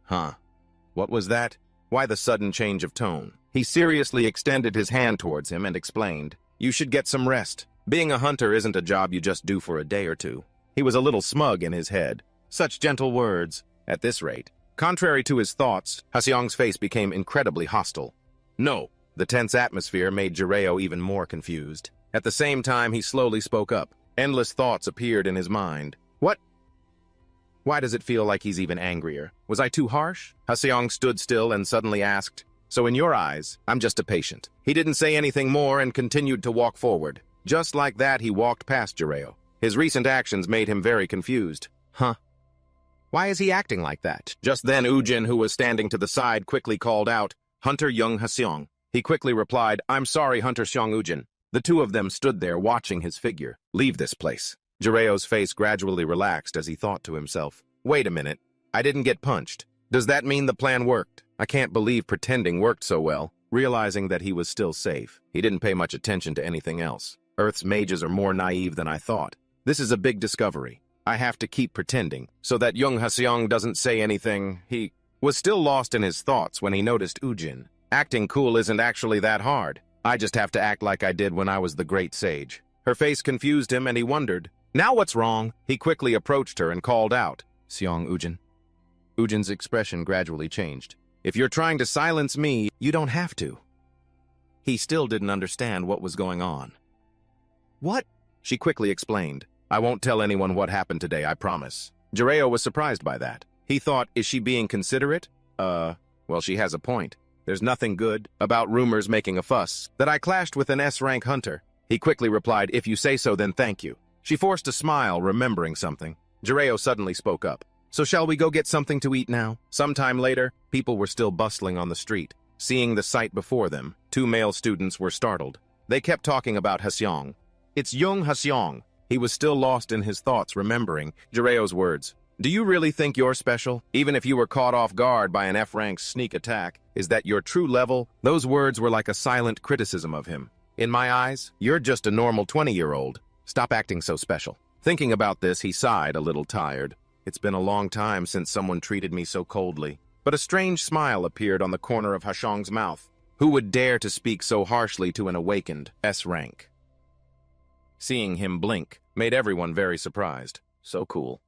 Huh? What was that? Why the sudden change of tone? He seriously extended his hand towards him and explained, you should get some rest. Being a hunter isn't a job you just do for a day or two. He was a little smug in his head. Such gentle words. At this rate. Contrary to his thoughts, Hsiong's face became incredibly hostile. No. The tense atmosphere made Jiraiya even more confused. At the same time, he slowly spoke up. Endless thoughts appeared in his mind. What? Why does it feel like he's even angrier? Was I too harsh? Hsiong stood still and suddenly asked, so in your eyes, I'm just a patient. He didn't say anything more and continued to walk forward. Just like that, he walked past Jiraiya. His recent actions made him very confused. Huh? Why is he acting like that? Just then, Ujin, who was standing to the side, quickly called out, Hunter Young Hsiong. He quickly replied, I'm sorry, Hunter Xiong Ujin. The two of them stood there watching his figure. Leave this place. Jiraiya's face gradually relaxed as he thought to himself, wait a minute, I didn't get punched. Does that mean the plan worked? I can't believe pretending worked so well. Realizing that he was still safe, he didn't pay much attention to anything else. Earth's mages are more naive than I thought. This is a big discovery. I have to keep pretending, so that young Hsiong doesn't say anything. He was still lost in his thoughts when he noticed Ujin. Acting cool isn't actually that hard. I just have to act like I did when I was the great sage. Her face confused him and he wondered, now what's wrong? He quickly approached her and called out, Xiong Ujin. Ujin's expression gradually changed. If you're trying to silence me, you don't have to. He still didn't understand what was going on. What? She quickly explained. I won't tell anyone what happened today, I promise. Jiraiya was surprised by that. He thought, is she being considerate? Well, she has a point. There's nothing good about rumors making a fuss. That I clashed with an S-rank hunter. He quickly replied, if you say so, then thank you. She forced a smile, remembering something. Jiraiya suddenly spoke up. So shall we go get something to eat now? Sometime later, people were still bustling on the street. Seeing the sight before them, two male students were startled. They kept talking about Hsiong. It's young Hsiong. He was still lost in his thoughts, remembering Jiraiya's words. Do you really think you're special? Even if you were caught off guard by an F-rank sneak attack, is that your true level? Those words were like a silent criticism of him. In my eyes, you're just a normal 20-year-old. Stop acting so special. Thinking about this, he sighed, a little tired. It's been a long time since someone treated me so coldly. But a strange smile appeared on the corner of Hsiong's mouth. Who would dare to speak so harshly to an awakened S-rank? Seeing him blink made everyone very surprised. So cool.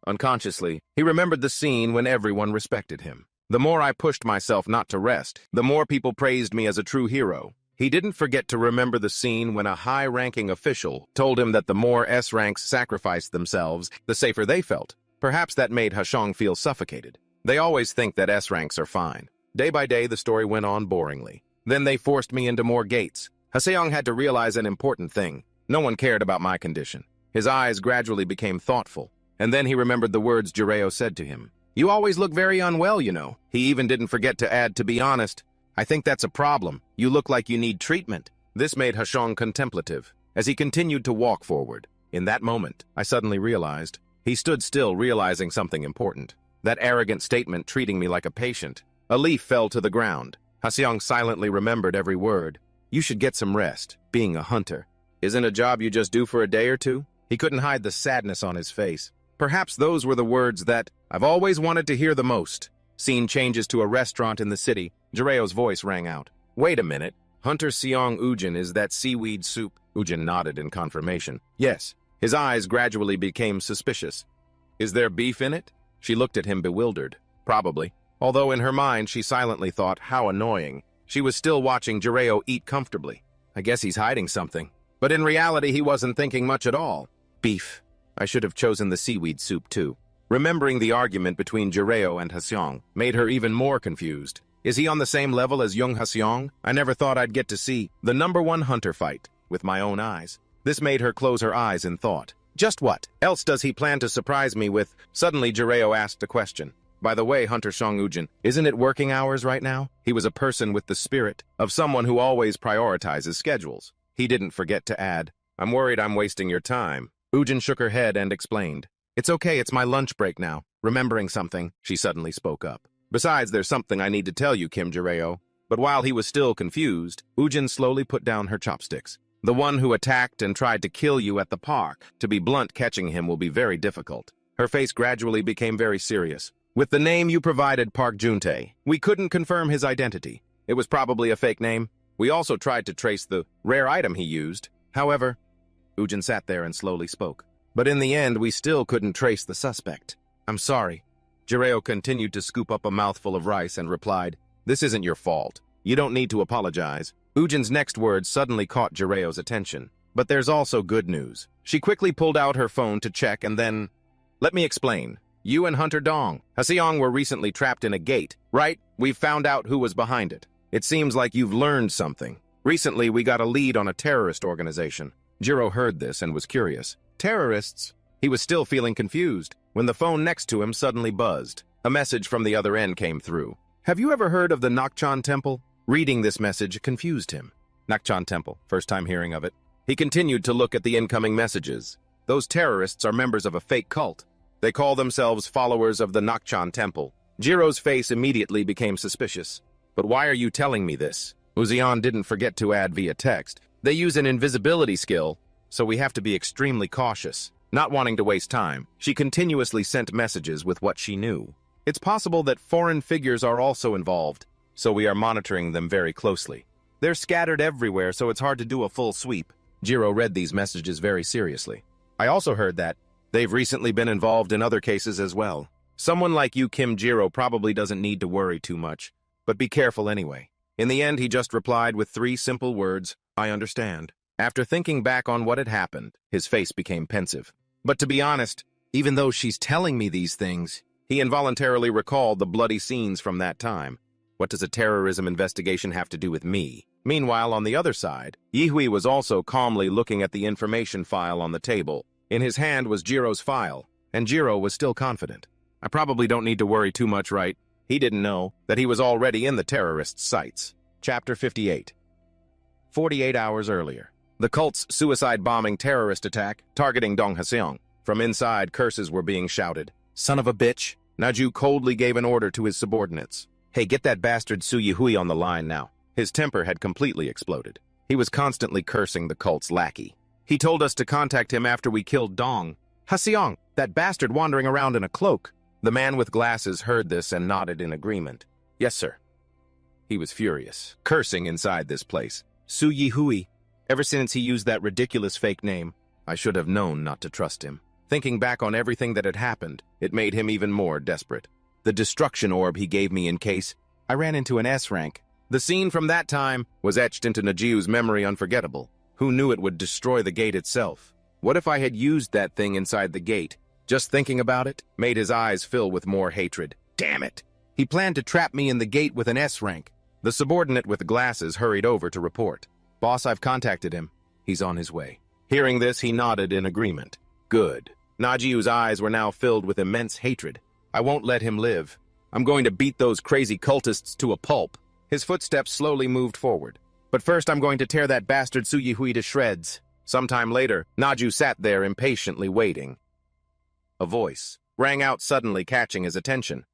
Unconsciously, he remembered the scene when everyone respected him. The more I pushed myself not to rest, the more people praised me as a true hero. He didn't forget to remember the scene when a high-ranking official told him that the more S-ranks sacrificed themselves, the safer they felt. Perhaps that made Hsiong feel suffocated. They always think that S-ranks are fine. Day by day, the story went on boringly. Then they forced me into more gates. Hsiong had to realize an important thing. No one cared about my condition. His eyes gradually became thoughtful. And then he remembered the words Jiraiya said to him. You always look very unwell, you know. He even didn't forget to add, to be honest. I think that's a problem. You look like you need treatment. This made Hsiong contemplative, as he continued to walk forward. In that moment, I suddenly realized. He stood still, realizing something important. That arrogant statement treating me like a patient. A leaf fell to the ground. Hsiong silently remembered every word. You should get some rest, being a hunter. Isn't a job you just do for a day or two? He couldn't hide the sadness on his face. Perhaps those were the words that I've always wanted to hear the most. Scene changes to a restaurant in the city. Jiraiya's voice rang out. Wait a minute. Hunter Xiong Ujin, is that seaweed soup? Ujin nodded in confirmation. Yes. His eyes gradually became suspicious. Is there beef in it? She looked at him bewildered. Probably. Although in her mind she silently thought, how annoying. She was still watching Jiraiya eat comfortably. I guess he's hiding something. But in reality he wasn't thinking much at all. Beef. I should have chosen the seaweed soup too. Remembering the argument between Jiraiya and Hsiong made her even more confused. Is he on the same level as young Hsiong? I never thought I'd get to see the #1 hunter fight with my own eyes. This made her close her eyes in thought. Just what else does he plan to surprise me with? Suddenly Jiraiya asked a question. By the way, Hunter Ujin, isn't it working hours right now? He was a person with the spirit of someone who always prioritizes schedules. He didn't forget to add, I'm worried I'm wasting your time. Ujin shook her head and explained, It's okay, it's my lunch break now. Remembering something, she suddenly spoke up. Besides, there's something I need to tell you, Kim Jireo. But while he was still confused, Ujin slowly put down her chopsticks. The one who attacked and tried to kill you at the park. To be blunt, catching him will be very difficult. Her face gradually became very serious. With the name you provided, Park Juntae, we couldn't confirm his identity. It was probably a fake name. We also tried to trace the rare item he used. However, Ujin sat there and slowly spoke. But in the end, we still couldn't trace the suspect. I'm sorry. Jireo continued to scoop up a mouthful of rice and replied, This isn't your fault. You don't need to apologize. Ujin's next words suddenly caught Jireo's attention. But there's also good news. She quickly pulled out her phone to check and then... Let me explain. You and Hunter Dong, Haseong were recently trapped in a gate, right? We've found out who was behind it. It seems like you've learned something. Recently, we got a lead on a terrorist organization. Jiro heard this and was curious. Terrorists? He was still feeling confused when the phone next to him suddenly buzzed. A message from the other end came through. Have you ever heard of the Nakchan Temple? Reading this message confused him. Nakchan Temple, first time hearing of it. He continued to look at the incoming messages. Those terrorists are members of a fake cult. They call themselves followers of the Nakchan Temple. Jiro's face immediately became suspicious. But why are you telling me this? Uzion didn't forget to add via text. They use an invisibility skill, so we have to be extremely cautious. Not wanting to waste time, she continuously sent messages with what she knew. It's possible that foreign figures are also involved, so we are monitoring them very closely. They're scattered everywhere, so it's hard to do a full sweep. Jiro read these messages very seriously. I also heard that they've recently been involved in other cases as well. Someone like you, Kim Jiro, probably doesn't need to worry too much, but be careful anyway. In the end, he just replied with 3 simple words, I understand. After thinking back on what had happened, his face became pensive. But to be honest, even though she's telling me these things, he involuntarily recalled the bloody scenes from that time. What does a terrorism investigation have to do with me? Meanwhile, on the other side, Yihui was also calmly looking at the information file on the table. In his hand was Jiro's file, and Jiro was still confident. I probably don't need to worry too much, right? He didn't know that he was already in the terrorists' sights. Chapter 58. 48 hours earlier. The cult's suicide bombing terrorist attack targeting Dong Haseong. From inside, curses were being shouted. Son of a bitch! Naju coldly gave an order to his subordinates. Hey, get that bastard Su Yihui on the line now. His temper had completely exploded. He was constantly cursing the cult's lackey. He told us to contact him after we killed Dong. Haseong, that bastard wandering around in a cloak. The man with glasses heard this and nodded in agreement. Yes, sir. He was furious, cursing inside this place. Su Yihui. Ever since he used that ridiculous fake name, I should have known not to trust him. Thinking back on everything that had happened, it made him even more desperate. The destruction orb he gave me in case I ran into an S rank. The scene from that time was etched into Najiu's memory unforgettable. Who knew it would destroy the gate itself? What if I had used that thing inside the gate? Just thinking about it made his eyes fill with more hatred. Damn it! He planned to trap me in the gate with an S rank. The subordinate with glasses hurried over to report. Boss, I've contacted him. He's on his way. Hearing this, he nodded in agreement. Good. Najiu's eyes were now filled with immense hatred. I won't let him live. I'm going to beat those crazy cultists to a pulp. His footsteps slowly moved forward. But first I'm going to tear that bastard Su Yihui to shreds. Sometime later, Naju sat there impatiently waiting. A voice rang out suddenly, catching his attention.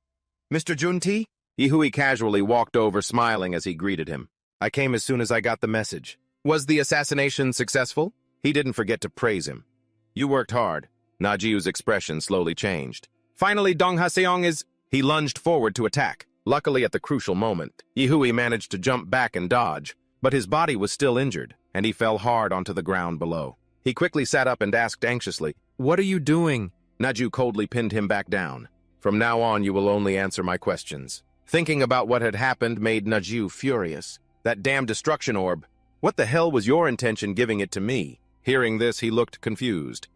Mr. Junti? Yihui casually walked over, smiling as he greeted him. I came as soon as I got the message. Was the assassination successful? He didn't forget to praise him. You worked hard. Najiu's expression slowly changed. Finally, Dong Haseong is... He lunged forward to attack. Luckily, at the crucial moment, Yihui managed to jump back and dodge, but his body was still injured, and he fell hard onto the ground below. He quickly sat up and asked anxiously, What are you doing? Naju coldly pinned him back down. From now on, you will only answer my questions. Thinking about what had happened made Naju furious. That damn destruction orb. What the hell was your intention giving it to me? Hearing this, he looked confused.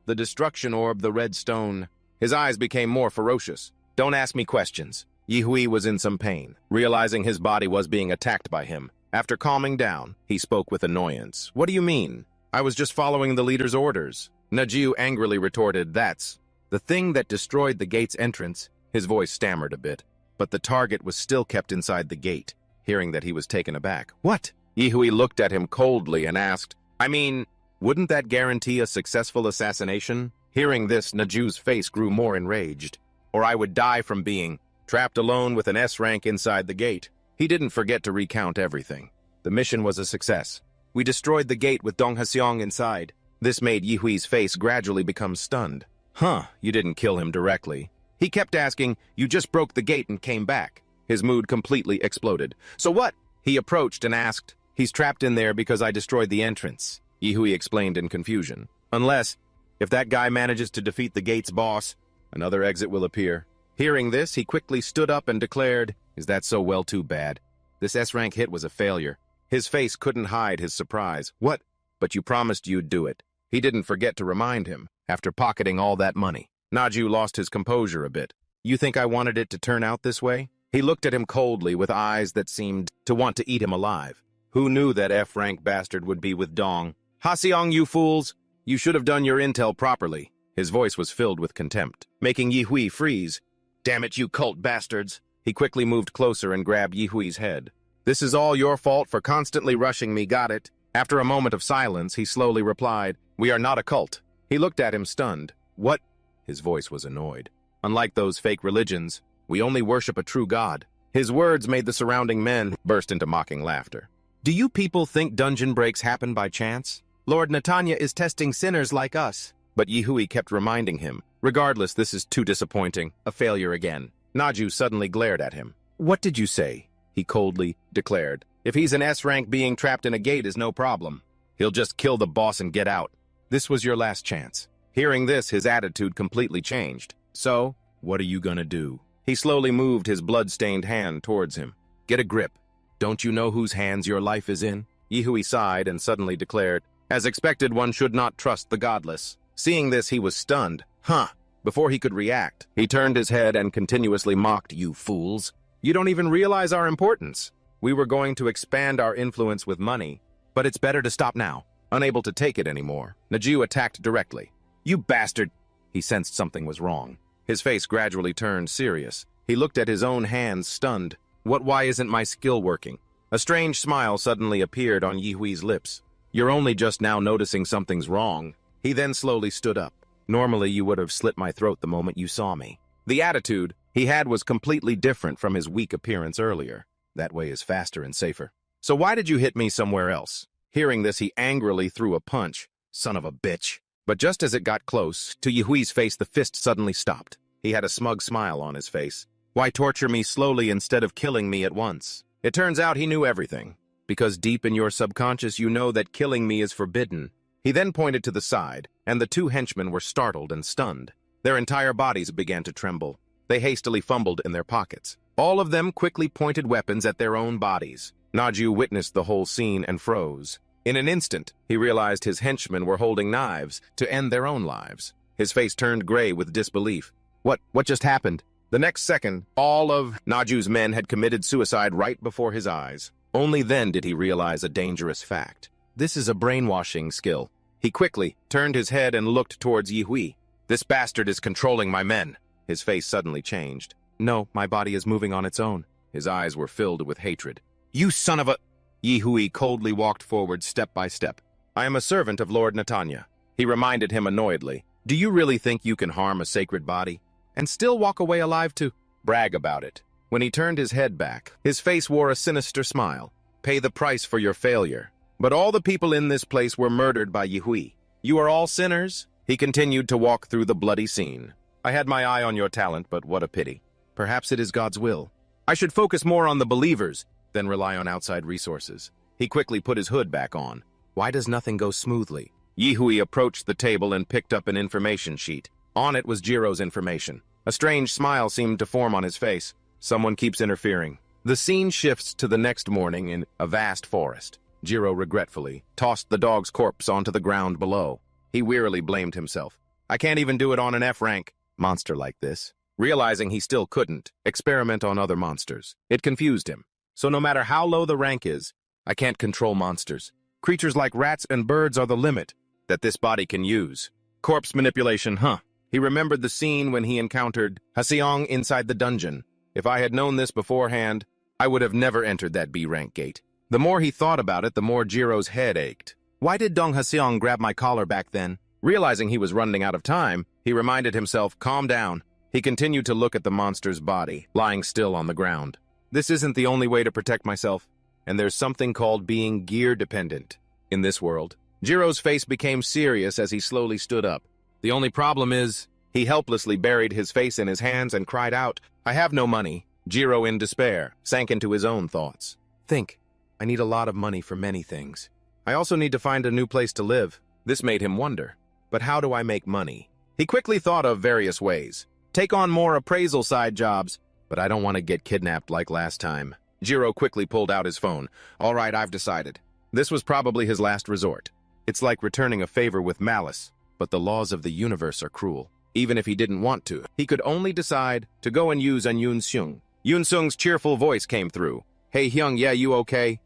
The destruction orb, the red stone. His eyes became more ferocious. Don't ask me questions. Yihui was in some pain, realizing his body was being attacked by him. After calming down, he spoke with annoyance. What do you mean? I was just following the leader's orders. Naju angrily retorted, That's the thing that destroyed the gate's entrance His voice stammered a bit, but the target was still kept inside the gate. Hearing that, he was taken aback. What? Yihui looked at him coldly and asked, I mean, wouldn't that guarantee a successful assassination? Hearing this, Naju's face grew more enraged. Or I would die from being trapped alone with an S rank inside the gate. He didn't forget to recount everything. The mission was a success. We destroyed the gate with Dong Haseong inside. This made Yihui's face gradually become stunned. Huh, you didn't kill him directly. He kept asking, you just broke the gate and came back. His mood completely exploded. So what? He approached and asked, he's trapped in there because I destroyed the entrance. Yihui explained in confusion. Unless, if that guy manages to defeat the gate's boss, another exit will appear. Hearing this, he quickly stood up and declared, is that so? Well, too bad. This S-rank hit was a failure. His face couldn't hide his surprise. What? But you promised you'd do it. He didn't forget to remind him, after pocketing all that money. Naju lost his composure a bit. You think I wanted it to turn out this way? He looked at him coldly with eyes that seemed to want to eat him alive. Who knew that F-rank bastard would be with Dong? Haseong, you fools! You should have done your intel properly. His voice was filled with contempt, making Yihui freeze. Damn it, you cult bastards! He quickly moved closer and grabbed Yihui's head. This is all your fault for constantly rushing me, got it? After a moment of silence, he slowly replied, we are not a cult. He looked at him stunned. What? His voice was annoyed. Unlike those fake religions, we only worship a true God. His words made the surrounding men burst into mocking laughter. Do you people think dungeon breaks happen by chance? Lord Netanya is testing sinners like us. But Yihui kept reminding him, regardless, this is too disappointing, a failure again. Naju suddenly glared at him. What did you say? He coldly declared. If he's an S-rank, being trapped in a gate is no problem. He'll just kill the boss and get out. This was your last chance. Hearing this, his attitude completely changed. So, what are you gonna do? He slowly moved his blood-stained hand towards him. Get a grip. Don't you know whose hands your life is in? Yihui sighed and suddenly declared, as expected, one should not trust the godless. Seeing this, he was stunned. Huh. Before he could react, he turned his head and continuously mocked, you fools. You don't even realize our importance. We were going to expand our influence with money, but it's better to stop now. Unable to take it anymore, Naju attacked directly. You bastard! He sensed something was wrong. His face gradually turned serious. He looked at his own hands, stunned. Why isn't my skill working? A strange smile suddenly appeared on Yihui's lips. You're only just now noticing something's wrong. He then slowly stood up. Normally, you would have slit my throat the moment you saw me. The attitude he had was completely different from his weak appearance earlier. That way is faster and safer. So why did you hit me somewhere else? Hearing this, he angrily threw a punch. Son of a bitch. But just as it got close to Yihui's face, the fist suddenly stopped. He had a smug smile on his face. Why torture me slowly instead of killing me at once? It turns out he knew everything. Because deep in your subconscious you know that killing me is forbidden. He then pointed to the side, and the two henchmen were startled and stunned. Their entire bodies began to tremble. They hastily fumbled in their pockets. All of them quickly pointed weapons at their own bodies. Naju witnessed the whole scene and froze. In an instant, he realized his henchmen were holding knives to end their own lives. His face turned gray with disbelief. What just happened? The next second, all of Naju's men had committed suicide right before his eyes. Only then did he realize a dangerous fact. This is a brainwashing skill. He quickly turned his head and looked towards Yihui. This bastard is controlling my men. His face suddenly changed. No, my body is moving on its own. His eyes were filled with hatred. You son of a... Yihui coldly walked forward step by step. I am a servant of Lord Netanya. He reminded him annoyedly. Do you really think you can harm a sacred body? And still walk away alive to brag about it? When he turned his head back, his face wore a sinister smile. Pay the price for your failure. But all the people in this place were murdered by Yihui. You are all sinners? He continued to walk through the bloody scene. I had my eye on your talent, but what a pity. Perhaps it is God's will. I should focus more on the believers than rely on outside resources. He quickly put his hood back on. Why does nothing go smoothly? Yihui approached the table and picked up an information sheet. On it was Jiro's information. A strange smile seemed to form on his face. Someone keeps interfering. The scene shifts to the next morning in a vast forest. Jiro regretfully tossed the dog's corpse onto the ground below. He wearily blamed himself. I can't even do it on an F-rank monster like this. Realizing he still couldn't experiment on other monsters, it confused him. So no matter how low the rank is, I can't control monsters. Creatures like rats and birds are the limit that this body can use. Corpse manipulation, huh? He remembered the scene when he encountered Haseong inside the dungeon. If I had known this beforehand, I would have never entered that B-rank gate. The more he thought about it, the more Jiro's head ached. Why did Dong Haseong grab my collar back then? Realizing he was running out of time, he reminded himself, calm down. He continued to look at the monster's body, lying still on the ground. This isn't the only way to protect myself, and there's something called being gear-dependent in this world. Jiro's face became serious as he slowly stood up. The only problem is, he helplessly buried his face in his hands and cried out, I have no money. Jiro, in despair, sank into his own thoughts. Think, I need a lot of money for many things. I also need to find a new place to live. This made him wonder. But how do I make money? He quickly thought of various ways. Take on more appraisal side jobs, but I don't want to get kidnapped like last time. Jiro quickly pulled out his phone. All right, I've decided. This was probably his last resort. It's like returning a favor with malice, but the laws of the universe are cruel. Even if he didn't want to, he could only decide to go and use on Yoon Seung. Yoon Seung's cheerful voice came through. Hey Hyung, yeah, you okay?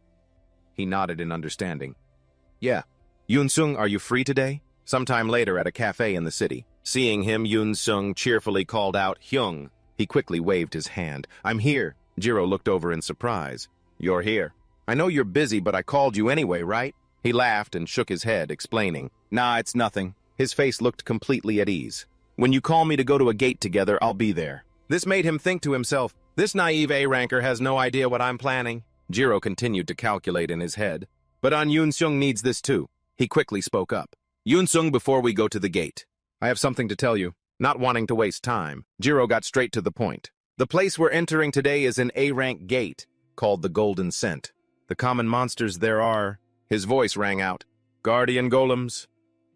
He nodded in understanding. Yeah. Yoon Seung, are you free today? Sometime later at a cafe in the city. Seeing him, Yoon Seung cheerfully called out, Hyung. He quickly waved his hand. I'm here. Jiro looked over in surprise. You're here. I know you're busy, but I called you anyway, right? He laughed and shook his head, explaining. Nah, it's nothing. His face looked completely at ease. When you call me to go to a gate together, I'll be there. This made him think to himself, this naive A-ranker has no idea what I'm planning. Jiro continued to calculate in his head. But An Yoon Seung needs this too. He quickly spoke up. Yoon Seung, before we go to the gate, I have something to tell you. Not wanting to waste time, Jiro got straight to the point. The place we're entering today is an A-rank gate, called the Golden Scent. The common monsters there are... His voice rang out. Guardian golems.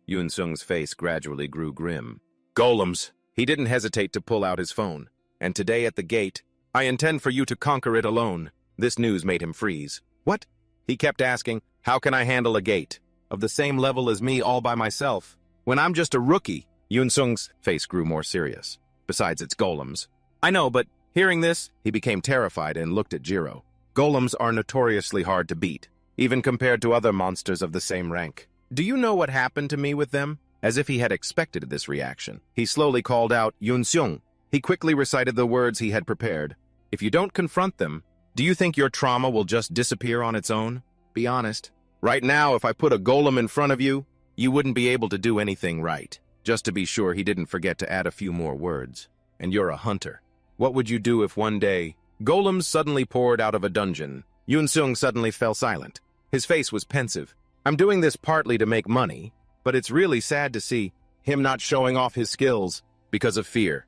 Yoon Seung's face gradually grew grim. Golems. He didn't hesitate to pull out his phone. And today at the gate, I intend for you to conquer it alone. This news made him freeze. What? He kept asking, how can I handle a gate? Of the same level as me all by myself. When I'm just a rookie. Yoon Seung's face grew more serious. Besides, it's golems. I know, but hearing this, he became terrified and looked at Jiro. Golems are notoriously hard to beat, even compared to other monsters of the same rank. Do you know what happened to me with them? As if he had expected this reaction, he slowly called out, Yoon Seung. He quickly recited the words he had prepared. If you don't confront them, do you think your trauma will just disappear on its own? Be honest. Right now, if I put a golem in front of you, you wouldn't be able to do anything right. Just to be sure, he didn't forget to add a few more words. And you're a hunter. What would you do if one day, golems suddenly poured out of a dungeon? Yoon Seung suddenly fell silent. His face was pensive. I'm doing this partly to make money, but it's really sad to see him not showing off his skills because of fear.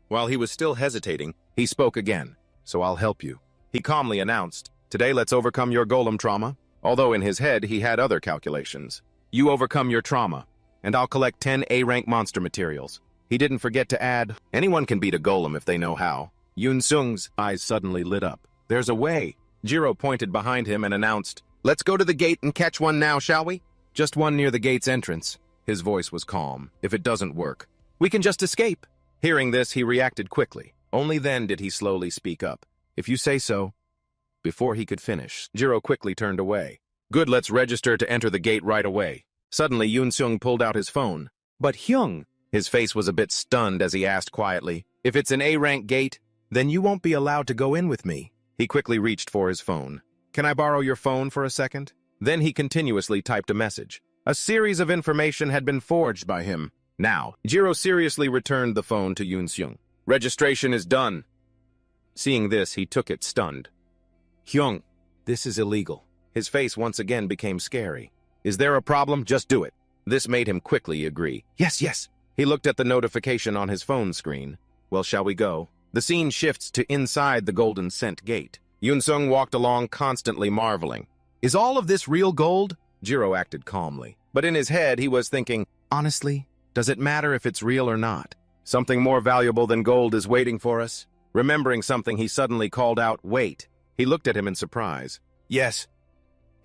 While he was still hesitating, he spoke again. So I'll help you. He calmly announced, today let's overcome your golem trauma. Although in his head he had other calculations. You overcome your trauma, and I'll collect 10 A-rank monster materials. He didn't forget to add, anyone can beat a golem if they know how. Yoon Seung's eyes suddenly lit up. There's a way. Jiro pointed behind him and announced, let's go to the gate and catch one now, shall we? Just one near the gate's entrance. His voice was calm. If it doesn't work, we can just escape. Hearing this, he reacted quickly. Only then did he slowly speak up. If you say so. Before he could finish, Jiro quickly turned away. Good, let's register to enter the gate right away. Suddenly, Yoon Seung pulled out his phone. But Hyung, his face was a bit stunned as he asked quietly, if it's an A-rank gate, then you won't be allowed to go in with me. He quickly reached for his phone. Can I borrow your phone for a second? Then he continuously typed a message. A series of information had been forged by him. Now, Jiro seriously returned the phone to Yoon Seung. Registration is done. Seeing this, he took it stunned. Hyung, this is illegal. His face once again became scary. Is there a problem? Just do it. This made him quickly agree. Yes, yes. He looked at the notification on his phone screen. Well, shall we go? The scene shifts to inside the Golden Scent Gate. Yoon Seung walked along constantly marveling. Is all of this real gold? Jiro acted calmly. But in his head, he was thinking, honestly, does it matter if it's real or not? Something more valuable than gold is waiting for us. Remembering something, he suddenly called out, wait. He looked at him in surprise. Yes.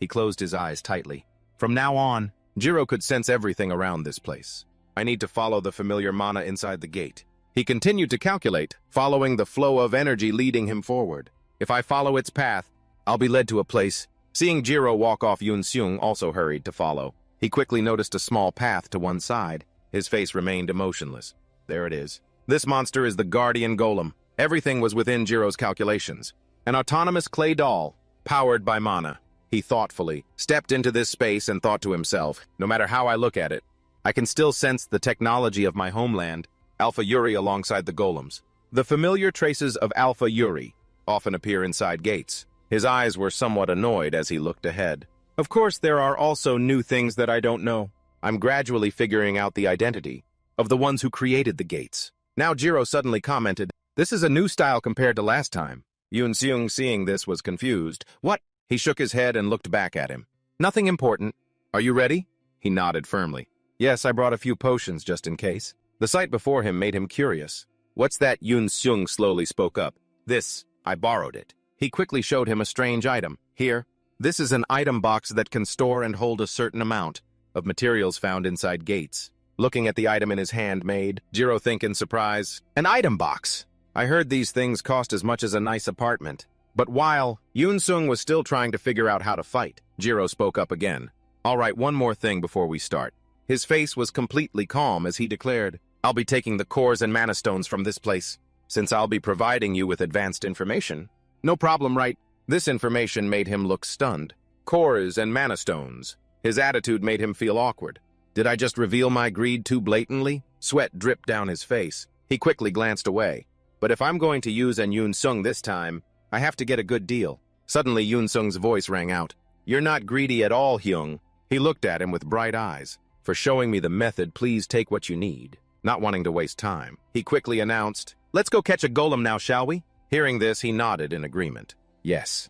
He closed his eyes tightly. From now on, Jiro could sense everything around this place. I need to follow the familiar mana inside the gate. He continued to calculate, following the flow of energy leading him forward. If I follow its path, I'll be led to a place. Seeing Jiro walk off, Yoon Seung also hurried to follow. He quickly noticed a small path to one side. His face remained emotionless. There it is. This monster is the guardian golem. Everything was within Jiro's calculations. An autonomous clay doll, powered by mana. He thoughtfully stepped into this space and thought to himself, no matter how I look at it, I can still sense the technology of my homeland, Alpha Yuri, alongside the golems. The familiar traces of Alpha Yuri often appear inside gates. His eyes were somewhat annoyed as he looked ahead. Of course, there are also new things that I don't know. I'm gradually figuring out the identity of the ones who created the gates. Now Jiro suddenly commented, "This is a new style compared to last time." Yoon Seung, seeing this, was confused. "What?" He shook his head and looked back at him. "Nothing important. Are you ready?" He nodded firmly. "Yes, I brought a few potions just in case." The sight before him made him curious. "What's that?" Yoon Seung slowly spoke up. "This. I borrowed it." He quickly showed him a strange item. "Here. This is an item box that can store and hold a certain amount of materials found inside gates." Looking at the item in his hand made, Jiro think in surprise, "An item box! I heard these things cost as much as a nice apartment." But while Yoon Seung was still trying to figure out how to fight, Jiro spoke up again. "All right, one more thing before we start." His face was completely calm as he declared, "I'll be taking the cores and mana stones from this place, since I'll be providing you with advanced information." "No problem, right?" This information made him look stunned. Cores and mana stones. His attitude made him feel awkward. Did I just reveal my greed too blatantly? Sweat dripped down his face. He quickly glanced away. "But if I'm going to use an Yoon Seung this time, I have to get a good deal." Suddenly Yoon Seung's voice rang out. "You're not greedy at all, Hyung." He looked at him with bright eyes. "For showing me the method, please take what you need." Not wanting to waste time, he quickly announced, "Let's go catch a golem now, shall we?" Hearing this, he nodded in agreement. Yes.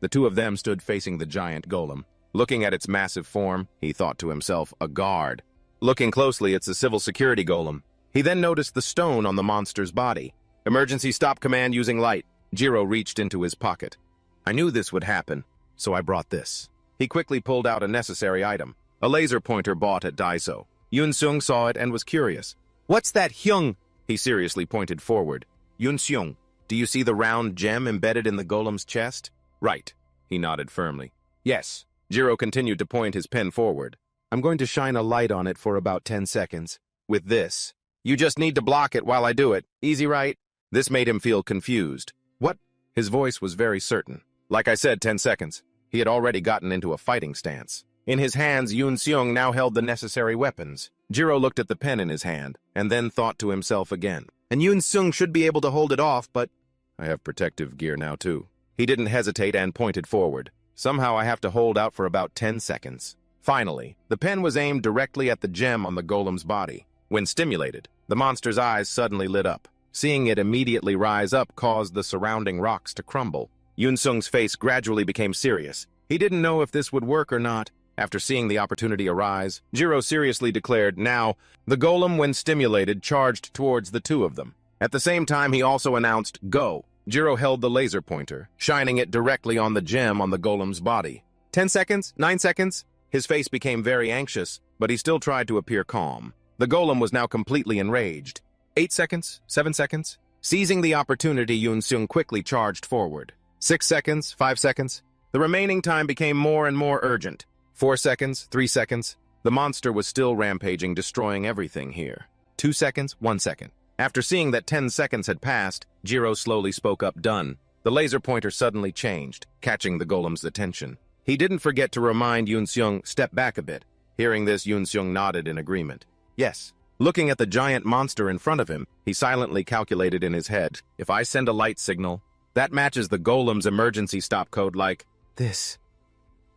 The two of them stood facing the giant golem. Looking at its massive form, he thought to himself, a guard. Looking closely, it's a civil security golem. He then noticed the stone on the monster's body. "Emergency stop command using light." Jiro reached into his pocket. "I knew this would happen, so I brought this." He quickly pulled out a necessary item, a laser pointer bought at Daiso. Yoon Seung saw it and was curious. "What's that, Hyung?" He seriously pointed forward. "Yoon Seung, do you see the round gem embedded in the golem's chest?" "Right." He nodded firmly. "Yes." Jiro continued to point his pen forward. "I'm going to shine a light on it for about 10 seconds. With this. You just need to block it while I do it. Easy, right?" This made him feel confused. "What?" His voice was very certain. Like I said, 10 seconds. He had already gotten into a fighting stance. In his hands, Yoon Seung now held the necessary weapons. Jiro looked at the pen in his hand, and then thought to himself again. "And Yoon Seung should be able to hold it off, but I have protective gear now too." He didn't hesitate and pointed forward. "Somehow I have to hold out for about 10 seconds. Finally, the pen was aimed directly at the gem on the golem's body. When stimulated, the monster's eyes suddenly lit up. Seeing it immediately rise up caused the surrounding rocks to crumble. Yoon Seung's face gradually became serious. He didn't know if this would work or not. After seeing the opportunity arise, Jiro seriously declared, "Now." The golem, when stimulated, charged towards the two of them. At the same time, he also announced, "Go." Jiro held the laser pointer, shining it directly on the gem on the golem's body. 10 seconds? 9 seconds? His face became very anxious, but he still tried to appear calm. The golem was now completely enraged. 8 seconds? 7 seconds? Seizing the opportunity, Yoon Seung quickly charged forward. 6 seconds? 5 seconds? The remaining time became more and more urgent. 4 seconds? 3 seconds? The monster was still rampaging, destroying everything here. 2 seconds? 1 second. After seeing that 10 seconds had passed, Jiro slowly spoke up, "Done." The laser pointer suddenly changed, catching the golem's attention. He didn't forget to remind Yoon Seung, "Step back a bit." Hearing this, Yoon Seung nodded in agreement. "Yes." Looking at the giant monster in front of him, he silently calculated in his head, "If I send a light signal, that matches the golem's emergency stop code like this."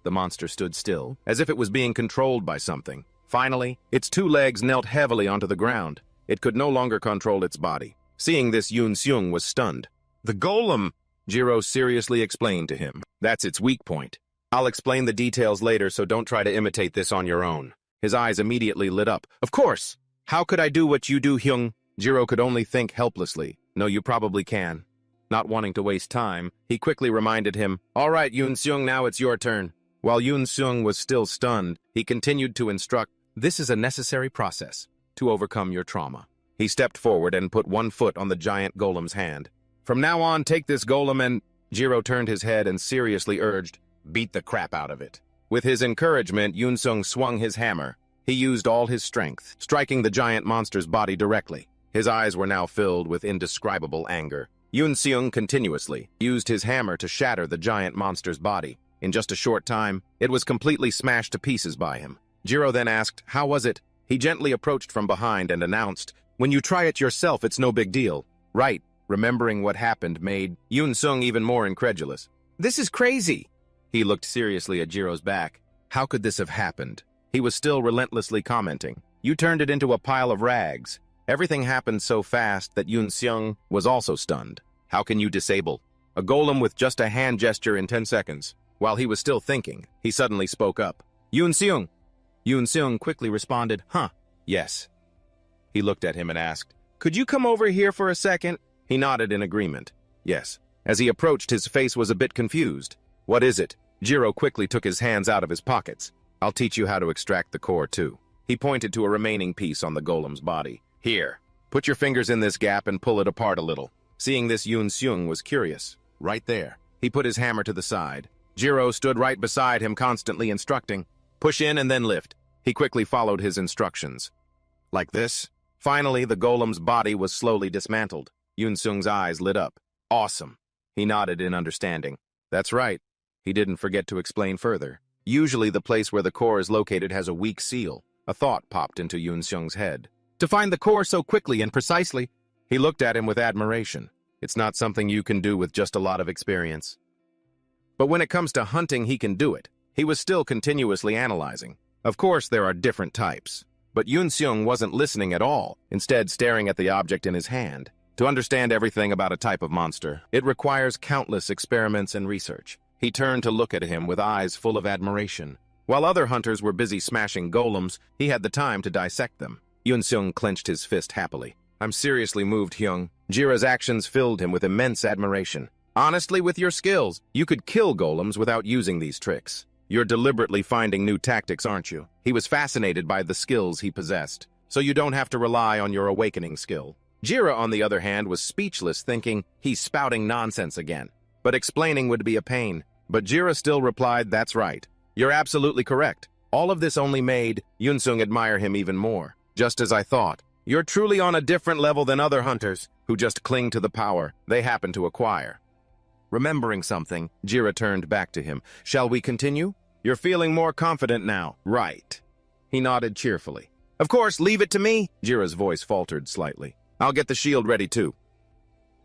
The monster stood still, as if it was being controlled by something. Finally, its two legs knelt heavily onto the ground. It could no longer control its body. Seeing this, Yoon Seung was stunned. "The golem," Jiro seriously explained to him. "That's its weak point. I'll explain the details later, so don't try to imitate this on your own." His eyes immediately lit up. "Of course! How could I do what you do, Hyung?" Jiro could only think helplessly. "No, you probably can." Not wanting to waste time, he quickly reminded him, "All right, Yoon Seung, now it's your turn." While Yoon Seung was still stunned, he continued to instruct, "This is a necessary process to overcome your trauma." He stepped forward and put one foot on the giant golem's hand. "From now on, take this golem and—" Jiro turned his head and seriously urged, "Beat the crap out of it." With his encouragement, Yoon Seung swung his hammer. He used all his strength, striking the giant monster's body directly. His eyes were now filled with indescribable anger. Yoon-seung continuously used his hammer to shatter the giant monster's body. In just a short time, it was completely smashed to pieces by him. Jiro then asked, "How was it?" He gently approached from behind and announced, "When you try it yourself, it's no big deal." Right, remembering what happened made Yoon-seung even more incredulous. "This is crazy." He looked seriously at Jiro's back. How could this have happened? He was still relentlessly commenting. "You turned it into a pile of rags." Everything happened so fast that Yoon-seung was also stunned. How can you disable a golem with just a hand gesture in 10 seconds? While he was still thinking, he suddenly spoke up. "Yoon-seung." Yoon-seung quickly responded, "Huh, yes." He looked at him and asked, "Could you come over here for a second?" He nodded in agreement. Yes. As he approached, his face was a bit confused. "What is it?" Jiro quickly took his hands out of his pockets. "I'll teach you how to extract the core, too." He pointed to a remaining piece on the golem's body. "Here, put your fingers in this gap and pull it apart a little." Seeing this, Yoon-seung was curious. Right there. He put his hammer to the side. Jiro stood right beside him, constantly instructing. "Push in and then lift." He quickly followed his instructions. Like this. Finally, the golem's body was slowly dismantled. Yoon-seung's eyes lit up. "Awesome." He nodded in understanding. "That's right." He didn't forget to explain further. Usually the place where the core is located has a weak seal. A thought popped into Yoon-seung's head. To find the core so quickly and precisely. He looked at him with admiration. It's not something you can do with just a lot of experience. But when it comes to hunting, he can do it. He was still continuously analyzing. Of course, there are different types. But Yoon-seung wasn't listening at all, instead staring at the object in his hand. To understand everything about a type of monster, it requires countless experiments and research. He turned to look at him with eyes full of admiration. While other hunters were busy smashing golems, he had the time to dissect them. Yoon-seung clenched his fist happily. "I'm seriously moved, Hyung." Jira's actions filled him with immense admiration. "Honestly, with your skills, you could kill golems without using these tricks. You're deliberately finding new tactics, aren't you?" He was fascinated by the skills he possessed, so you don't have to rely on your awakening skill. Jira, on the other hand, was speechless, thinking, he's spouting nonsense again. But explaining would be a pain. But Jira still replied, "That's right. You're absolutely correct." All of this only made Yoon-seung admire him even more. "Just as I thought. You're truly on a different level than other hunters who just cling to the power they happen to acquire." Remembering something, Jira turned back to him. "Shall we continue? You're feeling more confident now, right?" He nodded cheerfully. "Of course, leave it to me." Jira's voice faltered slightly. "I'll get the shield ready too."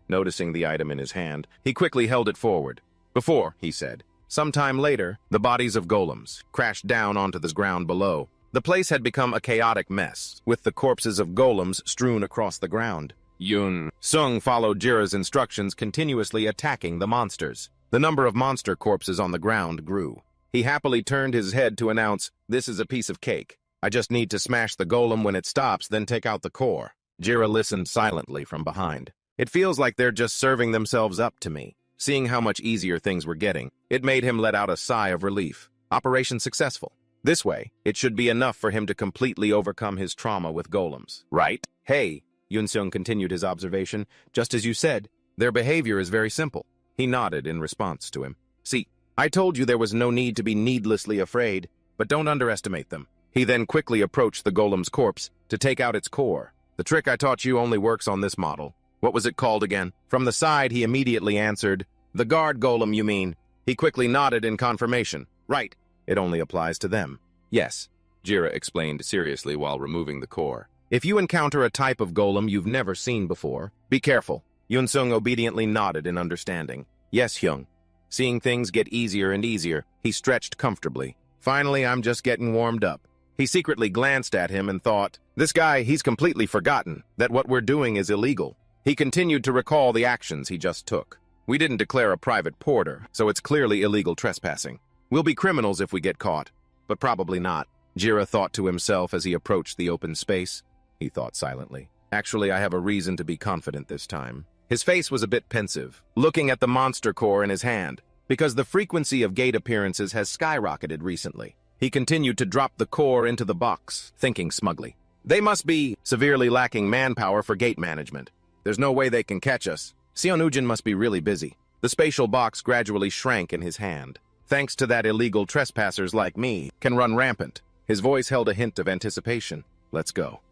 Noticing the item in his hand, he quickly held it forward. "Before," he said. Sometime later, the bodies of golems crashed down onto the ground below. The place had become a chaotic mess, with the corpses of golems strewn across the ground. Yoon-seung followed Jira's instructions, continuously attacking the monsters. The number of monster corpses on the ground grew. He happily turned his head to announce, "This is a piece of cake. I just need to smash the golem when it stops, then take out the core." Jira listened silently from behind. "It feels like they're just serving themselves up to me." Seeing how much easier things were getting, it made him let out a sigh of relief. Operation successful. This way, it should be enough for him to completely overcome his trauma with golems. Right? "Hey," Yoon-seung continued his observation, "just as you said, their behavior is very simple." He nodded in response to him. "See, I told you there was no need to be needlessly afraid, but don't underestimate them." He then quickly approached the golem's corpse to take out its core. "The trick I taught you only works on this model. What was it called again?" From the side, he immediately answered, "The guard golem, you mean?" He quickly nodded in confirmation. "Right. It only applies to them." "Yes," Jira explained seriously while removing the core. "If you encounter a type of golem you've never seen before, be careful." Yoon-seung obediently nodded in understanding. "Yes, Hyung." Seeing things get easier and easier, he stretched comfortably. "Finally, I'm just getting warmed up." He secretly glanced at him and thought, "This guy, he's completely forgotten that what we're doing is illegal." He continued to recall the actions he just took. "We didn't declare a private porter, so it's clearly illegal trespassing. We'll be criminals if we get caught, but probably not." Jira thought to himself as he approached the open space. He thought silently. "Actually, I have a reason to be confident this time." His face was a bit pensive, looking at the monster core in his hand, because the frequency of gate appearances has skyrocketed recently. He continued to drop the core into the box, thinking smugly. "They must be severely lacking manpower for gate management. There's no way they can catch us. Seonujin must be really busy." The spatial box gradually shrank in his hand. "Thanks to that, illegal trespassers like me can run rampant." His voice held a hint of anticipation. Let's go.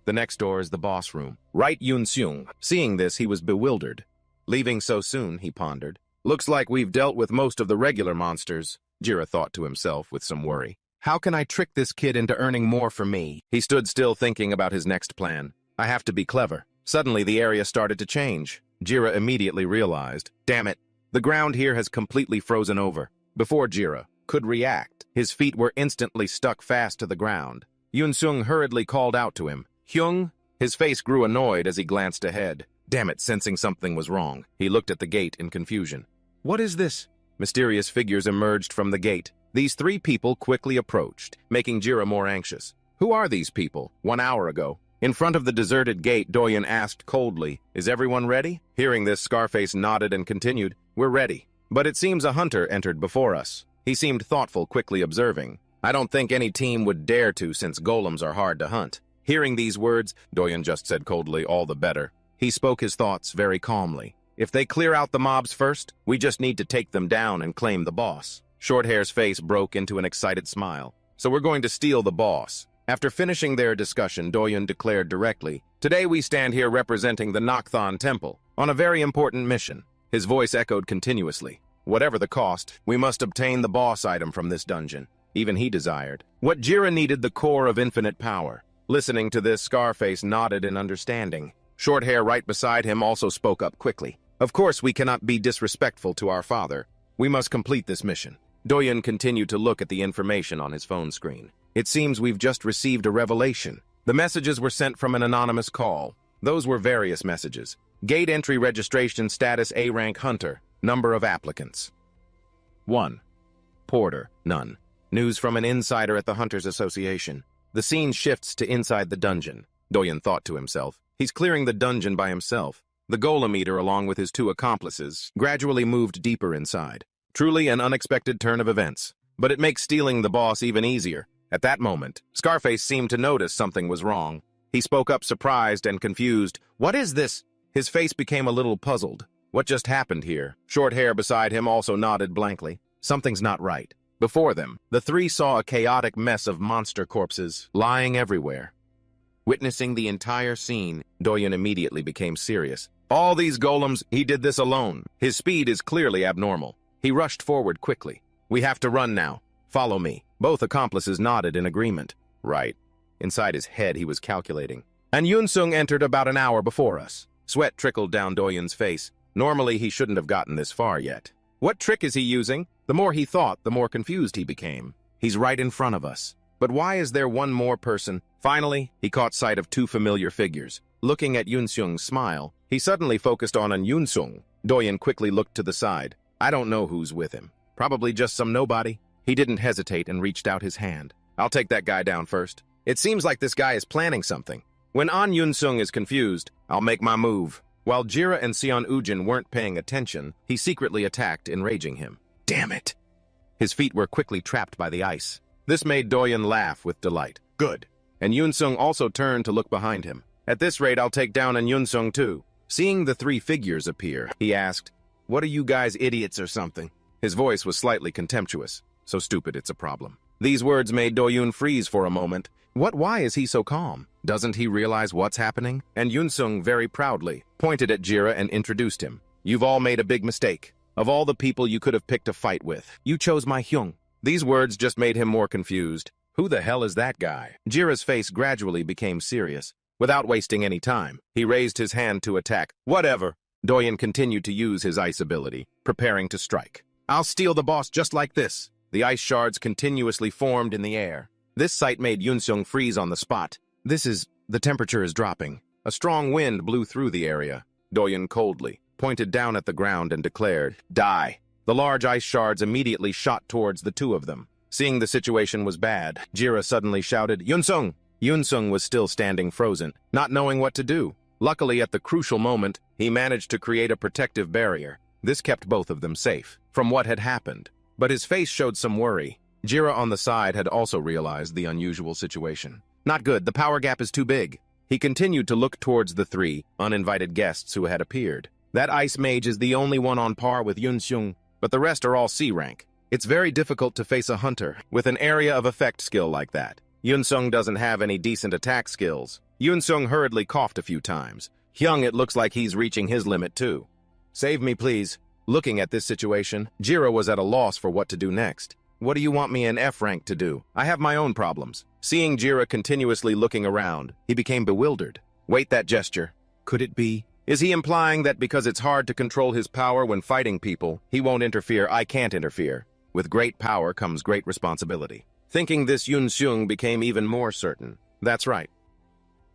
The next door is the boss room. Right, Yun-seung. Seeing this, he was bewildered. Leaving so soon, he pondered. Looks like we've dealt with most of the regular monsters, Jira thought to himself with some worry. How can I trick this kid into earning more for me? He stood still thinking about his next plan. I have to be clever. Suddenly, the area started to change. Jira immediately realized, damn it, the ground here has completely frozen over. Before Jira could react, his feet were instantly stuck fast to the ground. Yun-seung hurriedly called out to him, Hyung? His face grew annoyed as he glanced ahead. Damn it, sensing something was wrong. He looked at the gate in confusion. What is this? Mysterious figures emerged from the gate. These three people quickly approached, making Jira more anxious. Who are these people? 1 hour ago. In front of the deserted gate, Doyen asked coldly, Is everyone ready? Hearing this, Scarface nodded and continued, We're ready. But it seems a hunter entered before us. He seemed thoughtful, quickly observing. I don't think any team would dare to since golems are hard to hunt. Hearing these words, Doyen just said coldly, all the better. He spoke his thoughts very calmly. If they clear out the mobs first, we just need to take them down and claim the boss. Shorthair's face broke into an excited smile. So we're going to steal the boss. After finishing their discussion, Doyen declared directly, Today we stand here representing the Nocthon Temple, on a very important mission. His voice echoed continuously. Whatever the cost, we must obtain the boss item from this dungeon. Even he desired. What Jira needed, the core of infinite power. Listening to this, Scarface nodded in understanding. Shorthair right beside him also spoke up quickly. Of course we cannot be disrespectful to our father. We must complete this mission. Doyen continued to look at the information on his phone screen. It seems we've just received a revelation. The messages were sent from an anonymous call. Those were various messages. Gate entry registration status A-rank hunter. Number of applicants. 1. Porter, none. News from an insider at the Hunters Association. The scene shifts to inside the dungeon. Doyen thought to himself. He's clearing the dungeon by himself. The golem eater, along with his two accomplices, gradually moved deeper inside. Truly an unexpected turn of events. But it makes stealing the boss even easier. At that moment, Scarface seemed to notice something was wrong. He spoke up surprised and confused. What is this? His face became a little puzzled. What just happened here? Shorthair beside him also nodded blankly. Something's not right. Before them, the three saw a chaotic mess of monster corpses lying everywhere. Witnessing the entire scene, Doyen immediately became serious. All these golems, he did this alone. His speed is clearly abnormal. He rushed forward quickly. We have to run now. Follow me. Both accomplices nodded in agreement. Right. Inside his head, he was calculating. And Yun-seung entered about an hour before us. Sweat trickled down Doyen's face. Normally, he shouldn't have gotten this far yet. What trick is he using? The more he thought, the more confused he became. He's right in front of us. But why is there one more person? Finally, he caught sight of two familiar figures. Looking at Yun-seung's smile, he suddenly focused on an Yun-seung. Doyen quickly looked to the side. I don't know who's with him. Probably just some nobody. He didn't hesitate and reached out his hand. I'll take that guy down first. It seems like this guy is planning something. When An Yun-seung is confused, I'll make my move. While Jira and Seon Ujin weren't paying attention, he secretly attacked, enraging him. Damn it! His feet were quickly trapped by the ice. This made Doyen laugh with delight. Good. And Yun-seung also turned to look behind him. At this rate, I'll take down An Yun-seung too. Seeing the three figures appear, he asked, What are you guys, idiots or something? His voice was slightly contemptuous. So stupid it's a problem. These words made Doyen freeze for a moment. Why is he so calm? Doesn't he realize what's happening? And Yun-seung very proudly pointed at Jira and introduced him. You've all made a big mistake. Of all the people you could have picked a fight with, you chose my Hyung. These words just made him more confused. Who the hell is that guy? Jira's face gradually became serious. Without wasting any time, he raised his hand to attack. Whatever. Doyen continued to use his ice ability, preparing to strike. I'll steal the boss just like this. The ice shards continuously formed in the air. This sight made Yun-seung freeze on the spot. The temperature is dropping. A strong wind blew through the area. Doyen coldly pointed down at the ground and declared, Die. The large ice shards immediately shot towards the two of them. Seeing the situation was bad, Jira suddenly shouted, Yun-seung! Yun-seung was still standing frozen, not knowing what to do. Luckily, at the crucial moment, he managed to create a protective barrier. This kept both of them safe from what had happened. But his face showed some worry. Jira on the side had also realized the unusual situation. Not good, the power gap is too big. He continued to look towards the three uninvited guests who had appeared. That ice mage is the only one on par with Yun-seung, but the rest are all C rank. It's very difficult to face a hunter with an area of effect skill like that. Yunsung doesn't have any decent attack skills. Yunsung hurriedly coughed a few times. Hyung, it looks like he's reaching his limit too. Save me, please. Looking at this situation, Jira was at a loss for what to do next. What do you want me in F rank to do? I have my own problems. Seeing Jira continuously looking around, he became bewildered. Wait, that gesture. Could it be? Is he implying that because it's hard to control his power when fighting people, he won't interfere, I can't interfere? With great power comes great responsibility. Thinking this, Yunsung became even more certain. That's right.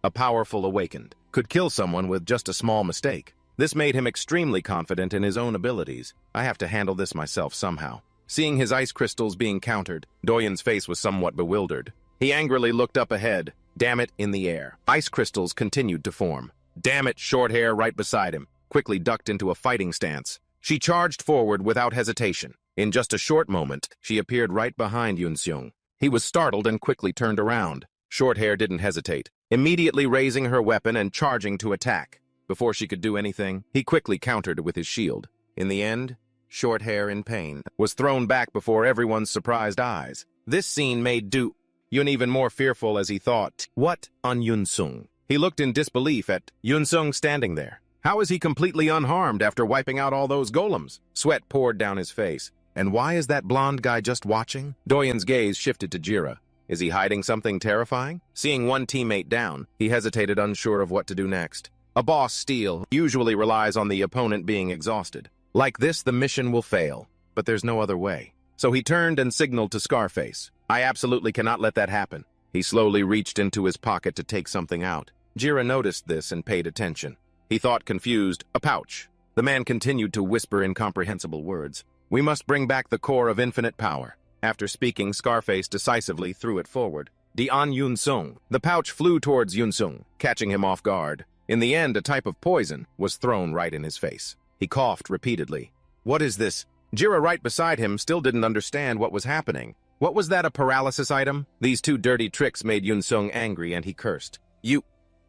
A powerful awakened could kill someone with just a small mistake. This made him extremely confident in his own abilities. I have to handle this myself somehow. Seeing his ice crystals being countered, Doyen's face was somewhat bewildered. He angrily looked up ahead. Damn it, in the air. Ice crystals continued to form. Damn it, short hair right beside him quickly ducked into a fighting stance. She charged forward without hesitation. In just a short moment, she appeared right behind Yunsung. He was startled and quickly turned around. Short hair didn't hesitate, immediately raising her weapon and charging to attack. Before she could do anything, he quickly countered with his shield. In the end, Short hair in pain was thrown back before everyone's surprised eyes. This scene made Yun even more fearful as he thought, what on Yunsung? He looked in disbelief at Yunsung standing there. How is he completely unharmed after wiping out all those golems? Sweat poured down his face. And why is that blonde guy just watching? Doyen's gaze shifted to Jira. Is he hiding something terrifying? Seeing one teammate down, he hesitated, unsure of what to do next. A boss steal usually relies on the opponent being exhausted. Like this, the mission will fail, but there's no other way. So he turned and signaled to Scarface. I absolutely cannot let that happen. He slowly reached into his pocket to take something out. Jira noticed this and paid attention. He thought, confused, a pouch. The man continued to whisper incomprehensible words. We must bring back the core of infinite power. After speaking, Scarface decisively threw it forward. On Yunsung. The pouch flew towards Yunsung, catching him off guard. In the end, a type of poison was thrown right in his face. He coughed repeatedly. What is this? Jira right beside him still didn't understand what was happening. What was that, a paralysis item? These two dirty tricks made Yunsung angry and he cursed.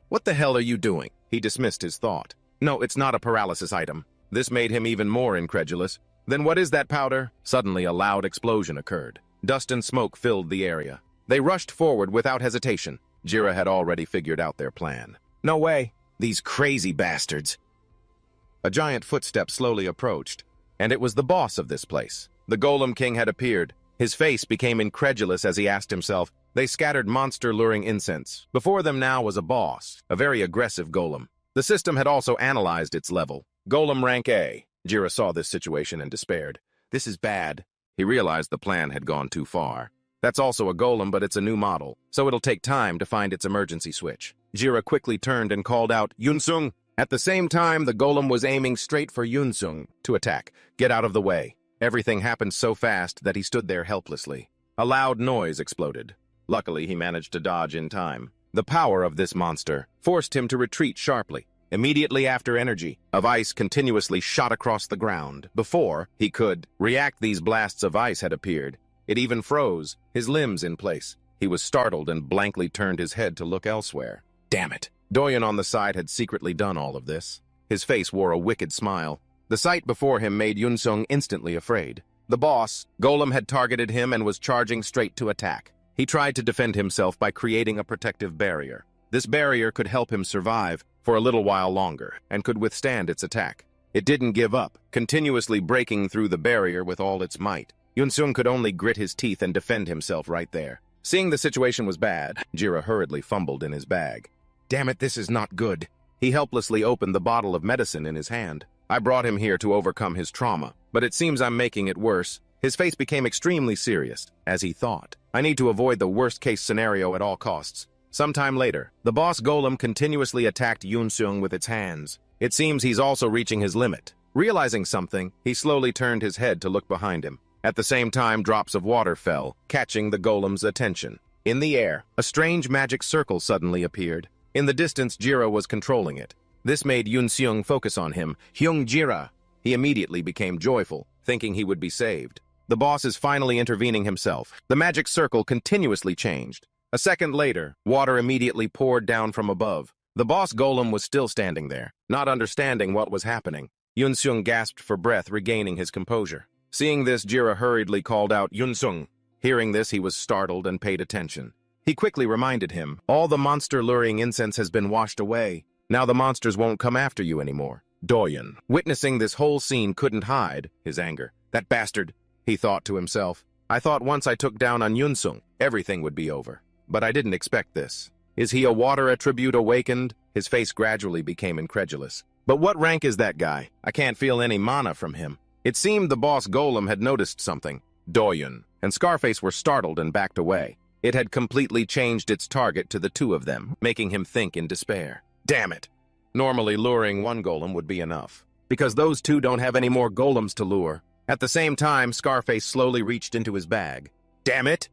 What the hell are you doing? He dismissed his thought. No, it's not a paralysis item. This made him even more incredulous. Then what is that powder? Suddenly a loud explosion occurred. Dust and smoke filled the area. They rushed forward without hesitation. Jira had already figured out their plan. No way. These crazy bastards. A giant footstep slowly approached, and it was the boss of this place. The Golem King had appeared. His face became incredulous as he asked himself. They scattered monster-luring incense. Before them now was a boss, a very aggressive golem. The system had also analyzed its level. Golem rank A. Jira saw this situation and despaired. This is bad. He realized the plan had gone too far. That's also a golem, but it's a new model, so it'll take time to find its emergency switch. Jira quickly turned and called out, Yunsung! At the same time, the golem was aiming straight for Yunsung to attack. Get out of the way. Everything happened so fast that he stood there helplessly. A loud noise exploded. Luckily, he managed to dodge in time. The power of this monster forced him to retreat sharply. Immediately after, energy of ice continuously shot across the ground. Before he could react, these blasts of ice had appeared. It even froze, his limbs in place. He was startled and blankly turned his head to look elsewhere. Damn it! Doyen on the side had secretly done all of this. His face wore a wicked smile. The sight before him made Yunsung instantly afraid. The boss, Golem, had targeted him and was charging straight to attack. He tried to defend himself by creating a protective barrier. This barrier could help him survive for a little while longer and could withstand its attack. It didn't give up, continuously breaking through the barrier with all its might. Yunsung could only grit his teeth and defend himself right there. Seeing the situation was bad, Jira hurriedly fumbled in his bag. Damn it, this is not good. He helplessly opened the bottle of medicine in his hand. I brought him here to overcome his trauma, but it seems I'm making it worse. His face became extremely serious, as he thought. I need to avoid the worst-case scenario at all costs. Sometime later, the boss golem continuously attacked Yunsung with its hands. It seems he's also reaching his limit. Realizing something, he slowly turned his head to look behind him. At the same time, drops of water fell, catching the golem's attention. In the air, a strange magic circle suddenly appeared. In the distance, Jira was controlling it. This made Yunsung focus on him. Hyung Jira! He immediately became joyful, thinking he would be saved. The boss is finally intervening himself. The magic circle continuously changed. A second later, water immediately poured down from above. The boss golem was still standing there, not understanding what was happening. Yunsung gasped for breath, regaining his composure. Seeing this, Jira hurriedly called out Yunsung. Hearing this, he was startled and paid attention. He quickly reminded him, all the monster-luring incense has been washed away. Now the monsters won't come after you anymore. Doyen, witnessing this whole scene, couldn't hide his anger. That bastard, he thought to himself. I thought once I took down on Yunsung, everything would be over. But I didn't expect this. Is he a water attribute awakened? His face gradually became incredulous. But what rank is that guy? I can't feel any mana from him. It seemed the boss golem had noticed something. Doyen and Scarface were startled and backed away. It had completely changed its target to the two of them, making him think in despair. Damn it! Normally luring one golem would be enough, because those two don't have any more golems to lure. At the same time, Scarface slowly reached into his bag. Damn it!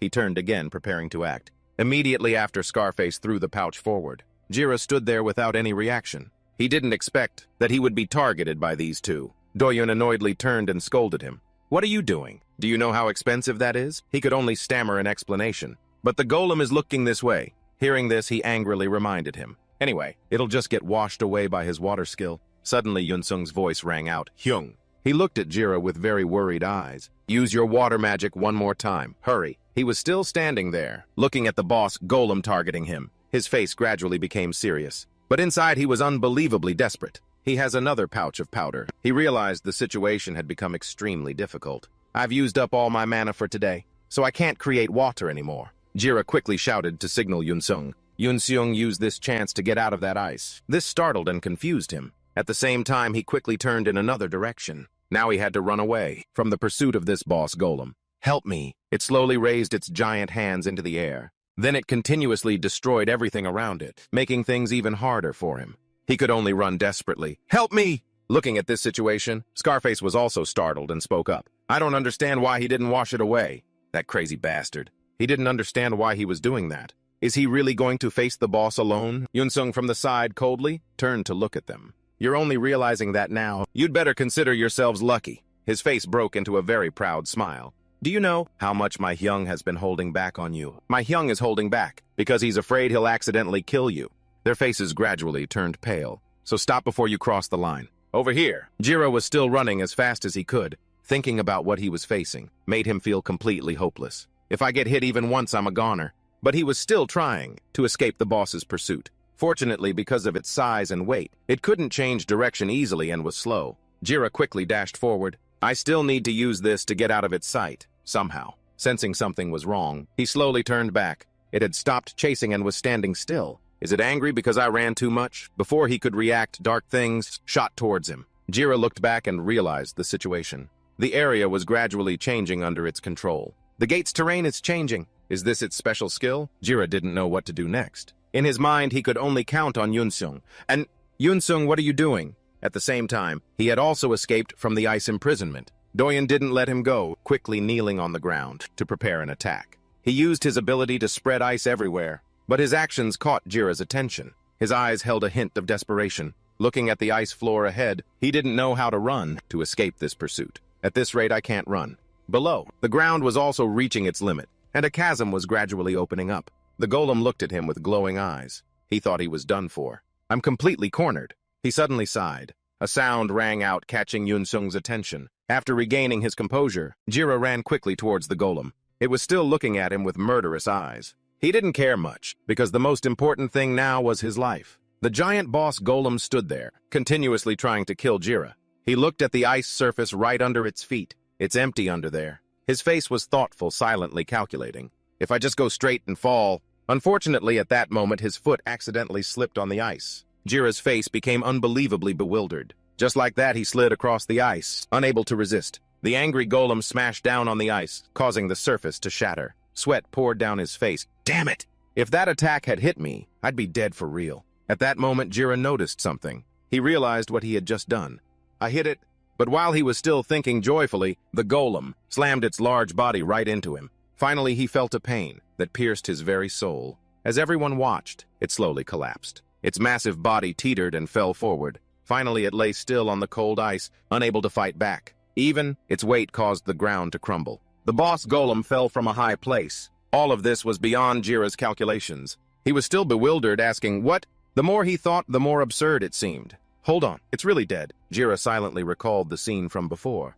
He turned again, preparing to act. Immediately after, Scarface threw the pouch forward. Jira stood there without any reaction. He didn't expect that he would be targeted by these two. Doyen annoyedly turned and scolded him. What are you doing? Do you know how expensive that is? He could only stammer an explanation. But the golem is looking this way. Hearing this, he angrily reminded him. Anyway, it'll just get washed away by his water skill. Suddenly, Yunsung's voice rang out. Hyung. He looked at Jira with very worried eyes. Use your water magic one more time. Hurry. He was still standing there, looking at the boss golem targeting him. His face gradually became serious. But inside, he was unbelievably desperate. He has another pouch of powder. He realized the situation had become extremely difficult. I've used up all my mana for today, so I can't create water anymore. Jira quickly shouted to signal Yunsung. Yunsung used this chance to get out of that ice. This startled and confused him. At the same time, he quickly turned in another direction. Now he had to run away from the pursuit of this boss golem. Help me! It slowly raised its giant hands into the air. Then it continuously destroyed everything around it, making things even harder for him. He could only run desperately. Help me! Looking at this situation, Scarface was also startled and spoke up. I don't understand why he didn't wash it away. That crazy bastard. He didn't understand why he was doing that. Is he really going to face the boss alone? Yunsung from the side coldly turned to look at them. You're only realizing that now. You'd better consider yourselves lucky. His face broke into a very proud smile. Do you know how much my Hyung has been holding back on you? My Hyung is holding back because he's afraid he'll accidentally kill you. Their faces gradually turned pale. So stop before you cross the line. Over here. Jira was still running as fast as he could. Thinking about what he was facing made him feel completely hopeless. If I get hit even once, I'm a goner. But he was still trying to escape the boss's pursuit. Fortunately, because of its size and weight, it couldn't change direction easily and was slow. Jira quickly dashed forward. I still need to use this to get out of its sight, somehow. Sensing something was wrong, he slowly turned back. It had stopped chasing and was standing still. Is it angry because I ran too much? Before he could react, dark things shot towards him. Jira looked back and realized the situation. The area was gradually changing under its control. The gate's terrain is changing. Is this its special skill? Jira didn't know what to do next. In his mind, he could only count on Yunsung. And, Yunsung, what are you doing? At the same time, he had also escaped from the ice imprisonment. Doyen didn't let him go, quickly kneeling on the ground to prepare an attack. He used his ability to spread ice everywhere, but his actions caught Jira's attention. His eyes held a hint of desperation. Looking at the ice floor ahead, he didn't know how to run to escape this pursuit. At this rate, I can't run. Below, the ground was also reaching its limit, and a chasm was gradually opening up. The golem looked at him with glowing eyes. He thought he was done for. I'm completely cornered. He suddenly sighed. A sound rang out, catching Yunsung's attention. After regaining his composure, Jira ran quickly towards the golem. It was still looking at him with murderous eyes. He didn't care much, because the most important thing now was his life. The giant boss golem stood there, continuously trying to kill Jira. He looked at the ice surface right under its feet. It's empty under there. His face was thoughtful, silently calculating. If I just go straight and fall... Unfortunately, at that moment, his foot accidentally slipped on the ice. Jira's face became unbelievably bewildered. Just like that, he slid across the ice, unable to resist. The angry golem smashed down on the ice, causing the surface to shatter. Sweat poured down his face. Damn it! If that attack had hit me, I'd be dead for real. At that moment, Jira noticed something. He realized what he had just done. I hit it, but while he was still thinking joyfully, the golem slammed its large body right into him. Finally, he felt a pain that pierced his very soul. As everyone watched, it slowly collapsed. Its massive body teetered and fell forward. Finally, it lay still on the cold ice, unable to fight back. Even its weight caused the ground to crumble. The boss golem fell from a high place. All of this was beyond Jira's calculations. He was still bewildered, asking, what? The more he thought, the more absurd it seemed. Hold on, it's really dead. Jira silently recalled the scene from before.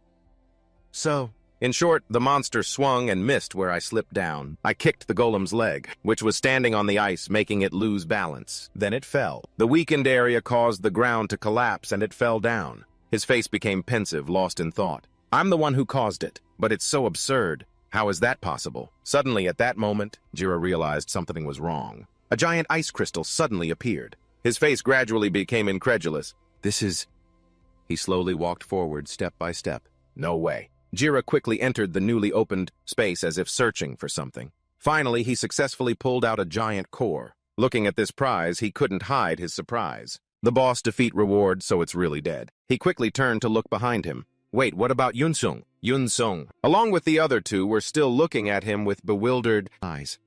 So, in short, the monster swung and missed where I slipped down. I kicked the golem's leg, which was standing on the ice, making it lose balance. Then it fell. The weakened area caused the ground to collapse and it fell down. His face became pensive, lost in thought. I'm the one who caused it, but it's so absurd. How is that possible? Suddenly, at that moment, Jira realized something was wrong. A giant ice crystal suddenly appeared. His face gradually became incredulous. This is... He slowly walked forward, step by step. No way. Jira quickly entered the newly opened space as if searching for something. Finally, he successfully pulled out a giant core. Looking at this prize, he couldn't hide his surprise. The boss defeat reward, so it's really dead. He quickly turned to look behind him. Wait, what about Yunsung? Yunsung, along with the other two, were still looking at him with bewildered eyes.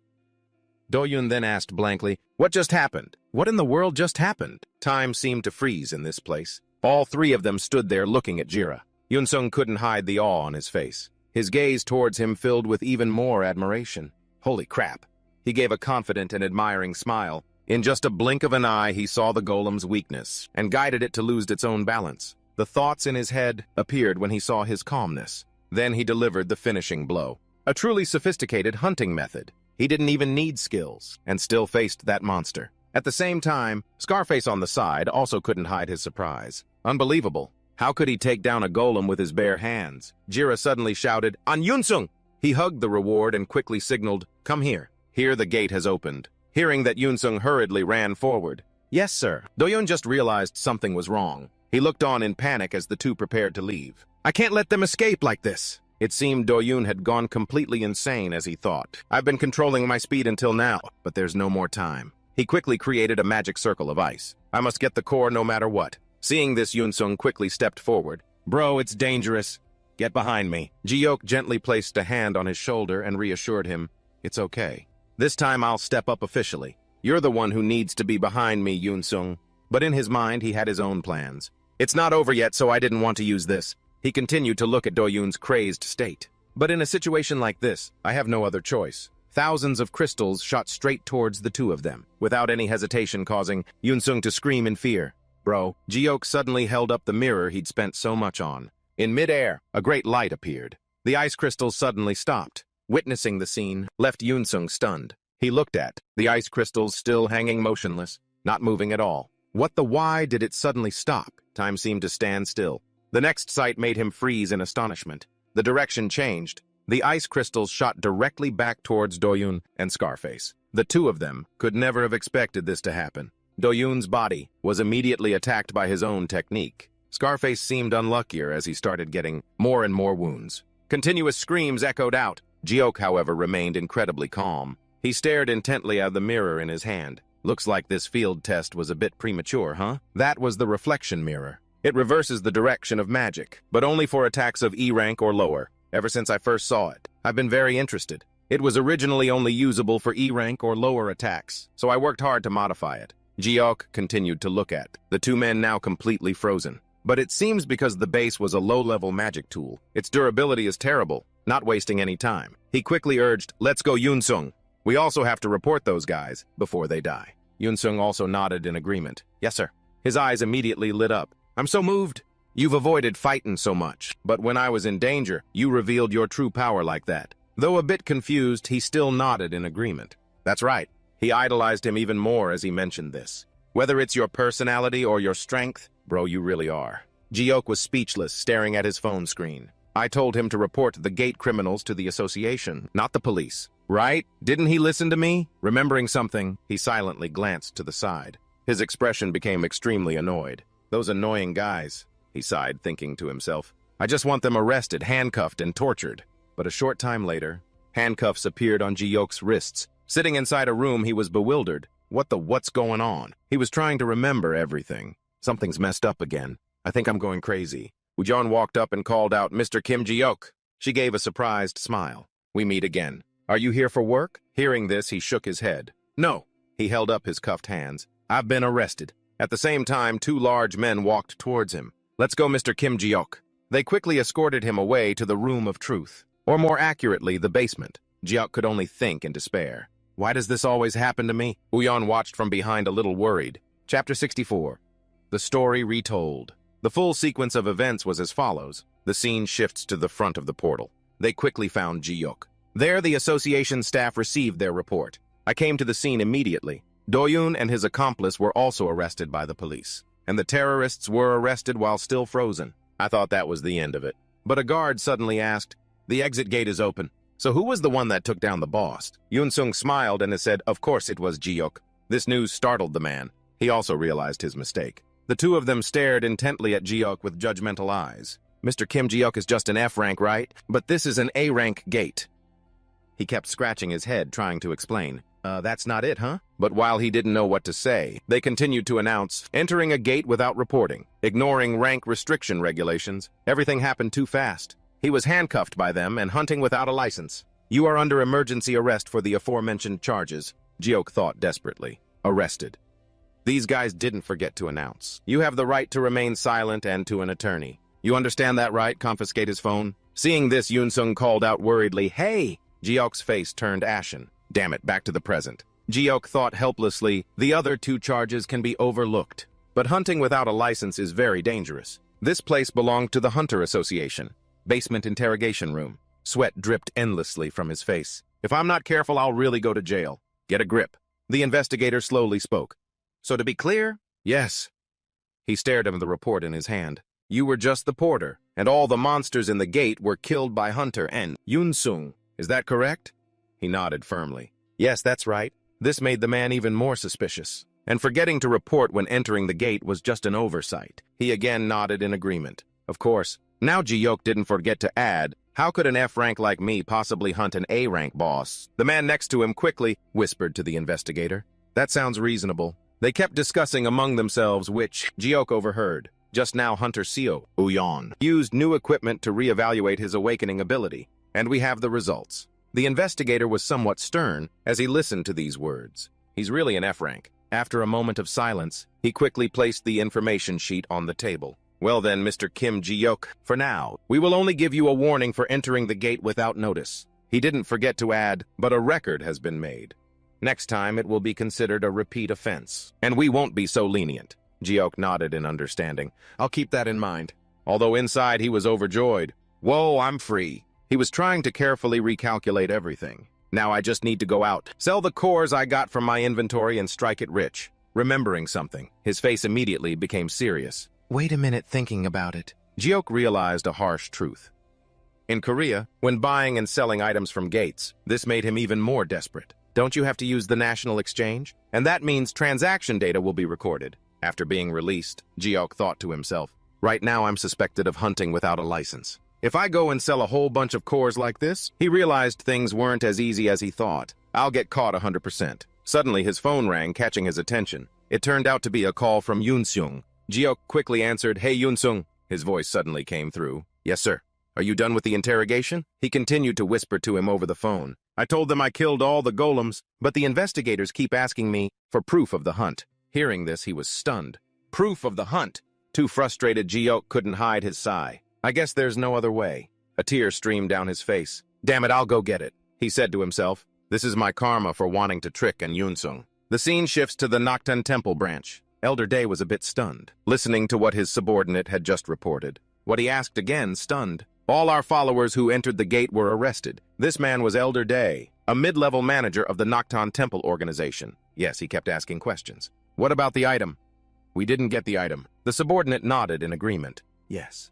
Doyun then asked blankly, what just happened? What in the world just happened? Time seemed to freeze in this place. All three of them stood there looking at Jira. Yunsung couldn't hide the awe on his face. His gaze towards him filled with even more admiration. Holy crap! He gave a confident and admiring smile. In just a blink of an eye, he saw the golem's weakness and guided it to lose its own balance. The thoughts in his head appeared when he saw his calmness. Then he delivered the finishing blow. A truly sophisticated hunting method. He didn't even need skills, and still faced that monster. At the same time, Scarface on the side also couldn't hide his surprise. Unbelievable. How could he take down a golem with his bare hands? Jira suddenly shouted, "An Yunsung!" He hugged the reward and quickly signaled, "Come here." Here the gate has opened. Hearing that, Yunsung hurriedly ran forward. "Yes, sir." Doyun just realized something was wrong. He looked on in panic as the two prepared to leave. "I can't let them escape like this." It seemed Doyun had gone completely insane as he thought. "I've been controlling my speed until now, but there's no more time." He quickly created a magic circle of ice. "I must get the core no matter what." Seeing this, Yunsung quickly stepped forward. "Bro, it's dangerous. Get behind me." Jiok gently placed a hand on his shoulder and reassured him, "It's okay. This time I'll step up officially. You're the one who needs to be behind me, Yunsung." But in his mind, he had his own plans. "It's not over yet, so I didn't want to use this." He continued to look at Doyun's crazed state. "But in a situation like this, I have no other choice." Thousands of crystals shot straight towards the two of them, without any hesitation causing Yunsung to scream in fear. "Bro," Jiok suddenly held up the mirror he'd spent so much on. In midair, a great light appeared. The ice crystals suddenly stopped. Witnessing the scene left Yunsung stunned. He looked at the ice crystals still hanging motionless, not moving at all. Why did it suddenly stop? Time seemed to stand still. The next sight made him freeze in astonishment. The direction changed. The ice crystals shot directly back towards Doyun and Scarface. The two of them could never have expected this to happen. Doyun's body was immediately attacked by his own technique. Scarface seemed unluckier as he started getting more and more wounds. Continuous screams echoed out. Jiok, however, remained incredibly calm. He stared intently at the mirror in his hand. "Looks like this field test was a bit premature, huh?" That was the reflection mirror. It reverses the direction of magic, but only for attacks of E rank or lower. Ever since I first saw it, I've been very interested. It was originally only usable for E rank or lower attacks, so I worked hard to modify it. Jiok continued to look at the two men, now completely frozen. But it seems because the base was a low-level magic tool, its durability is terrible, not wasting any time. He quickly urged, "Let's go, Yunsung. We also have to report those guys before they die." Yunsung also nodded in agreement. "Yes, sir." His eyes immediately lit up. "I'm so moved. You've avoided fighting so much, but when I was in danger, you revealed your true power like that." Though a bit confused, he still nodded in agreement. That's right. He idolized him even more as he mentioned this. "Whether it's your personality or your strength, bro, you really are." Jiok was speechless, staring at his phone screen. "I told him to report the gate criminals to the association, not the police. Right? Didn't he listen to me?" Remembering something, he silently glanced to the side. His expression became extremely annoyed. "Those annoying guys," he sighed, thinking to himself. "I just want them arrested, handcuffed, and tortured." But a short time later, handcuffs appeared on Jiok's wrists. Sitting inside a room, he was bewildered. What's going on? He was trying to remember everything. Something's messed up again. "I think I'm going crazy." Ujon walked up and called out, "Mr. Kim Jiok." She gave a surprised smile. "We meet again. Are you here for work?" Hearing this, he shook his head. "No." He held up his cuffed hands. "I've been arrested." At the same time, two large men walked towards him. "Let's go, Mr. Kim Jiok." They quickly escorted him away to the room of truth. Or more accurately, the basement. Jiok could only think in despair. Why does this always happen to me? Uyon watched from behind, a little worried. Chapter 64. The Story Retold. The full sequence of events was as follows. The scene shifts to the front of the portal. They quickly found Ji-hyuk. There, the association staff received their report. I came to the scene immediately. Do-yoon and his accomplice were also arrested by the police, and the terrorists were arrested while still frozen. I thought that was the end of it. But a guard suddenly asked, "The exit gate is open. So who was the one that took down the boss?" Yoon-sung smiled and said, "Of course it was Ji-hyuk." This news startled the man. He also realized his mistake. The two of them stared intently at Ji-hyuk with judgmental eyes. "Mr. Kim, Ji-hyuk is just an F rank, right? But this is an A rank gate." He kept scratching his head, trying to explain. That's not it, huh?" But while he didn't know what to say, they continued to announce, "Entering a gate without reporting, ignoring rank restriction regulations. Everything happened too fast. He was handcuffed by them and hunting without a license. You are under emergency arrest for the aforementioned charges." Ji-hyuk thought desperately. Arrested. These guys didn't forget to announce. "You have the right to remain silent and to an attorney. You understand that, right? Confiscate his phone." Seeing this, Yoon-sung called out worriedly, "Hey!" Ji-hyuk's face turned ashen. Damn it, back to the present. Ji-hyuk thought helplessly, the other two charges can be overlooked. But hunting without a license is very dangerous. This place belonged to the Hunter Association. Basement interrogation room. Sweat dripped endlessly from his face. "If I'm not careful, I'll really go to jail. Get a grip." The investigator slowly spoke. "So to be clear?" "Yes." He stared at the report in his hand. "You were just the porter, and all the monsters in the gate were killed by Hunter and Yoon-sung. Is that correct?" He nodded firmly. "Yes, that's right." This made the man even more suspicious. And forgetting to report when entering the gate was just an oversight. He again nodded in agreement. Of course. Now Ji-hyuk didn't forget to add, "How could an F rank like me possibly hunt an A rank boss?" The man next to him quickly whispered to the investigator. "That sounds reasonable." They kept discussing among themselves, which Ji-hyuk overheard. Just now Hunter Seo Uyon used new equipment to reevaluate his awakening ability, and we have the results. The investigator was somewhat stern as he listened to these words. He's really an F rank. After a moment of silence, he quickly placed the information sheet on the table. "Well then, Mr. Kim Ji-hyuk, for now, we will only give you a warning for entering the gate without notice." He didn't forget to add, "But a record has been made. Next time it will be considered a repeat offense, and we won't be so lenient." Ji-hyuk nodded in understanding. "I'll keep that in mind." Although inside he was overjoyed. "Whoa, I'm free." He was trying to carefully recalculate everything. "Now I just need to go out, sell the cores I got from my inventory and strike it rich." Remembering something, his face immediately became serious. "Wait a minute thinking about it." Ji-hyuk realized a harsh truth. In Korea, when buying and selling items from gates, this made him even more desperate. Don't you have to use the national exchange? And that means transaction data will be recorded. After being released, Ji-hyuk thought to himself, "Right now I'm suspected of hunting without a license. If I go and sell a whole bunch of cores like this," he realized things weren't as easy as he thought. "I'll get caught 100%. Suddenly his phone rang, catching his attention. It turned out to be a call from Yoon-sung. Ji-hyuk quickly answered, "Hey Yoon-sung." His voice suddenly came through. "Yes, sir." "Are you done with the interrogation?" He continued to whisper to him over the phone. "I told them I killed all the golems, but the investigators keep asking me for proof of the hunt." Hearing this, he was stunned. Proof of the hunt! Too frustrated, Ji-hyuk couldn't hide his sigh. "I guess there's no other way." A tear streamed down his face. "Damn it, I'll go get it," he said to himself. "This is my karma for wanting to trick an Yoon-sung." The scene shifts to the Nocturne Temple branch. Elder Day was a bit stunned, listening to what his subordinate had just reported. What he asked again stunned. "All our followers who entered the gate were arrested." This man was Elder Day, a mid-level manager of the Nocturne Temple organization. Yes, he kept asking questions. "What about the item?" "We didn't get the item." The subordinate nodded in agreement. "Yes."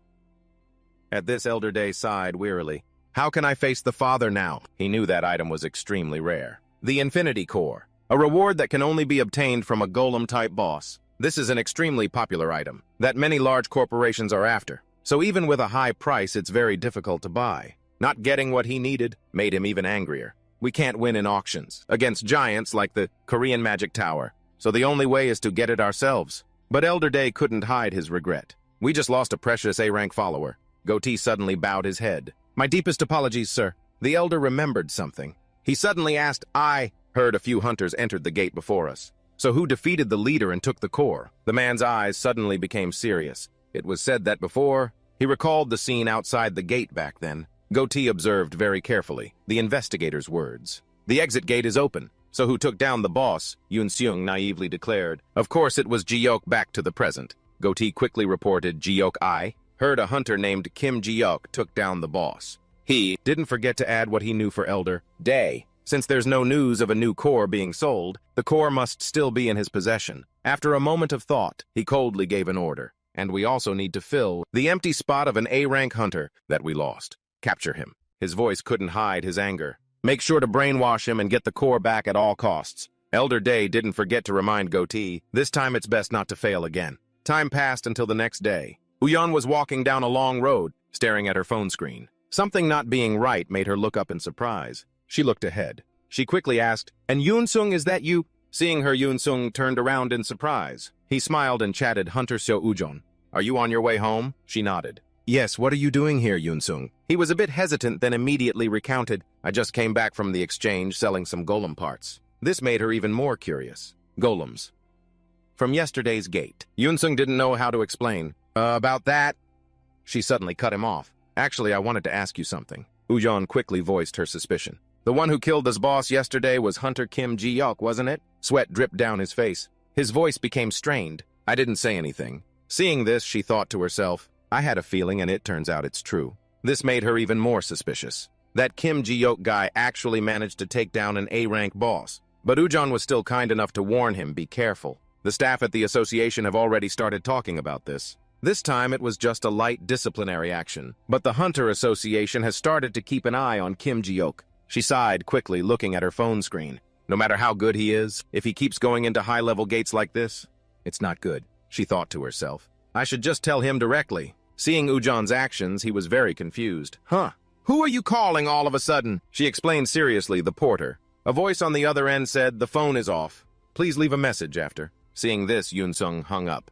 At this, Elder Day sighed wearily. "How can I face the father now?" He knew that item was extremely rare. The Infinity Core, a reward that can only be obtained from a golem-type boss. This is an extremely popular item that many large corporations are after. So even with a high price, it's very difficult to buy. Not getting what he needed made him even angrier. "We can't win in auctions against giants like the Korean Magic Tower, so the only way is to get it ourselves." But Elder Day couldn't hide his regret. "We just lost a precious A-rank follower." Goatee suddenly bowed his head. "My deepest apologies, sir." The elder remembered something. He suddenly asked, "I heard a few hunters entered the gate before us. So who defeated the leader and took the core?" The man's eyes suddenly became serious. It was said that before, he recalled the scene outside the gate back then. Goatee observed very carefully the investigator's words. "The exit gate is open. So who took down the boss?" Yoon-sung naively declared. Of course it was Ji-hyuk back to the present. Goatee quickly reported Jiok I heard a hunter named Kim Jiok took down the boss. He didn't forget to add what he knew for Elder Day. Since there's no news of a new core being sold, the core must still be in his possession. After a moment of thought, he coldly gave an order. And we also need to fill the empty spot of an A-rank hunter that we lost. Capture him. His voice couldn't hide his anger. Make sure to brainwash him and get the core back at all costs. Elder Day didn't forget to remind Goatee, this time it's best not to fail again. Time passed until the next day. Uyeon was walking down a long road, staring at her phone screen. Something not being right made her look up in surprise. She looked ahead. She quickly asked, "And Yoon-sung, is that you?" Seeing her, Yoon-sung turned around in surprise. He smiled and chatted, "Hunter Seo Ujon. Are you on your way home?" She nodded. "Yes, what are you doing here, Yoon-sung?" He was a bit hesitant, then immediately recounted, "I just came back from the exchange selling some golem parts." This made her even more curious. Golems. From yesterday's gate. Yoon-sung didn't know how to explain. About that?" She suddenly cut him off. "Actually, I wanted to ask you something." Ujon quickly voiced her suspicion. "The one who killed his boss yesterday was Hunter Kim Ji-yeok, wasn't it?" Sweat dripped down his face. His voice became strained. I didn't say anything. Seeing this, she thought to herself, I had a feeling and it turns out it's true. This made her even more suspicious. That Kim Ji-yeok guy actually managed to take down an A-rank boss. But Ujon was still kind enough to warn him, be careful. The staff at the association have already started talking about this. This time it was just a light disciplinary action. But the Hunter Association has started to keep an eye on Kim Ji-yeok. She sighed quickly, looking at her phone screen. No matter how good he is, if he keeps going into high-level gates like this, it's not good, she thought to herself. I should just tell him directly. Seeing Ujon's actions, he was very confused. Huh? Who are you calling all of a sudden? She explained seriously, the porter. A voice on the other end said, the phone is off. Please leave a message after. Seeing this, Yoon-sung hung up.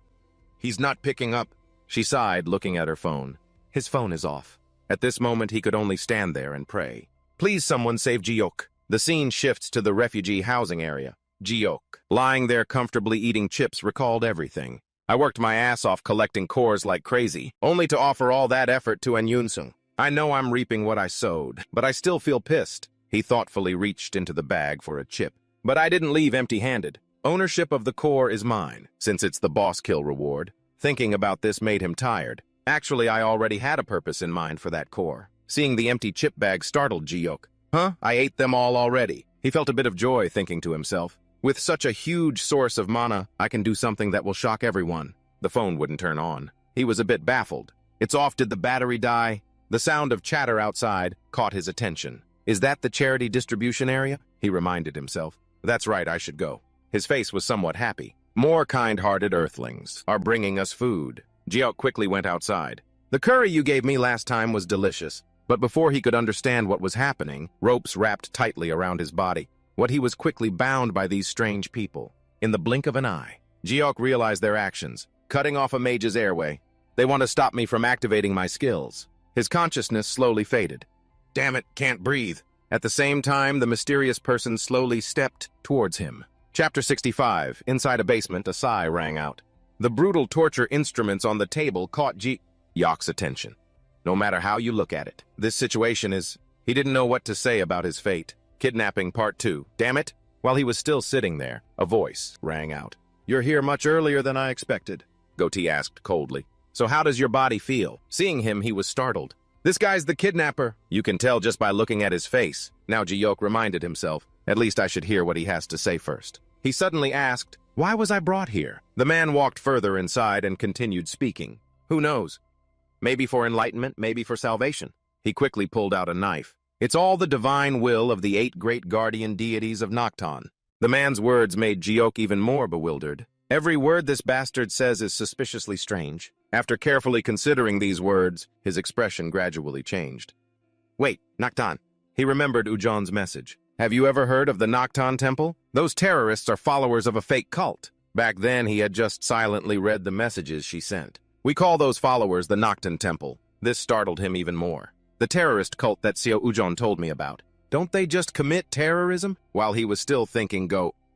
He's not picking up. She sighed, looking at her phone. His phone is off. At this moment, he could only stand there and pray. Please someone save Ji-yeok. The scene shifts to the refugee housing area. Ji-yeok, lying there comfortably eating chips, recalled everything. I worked my ass off collecting cores like crazy, only to offer all that effort to An Yoon-sung. I know I'm reaping what I sowed, but I still feel pissed. He thoughtfully reached into the bag for a chip. But I didn't leave empty-handed. Ownership of the core is mine, since it's the boss kill reward. Thinking about this made him tired. Actually, I already had a purpose in mind for that core. Seeing the empty chip bag startled Ji-yeok. Huh? I ate them all already. He felt a bit of joy, thinking to himself. With such a huge source of mana, I can do something that will shock everyone. The phone wouldn't turn on. He was a bit baffled. It's off. Did the battery die? The sound of chatter outside caught his attention. Is that the charity distribution area? He reminded himself. That's right, I should go. His face was somewhat happy. More kind-hearted earthlings are bringing us food. Ji-yeok quickly went outside. The curry you gave me last time was delicious. But before he could understand what was happening, ropes wrapped tightly around his body. He was quickly bound by these strange people. In the blink of an eye, Ji-yeok realized their actions, cutting off a mage's airway. They want to stop me from activating my skills. His consciousness slowly faded. Damn it, can't breathe. At the same time, the mysterious person slowly stepped towards him. Chapter 65. Inside a basement, a sigh rang out. The brutal torture instruments on the table caught Ji-yeok's attention. No matter how you look at it, this situation is... He didn't know what to say about his fate. Kidnapping Part 2. Damn it! While he was still sitting there, a voice rang out. You're here much earlier than I expected, Goatee asked coldly. So how does your body feel? Seeing him, he was startled. This guy's the kidnapper. You can tell just by looking at his face. Now Ji-yeok reminded himself, at least I should hear what he has to say first. He suddenly asked, why was I brought here? The man walked further inside and continued speaking. Who knows? Maybe for enlightenment, maybe for salvation. He quickly pulled out a knife. It's all the divine will of the 8 great guardian deities of Nocton. The man's words made Ji-yeok even more bewildered. Every word this bastard says is suspiciously strange. After carefully considering these words, his expression gradually changed. Wait, Nocton. He remembered Ujon's message. Have you ever heard of the Nocton Temple? Those terrorists are followers of a fake cult. Back then, he had just silently read the messages she sent. We call those followers the Nocton Temple. This startled him even more. The terrorist cult that Seo Ujon told me about. Don't they just commit terrorism? While he was still thinking,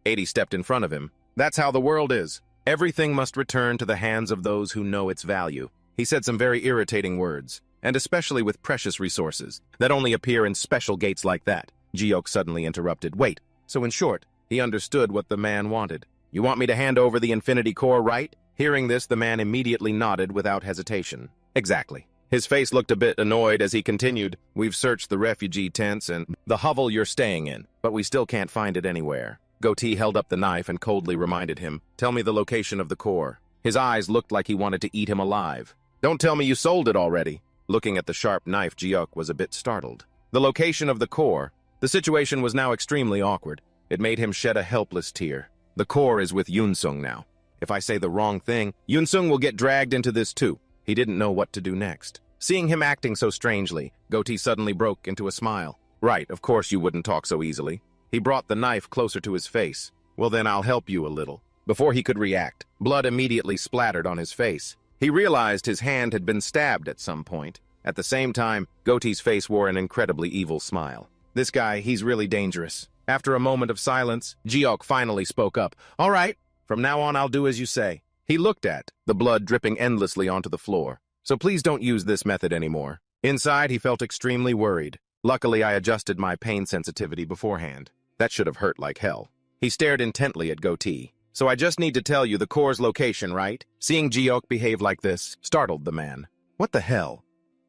80 stepped in front of him. That's how the world is. Everything must return to the hands of those who know its value. He said some very irritating words, and especially with precious resources that only appear in special gates like that. Ji-yeok suddenly interrupted. Wait, so in short, he understood what the man wanted. You want me to hand over the Infinity Core, right? Hearing this, the man immediately nodded without hesitation. Exactly. His face looked a bit annoyed as he continued, "We've searched the refugee tents and the hovel you're staying in, but we still can't find it anywhere." Goatee held up the knife and coldly reminded him, "Tell me the location of the core." His eyes looked like he wanted to eat him alive. "Don't tell me you sold it already." Looking at the sharp knife, Jiok was a bit startled. The location of the core. The situation was now extremely awkward. It made him shed a helpless tear. The core is with Yunsung now. If I say the wrong thing, Yunsung will get dragged into this too. He didn't know what to do next. Seeing him acting so strangely, Goatee suddenly broke into a smile. "Right, of course you wouldn't talk so easily." He brought the knife closer to his face. "Well then I'll help you a little." Before he could react, blood immediately splattered on his face. He realized his hand had been stabbed at some point. At the same time, Goatee's face wore an incredibly evil smile. "This guy, he's really dangerous." After a moment of silence, Jiok finally spoke up. "All right, from now on I'll do as you say." He looked at the blood dripping endlessly onto the floor. "So please don't use this method anymore." Inside, he felt extremely worried. Luckily, I adjusted my pain sensitivity beforehand. That should have hurt like hell. He stared intently at Goatee. "So I just need to tell you the core's location, right?" Seeing Jiok behave like this startled the man. What the hell?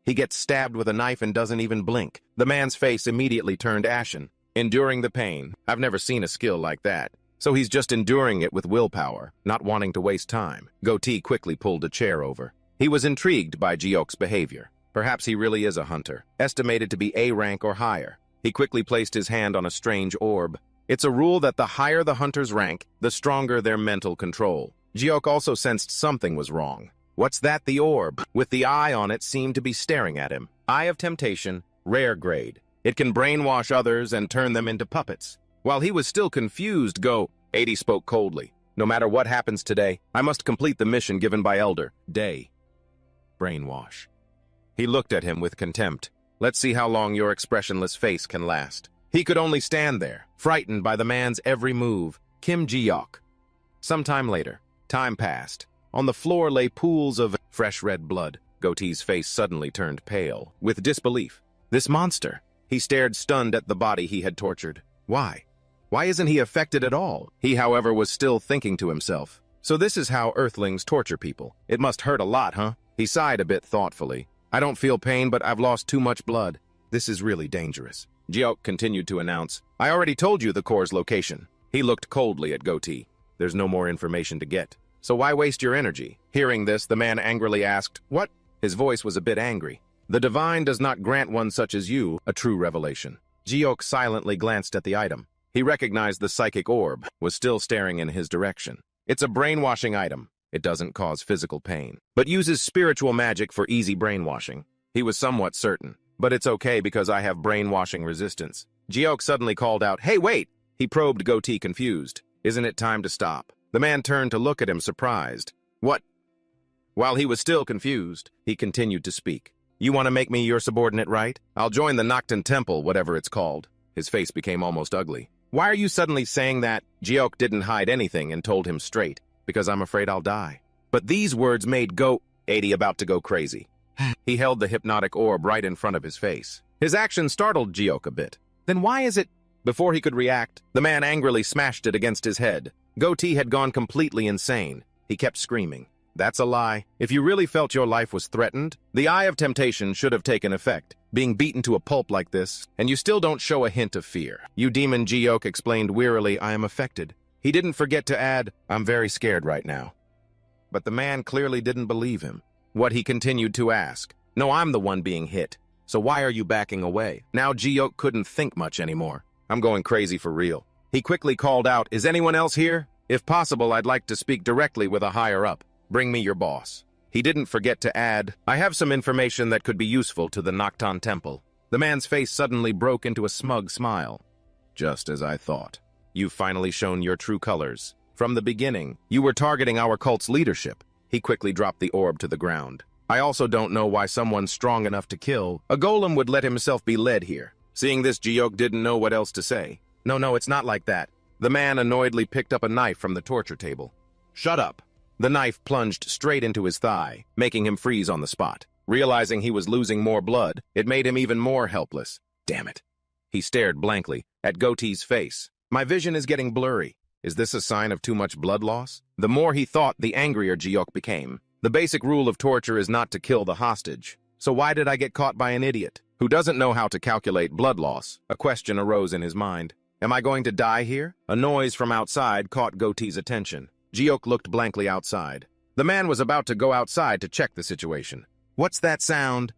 He gets stabbed with a knife and doesn't even blink. The man's face immediately turned ashen. Enduring the pain. I've never seen a skill like that. So he's just enduring it with willpower, not wanting to waste time. Goatee quickly pulled a chair over. He was intrigued by Jiok's behavior. Perhaps he really is a hunter, estimated to be A rank or higher. He quickly placed his hand on a strange orb. It's a rule that the higher the hunter's rank, the stronger their mental control. Jiok also sensed something was wrong. What's that? The orb, with the eye on it, seemed to be staring at him. Eye of Temptation, rare grade. It can brainwash others and turn them into puppets. While he was still confused, Go-80 spoke coldly. "No matter what happens today, I must complete the mission given by Elder Day. Brainwash." He looked at him with contempt. "Let's see how long your expressionless face can last." He could only stand there, frightened by the man's every move. Kim Jiok. Sometime later, time passed. On the floor lay pools of fresh red blood. Goatee's face suddenly turned pale, with disbelief. This monster. He stared stunned at the body he had tortured. Why? Why isn't he affected at all? He, however, was still thinking to himself. So this is how Earthlings torture people. It must hurt a lot, huh? He sighed a bit thoughtfully. "I don't feel pain, but I've lost too much blood. This is really dangerous." Jiok continued to announce, "I already told you the core's location." He looked coldly at Goatee. "There's no more information to get. So why waste your energy?" Hearing this, the man angrily asked, "What?" His voice was a bit angry. "The divine does not grant one such as you a true revelation." Jiok silently glanced at the item. He recognized the psychic orb was still staring in his direction. It's a brainwashing item. It doesn't cause physical pain, but uses spiritual magic for easy brainwashing. He was somewhat certain, but it's okay because I have brainwashing resistance. Jiok suddenly called out, "Hey, wait!" He probed Goatee confused. "Isn't it time to stop?" The man turned to look at him surprised. "What?" While he was still confused, he continued to speak. "You want to make me your subordinate, right? I'll join the Nocturne Temple, whatever it's called." His face became almost ugly. "Why are you suddenly saying that?" Jiok didn't hide anything and told him straight. "Because I'm afraid I'll die." But these words made Go-80 about to go crazy. He held the hypnotic orb right in front of his face. His action startled Jiok a bit. "Then why is it—" Before he could react, the man angrily smashed it against his head. Goatee had gone completely insane. He kept screaming. "That's a lie. If you really felt your life was threatened, the Eye of Temptation should have taken effect. Being beaten to a pulp like this, and you still don't show a hint of fear." "You demon," Jiok explained wearily, "I am affected." He didn't forget to add, "I'm very scared right now." But the man clearly didn't believe him. What he continued to ask, "No, I'm the one being hit. So why are you backing away?" Now Jiok couldn't think much anymore. "I'm going crazy for real." He quickly called out, "Is anyone else here? If possible, I'd like to speak directly with a higher up. Bring me your boss." He didn't forget to add, "I have some information that could be useful to the Nocturne Temple." The man's face suddenly broke into a smug smile. "Just as I thought. You've finally shown your true colors. From the beginning, you were targeting our cult's leadership." He quickly dropped the orb to the ground. "I also don't know why someone strong enough to kill a golem would let himself be led here." Seeing this, Jiok didn't know what else to say. No, it's not like that." The man annoyedly picked up a knife from the torture table. "Shut up." The knife plunged straight into his thigh, making him freeze on the spot. Realizing he was losing more blood, it made him even more helpless. Damn it. He stared blankly at Goatee's face. "My vision is getting blurry." Is this a sign of too much blood loss? The more he thought, the angrier Jiok became. The basic rule of torture is not to kill the hostage. So why did I get caught by an idiot who doesn't know how to calculate blood loss? A question arose in his mind. Am I going to die here? A noise from outside caught Goatee's attention. Jiok looked blankly outside. The man was about to go outside to check the situation. What's that sound?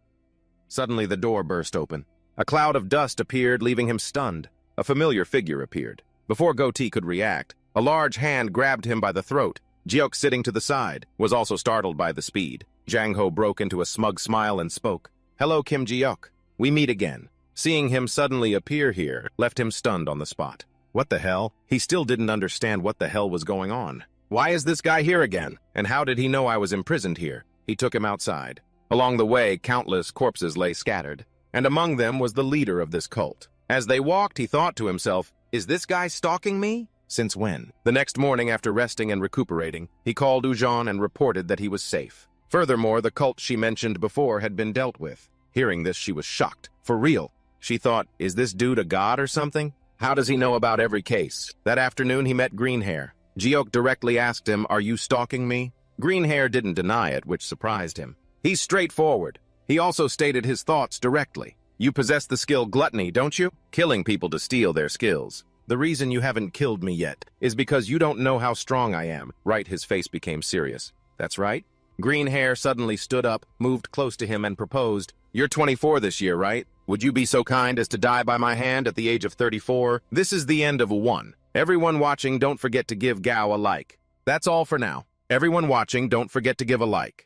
Suddenly the door burst open. A cloud of dust appeared, leaving him stunned. A familiar figure appeared. Before Goatee could react, a large hand grabbed him by the throat. Jiok, sitting to the side, was also startled by the speed. Jang Ho broke into a smug smile and spoke. Hello, Kim Jiok. We meet again. Seeing him suddenly appear here left him stunned on the spot. What the hell? He still didn't understand what the hell was going on. Why is this guy here again? And how did he know I was imprisoned here? He took him outside. Along the way, countless corpses lay scattered, and among them was the leader of this cult. As they walked, he thought to himself, is this guy stalking me? Since when? The next morning, after resting and recuperating, he called Ujan and reported that he was safe. Furthermore, the cult she mentioned before had been dealt with. Hearing this, she was shocked. For real. She thought, is this dude a god or something? How does he know about every case? That afternoon, he met Greenhair. Jiok directly asked him, are you stalking me? Greenhair didn't deny it, which surprised him. He's straightforward. He also stated his thoughts directly. You possess the skill gluttony, don't you? Killing people to steal their skills. The reason you haven't killed me yet is because you don't know how strong I am. Right, his face became serious. That's right. Greenhair suddenly stood up, moved close to him and proposed, you're 24 this year, right? Would you be so kind as to die by my hand at the age of 34? This is the end of one. Everyone watching, don't forget to give Gao a like. That's all for now. Everyone watching, don't forget to give a like.